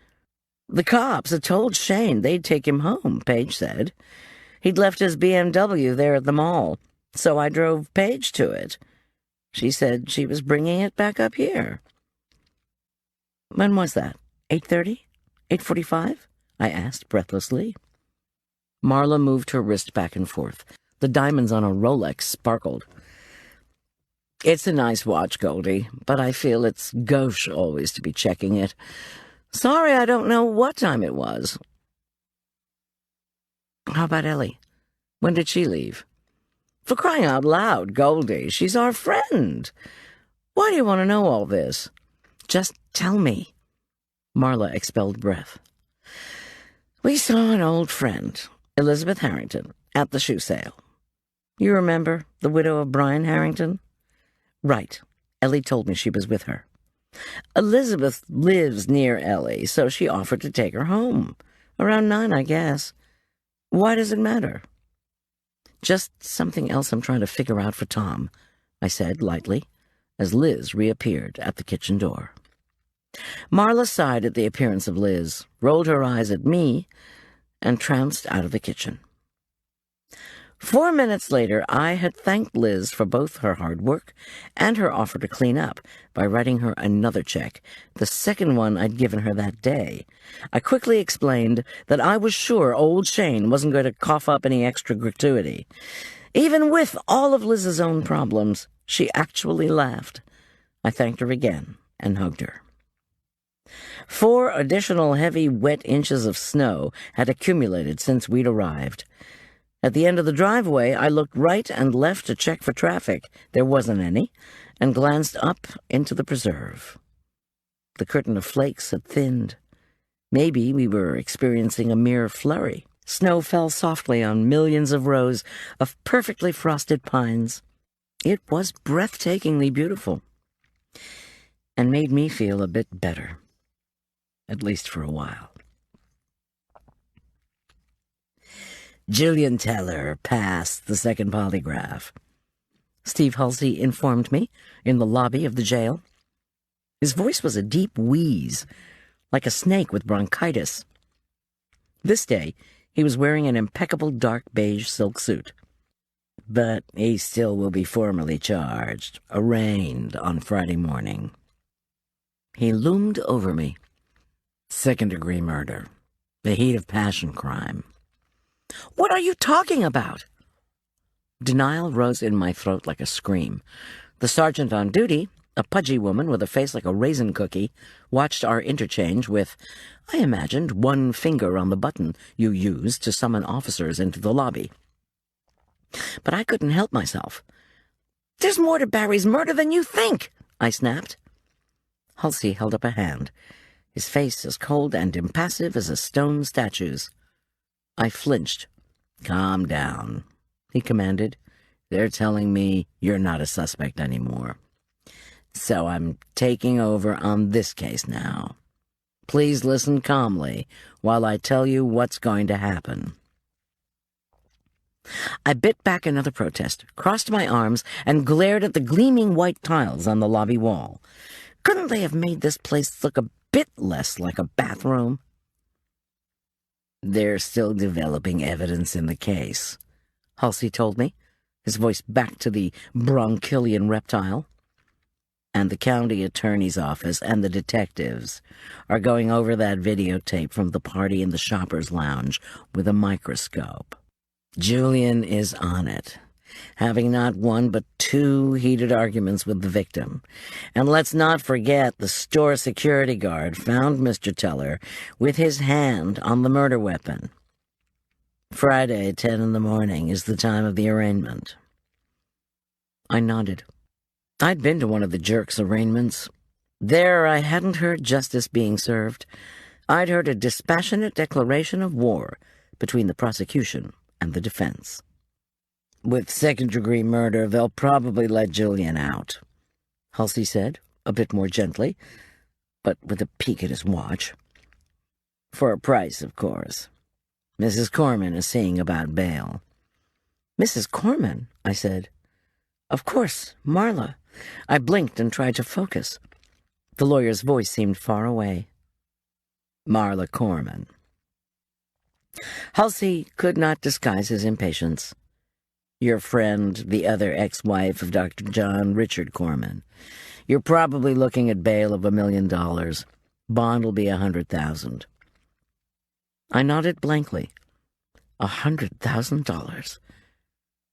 The cops had told Shane they'd take him home, Paige said. He'd left his BMW there at the mall, so I drove Paige to it. She said she was bringing it back up here. When was that? 8:30? 8:45? I asked breathlessly. Marla moved her wrist back and forth. The diamonds on a Rolex sparkled. It's a nice watch, Goldy, but I feel it's gauche always to be checking it. Sorry, I don't know what time it was. How about Ellie? When did she leave? For crying out loud, Goldy, she's our friend. Why do you want to know all this? Just tell me. Marla expelled breath. We saw an old friend, Elizabeth Harrington, at the shoe sale. You remember the widow of Brian Harrington? Right. Ellie told me she was with her. Elizabeth lives near Ellie, so she offered to take her home. Around 9, I guess. Why does it matter? Just something else I'm trying to figure out for Tom, I said lightly, as Liz reappeared at the kitchen door. Marla sighed at the appearance of Liz, rolled her eyes at me, and trounced out of the kitchen. 4 minutes later, I had thanked Liz for both her hard work and her offer to clean up by writing her another check, the second one I'd given her that day. I quickly explained that I was sure old Shane wasn't going to cough up any extra gratuity. Even with all of Liz's own problems, she actually laughed. I thanked her again and hugged her. 4 additional heavy, wet inches of snow had accumulated since we'd arrived. At the end of the driveway, I looked right and left to check for traffic. There wasn't any, and glanced up into the preserve. The curtain of flakes had thinned. Maybe we were experiencing a mere flurry. Snow fell softly on millions of rows of perfectly frosted pines. It was breathtakingly beautiful, and made me feel a bit better, at least for a while. Julian Teller passed the second polygraph, Steve Halsey informed me in the lobby of the jail. His voice was a deep wheeze, like a snake with bronchitis. This day, he was wearing an impeccable dark beige silk suit. But he still will be formally charged, arraigned on Friday morning. He loomed over me. Second-degree murder. The heat of passion crime. What are you talking about? Denial rose in my throat like a scream. The sergeant on duty, a pudgy woman with a face like a raisin cookie, watched our interchange with, I imagined, one finger on the button you use to summon officers into the lobby. But I couldn't help myself. There's more to Barry's murder than you think, I snapped. Halsey held up a hand, his face as cold and impassive as a stone statue's. I flinched. Calm down, he commanded. They're telling me you're not a suspect anymore. So I'm taking over on this case now. Please listen calmly while I tell you what's going to happen. I bit back another protest, crossed my arms, and glared at the gleaming white tiles on the lobby wall. Couldn't they have made this place look a bit less like a bathroom? They're still developing evidence in the case, Halsey told me, his voice back to the bronchilian reptile. And the county attorney's office and the detectives are going over that videotape from the party in the shopper's lounge with a microscope. Julian is on it, having not one but 2 heated arguments with the victim. And let's not forget the store security guard found Mr. Teller with his hand on the murder weapon. Friday, 10 in the morning, is the time of the arraignment. I nodded. I'd been to one of the jerks' arraignments. There I hadn't heard justice being served. I'd heard a dispassionate declaration of war between the prosecution and the defense. With second-degree murder, they'll probably let Julian out, Halsey said, a bit more gently, but with a peek at his watch. For a price, of course. Mrs. Corman is seeing about bail. Mrs. Corman, I said. Of course, Marla. I blinked and tried to focus. The lawyer's voice seemed far away. Marla Corman. Halsey could not disguise his impatience. Your friend, the other ex-wife of Dr. John Richard Corman. You're probably looking at bail of $1 million. Bond will be $100,000. I nodded blankly. $100,000.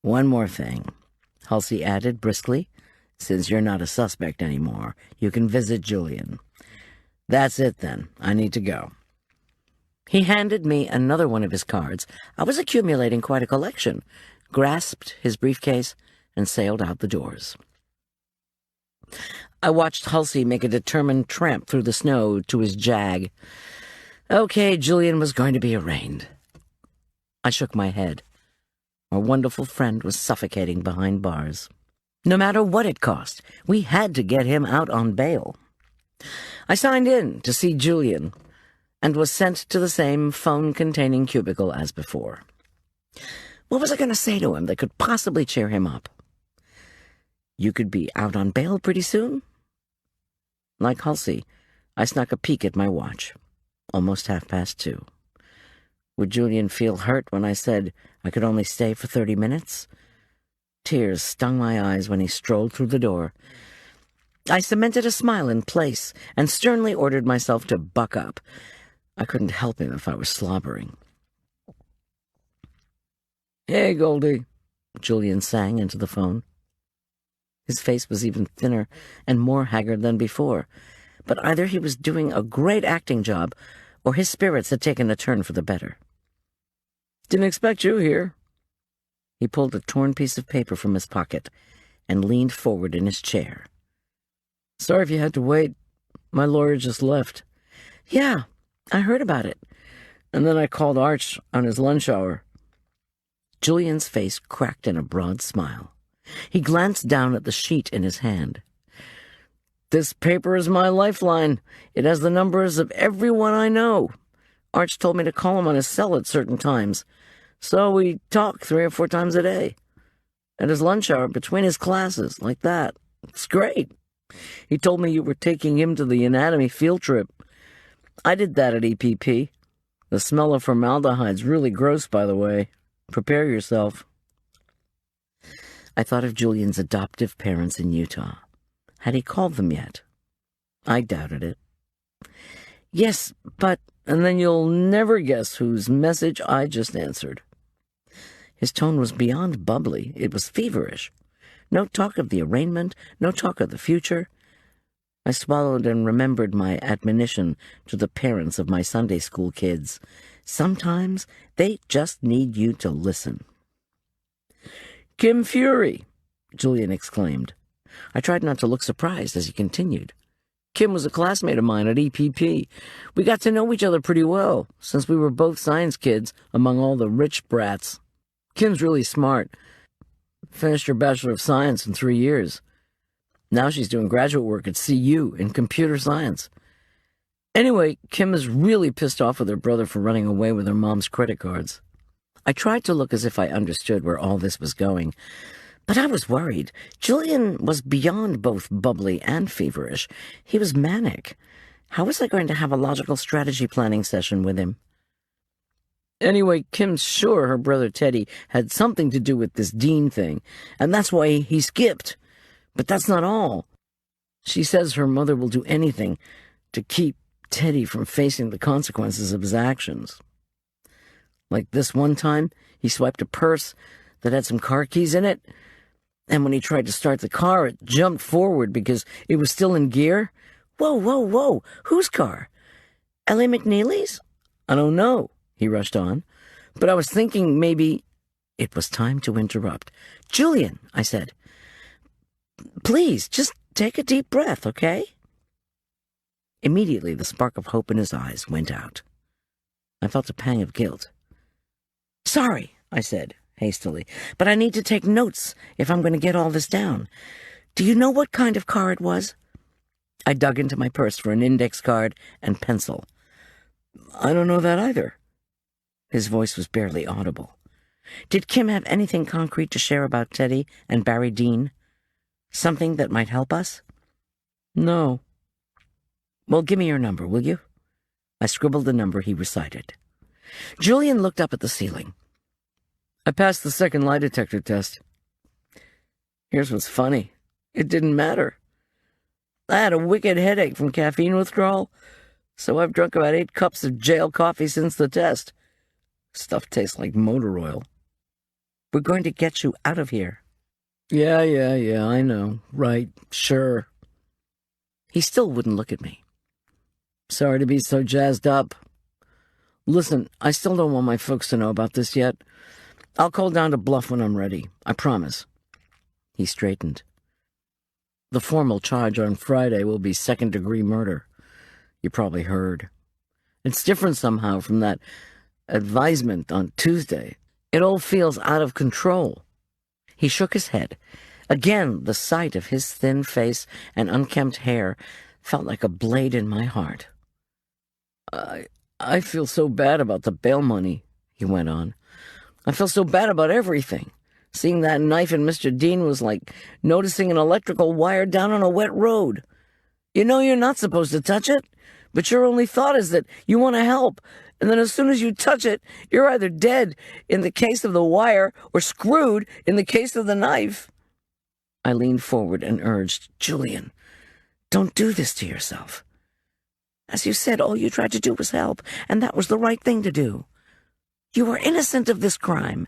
One more thing, Halsey added briskly. Since you're not a suspect anymore, you can visit Julian. That's it then. I need to go. He handed me another one of his cards. I was accumulating quite a collection, grasped his briefcase, and sailed out the doors. I watched Halsey make a determined tramp through the snow to his jag. Okay, Julian was going to be arraigned. I shook my head. Our wonderful friend was suffocating behind bars. No matter what it cost, we had to get him out on bail. I signed in to see Julian and was sent to the same phone-containing cubicle as before. What was I going to say to him that could possibly cheer him up? You could be out on bail pretty soon? Like Halsey, I snuck a peek at my watch. Almost 2:30. Would Julian feel hurt when I said I could only stay for 30 minutes? Tears stung my eyes when he strolled through the door. I cemented a smile in place and sternly ordered myself to buck up. I couldn't help him if I was slobbering. Hey, Goldy, Julian sang into the phone. His face was even thinner and more haggard than before, but either he was doing a great acting job or his spirits had taken a turn for the better. Didn't expect you here. He pulled a torn piece of paper from his pocket and leaned forward in his chair. Sorry if you had to wait. My lawyer just left. Yeah, I heard about it. And then I called Arch on his lunch hour. Julian's face cracked in a broad smile. He glanced down at the sheet in his hand. This paper is my lifeline. It has the numbers of everyone I know. Arch told me to call him on his cell at certain times, so we talk 3 or 4 times a day. At his lunch hour, between his classes, like that. It's great. He told me you were taking him to the anatomy field trip. I did that at EPP. The smell of formaldehyde's really gross, by the way. Prepare yourself. I thought of Julian's adoptive parents in Utah. Had he called them yet? I doubted it. Yes, but... And then you'll never guess whose message I just answered. His tone was beyond bubbly. It was feverish. No talk of the arraignment, no talk of the future. I swallowed and remembered my admonition to the parents of my Sunday school kids. Sometimes they just need you to listen. Kim Fury, Julian exclaimed. I tried not to look surprised as he continued. Kim was a classmate of mine at EPP. We got to know each other pretty well, since we were both science kids among all the rich brats. Kim's really smart. Finished her Bachelor of Science in 3 years. Now she's doing graduate work at CU in computer science. Anyway, Kim is really pissed off with her brother for running away with her mom's credit cards. I tried to look as if I understood where all this was going, but I was worried. Julian was beyond both bubbly and feverish. He was manic. How was I going to have a logical strategy planning session with him? Anyway, Kim's sure her brother Teddy had something to do with this Dean thing, and that's why he skipped. But that's not all. She says her mother will do anything to keep Teddy from facing the consequences of his actions. Like this one time, he swiped a purse that had some car keys in it, and when he tried to start the car, it jumped forward because it was still in gear. Whoa, whoa, whoa, whose car? Ellie McNeely's? I don't know, he rushed on, but I was thinking maybe... It was time to interrupt. Julian, I said, please, just take a deep breath, okay? Immediately, the spark of hope in his eyes went out. I felt a pang of guilt. Sorry, I said hastily, but I need to take notes if I'm going to get all this down. Do you know what kind of car it was? I dug into my purse for an index card and pencil. I don't know that either. His voice was barely audible. Did Kim have anything concrete to share about Teddy and Barry Dean? Something that might help us? No. Well, give me your number, will you? I scribbled the number he recited. Julian looked up at the ceiling. I passed the second lie detector test. Here's what's funny. It didn't matter. I had a wicked headache from caffeine withdrawal, So I've drunk about 8 cups of jail coffee since the test. Stuff tastes like motor oil. We're going to get you out of here. Yeah, I know. Right, sure. He still wouldn't look at me. Sorry to be so jazzed up. Listen, I still don't want my folks to know about this yet. I'll call down to Bluff when I'm ready. I promise. He straightened. The formal charge on Friday will be second-degree murder. You probably heard. It's different somehow from that advisement on Tuesday. It all feels out of control. He shook his head. Again, the sight of his thin face and unkempt hair felt like a blade in my heart. I feel so bad about the bail money, he went on. I feel so bad about everything. Seeing that knife in Mr. Dean was like noticing an electrical wire down on a wet road. You know you're not supposed to touch it, but your only thought is that you want to help, and then as soon as you touch it, you're either dead in the case of the wire or screwed in the case of the knife. I leaned forward and urged, Julian, don't do this to yourself. As you said, all you tried to do was help, and that was the right thing to do. You are innocent of this crime,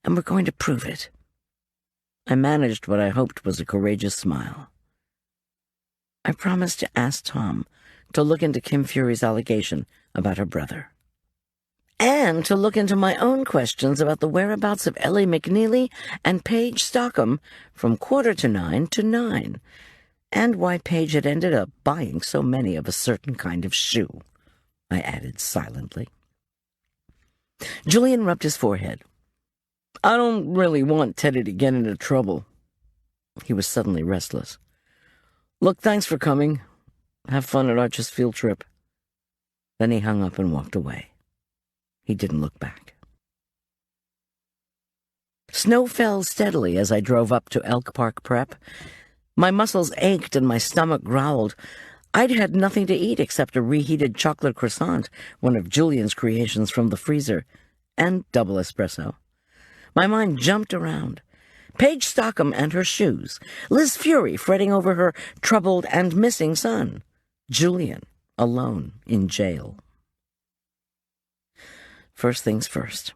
and we're going to prove it. I managed what I hoped was a courageous smile. I promised to ask Tom to look into Kim Fury's allegation about her brother, and to look into my own questions about the whereabouts of Ellie McNeely and Paige Stockham from 8:45 to 9, and why Paige had ended up buying so many of a certain kind of shoe, I added silently. Julian rubbed his forehead. I don't really want Teddy to get into trouble. He was suddenly restless. Look, thanks for coming. Have fun at Archer's field trip. Then he hung up and walked away. He didn't look back. Snow fell steadily as I drove up to Elk Park Prep. My muscles ached and my stomach growled. I'd had nothing to eat except a reheated chocolate croissant, one of Julian's creations from the freezer, and double espresso. My mind jumped around. Paige Stockham and her shoes, Liz Fury fretting over her troubled and missing son, Julian alone in jail. First things first,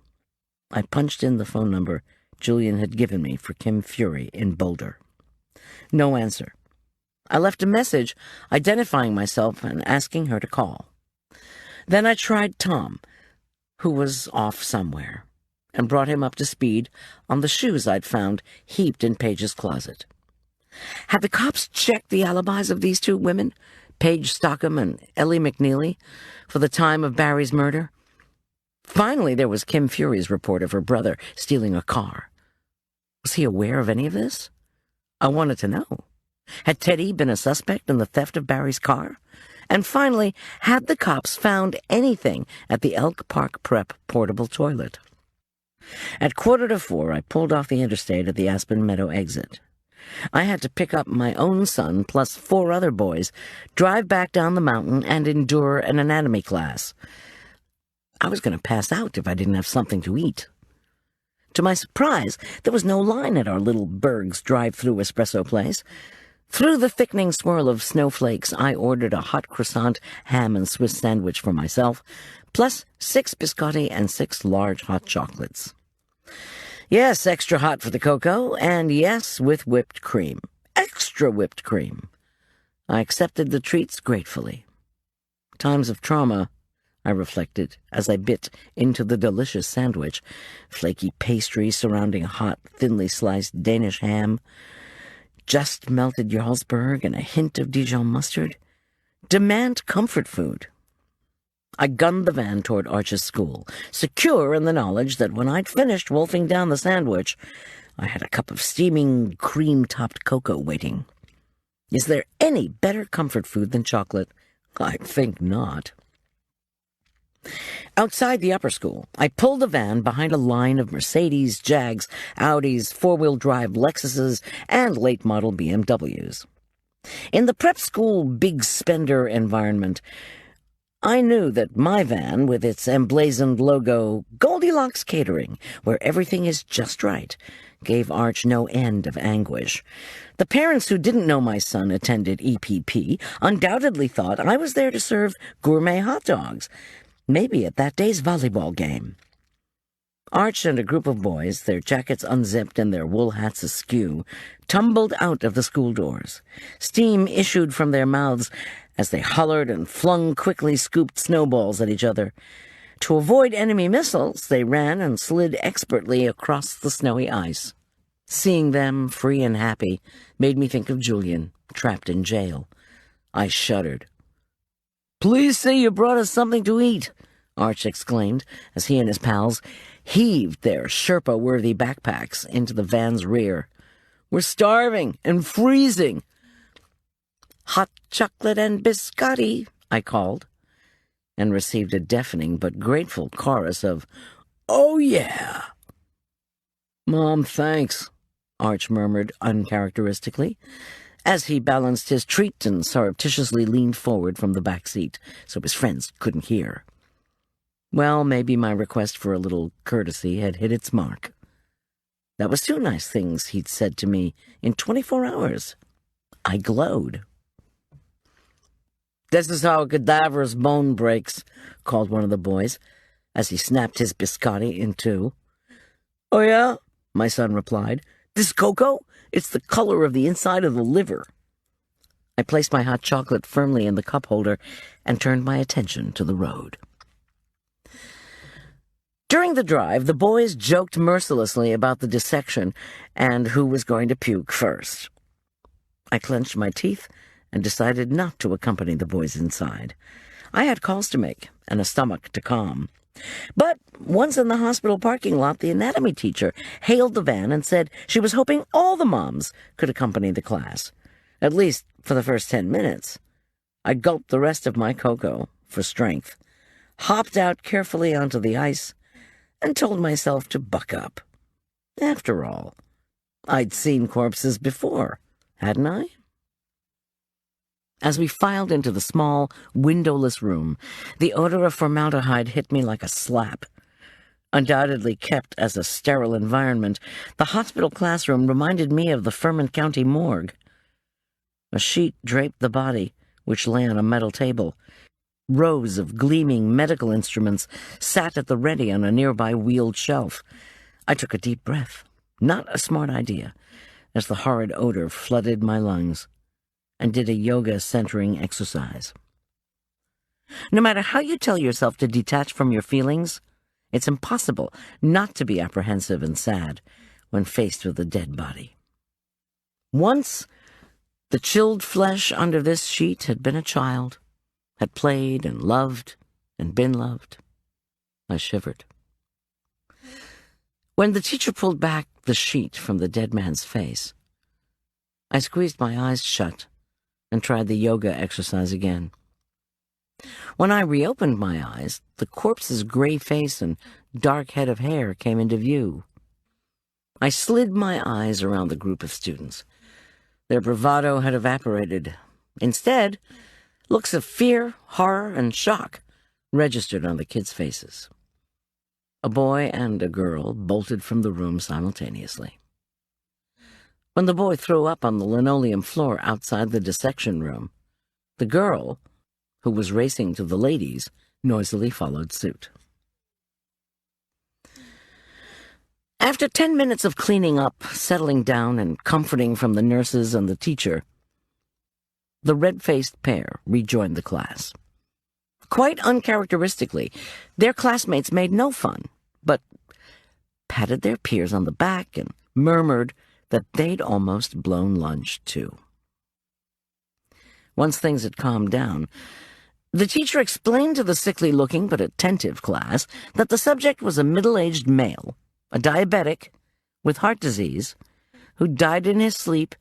I punched in the phone number Julian had given me for Kim Fury in Boulder. No answer. I left a message identifying myself and asking her to call. Then I tried Tom, who was off somewhere, and brought him up to speed on the shoes I'd found heaped in Paige's closet. Had the cops checked the alibis of these 2 women, Paige Stockham and Ellie McNeely, for the time of Barry's murder? Finally, there was Kim Fury's report of her brother stealing a car. Was he aware of any of this? I wanted to know. Had Teddy been a suspect in the theft of Barry's car? And finally, had the cops found anything at the Elk Park Prep portable toilet? At 4:45, I pulled off the interstate at the Aspen Meadow exit. I had to pick up my own son plus 4 other boys, drive back down the mountain, and endure an anatomy class. I was going to pass out if I didn't have something to eat. To my surprise, there was no line at our little Berg's drive-through espresso place. Through the thickening swirl of snowflakes, I ordered a hot croissant, ham, and Swiss sandwich for myself, plus 6 biscotti and 6 large hot chocolates. Yes, extra hot for the cocoa, and yes, with whipped cream. Extra whipped cream. I accepted the treats gratefully. Times of trauma, I reflected as I bit into the delicious sandwich, flaky pastry surrounding hot, thinly sliced Danish ham, just melted Jarlsberg and a hint of Dijon mustard. Demand comfort food. I gunned the van toward Arch's school, secure in the knowledge that when I'd finished wolfing down the sandwich, I had a cup of steaming, cream-topped cocoa waiting. Is there any better comfort food than chocolate? I think not. Outside the upper school, I pulled the van behind a line of Mercedes, Jags, Audis, 4-wheel-drive Lexuses, and late-model BMWs. In the prep school big spender environment, I knew that my van, with its emblazoned logo, Goldilocks Catering, where everything is just right, gave Arch no end of anguish. The parents who didn't know my son attended EPP undoubtedly thought I was there to serve gourmet hot dogs, maybe at that day's volleyball game. Arch and a group of boys, their jackets unzipped and their wool hats askew, tumbled out of the school doors. Steam issued from their mouths as they hollered and flung quickly scooped snowballs at each other. To avoid enemy missiles, they ran and slid expertly across the snowy ice. Seeing them, free and happy, made me think of Julian, trapped in jail. I shuddered. "Please say you brought us something to eat," Arch exclaimed, as he and his pals heaved their Sherpa-worthy backpacks into the van's rear. "We're starving and freezing." "Hot chocolate and biscotti," I called, and received a deafening but grateful chorus of, "Oh, yeah." "Mom, thanks," Arch murmured uncharacteristically, as he balanced his treat and surreptitiously leaned forward from the back seat so his friends couldn't hear. Well, maybe my request for a little courtesy had hit its mark. That was 2 nice things he'd said to me in 24 hours. I glowed. "This is how a cadaver's bone breaks," called one of the boys, as he snapped his biscotti in 2. "Oh, yeah?" my son replied. "This cocoa? It's the color of the inside of the liver." I placed my hot chocolate firmly in the cup holder and turned my attention to the road. During the drive, the boys joked mercilessly about the dissection and who was going to puke first. I clenched my teeth and decided not to accompany the boys inside. I had calls to make and a stomach to calm. But once in the hospital parking lot, the anatomy teacher hailed the van and said she was hoping all the moms could accompany the class, at least for the first 10 minutes. I gulped the rest of my cocoa for strength, hopped out carefully onto the ice, and told myself to buck up. After all, I'd seen corpses before, hadn't I? As we filed into the small, windowless room, the odor of formaldehyde hit me like a slap. Undoubtedly kept as a sterile environment, the hospital classroom reminded me of the Ferment County morgue. A sheet draped the body, which lay on a metal table. Rows of gleaming medical instruments sat at the ready on a nearby wheeled shelf. I took a deep breath, not a smart idea, as the horrid odor flooded my lungs, and did a yoga-centering exercise. No matter how you tell yourself to detach from your feelings, it's impossible not to be apprehensive and sad when faced with a dead body. Once, the chilled flesh under this sheet had been a child, had played and loved and been loved. I shivered. When the teacher pulled back the sheet from the dead man's face, I squeezed my eyes shut and tried the yoga exercise again. When I reopened my eyes, the corpse's gray face and dark head of hair came into view. I slid my eyes around the group of students. Their bravado had evaporated. Instead, looks of fear, horror, and shock registered on the kids' faces. A boy and a girl bolted from the room simultaneously. When the boy threw up on the linoleum floor outside the dissection room, the girl, who was racing to the ladies, noisily followed suit. After 10 minutes of cleaning up, settling down, and comforting from the nurses and the teacher, the red-faced pair rejoined the class. Quite uncharacteristically, their classmates made no fun, but patted their peers on the back and murmured that they'd almost blown lunch, too. Once things had calmed down, the teacher explained to the sickly-looking but attentive class that the subject was a middle-aged male, a diabetic with heart disease, who died in his sleep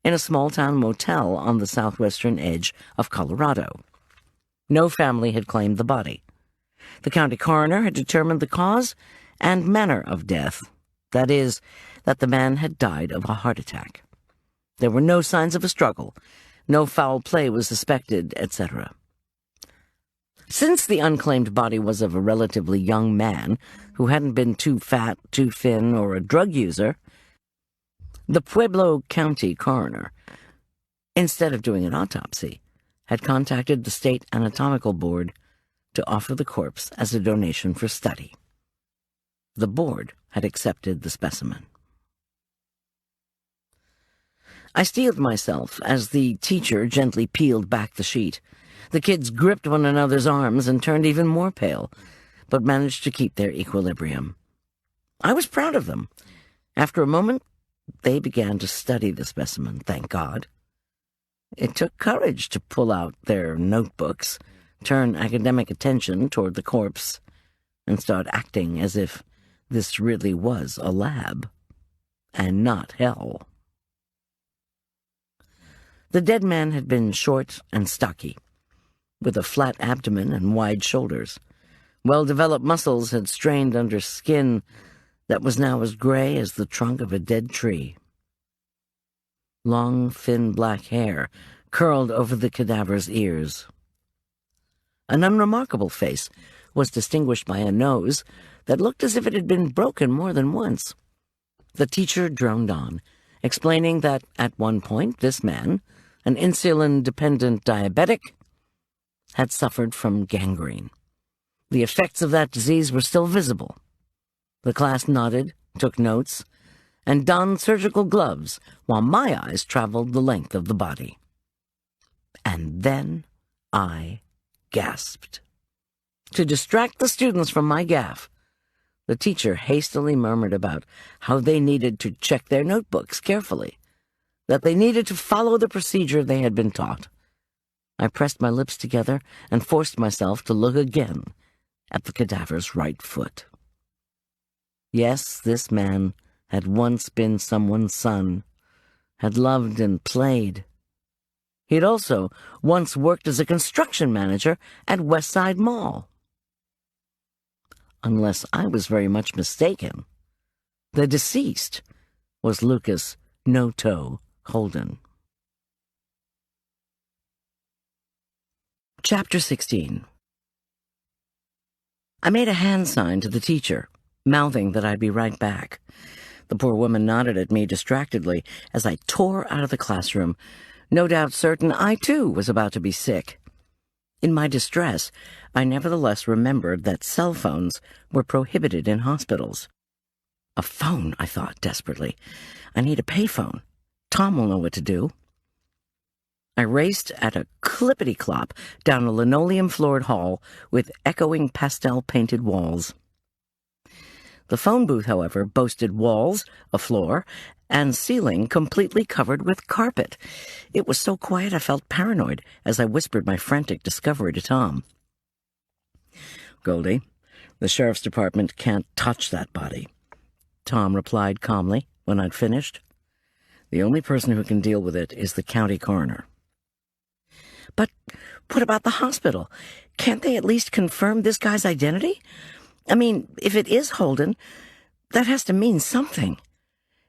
in a small-town motel on the southwestern edge of Colorado. No family had claimed the body. The county coroner had determined the cause and manner of death, that is, that the man had died of a heart attack. There were no signs of a struggle, no foul play was suspected, etc. Since the unclaimed body was of a relatively young man who hadn't been too fat, too thin, or a drug user, the Pueblo County coroner, instead of doing an autopsy, had contacted the state anatomical board to offer the corpse as a donation for study. The board had accepted the specimen. I steeled myself as the teacher gently peeled back the sheet. The kids gripped one another's arms and turned even more pale, but managed to keep their equilibrium. I was proud of them. After a moment, they began to study the specimen, thank God. It took courage to pull out their notebooks, turn academic attention toward the corpse, and start acting as if this really was a lab, and not hell. The dead man had been short and stocky, with a flat abdomen and wide shoulders. Well-developed muscles had strained under skin that was now as gray as the trunk of a dead tree. Long, thin black hair curled over the cadaver's ears. An unremarkable face was distinguished by a nose that looked as if it had been broken more than once. The teacher droned on, explaining that at one point this man, an insulin-dependent diabetic, had suffered from gangrene. The effects of that disease were still visible. The class nodded, took notes, and donned surgical gloves while my eyes traveled the length of the body. And then I gasped. To distract the students from my gaffe, the teacher hastily murmured about how they needed to check their notebooks carefully, that they needed to follow the procedure they had been taught. I pressed my lips together and forced myself to look again at the cadaver's right foot. Yes, this man had once been someone's son, had loved and played. He'd also once worked as a construction manager at Westside Mall. Unless I was very much mistaken, the deceased was Lucas No-Toe Holden. Chapter 16. I made a hand sign to the teacher, mouthing that I'd be right back. The poor woman nodded at me distractedly as I tore out of the classroom, no doubt certain I too was about to be sick. In my distress, I nevertheless remembered that cell phones were prohibited in hospitals. A phone, I thought desperately. I need a payphone. Tom will know what to do. I raced at a clippity-clop down a linoleum-floored hall with echoing pastel-painted walls. The phone booth, however, boasted walls, a floor, and ceiling completely covered with carpet. It was so quiet I felt paranoid as I whispered my frantic discovery to Tom. "Goldy, the sheriff's department can't touch that body," Tom replied calmly when I'd finished. "The only person who can deal with it is the county coroner." "But what about the hospital? Can't they at least confirm this guy's identity? I mean, if it is Holden, that has to mean something.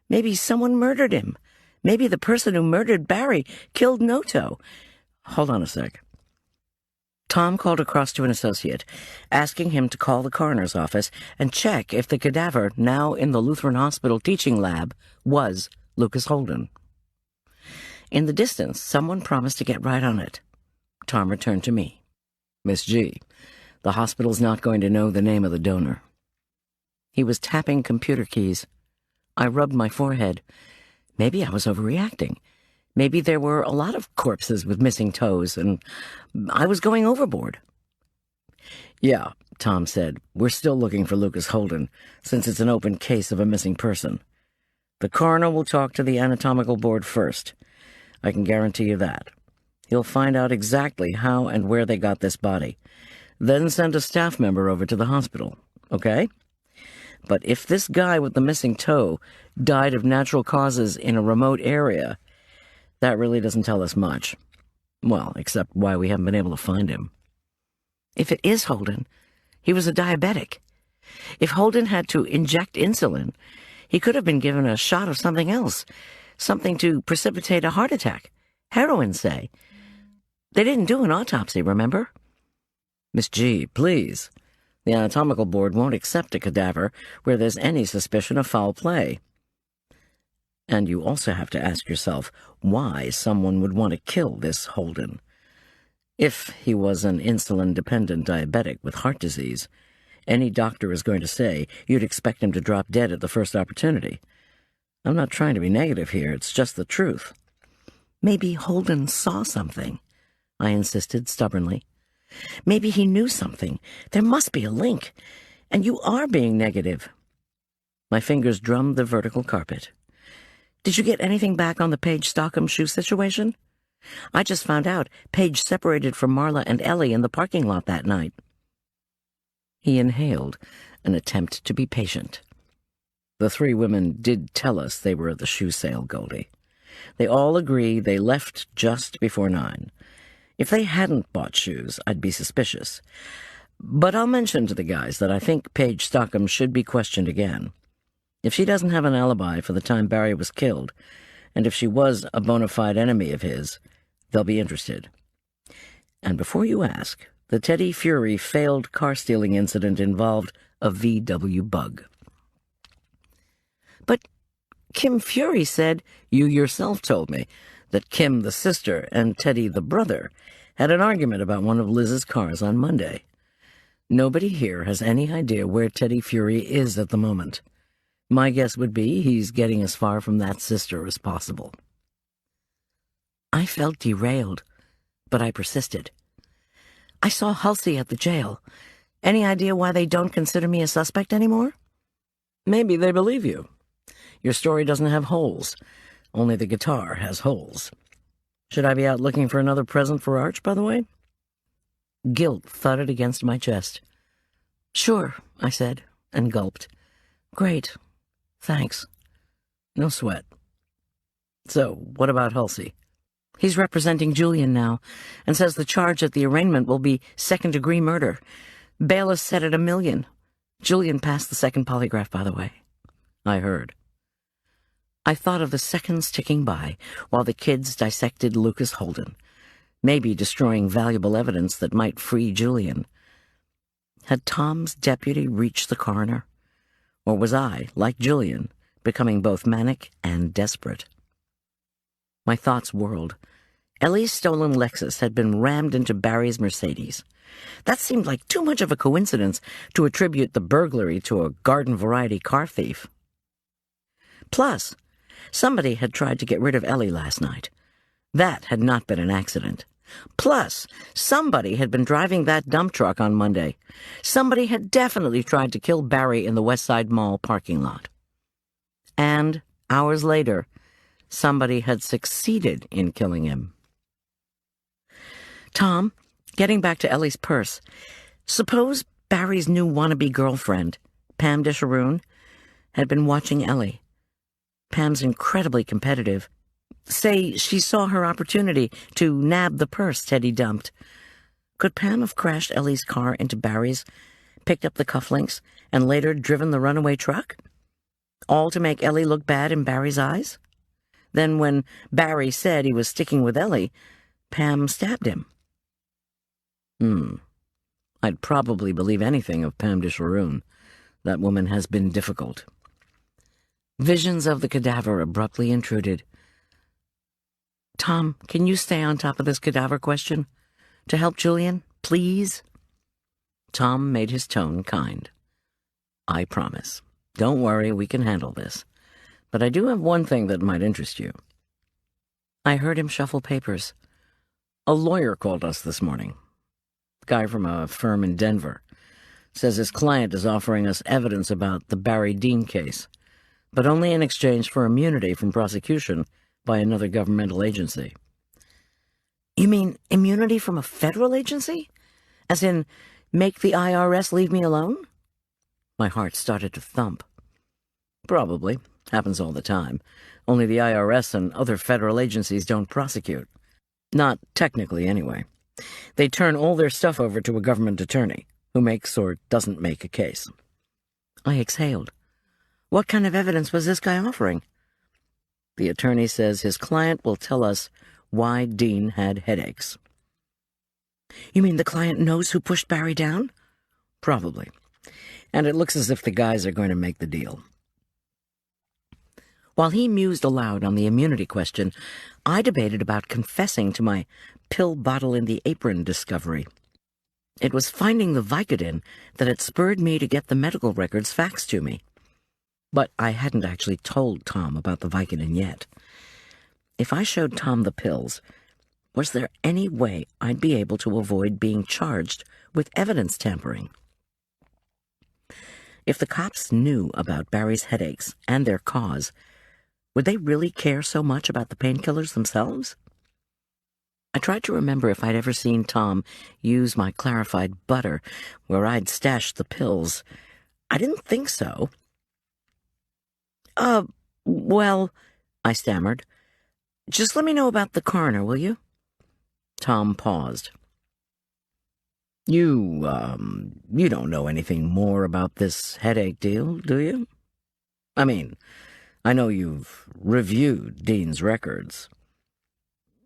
Maybe someone murdered him. Maybe the person who murdered Barry killed No-Toe. Hold on a sec." Tom called across to an associate, asking him to call the coroner's office and check if the cadaver now in the Lutheran Hospital teaching lab was Lucas Holden. In the distance, someone promised to get right on it. Tom returned to me. "Miss G, the hospital's not going to know the name of the donor." He was tapping computer keys. I rubbed my forehead. Maybe I was overreacting. Maybe there were a lot of corpses with missing toes, and I was going overboard. "Yeah," Tom said, "we're still looking for Lucas Holden, since it's an open case of a missing person. The coroner will talk to the anatomical board first. I can guarantee you that. He'll find out exactly how and where they got this body. Then send a staff member over to the hospital, okay? But if this guy with the missing toe died of natural causes in a remote area, that really doesn't tell us much. Well, except why we haven't been able to find him." "If it is Holden, he was a diabetic. If Holden had to inject insulin, he could have been given a shot of something else, something to precipitate a heart attack. Heroin, say. They didn't do an autopsy, remember? Miss G, please. The anatomical board won't accept a cadaver where there's any suspicion of foul play. And you also have to ask yourself why someone would want to kill this Holden. If he was an insulin-dependent diabetic with heart disease, any doctor is going to say you'd expect him to drop dead at the first opportunity. I'm not trying to be negative here, it's just the truth. Maybe Holden saw something, I insisted stubbornly. Maybe he knew something. There must be a link. And you are being negative. My fingers drummed the vertical carpet. Did you get anything back on the Paige Stockham shoe situation? I just found out Paige separated from Marla and Ellie in the parking lot that night. He inhaled, an attempt to be patient. The three women did tell us they were at the shoe sale, Goldy. They all agree they left just before 9. If they hadn't bought shoes, I'd be suspicious. But I'll mention to the guys that I think Paige Stockham should be questioned again. If she doesn't have an alibi for the time Barry was killed, and if she was a bona fide enemy of his, they'll be interested. And before you ask, the Teddy Fury failed car-stealing incident involved a VW Bug. But Kim Fury said, You yourself told me that Kim the sister and Teddy the brother had an argument about one of Liz's cars on Monday. Nobody here has any idea where Teddy Fury is at the moment. My guess would be he's getting as far from that sister as possible. I felt derailed, but I persisted. I saw Halsey at the jail. Any idea why they don't consider me a suspect anymore? Maybe they believe you. Your story doesn't have holes. Only the guitar has holes. Should I be out looking for another present for Arch, by the way? Guilt thudded against my chest. Sure, I said, and gulped. Great. Thanks. No sweat. So, what about Halsey? He's representing Julian now, and says the charge at the arraignment will be second-degree murder. Bail is set at $1 million. Julian passed the second polygraph, by the way. I heard. I thought of the seconds ticking by while the kids dissected Lucas Holden, maybe destroying valuable evidence that might free Julian. Had Tom's deputy reached the coroner? Or was I, like Julian, becoming both manic and desperate? My thoughts whirled. Ellie's stolen Lexus had been rammed into Barry's Mercedes. That seemed like too much of a coincidence to attribute the burglary to a garden-variety car thief. Plus, somebody had tried to get rid of Ellie last night. That had not been an accident. Plus, somebody had been driving that dump truck on Monday. Somebody had definitely tried to kill Barry in the Westside Mall parking lot. And, hours later, somebody had succeeded in killing him. Tom, getting back to Ellie's purse, suppose Barry's new wannabe girlfriend, Pam Disharoon, had been watching Ellie. Pam's incredibly competitive. Say she saw her opportunity to nab the purse Teddy dumped. Could Pam have crashed Ellie's car into Barry's, picked up the cufflinks, and later driven the runaway truck? All to make Ellie look bad in Barry's eyes? Then when Barry said he was sticking with Ellie, Pam stabbed him. I'd probably believe anything of Pam Disharoon. That woman has been difficult. Visions of the cadaver abruptly intruded. Tom, can you stay on top of this cadaver question? To help Julian, please? Tom made his tone kind. I promise. Don't worry, we can handle this. But I do have one thing that might interest you. I heard him shuffle papers. A lawyer called us this morning. Guy from a firm in Denver. Says his client is offering us evidence about the Barry Dean case, but only in exchange for immunity from prosecution by another governmental agency. You mean immunity from a federal agency? As in, make the IRS leave me alone? My heart started to thump. Probably. Happens all the time. Only the IRS and other federal agencies don't prosecute. Not technically, anyway. They turn all their stuff over to a government attorney, who makes or doesn't make a case. I exhaled. What kind of evidence was this guy offering? The attorney says his client will tell us why Dean had headaches. You mean the client knows who pushed Barry down? Probably. And it looks as if the guys are going to make the deal. While he mused aloud on the immunity question, I debated about confessing to my pill bottle in the apron discovery. It was finding the Vicodin that had spurred me to get the medical records faxed to me. But I hadn't actually told Tom about the Vicodin yet. If I showed Tom the pills, was there any way I'd be able to avoid being charged with evidence tampering? If the cops knew about Barry's headaches and their cause, would they really care so much about the painkillers themselves? I tried to remember if I'd ever seen Tom use my clarified butter where I'd stashed the pills. I didn't think so. Well, I stammered. Just let me know about the coroner, will you? Tom paused. You don't know anything more about this headache deal, do you? I mean, I know you've reviewed Dean's records.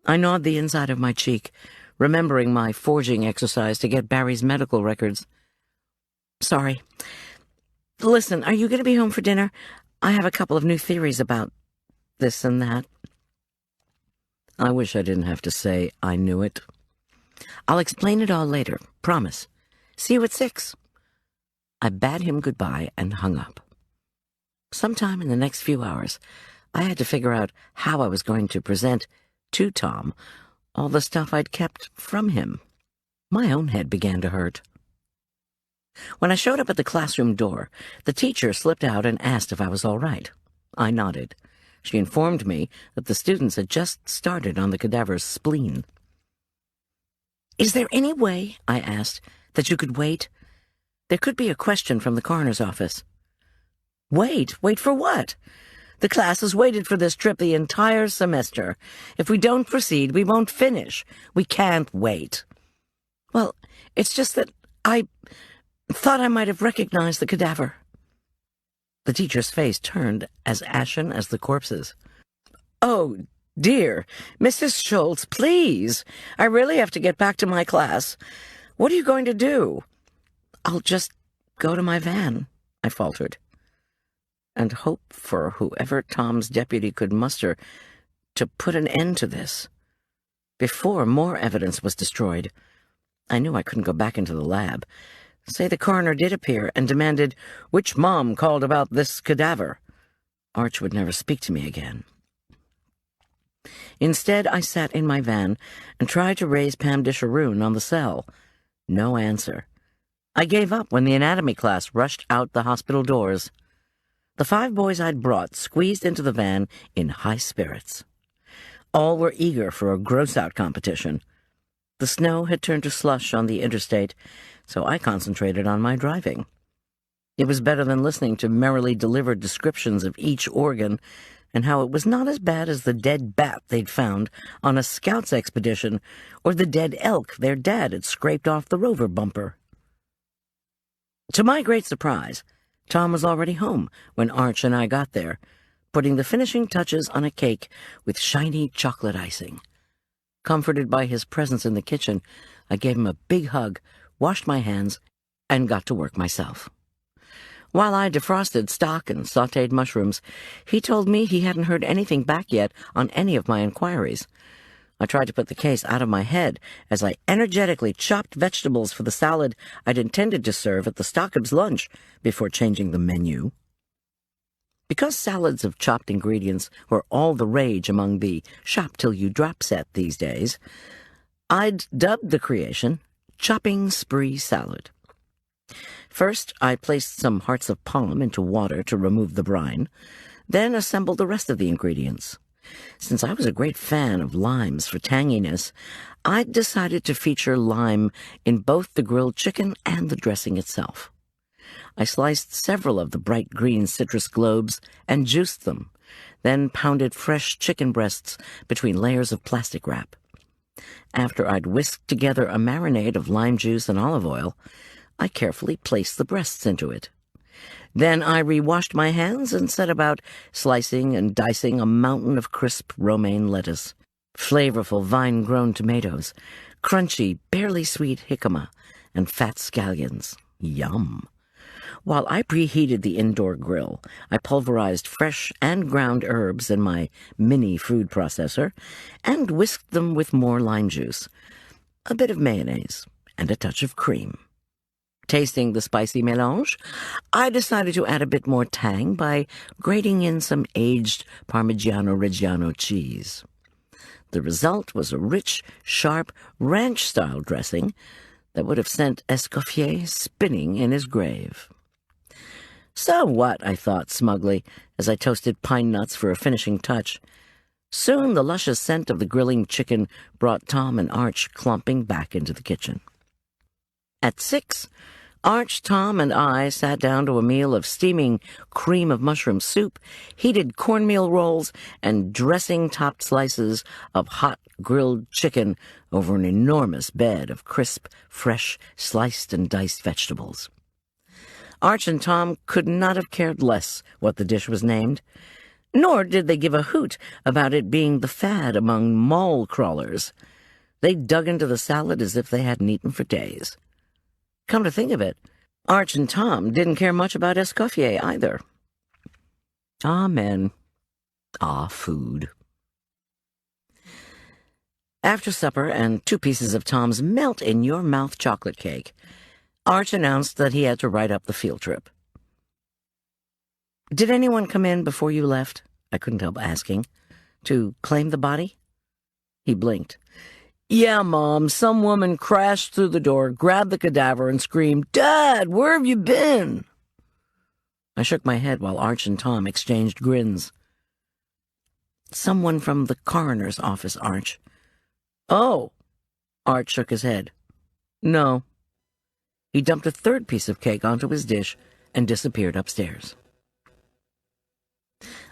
I gnawed the inside of my cheek, remembering my forging exercise to get Barry's medical records. Sorry. Listen, are you going to be home for dinner? I have a couple of new theories about this and that. I wish I didn't have to say I knew it. I'll explain it all later, promise. See you at 6. I bade him goodbye and hung up. Sometime in the next few hours, I had to figure out how I was going to present to Tom all the stuff I'd kept from him. My own head began to hurt. When I showed up at the classroom door, the teacher slipped out and asked if I was all right. I nodded. She informed me that the students had just started on the cadaver's spleen. Is there any way, I asked, that you could wait? There could be a question from the coroner's office. Wait? Wait for what? The class has waited for this trip the entire semester. If we don't proceed, we won't finish. We can't wait. Well, it's just that I thought I might have recognized the cadaver. The teacher's face turned as ashen as the corpse's. Oh, dear, Mrs. Schulz, please. I really have to get back to my class. What are you going to do? I'll just go to my van, I faltered, and hope for whoever Tom's deputy could muster to put an end to this. Before more evidence was destroyed, I knew I couldn't go back into the lab. Say the coroner did appear and demanded which mom called about this cadaver. Arch would never speak to me again. Instead, I sat in my van and tried to raise Pam Disharoon on the cell. No answer. I gave up when the anatomy class rushed out the hospital doors. The 5 boys I'd brought squeezed into the van in high spirits. All were eager for a gross-out competition. The snow had turned to slush on the interstate, so I concentrated on my driving. It was better than listening to merrily delivered descriptions of each organ and how it was not as bad as the dead bat they'd found on a scouts expedition or the dead elk their dad had scraped off the rover bumper. To my great surprise, Tom was already home when Arch and I got there, putting the finishing touches on a cake with shiny chocolate icing. Comforted by his presence in the kitchen, I gave him a big hug, washed my hands, and got to work myself. While I defrosted stock and sautéed mushrooms, he told me he hadn't heard anything back yet on any of my inquiries. I tried to put the case out of my head as I energetically chopped vegetables for the salad I'd intended to serve at the Stockham's lunch before changing the menu. Because salads of chopped ingredients were all the rage among the shop-till-you-drop set these days, I'd dubbed the creation Chopping Spree Salad. First, I placed some hearts of palm into water to remove the brine, then assembled the rest of the ingredients. Since I was a great fan of limes for tanginess, I'd decided to feature lime in both the grilled chicken and the dressing itself. I sliced several of the bright green citrus globes and juiced them, then pounded fresh chicken breasts between layers of plastic wrap. After I'd whisked together a marinade of lime juice and olive oil, I carefully placed the breasts into it. Then I re-washed my hands and set about slicing and dicing a mountain of crisp romaine lettuce, flavorful vine-grown tomatoes, crunchy, barely sweet jicama, and fat scallions. Yum. While I preheated the indoor grill, I pulverized fresh and ground herbs in my mini food processor and whisked them with more lime juice, a bit of mayonnaise, and a touch of cream. Tasting the spicy mélange, I decided to add a bit more tang by grating in some aged Parmigiano-Reggiano cheese. The result was a rich, sharp, ranch-style dressing that would have sent Escoffier spinning in his grave. So what, I thought smugly, as I toasted pine nuts for a finishing touch. Soon the luscious scent of the grilling chicken brought Tom and Arch clumping back into the kitchen. At 6, Arch, Tom, and I sat down to a meal of steaming cream of mushroom soup, heated cornmeal rolls, and dressing-topped slices of hot grilled chicken over an enormous bed of crisp, fresh, sliced and diced vegetables. Arch and Tom could not have cared less what the dish was named, nor did they give a hoot about it being the fad among mall crawlers. They dug into the salad as if they hadn't eaten for days. Come to think of it, Arch and Tom didn't care much about Escoffier either. Ah, men. Ah, food. After supper and 2 pieces of Tom's melt-in-your-mouth chocolate cake, Arch announced that he had to write up the field trip. "Did anyone come in before you left?" I couldn't help asking. "To claim the body?" He blinked. "Yeah, Mom, some woman crashed through the door, grabbed the cadaver, and screamed, 'Dad, where have you been?'" I shook my head while Arch and Tom exchanged grins. "Someone from the coroner's office, Arch." "Oh." Arch shook his head. "No." He dumped a 3rd piece of cake onto his dish and disappeared upstairs.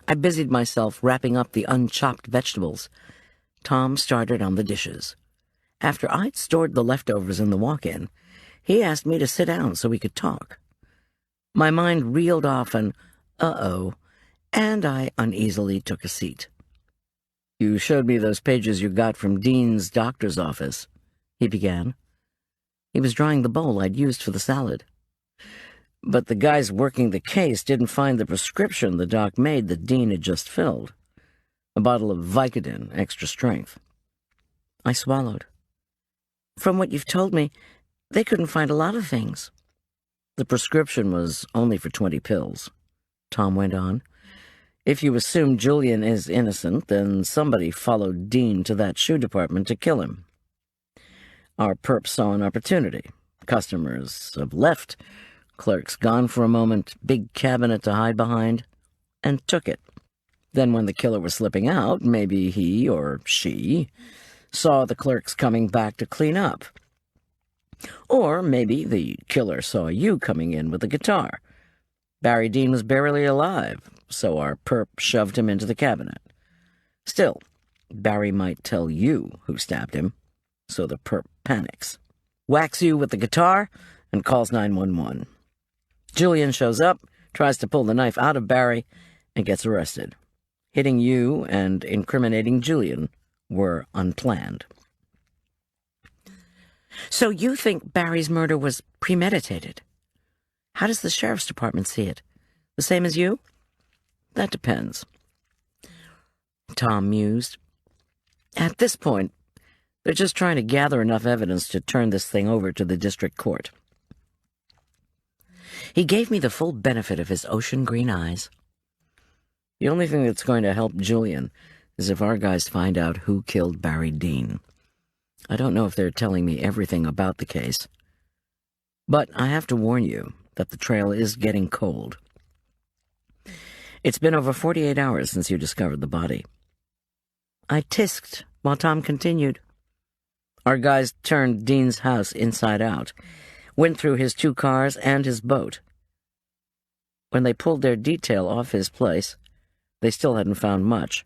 I busied myself wrapping up the unchopped vegetables. Tom started on the dishes. After I'd stored the leftovers in the walk-in, he asked me to sit down so we could talk. My mind reeled off an uh-oh, and I uneasily took a seat. "You showed me those pages you got from Dean's doctor's office," he began. He was drying the bowl I'd used for the salad. "But the guys working the case didn't find the prescription the doc made that Dean had just filled. A bottle of Vicodin, extra strength." I swallowed. "From what you've told me, they couldn't find a lot of things." "The prescription was only for 20 pills," Tom went on. "If you assume Julian is innocent, then somebody followed Dean to that shoe department to kill him. Our perp saw an opportunity. Customers have left, clerks gone for a moment, big cabinet to hide behind, and took it. Then when the killer was slipping out, maybe he or she saw the clerks coming back to clean up. Or maybe the killer saw you coming in with a guitar. Barry Dean was barely alive, so our perp shoved him into the cabinet. Still, Barry might tell you who stabbed him, so the perp panics, whacks you with the guitar, and calls 911. Julian shows up, tries to pull the knife out of Barry, and gets arrested. Hitting you and incriminating Julian were unplanned." "So you think Barry's murder was premeditated? How does the sheriff's department see it? The same as you?" "That depends," Tom mused. "At this point, they're just trying to gather enough evidence to turn this thing over to the district court." He gave me the full benefit of his ocean green eyes. "The only thing that's going to help Julian is if our guys find out who killed Barry Dean. I don't know if they're telling me everything about the case. But I have to warn you that the trail is getting cold. It's been over 48 hours since you discovered the body." I tisked while Tom continued. "Our guys turned Dean's house inside out, went through his 2 cars and his boat. When they pulled their detail off his place, they still hadn't found much.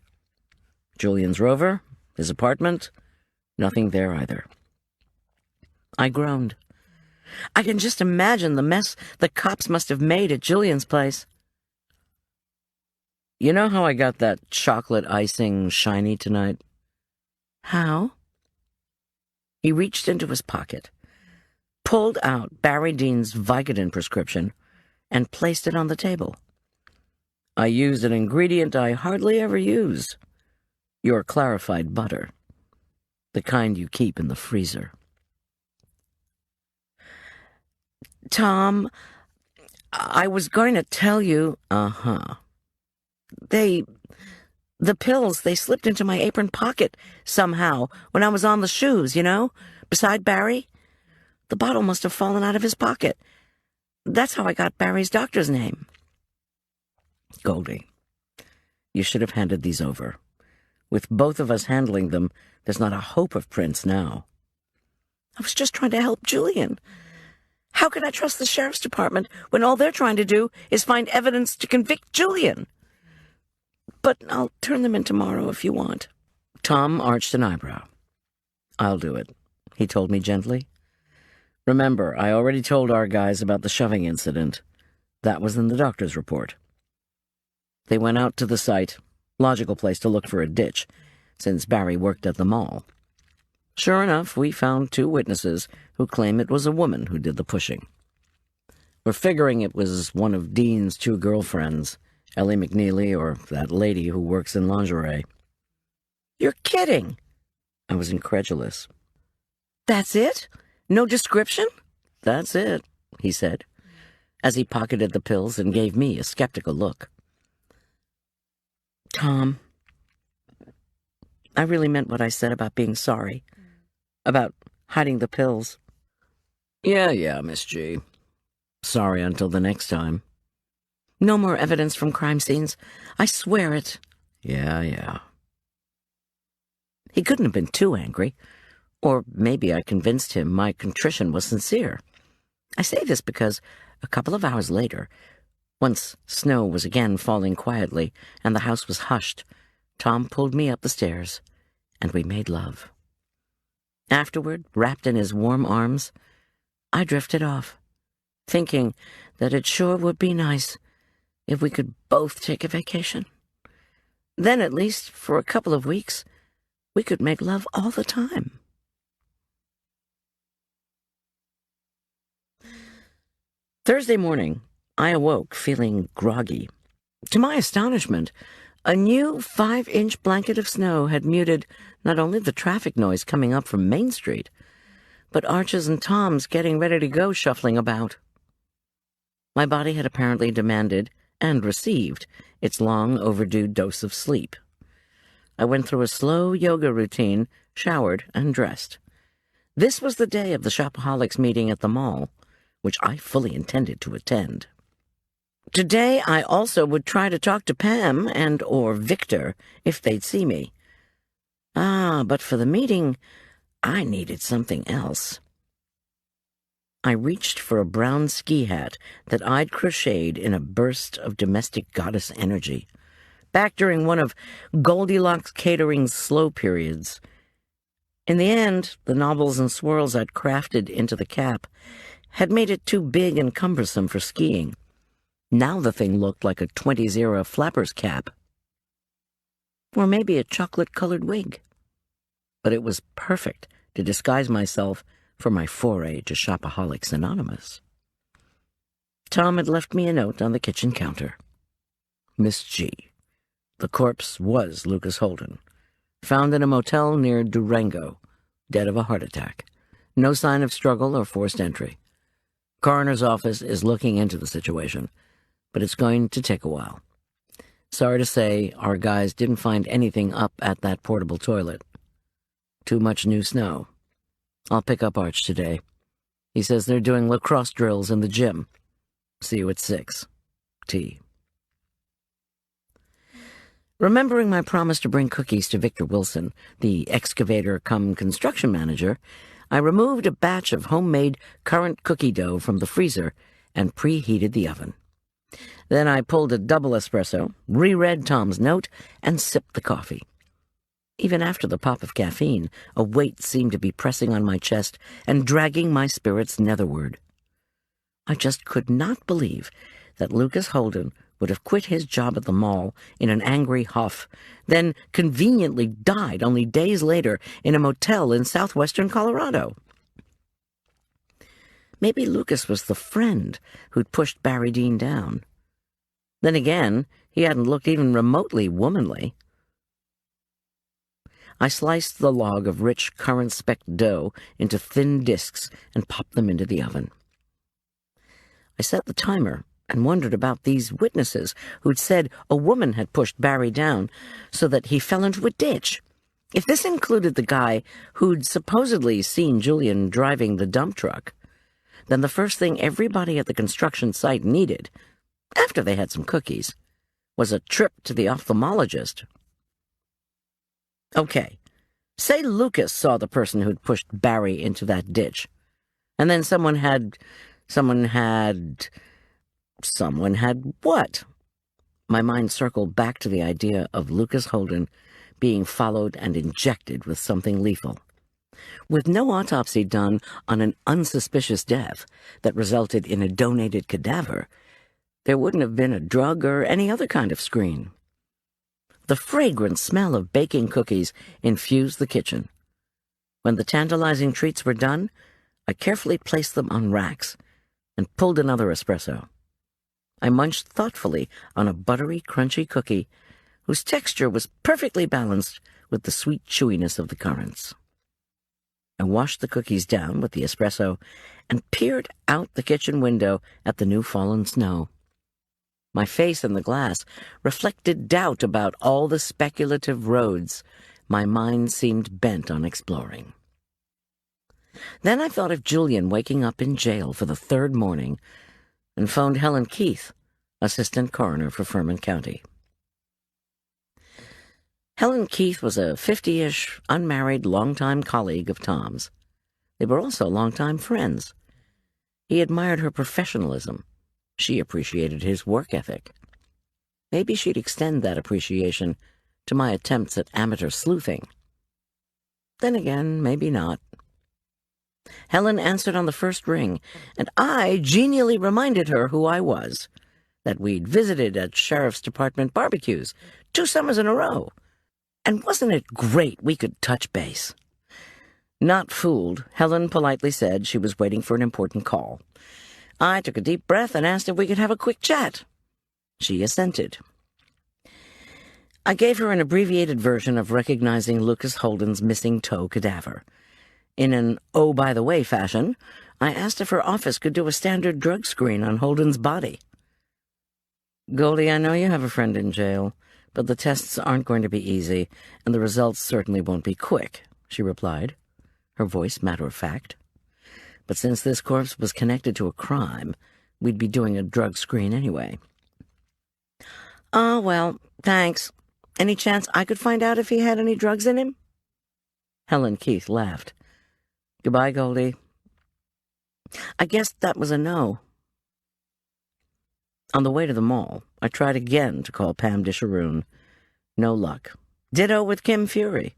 Julian's Rover, his apartment, nothing there either." I groaned. I can just imagine the mess the cops must have made at Julian's place. "You know how I got that chocolate icing shiny tonight?" "How?" He reached into his pocket, pulled out Barry Dean's Vicodin prescription, and placed it on the table. I used an ingredient I hardly ever use. Your clarified butter. The kind you keep in the freezer. Tom, I was going to tell you... The pills, they slipped into my apron pocket somehow when I was on the shoes, beside Barry. The bottle must have fallen out of his pocket. That's how I got Barry's doctor's name. Goldy, you should have handed these over. With both of us handling them, there's not a hope of Prince now. I was just trying to help Julian. How can I trust the sheriff's department when all they're trying to do is find evidence to convict Julian? But I'll turn them in tomorrow if you want. Tom arched an eyebrow. I'll do it, he told me gently. Remember, I already told our guys about the shoving incident. That was in the doctor's report. They went out to the site, logical place to look for a ditch, since Barry worked at the mall. Sure enough, we found 2 witnesses who claim it was a woman who did the pushing. We're figuring it was one of Dean's 2 girlfriends, Ellie McNeely or that lady who works in lingerie. You're kidding! I was incredulous. That's it? No description? That's it, he said, as he pocketed the pills and gave me a skeptical look. Tom, I really meant what I said about being sorry. About hiding the pills. Yeah, Miss G. Sorry until the next time. No more evidence from crime scenes. I swear it. Yeah. He couldn't have been too angry. Or maybe I convinced him my contrition was sincere. I say this because a couple of hours later, once snow was again falling quietly and the house was hushed, Tom pulled me up the stairs, and we made love. Afterward, wrapped in his warm arms, I drifted off, thinking that it sure would be nice if we could both take a vacation. Then, at least, for a couple of weeks, we could make love all the time. Thursday morning, I awoke feeling groggy. To my astonishment, a new 5-inch blanket of snow had muted not only the traffic noise coming up from Main Street, but Arch's and Tom's getting ready to go shuffling about. My body had apparently demanded and received its long overdue dose of sleep. I went through a slow yoga routine, showered, and dressed. This was the day of the shopaholics meeting at the mall, which I fully intended to attend. Today I also would try to talk to Pam or Victor if they'd see me. But for the meeting, I needed something else. I reached for a brown ski hat that I'd crocheted in a burst of domestic goddess energy, back during one of Goldilocks Catering's slow periods. In the end, the knobbles and swirls I'd crafted into the cap had made it too big and cumbersome for skiing. Now the thing looked like a 20s-era flapper's cap. Or maybe a chocolate-colored wig. But it was perfect to disguise myself for my foray to Shopaholics Anonymous. Tom had left me a note on the kitchen counter. Miss G. The corpse was Lucas Holden, found in a motel near Durango, dead of a heart attack. No sign of struggle or forced entry. Coroner's office is looking into the situation, but it's going to take a while. Sorry to say, our guys didn't find anything up at that portable toilet. Too much new snow. I'll pick up Arch today. He says they're doing lacrosse drills in the gym. See you at 6. T. Remembering my promise to bring cookies to Victor Wilson, the excavator-cum-construction manager, I removed a batch of homemade currant cookie dough from the freezer and preheated the oven. Then I pulled a double espresso, reread Tom's note, and sipped the coffee. Even after the pop of caffeine, a weight seemed to be pressing on my chest and dragging my spirits netherward. I just could not believe that Lucas Holden would have quit his job at the mall in an angry huff, then conveniently died only days later in a motel in southwestern Colorado. Maybe Lucas was the friend who'd pushed Barry Dean down. Then again, he hadn't looked even remotely womanly. I sliced the log of rich currant-specked dough into thin discs and popped them into the oven. I set the timer and wondered about these witnesses who'd said a woman had pushed Barry down so that he fell into a ditch. If this included the guy who'd supposedly seen Julian driving the dump truck, then the first thing everybody at the construction site needed, after they had some cookies, was a trip to the ophthalmologist. Okay, say Lucas saw the person who'd pushed Barry into that ditch, and then someone had what? My mind circled back to the idea of Lucas Holden being followed and injected with something lethal. With no autopsy done on an unsuspicious death that resulted in a donated cadaver, there wouldn't have been a drug or any other kind of screen. The fragrant smell of baking cookies infused the kitchen. When the tantalizing treats were done, I carefully placed them on racks and pulled another espresso. I munched thoughtfully on a buttery, crunchy cookie whose texture was perfectly balanced with the sweet chewiness of the currants. I washed the cookies down with the espresso and peered out the kitchen window at the new fallen snow. My face in the glass reflected doubt about all the speculative roads my mind seemed bent on exploring. Then I thought of Julian waking up in jail for the third morning and phoned Helen Keith, assistant coroner for Furman County. Helen Keith was a 50-ish, unmarried, longtime colleague of Tom's. They were also longtime friends. He admired her professionalism. She appreciated his work ethic. Maybe she'd extend that appreciation to my attempts at amateur sleuthing. Then again, maybe not. Helen answered on the first ring, and I genially reminded her who I was, that we'd visited at Sheriff's Department barbecues 2 summers in a row. And wasn't it great we could touch base? Not fooled, Helen politely said she was waiting for an important call. I took a deep breath and asked if we could have a quick chat. She assented. I gave her an abbreviated version of recognizing Lucas Holden's missing toe cadaver. In an oh-by-the-way fashion, I asked if her office could do a standard drug screen on Holden's body. Goldy, I know you have a friend in jail, but the tests aren't going to be easy, and the results certainly won't be quick, she replied, her voice matter-of-fact. But since this corpse was connected to a crime, we'd be doing a drug screen anyway. Oh, well, thanks. Any chance I could find out if he had any drugs in him? Helen Keith laughed. Goodbye, Goldy. I guess that was a no. On the way to the mall, I tried again to call Pam Disharoon. No luck. Ditto with Kim Fury.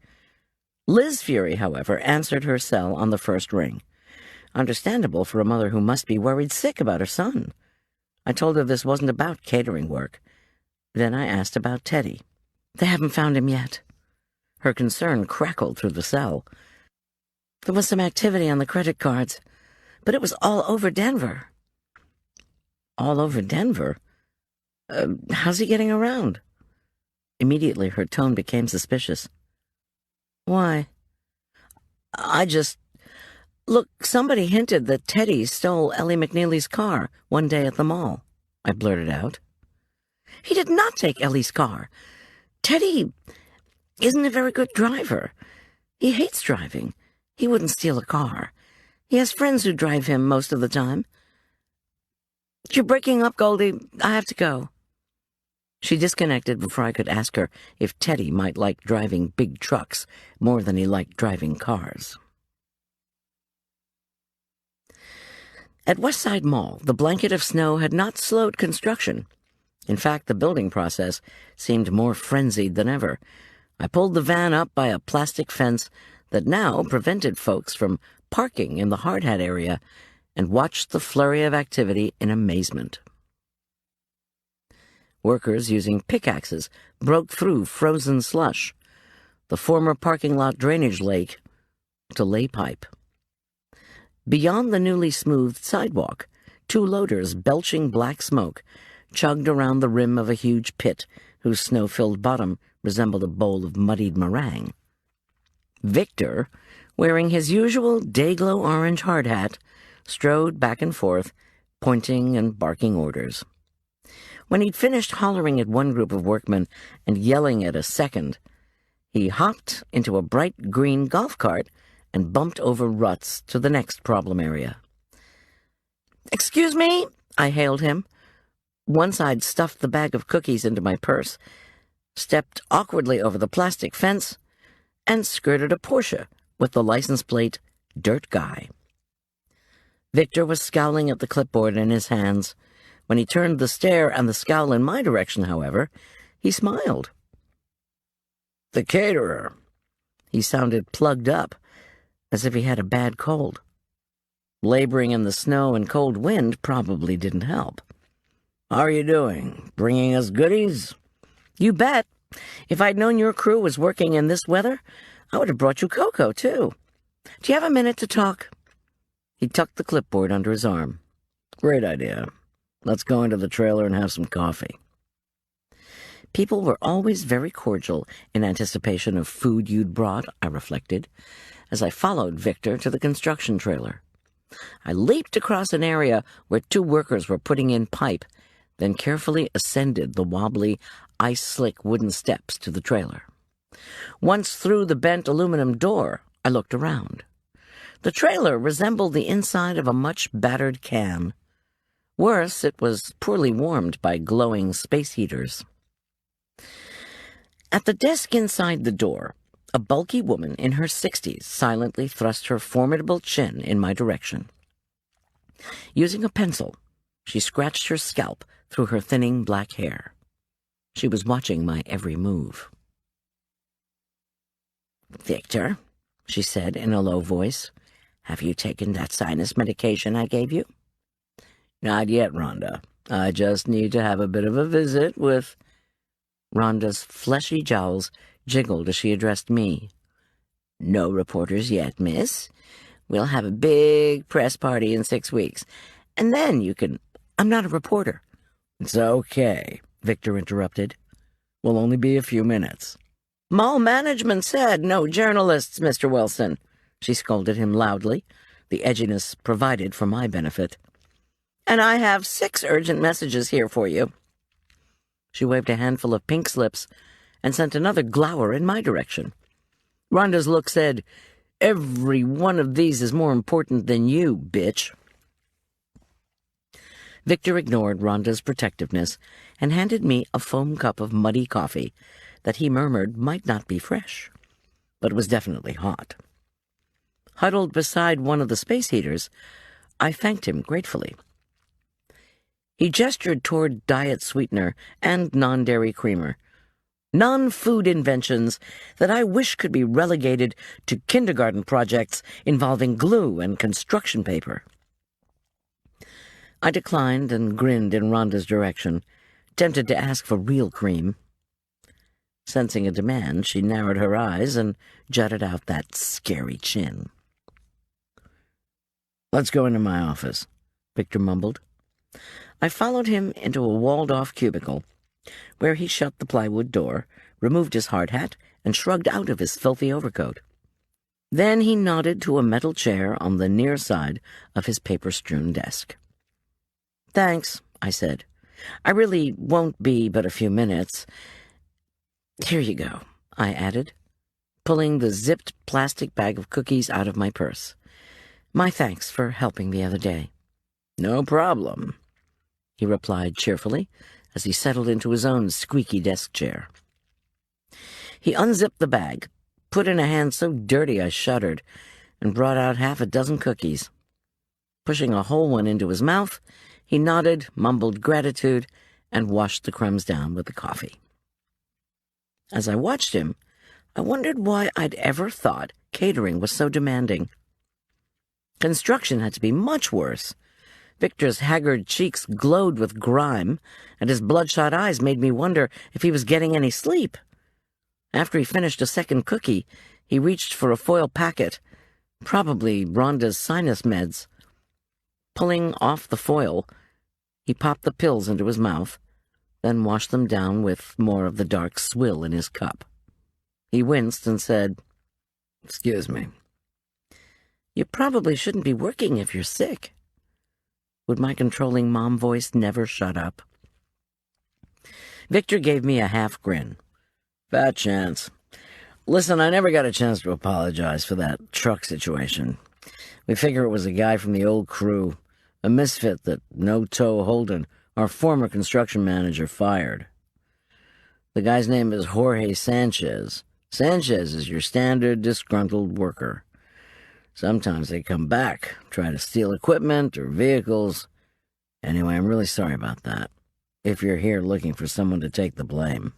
Liz Fury, however, answered her cell on the first ring. Understandable for a mother who must be worried sick about her son. I told her this wasn't about catering work. Then I asked about Teddy. They haven't found him yet. Her concern crackled through the cell. There was some activity on the credit cards, but it was all over Denver. All over Denver? How's he getting around? Immediately her tone became suspicious. Why? Look, somebody hinted that Teddy stole Ellie McNeely's car one day at the mall, I blurted out. He did not take Ellie's car. Teddy isn't a very good driver. He hates driving. He wouldn't steal a car. He has friends who drive him most of the time. You're breaking up, Goldy. I have to go. She disconnected before I could ask her if Teddy might like driving big trucks more than he liked driving cars. At Westside Mall, the blanket of snow had not slowed construction. In fact, the building process seemed more frenzied than ever. I pulled the van up by a plastic fence that now prevented folks from parking in the hard hat area and watched the flurry of activity in amazement. Workers using pickaxes broke through frozen slush, the former parking lot drainage lake, to lay pipe. Beyond the newly smoothed sidewalk, 2 loaders belching black smoke chugged around the rim of a huge pit whose snow-filled bottom resembled a bowl of muddied meringue. Victor, wearing his usual day-glow orange hard hat, strode back and forth, pointing and barking orders. When he'd finished hollering at one group of workmen and yelling at a second, he hopped into a bright green golf cart and bumped over ruts to the next problem area. "Excuse me," I hailed him. Once I'd stuffed the bag of cookies into my purse, stepped awkwardly over the plastic fence, and skirted a Porsche with the license plate Dirt Guy. Victor was scowling at the clipboard in his hands. When he turned the stare and the scowl in my direction, however, he smiled. "The caterer." He sounded plugged up, as if he had a bad cold. Laboring in the snow and cold wind probably didn't help. "How are you doing? Bringing us goodies?" "You bet. If I'd known your crew was working in this weather, I would have brought you cocoa, too. Do you have a minute to talk?" He tucked the clipboard under his arm. "Great idea. Let's go into the trailer and have some coffee." People were always very cordial in anticipation of food you'd brought, I reflected, as I followed Victor to the construction trailer. I leaped across an area where 2 workers were putting in pipe, then carefully ascended the wobbly, ice-slick wooden steps to the trailer. Once through the bent aluminum door, I looked around. The trailer resembled the inside of a much battered can. Worse, it was poorly warmed by glowing space heaters. At the desk inside the door, a bulky woman in her 60s silently thrust her formidable chin in my direction. Using a pencil, she scratched her scalp through her thinning black hair. She was watching my every move. "Victor," she said in a low voice, "have you taken that sinus medication I gave you?" "Not yet, Rhonda. I just need to have a bit of a visit with—" Rhonda's fleshy jowls jiggled as she addressed me. "No reporters yet, miss. We'll have a big press party in 6 weeks, and then you can—" "I'm not a reporter." "It's okay," Victor interrupted. "We'll only be a few minutes." "Mall management said no journalists, Mr. Wilson," she scolded him loudly, the edginess provided for my benefit. "And I have 6 urgent messages here for you." She waved a handful of pink slips and sent another glower in my direction. Rhonda's look said, "Every one of these is more important than you, bitch." Victor ignored Rhonda's protectiveness and handed me a foam cup of muddy coffee that he murmured might not be fresh, but was definitely hot. Huddled beside one of the space heaters, I thanked him gratefully. He gestured toward diet sweetener and non-dairy creamer, non-food inventions that I wish could be relegated to kindergarten projects involving glue and construction paper. I declined and grinned in Rhonda's direction, tempted to ask for real cream. Sensing a demand, she narrowed her eyes and jutted out that scary chin. "Let's go into my office," Victor mumbled. I followed him into a walled-off cubicle, where he shut the plywood door, removed his hard hat, and shrugged out of his filthy overcoat. Then he nodded to a metal chair on the near side of his paper-strewn desk. "Thanks," I said. "I really won't be but a few minutes. Here you go," I added, pulling the zipped plastic bag of cookies out of my purse. "My thanks for helping the other day." "No problem," he replied cheerfully as he settled into his own squeaky desk chair. He unzipped the bag, put in a hand so dirty I shuddered, and brought out 6 cookies. Pushing a whole one into his mouth, he nodded, mumbled gratitude, and washed the crumbs down with the coffee. As I watched him, I wondered why I'd ever thought catering was so demanding. Construction had to be much worse, Victor's haggard cheeks glowed with grime, and his bloodshot eyes made me wonder if he was getting any sleep. After he finished a second cookie, he reached for a foil packet, probably Rhonda's sinus meds. Pulling off the foil, he popped the pills into his mouth, then washed them down with more of the dark swill in his cup. He winced and said, "Excuse me. You probably shouldn't be working if you're sick." Would my controlling mom voice never shut up? Victor gave me a half grin. "Fat chance. Listen, I never got a chance to apologize for that truck situation. We figure it was a guy from the old crew, a misfit that No-Toe Holden, our former construction manager, fired. The guy's name is Jorge Sanchez. Sanchez is your standard disgruntled worker. Sometimes they come back, try to steal equipment or vehicles. Anyway, I'm really sorry about that, if you're here looking for someone to take the blame."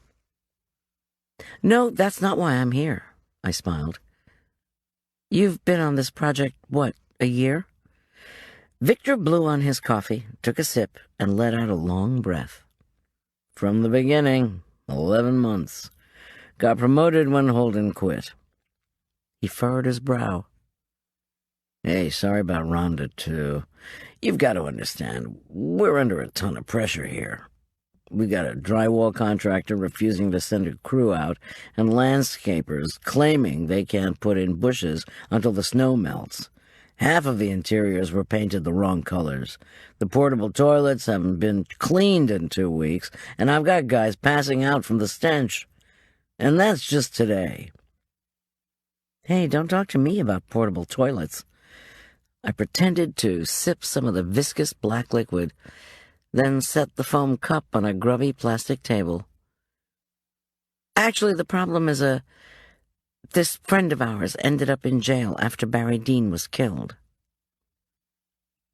"No, that's not why I'm here," I smiled. "You've been on this project, what, a year?" Victor blew on his coffee, took a sip, and let out a long breath. "From the beginning, 11 months. Got promoted when Holden quit." He furrowed his brow. "Hey, sorry about Rhonda, too. You've got to understand, we're under a ton of pressure here. We got a drywall contractor refusing to send a crew out, and landscapers claiming they can't put in bushes until the snow melts. Half of the interiors were painted the wrong colors. The portable toilets haven't been cleaned in 2 weeks, and I've got guys passing out from the stench. And that's just today." "Hey, don't talk to me about portable toilets." I pretended to sip some of the viscous black liquid, then set the foam cup on a grubby plastic table. "Actually, the problem is this friend of ours ended up in jail after Barry Dean was killed."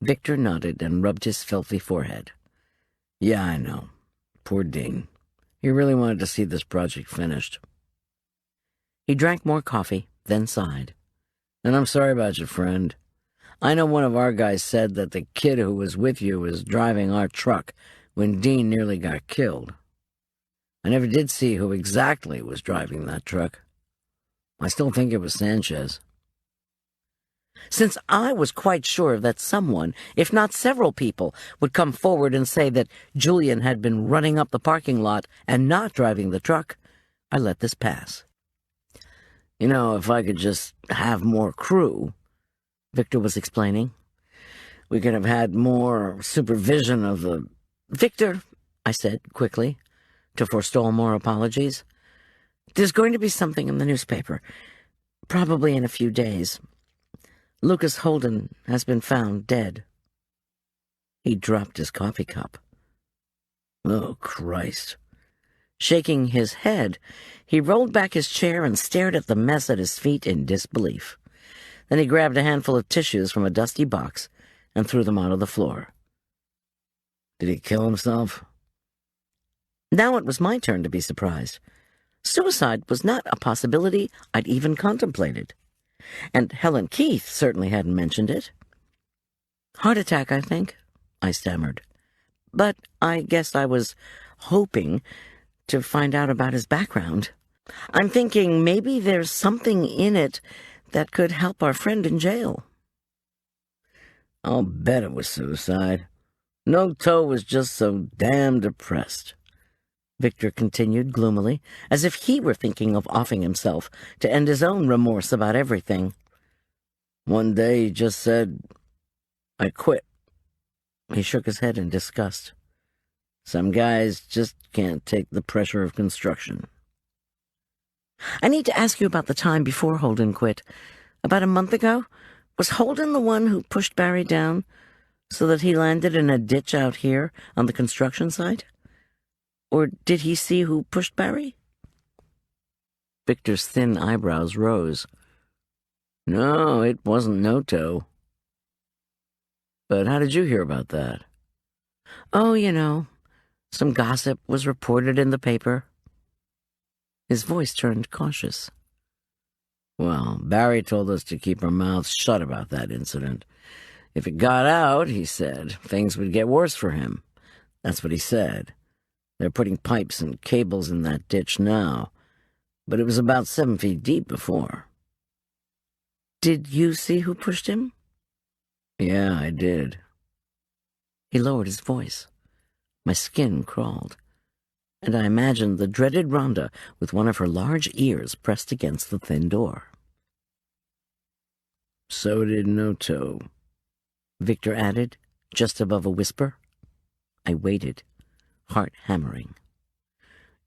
Victor nodded and rubbed his filthy forehead. "Yeah, I know. Poor Dean. He really wanted to see this project finished." He drank more coffee, then sighed. "And I'm sorry about your friend. I know one of our guys said that the kid who was with you was driving our truck when Dean nearly got killed. I never did see who exactly was driving that truck. I still think it was Sanchez." Since I was quite sure that someone, if not several people, would come forward and say that Julian had been running up the parking lot and not driving the truck, I let this pass. "You know, if I could just have more crew," Victor was explaining, "we could have had more supervision of the—" "Victor," I said quickly, to forestall more apologies, "there's going to be something in the newspaper, probably in a few days. Lucas Holden has been found dead." He dropped his coffee cup. "Oh, Christ." Shaking his head, he rolled back his chair and stared at the mess at his feet in disbelief. Then he grabbed a handful of tissues from a dusty box and threw them onto the floor. "Did he kill himself?" Now it was my turn to be surprised. Suicide was not a possibility I'd even contemplated. And Helen Keith certainly hadn't mentioned it. "Heart attack, I think," I stammered. But I guess I was hoping to find out about his background. I'm thinking maybe there's something in it that could help our friend in jail. "I'll bet it was suicide. No-Toe was just so damn depressed," Victor continued gloomily, as if he were thinking of offing himself to end his own remorse about everything. "One day he just said, 'I quit.'" He shook his head in disgust. "Some guys just can't take the pressure of construction." "I need to ask you about the time before Holden quit. About a month ago, was Holden the one who pushed Barry down so that he landed in a ditch out here on the construction site? Or did he see who pushed Barry?" Victor's thin eyebrows rose. "No, it wasn't No-Toe." "But how did you hear about that?" "Oh, you know, some gossip was reported in the paper." His voice turned cautious. "Well, Barry told us to keep our mouths shut about that incident. If it got out, he said, things would get worse for him. That's what he said. They're putting pipes and cables in that ditch now, but it was about 7 feet deep before. Did you see who pushed him? Yeah, I did. He lowered his voice. My skin crawled, and I imagined the dreaded Rhonda with one of her large ears pressed against the thin door. So did Noto, Victor added, just above a whisper. I waited, heart hammering.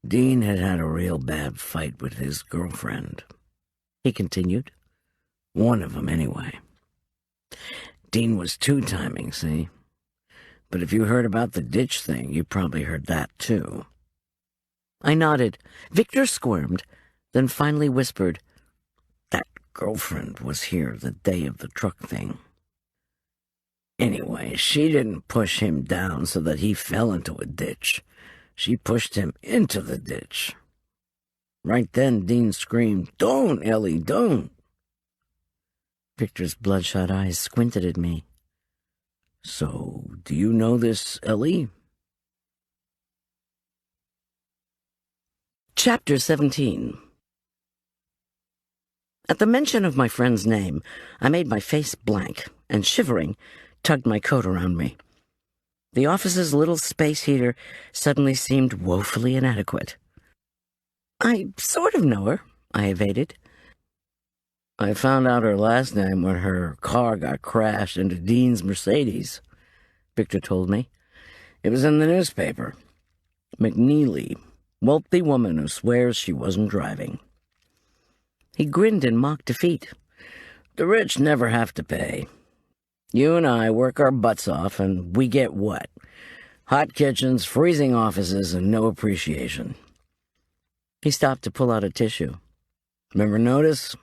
Dean had had a real bad fight with his girlfriend, He continued. one of them anyway. Dean was two-timing, see? But if you heard about the ditch thing, you probably heard that too. I nodded. Victor squirmed, then finally whispered, That girlfriend was here the day of the truck thing. Anyway, she didn't push him down so that he fell into a ditch. She pushed him into the ditch. Right then, Dean screamed, "Don't, Ellie, don't!" Victor's bloodshot eyes squinted at me. So, do you know this, Ellie? Chapter 17. At the mention of my friend's name, I made my face blank and, shivering, tugged my coat around me. The office's little space heater suddenly seemed woefully inadequate. I sort of know her, I evaded. I found out her last name when her car got crashed into Dean's Mercedes, Victor told me. It was in the newspaper. McNeely, wealthy woman who swears she wasn't driving. He grinned in mock defeat. The rich never have to pay. You and I work our butts off, and we get what? Hot kitchens, freezing offices, and no appreciation. He stopped to pull out a tissue. Remember notice?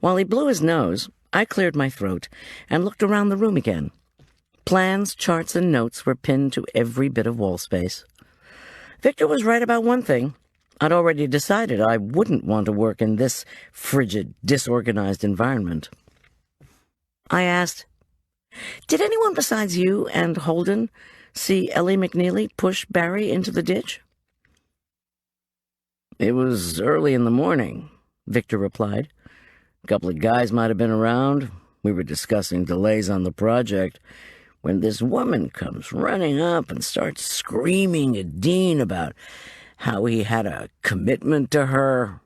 While he blew his nose, I cleared my throat and looked around the room again. Plans, charts, and notes were pinned to every bit of wall space. Victor was right about one thing. I'd already decided I wouldn't want to work in this frigid, disorganized environment. I asked, "Did anyone besides you and Holden see Ellie McNeely push Barry into the ditch?" It was early in the morning, Victor replied. A couple of guys might have been around. We were discussing delays on the project when this woman comes running up and starts screaming at Dean about how he had a commitment to her.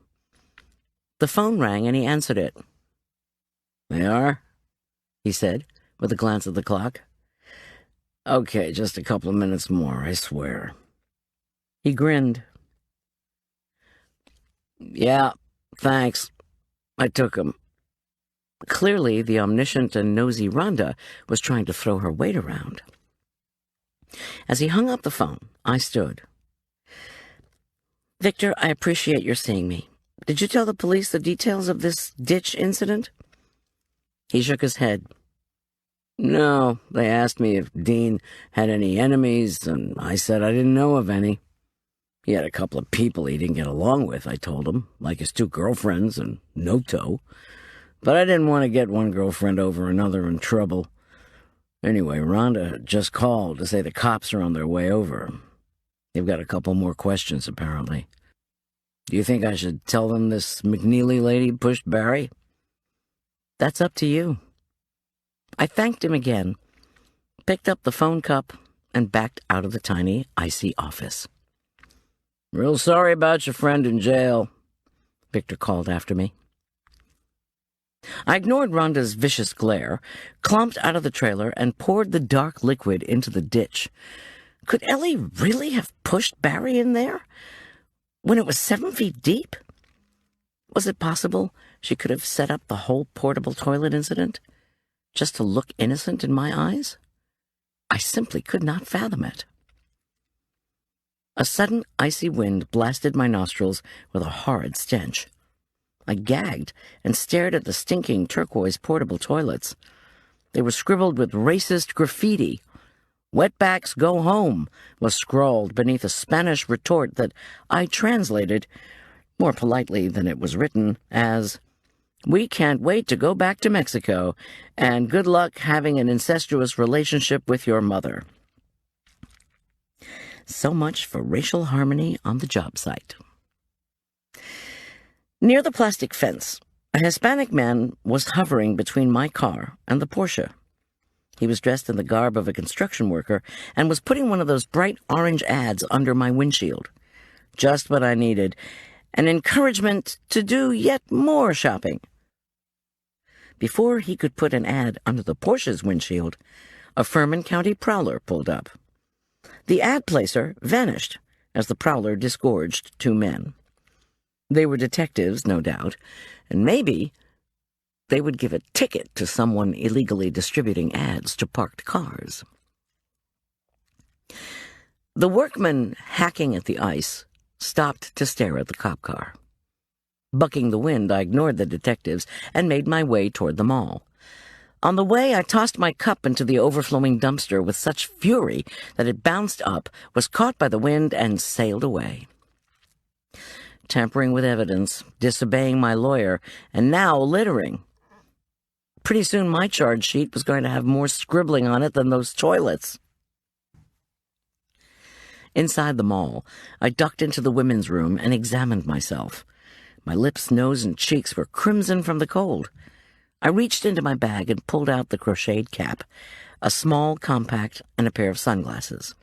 The phone rang and he answered it. "They are?" he said, with a glance at the clock. "Okay, just a couple of minutes more, I swear." He grinned. "Yeah, thanks. I took him." Clearly, the omniscient and nosy Rhonda was trying to throw her weight around. As he hung up the phone, I stood. "Victor, I appreciate your seeing me. Did you tell the police the details of this ditch incident?" He shook his head. "No, they asked me if Dean had any enemies, and I said I didn't know of any. He had a couple of people he didn't get along with, I told him, like his 2 girlfriends and Noto. But I didn't want to get one girlfriend over another in trouble. Anyway, Rhonda just called to say the cops are on their way over. They've got a couple more questions, apparently. Do you think I should tell them this McNeely lady pushed Barry?" "That's up to you." I thanked him again, picked up the phone cup, and backed out of the tiny, icy office. "Real sorry about your friend in jail," Victor called after me. I ignored Rhonda's vicious glare, clomped out of the trailer, and poured the dark liquid into the ditch. Could Ellie really have pushed Barry in there when it was 7 feet deep? Was it possible she could have set up the whole portable toilet incident just to look innocent in my eyes? I simply could not fathom it. A sudden icy wind blasted my nostrils with a horrid stench. I gagged and stared at the stinking turquoise portable toilets. They were scribbled with racist graffiti. "Wetbacks go home" was scrawled beneath a Spanish retort that I translated, more politely than it was written, as, We can't wait to go back to Mexico, and good luck having an incestuous relationship with your mother. So much for racial harmony on the job site. Near the plastic fence, a Hispanic man was hovering between my car and the Porsche. He was dressed in the garb of a construction worker and was putting one of those bright orange ads under my windshield. Just what I needed. An encouragement to do yet more shopping. Before he could put an ad under the Porsche's windshield, a Furman County prowler pulled up. The ad placer vanished as the prowler disgorged 2 men. They were detectives, no doubt, and maybe they would give a ticket to someone illegally distributing ads to parked cars. The workman hacking at the ice stopped to stare at the cop car. Bucking the wind, I ignored the detectives and made my way toward the mall. On the way, I tossed my cup into the overflowing dumpster with such fury that it bounced up, was caught by the wind, and sailed away. Tampering with evidence, disobeying my lawyer, and now littering. Pretty soon my charge sheet was going to have more scribbling on it than those toilets. Inside the mall, I ducked into the women's room and examined myself. My lips, nose, and cheeks were crimson from the cold. I reached into my bag and pulled out the crocheted cap, a small compact, and a pair of sunglasses.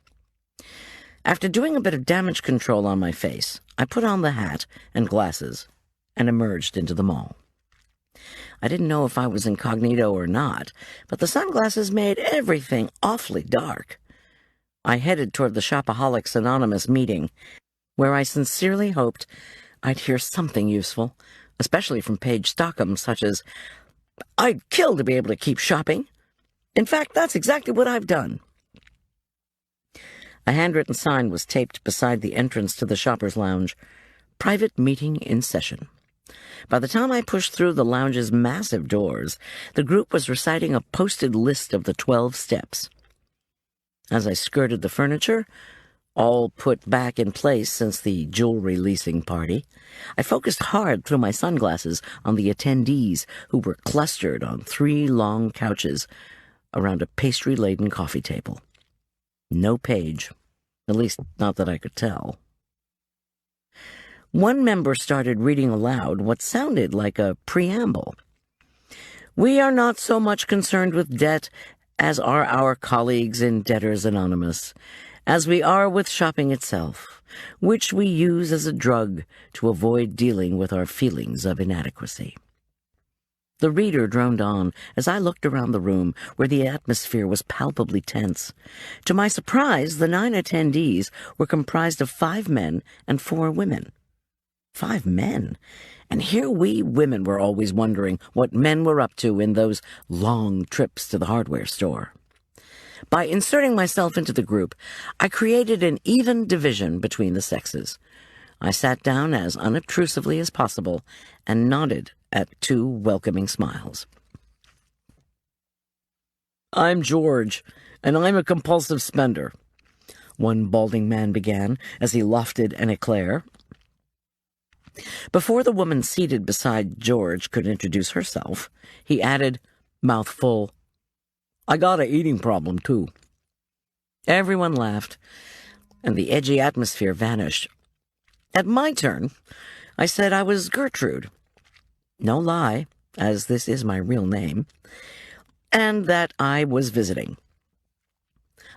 After doing a bit of damage control on my face, I put on the hat and glasses and emerged into the mall. I didn't know if I was incognito or not, but the sunglasses made everything awfully dark. I headed toward the Shopaholics Anonymous meeting, where I sincerely hoped I'd hear something useful, especially from Paige Stockham, such as, "I'd kill to be able to keep shopping. In fact, that's exactly what I've done." A handwritten sign was taped beside the entrance to the shopper's lounge, "Private meeting in session." By the time I pushed through the lounge's massive doors, the group was reciting a posted list of the 12 steps. As I skirted the furniture, all put back in place since the jewelry leasing party, I focused hard through my sunglasses on the attendees who were clustered on 3 long couches around a pastry-laden coffee table. No Paige, at least not that I could tell. One member started reading aloud what sounded like a preamble. "We are not so much concerned with debt as are our colleagues in Debtors Anonymous, as we are with shopping itself, which we use as a drug to avoid dealing with our feelings of inadequacy." The reader droned on as I looked around the room where the atmosphere was palpably tense. To my surprise, the 9 attendees were comprised of 5 men and 4 women. 5 men? And here we women were always wondering what men were up to in those long trips to the hardware store. By inserting myself into the group, I created an even division between the sexes. I sat down as unobtrusively as possible and nodded at 2 welcoming smiles. "I'm George, and I'm a compulsive spender," one balding man began as he lofted an eclair. Before the woman seated beside George could introduce herself, he added, mouth full, "I got a eating problem, too." Everyone laughed, and the edgy atmosphere vanished. At my turn, I said I was Gertrude. No lie, as this is my real name, and that I was visiting.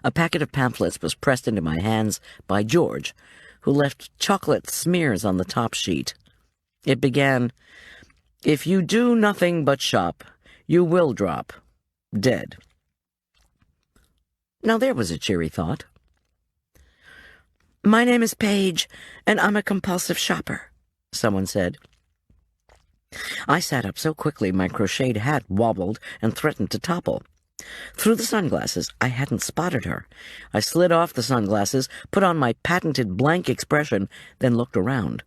A packet of pamphlets was pressed into my hands by George, who left chocolate smears on the top sheet. It began, "If you do nothing but shop, you will drop dead." Now there was a cheery thought. "My name is Paige, and I'm a compulsive shopper," someone said. I sat up so quickly my crocheted hat wobbled and threatened to topple. Through the sunglasses, I hadn't spotted her. I slid off the sunglasses, put on my patented blank expression, then looked around.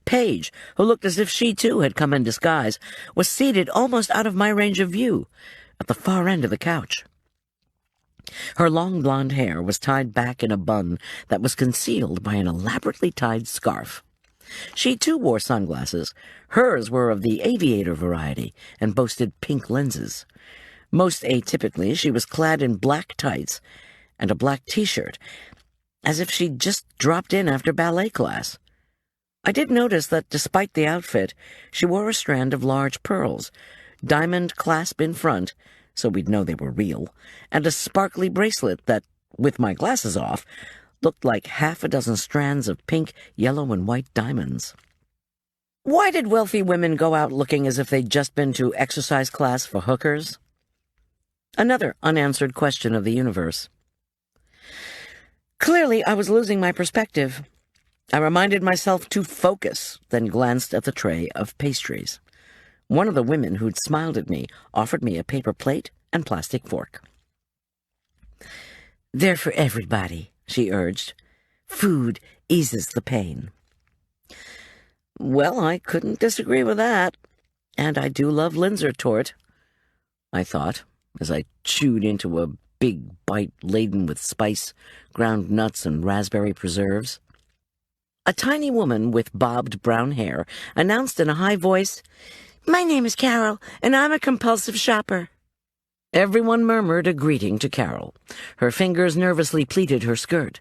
Paige, who looked as if she too had come in disguise, was seated almost out of my range of view, at the far end of the couch. Her long blonde hair was tied back in a bun that was concealed by an elaborately tied scarf. She too wore sunglasses. Hers were of the aviator variety and boasted pink lenses. Most atypically, she was clad in black tights and a black t-shirt, as if she'd just dropped in after ballet class. I did notice that despite the outfit, she wore a strand of large pearls, diamond clasp in front, so we'd know they were real, and a sparkly bracelet that, with my glasses off, looked like half a dozen strands of pink, yellow, and white diamonds. Why did wealthy women go out looking as if they'd just been to exercise class for hookers? Another unanswered question of the universe. Clearly, I was losing my perspective. I reminded myself to focus, then glanced at the tray of pastries. One of the women who'd smiled at me offered me a paper plate and plastic fork. "They're for everybody," she urged. "Food eases the pain." Well, I couldn't disagree with that. And I do love Linzer tort, I thought, as I chewed into a big bite laden with spice, ground nuts, and raspberry preserves. A tiny woman with bobbed brown hair announced in a high voice, "My name is Carol, and I'm a compulsive shopper." Everyone murmured a greeting to Carol. Her fingers nervously pleated her skirt.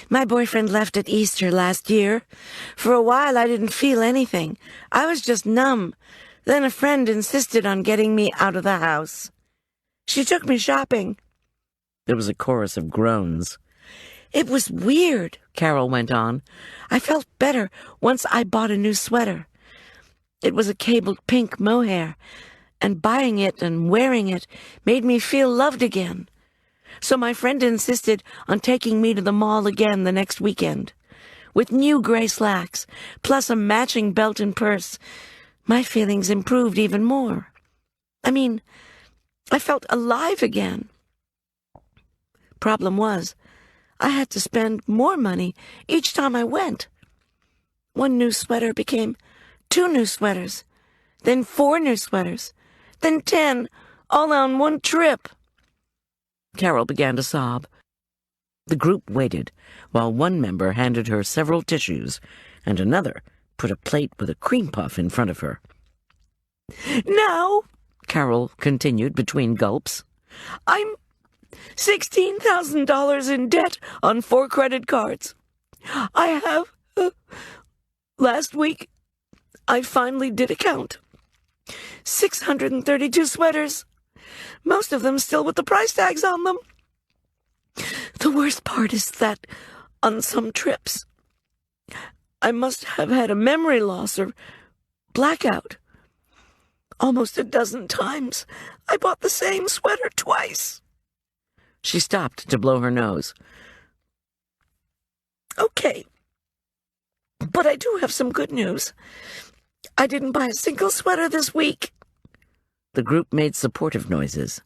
"My boyfriend left at Easter last year. For a while I didn't feel anything. I was just numb. Then a friend insisted on getting me out of the house. She took me shopping." There was a chorus of groans. "It was weird," Carol went on. "I felt better once I bought a new sweater. It was a cabled pink mohair, and buying it and wearing it made me feel loved again. So my friend insisted on taking me to the mall again the next weekend. With new gray slacks, plus a matching belt and purse, my feelings improved even more. I mean, I felt alive again. Problem was, I had to spend more money each time I went. One new sweater became 2 new sweaters, then 4 new sweaters, then 10, all on one trip." Carol began to sob. The group waited, while one member handed her several tissues, and another put a plate with a cream puff in front of her. "Now," Carol continued between gulps, "I'm $16,000 in debt on 4 credit cards. I have, last week, I finally did a count. 632 sweaters, most of them still with the price tags on them. The worst part is that on some trips, I must have had a memory loss or blackout. Almost a dozen times, I bought the same sweater twice." She stopped to blow her nose. "Okay, but I do have some good news. I didn't buy a single sweater this week." The group made supportive noises.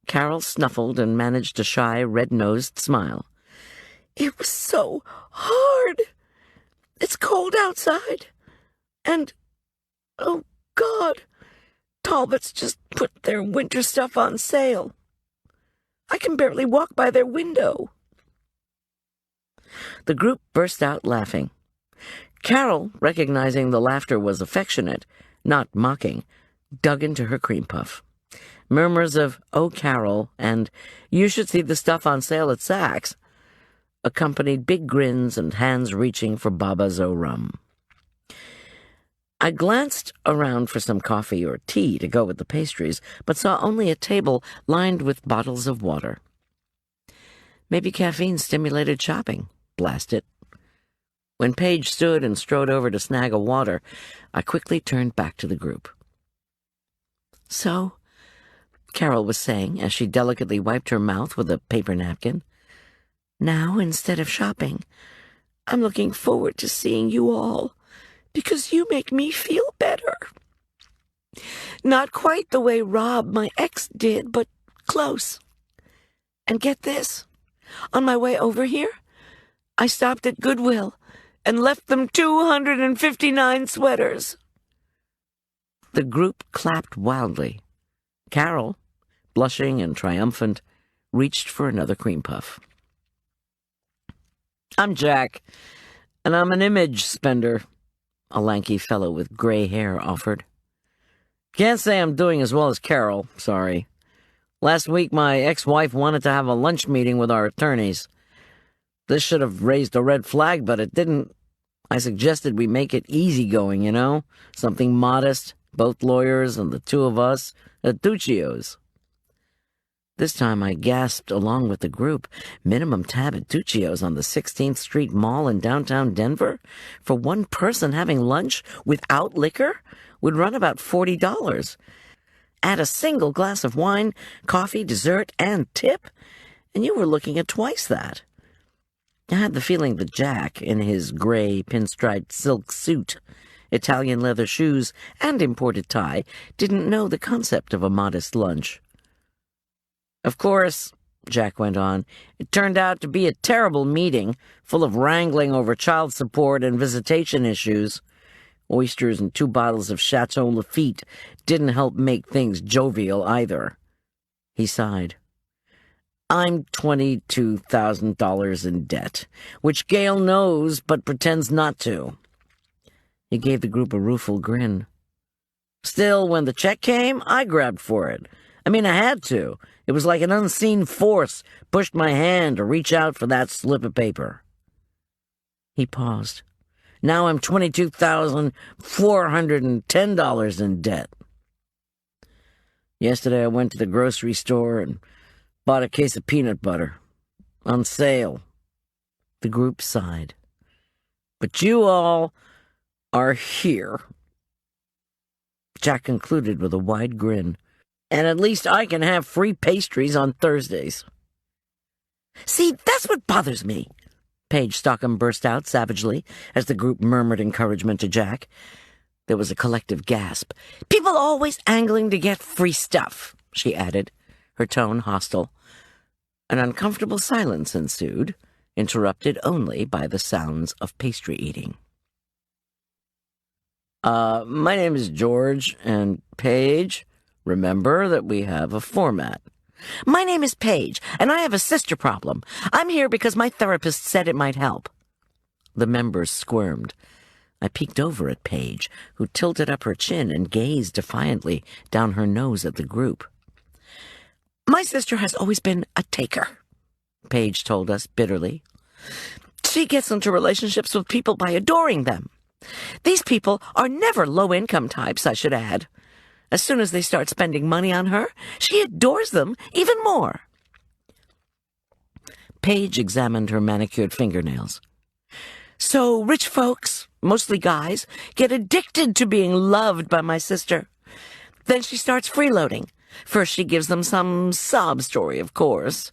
Carol snuffled and managed a shy, red-nosed smile. "It was so hard. It's cold outside. And, oh God, Talbot's just put their winter stuff on sale. I can barely walk by their window." The group burst out laughing. Carol, recognizing the laughter was affectionate, not mocking, dug into her cream puff. Murmurs of, "Oh, Carol," and "You should see the stuff on sale at Saks," accompanied big grins and hands reaching for Baba's rum. I glanced around for some coffee or tea to go with the pastries, but saw only a table lined with bottles of water. Maybe caffeine-stimulated shopping. Blast it. When Paige stood and strode over to snag a water, I quickly turned back to the group. "So," Carol was saying as she delicately wiped her mouth with a paper napkin, "now, instead of shopping, I'm looking forward to seeing you all, because you make me feel better. Not quite the way Rob, my ex, did, but close. And get this, on my way over here, I stopped at Goodwill and left them 259 sweaters." The group clapped wildly. Carol, blushing and triumphant, reached for another cream puff. "I'm Jack, and I'm an image spender," a lanky fellow with gray hair offered. Can't say I'm doing as well as Carol, sorry. Last week my ex-wife wanted to have a lunch meeting with our attorneys. This should have raised a red flag, but it didn't. I suggested we make it easygoing, you know? Something modest, both lawyers and the two of us at Duccio's. This time I gasped along with the group. Minimum tab at Duccio's on the 16th Street Mall in downtown Denver? For one person having lunch without liquor would run about $40. Add a single glass of wine, coffee, dessert, and tip, and you were looking at twice that. I had the feeling that Jack, in his gray pinstriped silk suit, Italian leather shoes, and imported tie, didn't know the concept of a modest lunch. Of course, Jack went on, it turned out to be a terrible meeting, full of wrangling over child support and visitation issues. Oysters and 2 bottles of Chateau Lafite didn't help make things jovial either. He sighed. I'm $22,000 in debt, which Gail knows but pretends not to. He gave the group a rueful grin. Still, when the check came, I grabbed for it. I mean, I had to. It was like an unseen force pushed my hand to reach out for that slip of paper. He paused. Now I'm $22,410 in debt. Yesterday I went to the grocery store and bought a case of peanut butter. On sale. The group sighed. But you all are here. Jack concluded with a wide grin. And at least I can have free pastries on Thursdays. See, that's what bothers me. Paige Stockham burst out savagely as the group murmured encouragement to Jack. There was a collective gasp. People always angling to get free stuff, she added, her tone hostile. An uncomfortable silence ensued, interrupted only by the sounds of pastry eating. My name is George, and Paige, remember that we have a format. My name is Paige, and I have a sister problem. I'm here because my therapist said it might help. The members squirmed. I peeked over at Paige, who tilted up her chin and gazed defiantly down her nose at the group. My sister has always been a taker, Paige told us bitterly. She gets into relationships with people by adoring them. These people are never low-income types, I should add. As soon as they start spending money on her, she adores them even more. Paige examined her manicured fingernails. So rich folks, mostly guys, get addicted to being loved by my sister. Then she starts freeloading. First she gives them some sob story, of course.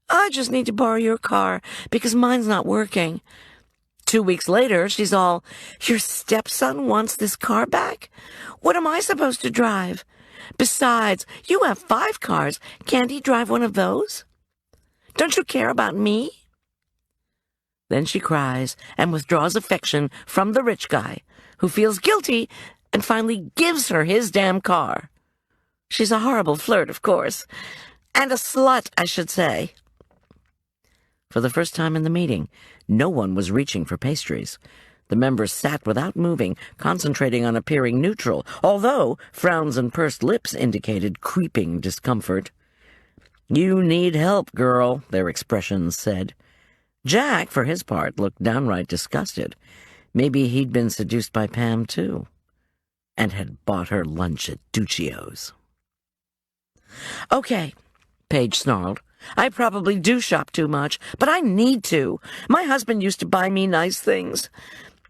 I just need to borrow your car because mine's not working. 2 weeks later, she's all, your stepson wants this car back? What am I supposed to drive? Besides, you have 5 cars. Can't he drive one of those? Don't you care about me? Then she cries and withdraws affection from the rich guy, who feels guilty and finally gives her his damn car. She's a horrible flirt, of course. And a slut, I should say. For the first time in the meeting, no one was reaching for pastries. The members sat without moving, concentrating on appearing neutral, although frowns and pursed lips indicated creeping discomfort. You need help, girl, their expressions said. Jack, for his part, looked downright disgusted. Maybe he'd been seduced by Pam, too, and had bought her lunch at Duccio's. Okay, Paige snarled. I probably do shop too much, but I need to. My husband used to buy me nice things,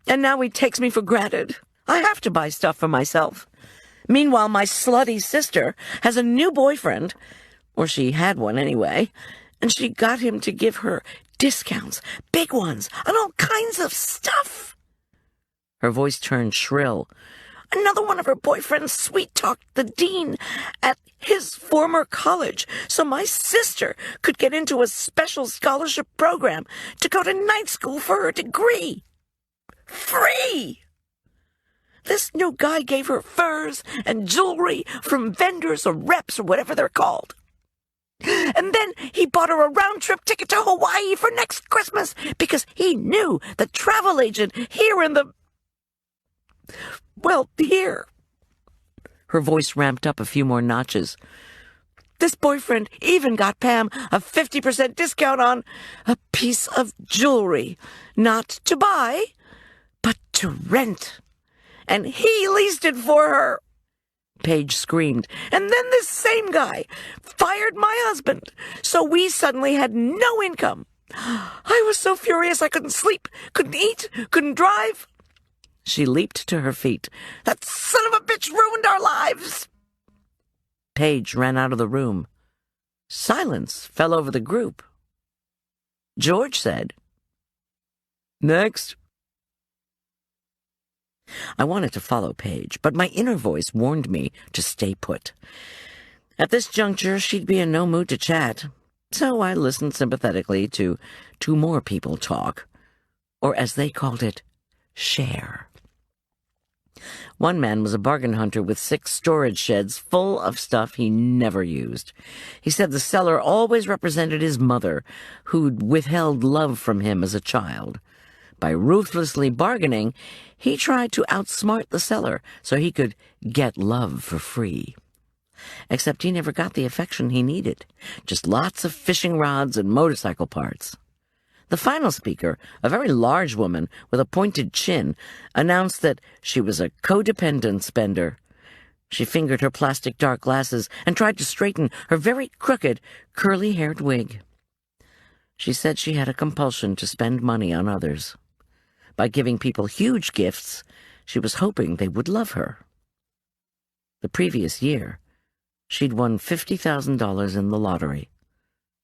and now he takes me for granted. I have to buy stuff for myself. Meanwhile, my slutty sister has a new boyfriend, or she had one anyway, and she got him to give her discounts, big ones, on all kinds of stuff. Her voice turned shrill. Another one of her boyfriends sweet-talked the dean at his former college so my sister could get into a special scholarship program to go to night school for her degree. Free! This new guy gave her furs and jewelry from vendors or reps or whatever they're called. And then he bought her a round-trip ticket to Hawaii for next Christmas because he knew the travel agent here in the... Well, here. Her voice ramped up a few more notches. This boyfriend even got Pam a 50% discount on a piece of jewelry. Not to buy, but to rent. And he leased it for her. Paige screamed. And then this same guy fired my husband, so we suddenly had no income. I was so furious I couldn't sleep, couldn't eat, couldn't drive. She leaped to her feet. That son of a bitch ruined our lives. Paige ran out of the room. Silence fell over the group. George said, "Next." I wanted to follow Paige, but my inner voice warned me to stay put. At this juncture, she'd be in no mood to chat, so I listened sympathetically to two more people talk, or as they called it, share. One man was a bargain hunter with 6 storage sheds full of stuff he never used. He said the seller always represented his mother, who'd withheld love from him as a child. By ruthlessly bargaining, he tried to outsmart the seller so he could get love for free. Except he never got the affection he needed, just lots of fishing rods and motorcycle parts. The final speaker, a very large woman with a pointed chin, announced that she was a codependent spender. She fingered her plastic dark glasses and tried to straighten her very crooked, curly-haired wig. She said she had a compulsion to spend money on others. By giving people huge gifts, she was hoping they would love her. The previous year, she'd won $50,000 in the lottery,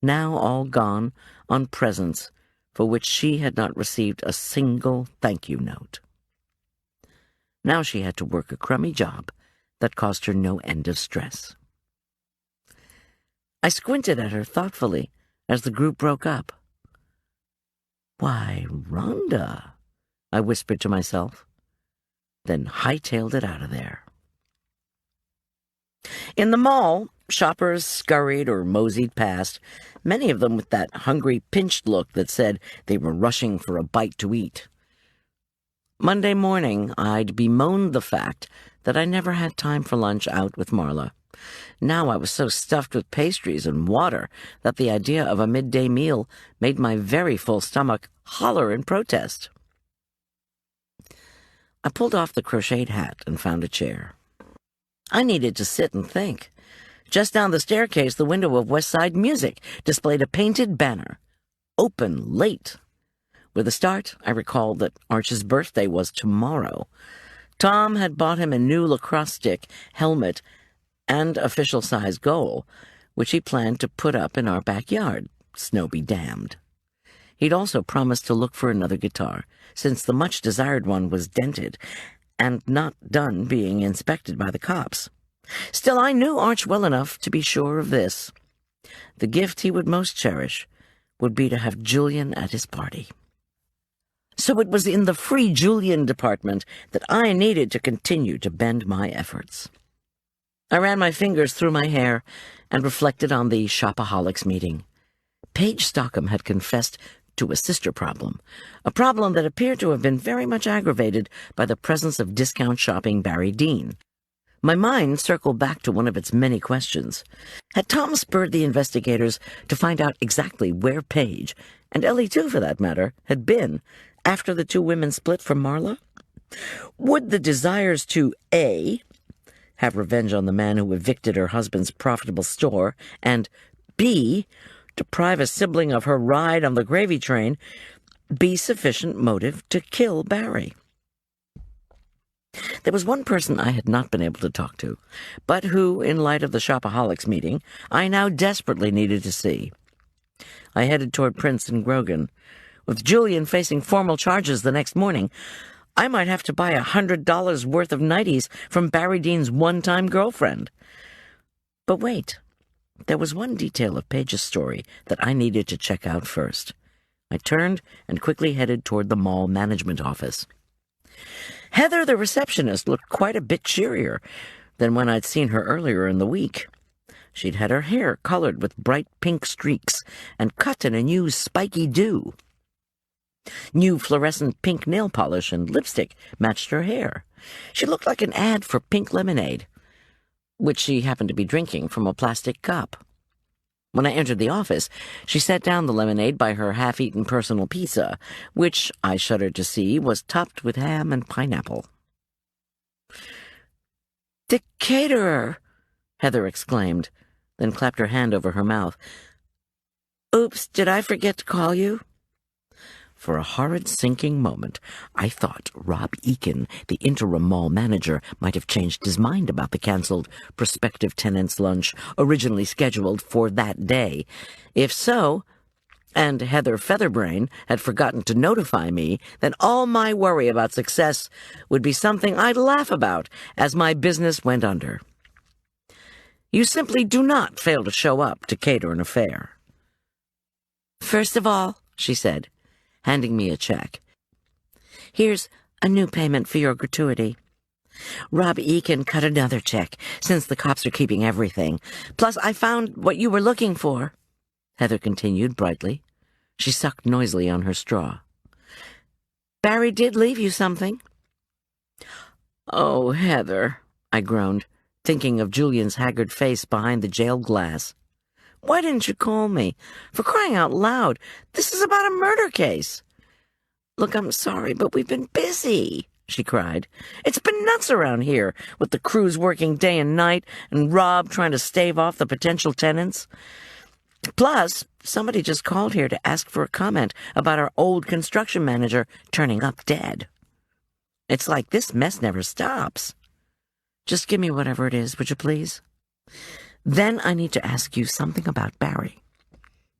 now all gone on presents for which she had not received a single thank-you note. Now she had to work a crummy job that caused her no end of stress. I squinted at her thoughtfully as the group broke up. "Why, Rhonda," I whispered to myself, then hightailed it out of there. In the mall, shoppers scurried or moseyed past, many of them with that hungry, pinched look that said they were rushing for a bite to eat. Monday morning, I'd bemoaned the fact that I never had time for lunch out with Marla. Now I was so stuffed with pastries and water that the idea of a midday meal made my very full stomach holler in protest. I pulled off the crocheted hat and found a chair. I needed to sit and think. Just down the staircase, the window of Westside Music displayed a painted banner, "Open late." With a start, I recalled that Arch's birthday was tomorrow. Tom had bought him a new lacrosse stick, helmet, and official-size goal, which he planned to put up in our backyard, snow be damned. He'd also promised to look for another guitar, since the much-desired one was dented and not done being inspected by the cops. Still, I knew Arch well enough to be sure of this. The gift he would most cherish would be to have Julian at his party. So it was in the free Julian department that I needed to continue to bend my efforts. I ran my fingers through my hair and reflected on the shopaholics meeting. Paige Stockham had confessed to a sister problem, a problem that appeared to have been very much aggravated by the presence of discount shopping Barry Dean. My mind circled back to one of its many questions. Had Tom spurred the investigators to find out exactly where Paige, and Ellie too for that matter, had been after the two women split from Marla? Would the desires to A, have revenge on the man who evicted her husband's profitable store, and B, deprive a sibling of her ride on the gravy train, be sufficient motive to kill Barry? There was one person I had not been able to talk to, but who, in light of the shopaholics meeting, I now desperately needed to see. I headed toward Prince and Grogan. With Julian facing formal charges the next morning, I might have to buy $100 worth of nighties from Barry Dean's one-time girlfriend. But wait, there was one detail of Paige's story that I needed to check out first. I turned and quickly headed toward the mall management office. Heather, the receptionist, looked quite a bit cheerier than when I'd seen her earlier in the week. She'd had her hair colored with bright pink streaks and cut in a new spiky do. New fluorescent pink nail polish and lipstick matched her hair, She looked like an ad for pink lemonade, which she happened to be drinking from a plastic cup. When I entered the office, she set down the lemonade by her half-eaten personal pizza, which, I shuddered to see, was topped with ham and pineapple. "The caterer!" Heather exclaimed, then clapped her hand over her mouth. "Oops, did I forget to call you?" For a horrid sinking moment, I thought Rob Eakin, the interim mall manager, might have changed his mind about the cancelled prospective tenants' lunch originally scheduled for that day. If so, and Heather Featherbrain had forgotten to notify me, then all my worry about success would be something I'd laugh about as my business went under. You simply do not fail to show up to cater an affair. "First of all," she said, handing me a check, "here's a new payment for your gratuity. Rob Eakin cut another check, since the cops are keeping everything. Plus, I found what you were looking for," Heather continued brightly. She sucked noisily on her straw. "Barry did leave you something." "Oh, Heather," I groaned, thinking of Julian's haggard face behind the jail glass. "Why didn't you call me? For crying out loud, this is about a murder case." "Look, I'm sorry, but we've been busy," she cried. "It's been nuts around here, with the crews working day and night, and Rob trying to stave off the potential tenants. Plus, somebody just called here to ask for a comment about our old construction manager turning up dead. It's like this mess never stops. Just give me whatever it is, would you please? Then I need to ask you something about Barry."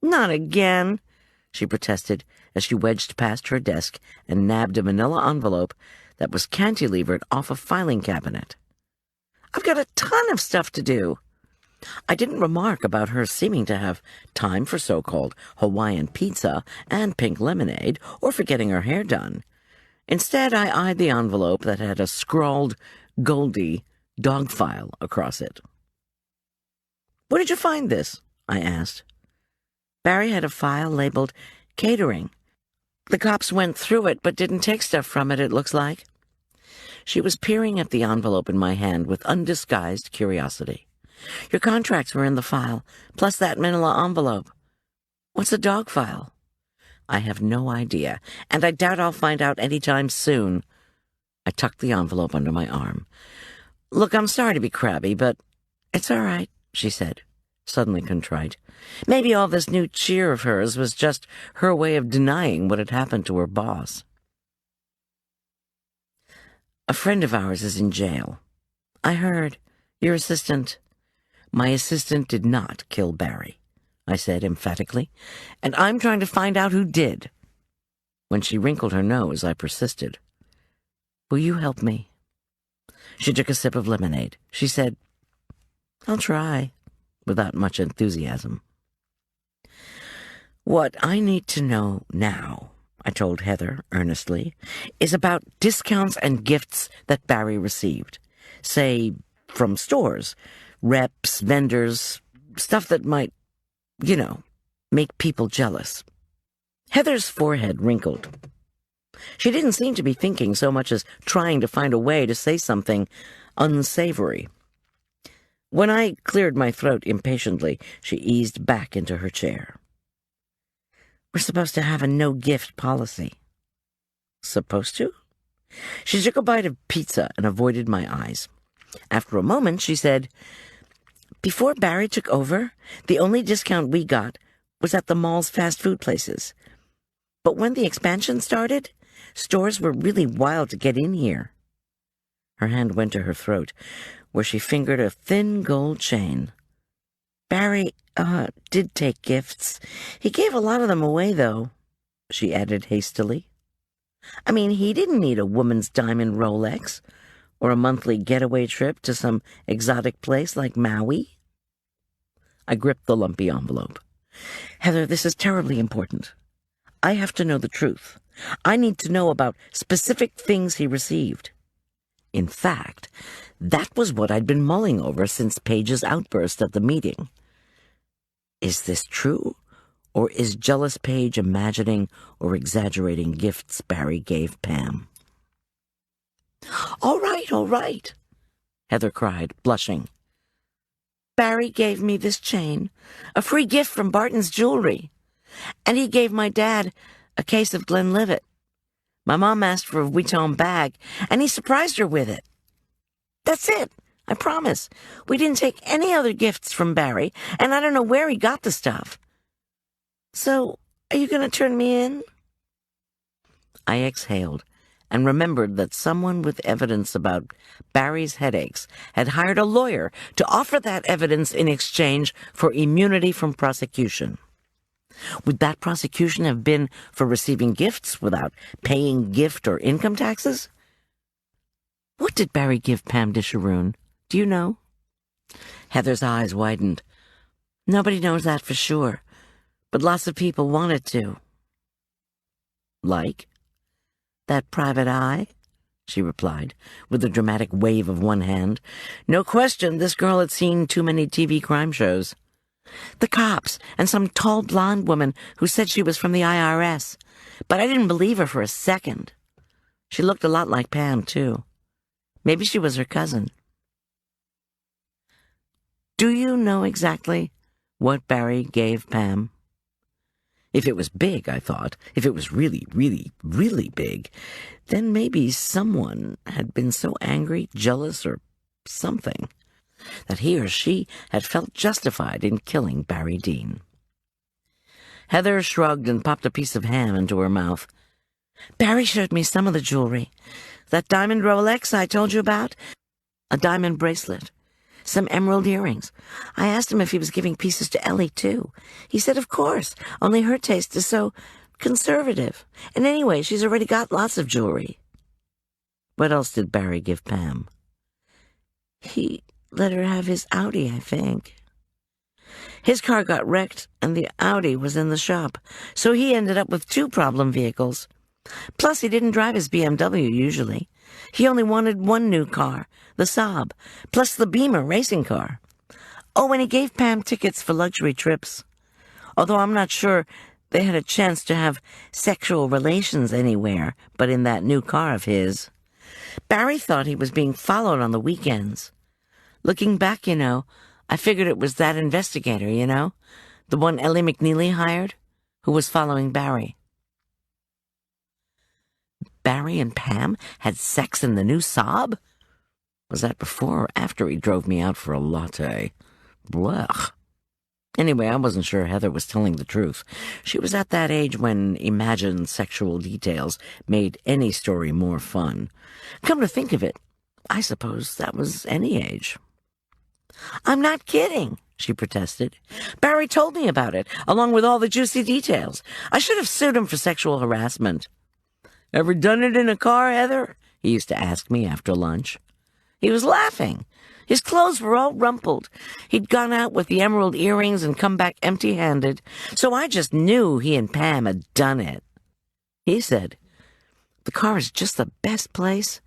"Not again," she protested as she wedged past her desk and nabbed a manila envelope that was cantilevered off a filing cabinet. "I've got a ton of stuff to do." I didn't remark about her seeming to have time for so-called Hawaiian pizza and pink lemonade, or for getting her hair done. Instead, I eyed the envelope that had a scrawled Goldy dog file across it. "Where did you find this?" I asked. "Barry had a file labeled Catering. The cops went through it but didn't take stuff from it, it looks like." She was peering at the envelope in my hand with undisguised curiosity. "Your contracts were in the file, plus that manila envelope. What's a dog file?" "I have no idea, and I doubt I'll find out any time soon." I tucked the envelope under my arm. "Look, I'm sorry to be crabby, but it's all right," she said, suddenly contrite. Maybe all this new cheer of hers was just her way of denying what had happened to her boss. "A friend of ours is in jail. I heard. Your assistant." "My assistant did not kill Barry," I said emphatically, "and I'm trying to find out who did." When she wrinkled her nose, I persisted. "Will you help me?" She took a sip of lemonade. She said, "I'll try," without much enthusiasm. "What I need to know now," I told Heather earnestly, "is about discounts and gifts that Barry received. Say, from stores, reps, vendors, stuff that might, make people jealous." Heather's forehead wrinkled. She didn't seem to be thinking so much as trying to find a way to say something unsavory. When I cleared my throat impatiently, she eased back into her chair. "We're supposed to have a no-gift policy." "Supposed to?" She took a bite of pizza and avoided my eyes. After a moment, she said, "Before Barry took over, the only discount we got was at the mall's fast food places. But when the expansion started, stores were really wild to get in here." Her hand went to her throat, where she fingered a thin gold chain. "Barry, did take gifts. He gave a lot of them away, though," she added hastily. "I mean, he didn't need a woman's diamond Rolex, or a monthly getaway trip to some exotic place like Maui." I gripped the lumpy envelope. "Heather, this is terribly important. I have to know the truth. I need to know about specific things he received." In fact, that was what I'd been mulling over since Paige's outburst at the meeting. Is this true, or is jealous Paige imagining or exaggerating gifts Barry gave Pam? All right, Heather cried, blushing. Barry gave me this chain, a free gift from Barton's Jewelry, and he gave my dad a case of Glenlivet. My mom asked for a Vuitton bag, and he surprised her with it. That's it, I promise. We didn't take any other gifts from Barry, and I don't know where he got the stuff. So, are you going to turn me in? I exhaled and remembered that someone with evidence about Barry's headaches had hired a lawyer to offer that evidence in exchange for immunity from prosecution. Would that prosecution have been for receiving gifts without paying gift or income taxes? What did Barry give Pam Disharoon? Do you know? Heather's eyes widened. Nobody knows that for sure, but lots of people wanted to. Like? That private eye? She replied, with a dramatic wave of one hand. No question, this girl had seen too many TV crime shows. The cops, and some tall blonde woman who said she was from the IRS. But I didn't believe her for a second. She looked a lot like Pam, too. Maybe she was her cousin. Do you know exactly what Barry gave Pam? If it was big, I thought, if it was really, really, really big, then maybe someone had been so angry, jealous, or something, that he or she had felt justified in killing Barry Dean. Heather shrugged and popped a piece of ham into her mouth. Barry showed me some of the jewelry. That diamond Rolex I told you about, a diamond bracelet, some emerald earrings. I asked him if he was giving pieces to Ellie, too. He said, of course, only her taste is so conservative. And anyway, she's already got lots of jewelry. What else did Barry give Pam? He let her have his Audi, I think. His car got wrecked, and the Audi was in the shop, so he ended up with 2 problem vehicles. Plus, he didn't drive his BMW usually. He only wanted 1 new car, the Saab, plus the Beamer racing car. Oh, and he gave Pam tickets for luxury trips. Although I'm not sure they had a chance to have sexual relations anywhere but in that new car of his. Barry thought he was being followed on the weekends. Looking back, I figured it was that investigator, the one Ellie McNeely hired, who was following Barry. Barry and Pam had sex in the new Saab? Was that before or after he drove me out for a latte? Blech. Anyway, I wasn't sure Heather was telling the truth. She was at that age when imagined sexual details made any story more fun. Come to think of it, I suppose that was any age. I'm not kidding, she protested. Barry told me about it, along with all the juicy details. I should have sued him for sexual harassment. Ever done it in a car, Heather? He used to ask me after lunch. He was laughing. His clothes were all rumpled. He'd gone out with the emerald earrings and come back empty-handed, so I just knew he and Pam had done it. He said, the car is just the best place.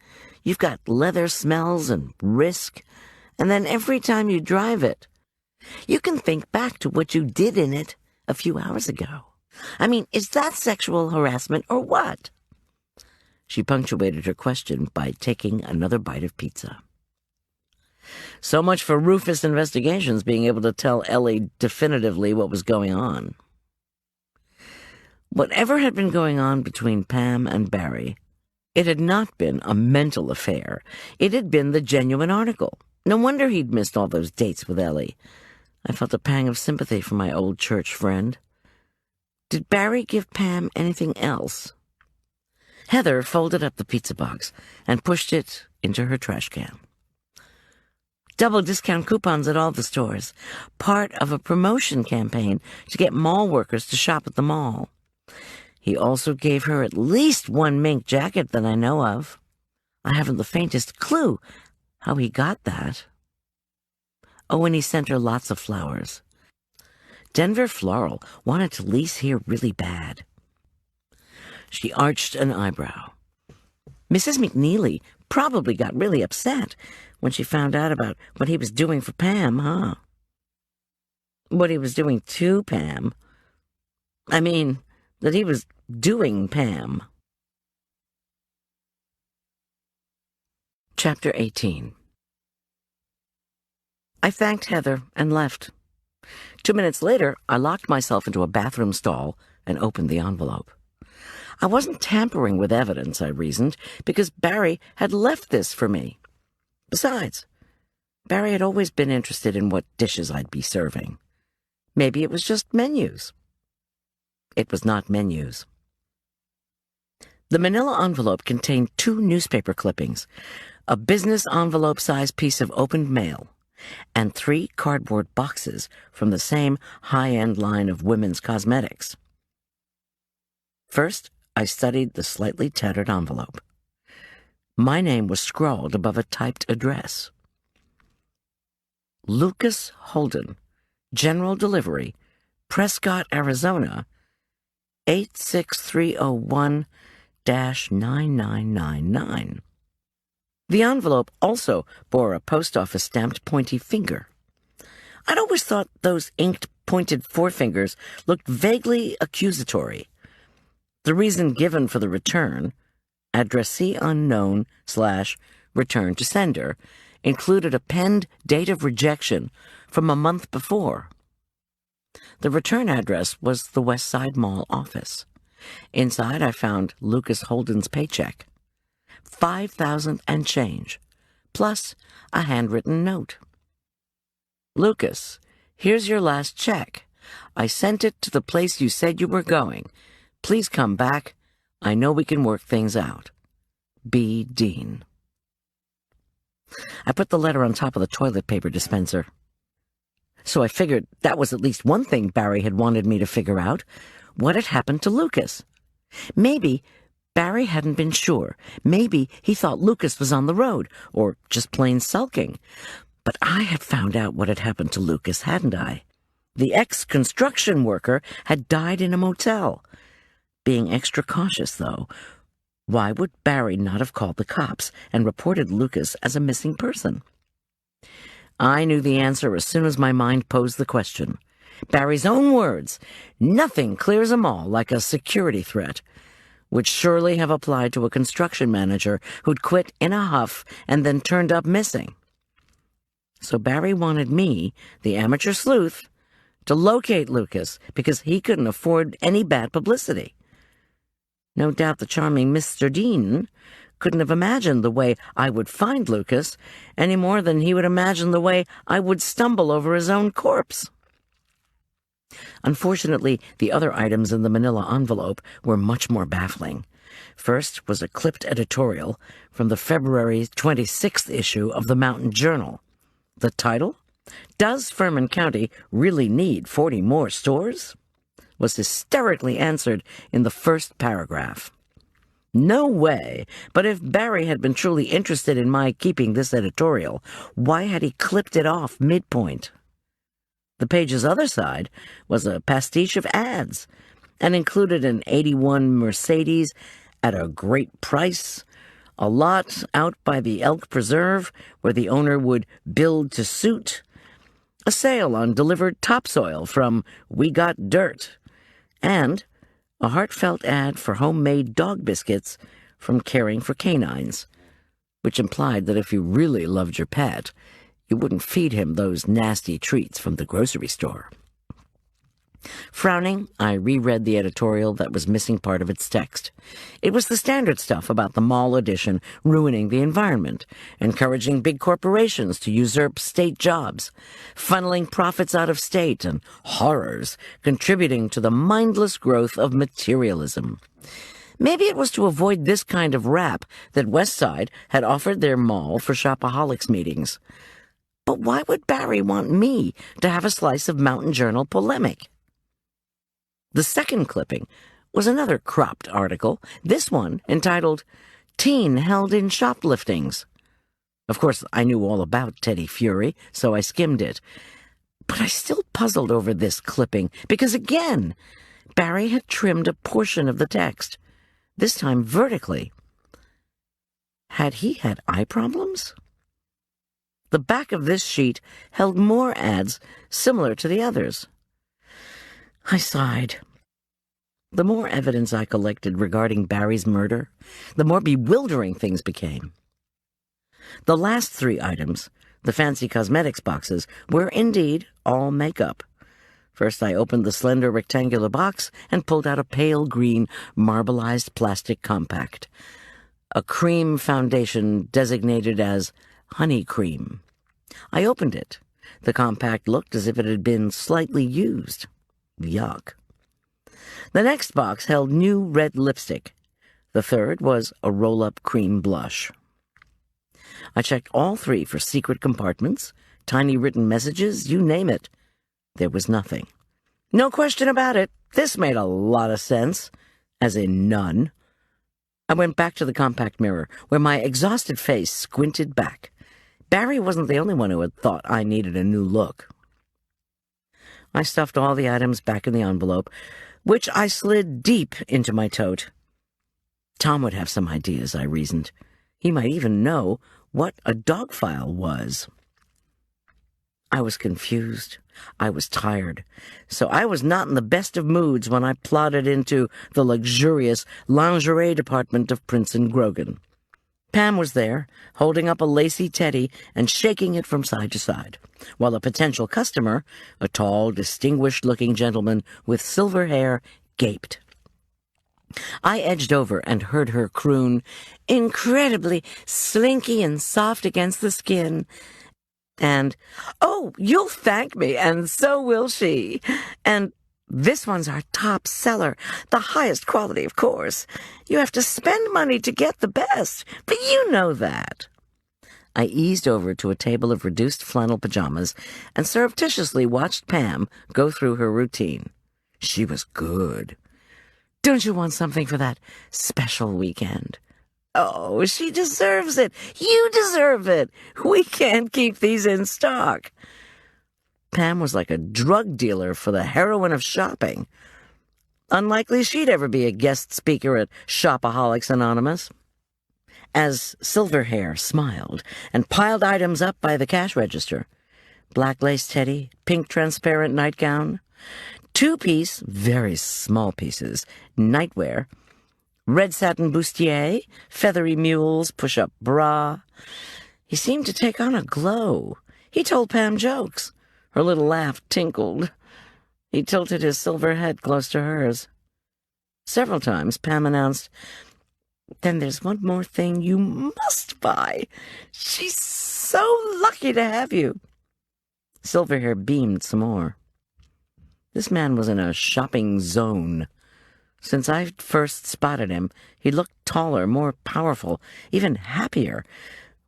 You've got leather smells and risk, and then every time you drive it, you can think back to what you did in it a few hours ago. I mean, is that sexual harassment or what? She punctuated her question by taking another bite of pizza. So much for Rufus Investigations being able to tell Ellie definitively what was going on. Whatever had been going on between Pam and Barry, it had not been a mental affair. It had been the genuine article. No wonder he'd missed all those dates with Ellie. I felt a pang of sympathy for my old church friend. Did Barry give Pam anything else? Heather folded up the pizza box and pushed it into her trash can. Double discount coupons at all the stores, part of a promotion campaign to get mall workers to shop at the mall. He also gave her at least 1 mink jacket that I know of. I haven't the faintest clue how he got that. Oh, and he sent her lots of flowers. Denver Floral wanted to lease here really bad. She arched an eyebrow. Mrs. McNeely probably got really upset when she found out about what he was doing for Pam, huh? What he was doing to Pam. I mean, that he was doing Pam. Chapter 18. I thanked Heather and left. 2 minutes later, I locked myself into a bathroom stall and opened the envelope. I wasn't tampering with evidence, I reasoned, because Barry had left this for me. Besides, Barry had always been interested in what dishes I'd be serving. Maybe it was just menus. It was not menus. The manila envelope contained 2 newspaper clippings, a business envelope-sized piece of opened mail, and 3 cardboard boxes from the same high-end line of women's cosmetics. First, I studied the slightly tattered envelope. My name was scrawled above a typed address. Lucas Holden, General Delivery, Prescott, Arizona, 86301-9999. The envelope also bore a post office stamped pointy finger. I'd always thought those inked pointed forefingers looked vaguely accusatory. The reason given for the return, addressee unknown / return to sender, included a penned date of rejection from a month before. The return address was the Westside Mall office. Inside I found Lucas Holden's paycheck. $5,000 and change, plus a handwritten note. Lucas, here's your last check. I sent it to the place you said you were going. Please come back. I know we can work things out. B. Dean. I put the letter on top of the toilet paper dispenser. So I figured that was at least one thing Barry had wanted me to figure out. What had happened to Lucas? Maybe Barry hadn't been sure. Maybe he thought Lucas was on the road, or just plain sulking. But I had found out what had happened to Lucas, hadn't I? The ex-construction worker had died in a motel. Being extra cautious, though, why would Barry not have called the cops and reported Lucas as a missing person? I knew the answer as soon as my mind posed the question. Barry's own words, nothing clears them all like a security threat, would surely have applied to a construction manager who'd quit in a huff and then turned up missing. So Barry wanted me, the amateur sleuth, to locate Lucas because he couldn't afford any bad publicity. No doubt the charming Mr. Dean couldn't have imagined the way I would find Lucas any more than he would imagine the way I would stumble over his own corpse. Unfortunately, the other items in the manila envelope were much more baffling. First was a clipped editorial from the February 26th issue of the Mountain Journal. The title, "Does Furman County Really Need 40 More Stores?" was hysterically answered in the first paragraph. No way, but if Barry had been truly interested in my keeping this editorial, why had he clipped it off midpoint? The page's other side was a pastiche of ads, and included an '81 Mercedes at a great price, a lot out by the Elk Preserve where the owner would build to suit, a sale on delivered topsoil from We Got Dirt, and a heartfelt ad for homemade dog biscuits from Caring for Canines, which implied that if you really loved your pet, you wouldn't feed him those nasty treats from the grocery store. Frowning, I reread the editorial that was missing part of its text. It was the standard stuff about the mall edition ruining the environment, encouraging big corporations to usurp state jobs, funneling profits out of state, and horrors contributing to the mindless growth of materialism. Maybe it was to avoid this kind of rap that Westside had offered their mall for shopaholics meetings. But why would Barry want me to have a slice of Mountain Journal polemic? The second clipping was another cropped article, this one entitled, "Teen Held in Shopliftings." Of course, I knew all about Teddy Fury, so I skimmed it. But I still puzzled over this clipping, because again, Barry had trimmed a portion of the text, this time vertically. Had he had eye problems? The back of this sheet held more ads similar to the others. I sighed. The more evidence I collected regarding Barry's murder, the more bewildering things became. The last 3 items, the fancy cosmetics boxes, were indeed all makeup. First, I opened the slender rectangular box and pulled out a pale green marbleized plastic compact, a cream foundation designated as honey cream. I opened it. The compact looked as if it had been slightly used. Yuck. The next box held new red lipstick. The third was a roll-up cream blush. I checked all 3 for secret compartments, tiny written messages, you name it. There was nothing. No question about it. This made a lot of sense, as in none. I went back to the compact mirror, where my exhausted face squinted back. Barry wasn't the only one who had thought I needed a new look. I stuffed all the items back in the envelope, which I slid deep into my tote. Tom would have some ideas, I reasoned. He might even know what a dog file was. I was confused. I was tired. So I was not in the best of moods when I plodded into the luxurious lingerie department of Prince & Grogan. Pam was there, holding up a lacy teddy and shaking it from side to side, while a potential customer, a tall, distinguished-looking gentleman with silver hair, gaped. I edged over and heard her croon, "Incredibly slinky and soft against the skin," and, "Oh, you'll thank me, and so will she," and, "This one's our top seller, the highest quality, of course. You have to spend money to get the best, but you know that." I eased over to a table of reduced flannel pajamas and surreptitiously watched Pam go through her routine. She was good. "Don't you want something for that special weekend?" "Oh, she deserves it. You deserve it. We can't keep these in stock." Pam was like a drug dealer for the heroine of shopping. Unlikely she'd ever be a guest speaker at Shopaholics Anonymous. As Silverhair smiled and piled items up by the cash register, black lace teddy, pink transparent nightgown, 2-piece, very small pieces, nightwear, red satin bustier, feathery mules, push-up bra. He seemed to take on a glow. He told Pam jokes. Her little laugh tinkled. He tilted his silver head close to hers. Several times Pam announced, "Then there's one more thing you must buy. She's so lucky to have you." Silverhair beamed some more. This man was in a shopping zone. Since I first spotted him, he looked taller, more powerful, even happier,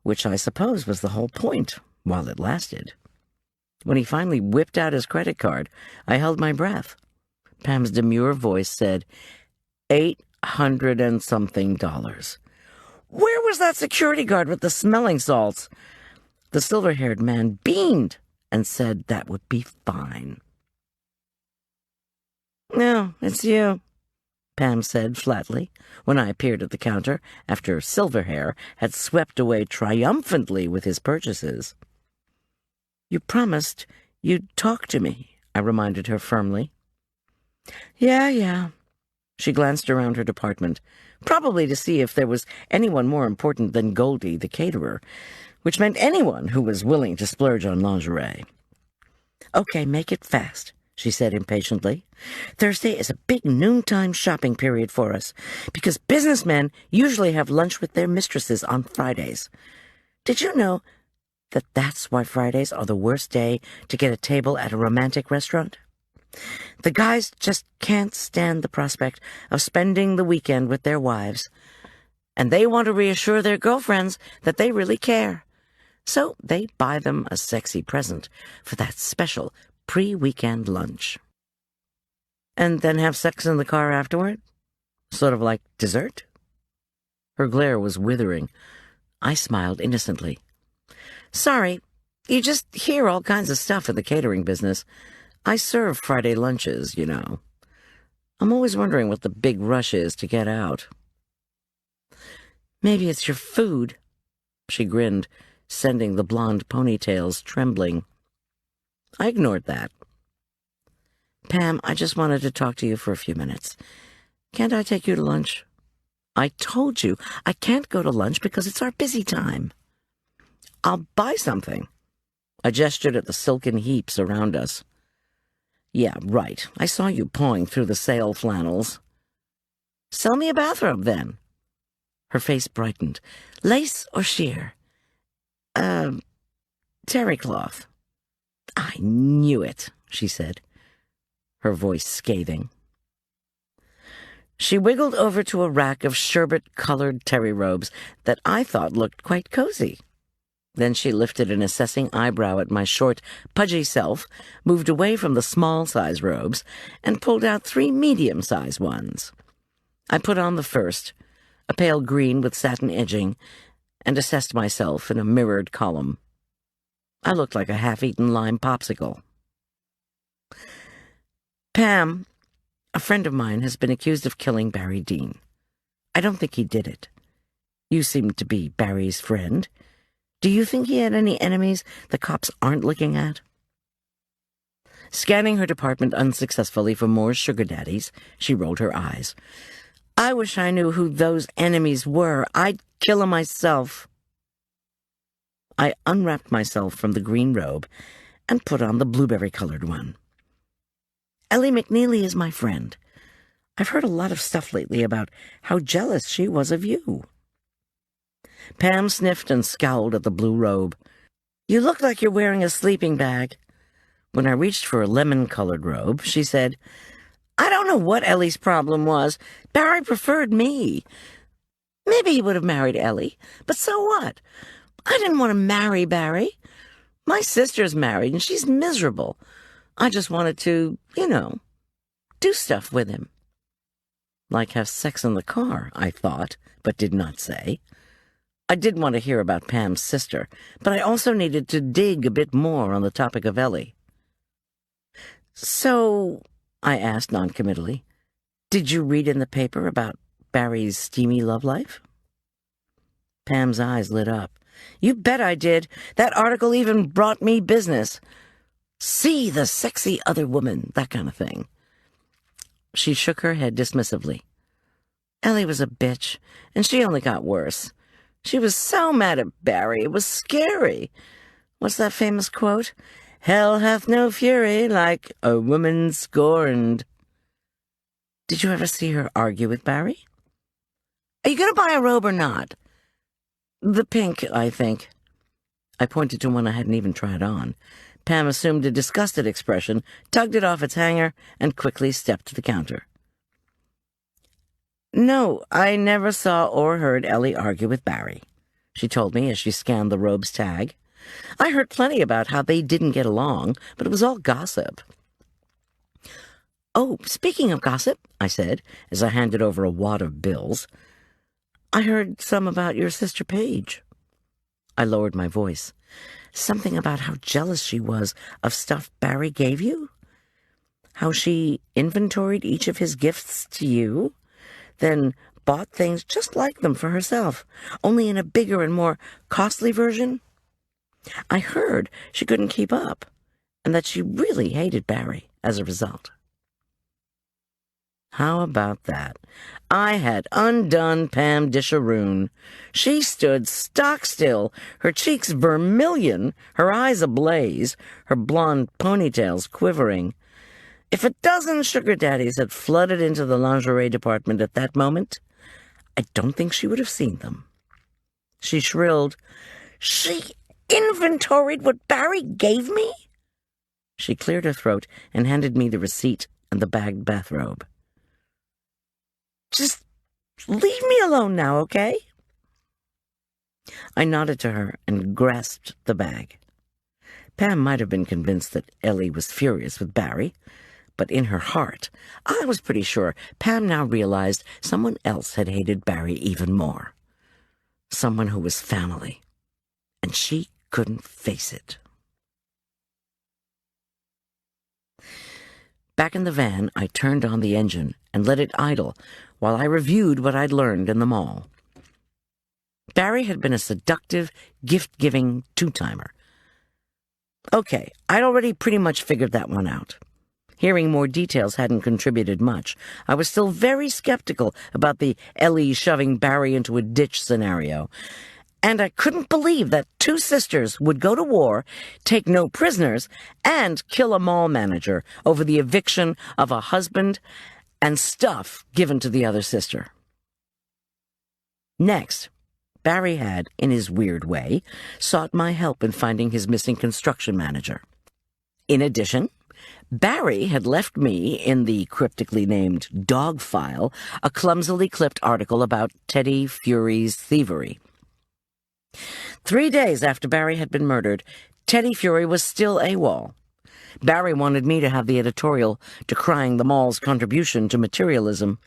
which I suppose was the whole point, while it lasted. When he finally whipped out his credit card, I held my breath. Pam's demure voice said, $800 and something. Where was that security guard with the smelling salts? The silver-haired man beamed and said that would be fine. "No, it's you," Pam said flatly, when I appeared at the counter after Silverhair had swept away triumphantly with his purchases. "You promised you'd talk to me," I reminded her firmly. Yeah. She glanced around her department, probably to see if there was anyone more important than Goldy, the caterer, which meant anyone who was willing to splurge on lingerie. "Okay, make it fast," she said impatiently. "Thursday is a big noontime shopping period for us, because businessmen usually have lunch with their mistresses on Fridays. Did you know that that's why Fridays are the worst day to get a table at a romantic restaurant? The guys just can't stand the prospect of spending the weekend with their wives, and they want to reassure their girlfriends that they really care. So they buy them a sexy present for that special pre-weekend lunch. And then have sex in the car afterward? Sort of like dessert?" Her glare was withering. I smiled innocently. "Sorry, you just hear all kinds of stuff in the catering business. I serve Friday lunches, you know. I'm always wondering what the big rush is to get out." "Maybe it's your food," she grinned, sending the blonde ponytails trembling. I ignored that. "Pam, I just wanted to talk to you for a few minutes. Can't I take you to lunch?" "I told you I can't go to lunch because it's our busy time." I'll buy something. I gestured at the silken heaps around us. Yeah, right. I saw you pawing through the sale flannels. Sell me a bathrobe, then. Her face brightened. Lace or sheer? Terry cloth. I knew it, she said, her voice scathing. She wiggled over to a rack of sherbet-colored terry robes that I thought looked quite cozy. Then she lifted an assessing eyebrow at my short, pudgy self, moved away from the small-size robes, and pulled out 3 medium-size ones. I put on the first, a pale green with satin edging, and assessed myself in a mirrored column. I looked like a half-eaten lime popsicle. Pam, a friend of mine, has been accused of killing Barry Dean. I don't think he did it. You seem to be Barry's friend. Do you think he had any enemies the cops aren't looking at? Scanning her department unsuccessfully for more sugar daddies, she rolled her eyes. I wish I knew who those enemies were. I'd kill 'em myself. I unwrapped myself from the green robe and put on the blueberry-colored one. Ellie McNeely is my friend. I've heard a lot of stuff lately about how jealous she was of you. Pam sniffed and scowled at the blue robe. You look like you're wearing a sleeping bag. When I reached for a lemon-colored robe, she said, I don't know what Ellie's problem was. Barry preferred me. Maybe he would have married Ellie, but so what? I didn't want to marry Barry. My sister's married, and she's miserable. I just wanted to, do stuff with him. Like have sex in the car, I thought, but did not say. I did want to hear about Pam's sister, but I also needed to dig a bit more on the topic of Ellie. So, I asked noncommittally, did you read in the paper about Barry's steamy love life? Pam's eyes lit up. You bet I did. That article even brought me business. See the sexy other woman, that kind of thing. She shook her head dismissively. Ellie was a bitch, and she only got worse. She was so mad at Barry, it was scary. What's that famous quote? Hell hath no fury like a woman scorned. Did you ever see her argue with Barry? Are you going to buy a robe or not? The pink, I think. I pointed to one I hadn't even tried on. Pam assumed a disgusted expression, tugged it off its hanger, and quickly stepped to the counter. No, I never saw or heard Ellie argue with Barry, she told me as she scanned the robe's tag. I heard plenty about how they didn't get along, but it was all gossip. Oh, speaking of gossip, I said, as I handed over a wad of bills, I heard some about your sister Paige. I lowered my voice. Something about how jealous she was of stuff Barry gave you? How she inventoried each of his gifts to you, then bought things just like them for herself, only in a bigger and more costly version? I heard she couldn't keep up, and that she really hated Barry as a result. How about that? I had undone Pam Disharoon. She stood stock still, her cheeks vermilion, her eyes ablaze, her blonde ponytails quivering. If a dozen sugar daddies had flooded into the lingerie department at that moment, I don't think she would have seen them. She shrilled, She inventoried what Barry gave me? She cleared her throat and handed me the receipt and the bagged bathrobe. Just leave me alone now, okay? I nodded to her and grasped the bag. Pam might have been convinced that Ellie was furious with Barry, but in her heart, I was pretty sure Pam now realized someone else had hated Barry even more. Someone who was family, and she couldn't face it. Back in the van, I turned on the engine and let it idle while I reviewed what I'd learned in the mall. Barry had been a seductive, gift-giving two-timer. Okay, I'd already pretty much figured that one out. Hearing more details hadn't contributed much. I was still very skeptical about the Ellie shoving Barry into a ditch scenario. And I couldn't believe that two sisters would go to war, take no prisoners, and kill a mall manager over the eviction of a husband and stuff given to the other sister. Next, Barry had, in his weird way, sought my help in finding his missing construction manager. In addition, Barry had left me, in the cryptically named dog file, a clumsily clipped article about Teddy Fury's thievery. 3 days after Barry had been murdered, Teddy Fury was still AWOL. Barry wanted me to have the editorial decrying the mall's contribution to materialism.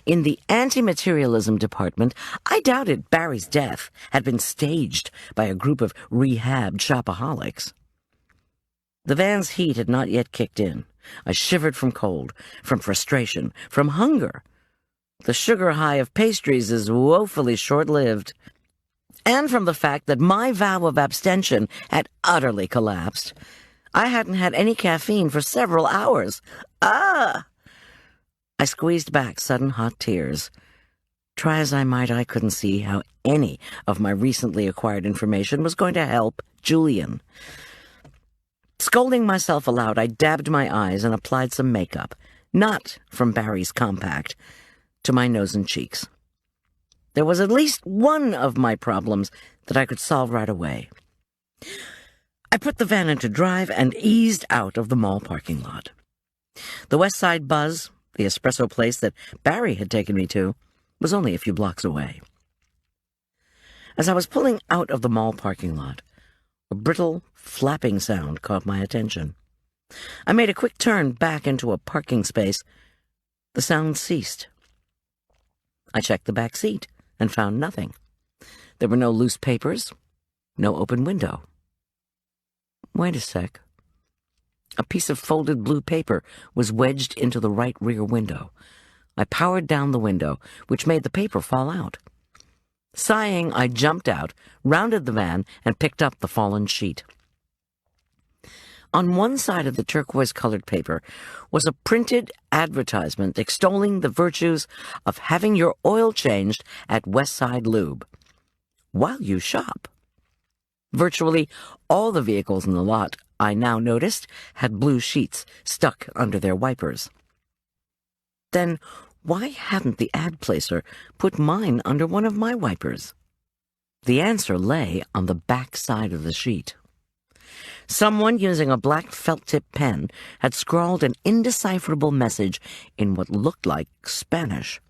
In the anti-materialism department, I doubted Barry's death had been staged by a group of rehabbed shopaholics. The van's heat had not yet kicked in. I shivered from cold, from frustration, from hunger. The sugar high of pastries is woefully short-lived. And from the fact that my vow of abstention had utterly collapsed. I hadn't had any caffeine for several hours. I squeezed back sudden hot tears. Try as I might, I couldn't see how any of my recently acquired information was going to help Julian. Scolding myself aloud, I dabbed my eyes and applied some makeup, not from Barry's compact, to my nose and cheeks. There was at least one of my problems that I could solve right away. I put the van into drive and eased out of the mall parking lot. The Westside Buzz, the espresso place that Barry had taken me to, was only a few blocks away. As I was pulling out of the mall parking lot, a brittle, flapping sound caught my attention. I made a quick turn back into a parking space. The sound ceased. I checked the back seat and found nothing. There were no loose papers, no open window. Wait a sec. A piece of folded blue paper was wedged into the right rear window. I powered down the window, which made the paper fall out. Sighing, I jumped out, rounded the van, and picked up the fallen sheet. On one side of the turquoise-colored paper was a printed advertisement extolling the virtues of having your oil changed at Westside Lube while you shop. Virtually all the vehicles in the lot, I now noticed, had blue sheets stuck under their wipers. Then why hadn't the ad placer put mine under one of my wipers? The answer lay on the back side of the sheet. Someone using a black felt-tip pen had scrawled an indecipherable message in what looked like Spanish.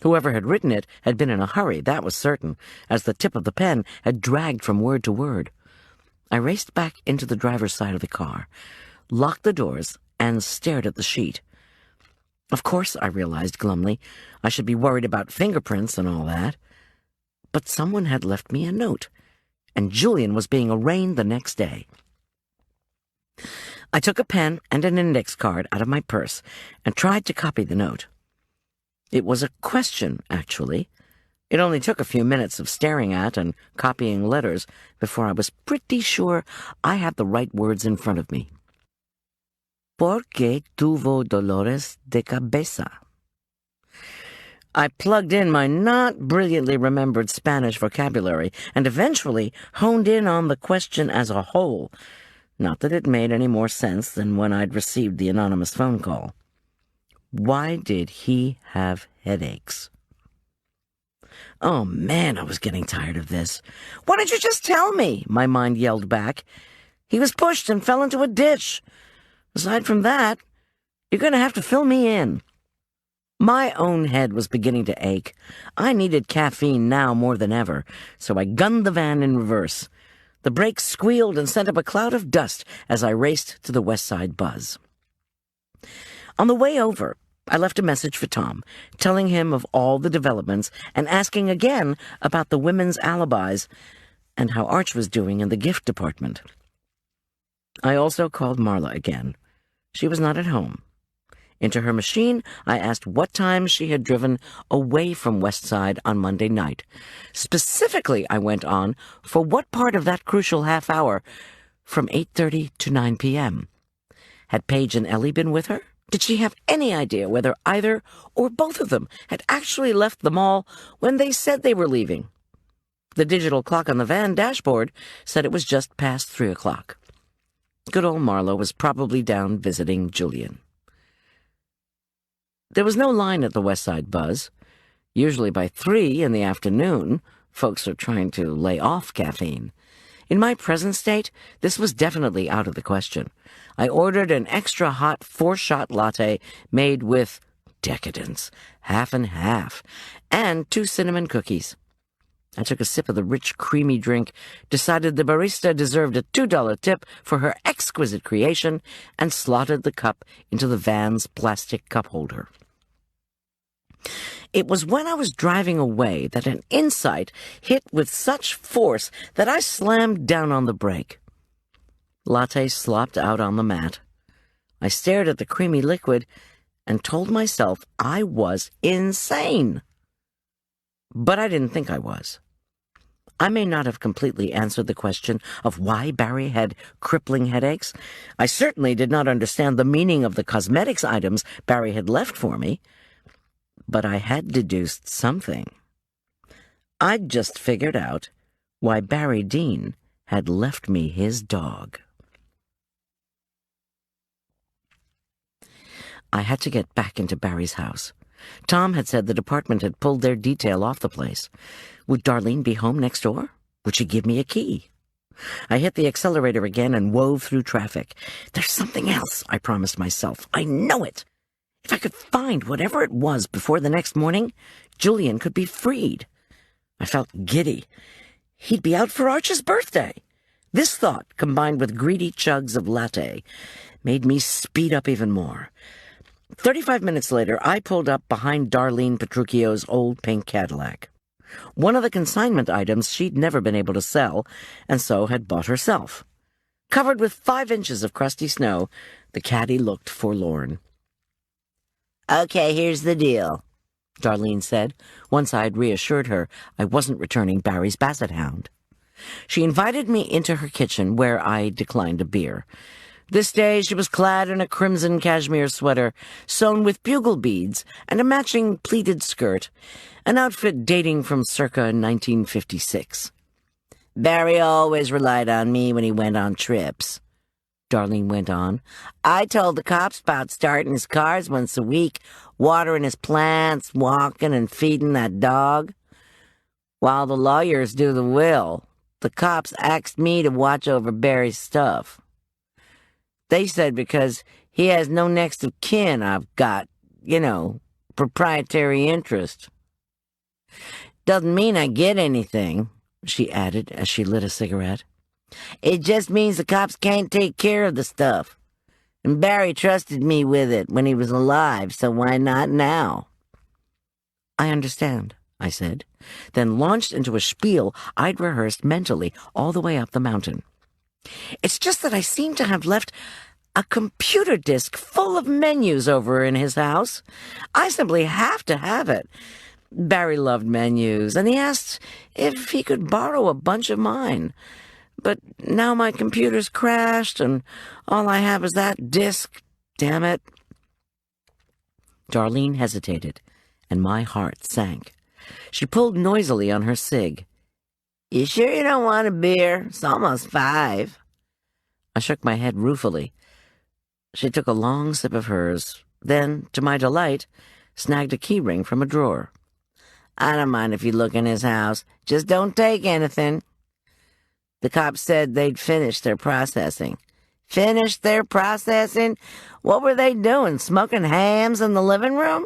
Whoever had written it had been in a hurry, that was certain, as the tip of the pen had dragged from word to word. I raced back into the driver's side of the car, locked the doors, and stared at the sheet. Of course, I realized glumly, I should be worried about fingerprints and all that. But someone had left me a note, and Julian was being arraigned the next day. I took a pen and an index card out of my purse and tried to copy the note. It was a question, actually. It only took a few minutes of staring at and copying letters before I was pretty sure I had the right words in front of me. ¿Por qué tuvo dolores de cabeza? I plugged in my not brilliantly remembered Spanish vocabulary and eventually honed in on the question as a whole. Not that it made any more sense than when I'd received the anonymous phone call. Why did he have headaches? Oh, man, I was getting tired of this. Why didn't you just tell me? My mind yelled back. He was pushed and fell into a ditch. Aside from that, you're going to have to fill me in. My own head was beginning to ache. I needed caffeine now more than ever, so I gunned the van in reverse. The brakes squealed and sent up a cloud of dust as I raced to the Westside Buzz. On the way over, I left a message for Tom, telling him of all the developments and asking again about the women's alibis and how Arch was doing in the gift department. I also called Marla again. She was not at home. Into her machine, I asked what time she had driven away from Westside on Monday night. Specifically, I went on, for what part of that crucial half hour, from 8:30 to 9 p.m. Had Paige and Ellie been with her? Did she have any idea whether either or both of them had actually left the mall when they said they were leaving? The digital clock on the van dashboard said it was just past 3 o'clock. Good old Marla was probably down visiting Julian. There was no line at the Westside Buzz. Usually by 3 in the afternoon, folks are trying to lay off caffeine. In my present state, this was definitely out of the question. I ordered an extra hot 4-shot latte made with decadence, half and half, and 2 cinnamon cookies. I took a sip of the rich, creamy drink, decided the barista deserved a $2 tip for her exquisite creation, and slotted the cup into the van's plastic cup holder. It was when I was driving away that an insight hit with such force that I slammed down on the brake. Latte slopped out on the mat. I stared at the creamy liquid and told myself I was insane. But I didn't think I was. I may not have completely answered the question of why Barry had crippling headaches. I certainly did not understand the meaning of the cosmetics items Barry had left for me. But I had deduced something. I'd just figured out why Barry Dean had left me his dog. I had to get back into Barry's house. Tom had said the department had pulled their detail off the place. Would Darlene be home next door? Would she give me a key? I hit the accelerator again and wove through traffic. There's something else, I promised myself. I know it. If I could find whatever it was before the next morning, Julian could be freed. I felt giddy. He'd be out for Arch's birthday. This thought, combined with greedy chugs of latte, made me speed up even more. 35 minutes later, I pulled up behind Darlene Petruchio's old pink Cadillac. One of the consignment items she'd never been able to sell, and so had bought herself. Covered with 5 inches of crusty snow, the caddy looked forlorn. Okay, here's the deal, Darlene said, once I'd reassured her I wasn't returning Barry's basset hound. She invited me into her kitchen, where I declined a beer. This day she was clad in a crimson cashmere sweater sewn with bugle beads and a matching pleated skirt, an outfit dating from circa 1956. Barry always relied on me when he went on trips, Darlene went on. I told the cops about starting his cars once a week, watering his plants, walking and feeding that dog. While the lawyers do the will, the cops asked me to watch over Barry's stuff. They said because he has no next of kin, I've got, proprietary interest. Doesn't mean I get anything, she added as she lit a cigarette. It just means the cops can't take care of the stuff. And Barry trusted me with it when he was alive, so why not now? I understand, I said, then launched into a spiel I'd rehearsed mentally all the way up the mountain. It's just that I seem to have left a computer disk full of menus over in his house. I simply have to have it. Barry loved menus, and he asked if he could borrow a bunch of mine. But now my computer's crashed, and all I have is that disk. Damn it. Darlene hesitated, and my heart sank. She pulled noisily on her cig. You sure you don't want a beer? It's almost 5. I shook my head ruefully. She took a long sip of hers, then, to my delight, snagged a key ring from a drawer. I don't mind if you look in his house. Just don't take anything. The cops said they'd finished their processing. Finished their processing? What were they doing, smoking hams in the living room?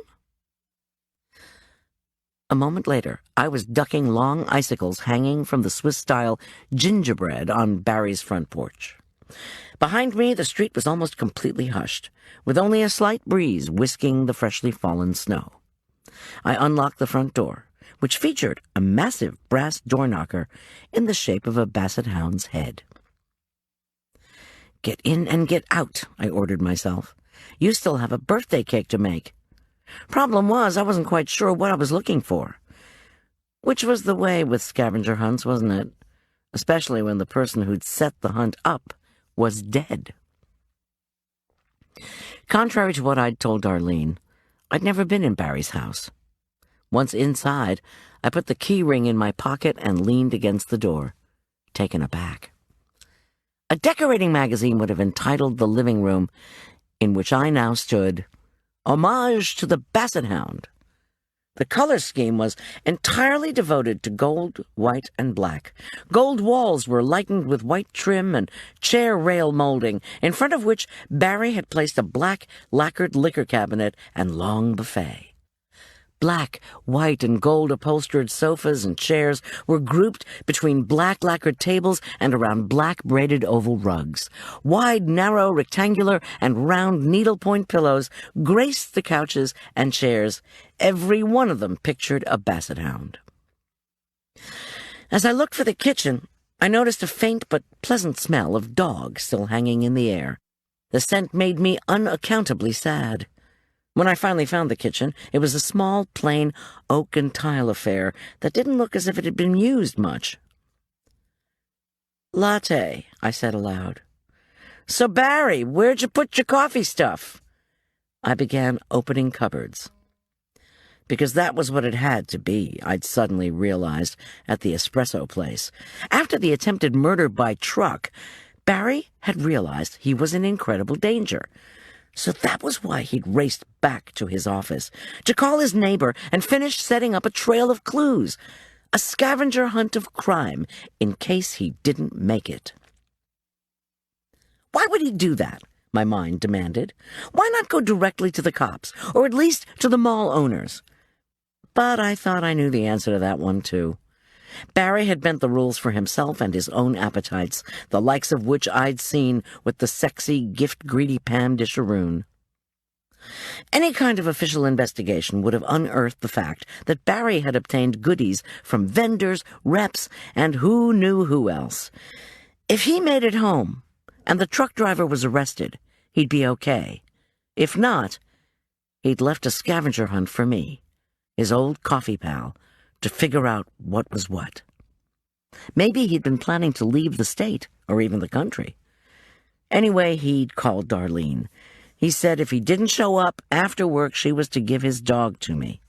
A moment later, I was ducking long icicles hanging from the Swiss-style gingerbread on Barry's front porch. Behind me, the street was almost completely hushed, with only a slight breeze whisking the freshly fallen snow. I unlocked the front door, which featured a massive brass door knocker in the shape of a basset hound's head. Get in and get out, I ordered myself. You still have a birthday cake to make. Problem was, I wasn't quite sure what I was looking for. Which was the way with scavenger hunts, wasn't it? Especially when the person who'd set the hunt up was dead. Contrary to what I'd told Darlene, I'd never been in Barry's house. Once inside, I put the key ring in my pocket and leaned against the door, taken aback. A decorating magazine would have entitled the living room, in which I now stood, "Homage to the Basset Hound." The color scheme was entirely devoted to gold, white, and black. Gold walls were lightened with white trim and chair rail molding, in front of which Barry had placed a black lacquered liquor cabinet and long buffet. Black, white, and gold upholstered sofas and chairs were grouped between black lacquered tables and around black braided oval rugs. Wide, narrow, rectangular, and round needlepoint pillows graced the couches and chairs. Every one of them pictured a basset hound. As I looked for the kitchen, I noticed a faint but pleasant smell of dog still hanging in the air. The scent made me unaccountably sad. When I finally found the kitchen, it was a small, plain, oak and tile affair that didn't look as if it had been used much. "Latte," I said aloud. "So, Barry, where'd you put your coffee stuff?" I began opening cupboards. Because that was what it had to be, I'd suddenly realized at the espresso place. After the attempted murder by truck, Barry had realized he was in incredible danger. So that was why he'd raced back to his office, to call his neighbor and finish setting up a trail of clues, a scavenger hunt of crime, in case he didn't make it. Why would he do that? My mind demanded. Why not go directly to the cops, or at least to the mall owners? But I thought I knew the answer to that one, too. Barry had bent the rules for himself and his own appetites, the likes of which I'd seen with the sexy, gift-greedy Pam Disharoon. Any kind of official investigation would have unearthed the fact that Barry had obtained goodies from vendors, reps, and who knew who else. If he made it home, and the truck driver was arrested, he'd be okay. If not, he'd left a scavenger hunt for me, his old coffee pal, to figure out what was what. Maybe he'd been planning to leave the state, or even the country. Anyway, he'd called Darlene. He said if he didn't show up after work, she was to give his dog to me.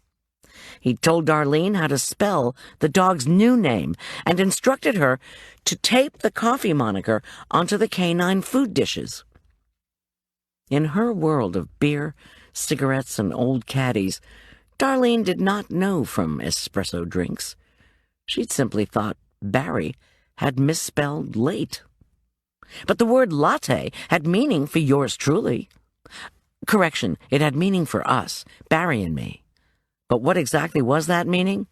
He'd told Darlene how to spell the dog's new name and instructed her to tape the coffee moniker onto the canine food dishes. In her world of beer, cigarettes, and old caddies, Darlene did not know from espresso drinks. She'd simply thought Barry had misspelled late. But the word latte had meaning for yours truly. Correction, it had meaning for us, Barry and me. But what exactly was that meaning?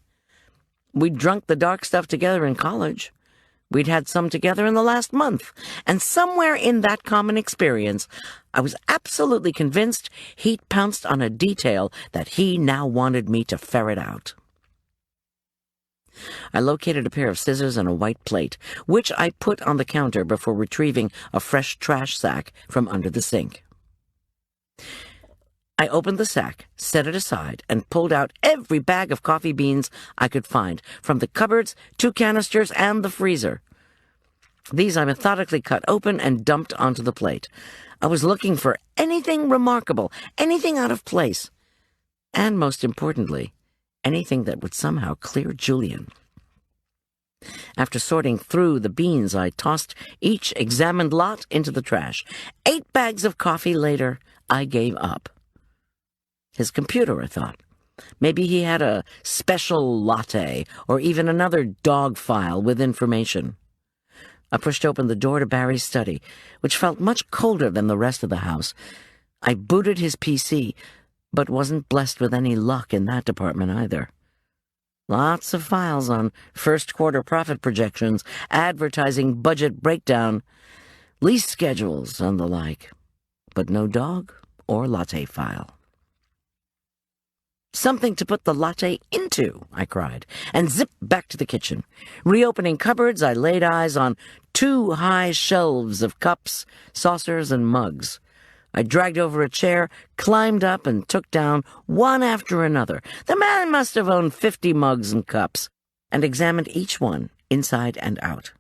We'd drunk the dark stuff together in college. We'd had some together in the last month, and somewhere in that common experience, I was absolutely convinced he'd pounced on a detail that he now wanted me to ferret out. I located a pair of scissors and a white plate, which I put on the counter before retrieving a fresh trash sack from under the sink. I opened the sack, set it aside, and pulled out every bag of coffee beans I could find, from the cupboards, 2 canisters, and the freezer. These I methodically cut open and dumped onto the plate. I was looking for anything remarkable, anything out of place, and most importantly, anything that would somehow clear Julian. After sorting through the beans, I tossed each examined lot into the trash. 8 bags of coffee later, I gave up. His computer, I thought. Maybe he had a special latte, or even another dog file with information. I pushed open the door to Barry's study, which felt much colder than the rest of the house. I booted his PC, but wasn't blessed with any luck in that department either. Lots of files on first quarter profit projections, advertising budget breakdown, lease schedules, and the like. But no dog or latte file. "Something to put the latte into," I cried, and zipped back to the kitchen. Reopening cupboards, I laid eyes on 2 high shelves of cups, saucers, and mugs. I dragged over a chair, climbed up, and took down one after another. The man must have owned 50 mugs and cups, and examined each one, inside and out.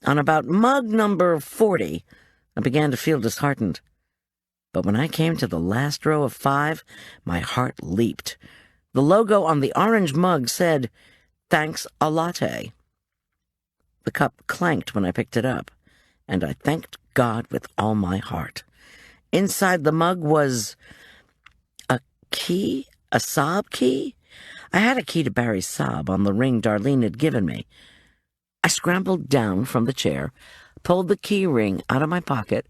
On about mug number 40, I began to feel disheartened. But when I came to the last row of 5, my heart leaped. The logo on the orange mug said, "Thanks a latte." The cup clanked when I picked it up, and I thanked God with all my heart. Inside the mug was a key, a sob key. I had a key to Barry's sob on the ring Darlene had given me. I scrambled down from the chair, pulled the key ring out of my pocket,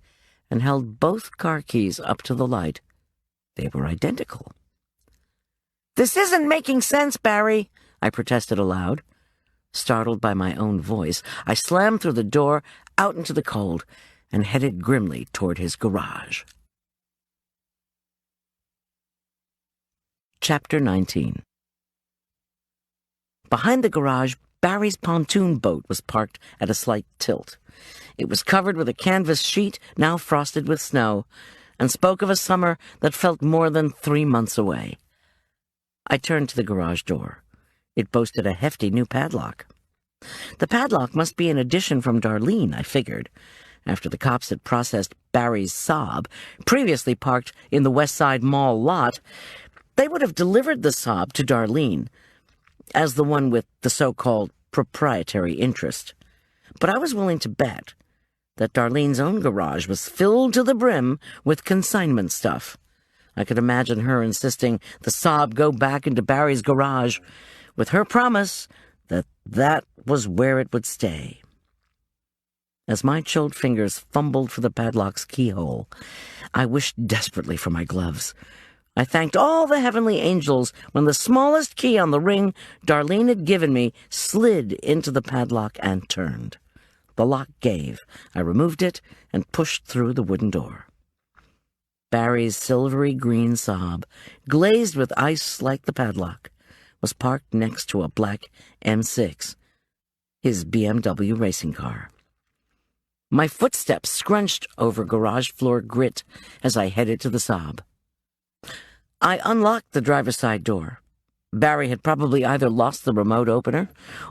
and held both car keys up to the light. They were identical. "This isn't making sense, Barry," I protested aloud. Startled by my own voice, I slammed through the door, out into the cold, and headed grimly toward his garage. Chapter 19. Behind the garage, Barry's pontoon boat was parked at a slight tilt. It was covered with a canvas sheet, now frosted with snow, and spoke of a summer that felt more than 3 months away. I turned to the garage door. It boasted a hefty new padlock. The padlock must be an addition from Darlene, I figured. After the cops had processed Barry's sob, previously parked in the Westside Mall lot, they would have delivered the sob to Darlene as the one with the so-called proprietary interest. But I was willing to bet that Darlene's own garage was filled to the brim with consignment stuff. I could imagine her insisting the sob go back into Barry's garage, with her promise that that was where it would stay. As my chilled fingers fumbled for the padlock's keyhole, I wished desperately for my gloves. I thanked all the heavenly angels when the smallest key on the ring Darlene had given me slid into the padlock and turned. The lock gave. I removed it and pushed through the wooden door. Barry's silvery green sob, glazed with ice like the padlock, was parked next to a black M6, his BMW racing car. My footsteps scrunched over garage floor grit as I headed to the sob. I unlocked the driver's side door. Barry had probably either lost the remote opener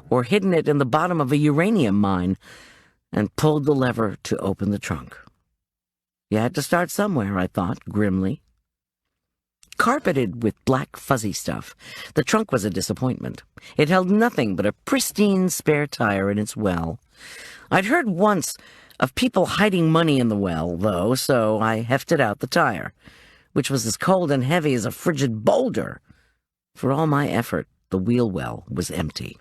or hidden it in the bottom of a uranium mine and pulled the lever to open the trunk. You had to start somewhere, I thought, grimly. Carpeted with black fuzzy stuff, the trunk was a disappointment. It held nothing but a pristine spare tire in its well. I'd heard once of people hiding money in the well, though, so I hefted out the tire, which was as cold and heavy as a frigid boulder. For all my effort, the wheel well was empty.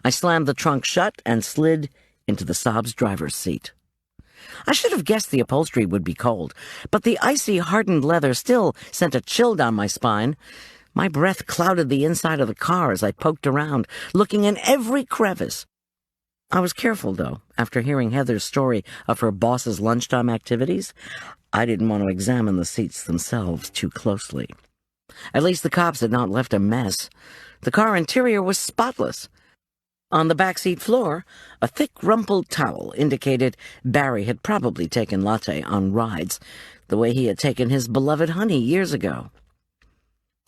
I slammed the trunk shut and slid into the Saab's driver's seat. I should have guessed the upholstery would be cold, but the icy, hardened leather still sent a chill down my spine. My breath clouded the inside of the car as I poked around, looking in every crevice. I was careful, though. After hearing Heather's story of her boss's lunchtime activities, I didn't want to examine the seats themselves too closely. At least the cops had not left a mess. The car interior was spotless. On the backseat floor, a thick rumpled towel indicated Barry had probably taken Latte on rides, the way he had taken his beloved Honey years ago.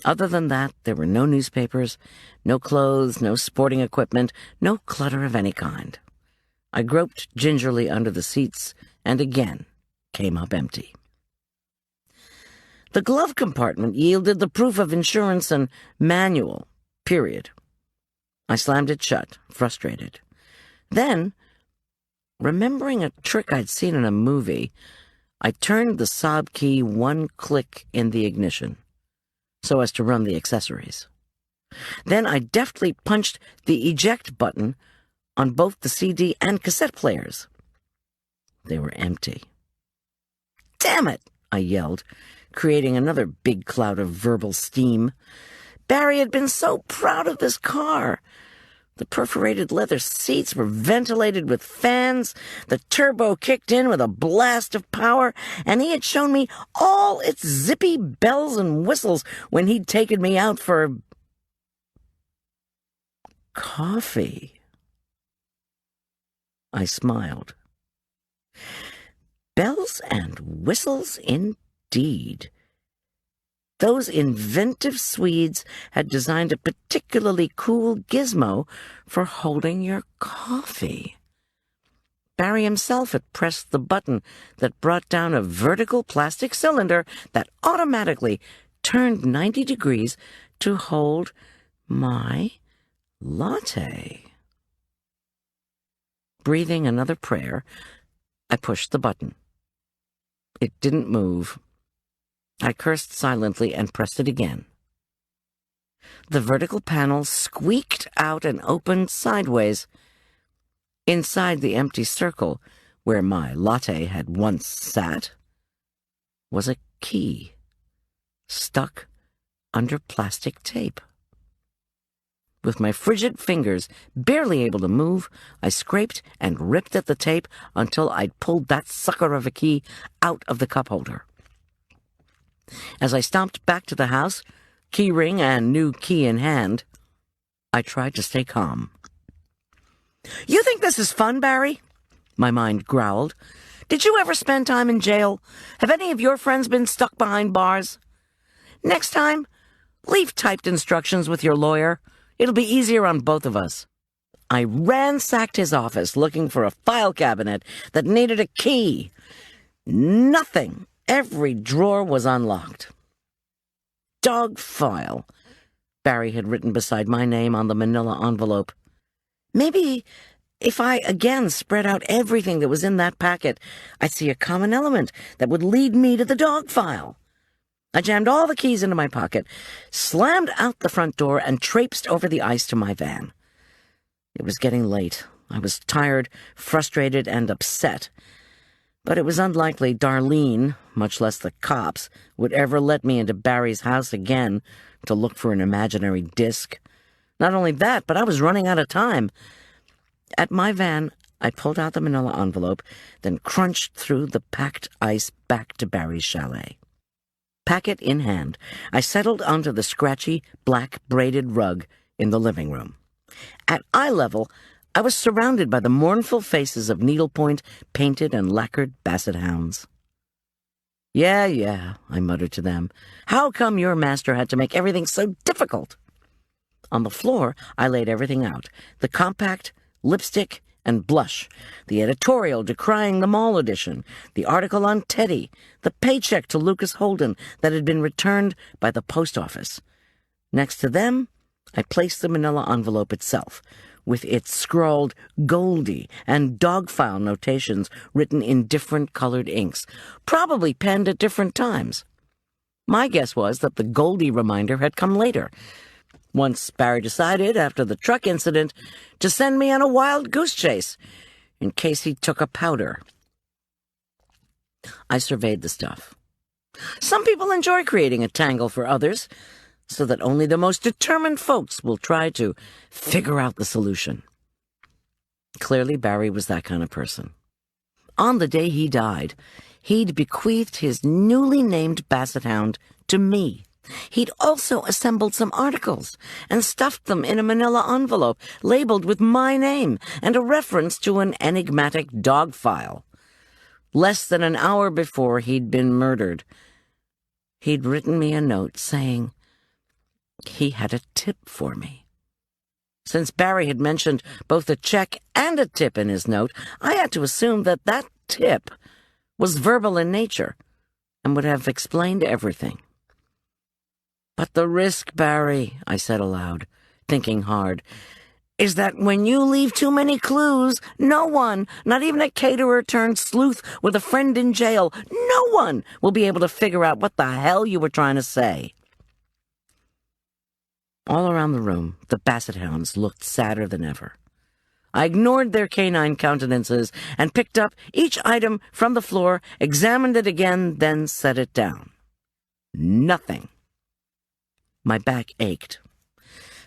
Other than that, there were no newspapers, no clothes, no sporting equipment, no clutter of any kind. I groped gingerly under the seats and again came up empty. The glove compartment yielded the proof of insurance and manual, period. I slammed it shut, frustrated. Then, remembering a trick I'd seen in a movie, I turned the Saab key one click in the ignition, so as to run the accessories. Then I deftly punched the eject button on both the CD and cassette players. They were empty. "Damn it!" I yelled, creating another big cloud of verbal steam. Barry had been so proud of this car. The perforated leather seats were ventilated with fans, the turbo kicked in with a blast of power, and he had shown me all its zippy bells and whistles when he'd taken me out for coffee. I smiled. Bells and whistles indeed. Those inventive Swedes had designed a particularly cool gizmo for holding your coffee. Barry himself had pressed the button that brought down a vertical plastic cylinder that automatically turned 90 degrees to hold my latte. Breathing another prayer, I pushed the button. It didn't move. I cursed silently and pressed it again. The vertical panel squeaked out and opened sideways. Inside the empty circle, where my latte had once sat, was a key, stuck under plastic tape. With my frigid fingers barely able to move, I scraped and ripped at the tape until I'd pulled that sucker of a key out of the cup holder. As I stomped back to the house, key ring and new key in hand, I tried to stay calm. "You think this is fun, Barry?" my mind growled. "Did you ever spend time in jail? Have any of your friends been stuck behind bars? Next time, leave typed instructions with your lawyer. It'll be easier on both of us." I ransacked his office looking for a file cabinet that needed a key. Nothing. Every drawer was unlocked. "Dog file," Barry had written beside my name on the manila envelope. Maybe if I again spread out everything that was in that packet, I'd see a common element that would lead me to the dog file. I jammed all the keys into my pocket, slammed out the front door, and traipsed over the ice to my van. It was getting late. I was tired, frustrated, and upset. But it was unlikely Darlene, much less the cops, would ever let me into Barry's house again to look for an imaginary disc. Not only that, but I was running out of time. At my van, I pulled out the manila envelope, then crunched through the packed ice back to Barry's chalet. Packet in hand, I settled onto the scratchy, black braided rug in the living room. At eye level, I was surrounded by the mournful faces of needlepoint, painted and lacquered basset hounds. Yeah, I muttered to them. "How come your master had to make everything so difficult?" On the floor, I laid everything out. The compact, lipstick, and blush, the editorial decrying the mall edition, the article on Teddy, the paycheck to Lucas Holden that had been returned by the post office. Next to them, I placed the manila envelope itself, with its scrawled Goldy and dog file notations written in different colored inks, probably penned at different times. My guess was that the Goldy reminder had come later, once Barry decided, after the truck incident, to send me on a wild goose chase, in case he took a powder. I surveyed the stuff. Some people enjoy creating a tangle for others, so that only the most determined folks will try to figure out the solution. Clearly, Barry was that kind of person. On the day he died, he'd bequeathed his newly named basset hound to me. He'd also assembled some articles and stuffed them in a manila envelope labeled with my name and a reference to an enigmatic dog file. Less than an hour before he'd been murdered, he'd written me a note saying he had a tip for me. Since Barry had mentioned both a check and a tip in his note, I had to assume that that tip was verbal in nature and would have explained everything. "But the risk, Barry," I said aloud, thinking hard, "is that when you leave too many clues, no one, not even a caterer turned sleuth with a friend in jail, no one will be able to figure out what the hell you were trying to say." All around the room, the basset hounds looked sadder than ever. I ignored their canine countenances and picked up each item from the floor, examined it again, then set it down. Nothing. My back ached.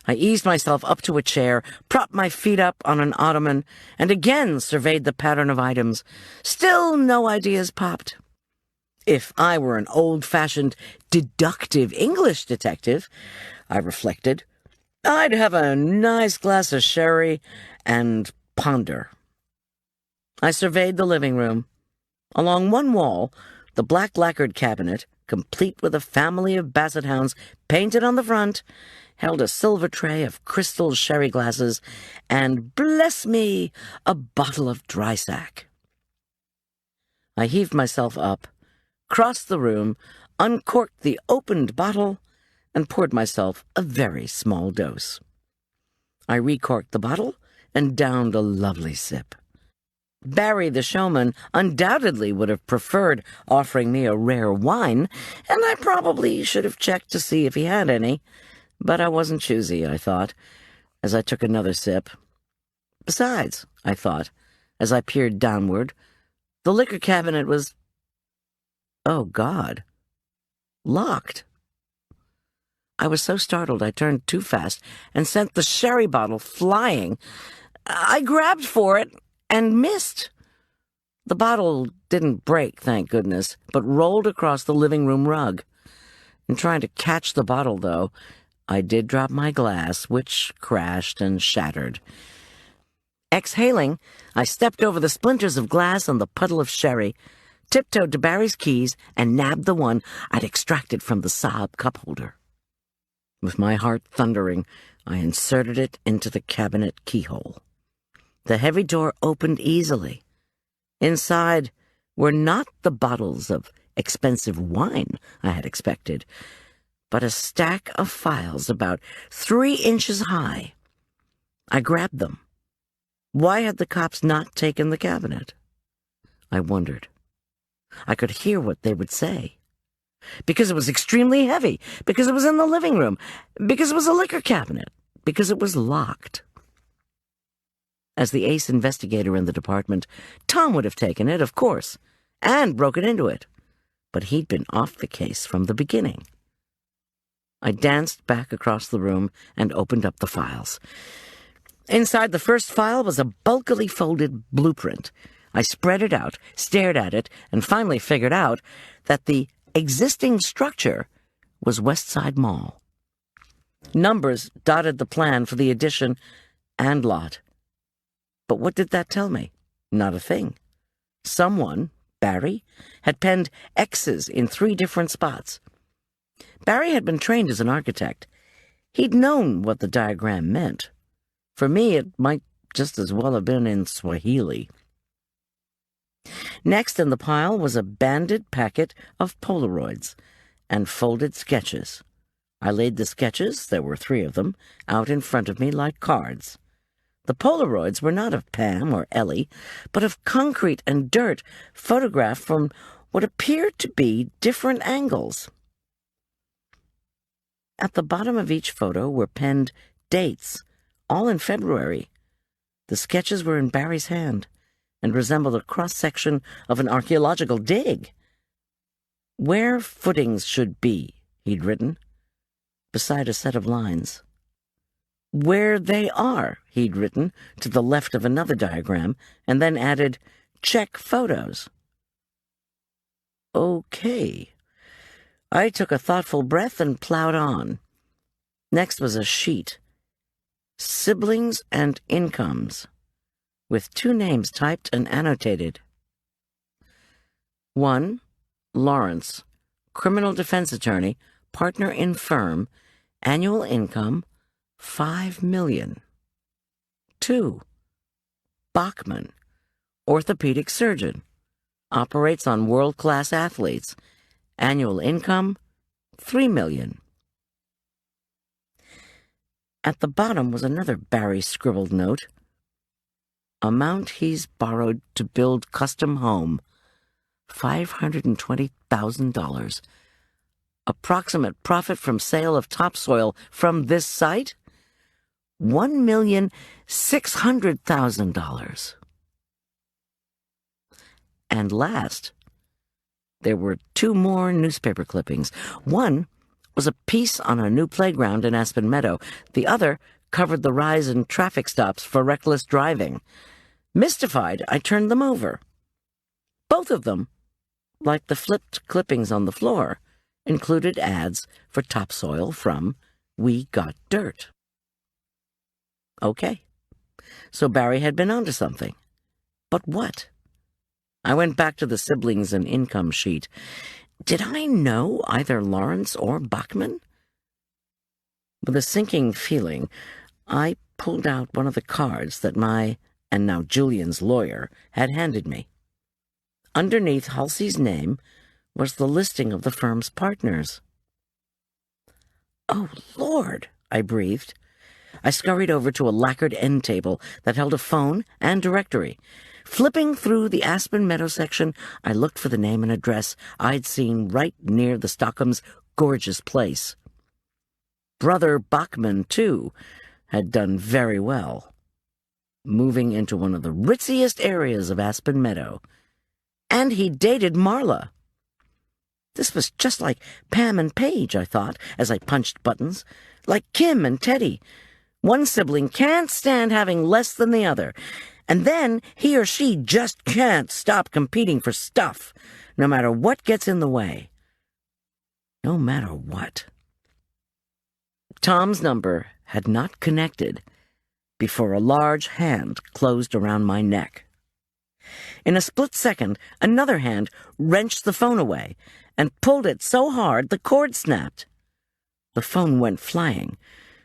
I eased myself up to a chair, propped my feet up on an ottoman, and again surveyed the pattern of items. Still no ideas popped. If I were an old-fashioned deductive English detective, I reflected, I'd have a nice glass of sherry and ponder. I surveyed the living room. Along one wall, the black lacquered cabinet, complete with a family of basset hounds painted on the front, held a silver tray of crystal sherry glasses and, bless me, a bottle of dry sack. I heaved myself up, crossed the room, uncorked the opened bottle, and poured myself a very small dose. I recorked the bottle and downed a lovely sip. Barry the showman undoubtedly would have preferred offering me a rare wine, and I probably should have checked to see if he had any, but I wasn't choosy, I thought, as I took another sip. Besides, I thought, as I peered downward, the liquor cabinet was, oh God, locked. I was so startled I turned too fast and sent the sherry bottle flying. I grabbed for it and missed. The bottle didn't break, thank goodness, but rolled across the living room rug. In trying to catch the bottle, though, I did drop my glass, which crashed and shattered. Exhaling, I stepped over the splinters of glass and the puddle of sherry, tiptoed to Barry's keys, and nabbed the one I'd extracted from the Saab cup holder. With my heart thundering, I inserted it into the cabinet keyhole. The heavy door opened easily. Inside were not the bottles of expensive wine I had expected, but a stack of files about 3 inches high. I grabbed them. Why had the cops not taken the cabinet? I wondered. I could hear what they would say. Because it was extremely heavy, because it was in the living room, because it was a liquor cabinet, because it was locked. As the ace investigator in the department, Tom would have taken it, of course, and broken into it. But he'd been off the case from the beginning. I danced back across the room and opened up the files. Inside the first file was a bulkily folded blueprint. I spread it out, stared at it, and finally figured out that the existing structure was Westside Mall. Numbers dotted the plan for the addition and lot. But what did that tell me? Not a thing. Someone, Barry, had penned X's in 3 different spots. Barry had been trained as an architect. He'd known what the diagram meant. For me, it might just as well have been in Swahili. Next in the pile was a banded packet of Polaroids and folded sketches. I laid the sketches, there were 3 of them, out in front of me like cards. The Polaroids were not of Pam or Ellie, but of concrete and dirt photographed from what appeared to be different angles. At the bottom of each photo were penned dates, all in February. The sketches were in Barry's hand and resembled a cross-section of an archaeological dig. Where footings should be, he'd written, beside a set of lines. Where they are, he'd written, to the left of another diagram, and then added, check photos. Okay. I took a thoughtful breath and plowed on. Next was a sheet. Siblings and incomes, with 2 names typed and annotated. 1, Lawrence, criminal defense attorney, partner in firm, annual income, $5 million. 2, Bachman, orthopedic surgeon, operates on world-class athletes, annual income, $3 million. At the bottom was another Barry scribbled note. Amount he's borrowed to build custom home, $520,000. Approximate profit from sale of topsoil from this site, $1,600,000. And last, there were 2 more newspaper clippings. One was a piece on a new playground in Aspen Meadow. The other covered the rise in traffic stops for reckless driving. Mystified, I turned them over. Both of them, like the flipped clippings on the floor, included ads for topsoil from We Got Dirt. Okay, so Barry had been onto something. But what? I went back to the siblings and income sheet. Did I know either Lawrence or Bachman? With a sinking feeling, I pulled out one of the cards that my, and now Julian's lawyer, had handed me. Underneath Halsey's name was the listing of the firm's partners. "Oh, Lord," I breathed. I scurried over to a lacquered end table that held a phone and directory. Flipping through the Aspen Meadow section, I looked for the name and address I'd seen right near the Stockham's gorgeous place. Brother Bachman, too, had done very well, moving into one of the ritziest areas of Aspen Meadow. And he dated Marla. This was just like Pam and Paige, I thought, as I punched buttons. Like Kim and Teddy. One sibling can't stand having less than the other, and then he or she just can't stop competing for stuff, no matter what gets in the way. No matter what. Tom's number had not connected before a large hand closed around my neck. In a split second, another hand wrenched the phone away and pulled it so hard the cord snapped. The phone went flying.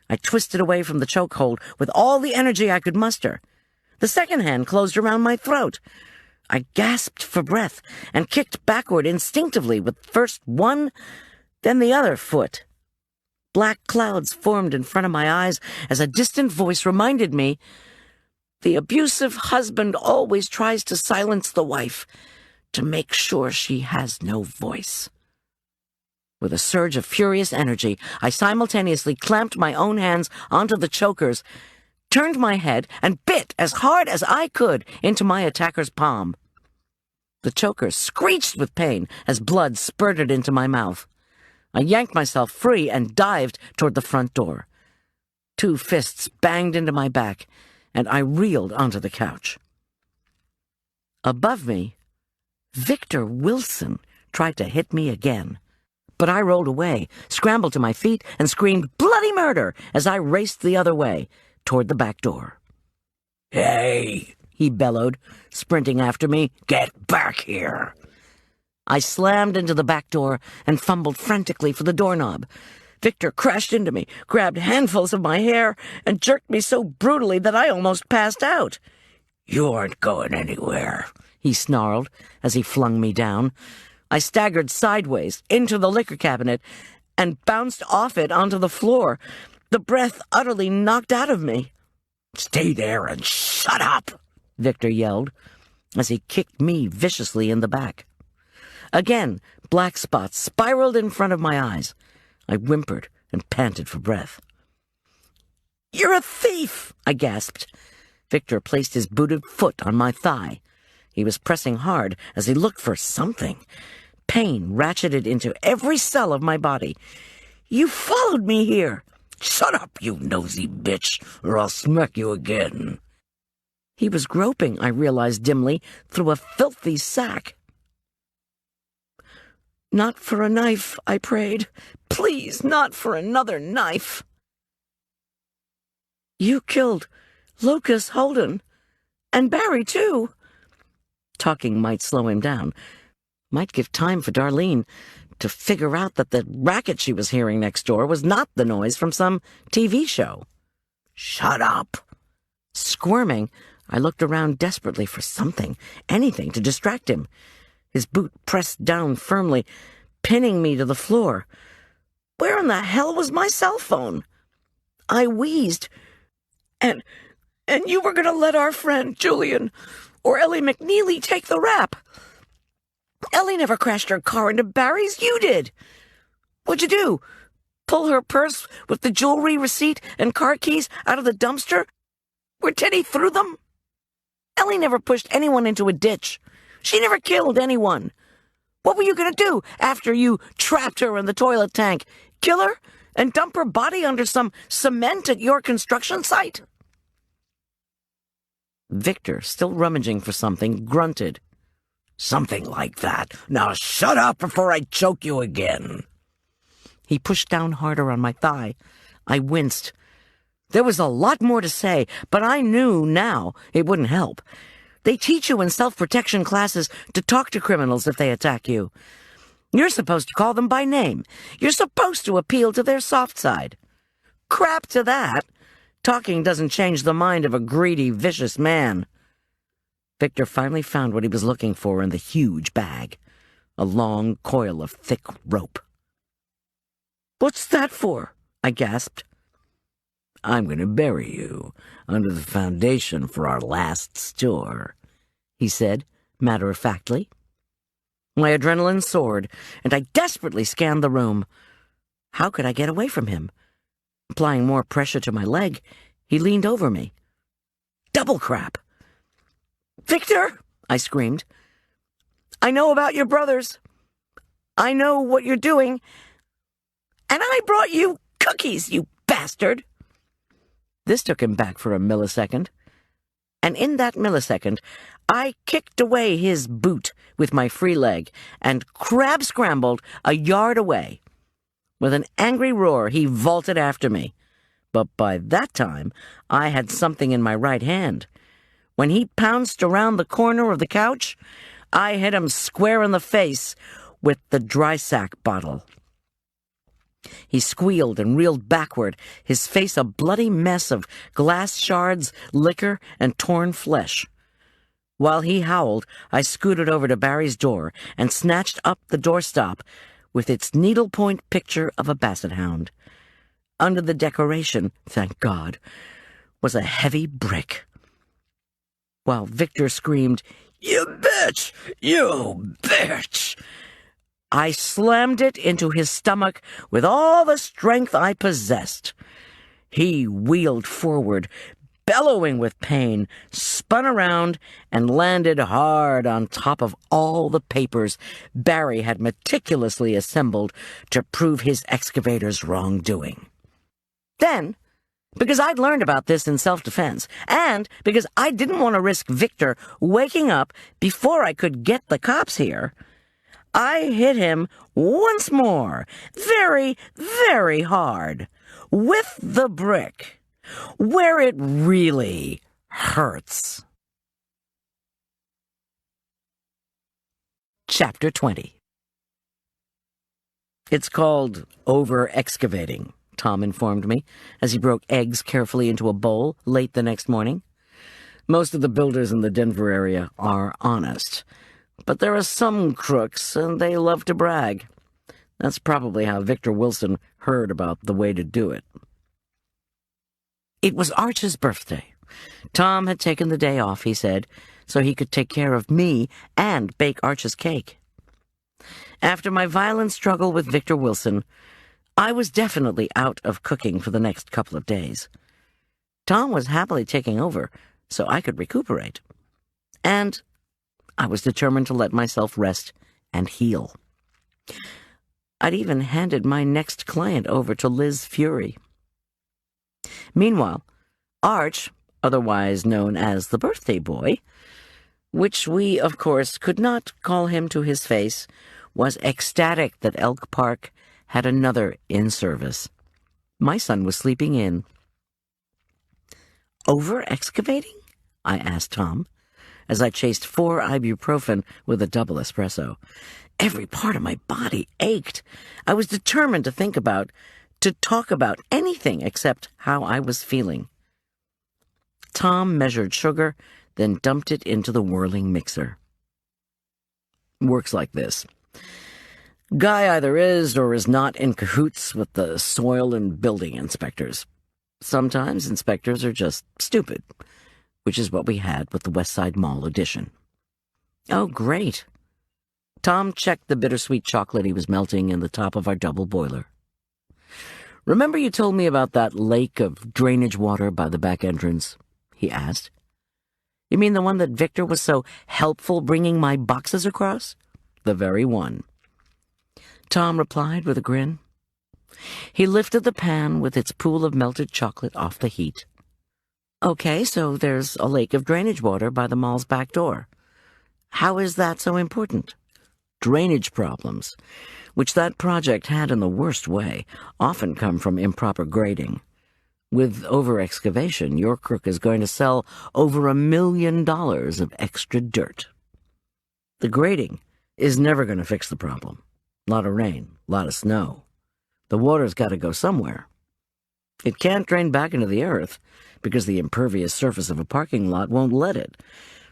I twisted away from the chokehold with all the energy I could muster. The second hand closed around my throat. I gasped for breath and kicked backward instinctively with first one, then the other foot. Black clouds formed in front of my eyes as a distant voice reminded me, "The abusive husband always tries to silence the wife to make sure she has no voice." With a surge of furious energy, I simultaneously clamped my own hands onto the chokers, turned my head, and bit as hard as I could into my attacker's palm. The chokers screeched with pain as blood spurted into my mouth. I yanked myself free and dived toward the front door. Two fists banged into my back, and I reeled onto the couch. Above me, Victor Wilson tried to hit me again. But I rolled away, scrambled to my feet, and screamed bloody murder as I raced the other way, toward the back door. "Hey!" he bellowed, sprinting after me. "Get back here!" I slammed into the back door and fumbled frantically for the doorknob. Victor crashed into me, grabbed handfuls of my hair, and jerked me so brutally that I almost passed out. "You aren't going anywhere," he snarled as he flung me down. I staggered sideways into the liquor cabinet and bounced off it onto the floor, the breath utterly knocked out of me. "Stay there and shut up," Victor yelled as he kicked me viciously in the back. Again, black spots spiraled in front of my eyes. I whimpered and panted for breath. "You're a thief!" I gasped. Victor placed his booted foot on my thigh. He was pressing hard as he looked for something. Pain ratcheted into every cell of my body. "You followed me here!" "Shut up, you nosy bitch, or I'll smack you again." He was groping, I realized dimly, through a filthy sack. "Not for a knife," I prayed. "Please, not for another knife." "You killed Lucas Holden, and Barry, too." Talking might slow him down, might give time for Darlene to figure out that the racket she was hearing next door was not the noise from some TV show. "Shut up." Squirming, I looked around desperately for something, anything to distract him. His boot pressed down firmly, pinning me to the floor. Where in the hell was my cell phone? I wheezed. And you were going to let our friend, Julian, or Ellie McNeely take the rap. Ellie never crashed her car into Barry's. You did. What'd you do? Pull her purse with the jewelry receipt and car keys out of the dumpster where Teddy threw them? Ellie never pushed anyone into a ditch. She never killed anyone. What were you going to do after you trapped her in the toilet tank? Kill her and dump her body under some cement at your construction site? Victor, still rummaging for something, grunted. "Something like that. Now shut up before I choke you again." He pushed down harder on my thigh. I winced. There was a lot more to say, but I knew now it wouldn't help. They teach you in self-protection classes to talk to criminals if they attack you. You're supposed to call them by name. You're supposed to appeal to their soft side. Crap to that. Talking doesn't change the mind of a greedy, vicious man. Victor finally found what he was looking for in the huge bag. a long coil of thick rope. "What's that for?" I gasped. "I'm going to bury you under the foundation for our last store," he said, matter-of-factly. My adrenaline soared, and I desperately scanned the room. How could I get away from him? Applying more pressure to my leg, he leaned over me. Double crap! "Victor!" I screamed. "I know about your brothers. I know what you're doing. And I brought you cookies, you bastard!" This took him back for a millisecond. And in that millisecond, I kicked away his boot with my free leg and crab-scrambled a yard away. With an angry roar, he vaulted after me. But by that time, I had something in my right hand. When he pounced around the corner of the couch, I hit him square in the face with the dry sack bottle. He squealed and reeled backward, his face a bloody mess of glass shards, liquor, and torn flesh. While he howled, I scooted over to Barry's door and snatched up the doorstop with its needlepoint picture of a basset hound. Under the decoration, thank God, was a heavy brick. While Victor screamed, "You bitch! You bitch!" I slammed it into his stomach with all the strength I possessed. He wheeled forward, bellowing with pain, spun around, and landed hard on top of all the papers Barry had meticulously assembled to prove his excavator's wrongdoing. Then, because I'd learned about this in self-defense, and because I didn't want to risk Victor waking up before I could get the cops here, I hit him once more, very, very hard, with the brick, where it really hurts. Chapter 20. "It's called over-excavating," Tom informed me, as he broke eggs carefully into a bowl late the next morning. "Most of the builders in the Denver area are honest, but there are some crooks, and they love to brag. That's probably how Victor Wilson heard about the way to do it." It was Arch's birthday. Tom had taken the day off, he said, so he could take care of me and bake Arch's cake. After my violent struggle with Victor Wilson, I was definitely out of cooking for the next couple of days. Tom was happily taking over, so I could recuperate. And I was determined to let myself rest and heal. I'd even handed my next client over to Liz Fury. Meanwhile, Arch, otherwise known as the birthday boy, which we, of course, could not call him to his face, was ecstatic that Elk Park had another in-service. My son was sleeping in. "Over-excavating?" I asked Tom, as I chased 4 ibuprofen with a double espresso. Every part of my body ached. I was determined to talk about anything except how I was feeling. Tom measured sugar, then dumped it into the whirling mixer. "Works like this. Guy either is or is not in cahoots with the soil and building inspectors. Sometimes inspectors are just stupid, which is what we had with the Westside Mall edition." "Oh, great." Tom checked the bittersweet chocolate he was melting in the top of our double boiler. "Remember you told me about that lake of drainage water by the back entrance?" he asked. "You mean the one that Victor was so helpful bringing my boxes across?" "The very one." Tom replied with a grin. He lifted the pan with its pool of melted chocolate off the heat. "Okay, so there's a lake of drainage water by the mall's back door. How is that so important?" "Drainage problems, which that project had in the worst way, often come from improper grading. With over-excavation, your crook is going to sell over $1 million of extra dirt. The grading is never going to fix the problem. A lot of rain, a lot of snow. The water's got to go somewhere. It can't drain back into the earth because the impervious surface of a parking lot won't let it.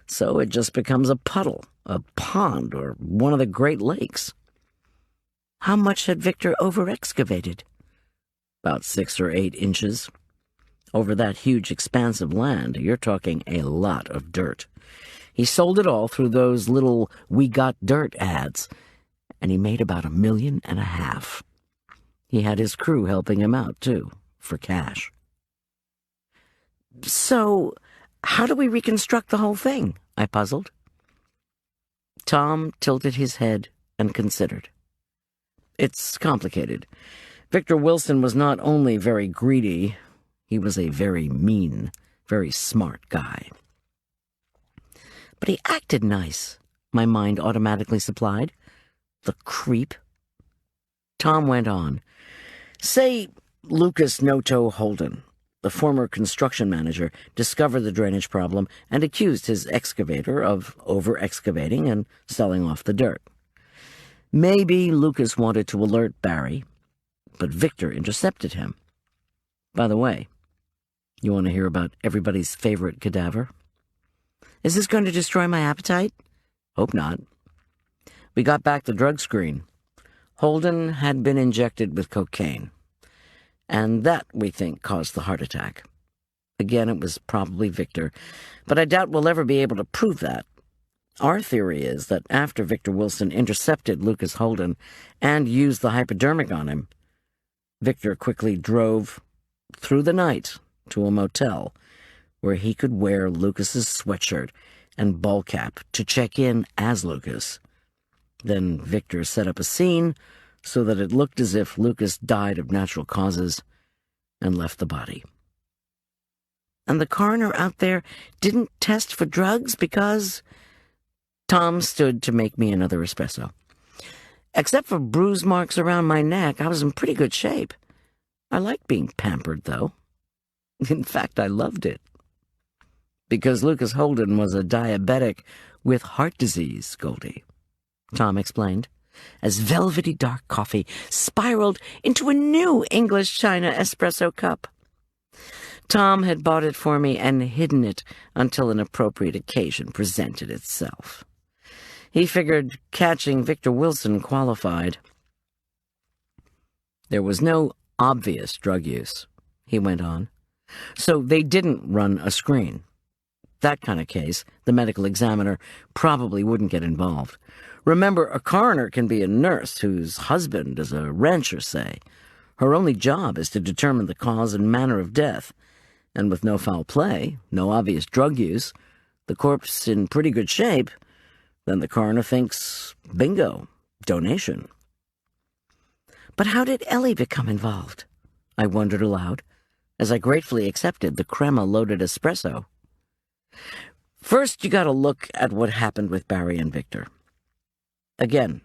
So it just becomes a puddle, a pond, or one of the Great Lakes. How much had Victor over-excavated? About 6 or 8 inches. Over that huge expanse of land, you're talking a lot of dirt. He sold it all through those little "We Got Dirt" ads, and he made about $1.5 million. He had his crew helping him out, too, for cash. So, how do we reconstruct the whole thing? I puzzled. Tom tilted his head and considered. It's complicated. Victor Wilson was not only very greedy, he was a very mean, very smart guy. But he acted nice, my mind automatically supplied. The creep. Tom went on. Say Lucas Noto Holden, the former construction manager, discovered the drainage problem and accused his excavator of over-excavating and selling off the dirt. Maybe Lucas wanted to alert Barry, but Victor intercepted him. By the way, you want to hear about everybody's favorite cadaver? Is this going to destroy my appetite? Hope not. We got back the drug screen. Holden had been injected with cocaine, and that, we think, caused the heart attack. Again, it was probably Victor, but I doubt we'll ever be able to prove that. Our theory is that after Victor Wilson intercepted Lucas Holden and used the hypodermic on him, Victor quickly drove through the night to a motel where he could wear Lucas's sweatshirt and ball cap to check in as Lucas. Then Victor set up a scene so that it looked as if Lucas died of natural causes and left the body. And the coroner out there didn't test for drugs because... Tom stood to make me another espresso. Except for bruise marks around my neck, I was in pretty good shape. I liked being pampered, though. In fact, I loved it. Because Lucas Holden was a diabetic with heart disease, Goldy, Tom explained, as velvety dark coffee spiraled into a new English China espresso cup. Tom had bought it for me and hidden it until an appropriate occasion presented itself. He figured catching Victor Wilson qualified. There was no obvious drug use, he went on, so they didn't run a screen. That kind of case, the medical examiner probably wouldn't get involved. Remember, a coroner can be a nurse whose husband is a rancher, say. Her only job is to determine the cause and manner of death. And with no foul play, no obvious drug use, the corpse in pretty good shape, then the coroner thinks, bingo, donation. But how did Ellie become involved? I wondered aloud, as I gratefully accepted the crema-loaded espresso. First, you gotta look at what happened with Barry and Victor. Again,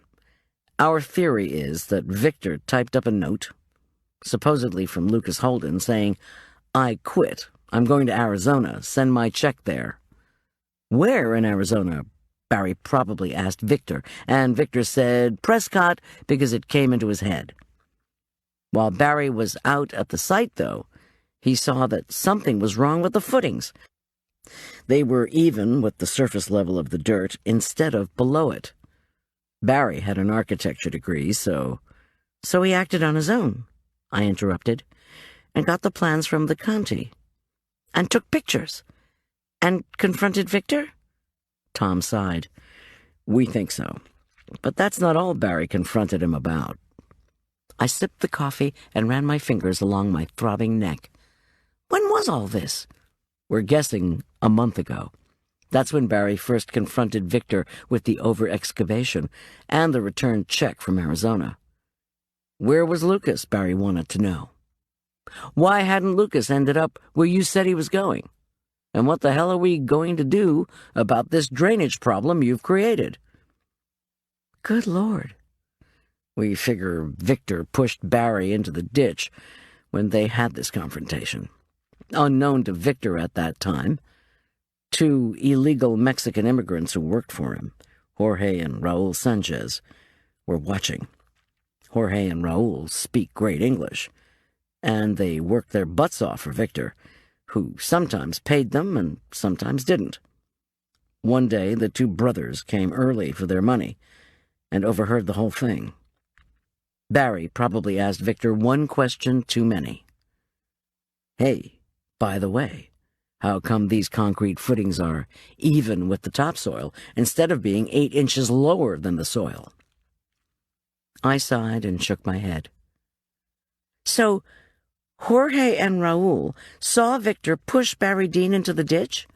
our theory is that Victor typed up a note, supposedly from Lucas Holden, saying, "I quit. I'm going to Arizona. Send my check there." Where in Arizona? Barry probably asked Victor, and Victor said Prescott because it came into his head. While Barry was out at the site, though, he saw that something was wrong with the footings. They were even with the surface level of the dirt instead of below it. Barry had an architecture degree, so he acted on his own, I interrupted, and got the plans from the county. And took pictures. And confronted Victor? Tom sighed. We think so. But that's not all Barry confronted him about. I sipped the coffee and ran my fingers along my throbbing neck. When was all this? We're guessing a month ago. That's when Barry first confronted Victor with the over-excavation and the returned check from Arizona. Where was Lucas, Barry wanted to know. Why hadn't Lucas ended up where you said he was going? And what the hell are we going to do about this drainage problem you've created? Good Lord. We figure Victor pushed Barry into the ditch when they had this confrontation. Unknown to Victor at that time, 2 illegal Mexican immigrants who worked for him, Jorge and Raul Sanchez, were watching. Jorge and Raul speak great English, and they worked their butts off for Victor, who sometimes paid them and sometimes didn't. One day, the two brothers came early for their money and overheard the whole thing. Barry probably asked Victor one question too many. "Hey, by the way, how come these concrete footings are even with the topsoil instead of being 8 inches lower than the soil?" I sighed and shook my head. So, Jorge and Raul saw Victor push Barry Dean into the ditch,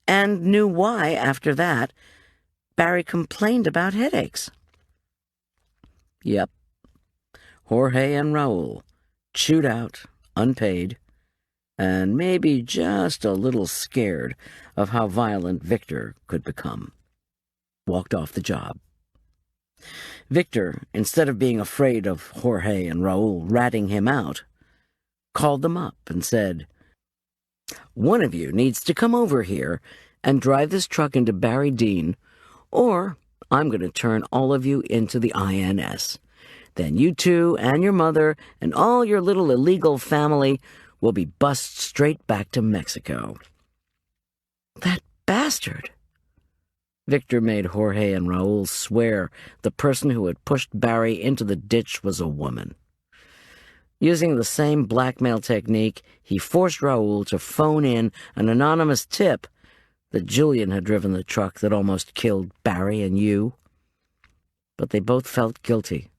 and knew why, after that, Barry complained about headaches. Yep. Jorge and Raul, chewed out, unpaid, and maybe just a little scared of how violent Victor could become, walked off the job. Victor, instead of being afraid of Jorge and Raul ratting him out, called them up and said, "One of you needs to come over here and drive this truck into Barry Dean, or I'm going to turn all of you into the INS. Then you two and your mother and all your little illegal family will be bussed straight back to Mexico." That bastard! Victor made Jorge and Raul swear the person who had pushed Barry into the ditch was a woman. Using the same blackmail technique, he forced Raul to phone in an anonymous tip that Julian had driven the truck that almost killed Barry and you. But they both felt guilty,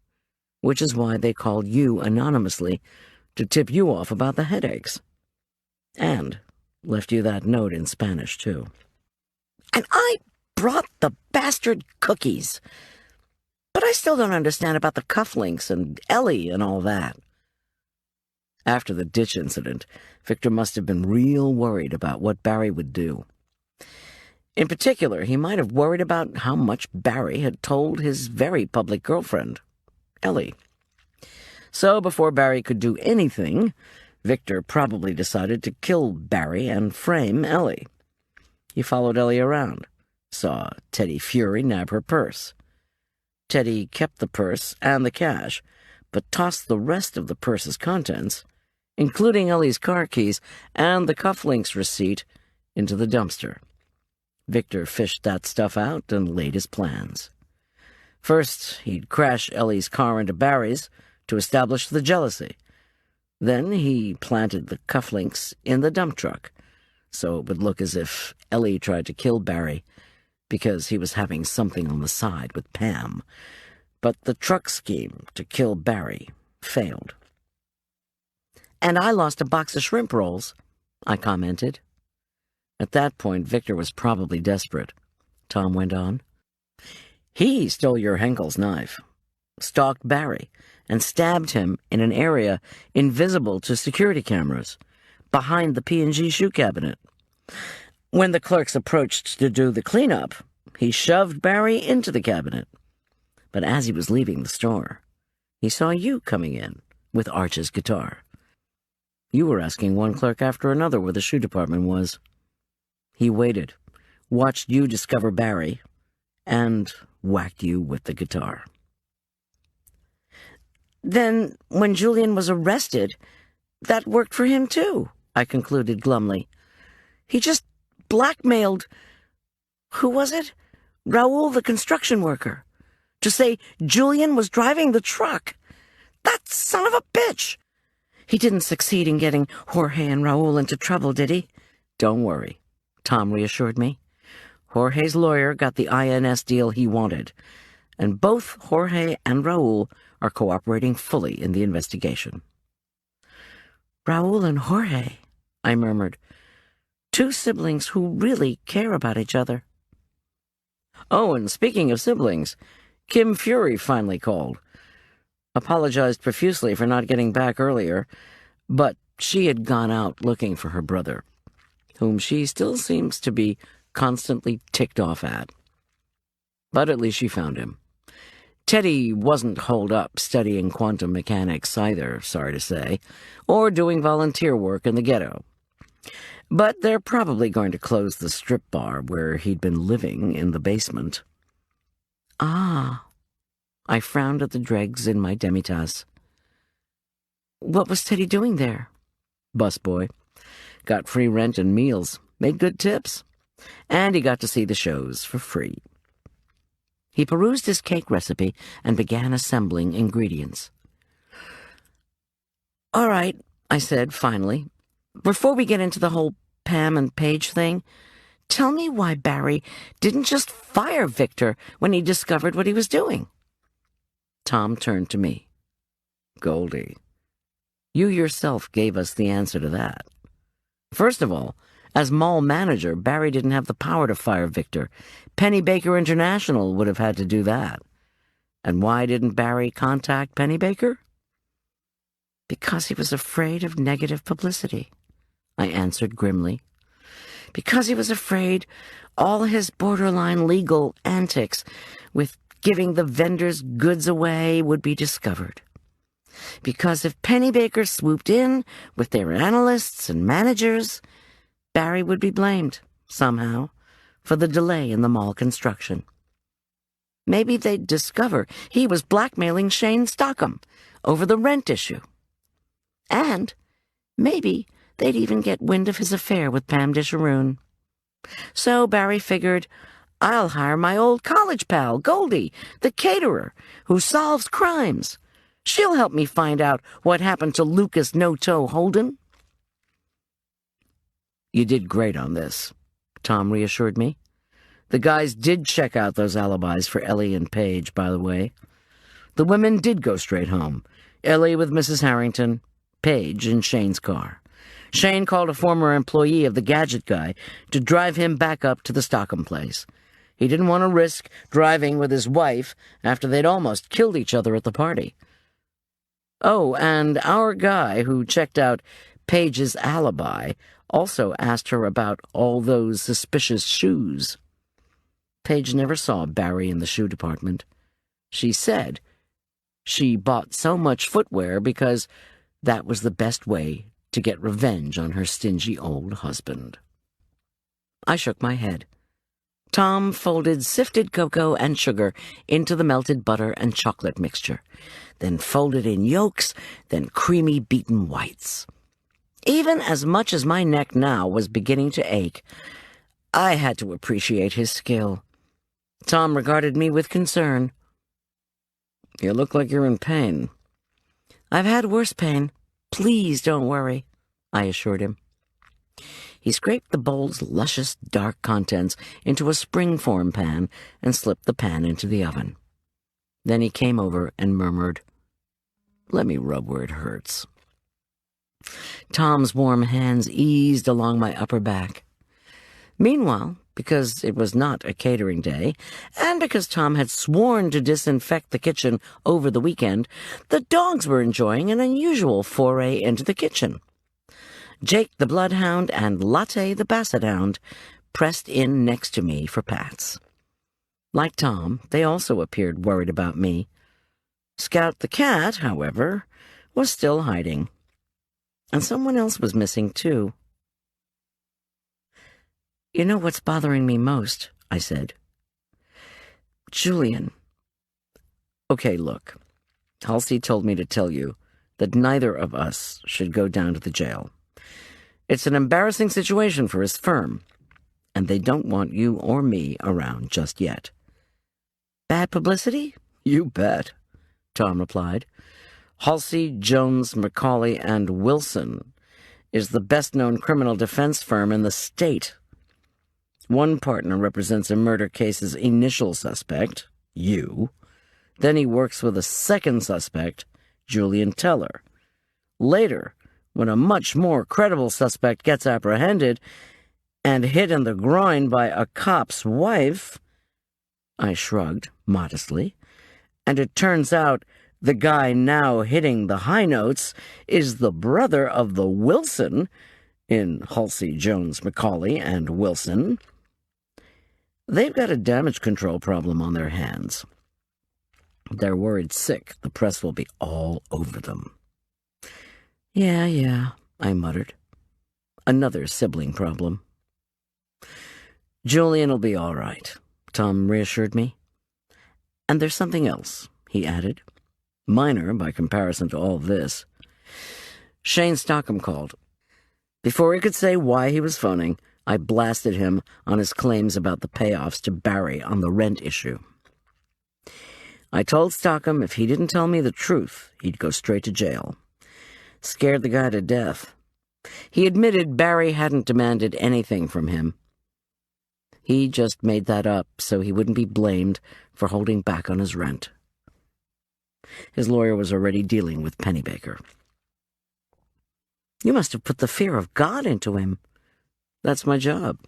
which is why they called you anonymously to tip you off about the headaches. And left you that note in Spanish, too. And I brought the bastard cookies. But I still don't understand about the cufflinks and Ellie and all that. After the ditch incident, Victor must have been real worried about what Barry would do. In particular, he might have worried about how much Barry had told his very public girlfriend, Ellie. So before Barry could do anything, Victor probably decided to kill Barry and frame Ellie. He followed Ellie around, saw Teddy Fury nab her purse. Teddy kept the purse and the cash, but tossed the rest of the purse's contents, including Ellie's car keys and the cufflinks receipt, into the dumpster. Victor fished that stuff out and laid his plans. First, he'd crash Ellie's car into Barry's to establish the jealousy. Then he planted the cufflinks in the dump truck, so it would look as if Ellie tried to kill Barry because he was having something on the side with Pam. But the truck scheme to kill Barry failed. And I lost a box of shrimp rolls, I commented. At that point, Victor was probably desperate, Tom went on. He stole your Henkel's knife, stalked Barry, and stabbed him in an area invisible to security cameras, behind the P&G shoe cabinet. When the clerks approached to do the cleanup, he shoved Barry into the cabinet. But as he was leaving the store, he saw you coming in with Arch's guitar. You were asking one clerk after another where the shoe department was. He waited, watched you discover Barry, and whacked you with the guitar. Then, when Julian was arrested, that worked for him too, I concluded glumly. He just blackmailed, who was it? Raul, the construction worker, to say Julian was driving the truck. That son of a bitch! He didn't succeed in getting Jorge and Raul into trouble, did he? Don't worry, Tom reassured me. Jorge's lawyer got the INS deal he wanted, and both Jorge and Raul are cooperating fully in the investigation. Raul and Jorge, I murmured. Two siblings who really care about each other. Oh, and speaking of siblings, Kim Fury finally called. Apologized profusely for not getting back earlier, but she had gone out looking for her brother, whom she still seems to be constantly ticked off at. But at least she found him. Teddy wasn't holed up studying quantum mechanics either, sorry to say, or doing volunteer work in the ghetto. But they're probably going to close the strip bar where he'd been living in the basement. Ah, I frowned at the dregs in my demitasse. What was Teddy doing there? Busboy. Got free rent and meals. Made good tips. And he got to see the shows for free. He perused his cake recipe and began assembling ingredients. "All right," I said finally. "Before we get into the whole Pam and Paige thing, tell me why Barry didn't just fire Victor when he discovered what he was doing." Tom turned to me. "Goldy, you yourself gave us the answer to that. First of all, as mall manager, Barry didn't have the power to fire Victor. Pennybaker International would have had to do that. And why didn't Barry contact Pennybaker?" "Because he was afraid of negative publicity," I answered grimly. "Because he was afraid all his borderline legal antics with giving the vendors goods away would be discovered. Because if Pennybaker swooped in with their analysts and managers, Barry would be blamed, somehow, for the delay in the mall construction. Maybe they'd discover he was blackmailing Shane Stockham over the rent issue. And maybe they'd even get wind of his affair with Pam Disharoon. So Barry figured, I'll hire my old college pal, Goldy, the caterer, who solves crimes. She'll help me find out what happened to Lucas No-Toe Holden." "You did great on this," Tom reassured me. "The guys did check out those alibis for Ellie and Paige, by the way. The women did go straight home. Ellie with Mrs. Harrington, Paige in Shane's car. Shane called a former employee of the gadget guy to drive him back up to the Stockham place. He didn't want to risk driving with his wife after they'd almost killed each other at the party. Oh, and our guy who checked out Paige's alibi also asked her about all those suspicious shoes. Paige never saw Barry in the shoe department. She said she bought so much footwear because that was the best way to get revenge on her stingy old husband." I shook my head. Tom folded sifted cocoa and sugar into the melted butter and chocolate mixture, then folded in yolks, then creamy beaten whites. Even as much as my neck now was beginning to ache, I had to appreciate his skill. Tom regarded me with concern. "You look like you're in pain." "I've had worse pain. Please don't worry," I assured him. He scraped the bowl's luscious, dark contents into a springform pan and slipped the pan into the oven. Then he came over and murmured, "Let me rub where it hurts." Tom's warm hands eased along my upper back. Meanwhile, because it was not a catering day, and because Tom had sworn to disinfect the kitchen over the weekend, the dogs were enjoying an unusual foray into the kitchen. Jake the bloodhound and Latte the basset hound pressed in next to me for pats. Like Tom, they also appeared worried about me. Scout the cat, however, was still hiding. And someone else was missing, too. "You know what's bothering me most?" I said. "Julian." "Okay, look. Halsey told me to tell you that neither of us should go down to the jail. It's an embarrassing situation for his firm, and they don't want you or me around just yet." "Bad publicity?" "You bet," Tom replied. "Halsey, Jones, McCauley, and Wilson is the best-known criminal defense firm in the state. One partner represents a murder case's initial suspect, you. Then he works with a second suspect, Julian Teller. Later, when a much more credible suspect gets apprehended and hit in the groin by a cop's wife," I shrugged modestly, "and it turns out the guy now hitting the high notes is the brother of the Wilson in Halsey, Jones, McCauley, and Wilson. They've got a damage control problem on their hands. They're worried sick the press will be all over them." Yeah, I muttered. Another sibling problem. "Julian'll be all right," Tom reassured me. "And there's something else," he added. "Minor by comparison to all this. Shane Stockham called. Before he could say why he was phoning, I blasted him on his claims about the payoffs to Barry on the rent issue. I told Stockham if he didn't tell me the truth, he'd go straight to jail. Scared the guy to death. He admitted Barry hadn't demanded anything from him. He just made that up so he wouldn't be blamed for holding back on his rent. His lawyer was already dealing with Pennybaker. You must have put the fear of God into him. That's my job.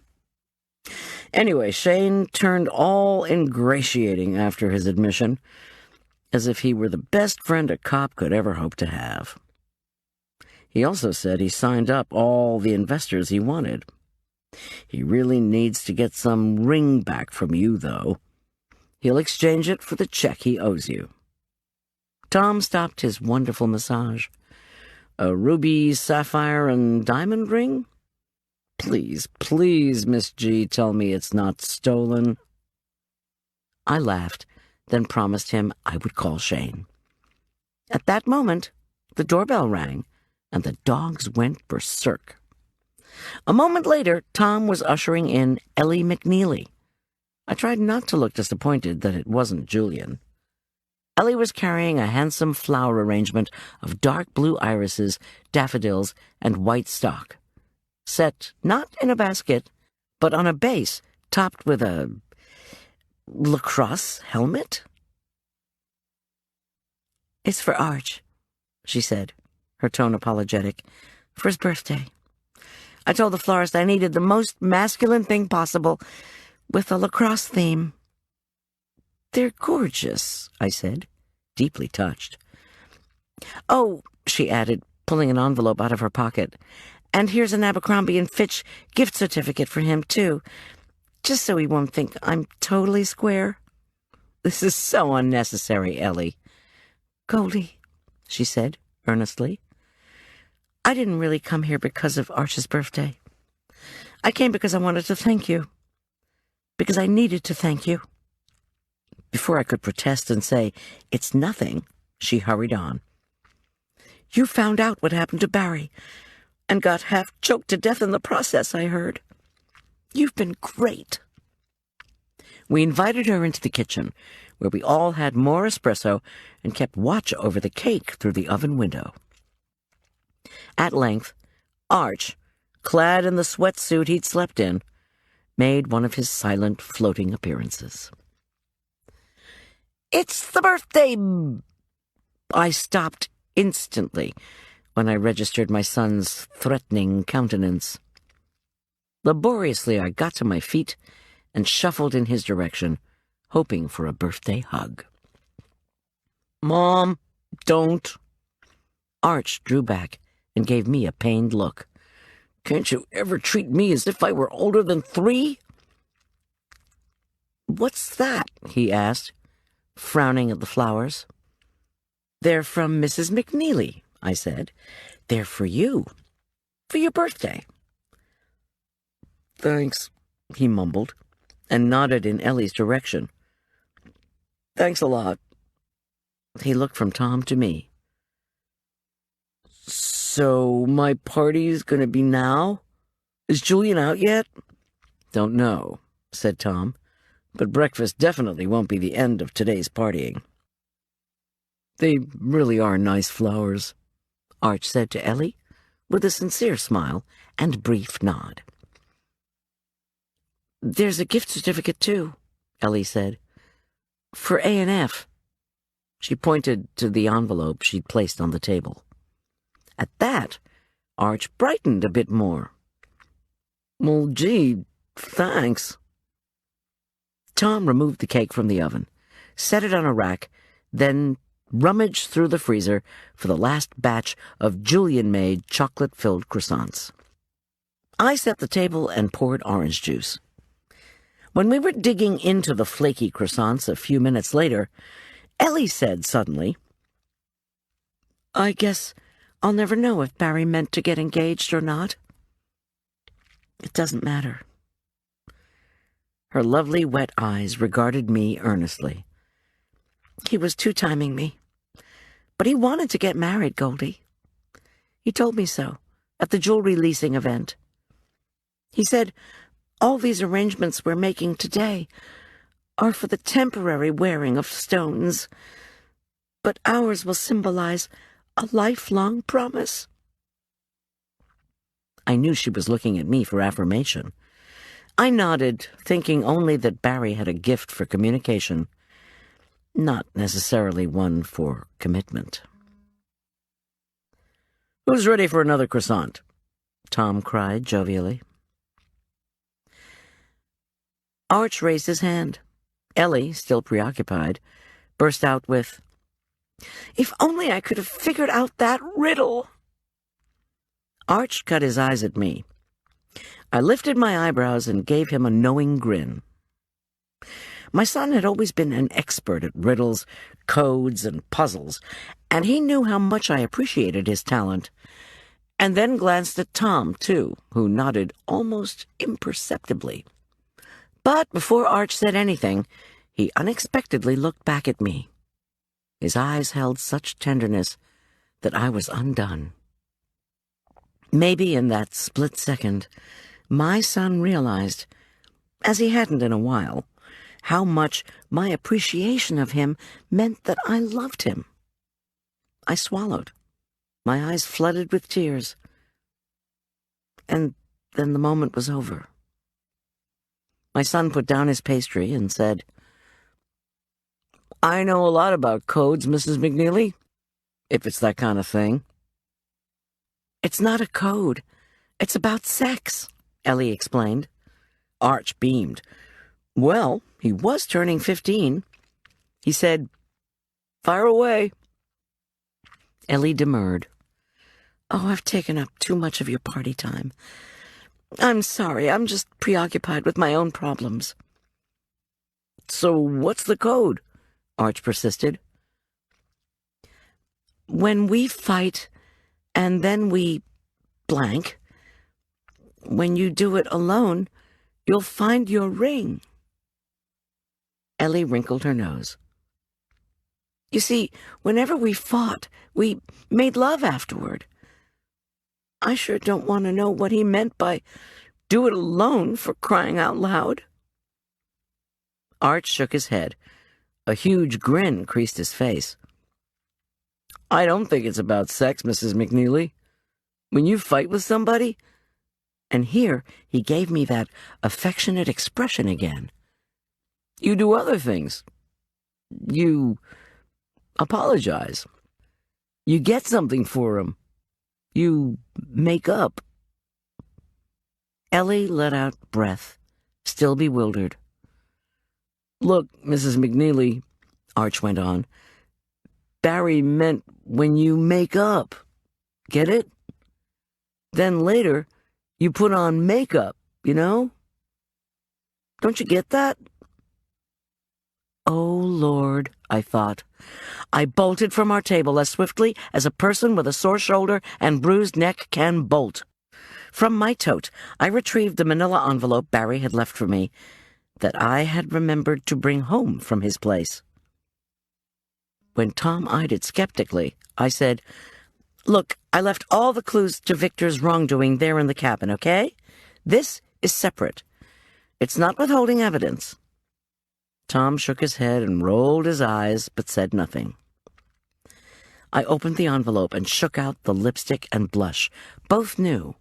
Anyway, Shane turned all ingratiating after his admission, as if he were the best friend a cop could ever hope to have. He also said he signed up all the investors he wanted. He really needs to get some ring back from you, though. He'll exchange it for the check he owes you. Tom stopped his wonderful massage. A ruby, sapphire, and diamond ring? Please, please, Miss G, tell me it's not stolen. I laughed, then promised him I would call Shane. At that moment, the doorbell rang, and the dogs went berserk. A moment later, Tom was ushering in Ellie McNeely. I tried not to look disappointed that it wasn't Julian. Ellie was carrying a handsome flower arrangement of dark blue irises, daffodils, and white stock, set not in a basket, but on a base topped with a lacrosse helmet. It's for Arch, she said, her tone apologetic, for his birthday. I told the florist I needed the most masculine thing possible, with a lacrosse theme. They're gorgeous, I said, deeply touched. Oh, she added, pulling an envelope out of her pocket, and here's an Abercrombie & Fitch gift certificate for him, too, just so he won't think I'm totally square. This is so unnecessary, Ellie. Goldie, she said, earnestly, I didn't really come here because of Arch's birthday. I came because I wanted to thank you. Because I needed to thank you. Before I could protest and say, it's nothing, she hurried on. You found out what happened to Barry, and got half choked to death in the process, I heard. You've been great. We invited her into the kitchen, where we all had more espresso and kept watch over the cake through the oven window. At length, Arch, clad in the sweatsuit he'd slept in, made one of his silent, floating appearances. It's the birthday! I stopped instantly when I registered my son's threatening countenance. Laboriously, I got to my feet and shuffled in his direction, hoping for a birthday hug. Mom, don't. Arch drew back and gave me a pained look. Can't you ever treat me as if I were older than 3? What's that? He asked, frowning at the flowers. They're from Mrs. McNeely, I said. They're for you. For your birthday. Thanks, he mumbled, and nodded in Ellie's direction. Thanks a lot. He looked from Tom to me. So my party's gonna be now? Is Julian out yet? Don't know, said Tom, but breakfast definitely won't be the end of today's partying. They really are nice flowers, Arch said to Ellie, with a sincere smile and brief nod. There's a gift certificate, too, Ellie said. For A&F. She pointed to the envelope she'd placed on the table. At that, Arch brightened a bit more. Well, gee, thanks. Tom removed the cake from the oven, set it on a rack, then rummaged through the freezer for the last batch of Julian-made chocolate-filled croissants. I set the table and poured orange juice. When we were digging into the flaky croissants a few minutes later, Ellie said suddenly, I guess I'll never know if Barry meant to get engaged or not. It doesn't matter. Her lovely wet eyes regarded me earnestly. He was two-timing me. But he wanted to get married, Goldie. He told me so, at the jewelry leasing event. He said, all these arrangements we're making today are for the temporary wearing of stones, but ours will symbolize a lifelong promise. I knew she was looking at me for affirmation. I nodded, thinking only that Barry had a gift for communication, not necessarily one for commitment. "Who's ready for another croissant?" Tom cried jovially. Arch raised his hand. Ellie, still preoccupied, burst out with, "If only I could have figured out that riddle!" Arch cut his eyes at me. I lifted my eyebrows and gave him a knowing grin. My son had always been an expert at riddles, codes, and puzzles, and he knew how much I appreciated his talent, and then glanced at Tom, too, who nodded almost imperceptibly. But before Arch said anything, he unexpectedly looked back at me. His eyes held such tenderness that I was undone. Maybe in that split second, my son realized, as he hadn't in a while, how much my appreciation of him meant that I loved him. I swallowed. My eyes flooded with tears. And then the moment was over. My son put down his pastry and said, "I know a lot about codes, Mrs. McNeely, if it's that kind of thing." "It's not a code. It's about sex," Ellie explained. Arch beamed. "Well, he was turning 15. He said, 'Fire away.'" Ellie demurred. "Oh, I've taken up too much of your party time. I'm sorry, I'm just preoccupied with my own problems." "So what's the code?" Arch persisted. "When we fight, and then we blank, when you do it alone, you'll find your ring." Ellie wrinkled her nose. "You see, whenever we fought, we made love afterward. I sure don't want to know what he meant by do it alone, for crying out loud." Arch shook his head. A huge grin creased his face. "I don't think it's about sex, Mrs. McNeely. When you fight with somebody," and here he gave me that affectionate expression again, "you do other things. You apologize. You get something for him. You make up." Ellie let out breath, still bewildered. "Look, Mrs. McNeely," Arch went on, "Barry meant when you make up. Get it? Then later, you put on makeup, you know? Don't you get that?" Oh, Lord, I thought. I bolted from our table as swiftly as a person with a sore shoulder and bruised neck can bolt. From my tote, I retrieved the manila envelope Barry had left for me, that I had remembered to bring home from his place. When Tom eyed it skeptically, I said, "Look, I left all the clues to Victor's wrongdoing there in the cabin, okay? This is separate. It's not withholding evidence." Tom shook his head and rolled his eyes, but said nothing. I opened the envelope and shook out the lipstick and blush, both new,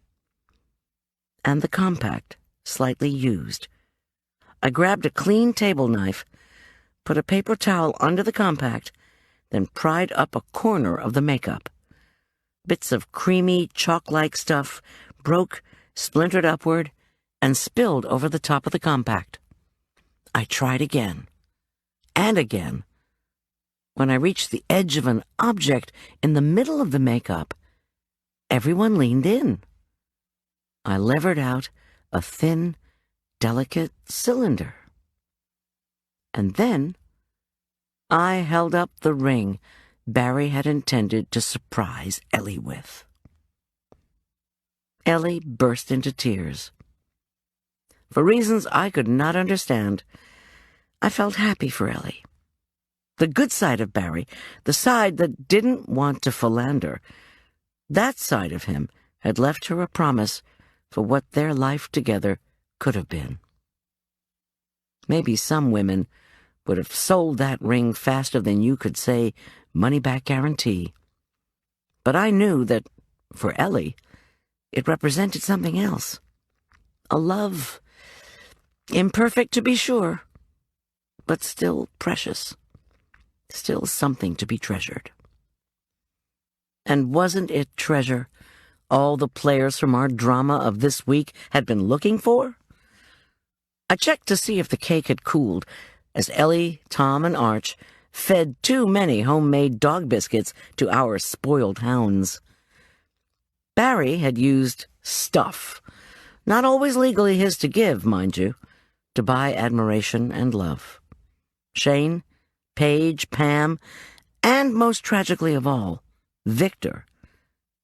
and the compact, slightly used. I grabbed a clean table knife, put a paper towel under the compact, then pried up a corner of the makeup. Bits of creamy, chalk-like stuff broke, splintered upward, and spilled over the top of the compact. I tried again, and again. When I reached the edge of an object in the middle of the makeup, everyone leaned in. I levered out a thin, delicate cylinder. And then I held up the ring Barry had intended to surprise Ellie with. Ellie burst into tears. For reasons I could not understand, I felt happy for Ellie. The good side of Barry, the side that didn't want to philander, that side of him had left her a promise for what their life together could have been. Maybe some women would have sold that ring faster than you could say money-back guarantee. But I knew that, for Ellie, it represented something else. A love, imperfect to be sure, but still precious. Still something to be treasured. And wasn't it treasure all the players from our drama of this week had been looking for? I checked to see if the cake had cooled, as Ellie, Tom, and Arch fed too many homemade dog biscuits to our spoiled hounds. Barry had used stuff, not always legally his to give, mind you, to buy admiration and love. Shane, Paige, Pam, and most tragically of all, Victor,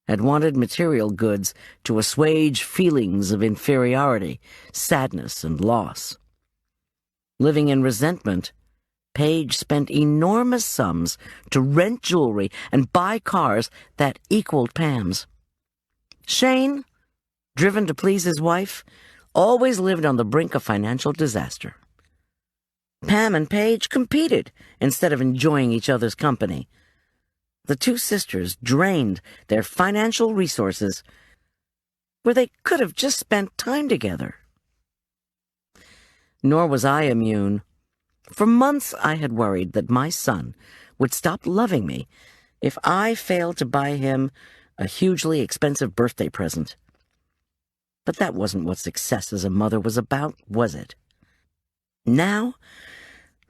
had wanted material goods to assuage feelings of inferiority, sadness, and loss. Living in resentment, Paige spent enormous sums to rent jewelry and buy cars that equaled Pam's. Shane, driven to please his wife, always lived on the brink of financial disaster. Pam and Paige competed instead of enjoying each other's company. The two sisters drained their financial resources where they could have just spent time together. Nor was I immune. For months I had worried that my son would stop loving me if I failed to buy him a hugely expensive birthday present. But that wasn't what success as a mother was about, was it? Now,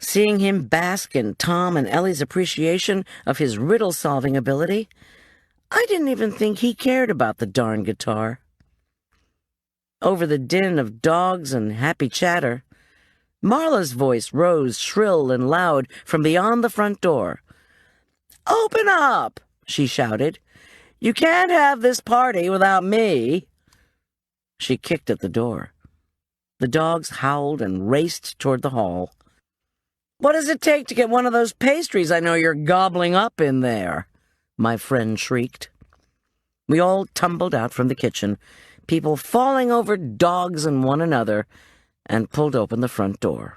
seeing him bask in Tom and Ellie's appreciation of his riddle-solving ability, I didn't even think he cared about the darn guitar. Over the din of dogs and happy chatter, Marla's voice rose shrill and loud from beyond the front door. "Open up!" she shouted. "You can't have this party without me." She kicked at the door. The dogs howled and raced toward the hall. "What does it take to get one of those pastries I know you're gobbling up in there?" my friend shrieked. We all tumbled out from the kitchen, people falling over dogs and one another, and pulled open the front door.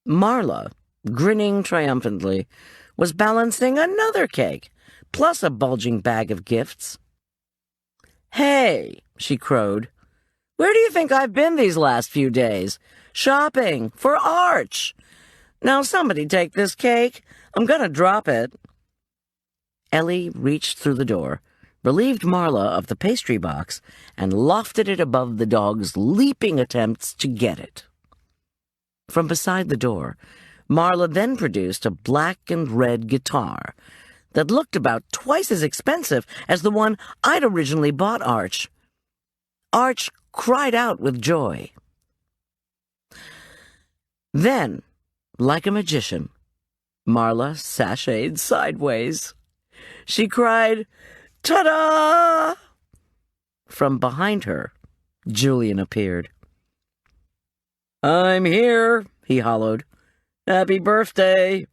Marla, grinning triumphantly, was balancing another cake, plus a bulging bag of gifts. "Hey," she crowed, "where do you think I've been these last few days? Shopping for Arch. Now somebody take this cake. I'm gonna drop it." Ellie reached through the door, relieved Marla of the pastry box, and lofted it above the dog's leaping attempts to get it. From beside the door, Marla then produced a black and red guitar that looked about twice as expensive as the one I'd originally bought Arch. Arch cried out with joy. Then, like a magician, Marla sashayed sideways. She cried, "Ta-da!" From behind her, Julian appeared. "I'm here," he hollowed. "Happy birthday."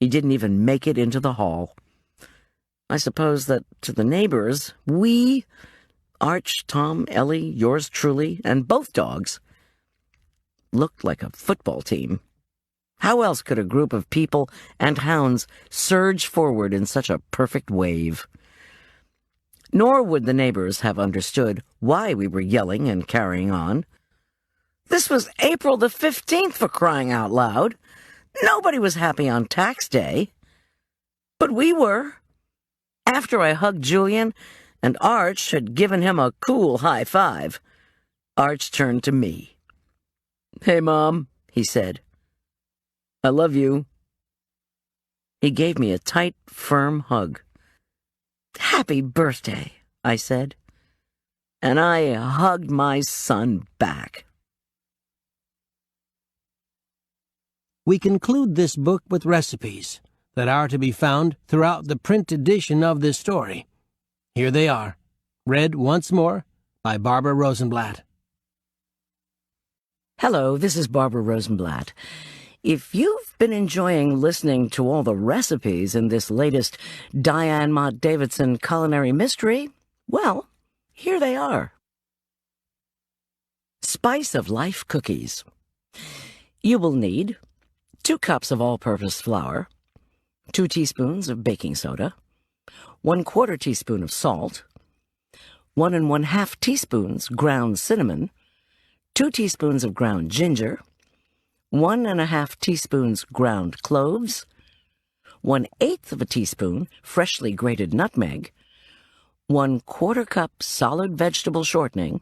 He didn't even make it into the hall. I suppose that to the neighbors, we, Arch, Tom, Ellie, yours truly, and both dogs, looked like a football team. How else could a group of people and hounds surge forward in such a perfect wave? Nor would the neighbors have understood why we were yelling and carrying on. This was April the 15th, for crying out loud. Nobody was happy on tax day. But we were. After I hugged Julian, and Arch had given him a cool high five, Arch turned to me. "Hey, Mom," he said. "I love you." He gave me a tight, firm hug. "Happy birthday," I said. And I hugged my son back. We conclude this book with recipes that are to be found throughout the print edition of this story. Here they are, read once more by Barbara Rosenblatt. Hello, this is Barbara Rosenblatt. If you've been enjoying listening to all the recipes in this latest Diane Mott Davidson culinary mystery, well, here they are. Spice of Life cookies. You will need 2 cups of all-purpose flour, 2 teaspoons of baking soda, 1/4 teaspoon of salt, 1 1/2 teaspoons ground cinnamon, 2 teaspoons of ground ginger, 1 1/2 teaspoons ground cloves, 1/8 of a teaspoon freshly grated nutmeg, 1/4 cup solid vegetable shortening,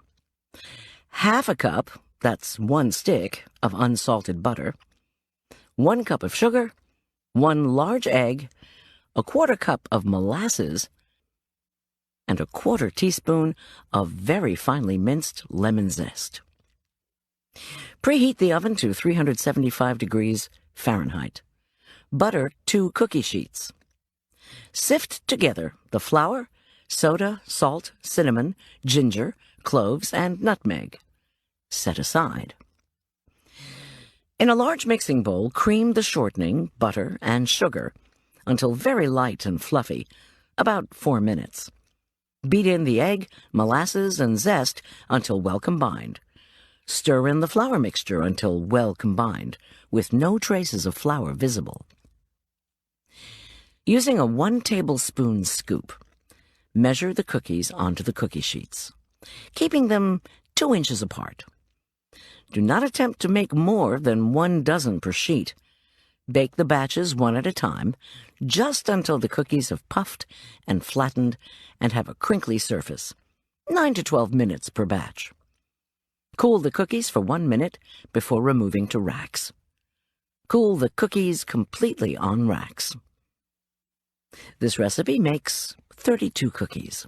1/2 cup, that's 1 stick, of unsalted butter, 1 cup of sugar, 1 large egg, 1/4 cup of molasses, and 1/4 teaspoon of very finely minced lemon zest. Preheat the oven to 375 degrees Fahrenheit. Butter 2 cookie sheets. Sift together the flour, soda, salt, cinnamon, ginger, cloves, and nutmeg. Set aside. In a large mixing bowl, cream the shortening, butter, and sugar until very light and fluffy, about 4 minutes. Beat in the egg, molasses, and zest until well combined. Stir in the flour mixture until well combined, with no traces of flour visible. Using a 1 tablespoon scoop, measure the cookies onto the cookie sheets, keeping them 2 inches apart. Do not attempt to make more than 1 dozen per sheet. Bake the batches one at a time, just until the cookies have puffed and flattened and have a crinkly surface, 9 to 12 minutes per batch. Cool the cookies for 1 minute before removing to racks. Cool the cookies completely on racks. This recipe makes 32 cookies.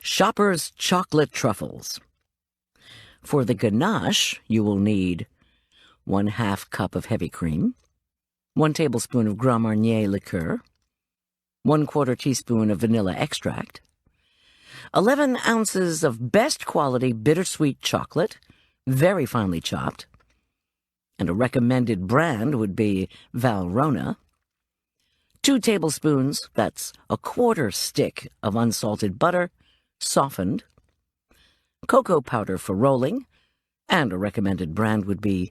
Shopper's Chocolate Truffles. For the ganache, you will need 1/2 cup of heavy cream, 1 tablespoon of Grand Marnier liqueur, 1/4 teaspoon of vanilla extract, 11 ounces of best quality bittersweet chocolate, very finely chopped, and a recommended brand would be Valrhona, 2 tablespoons, that's 1/4 stick of unsalted butter, softened, cocoa powder for rolling, and a recommended brand would be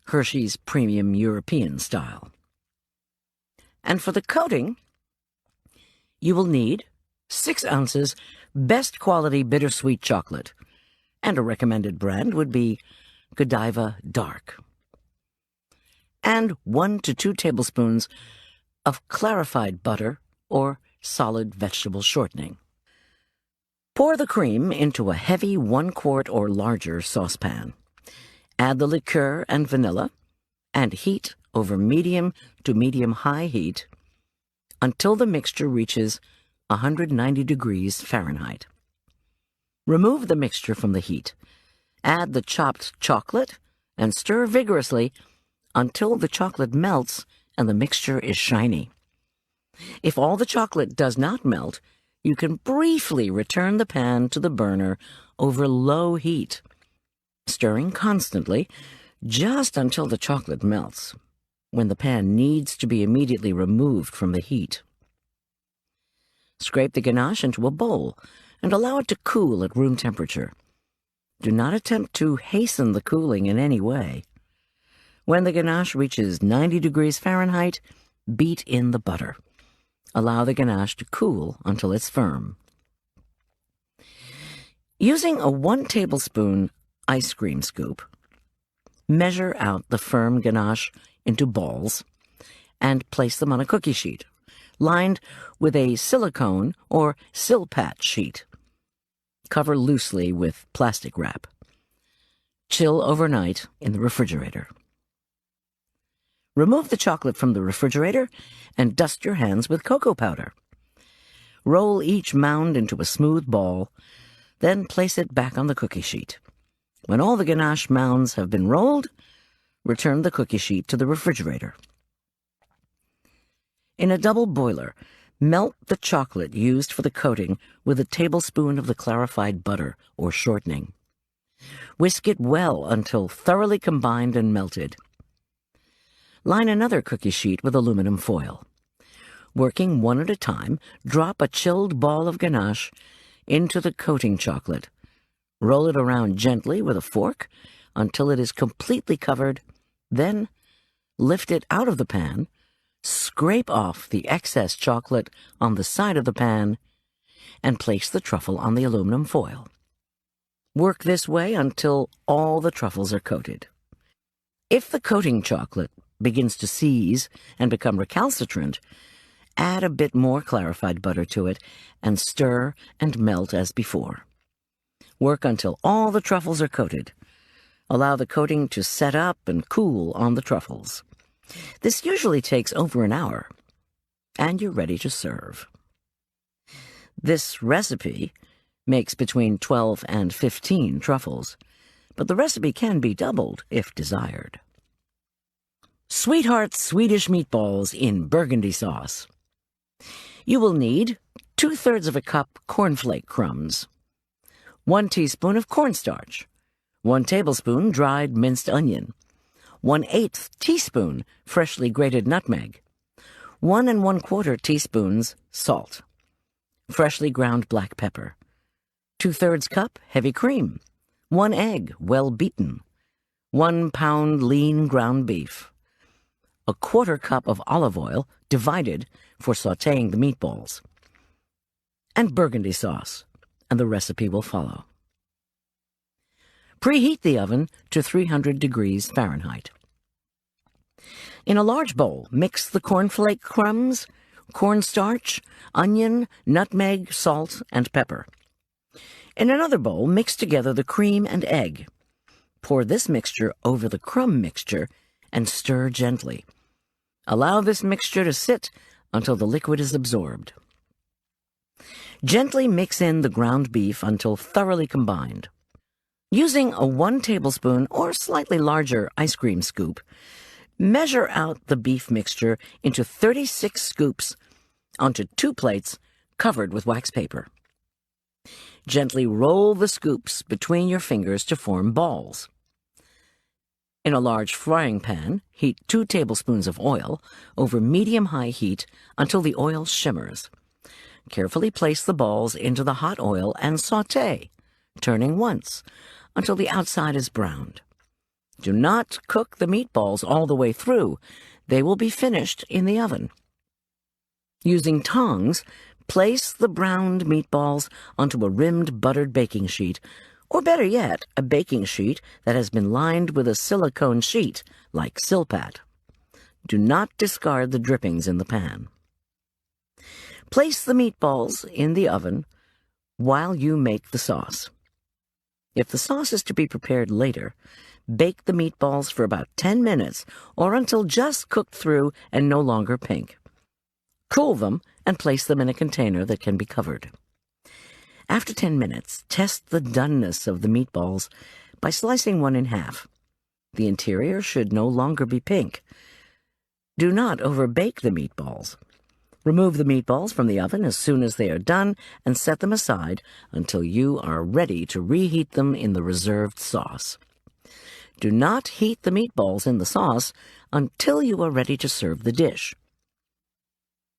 Hershey's Premium European Style. And for the coating, you will need 6 ounces best quality bittersweet chocolate, and a recommended brand would be Godiva Dark, and 1 to 2 tablespoons of clarified butter or solid vegetable shortening. Pour the cream into a heavy 1 quart or larger saucepan. Add the liqueur and vanilla, and heat over medium to medium-high heat until the mixture reaches 190 degrees Fahrenheit. Remove the mixture from the heat. Add the chopped chocolate and stir vigorously until the chocolate melts and the mixture is shiny. If all the chocolate does not melt, you can briefly return the pan to the burner over low heat, stirring constantly just until the chocolate melts, when the pan needs to be immediately removed from the heat. Scrape the ganache into a bowl and allow it to cool at room temperature. Do not attempt to hasten the cooling in any way. When the ganache reaches 90 degrees Fahrenheit, beat in the butter. Allow the ganache to cool until it's firm. Using a 1 tablespoon ice cream scoop, measure out the firm ganache into balls and place them on a cookie sheet, lined with a silicone or Silpat sheet. Cover loosely with plastic wrap. Chill overnight in the refrigerator. Remove the chocolate from the refrigerator and dust your hands with cocoa powder. Roll each mound into a smooth ball, then place it back on the cookie sheet. When all the ganache mounds have been rolled, return the cookie sheet to the refrigerator. In a double boiler, melt the chocolate used for the coating with a tablespoon of the clarified butter or shortening. Whisk it well until thoroughly combined and melted. Line another cookie sheet with aluminum foil. Working one at a time, drop a chilled ball of ganache into the coating chocolate. Roll it around gently with a fork until it is completely covered. Then lift it out of the pan, scrape off the excess chocolate on the side of the pan, and place the truffle on the aluminum foil. Work this way until all the truffles are coated. If the coating chocolate begins to seize and become recalcitrant, add a bit more clarified butter to it and stir and melt as before. Work until all the truffles are coated. Allow the coating to set up and cool on the truffles. This usually takes over an hour, and you're ready to serve. This recipe makes between 12 and 15 truffles, but the recipe can be doubled if desired. Sweetheart Swedish meatballs in burgundy sauce. You will need 2/3 of a cup cornflake crumbs, 1 teaspoon of cornstarch, 1 tablespoon dried minced onion, 1/8 teaspoon freshly grated nutmeg, 1 1/4 teaspoons salt, freshly ground black pepper, 2/3 cup heavy cream, 1 egg well beaten, 1 pound lean ground beef, 1/4 cup of olive oil divided for sautéing the meatballs, and burgundy sauce, and the recipe will follow. Preheat the oven to 300 degrees Fahrenheit. In a large bowl, mix the cornflake crumbs, cornstarch, onion, nutmeg, salt, and pepper. In another bowl, mix together the cream and egg. Pour this mixture over the crumb mixture and stir gently. Allow this mixture to sit until the liquid is absorbed. Gently mix in the ground beef until thoroughly combined. Using a 1 tablespoon or slightly larger ice cream scoop, measure out the beef mixture into 36 scoops onto 2 plates covered with wax paper. Gently roll the scoops between your fingers to form balls. In a large frying pan, heat 2 tablespoons of oil over medium-high heat until the oil shimmers. Carefully place the balls into the hot oil and sauté, turning once, until the outside is browned. Do not cook the meatballs all the way through. They will be finished in the oven. Using tongs, place the browned meatballs onto a rimmed buttered baking sheet, or better yet, a baking sheet that has been lined with a silicone sheet, like Silpat. Do not discard the drippings in the pan. Place the meatballs in the oven while you make the sauce. If the sauce is to be prepared later, bake the meatballs for about 10 minutes or until just cooked through and no longer pink. Cool them and place them in a container that can be covered. After 10 minutes, test the doneness of the meatballs by slicing one in half. The interior should no longer be pink. Do not overbake the meatballs. Remove the meatballs from the oven as soon as they are done and set them aside until you are ready to reheat them in the reserved sauce. Do not heat the meatballs in the sauce until you are ready to serve the dish.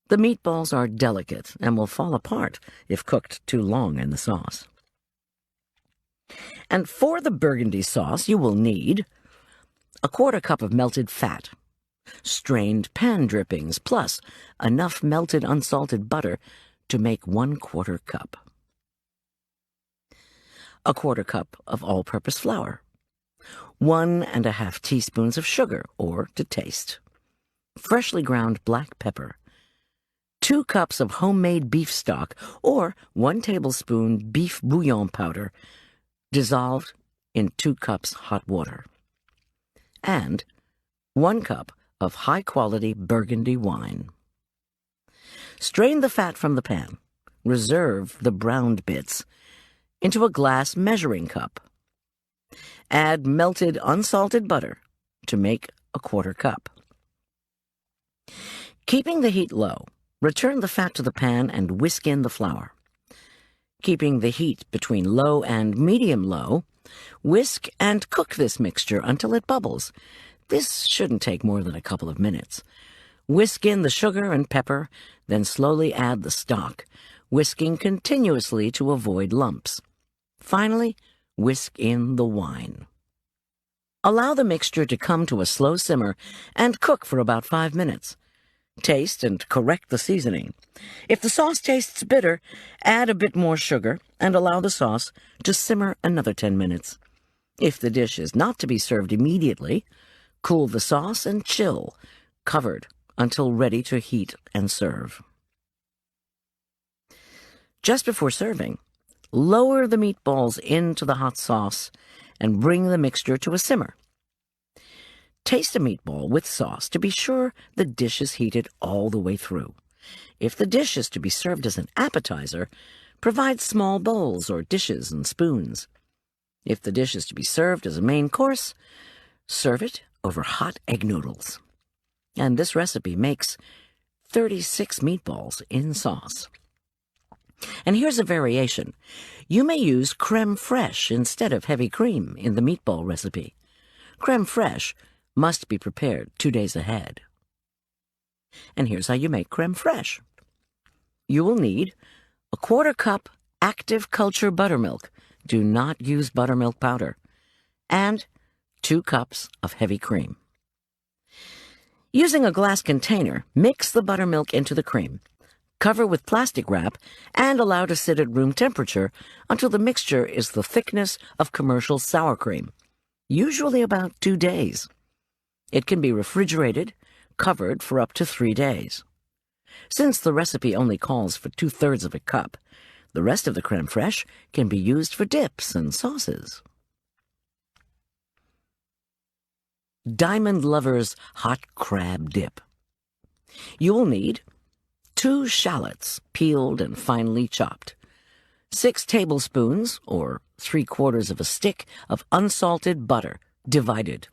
The meatballs are delicate and will fall apart if cooked too long in the sauce. And for the burgundy sauce, you will need 1/4 cup of melted fat, strained pan drippings, plus enough melted unsalted butter to make 1/4 cup. 1/4 cup of all-purpose flour, 1 1/2 teaspoons of sugar, or to taste, freshly ground black pepper, 2 cups of homemade beef stock, or 1 tablespoon beef bouillon powder, dissolved in 2 cups hot water, and 1 cup of high-quality burgundy wine. Strain the fat from the pan. Reserve the browned bits into a glass measuring cup. Add melted unsalted butter to make 1/4 cup. Keeping the heat low, return the fat to the pan and whisk in the flour. Keeping the heat between low and medium-low, whisk and cook this mixture until it bubbles. This shouldn't take more than a couple of minutes. Whisk in the sugar and pepper, then slowly add the stock, whisking continuously to avoid lumps. Finally, whisk in the wine. Allow the mixture to come to a slow simmer and cook for about 5 minutes. Taste and correct the seasoning. If the sauce tastes bitter, add a bit more sugar and allow the sauce to simmer another 10 minutes. If the dish is not to be served immediately, cool the sauce and chill, covered until ready to heat and serve. Just before serving, lower the meatballs into the hot sauce and bring the mixture to a simmer. Taste a meatball with sauce to be sure the dish is heated all the way through. If the dish is to be served as an appetizer, provide small bowls or dishes and spoons. If the dish is to be served as a main course, serve it over hot egg noodles. And this recipe makes 36 meatballs in sauce. And here's a variation. You may use crème fraîche instead of heavy cream in the meatball recipe. Crème fraîche must be prepared 2 days ahead. And here's how you make crème fraîche. You will need a 1/4 cup active culture buttermilk. Do not use buttermilk powder. And 2 cups of heavy cream. Using a glass container, mix the buttermilk into the cream. Cover with plastic wrap and allow to sit at room temperature until the mixture is the thickness of commercial sour cream, usually about 2 days. It can be refrigerated, covered for up to 3 days. Since the recipe only calls for 2/3 of a cup, the rest of the crème fraîche can be used for dips and sauces. Diamond Lover's Hot Crab Dip. You will need 2 shallots, peeled and finely chopped, 6 tablespoons, or 3/4 of a stick, of unsalted butter, divided,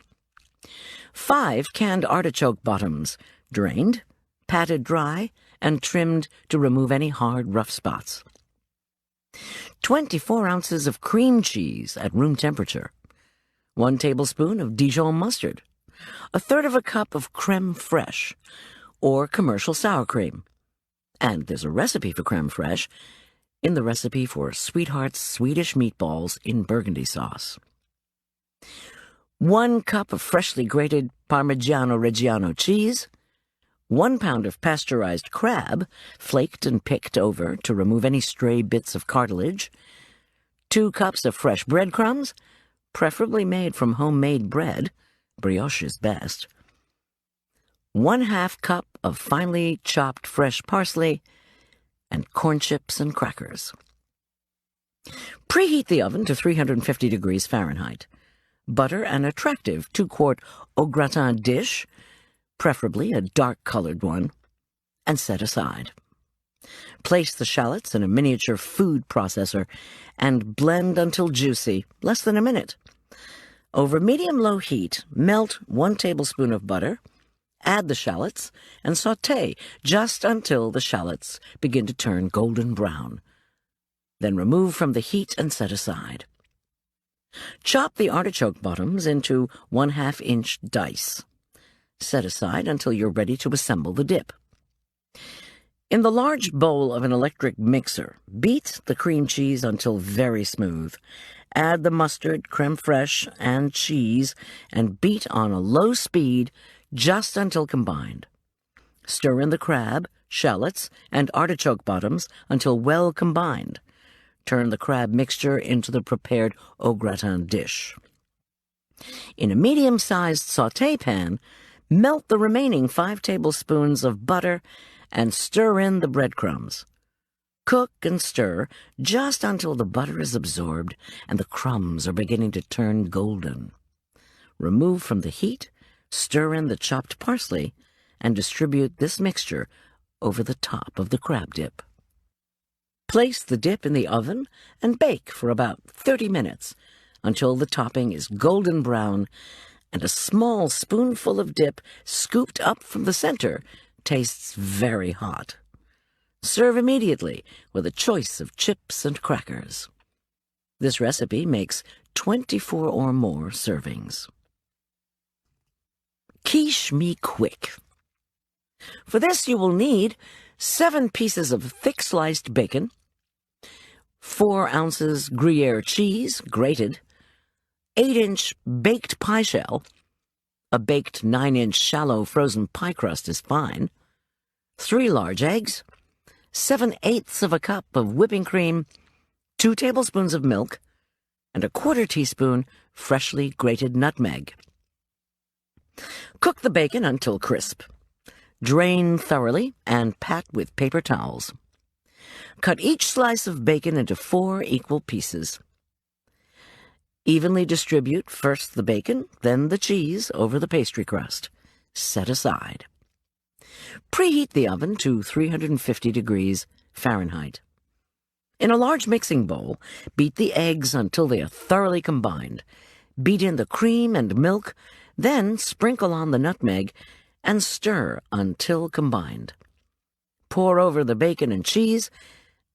5 canned artichoke bottoms, drained, patted dry, and trimmed to remove any hard, rough spots, 24 ounces of cream cheese at room temperature, 1 tablespoon of Dijon mustard, 1/3 of a cup of crème fraîche, or commercial sour cream. And there's a recipe for crème fraîche in the recipe for Sweetheart's Swedish meatballs in burgundy sauce. 1 cup of freshly grated Parmigiano Reggiano cheese, 1 pound of pasteurized crab, flaked and picked over to remove any stray bits of cartilage, 2 cups of fresh breadcrumbs, preferably made from homemade bread, brioche is best, 1/2 cup of finely chopped fresh parsley, and corn chips and crackers. Preheat the oven to 350 degrees Fahrenheit. Butter an attractive 2-quart au gratin dish, preferably a dark-colored one, and set aside. Place the shallots in a miniature food processor and blend until juicy, less than a minute. Over medium-low heat, melt 1 tablespoon of butter, add the shallots, and sauté just until the shallots begin to turn golden brown. Then remove from the heat and set aside. Chop the artichoke bottoms into 1/2-inch dice. Set aside until you're ready to assemble the dip. In the large bowl of an electric mixer, beat the cream cheese until very smooth. Add the mustard, crème fraîche, and cheese, and beat on a low speed just until combined. Stir in the crab, shallots, and artichoke bottoms until well combined. Turn the crab mixture into the prepared au gratin dish. In a medium-sized sauté pan, melt the remaining 5 tablespoons of butter and stir in the breadcrumbs. Cook and stir just until the butter is absorbed and the crumbs are beginning to turn golden. Remove from the heat, stir in the chopped parsley, and distribute this mixture over the top of the crab dip. Place the dip in the oven and bake for about 30 minutes until the topping is golden brown and a small spoonful of dip scooped up from the center tastes very hot. Serve immediately with a choice of chips and crackers. This recipe makes 24 or more servings. Quiche me quick. For this, you will need 7 pieces of thick-sliced bacon, 4 ounces Gruyere cheese, grated, 8-inch baked pie shell, a baked 9-inch shallow frozen pie crust is fine, 3 large eggs, 7/8 of a cup of whipping cream, 2 tablespoons of milk, and a 1/4 teaspoon freshly grated nutmeg. Cook the bacon until crisp. Drain thoroughly and pat with paper towels. Cut each slice of bacon into 4 equal pieces. Evenly distribute first the bacon, then the cheese over the pastry crust. Set aside. Preheat the oven to 350 degrees Fahrenheit. In a large mixing bowl, beat the eggs until they are thoroughly combined. Beat in the cream and milk, then sprinkle on the nutmeg and stir until combined. Pour over the bacon and cheese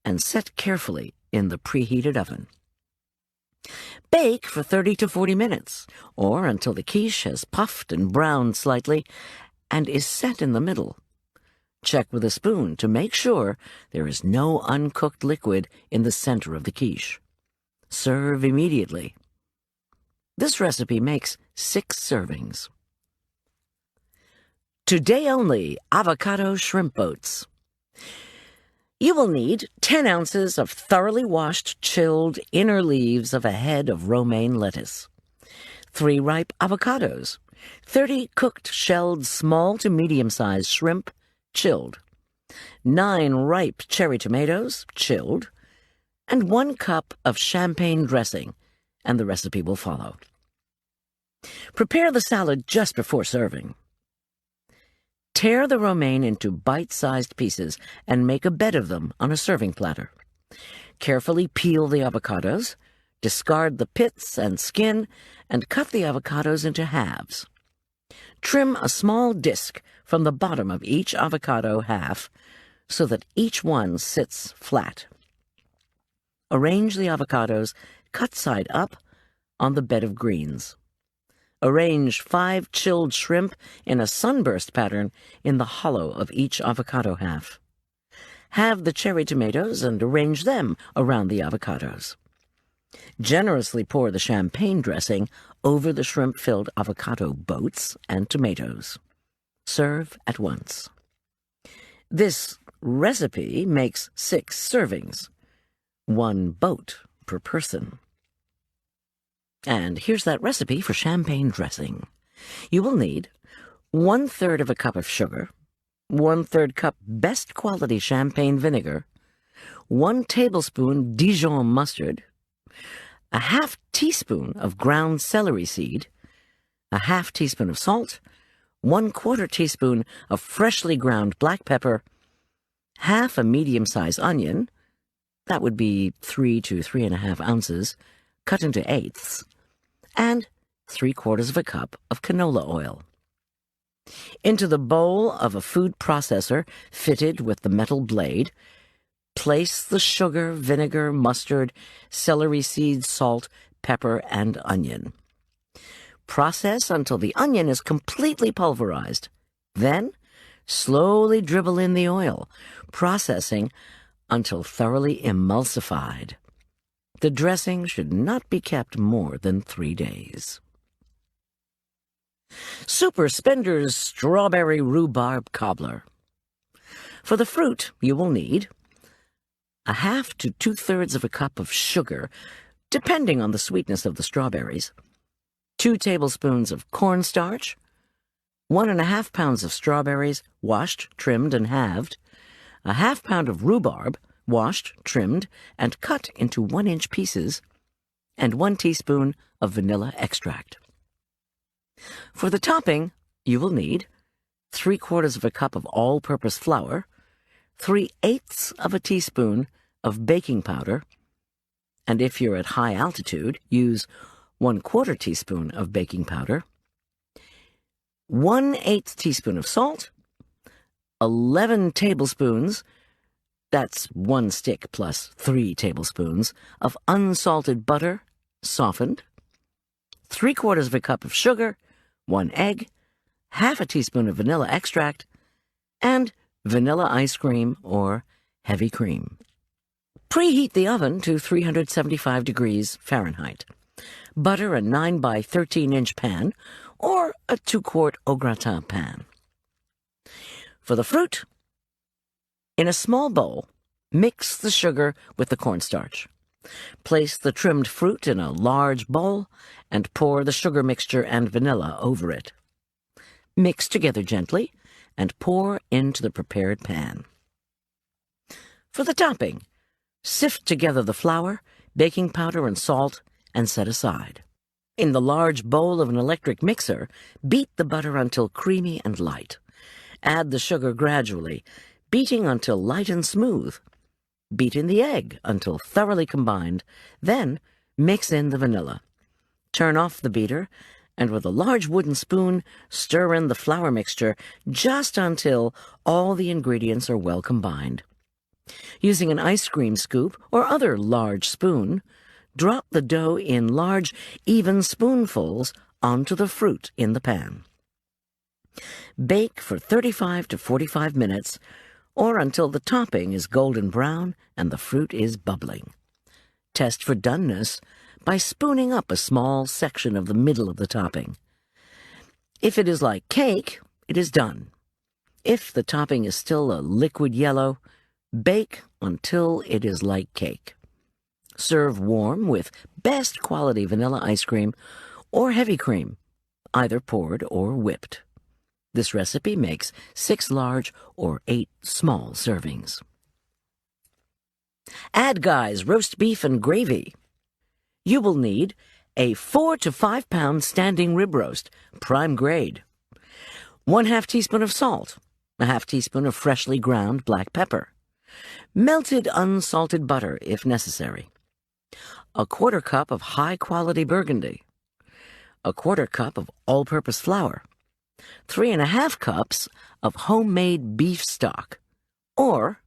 and set carefully in the preheated oven. Bake for 30 to 40 minutes, or until the quiche has puffed and browned slightly and is set in the middle. Check with a spoon to make sure there is no uncooked liquid in the center of the quiche. Serve immediately. This recipe makes 6 servings. Today only, avocado shrimp boats. You will need 10 ounces of thoroughly washed, chilled inner leaves of a head of romaine lettuce, 3 ripe avocados, 30 cooked shelled small to medium-sized shrimp, chilled, 9 ripe cherry tomatoes, chilled, and 1 cup of champagne dressing, and the recipe will follow. Prepare the salad just before serving. Tear the romaine into bite-sized pieces and make a bed of them on a serving platter. Carefully peel the avocados, discard the pits and skin, and cut the avocados into halves. Trim a small disc from the bottom of each avocado half so that each one sits flat. Arrange the avocados, cut side up, on the bed of greens. Arrange 5 chilled shrimp in a sunburst pattern in the hollow of each avocado half. Halve the cherry tomatoes and arrange them around the avocados. Generously pour the champagne dressing over the shrimp-filled avocado boats and tomatoes. Serve at once. This recipe makes 6 servings, 1 boat per person. And here's that recipe for champagne dressing. You will need 1/3 of a cup of sugar, 1/3 cup best quality champagne vinegar, 1 tablespoon Dijon mustard, a 1/2 teaspoon of ground celery seed, a 1/2 teaspoon of salt, 1/4 teaspoon of freshly ground black pepper, 1/2 a medium-sized onion, that would be 3 to 3.5 ounces, cut into eighths, and 3/4 of a cup of canola oil. Into the bowl of a food processor fitted with the metal blade, place the sugar, vinegar, mustard, celery seeds, salt, pepper, and onion. Process until the onion is completely pulverized. Then, slowly dribble in the oil, processing until thoroughly emulsified. The dressing should not be kept more than 3 days. Super Spender's Strawberry Rhubarb Cobbler. For the fruit, you will need 1/2 to 2/3 of a cup of sugar, depending on the sweetness of the strawberries, 2 tablespoons of cornstarch, 1.5 pounds of strawberries, washed, trimmed, and halved, 1/2 pound of rhubarb, washed, trimmed, and cut into 1-inch pieces, and 1 teaspoon of vanilla extract. For the topping, you will need 3/4 of a cup of all-purpose flour, 3/8 of a teaspoon of baking powder, and if you're at high altitude, use 1/4 teaspoon of baking powder, 1/8 teaspoon of salt, 11 tablespoons, that's 1 stick plus 3 tablespoons, of unsalted butter, softened, 3/4 of a cup of sugar, 1 egg, 1/2 a teaspoon of vanilla extract, and vanilla ice cream or heavy cream. Preheat the oven to 375 degrees Fahrenheit. Butter a 9 by 13-inch pan or a 2-quart au gratin pan. For the fruit, in a small bowl, mix the sugar with the cornstarch. Place the trimmed fruit in a large bowl and pour the sugar mixture and vanilla over it. Mix together gently and pour into the prepared pan. For the topping, sift together the flour, baking powder, and salt and set aside. In the large bowl of an electric mixer, beat the butter until creamy and light. Add the sugar gradually, beating until light and smooth. Beat in the egg until thoroughly combined, then mix in the vanilla. Turn off the beater, and with a large wooden spoon, stir in the flour mixture just until all the ingredients are well combined. Using an ice cream scoop or other large spoon, drop the dough in large, even spoonfuls onto the fruit in the pan. Bake for 35 to 45 minutes, or until the topping is golden brown and the fruit is bubbling. Test for doneness by spooning up a small section of the middle of the topping. If it is like cake, it is done. If the topping is still a liquid yellow, bake until it is like cake. Serve warm with best quality vanilla ice cream or heavy cream, either poured or whipped. This recipe makes 6 large or 8 small servings. Add Guy's roast beef and gravy. You will need a 4 to 5 pound standing rib roast, prime grade, 1/2 teaspoon of salt, a 1/2 teaspoon of freshly ground black pepper, melted unsalted butter if necessary, a 1/4 cup of high-quality burgundy, a 1/4 cup of all-purpose flour, 3½ cups of homemade beef stock, or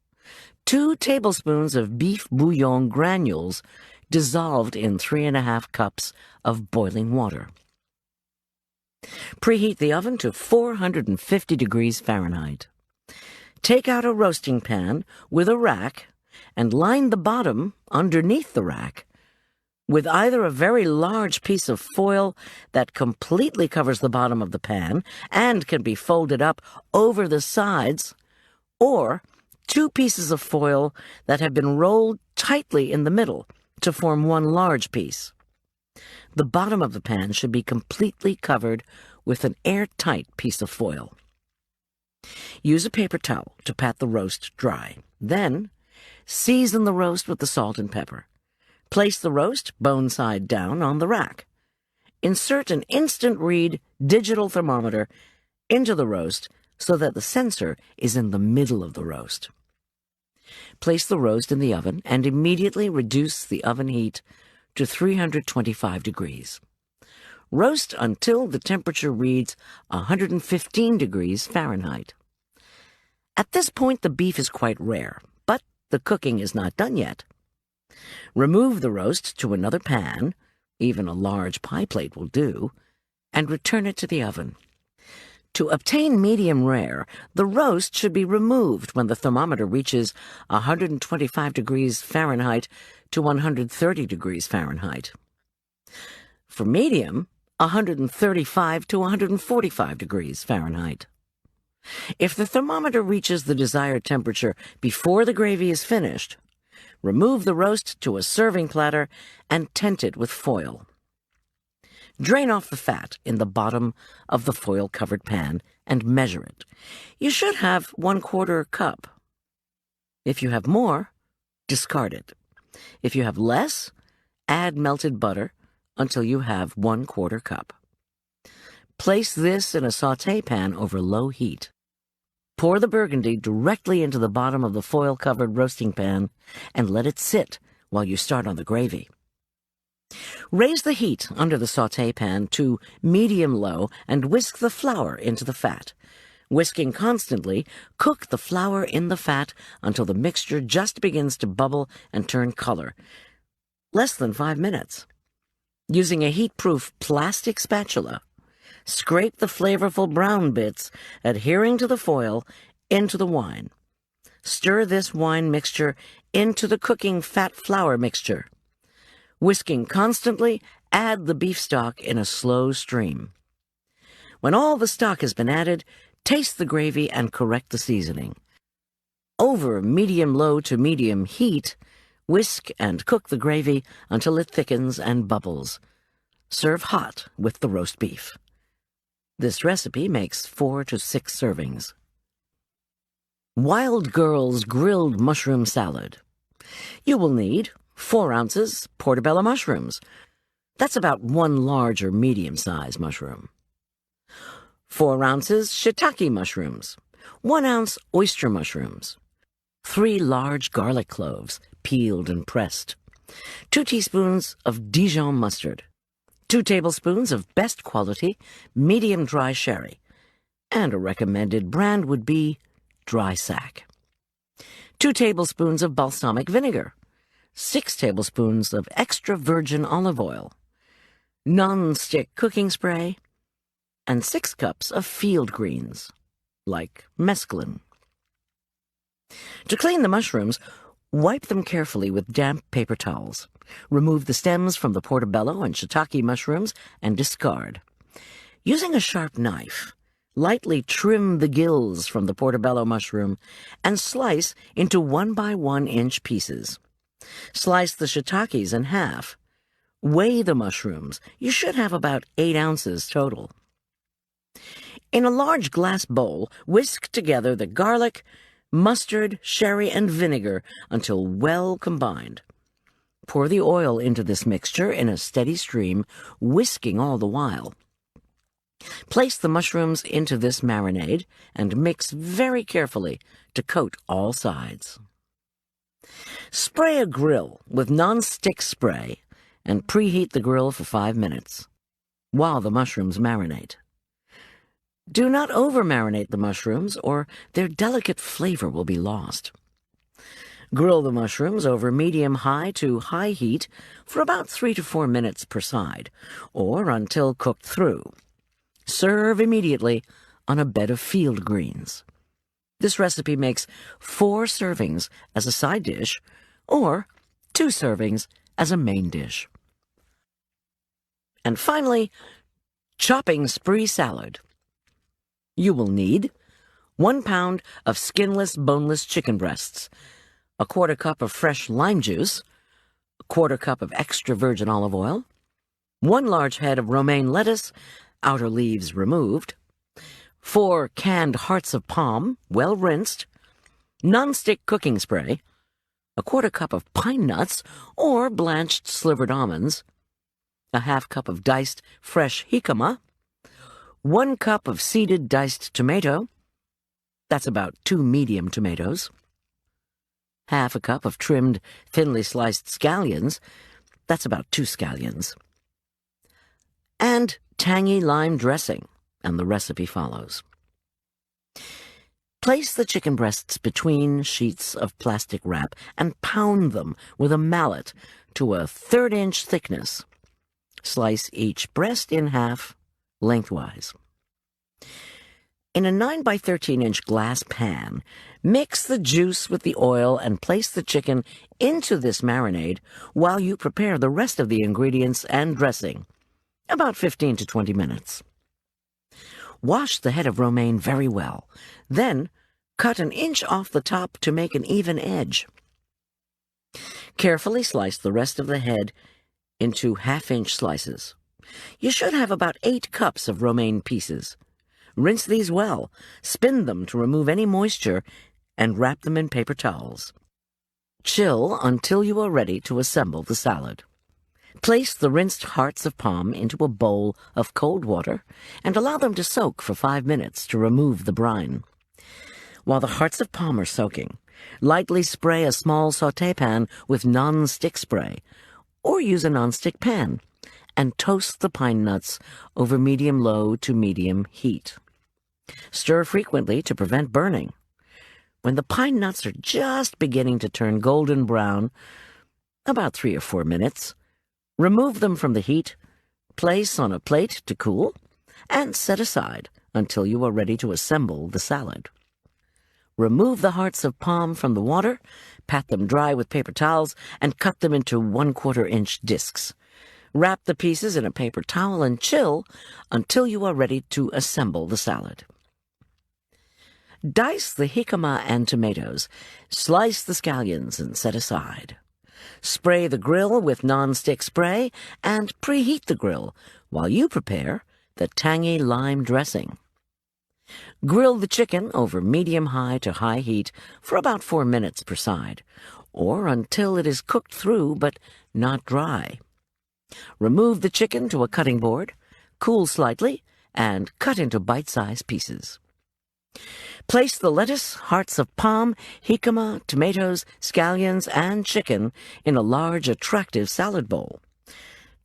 2 tablespoons of beef bouillon granules dissolved in 3½ cups of boiling water. Preheat the oven to 450 degrees Fahrenheit. Take out a roasting pan with a rack and line the bottom underneath the rack with either a very large piece of foil that completely covers the bottom of the pan and can be folded up over the sides, or 2 pieces of foil that have been rolled tightly in the middle to form one large piece. The bottom of the pan should be completely covered with an airtight piece of foil. Use a paper towel to pat the roast dry. Then, season the roast with the salt and pepper. Place the roast, bone side down, on the rack. Insert an instant read digital thermometer into the roast so that the sensor is in the middle of the roast. Place the roast in the oven and immediately reduce the oven heat to 325 degrees. Roast until the temperature reads 115 degrees Fahrenheit. At this point, the beef is quite rare, but the cooking is not done yet. Remove the roast to another pan, even a large pie plate will do, and return it to the oven. To obtain medium rare, the roast should be removed when the thermometer reaches 125 degrees Fahrenheit to 130 degrees Fahrenheit. For medium, 135 to 145 degrees Fahrenheit. If the thermometer reaches the desired temperature before the gravy is finished, remove the roast to a serving platter and tent it with foil. Drain off the fat in the bottom of the foil-covered pan and measure it. You should have 1/4 cup. If you have more, discard it. If you have less, add melted butter until you have 1/4 cup. Place this in a sauté pan over low heat. Pour the burgundy directly into the bottom of the foil-covered roasting pan and let it sit while you start on the gravy. Raise the heat under the sauté pan to medium-low and whisk the flour into the fat. Whisking constantly, cook the flour in the fat until the mixture just begins to bubble and turn color. Less than 5 minutes. Using a heat-proof plastic spatula, scrape the flavorful brown bits adhering to the foil into the wine. Stir this wine mixture into the cooking fat flour mixture. Whisking constantly, add the beef stock in a slow stream. When all the stock has been added, taste the gravy and correct the seasoning. Over medium-low to medium heat, whisk and cook the gravy until it thickens and bubbles. Serve hot with the roast beef. This recipe makes 4 to 6 servings. Wild Girl's Grilled Mushroom Salad. You will need 4 ounces portobello mushrooms. That's about 1 large or medium-sized mushroom. 4 ounces shiitake mushrooms. 1 ounce oyster mushrooms. 3 large garlic cloves, peeled and pressed. 2 teaspoons of Dijon mustard. 2 tablespoons of best quality medium dry sherry. And a recommended brand would be Dry Sack. 2 tablespoons of balsamic vinegar. 6 tablespoons of extra virgin olive oil. Non-stick cooking spray. And 6 cups of field greens, like mesclun. To clean the mushrooms, wipe them carefully with damp paper towels. Remove the stems from the portobello and shiitake mushrooms and discard. Using a sharp knife, lightly trim the gills from the portobello mushroom and slice into 1 by 1 inch pieces. Slice the shiitakes in half. Weigh the mushrooms. You should have about 8 ounces total. In a large glass bowl, whisk together the garlic, mustard, sherry, and vinegar until well combined. Pour the oil into this mixture in a steady stream, whisking all the while. Place the mushrooms into this marinade and mix very carefully to coat all sides. Spray a grill with non-stick spray and preheat the grill for 5 minutes while the mushrooms marinate. Do not over-marinate the mushrooms, or their delicate flavor will be lost. Grill the mushrooms over medium-high to high heat for about 3 to 4 minutes per side, or until cooked through. Serve immediately on a bed of field greens. This recipe makes 4 servings as a side dish, or 2 servings as a main dish. And finally, chopping spree salad. You will need 1 pound of skinless, boneless chicken breasts, a 1/4 cup of fresh lime juice, a 1/4 cup of extra virgin olive oil, 1 large head of romaine lettuce, outer leaves removed, 4 canned hearts of palm, well rinsed, non-stick cooking spray, a 1/4 cup of pine nuts or blanched slivered almonds, a 1/2 cup of diced fresh jicama, 1 cup of seeded diced tomato, that's about 2 medium tomatoes, 1/2 cup of trimmed, thinly sliced scallions, that's about 2 scallions, and tangy lime dressing, and the recipe follows. Place the chicken breasts between sheets of plastic wrap and pound them with a mallet to a 1/3 inch thickness. Slice each breast in half lengthwise. In a 9 by 13 inch glass pan, mix the juice with the oil and place the chicken into this marinade while you prepare the rest of the ingredients and dressing, about 15 to 20 minutes. Wash the head of romaine very well, then cut 1 inch off the top to make an even edge. Carefully slice the rest of the head into 1/2 inch slices. You should have about 8 cups of romaine pieces. Rinse these well, spin them to remove any moisture, and wrap them in paper towels. Chill until you are ready to assemble the salad. Place the rinsed hearts of palm into a bowl of cold water and allow them to soak for 5 minutes to remove the brine. While the hearts of palm are soaking, lightly spray a small sauté pan with non-stick spray, or use a non-stick pan, and toast the pine nuts over medium-low to medium heat. Stir frequently to prevent burning. When the pine nuts are just beginning to turn golden brown, about 3 or 4 minutes, remove them from the heat, place on a plate to cool, and set aside until you are ready to assemble the salad. Remove the hearts of palm from the water, pat them dry with paper towels, and cut them into 1/4-inch discs. Wrap the pieces in a paper towel and chill until you are ready to assemble the salad. Dice the jicama and tomatoes. Slice the scallions and set aside. Spray the grill with non-stick spray and preheat the grill while you prepare the tangy lime dressing. Grill the chicken over medium-high to high heat for about 4 minutes per side, or until it is cooked through but not dry. Remove the chicken to a cutting board, cool slightly, and cut into bite-sized pieces. Place the lettuce, hearts of palm, jicama, tomatoes, scallions, and chicken in a large, attractive salad bowl.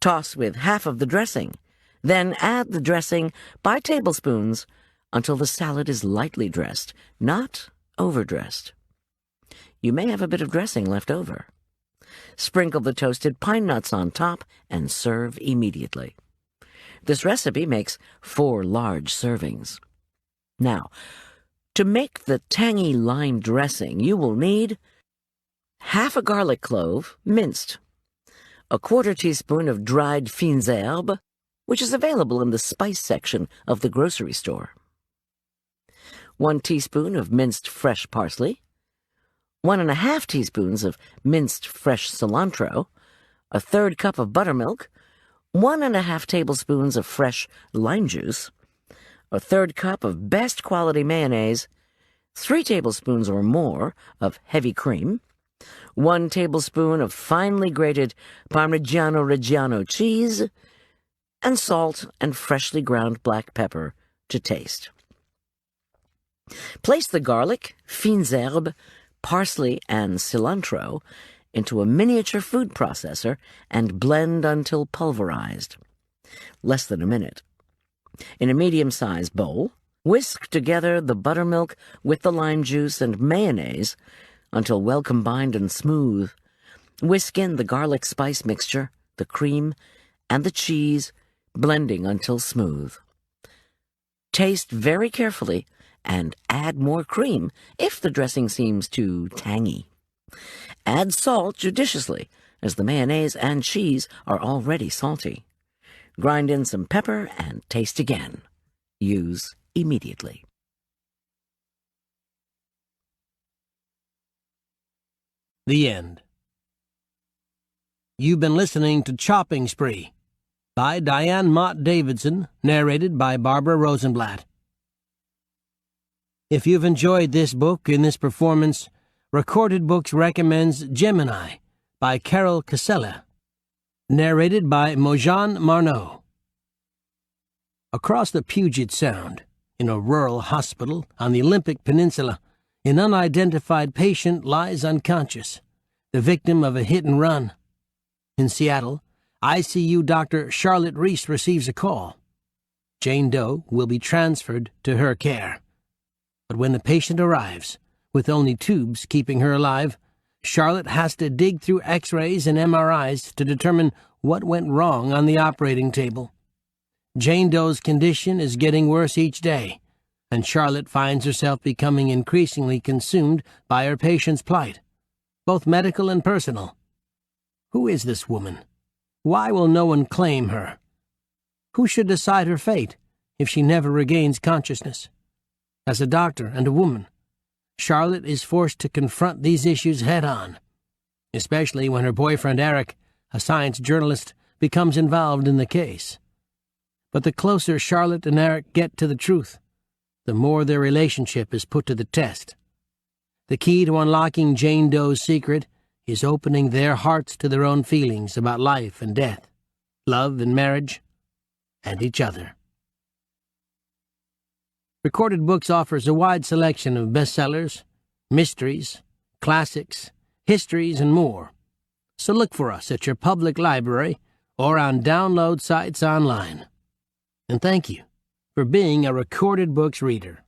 Toss with half of the dressing, then add the dressing by tablespoons until the salad is lightly dressed, not overdressed. You may have a bit of dressing left over. Sprinkle the toasted pine nuts on top and serve immediately. This recipe makes 4 large servings. Now, to make the tangy lime dressing, you will need half a garlic clove, minced, a 1/4 teaspoon of dried fines herbes, which is available in the spice section of the grocery store, 1 teaspoon of minced fresh parsley, 1½ teaspoons of minced fresh cilantro, a 1/3 cup of buttermilk, 1½ tablespoons of fresh lime juice, a 1/3 cup of best quality mayonnaise, 3 tablespoons or more of heavy cream, 1 tablespoon of finely grated Parmigiano Reggiano cheese, and salt and freshly ground black pepper to taste. Place the garlic, fines herbes, parsley, and cilantro into a miniature food processor and blend until pulverized. Less than a minute. In a medium-sized bowl, whisk together the buttermilk with the lime juice and mayonnaise until well combined and smooth. Whisk in the garlic spice mixture, the cream, and the cheese, blending until smooth. Taste very carefully and add more cream if the dressing seems too tangy. Add salt judiciously, as the mayonnaise and cheese are already salty. Grind in some pepper and taste again. Use immediately. The end. You've been listening to Chopping Spree by Diane Mott Davidson, narrated by Barbara Rosenblatt. If you've enjoyed this book in this performance, Recorded Books recommends Gemini by Carol Casella, narrated by Mojan Marneau. Across the Puget Sound, in a rural hospital on the Olympic Peninsula, an unidentified patient lies unconscious, the victim of a hit and run. In Seattle, ICU Dr. Charlotte Reese receives a call. Jane Doe will be transferred to her care. But when the patient arrives, with only tubes keeping her alive, Charlotte has to dig through X-rays and MRIs to determine what went wrong on the operating table. Jane Doe's condition is getting worse each day, and Charlotte finds herself becoming increasingly consumed by her patient's plight, both medical and personal. Who is this woman? Why will no one claim her? Who should decide her fate if she never regains consciousness? As a doctor and a woman, Charlotte is forced to confront these issues head-on, especially when her boyfriend Eric, a science journalist, becomes involved in the case. But the closer Charlotte and Eric get to the truth, the more their relationship is put to the test. The key to unlocking Jane Doe's secret is opening their hearts to their own feelings about life and death, love and marriage, and each other. Recorded Books offers a wide selection of bestsellers, mysteries, classics, histories, and more. So look for us at your public library or on download sites online. And thank you for being a Recorded Books reader.